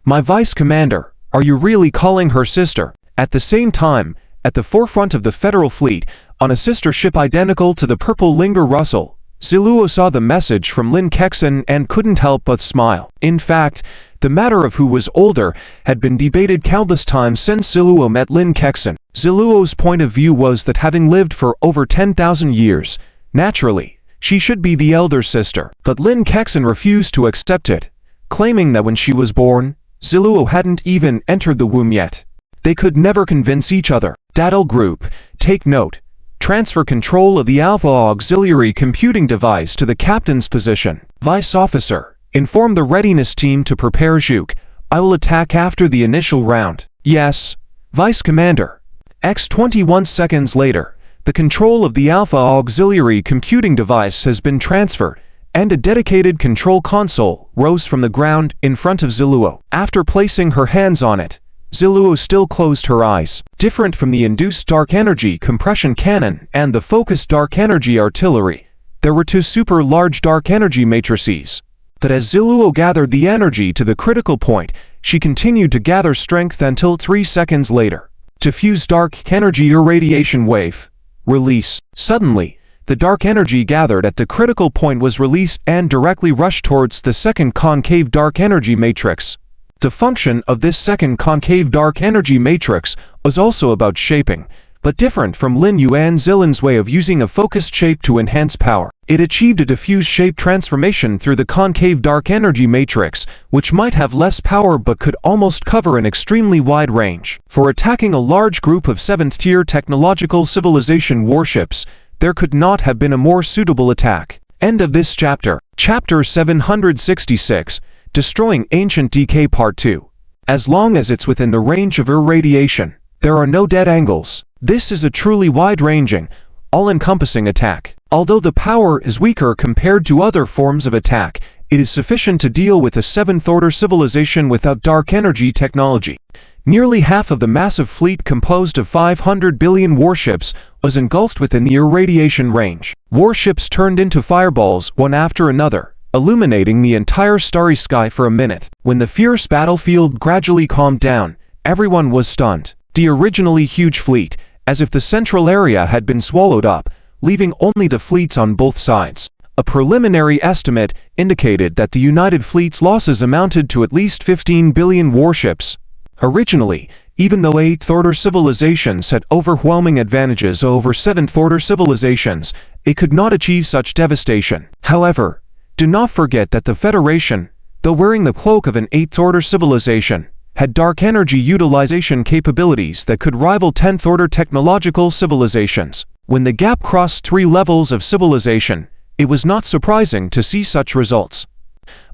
My Vice Commander, are you really calling her sister? At the same time, at the forefront of the Federal Fleet, on a sister ship identical to the Purple Linger Russell, Ziluo saw the message from Lin Kexin and couldn't help but smile. In fact, the matter of who was older had been debated countless times since Ziluo met Lin Kexin. Ziluo's point of view was that having lived for over 10,000 years, naturally, she should be the elder sister. But Lin Kexin refused to accept it, claiming that when she was born, Ziluo hadn't even entered the womb yet. They could never convince each other. Daddle Group, take note. Transfer control of the Alpha Auxiliary Computing Device to the captain's position. Vice Officer, inform the readiness team to prepare Juke. I will attack after the initial round. Yes, Vice Commander. 21 seconds later, the control of the Alpha Auxiliary Computing Device has been transferred, and a dedicated control console rose from the ground in front of Ziluo. After placing her hands on it, Ziluo still closed her eyes. Different from the induced dark energy compression cannon and the focused dark energy artillery, there were 2 super large dark energy matrices. But as Ziluo gathered the energy to the critical point, she continued to gather strength until 3 seconds later. Diffuse dark energy irradiation wave. Release. Suddenly, the dark energy gathered at the critical point was released and directly rushed towards the second concave dark energy matrix. The function of this second concave dark energy matrix was also about shaping, but different from Lin Yuan Zilin's way of using a focused shape to enhance power. It achieved a diffuse shape transformation through the concave dark energy matrix, which might have less power but could almost cover an extremely wide range. For attacking a large group of 7th-tier technological civilization warships, there could not have been a more suitable attack. End of this chapter. Chapter 766. Destroying Ancient Decay Part 2. As long as it's within the range of irradiation, there are no dead angles. This is a truly wide-ranging, all-encompassing attack. Although the power is weaker compared to other forms of attack, it is sufficient to deal with a 7th-order civilization without dark energy technology. Nearly half of the massive fleet composed of 500 billion warships was engulfed within the irradiation range. Warships turned into fireballs one after another, illuminating the entire starry sky for a minute. When the fierce battlefield gradually calmed down, everyone was stunned. The originally huge fleet, as if the central area had been swallowed up, leaving only the fleets on both sides. A preliminary estimate indicated that the United Fleet's losses amounted to at least 15 billion warships. Originally, even though 8th Order civilizations had overwhelming advantages over 7th Order civilizations, it could not achieve such devastation. However, do not forget that the Federation, though wearing the cloak of an 8th Order civilization, had dark energy utilization capabilities that could rival 10th Order technological civilizations. When the gap crossed 3 levels of civilization, it was not surprising to see such results.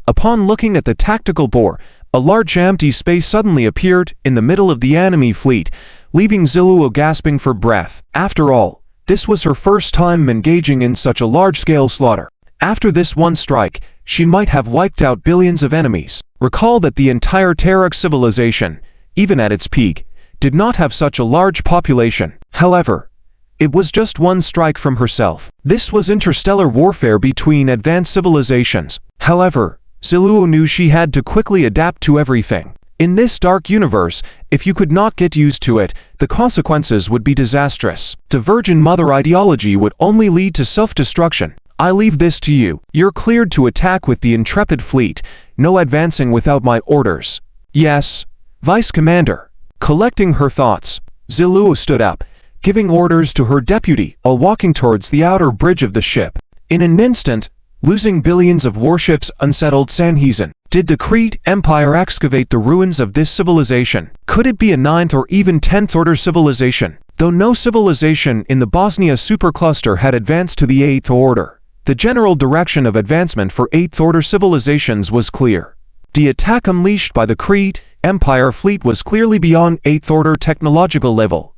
Upon looking at the tactical bore, a large empty space suddenly appeared in the middle of the enemy fleet, leaving Ziluo gasping for breath. After all, this was her first time engaging in such a large-scale slaughter. After this one strike, she might have wiped out billions of enemies. Recall that the entire Terok civilization, even at its peak, did not have such a large population. However, it was just one strike from herself. This was interstellar warfare between advanced civilizations. However, Ziluo knew she had to quickly adapt to everything. In this dark universe, if you could not get used to it, the consequences would be disastrous. The Virgin Mother ideology would only lead to self-destruction. I leave this to you. You're cleared to attack with the Intrepid fleet. No advancing without my orders. Yes, Vice Commander. Collecting her thoughts, Ziluo stood up, giving orders to her deputy while walking towards the outer bridge of the ship. In an instant, losing billions of warships unsettled Sanhezin. Did the Crete Empire excavate the ruins of this civilization? Could it be a 9th or even 10th Order civilization? Though no civilization in the Bosnia supercluster had advanced to the 8th Order, the general direction of advancement for 8th Order civilizations was clear. The attack unleashed by the Crete Empire fleet was clearly beyond 8th Order technological level.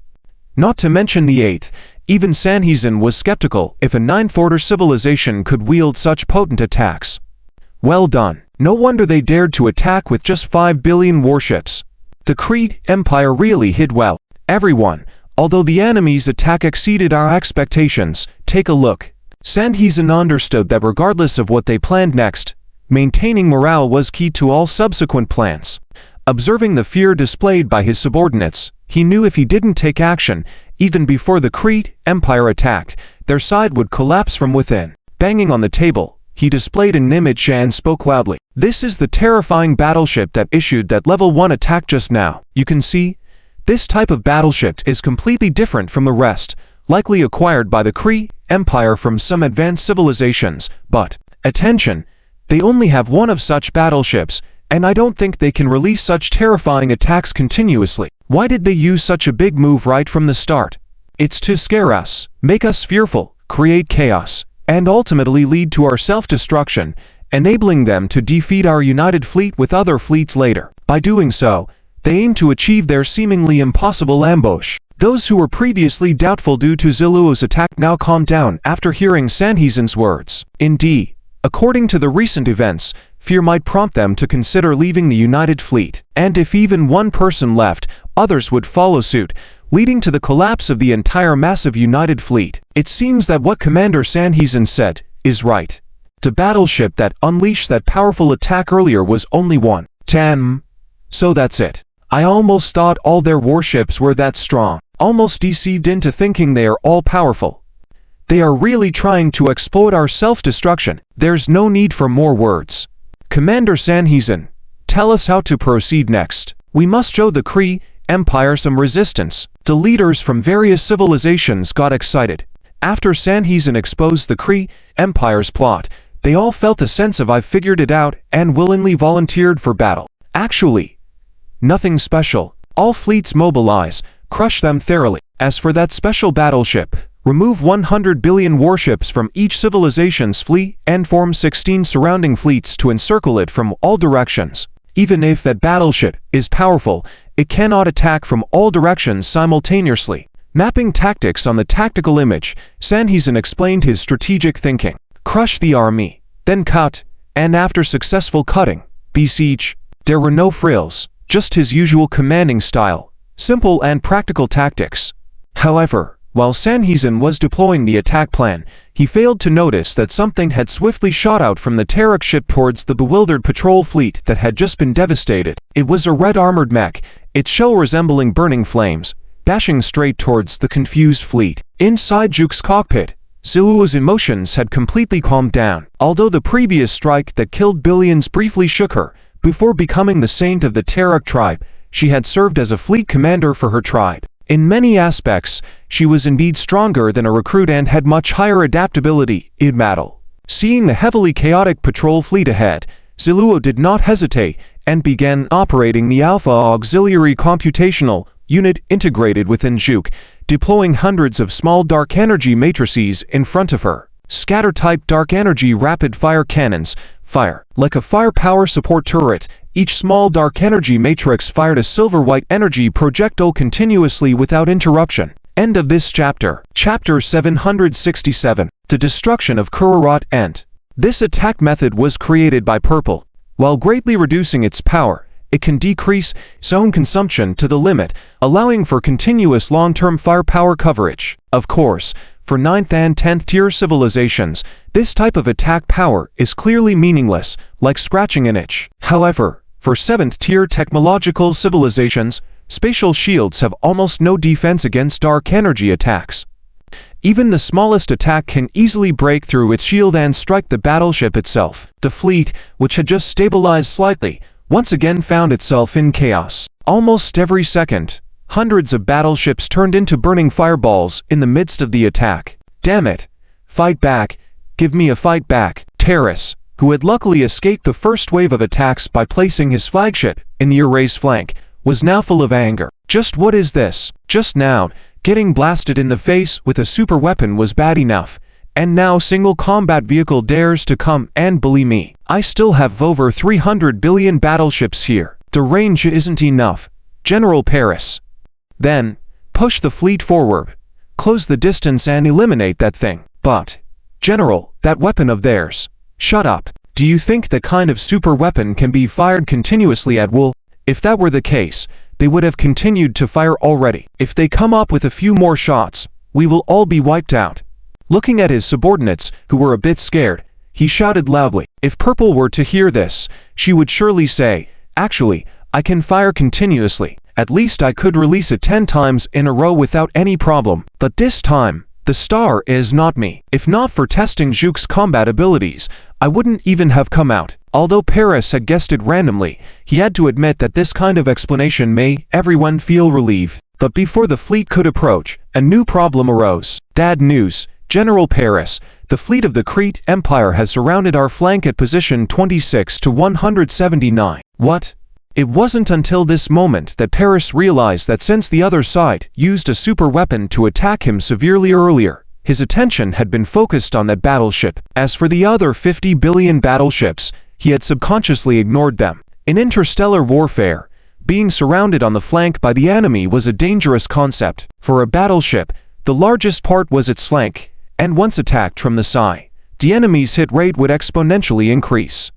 Not to mention the 8th, even Sanhezin was skeptical if a 9th Order civilization could wield such potent attacks. Well done. No wonder they dared to attack with just 5 billion warships. The Crete Empire really hid well. Everyone, although the enemy's attack exceeded our expectations, take a look. Sanhezin understood that regardless of what they planned next, maintaining morale was key to all subsequent plans. Observing the fear displayed by his subordinates, he knew if he didn't take action, even before the Crete Empire attacked, their side would collapse from within. Banging on the table, he displayed an image and spoke loudly. This is the terrifying battleship that issued that level 1 attack just now. You can see, this type of battleship is completely different from the rest, likely acquired by the Crete Empire from some advanced civilizations, but, attention, they only have one of such battleships, and I don't think they can release such terrifying attacks continuously. Why did they use such a big move right from the start? It's to scare us, make us fearful, create chaos, and ultimately lead to our self-destruction, enabling them to defeat our united fleet with other fleets later. By doing so, they aim to achieve their seemingly impossible ambush. Those who were previously doubtful due to Ziluo's attack now calmed down after hearing Sanhezin's words. Indeed, according to the recent events, fear might prompt them to consider leaving the United Fleet. And if even one person left, others would follow suit, leading to the collapse of the entire massive United Fleet. It seems that what Commander Sanhezin said is right. The battleship that unleashed that powerful attack earlier was only one. So that's it. I almost thought all their warships were that strong. Almost deceived into thinking they are all powerful. They are really trying to exploit our self-destruction. There's no need for more words. Commander Sanhezin, tell us how to proceed next. We must show the Crete Empire some resistance. The leaders from various civilizations got excited. After Sanhezin exposed the Crete Empire's plot, they all felt a sense of "I've figured it out" and willingly volunteered for battle. Actually, nothing special. All fleets mobilize, crush them thoroughly. As for that special battleship, remove 100 billion warships from each civilization's fleet and form 16 surrounding fleets to encircle it from all directions. Even if that battleship is powerful, it cannot attack from all directions simultaneously. Mapping tactics on the tactical image, Sanhezin explained his strategic thinking. Crush the army, then cut, and after successful cutting, besiege. There were no frills, just his usual commanding style, simple and practical tactics. However, while Sanhezin was deploying the attack plan, he failed to notice that something had swiftly shot out from the Terok ship towards the bewildered patrol fleet that had just been devastated. It was a red armored mech, its shell resembling burning flames, dashing straight towards the confused fleet. Inside Juke's cockpit, Ziluo's emotions had completely calmed down. Although the previous strike that killed billions briefly shook her, before becoming the saint of the Terek tribe, she had served as a fleet commander for her tribe. In many aspects, she was indeed stronger than a recruit and had much higher adaptability in battle. Seeing the heavily chaotic patrol fleet ahead, Ziluo did not hesitate and began operating the Alpha Auxiliary Computational Unit integrated within Juke, deploying hundreds of small dark energy matrices in front of her. Scatter-type dark energy rapid-fire cannons fire like a firepower support turret. Each small dark energy matrix fired a silver-white energy projectile continuously without interruption. End of this chapter. Chapter 767. The Destruction of Kururat End. This attack method was created by Purple. While greatly reducing its power, it can decrease its own consumption to the limit, allowing for continuous long-term firepower coverage. Of course, for 9th and 10th tier civilizations, this type of attack power is clearly meaningless, like scratching an itch. However, for 7th tier technological civilizations, spatial shields have almost no defense against dark energy attacks. Even the smallest attack can easily break through its shield and strike the battleship itself. The fleet, which had just stabilized slightly, once again found itself in chaos. Almost every second, hundreds of battleships turned into burning fireballs in the midst of the attack. Damn it! Fight back! Give me a fight back! Terrace, who had luckily escaped the first wave of attacks by placing his flagship in the array's flank, was now full of anger. Just what is this? Just now, getting blasted in the face with a super weapon was bad enough, and now single combat vehicle dares to come and bully me. I still have over 300 billion battleships here. The range isn't enough. General Paris. Then, push the fleet forward, close the distance and eliminate that thing. But, General, that weapon of theirs. Shut up. Do you think that kind of super weapon can be fired continuously at will? If that were the case, they would have continued to fire already. If they come up with a few more shots, we will all be wiped out. Looking at his subordinates, who were a bit scared, he shouted loudly. If Purple were to hear this, she would surely say, "Actually, I can fire continuously. At least I could release it 10 times in a row without any problem. But this time, the star is not me. If not for testing Juke's combat abilities, I wouldn't even have come out." Although Paris had guessed it randomly, he had to admit that this kind of explanation made everyone feel relieved. But before the fleet could approach, a new problem arose. Bad news, General Paris. The fleet of the Crete Empire has surrounded our flank at position 26 to 179. What? It wasn't until this moment that Paris realized that since the other side used a super weapon to attack him severely earlier, his attention had been focused on that battleship. As for the other 50 billion battleships, he had subconsciously ignored them. In interstellar warfare, being surrounded on the flank by the enemy was a dangerous concept. For a battleship, the largest part was its flank, and once attacked from the side, the enemy's hit rate would exponentially increase.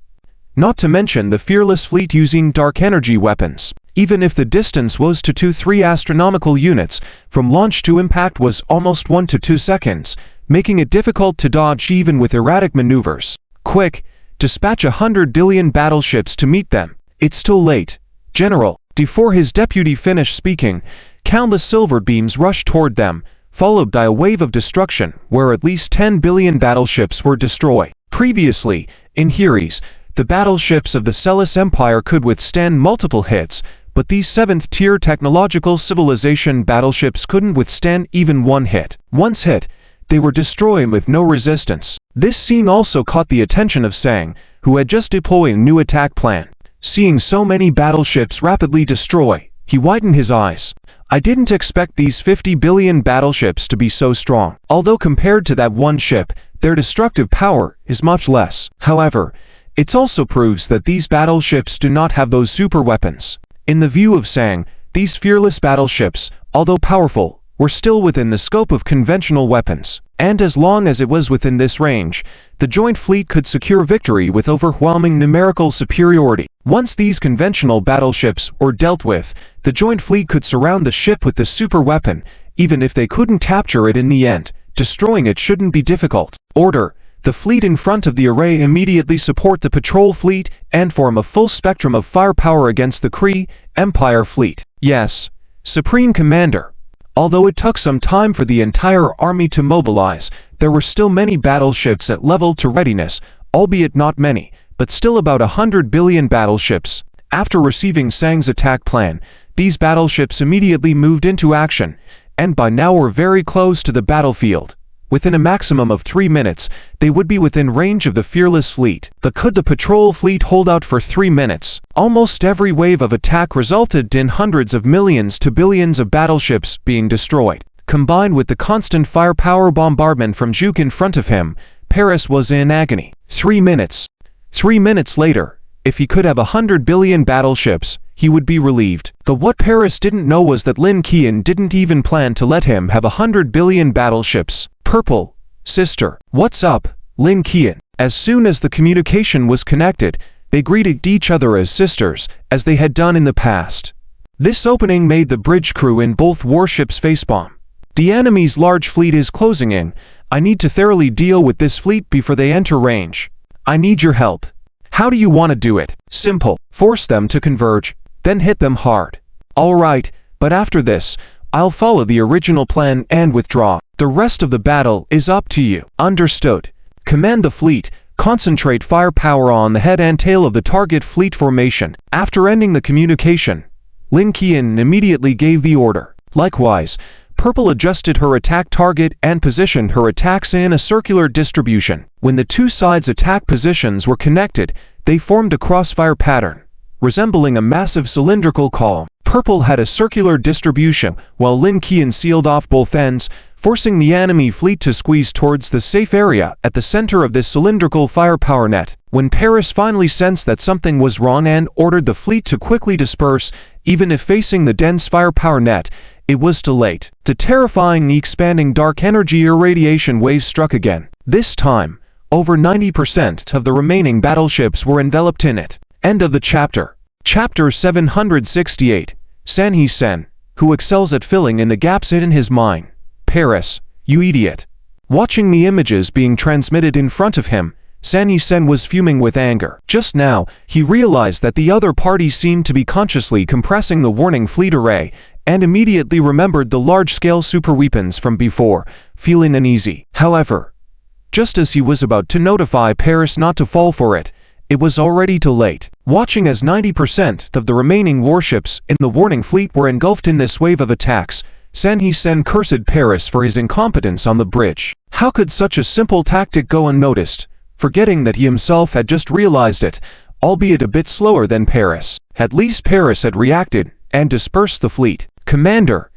Not to mention the fearless fleet using dark energy weapons. Even if the distance was to 2-3 astronomical units, from launch to impact was almost 1 to 2 seconds, making it difficult to dodge even with erratic maneuvers. Quick, dispatch 100 billion battleships to meet them. It's too late, General. Before his deputy finished speaking, countless silver beams rushed toward them, followed by a wave of destruction where at least 10 billion battleships were destroyed. Previously, in Heres, the battleships of the Celis Empire could withstand multiple hits, but these 7th tier technological civilization battleships couldn't withstand even one hit. Once hit, they were destroyed with no resistance. This scene also caught the attention of Sang, who had just deployed a new attack plan. Seeing so many battleships rapidly destroy, he widened his eyes. I didn't expect these 50 billion battleships to be so strong. Although compared to that one ship, their destructive power is much less. However, it also proves that these battleships do not have those super weapons. In the view of Sang, these fearless battleships, although powerful, were still within the scope of conventional weapons. And as long as it was within this range, the joint fleet could secure victory with overwhelming numerical superiority. Once these conventional battleships were dealt with, the joint fleet could surround the ship with the super weapon, even if they couldn't capture it in the end. Destroying it shouldn't be difficult. Order. The fleet in front of the array immediately support the patrol fleet and form a full spectrum of firepower against the Kree Empire fleet. Yes, Supreme Commander. Although it took some time for the entire army to mobilize, there were still many battleships at level to readiness, albeit not many, but still about 100 billion battleships. After receiving Sang's attack plan, these battleships immediately moved into action, and by now were very close to the battlefield. Within a maximum of 3 minutes, they would be within range of the fearless fleet. But could the patrol fleet hold out for 3 minutes? Almost every wave of attack resulted in hundreds of millions to billions of battleships being destroyed. Combined with the constant firepower bombardment from Juke in front of him, Paris was in agony. 3 minutes. 3 minutes later, if he could have 100 billion battleships, he would be relieved. But what Paris didn't know was that Lin Qian didn't even plan to let him have 100 billion battleships. Purple, sister, what's up, Lin Qian? As soon as the communication was connected, they greeted each other as sisters, as they had done in the past. This opening made the bridge crew in both warships facepalm. The enemy's large fleet is closing in. I need to thoroughly deal with this fleet before they enter range. I need your help. How do you want to do it? Simple. Force them to converge, then hit them hard. All right, but after this, I'll follow the original plan and withdraw. The rest of the battle is up to you. Understood. Command the fleet. Concentrate firepower on the head and tail of the target fleet formation. After ending the communication, Lin Qian immediately gave the order. Likewise, Purple adjusted her attack target and positioned her attacks in a circular distribution. When the two sides' attack positions were connected, they formed a crossfire pattern, resembling a massive cylindrical column. Purple had a circular distribution, while Lin Qian sealed off both ends, forcing the enemy fleet to squeeze towards the safe area at the center of this cylindrical firepower net. When Paris finally sensed that something was wrong and ordered the fleet to quickly disperse, even if facing the dense firepower net, it was too late. The terrifying expanding dark energy irradiation waves struck again. This time, over 90% of the remaining battleships were enveloped in it. End of the chapter. Chapter 768. San He Sen, who excels at filling in the gaps in his mind. Paris, you idiot. Watching the images being transmitted in front of him, San He Sen was fuming with anger. Just now, he realized that the other party seemed to be consciously compressing the warning fleet array, and immediately remembered the large-scale superweapons from before, feeling uneasy. However, just as he was about to notify Paris not to fall for it, it was already too late. Watching as 90% of the remaining warships in the warning fleet were engulfed in this wave of attacks, San He Sen cursed Paris for his incompetence on the bridge. How could such a simple tactic go unnoticed, forgetting that he himself had just realized it, albeit a bit slower than Paris? At least Paris had reacted and dispersed the fleet. Commander,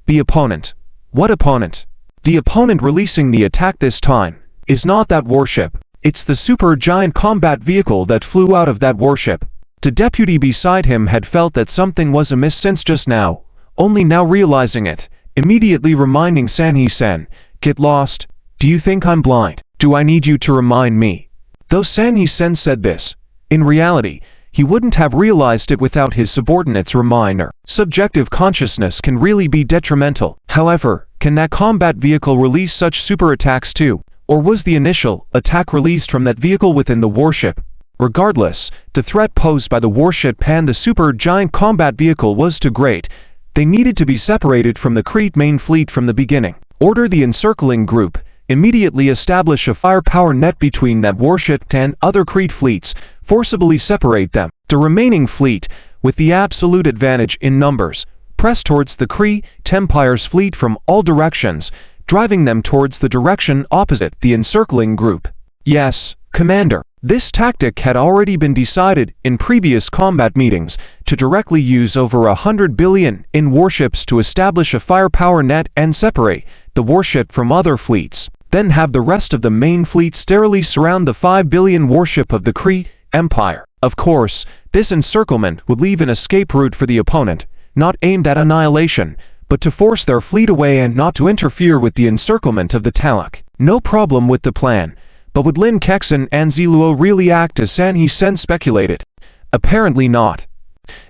the opponent. What opponent? The opponent releasing the attack this time is not that warship. It's the super giant combat vehicle that flew out of that warship. The deputy beside him had felt that something was amiss since just now, only now realizing it, immediately reminding San He Sen, "Get lost. Do you think I'm blind? Do I need you to remind me?" Though San He Sen said this, in reality, he wouldn't have realized it without his subordinate's reminder. Subjective consciousness can really be detrimental. However, can that combat vehicle release such super attacks too? Or was the initial attack released from that vehicle within the warship? Regardless, the threat posed by the warship and the super giant combat vehicle was too great. They needed to be separated from the Crete main fleet from the beginning. Order the encircling group. Immediately establish a firepower net between that warship and other Crete fleets, forcibly separate them. The remaining fleet, with the absolute advantage in numbers, press towards the Crete Empire's fleet from all directions, driving them towards the direction opposite the encircling group. Yes, Commander. This tactic had already been decided in previous combat meetings to directly use over 100 billion in warships to establish a firepower net and separate the warship from other fleets. Then have the rest of the main fleet sterilely surround the 5 billion warship of the Crete Empire. Of course, this encirclement would leave an escape route for the opponent, not aimed at annihilation, but to force their fleet away and not to interfere with the encirclement of the Taluk. No problem with the plan, but would Lin Kexin and Ziluo really act as San He Sen speculated? Apparently not.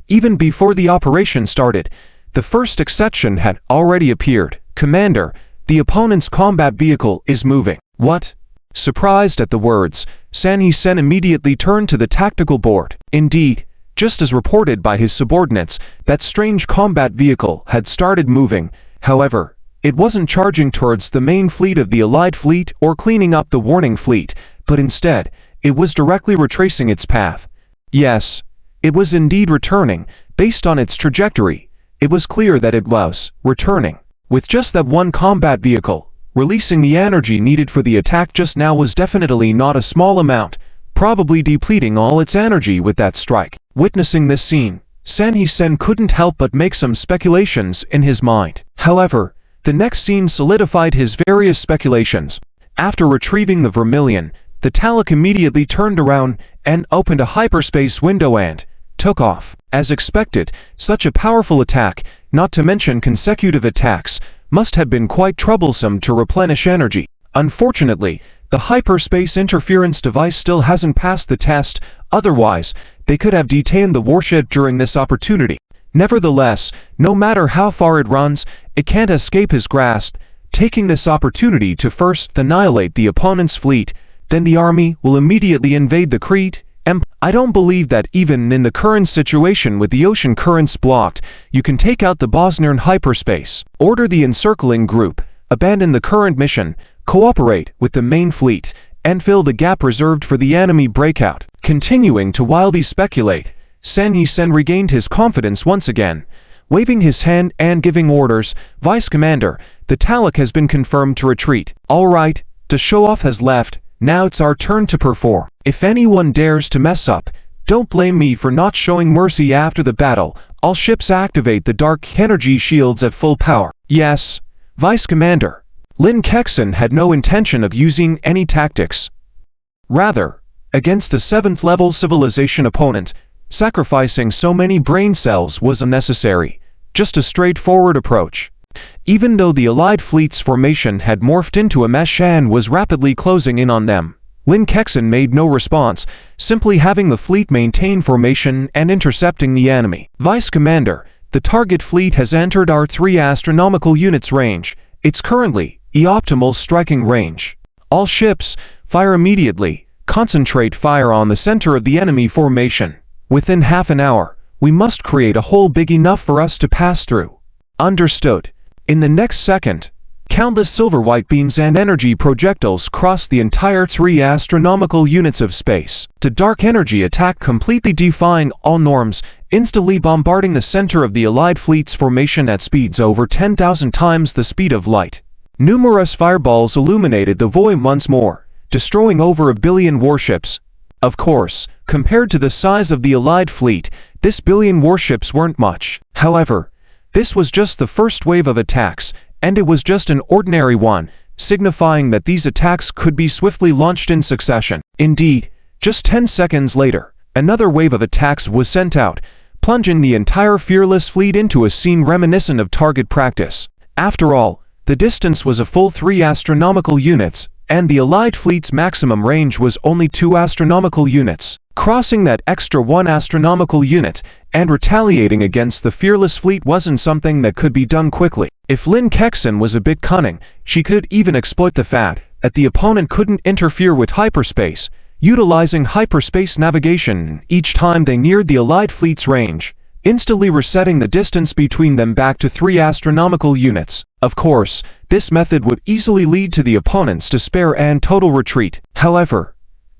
Even before the operation started, the first exception had already appeared. Commander, the opponent's combat vehicle is moving. What? Surprised at the words, San He Sen immediately turned to the tactical board. Indeed, just as reported by his subordinates, that strange combat vehicle had started moving, However, it wasn't charging towards the main fleet of the Allied fleet or cleaning up the warning fleet, but instead, it was directly retracing its path. Yes, it was indeed returning. Based on its trajectory, it was clear that it was returning. With just that one combat vehicle, releasing the energy needed for the attack just now was definitely not a small amount, probably depleting all its energy with that strike. Witnessing this scene, Sanhisen couldn't help but make some speculations in his mind. However, the next scene solidified his various speculations. After retrieving the Vermilion, the Talak immediately turned around and opened a hyperspace window and took off. As expected, such a powerful attack, not to mention consecutive attacks, must have been quite troublesome to replenish energy. Unfortunately, the hyperspace interference device still hasn't passed the test, otherwise, they could have detained the warship during this opportunity. Nevertheless, no matter how far it runs, it can't escape his grasp. Taking this opportunity to first annihilate the opponent's fleet, then the army will immediately invade the Crete Empire. I don't believe that even in the current situation with the ocean currents blocked, you can take out the Bosnian hyperspace. Order the encircling group, abandon the current mission, cooperate with the main fleet, and fill the gap reserved for the enemy breakout. Continuing to wildly speculate, Sanhisen regained his confidence once again. Waving his hand and giving orders, Vice Commander, the Talak has been confirmed to retreat. All right, the show-off has left, now it's our turn to perform. If anyone dares to mess up, don't blame me for not showing mercy after the battle. All ships activate the dark energy shields at full power. Yes, Vice Commander. Lin Kexin had no intention of using any tactics. Rather, against the 7th level civilization opponent, sacrificing so many brain cells was unnecessary, just a straightforward approach. Even though the Allied fleet's formation had morphed into a mesh and was rapidly closing in on them, Lin Kexin made no response, simply having the fleet maintain formation and intercepting the enemy. Vice Commander, the target fleet has entered our 3 astronomical units range. It's currently optimal striking range. All ships, fire immediately. Concentrate fire on the center of the enemy formation. Within half an hour, we must create a hole big enough for us to pass through. Understood. In the next second, countless silver-white beams and energy projectiles crossed the entire 3 astronomical units of space. The dark energy attack completely defying all norms, instantly bombarding the center of the Allied fleet's formation at speeds over 10,000 times the speed of light. Numerous fireballs illuminated the void once more, destroying over 1 billion warships. Of course, compared to the size of the Allied fleet, this 1 billion warships weren't much. However, this was just the first wave of attacks, and it was just an ordinary one, signifying that these attacks could be swiftly launched in succession. Indeed, just 10 seconds later, another wave of attacks was sent out, plunging the entire Fearless fleet into a scene reminiscent of target practice. After all, the distance was a full 3 astronomical units, and the Allied fleet's maximum range was only 2 astronomical units. Crossing that extra 1 astronomical unit and retaliating against the Fearless fleet wasn't something that could be done quickly. If Lin Kexin was a bit cunning, she could even exploit the fact that the opponent couldn't interfere with hyperspace, utilizing hyperspace navigation each time they neared the Allied fleet's range, instantly resetting the distance between them back to 3 astronomical units. Of course, this method would easily lead to the opponent's despair and total retreat. However,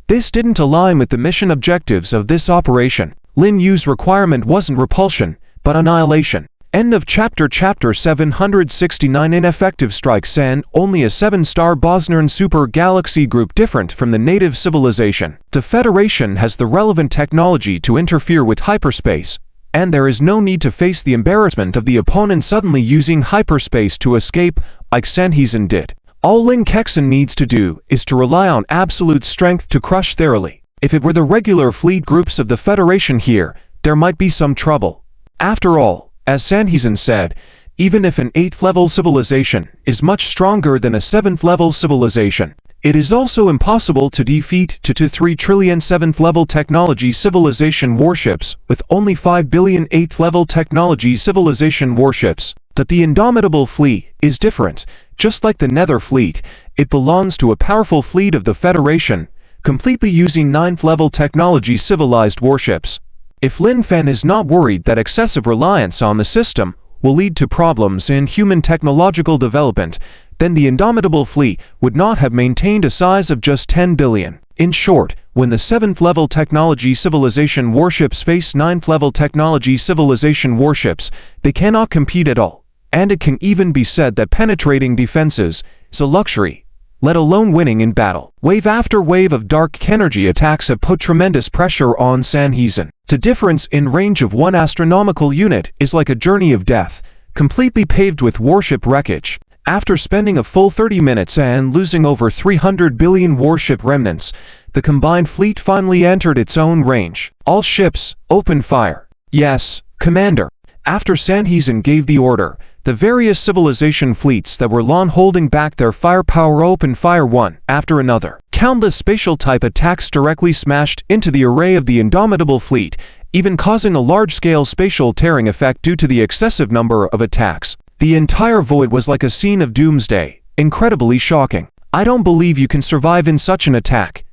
this didn't align with the mission objectives of this operation. Lin Yu's requirement wasn't repulsion, but annihilation. End of chapter 769. Ineffective strikes and only a 7-star Bosnian super galaxy group different from the native civilization. The Federation has the relevant technology to interfere with hyperspace, and there is no need to face the embarrassment of the opponent suddenly using hyperspace to escape, like Sanhisen did. All Lin Kexin needs to do is to rely on absolute strength to crush thoroughly. If it were the regular fleet groups of the Federation here, there might be some trouble. After all, as Sanhisen said, even if an 8th level civilization is much stronger than a 7th level civilization, it is also impossible to defeat 2 to 3 trillion 7th level technology civilization warships with only 5 billion 8th level technology civilization warships. But the Indomitable fleet is different. Just like the Nether fleet, it belongs to a powerful fleet of the Federation, completely using 9th level technology civilized warships. If Lin Fen is not worried that excessive reliance on the system will lead to problems in human technological development, then the Indomitable Fleet would not have maintained a size of just 10 billion. In short, when the 7th-level technology civilization warships face 9th-level technology civilization warships, they cannot compete at all. And it can even be said that penetrating defenses is a luxury, let alone winning in battle. Wave after wave of dark energy attacks have put tremendous pressure on Sanhezin. The difference in range of 1 astronomical unit is like a journey of death, completely paved with warship wreckage. After spending a full 30 minutes and losing over 300 billion warship remnants, the combined fleet finally entered its own range. All ships, open fire. Yes, Commander. After Sanhezin gave the order, the various civilization fleets that were long holding back their firepower opened fire one after another. Countless spatial-type attacks directly smashed into the array of the Indomitable Fleet, even causing a large-scale spatial tearing effect due to the excessive number of attacks. The entire void was like a scene of doomsday, incredibly shocking. I don't believe you can survive in such an attack.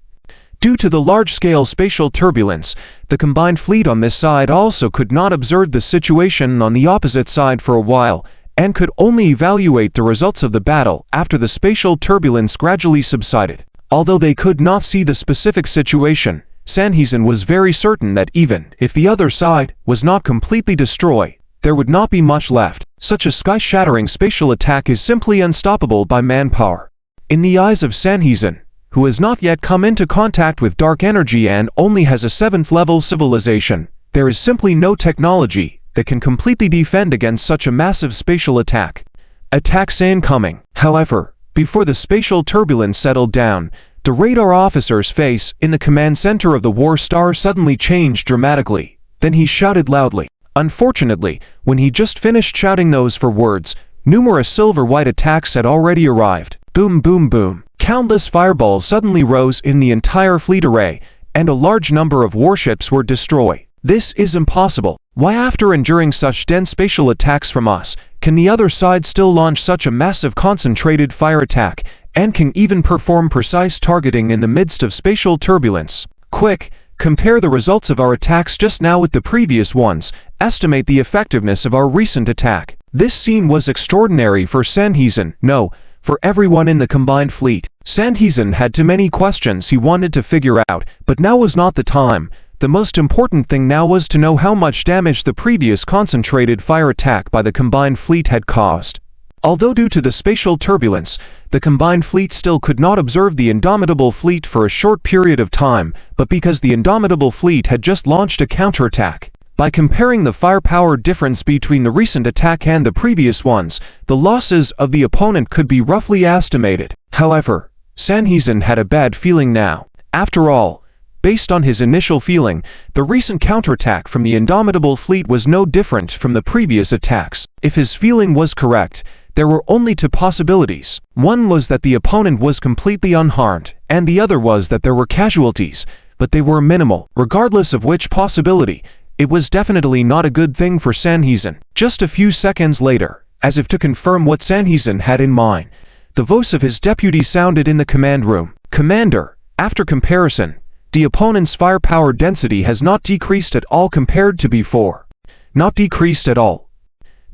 Due to the large-scale spatial turbulence, the combined fleet on this side also could not observe the situation on the opposite side for a while, and could only evaluate the results of the battle after the spatial turbulence gradually subsided. Although they could not see the specific situation, Sanhezin was very certain that even if the other side was not completely destroyed, there would not be much left. Such a sky-shattering spatial attack is simply unstoppable by manpower. In the eyes of Sanhezin, who has not yet come into contact with dark energy and only has a 7th-level civilization, there is simply no technology that can completely defend against such a massive spatial attack. Attacks incoming. However, before the spatial turbulence settled down, the radar officer's face in the command center of the War Star suddenly changed dramatically. Then he shouted loudly. Unfortunately, when he just finished shouting those four words, numerous silver-white attacks had already arrived. Boom, boom, boom. Countless fireballs suddenly rose in the entire fleet array, and a large number of warships were destroyed. This is impossible. Why, after enduring such dense spatial attacks from us, can the other side still launch such a massive concentrated fire attack, and can even perform precise targeting in the midst of spatial turbulence? Quick, compare the results of our attacks just now with the previous ones. Estimate the effectiveness of our recent attack. This scene was extraordinary for Sanhezin, no, for everyone in the combined fleet. Sanhezin had too many questions he wanted to figure out, but now was not the time. The most important thing now was to know how much damage the previous concentrated fire attack by the combined fleet had caused. Although due to the spatial turbulence, the combined fleet still could not observe the Indomitable Fleet for a short period of time, but because the Indomitable Fleet had just launched a counterattack. By comparing the firepower difference between the recent attack and the previous ones, the losses of the opponent could be roughly estimated. However, Sanhezin had a bad feeling now. After all, based on his initial feeling, the recent counterattack from the Indomitable Fleet was no different from the previous attacks. If his feeling was correct, there were only two possibilities. One was that the opponent was completely unharmed, and the other was that there were casualties, but they were minimal. Regardless of which possibility, it was definitely not a good thing for Sanhezin. Just a few seconds later, as if to confirm what Sanhezin had in mind, the voice of his deputy sounded in the command room. Commander, after comparison, the opponent's firepower density has not decreased at all compared to before. Not decreased at all.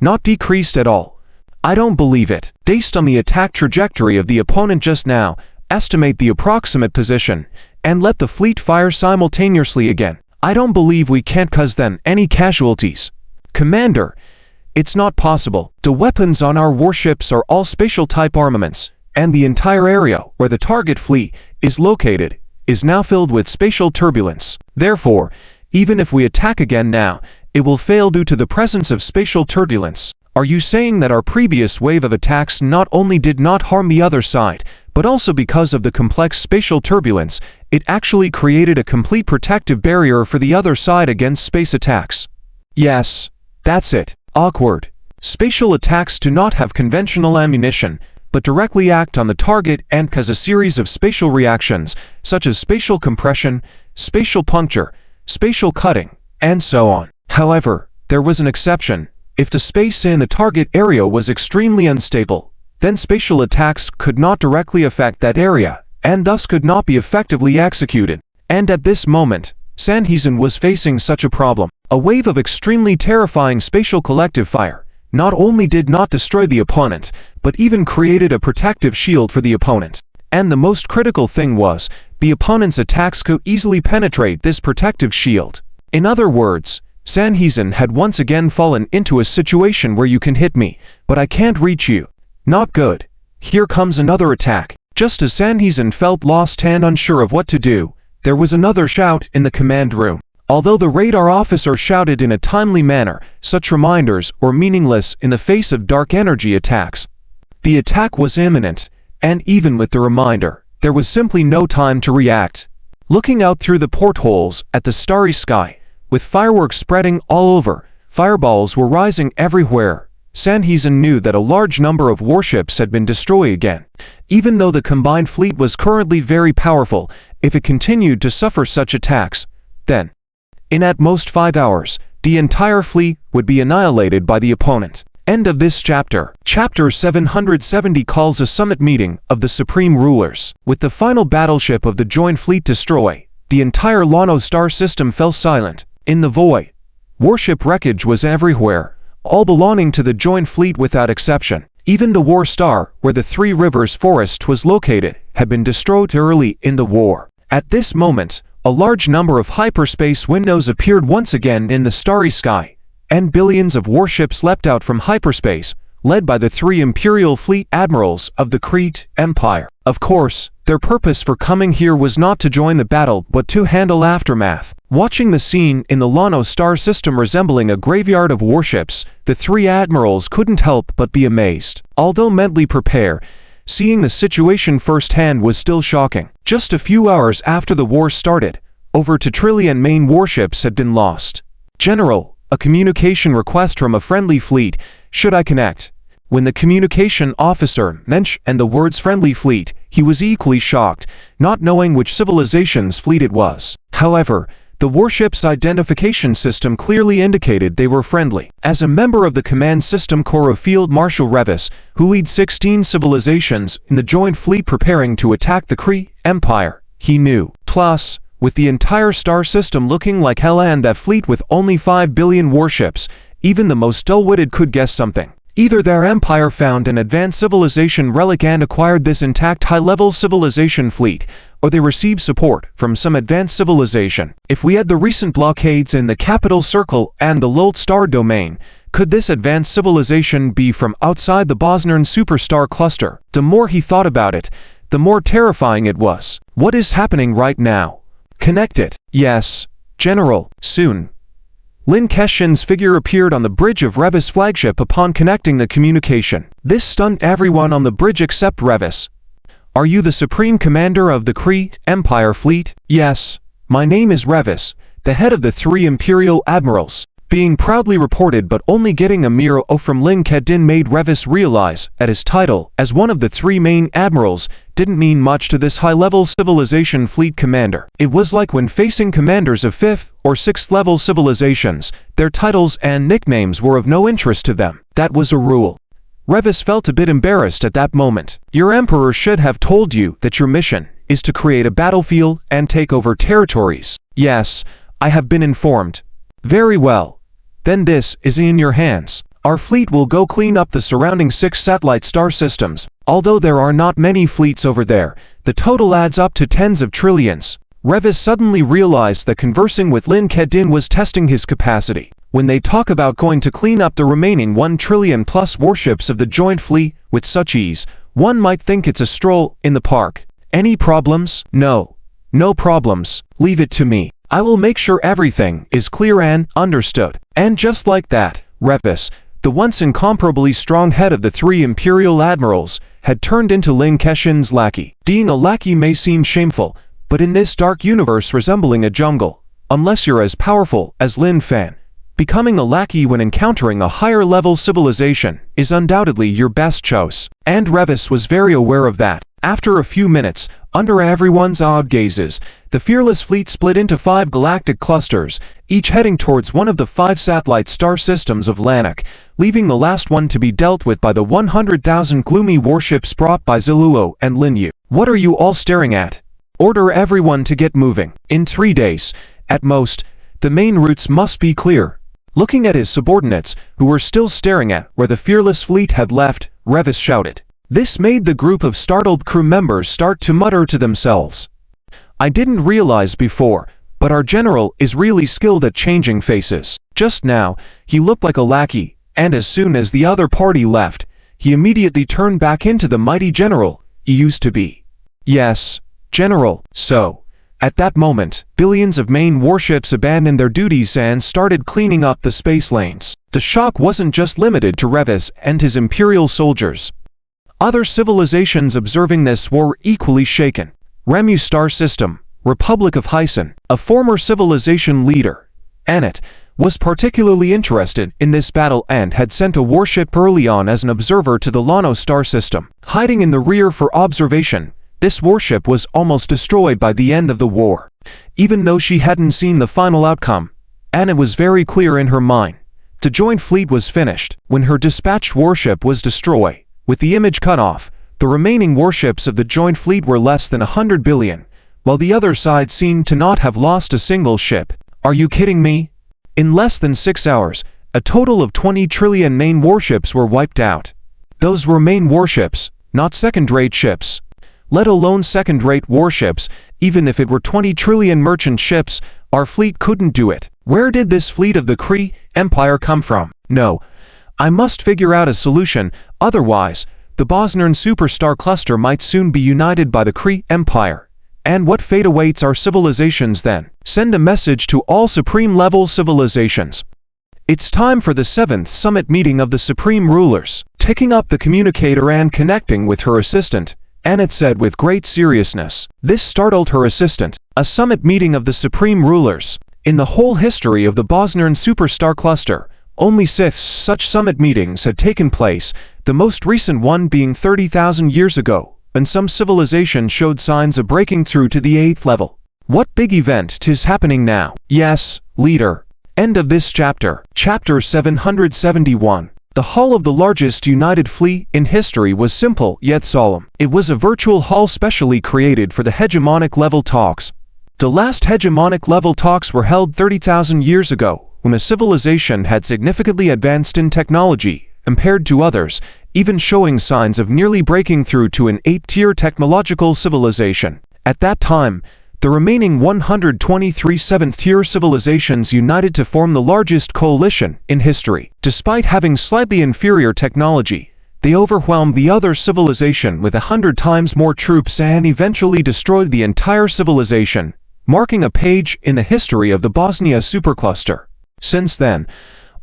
Not decreased at all. I don't believe it. Based on the attack trajectory of the opponent just now, estimate the approximate position, and let the fleet fire simultaneously again. I don't believe we can't cause then any casualties. Commander, it's not possible. The weapons on our warships are all spatial-type armaments, and the entire area where the target fleet is located is now filled with spatial turbulence. Therefore, even if we attack again now, it will fail due to the presence of spatial turbulence. Are you saying that our previous wave of attacks not only did not harm the other side, but also because of the complex spatial turbulence, it actually created a complete protective barrier for the other side against space attacks? Yes, that's it. Awkward. Spatial attacks do not have conventional ammunition, but directly act on the target and cause a series of spatial reactions, such as spatial compression, spatial puncture, spatial cutting, and so on. However, there was an exception. If the space in the target area was extremely unstable, then spatial attacks could not directly affect that area, and thus could not be effectively executed. And at this moment, Sanhezin was facing such a problem. A wave of extremely terrifying spatial collective fire, not only did not destroy the opponent, but even created a protective shield for the opponent. And the most critical thing was, the opponent's attacks could easily penetrate this protective shield. In other words, Sanhezin had once again fallen into a situation where you can hit me, but I can't reach you. Not good. Here comes another attack. Just as Sanhezin felt lost and unsure of what to do, there was another shout in the command room. Although the radar officer shouted in a timely manner, such reminders were meaningless in the face of dark energy attacks. The attack was imminent, and even with the reminder, there was simply no time to react. Looking out through the portholes at the starry sky, with fireworks spreading all over, fireballs were rising everywhere, Sanhezin knew that a large number of warships had been destroyed again. Even though the combined fleet was currently very powerful, if it continued to suffer such attacks, then, in at most 5 hours, the entire fleet would be annihilated by the opponent. End of this chapter. Chapter 770 calls a summit meeting of the Supreme Rulers. With the final battleship of the joint fleet destroyed, the entire Lano star system fell silent. In the void, warship wreckage was everywhere, all belonging to the joint fleet without exception. Even the War Star, where the Three Rivers Forest was located, had been destroyed early in the war. At this moment, a large number of hyperspace windows appeared once again in the starry sky, and billions of warships leapt out from hyperspace, led by the 3 Imperial Fleet Admirals of the Crete Empire. Of course, their purpose for coming here was not to join the battle but to handle aftermath. Watching the scene in the Lano star system resembling a graveyard of warships, the 3 admirals couldn't help but be amazed. Although mentally prepared, seeing the situation firsthand was still shocking. Just a few hours after the war started, over 2 trillion main warships had been lost. General, a communication request from a friendly fleet. Should I connect? When the communication officer mentioned the words friendly fleet, he was equally shocked, not knowing which civilization's fleet it was. However, the warship's identification system clearly indicated they were friendly. As a member of the Command System Corps of Field Marshal Revis, who leads 16 civilizations in the joint fleet preparing to attack the Crete Empire, he knew. Plus, with the entire star system looking like hell and that fleet with only 5 billion warships, even the most dull-witted could guess something. Either their empire found an advanced civilization relic and acquired this intact high-level civilization fleet, or they received support from some advanced civilization. If we had the recent blockades in the capital circle and the Lult star domain, could this advanced civilization be from outside the Bosnern superstar cluster? The more he thought about it, the more terrifying it was. What is happening right now? Connect it. Yes, General. Soon. Lin Keshin's figure appeared on the bridge of Revis' flagship upon connecting the communication. This stunned everyone on the bridge except Revis. Are you the Supreme Commander of the Crete Empire Fleet? Yes. My name is Revis, the head of the 3 Imperial Admirals. Being proudly reported but only getting a mere O from Lin Kedin made Revis realize that his title as one of the 3 main admirals didn't mean much to this high-level civilization fleet commander. It was like when facing commanders of 5th or 6th level civilizations, their titles and nicknames were of no interest to them. That was a rule. Revis felt a bit embarrassed at that moment. Your emperor should have told you that your mission is to create a battlefield and take over territories. Yes, I have been informed. Very well. Then this is in your hands. Our fleet will go clean up the surrounding 6 satellite star systems. Although there are not many fleets over there, the total adds up to tens of trillions. Revis suddenly realized that conversing with Lin Kedin was testing his capacity. When they talk about going to clean up the remaining 1 trillion plus warships of the joint fleet with such ease, one might think it's a stroll in the park. Any problems? No. No problems. Leave it to me. I will make sure everything is clear and understood. And just like that, Revis, the once incomparably strong head of the 3 Imperial Admirals, had turned into Lin Keshin's lackey. Being a lackey may seem shameful, but in this dark universe resembling a jungle, unless you're as powerful as Lin Fan, becoming a lackey when encountering a higher-level civilization is undoubtedly your best choice. And Revis was very aware of that. After a few minutes, under everyone's awed gazes, the fearless fleet split into 5 galactic clusters, each heading towards one of the 5 satellite star systems of Lanak, leaving the last one to be dealt with by the 100,000 gloomy warships brought by Ziluo and Linyu. What are you all staring at? Order everyone to get moving. In 3 days, at most, the main routes must be clear. Looking at his subordinates, who were still staring at where the fearless fleet had left, Revis shouted. This made the group of startled crew members start to mutter to themselves. I didn't realize before, but our general is really skilled at changing faces. Just now, he looked like a lackey, and as soon as the other party left, he immediately turned back into the mighty general he used to be. Yes, General. So, at that moment, billions of main warships abandoned their duties and started cleaning up the space lanes. The shock wasn't just limited to Revis and his Imperial soldiers. Other civilizations observing this were equally shaken. Remu Star System, Republic of Hyson, a former civilization leader, Anet, was particularly interested in this battle and had sent a warship early on as an observer to the Lano Star System. Hiding in the rear for observation, this warship was almost destroyed by the end of the war. Even though she hadn't seen the final outcome, Anet was very clear in her mind. The joint fleet was finished when her dispatched warship was destroyed. With the image cut off, the remaining warships of the joint fleet were less than 100 billion, while the other side seemed to not have lost a single ship. Are you kidding me? In less than 6 hours, a total of 20 trillion main warships were wiped out. Those were main warships, not second-rate ships. Let alone second-rate warships, even if it were 20 trillion merchant ships, our fleet couldn't do it. Where did this fleet of the Kree Empire come from? No, I must figure out a solution, otherwise, the Bosnian superstar cluster might soon be united by the Kree Empire. And what fate awaits our civilizations then? Send a message to all supreme-level civilizations. It's time for the 7th summit meeting of the supreme rulers. Taking up the communicator and connecting with her assistant, Anet said with great seriousness. This startled her assistant. A summit meeting of the supreme rulers. In the whole history of the Bosnian superstar cluster, only 6 such summit meetings had taken place, the most recent one being 30,000 years ago, when some civilization showed signs of breaking through to the 8th level. What big event 'tis happening now? Yes, leader. End of this chapter. Chapter 771. The hull of the largest united fleet in history was simple yet solemn. It was a virtual hull specially created for the hegemonic level talks. The last hegemonic level talks were held 30,000 years ago, when a civilization had significantly advanced in technology, compared to others, even showing signs of nearly breaking through to an 8th-tier technological civilization. At that time, the remaining 123 7th-tier civilizations united to form the largest coalition in history. Despite having slightly inferior technology, they overwhelmed the other civilization with 100 times more troops and eventually destroyed the entire civilization, marking a page in the history of the Bosnia supercluster. Since then,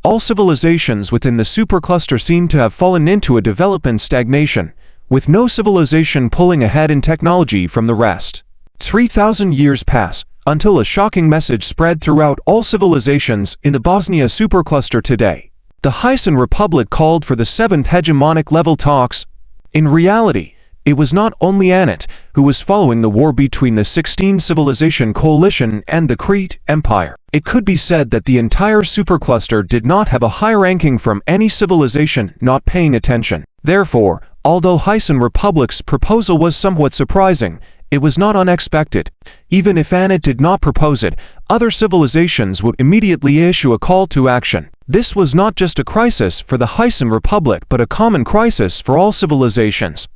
all civilizations within the supercluster seem to have fallen into a development stagnation, with no civilization pulling ahead in technology from the rest. 3,000 years pass, until a shocking message spread throughout all civilizations in the Bosnia supercluster today. The Hyson Republic called for the 7th hegemonic level talks. In reality, it was not only Anet who was following the war between the 16 civilization coalition and the Kree Empire. It could be said that the entire supercluster did not have a high ranking from any civilization not paying attention. Therefore, although Hyson Republic's proposal was somewhat surprising, it was not unexpected. Even if Anet did not propose it, other civilizations would immediately issue a call to action. This was not just a crisis for the Hyson Republic but a common crisis for all civilizations.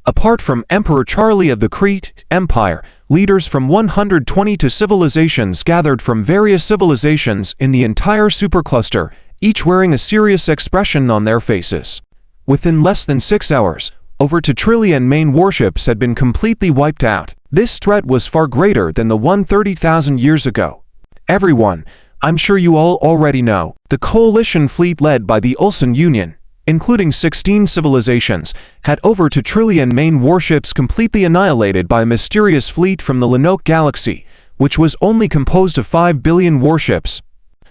Apart from Emperor Charlie of the Kree Empire, leaders from 122 civilizations gathered from various civilizations in the entire supercluster, each wearing a serious expression on their faces. Within less than 6 hours, over 2 trillion main warships had been completely wiped out. This threat was far greater than the one 30,000 years ago. Everyone, I'm sure you all already know, the coalition fleet led by the Ulsan Union, including 16 civilizations, had over 2 trillion main warships completely annihilated by a mysterious fleet from the Lenoke Galaxy, which was only composed of 5 billion warships.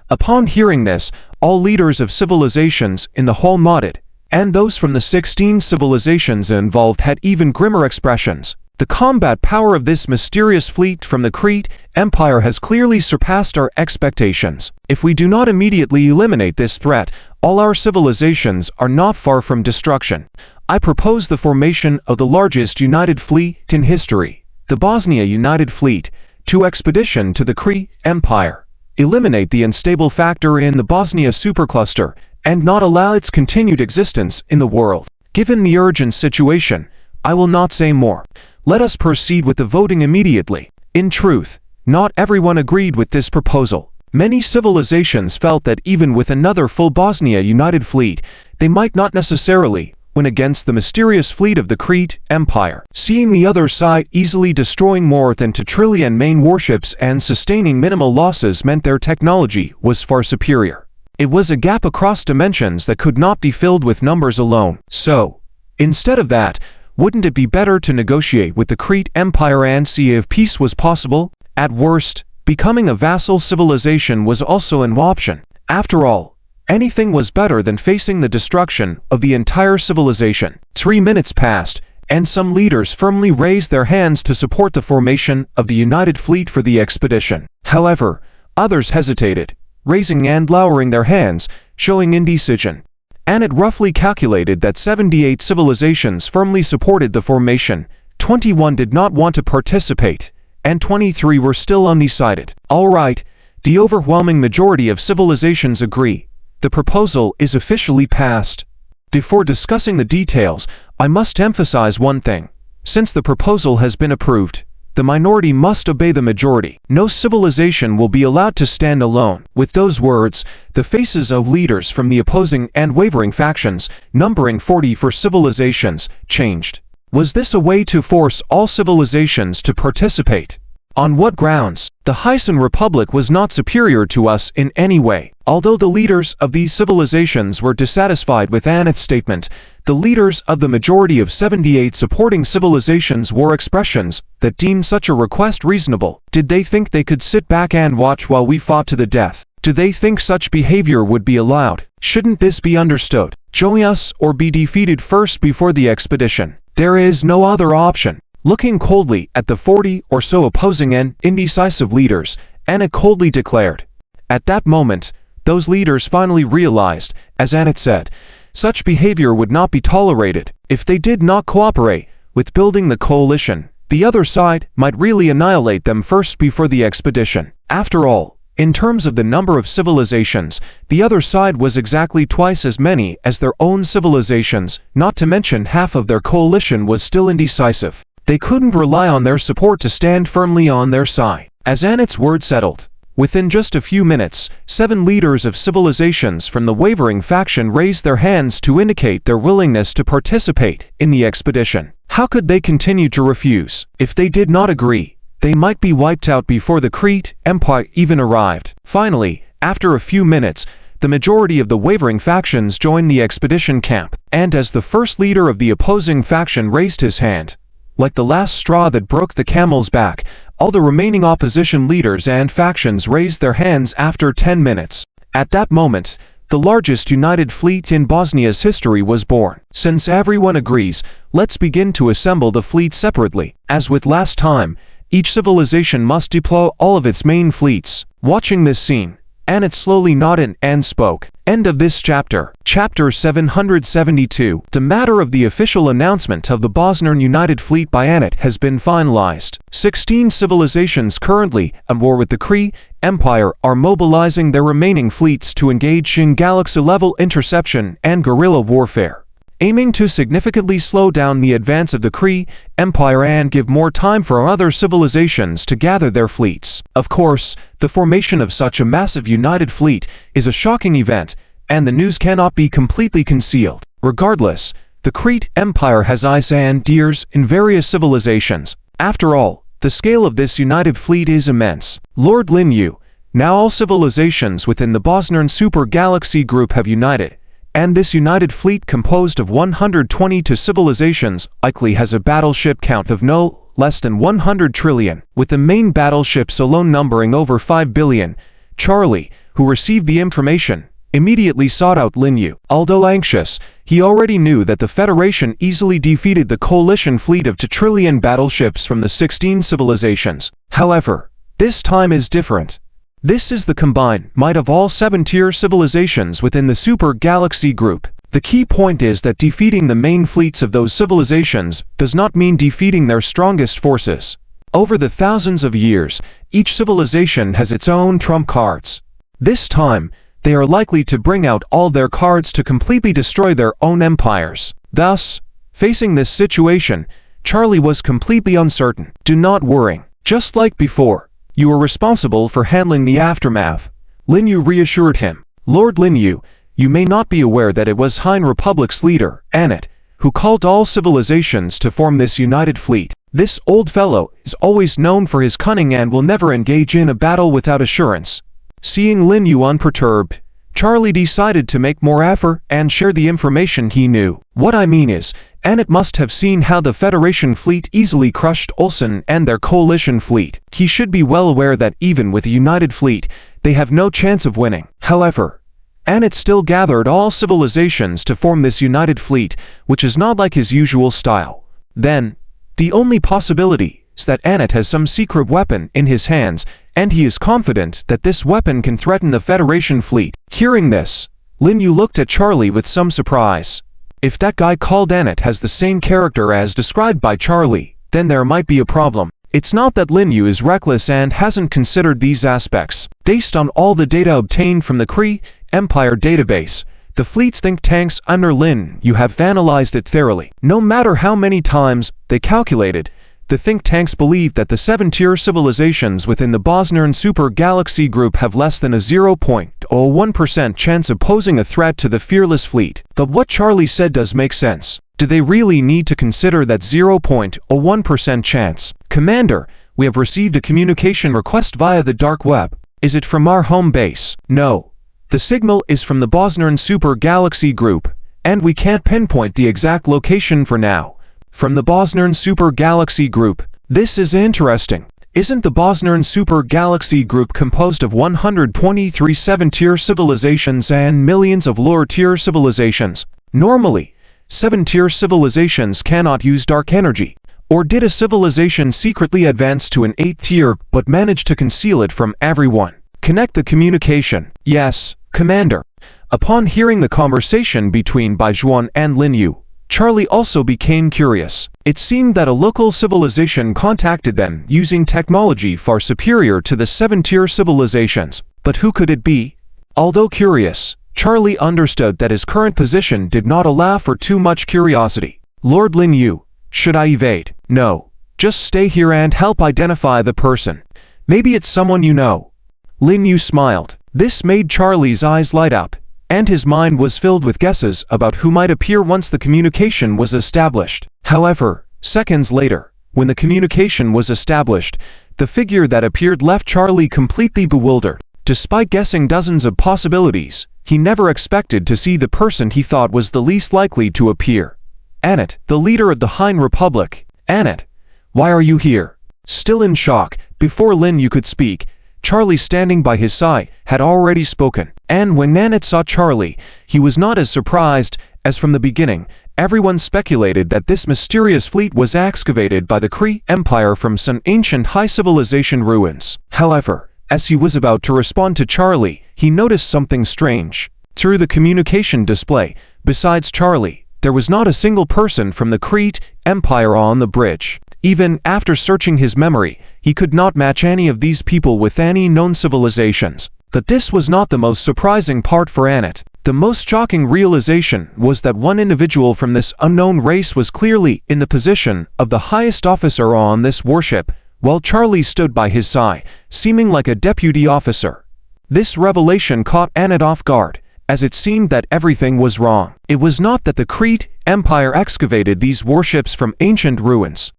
Upon hearing this, all leaders of civilizations in the whole nodded, and those from the 16 civilizations involved had even grimmer expressions. The combat power of this mysterious fleet from the Kree Empire has clearly surpassed our expectations. If we do not immediately eliminate this threat, all our civilizations are not far from destruction. I propose the formation of the largest united fleet in history, the Bosnia United Fleet, to expedition to the Kree Empire. eliminate the unstable factor in the Bosnia supercluster, and not allow its continued existence in the world. Given the urgent situation, I will not say more. Let us proceed with the voting immediately. In truth, not everyone agreed with this proposal. Many civilizations felt that even with another full Bosnia United fleet, they might not necessarily win against the mysterious fleet of the Crete Empire. Seeing the other side easily destroying more than 2 trillion main warships and sustaining minimal losses meant their technology was far superior. It was a gap across dimensions that could not be filled with numbers alone. So, instead of that, wouldn't it be better to negotiate with the Crete Empire and see if peace was possible? At worst, becoming a vassal civilization was also an option. After all, anything was better than facing the destruction of the entire civilization. 3 minutes passed, and some leaders firmly raised their hands to support the formation of the United Fleet for the expedition. However, others hesitated, raising and lowering their hands, showing indecision. And it roughly calculated that 78 civilizations firmly supported the formation, 21 did not want to participate, and 23 were still undecided. All right, the overwhelming majority of civilizations agree. The proposal is officially passed. Before discussing the details, I must emphasize one thing. Since the proposal has been approved, the minority must obey the majority. No civilization will be allowed to stand alone. With those words, the faces of leaders from the opposing and wavering factions, numbering 44 civilizations, changed. Was this a way to force all civilizations to participate? On what grounds? The Hyson Republic was not superior to us in any way. Although the leaders of these civilizations were dissatisfied with Aneth's statement, the leaders of the majority of 78 supporting civilizations wore expressions that deemed such a request reasonable. Did they think they could sit back and watch while we fought to the death? Do they think such behavior would be allowed? Shouldn't this be understood? Join us or be defeated first before the expedition. There is no other option. Looking coldly at the 40 or so opposing and indecisive leaders, Aneth coldly declared. At that moment, those leaders finally realized, as Aneth said, such behavior would not be tolerated. If they did not cooperate with building the coalition, the other side might really annihilate them first before the expedition. After all, in terms of the number of civilizations, the other side was exactly twice as many as their own civilizations, not to mention half of their coalition was still indecisive. They couldn't rely on their support to stand firmly on their side. As Aneth's word settled, within just a few minutes, 7 leaders of civilizations from the wavering faction raised their hands to indicate their willingness to participate in the expedition. How could they continue to refuse? If they did not agree, they might be wiped out before the Crete Empire even arrived. Finally, after a few minutes, the majority of the wavering factions joined the expedition camp, and as the first leader of the opposing faction raised his hand, like the last straw that broke the camel's back, all the remaining opposition leaders and factions raised their hands after 10 minutes. At that moment, the largest united fleet in Bosnia's history was born. Since everyone agrees, let's begin to assemble the fleet separately. As with last time, each civilization must deploy all of its main fleets. Watching this scene, Aneth slowly nodded and spoke. End of this chapter. Chapter 772. The matter of the official announcement of the Bosnian United Fleet by Aneth has been finalized. 16 civilizations currently at war with the Crete Empire are mobilizing their remaining fleets to engage in galaxy-level interception and guerrilla warfare, aiming to significantly slow down the advance of the Crete Empire and give more time for other civilizations to gather their fleets. Of course, the formation of such a massive united fleet is a shocking event, and the news cannot be completely concealed. Regardless, the Crete Empire has eyes and ears in various civilizations. After all, the scale of this united fleet is immense. Lord Linyu, now all civilizations within the Bosnian Super Galaxy Group have united, and this united fleet composed of 122 civilizations likely has a battleship count of no less than 100 trillion, with the main battleships alone numbering over 5 billion. Charlie, who received the information, immediately sought out Linyu. Although anxious, he already knew that the Federation easily defeated the coalition fleet of 2 trillion battleships from the 16 civilizations. However, this time is different. This is the combined might of all 7-tier civilizations within the Super Galaxy Group. The key point is that defeating the main fleets of those civilizations does not mean defeating their strongest forces. Over the thousands of years, each civilization has its own trump cards. This time, they are likely to bring out all their cards to completely destroy their own empires. Thus, facing this situation, Charlie was completely uncertain. Do not worry. Just like before, you are responsible for handling the aftermath. Lin Yu reassured him. Lord Lin Yu, you may not be aware that it was Han Republic's leader, Anet, who called all civilizations to form this united fleet. This old fellow is always known for his cunning and will never engage in a battle without assurance. Seeing Lin Yu unperturbed, Charlie decided to make more effort and share the information he knew. What I mean is, Anet must have seen how the Federation fleet easily crushed Ulsan and their coalition fleet. He should be well aware that even with a united fleet, they have no chance of winning. However, Anet still gathered all civilizations to form this united fleet, which is not like his usual style. Then, the only possibility is that Anet has some secret weapon in his hands, and he is confident that this weapon can threaten the Federation fleet. Hearing this, Lin Yu looked at Charlie with some surprise. If that guy called Anet has the same character as described by Charlie, then there might be a problem. It's not that Lin Yu is reckless and hasn't considered these aspects. Based on all the data obtained from the Kree Empire database, the fleet's think tanks under Lin Yu have analyzed it thoroughly. No matter how many times they calculated, the think tanks believe that the 7-tier civilizations within the Bosnian Super Galaxy Group have less than a 0.01% chance of posing a threat to the fearless fleet. But what Charlie said does make sense. Do they really need to consider that 0.01% chance? Commander, we have received a communication request via the dark web. Is it from our home base? No. The signal is from the Bosnian Super Galaxy Group, and we can't pinpoint the exact location for now. From the Bosnian Super Galaxy Group. This is interesting. Isn't the Bosnian Super Galaxy Group composed of 123 7-tier civilizations and millions of lower-tier civilizations? Normally, 7-tier civilizations cannot use dark energy. Or did a civilization secretly advance to an 8th tier but manage to conceal it from everyone? Connect the communication. Yes, Commander. Upon hearing the conversation between Baijuan and Lin Yu, Charlie also became curious. It seemed that a local civilization contacted them using technology far superior to the 7-tier civilizations. But who could it be? Although curious, Charlie understood that his current position did not allow for too much curiosity. Lord Lin Yu, should I evade? No. Just stay here and help identify the person. Maybe it's someone you know. Lin Yu smiled. This made Charlie's eyes light up, and his mind was filled with guesses about who might appear once the communication was established. However, seconds later, when the communication was established, the figure that appeared left Charlie completely bewildered. Despite guessing dozens of possibilities, he never expected to see the person he thought was the least likely to appear. Anet, the leader of the Han Republic. Anet, why are you here? Still in shock, before Lin Yu could speak, Charlie standing by his side had already spoken. And when Anet saw Charlie, he was not as surprised, as from the beginning, everyone speculated that this mysterious fleet was excavated by the Kree Empire from some ancient high civilization ruins. However, as he was about to respond to Charlie, he noticed something strange. Through the communication display, besides Charlie, there was not a single person from the Kree Empire on the bridge. Even after searching his memory, he could not match any of these people with any known civilizations. But this was not the most surprising part for Anet. The most shocking realization was that one individual from this unknown race was clearly in the position of the highest officer on this warship, while Charlie stood by his side, seeming like a deputy officer. This revelation caught Anet off guard, as it seemed that everything was wrong. It was not that the Kree Empire excavated these warships from ancient ruins.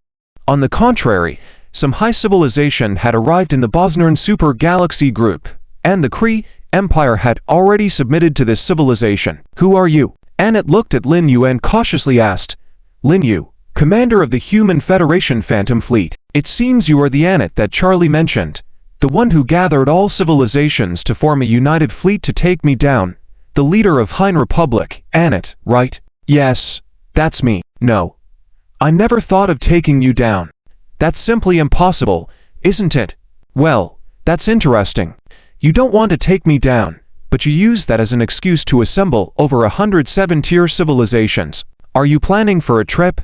On the contrary, some high civilization had arrived in the Bosnian Super Galaxy Group, and the Kree Empire had already submitted to this civilization. Who are you? Anet looked at Lin Yu and cautiously asked. Lin Yu, commander of the Human Federation Phantom Fleet. It seems you are the Anet that Charlie mentioned, the one who gathered all civilizations to form a united fleet to take me down, the leader of Han Republic, Anet, right? Yes, that's me. No. I never thought of taking you down. That's simply impossible, isn't it? Well, that's interesting. You don't want to take me down, but you use that as an excuse to assemble over 107 tier civilizations. Are you planning for a trip?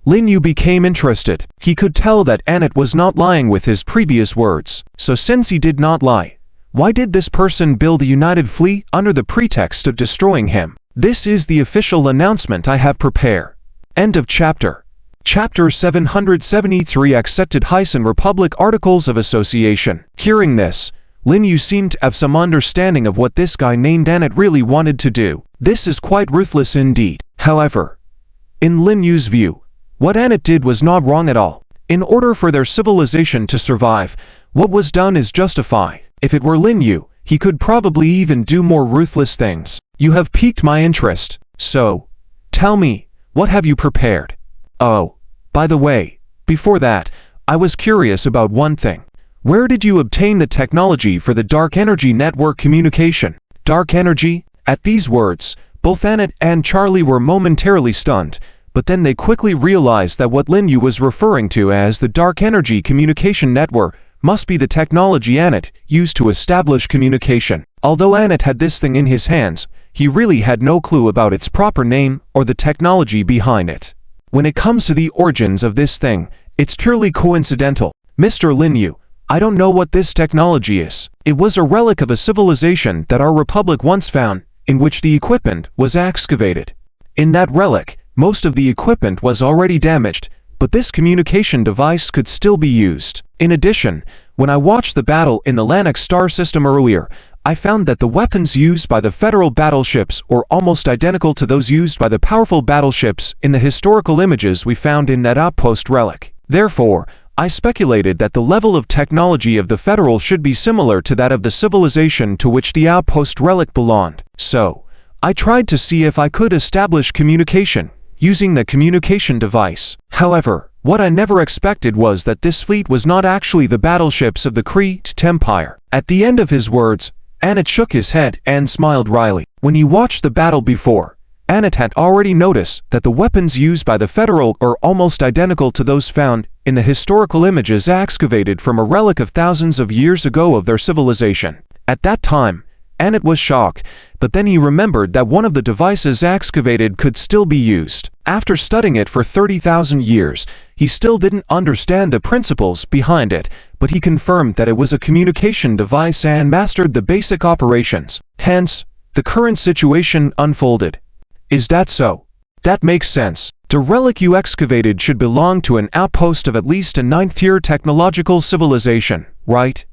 Lin Yu became interested. He could tell that Annette was not lying with his previous words. So since he did not lie, why did this person build a united fleet under the pretext of destroying him? This is the official announcement I have prepared. End of chapter. Chapter 773 Accepted Heisen Republic Articles of Association. Hearing this, Lin Yu seemed to have some understanding of what this guy named Annette really wanted to do. This is quite ruthless indeed. However, in Lin Yu's view, what Annette did was not wrong at all. In order for their civilization to survive, what was done is justified. If it were Lin Yu, he could probably even do more ruthless things. You have piqued my interest, so tell me, what have you prepared? Oh, by the way, before that, I was curious about one thing. Where did you obtain the technology for the dark energy network communication? Dark energy? At these words, both Annette and Charlie were momentarily stunned, but then they quickly realized that what Lin Yu was referring to as the dark energy communication network must be the technology Annette used to establish communication. Although Annette had this thing in his hands, he really had no clue about its proper name or the technology behind it. When it comes to the origins of this thing, it's purely coincidental. Mr. Lin Yu, I don't know what this technology is. It was a relic of a civilization that our republic once found, in which the equipment was excavated. In that relic, most of the equipment was already damaged, but this communication device could still be used. In addition, when I watched the battle in the Lannex star system earlier, I found that the weapons used by the Federal battleships were almost identical to those used by the powerful battleships in the historical images we found in that outpost relic. Therefore, I speculated that the level of technology of the Federal should be similar to that of the civilization to which the outpost relic belonged. So, I tried to see if I could establish communication using the communication device. However, what I never expected was that this fleet was not actually the battleships of the Kree Empire. At the end of his words, Annette shook his head and smiled wryly. When he watched the battle before, Annette had already noticed that the weapons used by the Federal are almost identical to those found in the historical images excavated from a relic of thousands of years ago of their civilization. At that time, Annette was shocked, but then he remembered that one of the devices excavated could still be used. After studying it for 30,000 years, he still didn't understand the principles behind it, but he confirmed that it was a communication device and mastered the basic operations. Hence, the current situation unfolded. Is that so? That makes sense. The relic you excavated should belong to an outpost of at least a 9th-tier technological civilization, right?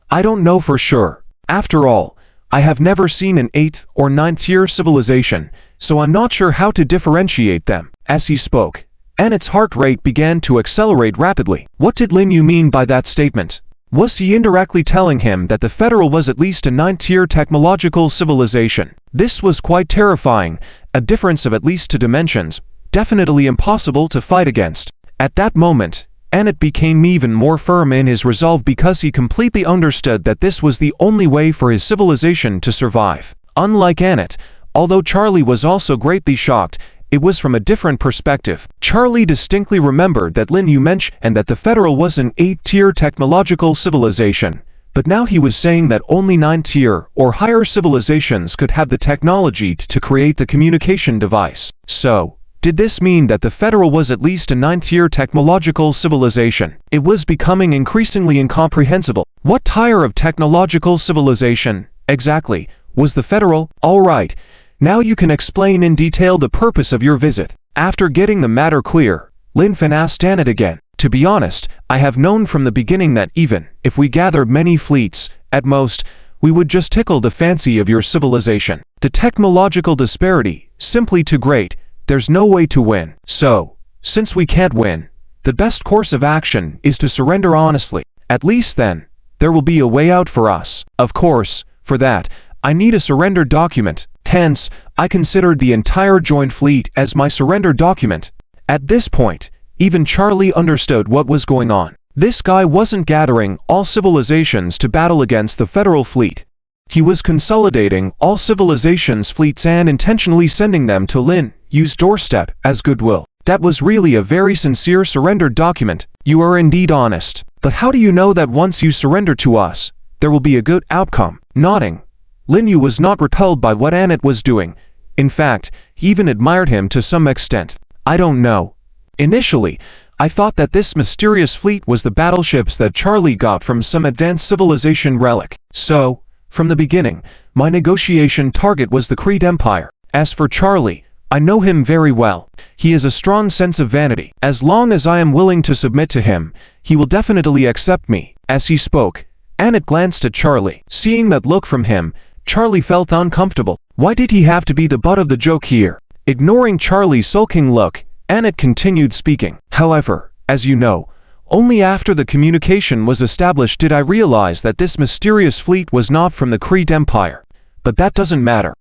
I don't know for sure. After all, I have never seen an 8th or 9th-tier civilization, so I'm not sure how to differentiate them. As he spoke, Annette's heart rate began to accelerate rapidly. What did Lin Yu mean by that statement? Was he indirectly telling him that the Federal was at least a 9th-tier technological civilization? This was quite terrifying, a difference of at least 2 dimensions, definitely impossible to fight against. At that moment, Annette became even more firm in his resolve because he completely understood that this was the only way for his civilization to survive. Unlike Annette, although Charlie was also greatly shocked, it was from a different perspective. Charlie distinctly remembered that Lin Yu mentioned that the Federal was an 8th-tier technological civilization, but now he was saying that only 9th-tier or higher civilizations could have the technology to create the communication device. So, did this mean that the Federal was at least a 9th-tier technological civilization? It was becoming increasingly incomprehensible. What tier of technological civilization, exactly, was the Federal? All right, now you can explain in detail the purpose of your visit. After getting the matter clear, Lin Fan asked Annette again. To be honest, I have known from the beginning that even if we gathered many fleets, at most, we would just tickle the fancy of your civilization. The technological disparity, simply too great. There's no way to win. So, since we can't win, the best course of action is to surrender honestly. At least then, there will be a way out for us. Of course, for that, I need a surrender document. Hence, I considered the entire joint fleet as my surrender document. At this point, even Charlie understood what was going on. This guy wasn't gathering all civilizations to battle against the Federal fleet. He was consolidating all civilizations' fleets and intentionally sending them to Lin Yu's doorstep as goodwill. That was really a very sincere surrender document. You are indeed honest. But how do you know that once you surrender to us, there will be a good outcome? Nodding, Lin Yu was not repelled by what Annette was doing. In fact, he even admired him to some extent. I don't know. Initially, I thought that this mysterious fleet was the battleships that Charlie got from some advanced civilization relic. So, from the beginning, my negotiation target was the Kree Empire. As for Charlie, I know him very well. He has a strong sense of vanity. As long as I am willing to submit to him, he will definitely accept me. As he spoke, Annette glanced at Charlie. Seeing that look from him, Charlie felt uncomfortable. Why did he have to be the butt of the joke here? Ignoring Charlie's sulking look, Annette continued speaking. However, as you know, only after the communication was established did I realize that this mysterious fleet was not from the Kree Empire. But that doesn't matter.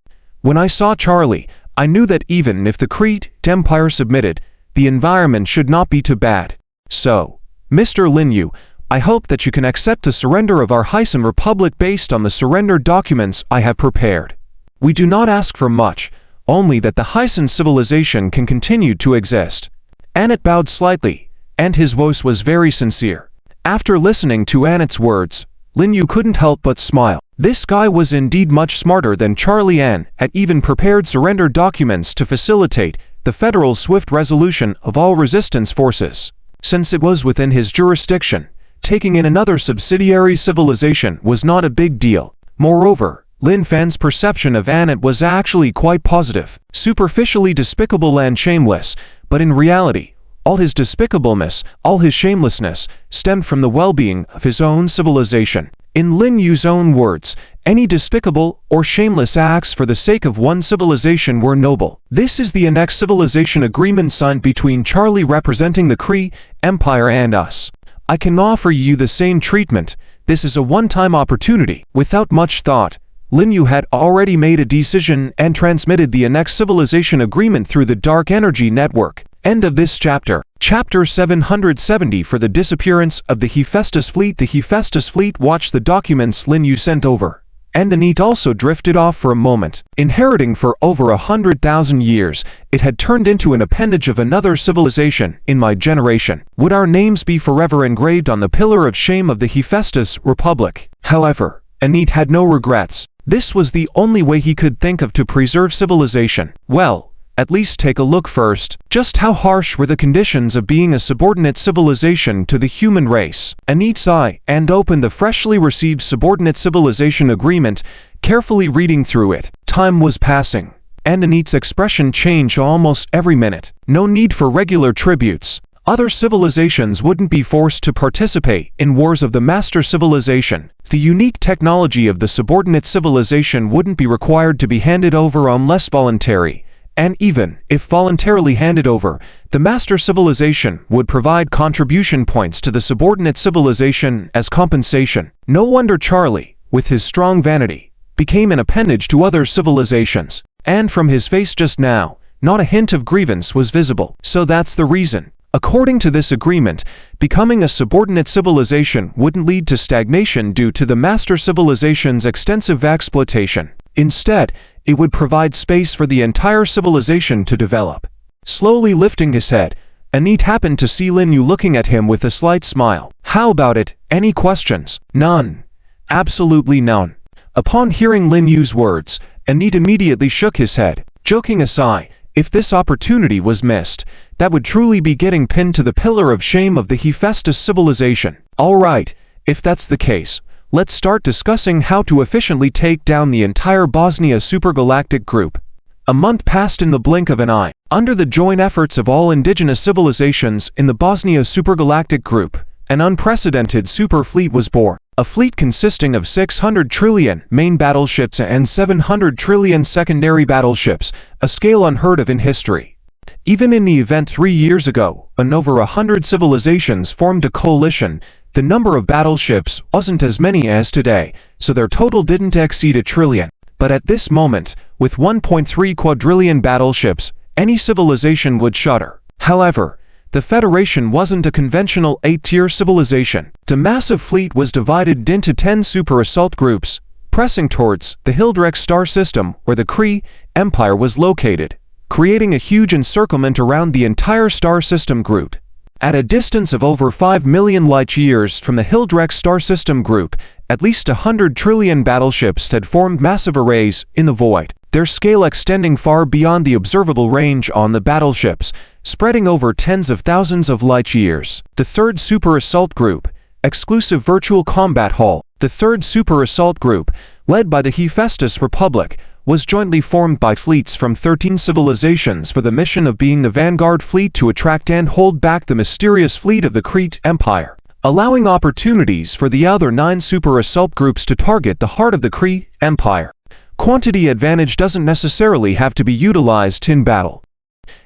When I saw Charlie, I knew that even if the Kree Empire submitted, the environment should not be too bad. So, Mr. Lin Yu, I hope that you can accept the surrender of our Hyson Republic based on the surrender documents I have prepared. We do not ask for much, only that the Hyson civilization can continue to exist. Annette bowed slightly, and his voice was very sincere. After listening to Annette's words, Lin Yu couldn't help but smile. This guy was indeed much smarter than Charlie and had even prepared surrender documents to facilitate the federal swift resolution of all resistance forces. Since it was within his jurisdiction, taking in another subsidiary civilization was not a big deal. Moreover, Lin Fan's perception of Annette was actually quite positive, superficially despicable and shameless, but in reality, all his despicableness, all his shamelessness, stemmed from the well-being of his own civilization. In Lin Yu's own words, any despicable or shameless acts for the sake of one civilization were noble. This is the Annex Civilization Agreement signed between Charlie representing the Kree Empire and us. I can offer you the same treatment. This is a one-time opportunity. Without much thought, Lin Yu had already made a decision and transmitted the Annex Civilization Agreement through the Dark Energy Network. End of this chapter. Chapter 770 for the disappearance of the Hephaestus fleet. The Hephaestus fleet watched the documents Lin Yu sent over, and Annette also drifted off for a moment. Inheriting for over 100,000 years, it had turned into an appendage of another civilization in my generation. Would our names be forever engraved on the pillar of shame of the Hephaestus Republic? However, Annette had no regrets. This was the only way he could think of to preserve civilization. Well, at least take a look first. Just how harsh were the conditions of being a subordinate civilization to the human race? Annette sighed and opened the freshly received Subordinate Civilization Agreement, carefully reading through it. Time was passing, and Annette's expression changed almost every minute. No need for regular tributes. Other civilizations wouldn't be forced to participate in wars of the master civilization. The unique technology of the subordinate civilization wouldn't be required to be handed over unless voluntary. And even if voluntarily handed over, the master civilization would provide contribution points to the subordinate civilization as compensation. No wonder Charlie, with his strong vanity, became an appendage to other civilizations. And from his face just now, not a hint of grievance was visible. So that's the reason. According to this agreement, becoming a subordinate civilization wouldn't lead to stagnation due to the master civilization's extensive exploitation. Instead, it would provide space for the entire civilization to develop. Slowly lifting his head, Annette happened to see Lin Yu looking at him with a slight smile. How about it? Any questions? None. Absolutely none. Upon hearing Lin Yu's words, Annette immediately shook his head. Joking aside, if this opportunity was missed, that would truly be getting pinned to the pillar of shame of the Hephaestus civilization. Alright, if that's the case, let's start discussing how to efficiently take down the entire Bosnia Supergalactic Group. A month passed in the blink of an eye. Under the joint efforts of all indigenous civilizations in the Bosnia Supergalactic Group, an unprecedented super fleet was born. A fleet consisting of 600 trillion main battleships and 700 trillion secondary battleships, a scale unheard of in history. Even in the event 3 years ago, when over 100 civilizations formed a coalition, the number of battleships wasn't as many as today, so their total didn't exceed 1 trillion. But at this moment, with 1.3 quadrillion battleships, any civilization would shudder. However, the Federation wasn't a conventional 8-tier civilization. The massive fleet was divided into 10 super assault groups, pressing towards the Hildrek star system where the Kree Empire was located, creating a huge encirclement around the entire star system group. At a distance of over 5 million light-years from the Hildrek star system group, at least 100 trillion battleships had formed massive arrays in the void. their scale extending far beyond the observable range on the battleships, spreading over tens of thousands of light-years. The 3rd Super Assault Group, exclusive virtual combat hall. The 3rd Super Assault Group, led by the Hephaestus Republic, was jointly formed by fleets from 13 civilizations for the mission of being the vanguard fleet to attract and hold back the mysterious fleet of the Crete Empire, allowing opportunities for the other 9 Super Assault Groups to target the heart of the Crete Empire. Quantity advantage doesn't necessarily have to be utilized in battle.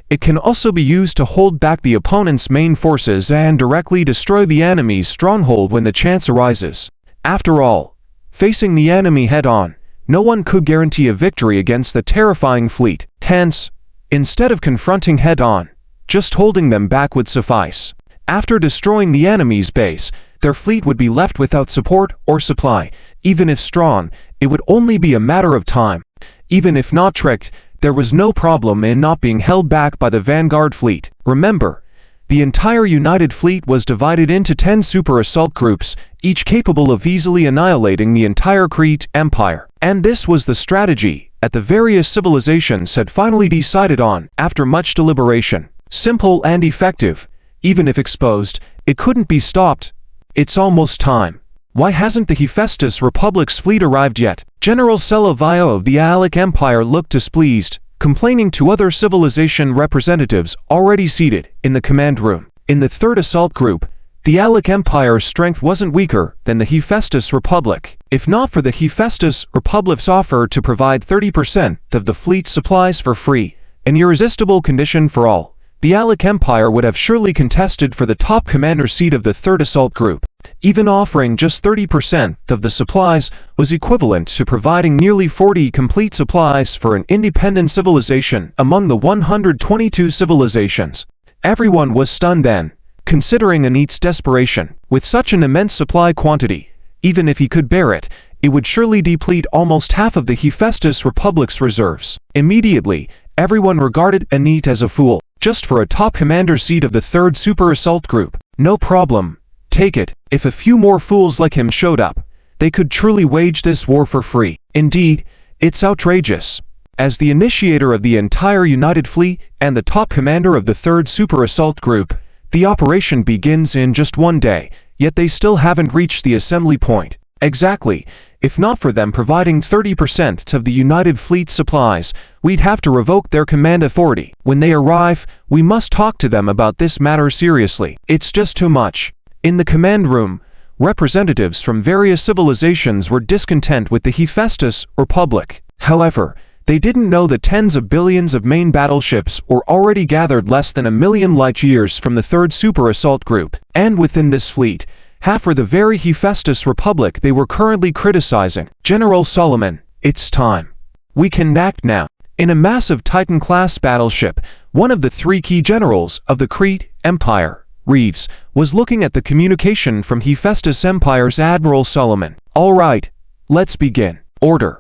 It can also be used to hold back the opponent's main forces and directly destroy the enemy's stronghold when the chance arises. After all, facing the enemy head-on, no one could guarantee a victory against the terrifying fleet. Hence, instead of confronting head-on, just holding them back would suffice. After destroying the enemy's base, their fleet would be left without support or supply. Even if strong, it would only be a matter of time. Even if not tricked, there was no problem in not being held back by the vanguard fleet. Remember, the entire United Fleet was divided into 10 super assault groups, each capable of easily annihilating the entire Crete Empire. And this was the strategy that the various civilizations had finally decided on after much deliberation. Simple and effective. Even if exposed, it couldn't be stopped. It's almost time. Why hasn't the Hephaestus Republic's fleet arrived yet? General Celavio of the Aulic Empire looked displeased, complaining to other civilization representatives already seated in the command room. In the 3rd Assault Group, the Aulic Empire's strength wasn't weaker than the Hephaestus Republic. If not for the Hephaestus Republic's offer to provide 30% of the fleet's supplies for free, an irresistible condition for all, the Aulic Empire would have surely contested for the top commander seat of the 3rd Assault Group. Even offering just 30% of the supplies was equivalent to providing nearly 40 complete supplies for an independent civilization among the 122 civilizations. Everyone was stunned then, considering Anit's desperation. With such an immense supply quantity, even if he could bear it, it would surely deplete almost half of the Hephaestus Republic's reserves. Immediately, everyone regarded Anit as a fool, just for a top commander seat of the 3rd Super Assault Group. No problem. Take it. If a few more fools like him showed up, they could truly wage this war for free. Indeed, it's outrageous. As the initiator of the entire United Fleet and the top commander of the 3rd Super Assault Group, the operation begins in just one day, yet they still haven't reached the assembly point. Exactly. If not for them providing 30% of the United Fleet's supplies, we'd have to revoke their command authority. When they arrive, we must talk to them about this matter seriously. It's just too much. In the command room, representatives from various civilizations were discontent with the Hephaestus Republic. However, they didn't know that tens of billions of main battleships were already gathered less than 1 million light-years from the 3rd Super Assault Group. And within this fleet, half were the very Hephaestus Republic they were currently criticizing. General Solomon, it's time. We can act now. In a massive Titan-class battleship, one of the 3 key generals of the Crete Empire, Reeves, was looking at the communication from Hephaestus Empire's Admiral Solomon. All right, let's begin. Order.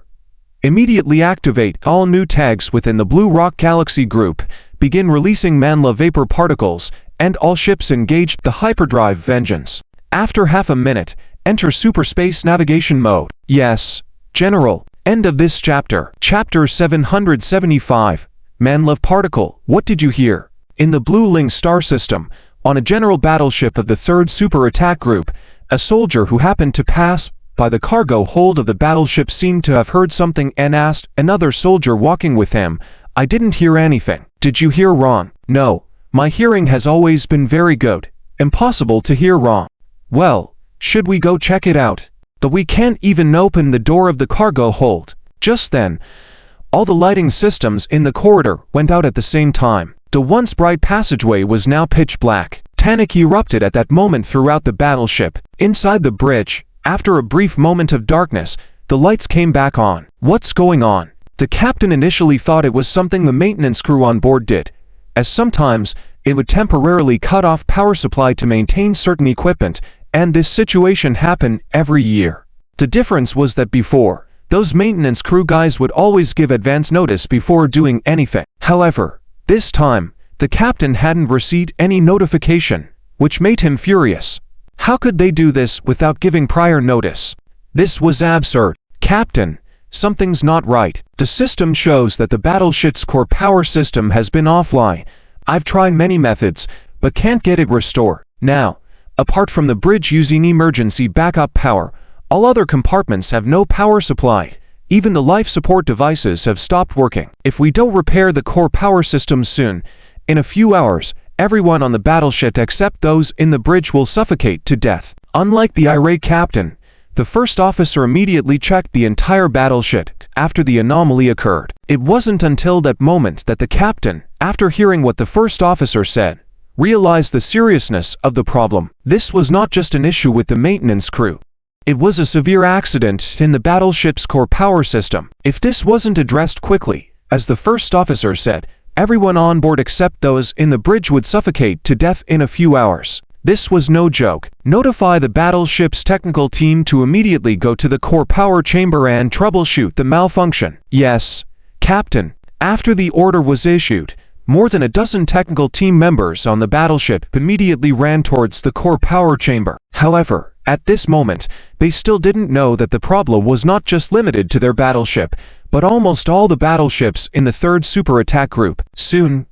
Immediately activate all new tags within the Blue Rock Galaxy Group, begin releasing Manla vapor particles, and all ships engage the hyperdrive Vengeance. After half a minute, enter Superspace Navigation Mode. Yes, General. End of this chapter. Chapter 775. Manlove Particle. What did you hear? In the Blue Link star system, on a general battleship of the 3rd Super Attack Group, a soldier who happened to pass by the cargo hold of the battleship seemed to have heard something and asked another soldier walking with him, "I didn't hear anything. Did you hear wrong?" "No, my hearing has always been very good. Impossible to hear wrong." "Well, should we go check it out?" "But we can't even open the door of the cargo hold." Just then, all the lighting systems in the corridor went out at the same time. The once bright passageway was now pitch black. Panic erupted at that moment throughout the battleship. Inside the bridge, after a brief moment of darkness, the lights came back on. What's going on? The captain initially thought it was something the maintenance crew on board did, as sometimes it would temporarily cut off power supply to maintain certain equipment, and this situation happened every year. The difference was that before, those maintenance crew guys would always give advance notice before doing anything. However, this time, the captain hadn't received any notification, which made him furious. How could they do this without giving prior notice? This was absurd. "Captain, Something's not right. The system shows that the battleship's core power system has been offline. I've tried many methods, but can't get it restored. Now, apart from the bridge using emergency backup power, all other compartments have no power supply. Even the life support devices have stopped working. If we don't repair the core power system soon, in a few hours, everyone on the battleship except those in the bridge will suffocate to death. Unlike the irate captain, the first officer immediately checked the entire battleship after the anomaly occurred. It wasn't until that moment that the captain, after hearing what the first officer said, realized the seriousness of the problem. This was not just an issue with the maintenance crew. It was a severe accident in the battleship's core power system. If this wasn't addressed quickly, as the first officer said, everyone on board except those in the bridge would suffocate to death in a few hours. This was no joke. Notify the battleship's technical team to immediately go to the core power chamber and troubleshoot the malfunction. Yes, Captain. After the order was issued, more than a dozen technical team members on the battleship immediately ran towards the core power chamber. However, at this moment, they still didn't know that the problem was not just limited to their battleship, but almost all the battleships in the 3rd Super Attack Group. Soon,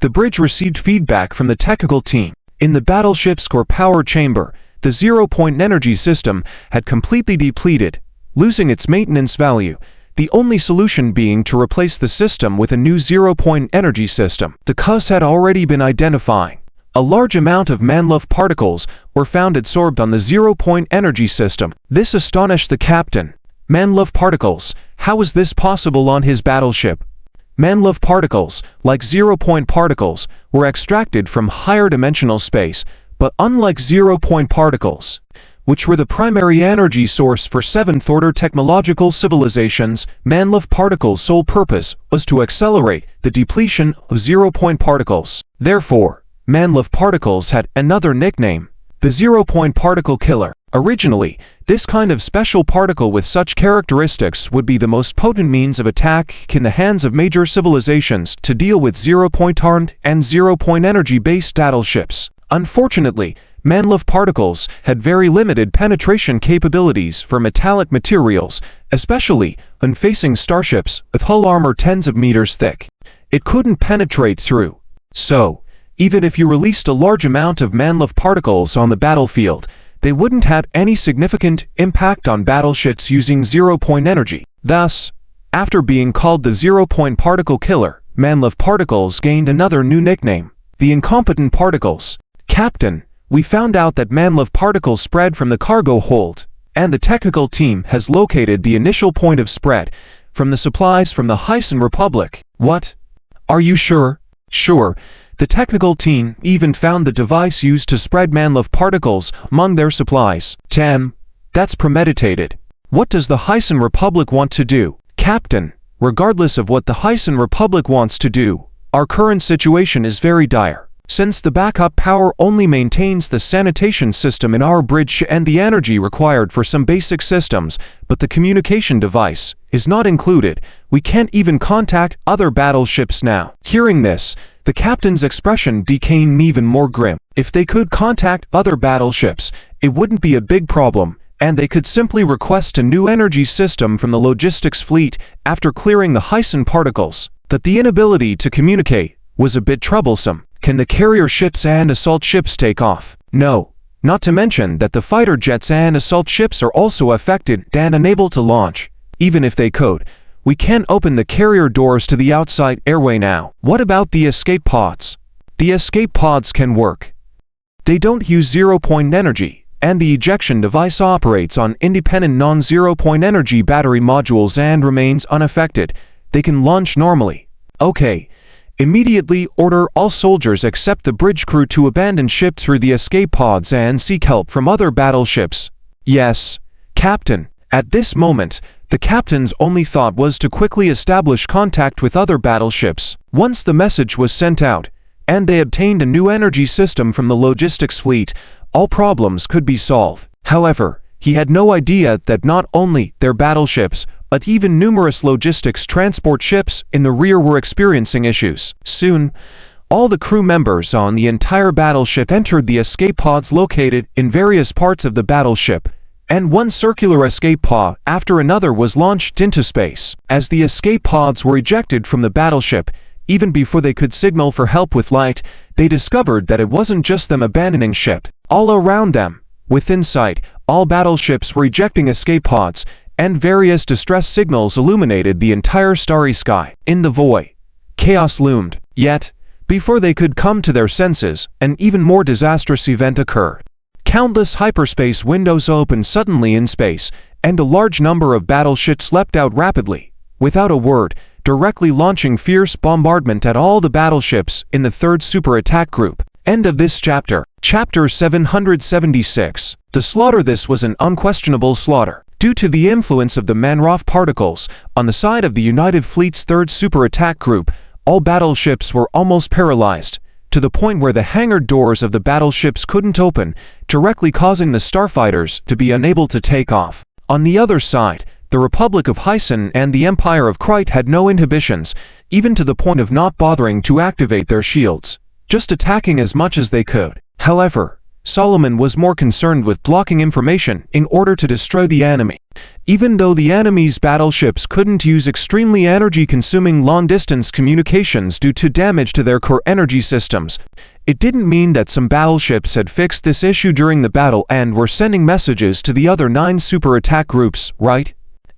the bridge received feedback from the technical team. In the battleship's core power chamber, the zero-point energy system had completely depleted, losing its maintenance value, the only solution being to replace the system with a new zero-point energy system. The cause had already been identifying. A large amount of Manlove particles were found adsorbed on the zero-point energy system. This astonished the captain. Manlove particles, how is this possible on his battleship? Manlove particles, like zero-point particles, were extracted from higher dimensional space, but unlike zero-point particles, which were the primary energy source for 7th-order technological civilizations, Manlove particles' sole purpose was to accelerate the depletion of zero-point particles. Therefore, Manlove particles had another nickname, the zero-point particle killer. Originally, this kind of special particle with such characteristics would be the most potent means of attack in the hands of major civilizations to deal with zero-point armed and zero-point energy-based battleships. Unfortunately, Manlove particles had very limited penetration capabilities for metallic materials, especially when facing starships with hull armor tens of meters thick. It couldn't penetrate through. So, even if you released a large amount of Manlove particles on the battlefield, they wouldn't have any significant impact on battleships using zero-point energy. Thus, after being called the zero-point particle killer, Manlove particles gained another new nickname, the incompetent particles. Captain, we found out that Manlove particles spread from the cargo hold, and the technical team has located the initial point of spread from the supplies from the Hyson Republic. What? Are you sure? Sure. The technical team even found the device used to spread Manlove particles among their supplies. Damn, that's premeditated. What does the Hyson Republic want to do? Captain, regardless of what the Hyson Republic wants to do, our current situation is very dire. Since the backup power only maintains the sanitation system in our bridge and the energy required for some basic systems, but the communication device is not included, we can't even contact other battleships now. Hearing this, the captain's expression became even more grim. If they could contact other battleships, it wouldn't be a big problem, and they could simply request a new energy system from the logistics fleet after clearing the Hyson particles. But the inability to communicate was a bit troublesome. Can the carrier ships and assault ships take off? No. Not to mention that the fighter jets and assault ships are also affected and unable to launch. Even if they could, we can't open the carrier doors to the outside airway now. What about the escape pods? The escape pods can work. They don't use zero-point energy, and the ejection device operates on independent non-zero-point energy battery modules and remains unaffected. They can launch normally. Okay. Immediately order all soldiers except the bridge crew to abandon ship through the escape pods and seek help from other battleships. Yes, Captain. At this moment, the captain's only thought was to quickly establish contact with other battleships. Once the message was sent out, and they obtained a new energy system from the logistics fleet, all problems could be solved. However, he had no idea that not only their battleships, but even numerous logistics transport ships in the rear were experiencing issues. Soon, all the crew members on the entire battleship entered the escape pods located in various parts of the battleship, and one circular escape pod after another was launched into space. As the escape pods were ejected from the battleship, even before they could signal for help with light, they discovered that it wasn't just them abandoning ship. All around them, within sight, all battleships were ejecting escape pods, and various distress signals illuminated the entire starry sky. In the void, chaos loomed. Yet, before they could come to their senses, an even more disastrous event occurred. Countless hyperspace windows opened suddenly in space, and a large number of battleships leapt out rapidly, without a word, directly launching fierce bombardment at all the battleships in the third super attack group. End of this chapter. Chapter 776. The slaughter. This was an unquestionable slaughter. Due to the influence of the Manroth particles, on the side of the United Fleet's third super attack group, all battleships were almost paralyzed, to the point where the hangar doors of the battleships couldn't open, directly causing the starfighters to be unable to take off. On the other side, the Republic of Hyson and the Empire of Krite had no inhibitions, even to the point of not bothering to activate their shields, just attacking as much as they could. However, Solomon was more concerned with blocking information in order to destroy the enemy. Even though the enemy's battleships couldn't use extremely energy-consuming long-distance communications due to damage to their core energy systems, it didn't mean that some battleships had fixed this issue during the battle and were sending messages to the other 9 super attack groups, right?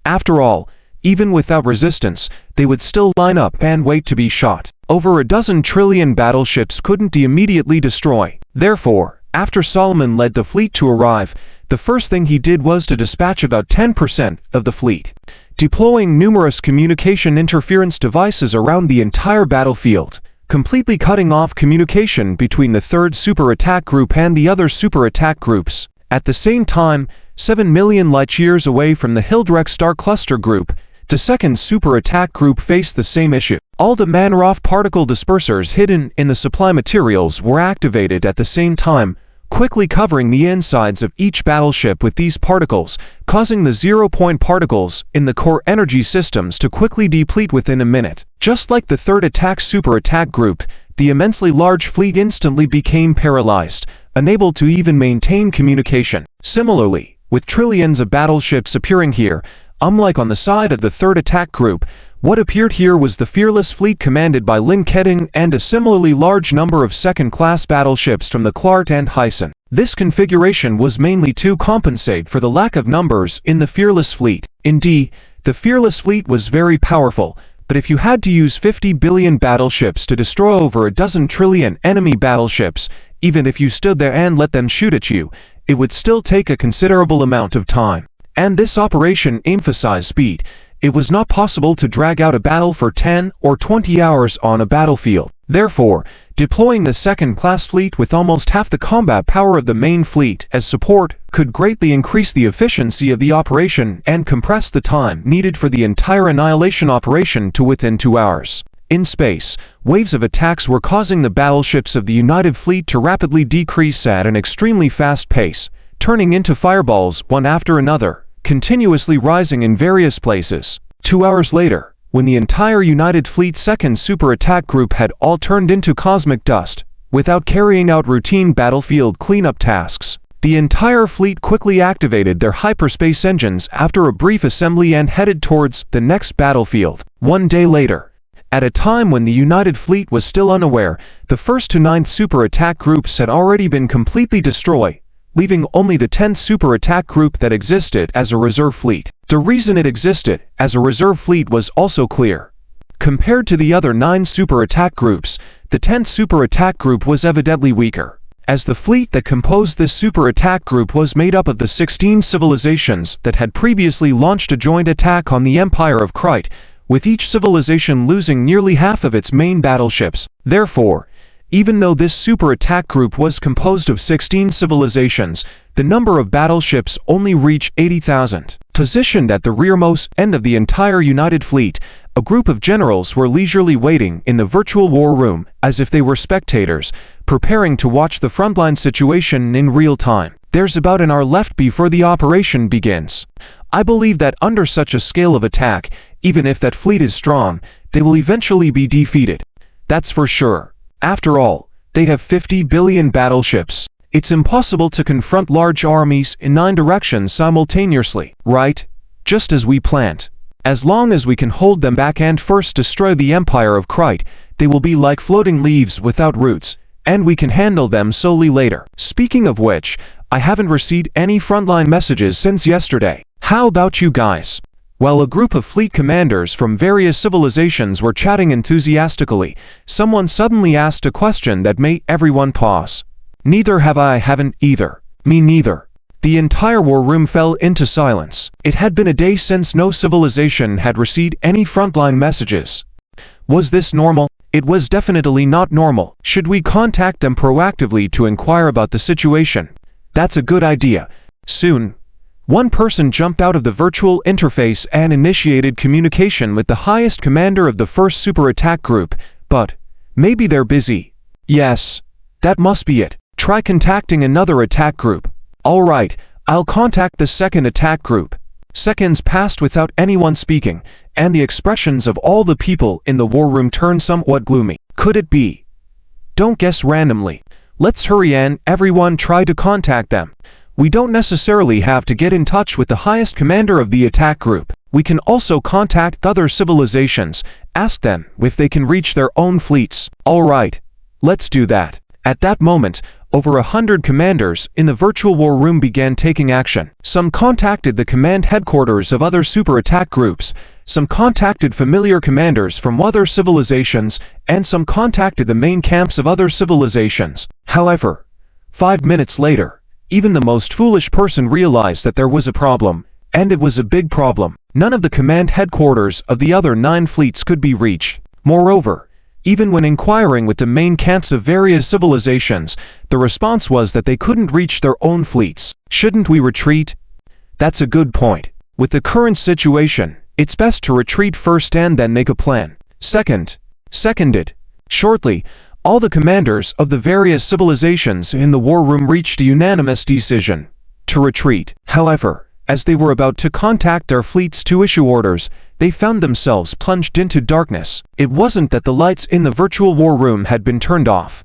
After all, even without resistance, they would still line up and wait to be shot. Over a dozen trillion battleships couldn't be immediately destroy. Therefore, after Solomon led the fleet to arrive, the first thing he did was to dispatch about 10% of the fleet, deploying numerous communication interference devices around the entire battlefield, completely cutting off communication between the third super attack group and the other super attack groups. At the same time, 7 million light-years away from the Hildrek star cluster group, the second super attack group faced the same issue. All the Manroth particle dispersers hidden in the supply materials were activated at the same time, quickly covering the insides of each battleship with these particles, causing the zero-point particles in the core energy systems to quickly deplete within a minute. Just like the third attack super attack group, the immensely large fleet instantly became paralyzed, unable to even maintain communication. Similarly, with trillions of battleships appearing here, unlike on the side of the third attack group, what appeared here was the fearless fleet commanded by Lin Keting and a similarly large number of second-class battleships from the Klart and Hyson. This configuration was mainly to compensate for the lack of numbers in the fearless fleet. Indeed, the fearless fleet was very powerful, but if you had to use 50 billion battleships to destroy over a dozen trillion enemy battleships, even if you stood there and let them shoot at you, it would still take a considerable amount of time. And this operation emphasized speed. It was not possible to drag out a battle for 10 or 20 hours on a battlefield. Therefore, deploying the second-class fleet with almost half the combat power of the main fleet as support could greatly increase the efficiency of the operation and compress the time needed for the entire annihilation operation to within 2 hours. In space, waves of attacks were causing the battleships of the United Fleet to rapidly decrease at an extremely fast pace, turning into fireballs one after another, continuously rising in various places. 2 hours later, when the entire United Fleet second super attack group had all turned into cosmic dust, without carrying out routine battlefield cleanup tasks, the entire fleet quickly activated their hyperspace engines after a brief assembly and headed towards the next battlefield. 1 day later, at a time when the United Fleet was still unaware, the first to 9th super attack groups had already been completely destroyed, leaving only the 10th super attack group that existed as a reserve fleet. The reason it existed as a reserve fleet was also clear. Compared to the other 9 super attack groups, the 10th super attack group was evidently weaker, as the fleet that composed this super attack group was made up of the 16 civilizations that had previously launched a joint attack on the Empire of Krite, with each civilization losing nearly half of its main battleships. Therefore, even though this super attack group was composed of 16 civilizations, the number of battleships only reached 80,000. Positioned at the rearmost end of the entire United Fleet, a group of generals were leisurely waiting in the virtual war room, as if they were spectators, preparing to watch the frontline situation in real time. There's about an hour left before the operation begins. I believe that under such a scale of attack, even if that fleet is strong, they will eventually be defeated. That's for sure. After all, they have 50 billion battleships. It's impossible to confront large armies in 9 directions simultaneously, right? Just as we planned. As long as we can hold them back and first destroy the Empire of Krite, they will be like floating leaves without roots, and we can handle them solely later. Speaking of which, I haven't received any frontline messages since yesterday. How about you guys? While a group of fleet commanders from various civilizations were chatting enthusiastically, someone suddenly asked a question that made everyone pause. Neither have I, haven't either. Me neither. The entire war room fell into silence. It had been a day since no civilization had received any frontline messages. Was this normal? It was definitely not normal. Should we contact them proactively to inquire about the situation? That's a good idea. Soon, one person jumped out of the virtual interface and initiated communication with the highest commander of the first super attack group, but maybe they're busy. Yes, that must be it. Try contacting another attack group. Alright, I'll contact the second attack group. Seconds passed without anyone speaking, and the expressions of all the people in the war room turned somewhat gloomy. Could it be? Don't guess randomly. Let's hurry and everyone try to contact them. We don't necessarily have to get in touch with the highest commander of the attack group. We can also contact other civilizations, ask them if they can reach their own fleets. Alright, let's do that. At that moment, over 100 commanders in the virtual war room began taking action. Some contacted the command headquarters of other super attack groups, some contacted familiar commanders from other civilizations, and some contacted the main camps of other civilizations. However, 5 minutes later, even the most foolish person realized that there was a problem, and it was a big problem. None of the command headquarters of the other 9 fleets could be reached. Moreover, even when inquiring with the main camps of various civilizations, the response was that they couldn't reach their own fleets. Shouldn't we retreat? That's a good point. With the current situation, it's best to retreat first and then make a plan. Seconded. Shortly, all the commanders of the various civilizations in the war room reached a unanimous decision to retreat. However, as they were about to contact their fleets to issue orders, they found themselves plunged into darkness. It wasn't that the lights in the virtual war room had been turned off.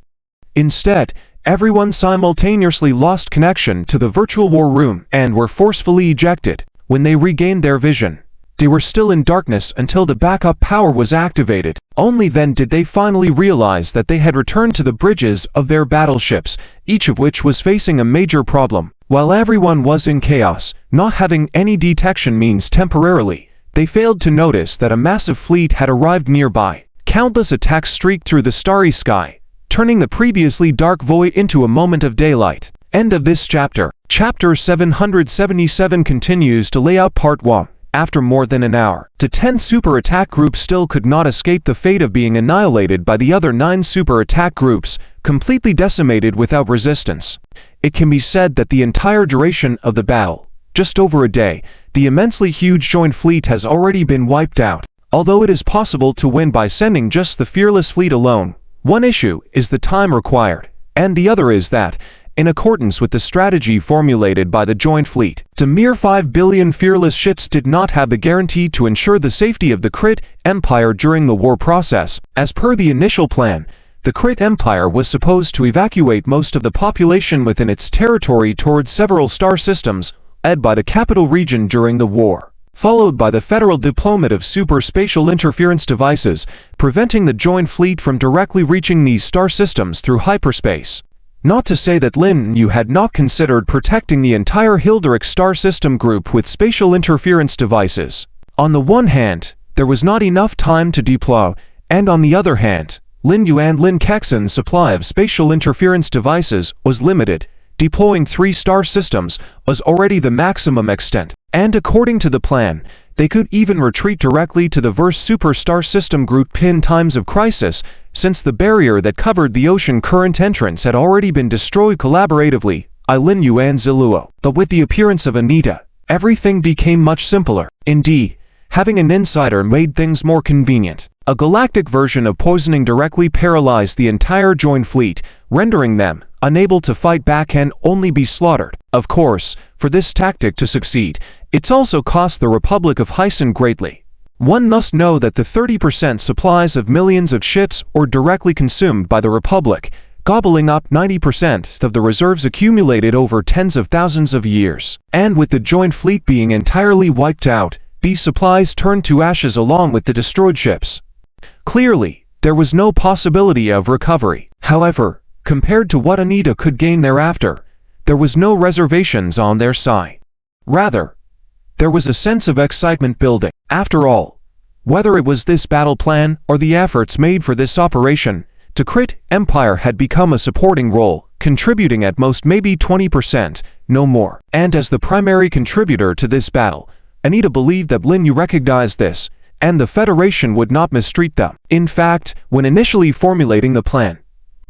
Instead, everyone simultaneously lost connection to the virtual war room and were forcefully ejected. When they regained their vision, they were still in darkness until the backup power was activated. Only then did they finally realize that they had returned to the bridges of their battleships, each of which was facing a major problem. While everyone was in chaos, not having any detection means temporarily, they failed to notice that a massive fleet had arrived nearby. Countless attacks streaked through the starry sky, turning the previously dark void into a moment of daylight. End of this chapter. Chapter 777 continues to lay out part 1. After more than an hour, the 10 super attack groups still could not escape the fate of being annihilated by the other 9 super attack groups, completely decimated without resistance. It can be said that the entire duration of the battle, just over a day, the immensely huge joint fleet has already been wiped out. Although it is possible to win by sending just the fearless fleet alone, one issue is the time required, and the other is that, in accordance with the strategy formulated by the joint fleet, the mere 5 billion fearless ships did not have the guarantee to ensure the safety of the Krite Empire during the war process. As per the initial plan, the Krite Empire was supposed to evacuate most of the population within its territory towards several star systems, led by the capital region during the war, followed by the federal deployment of super spatial interference devices, preventing the joint fleet from directly reaching these star systems through hyperspace. Not to say that Lin Yu had not considered protecting the entire Hilderic star system group with spatial interference devices. On the one hand, there was not enough time to deploy, and on the other hand, Lin Yu and Lin Kexen's supply of spatial interference devices was limited. Deploying 3 star systems was already the maximum extent, and according to the plan, they could even retreat directly to the Verse Super Star System Group in times of crisis, since the barrier that covered the ocean current entrance had already been destroyed collaboratively by Lin Yu and Ziluo. But with the appearance of Anita, everything became much simpler. Indeed, having an insider made things more convenient. A galactic version of poisoning directly paralyzed the entire joint fleet, rendering them unable to fight back and only be slaughtered. Of course, for this tactic to succeed, it's also cost the Republic of Hyson greatly. One must know that the 30% supplies of millions of ships were directly consumed by the Republic, gobbling up 90% of the reserves accumulated over tens of thousands of years. And with the joint fleet being entirely wiped out, these supplies turned to ashes along with the destroyed ships. Clearly, there was no possibility of recovery. However, compared to what Anita could gain thereafter, there was no reservations on their side. Rather, there was a sense of excitement building. After all, whether it was this battle plan or the efforts made for this operation, the Krayt Empire had become a supporting role, contributing at most maybe 20%, no more. And as the primary contributor to this battle, Anita believed that Lin Yu recognized this, and the Federation would not mistreat them. In fact, when initially formulating the plan,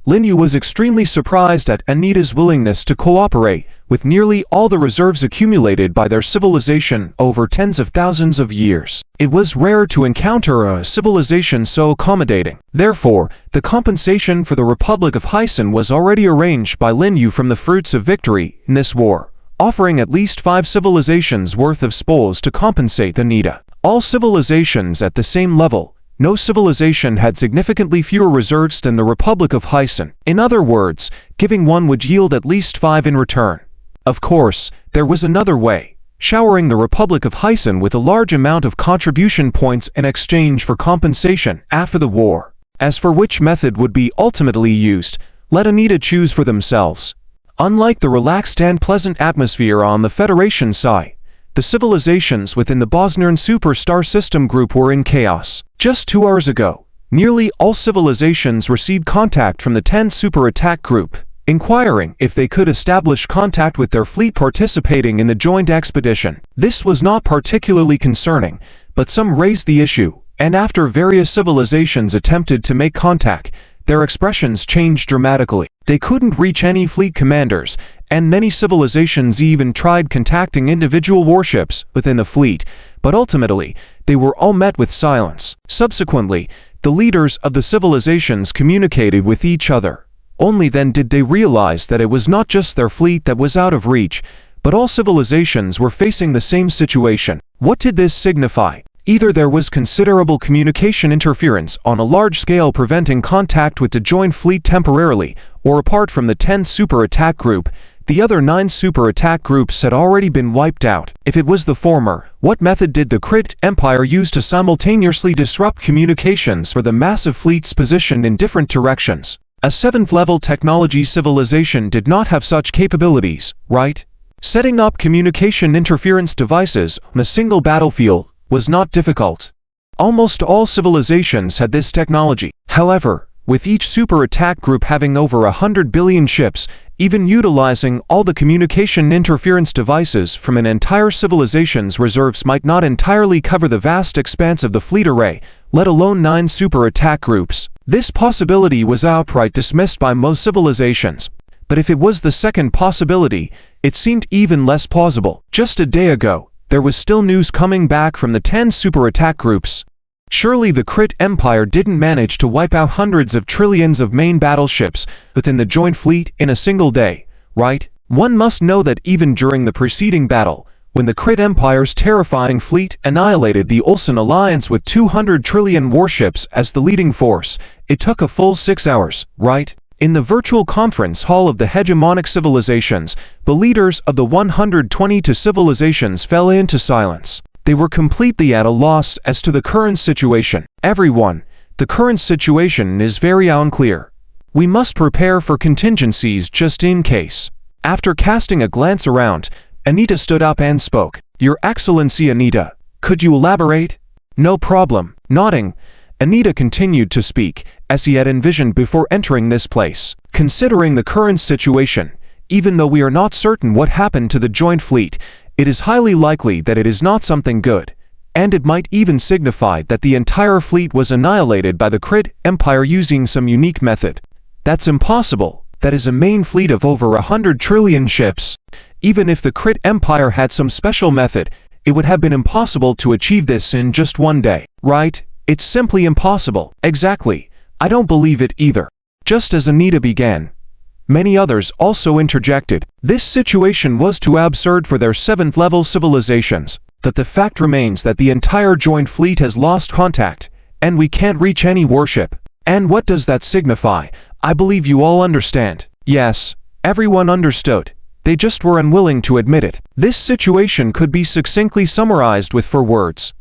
Lin Yu was extremely surprised at Anita's willingness to cooperate with nearly all the reserves accumulated by their civilization over tens of thousands of years. It was rare to encounter a civilization so accommodating. Therefore, the compensation for the Republic of Hyson was already arranged by Lin Yu from the fruits of victory in this war, offering at least 5 civilizations worth of spoils to compensate Anita. All civilizations at the same level. No civilization had significantly fewer reserves than the Republic of Hyson. In other words, giving one would yield at least 5 in return. Of course, there was another way, showering the Republic of Hyson with a large amount of contribution points in exchange for compensation after the war. As for which method would be ultimately used, let Anita choose for themselves. Unlike the relaxed and pleasant atmosphere on the Federation side, the civilizations within the Bosnian Superstar System group were in chaos. Just 2 hours ago, nearly all civilizations received contact from the 10 Super Attack Group, inquiring if they could establish contact with their fleet participating in the joint expedition. This was not particularly concerning, but some raised the issue, and after various civilizations attempted to make contact, their expressions changed dramatically. They couldn't reach any fleet commanders, and many civilizations even tried contacting individual warships within the fleet, but ultimately, they were all met with silence. Subsequently, the leaders of the civilizations communicated with each other. Only then did they realize that it was not just their fleet that was out of reach, but all civilizations were facing the same situation. What did this signify? Either there was considerable communication interference on a large scale preventing contact with the joint fleet temporarily, or apart from the 10th Super Attack Group, the other 9 Super Attack Groups had already been wiped out. If it was the former, what method did the Krayt Empire use to simultaneously disrupt communications for the massive fleets positioned in different directions? A 7th-level technology civilization did not have such capabilities, right? Setting up communication interference devices on a single battlefield was not difficult. Almost all civilizations had this technology. However, with each super attack group having over 100 billion ships, even utilizing all the communication interference devices from an entire civilization's reserves might not entirely cover the vast expanse of the fleet array, let alone 9 super attack groups. This possibility was outright dismissed by most civilizations. But if it was the second possibility, it seemed even less plausible. Just a day ago, there was still news coming back from the 10 super attack groups. Surely the Krayt Empire didn't manage to wipe out hundreds of trillions of main battleships within the joint fleet in a single day, right? One must know that even during the preceding battle, when the Krayt Empire's terrifying fleet annihilated the Ulsan Alliance with 200 trillion warships as the leading force, it took a full 6 hours, right? In the virtual conference hall of the hegemonic civilizations, the leaders of the 122 civilizations fell into silence. They were completely at a loss as to the current situation. Everyone, the current situation is very unclear. We must prepare for contingencies just in case. After casting a glance around, Anita stood up and spoke. Your Excellency Anita, could you elaborate? No problem. Nodding, Anita continued to speak, as he had envisioned before entering this place. Considering the current situation, even though we are not certain what happened to the joint fleet, it is highly likely that it is not something good, and it might even signify that the entire fleet was annihilated by the Krayt Empire using some unique method. That's impossible. That is a main fleet of over 100 trillion ships. Even if the Krayt Empire had some special method, it would have been impossible to achieve this in just one day, right? It's simply impossible. Exactly. I don't believe it either. Just as Anita began, many others also interjected. This situation was too absurd for their 7th-level civilizations, but the fact remains that the entire joint fleet has lost contact, and we can't reach any warship. And what does that signify? I believe you all understand. Yes, everyone understood. They just were unwilling to admit it. This situation could be succinctly summarized with 4 words.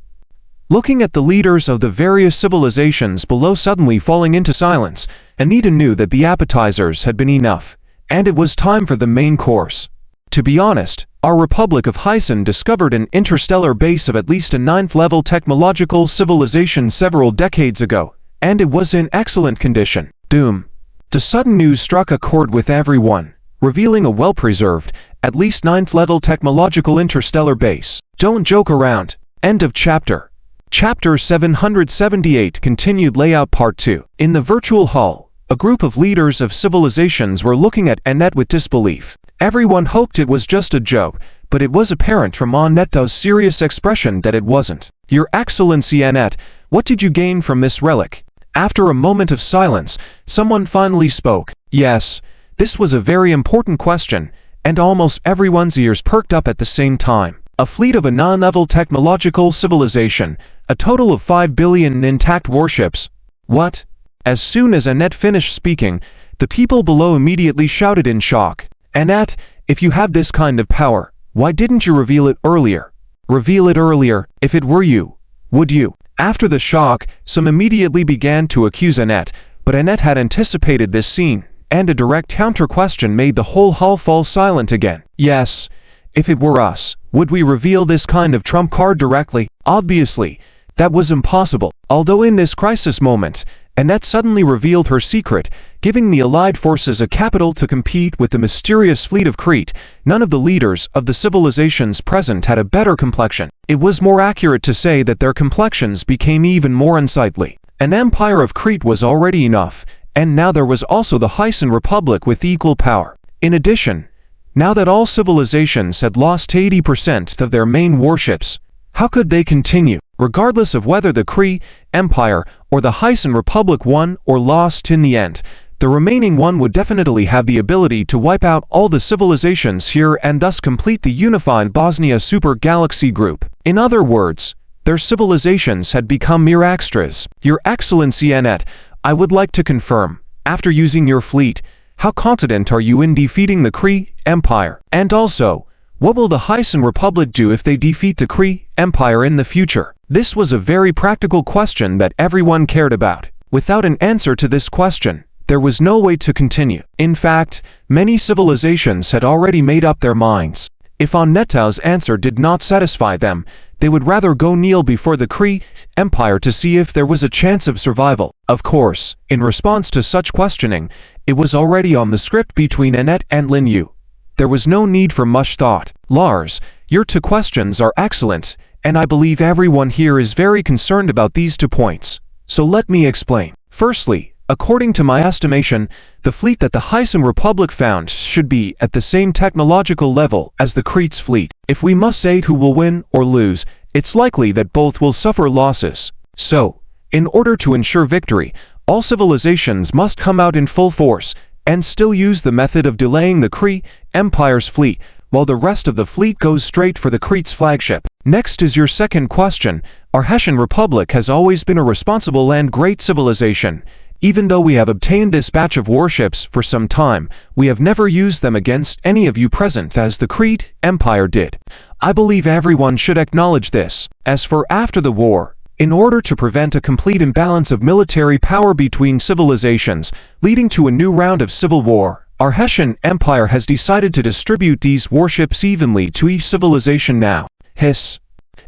Looking at the leaders of the various civilizations below suddenly falling into silence, Anita knew that the appetizers had been enough, and it was time for the main course. To be honest, our Republic of Hyson discovered an interstellar base of at least a 9th-level technological civilization several decades ago, and it was in excellent condition. Doom. The sudden news struck a chord with everyone, revealing a well-preserved, at least 9th-level technological interstellar base. Don't joke around. End of chapter. Chapter 778 Continued Layout Part 2. In the virtual hall, a group of leaders of civilizations were looking at Annette with disbelief. Everyone hoped it was just a joke, but it was apparent from Annette's serious expression that it wasn't. Your Excellency Annette, what did you gain from this relic? After a moment of silence, someone finally spoke. Yes, this was a very important question, and almost everyone's ears perked up at the same time. A fleet of a 9th-level technological civilization, a total of 5 billion intact warships. What? As soon as Annette finished speaking, the people below immediately shouted in shock. Annette, if you have this kind of power, why didn't you reveal it earlier? Reveal it earlier, if it were you. Would you? After the shock, some immediately began to accuse Annette, but Annette had anticipated this scene, and a direct counter-question made the whole hall fall silent again. Yes, if it were us, would we reveal this kind of trump card directly? Obviously, that was impossible. Although in this crisis moment, Annette suddenly revealed her secret, giving the Allied forces a capital to compete with the mysterious fleet of Crete. None of the leaders of the civilizations present had a better complexion. It was more accurate to say that their complexions became even more unsightly. An empire of Crete was already enough, and now there was also the Hyson Republic with equal power. In addition, now that all civilizations had lost 80% of their main warships, how could they continue? Regardless of whether the Crete Empire or the Hyson Republic won or lost in the end, the remaining one would definitely have the ability to wipe out all the civilizations here and thus complete the unified Bosnia Super Galaxy Group. In other words, their civilizations had become mere extras. Your Excellency Annette, I would like to confirm, after using your fleet, how confident are you in defeating the Crete Empire? And also, what will the Hyson Republic do if they defeat the Crete Empire in the future? This was a very practical question that everyone cared about. Without an answer to this question, there was no way to continue. In fact, many civilizations had already made up their minds. If Annette's answer did not satisfy them, they would rather go kneel before the Crete Empire to see if there was a chance of survival. Of course, in response to such questioning, it was already on the script between Annette and Lin Yu. There was no need for much thought. Lars, your 2 questions are excellent, and I believe everyone here is very concerned about these 2 points. So let me explain. Firstly, according to my estimation, the fleet that the Hyson Republic found should be at the same technological level as the Crete's fleet. If we must say who will win or lose, it's likely that both will suffer losses. So, in order to ensure victory, all civilizations must come out in full force, and still use the method of delaying the Crete Empire's fleet, while the rest of the fleet goes straight for the Crete's flagship. Next is your second question. Our Hessian Republic has always been a responsible and great civilization. Even though we have obtained this batch of warships for some time, we have never used them against any of you present as the Crete Empire did. I believe everyone should acknowledge this. As for after the war, in order to prevent a complete imbalance of military power between civilizations, leading to a new round of civil war, our Hessian Empire has decided to distribute these warships evenly to each civilization now. Hiss.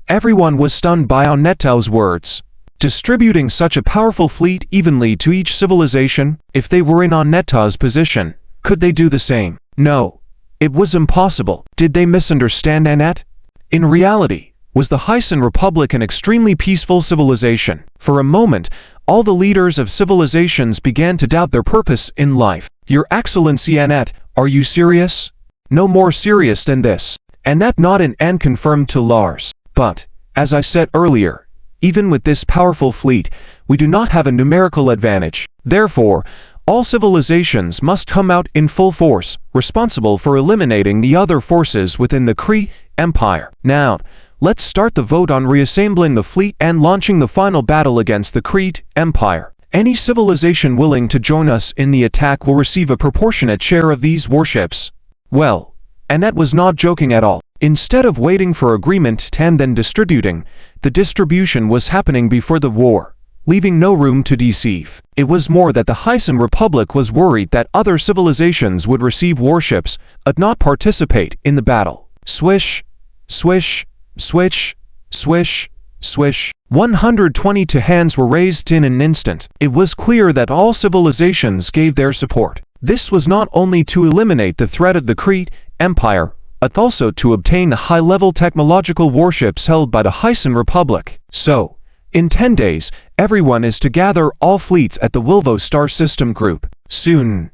Everyone was stunned by Annette's words. Distributing such a powerful fleet evenly to each civilization, if they were in Annette's position, could they do the same? No. It was impossible. Did they misunderstand Annette? In reality, was the Hyson Republic an extremely peaceful civilization? For a moment, all the leaders of civilizations began to doubt their purpose in life. Your Excellency Annette, are you serious? No more serious than this. Annette nodded and confirmed to Lars. But, as I said earlier, even with this powerful fleet, we do not have a numerical advantage. Therefore, all civilizations must come out in full force, responsible for eliminating the other forces within the Crete Empire. Now, let's start the vote on reassembling the fleet and launching the final battle against the Crete Empire. Any civilization willing to join us in the attack will receive a proportionate share of these warships. Well, Annette was not joking at all. Instead of waiting for agreement and then distributing, the distribution was happening before the war, leaving no room to deceive. It was more that the Hyson Republic was worried that other civilizations would receive warships but not participate in the battle. Swish, swish, swish, swish, swish. 122 hands were raised in an instant. It was clear that all civilizations gave their support. This was not only to eliminate the threat of the Kree Empire, but also to obtain the high-level technological warships held by the Hyson Republic. So, in 10 days, everyone is to gather all fleets at the Wilvo Star System Group. Soon,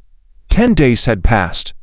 10 days had passed.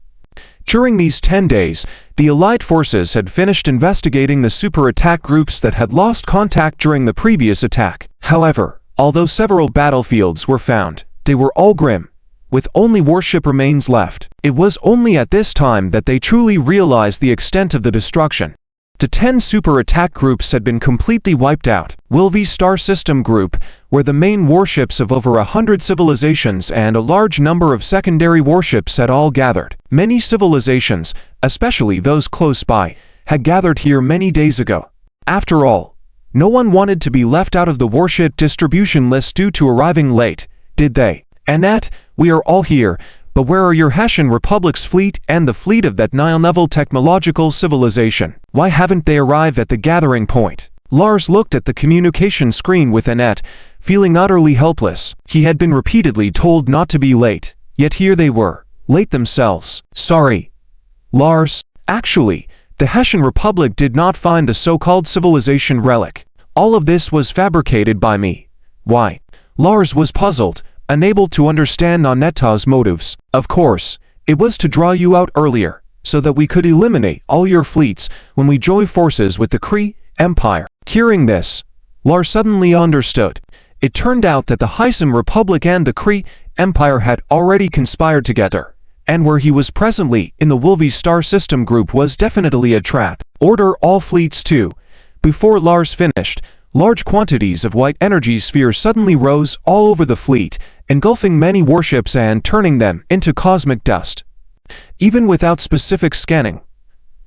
During these 10 days, the Allied forces had finished investigating the super attack groups that had lost contact during the previous attack. However, although several battlefields were found, they were all grim, with only warship remains left. It was only at this time that they truly realized the extent of the destruction. The 10 super attack groups had been completely wiped out. Wilvo Star System Group were the main warships of over 100 civilizations, and a large number of secondary warships had all gathered. Many civilizations, especially those close by, had gathered here many days ago. After all, no one wanted to be left out of the warship distribution list due to arriving late, did they? Annette, we are all here, but where are your Hessian Republic's fleet and the fleet of that Nile-level technological civilization? Why haven't they arrived at the gathering point? Lars looked at the communication screen with Annette, feeling utterly helpless. He had been repeatedly told not to be late, yet here they were, late themselves. Sorry, Lars. Actually, the Hessian Republic did not find the so-called civilization relic. All of this was fabricated by me. Why? Lars was puzzled, unable to understand Annette's motives. Of course, it was to draw you out earlier, so that we could eliminate all your fleets when we join forces with the Kree Empire. Hearing this, Lars suddenly understood. It turned out that the Hyson Republic and the Kree Empire had already conspired together, and where he was presently in the Wilvo Star System Group was definitely a trap. Order all fleets too. Before Lars finished, large quantities of white energy spheres suddenly rose all over the fleet, engulfing many warships and turning them into cosmic dust. Even without specific scanning,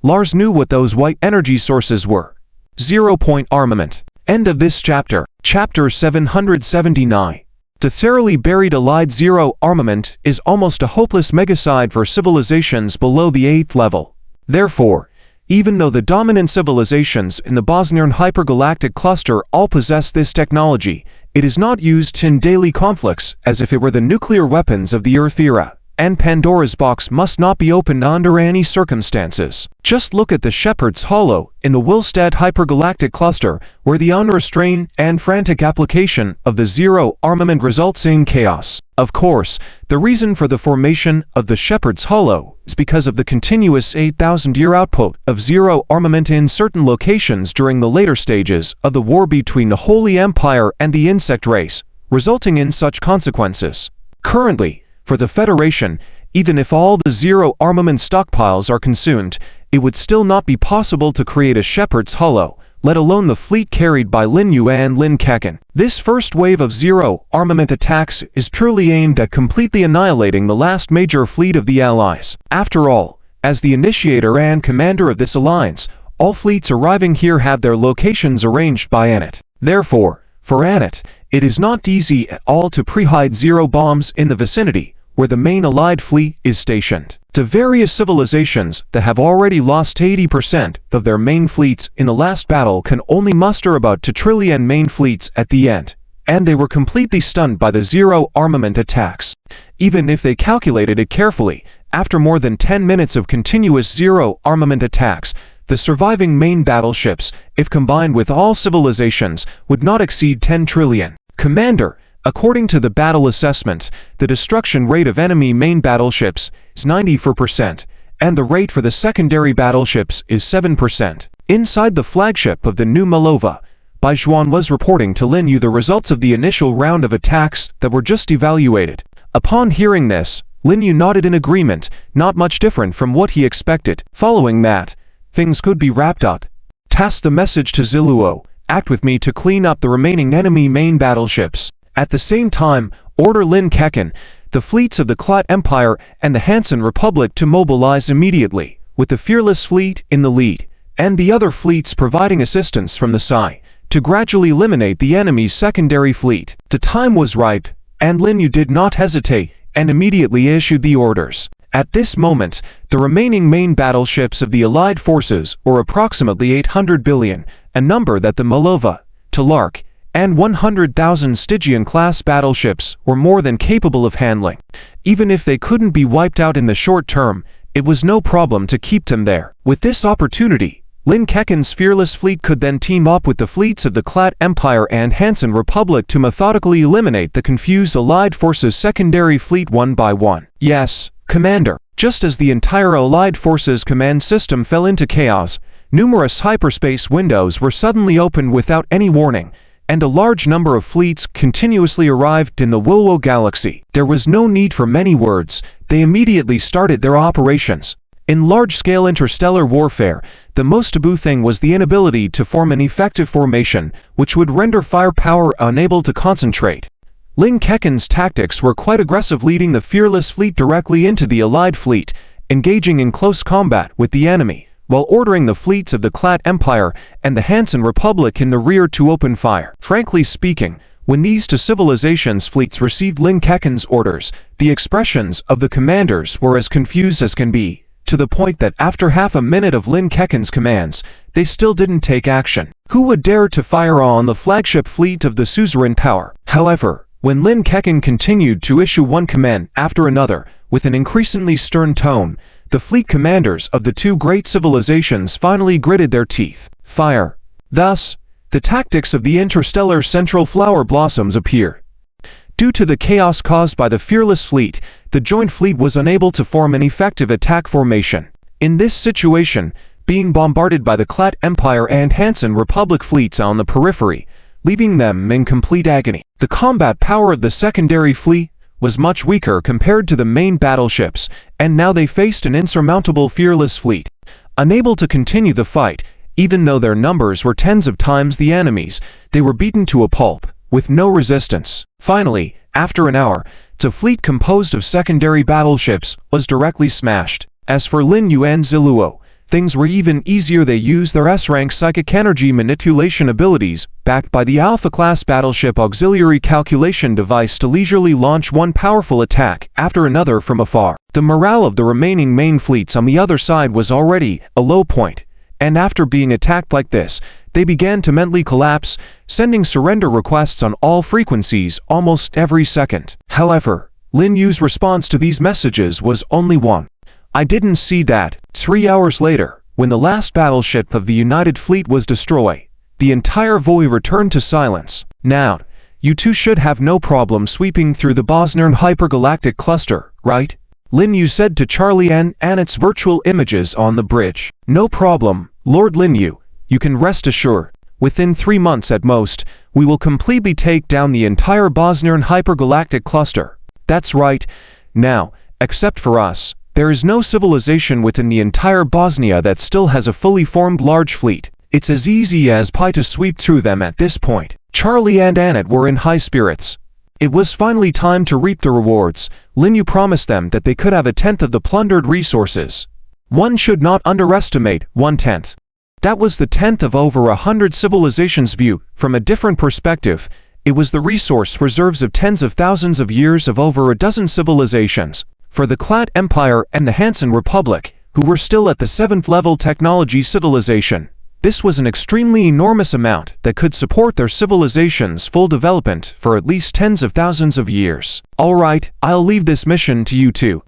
Lars knew what those white energy sources were. 0-point armament. End of this chapter. Chapter 779. The thoroughly buried Allied Zero armament is almost a hopeless megacide for civilizations below the 8th level. Therefore, even though the dominant civilizations in the Bosnian hypergalactic cluster all possess this technology, it is not used in daily conflicts as if it were the nuclear weapons of the Earth era, and Pandora's box must not be opened under any circumstances. Just look at the Shepherd's Hollow in the Wilstad hypergalactic cluster, where the unrestrained and frantic application of the Zero armament results in chaos. Of course, the reason for the formation of the Shepherd's Hollow is because of the continuous 8,000-year output of Zero armament in certain locations during the later stages of the war between the Holy Empire and the insect race, resulting in such consequences. Currently, for the Federation, even if all the Zero armament stockpiles are consumed, it would still not be possible to create a Shepherd's Hollow, let alone the fleet carried by Lin Yu and Lin Kekin. This first wave of Zero armament attacks is purely aimed at completely annihilating the last major fleet of the Allies. After all, as the initiator and commander of this alliance, all fleets arriving here have their locations arranged by Annette. Therefore, for Annette, it is not easy at all to pre-hide Zero bombs in the vicinity where the main Allied fleet is stationed. The various civilizations that have already lost 80% of their main fleets in the last battle can only muster about 2 trillion main fleets at the end, and they were completely stunned by the Zero armament attacks. Even if they calculated it carefully, after more than 10 minutes of continuous Zero armament attacks, the surviving main battleships, if combined with all civilizations, would not exceed 10 trillion. Commander, according to the battle assessment, the destruction rate of enemy main battleships is 94%, and the rate for the secondary battleships is 7%. Inside the flagship of the New Malova, Baijuan was reporting to Lin Yu the results of the initial round of attacks that were just evaluated. Upon hearing this, Lin Yu nodded in agreement, not much different from what he expected. Following that, things could be wrapped up. Task the message to Ziluo, act with me to clean up the remaining enemy main battleships. At the same time, order Lin Keqing the fleets of the Clat Empire and the Hansan Republic to mobilize immediately, with the Fearless Fleet in the lead, and the other fleets providing assistance from the side, to gradually eliminate the enemy's secondary fleet. The time was ripe, and Lin Yu did not hesitate, and immediately issued the orders. At this moment, the remaining main battleships of the Allied forces were approximately 800 billion, a number that the Malova, Talark, and 100,000 Stygian-class battleships were more than capable of handling. Even if they couldn't be wiped out in the short term, it was no problem to keep them there. With this opportunity, Lin Keqing's Fearless Fleet could then team up with the fleets of the Clat Empire and Hansan Republic to methodically eliminate the confused Allied forces' secondary fleet one by one. Yes, Commander. Just as the entire Allied forces command system fell into chaos, numerous hyperspace windows were suddenly opened without any warning, and a large number of fleets continuously arrived in the Wilwo galaxy. There was no need for many words. They immediately started their operations. In large-scale interstellar warfare, the most taboo thing was the inability to form an effective formation, which would render firepower unable to concentrate. Lin Keqing's tactics were quite aggressive, leading the Fearless Fleet directly into the Allied fleet, engaging in close combat with the enemy, while ordering the fleets of the Clat Empire and the Hansan Republic in the rear to open fire. Frankly speaking, when these two civilizations' fleets received Lin Keqing's orders, the expressions of the commanders were as confused as can be, to the point that after half a minute of Lin Keqing's commands, they still didn't take action. Who would dare to fire on the flagship fleet of the suzerain power? However, when Lin Keqing continued to issue one command after another, with an increasingly stern tone, the fleet commanders of the two great civilizations finally gritted their teeth. Fire. Thus, the tactics of the interstellar central flower blossoms appear. Due to the chaos caused by the Fearless Fleet, the joint fleet was unable to form an effective attack formation. In this situation, being bombarded by the Clat Empire and Hansan Republic fleets on the periphery, leaving them in complete agony. The combat power of the secondary fleet was much weaker compared to the main battleships, and now they faced an insurmountable Fearless Fleet. Unable to continue the fight, even though their numbers were tens of times the enemy's, they were beaten to a pulp, with no resistance. Finally, after an hour, the fleet composed of secondary battleships was directly smashed. As for Lin Yu and Ziluo, things were even easier. They used their S-rank psychic energy manipulation abilities, backed by the Alpha-class battleship auxiliary calculation device, to leisurely launch one powerful attack after another from afar. The morale of the remaining main fleets on the other side was already a low point, and after being attacked like this, they began to mentally collapse, sending surrender requests on all frequencies almost every second. However, Lin Yu's response to these messages was only one: "I didn't see that." 3 hours later, when the last battleship of the United Fleet was destroyed, the entire void returned to silence. "Now, you two should have no problem sweeping through the Bosnian hypergalactic cluster, right?" Lin Yu said to Charlie and its virtual images on the bridge. "No problem, Lord Lin Yu. You can rest assured. Within 3 months at most, we will completely take down the entire Bosnian hypergalactic cluster." "That's right. Now, except for us, there is no civilization within the entire Bosnia that still has a fully formed large fleet. It's as easy as pie to sweep through them at this point." Charlie and Annette were in high spirits. It was finally time to reap the rewards. Lin Yu promised them that they could have a tenth of the plundered resources. One should not underestimate 1/10. That was the tenth of over 100 civilizations viewed from a different perspective. It was the resource reserves of tens of thousands of years of over a dozen civilizations. For the Clat Empire and the Hansan Republic, who were still at the 7th level technology civilization, this was an extremely enormous amount that could support their civilization's full development for at least tens of thousands of years. "All right, I'll leave this mission to you two.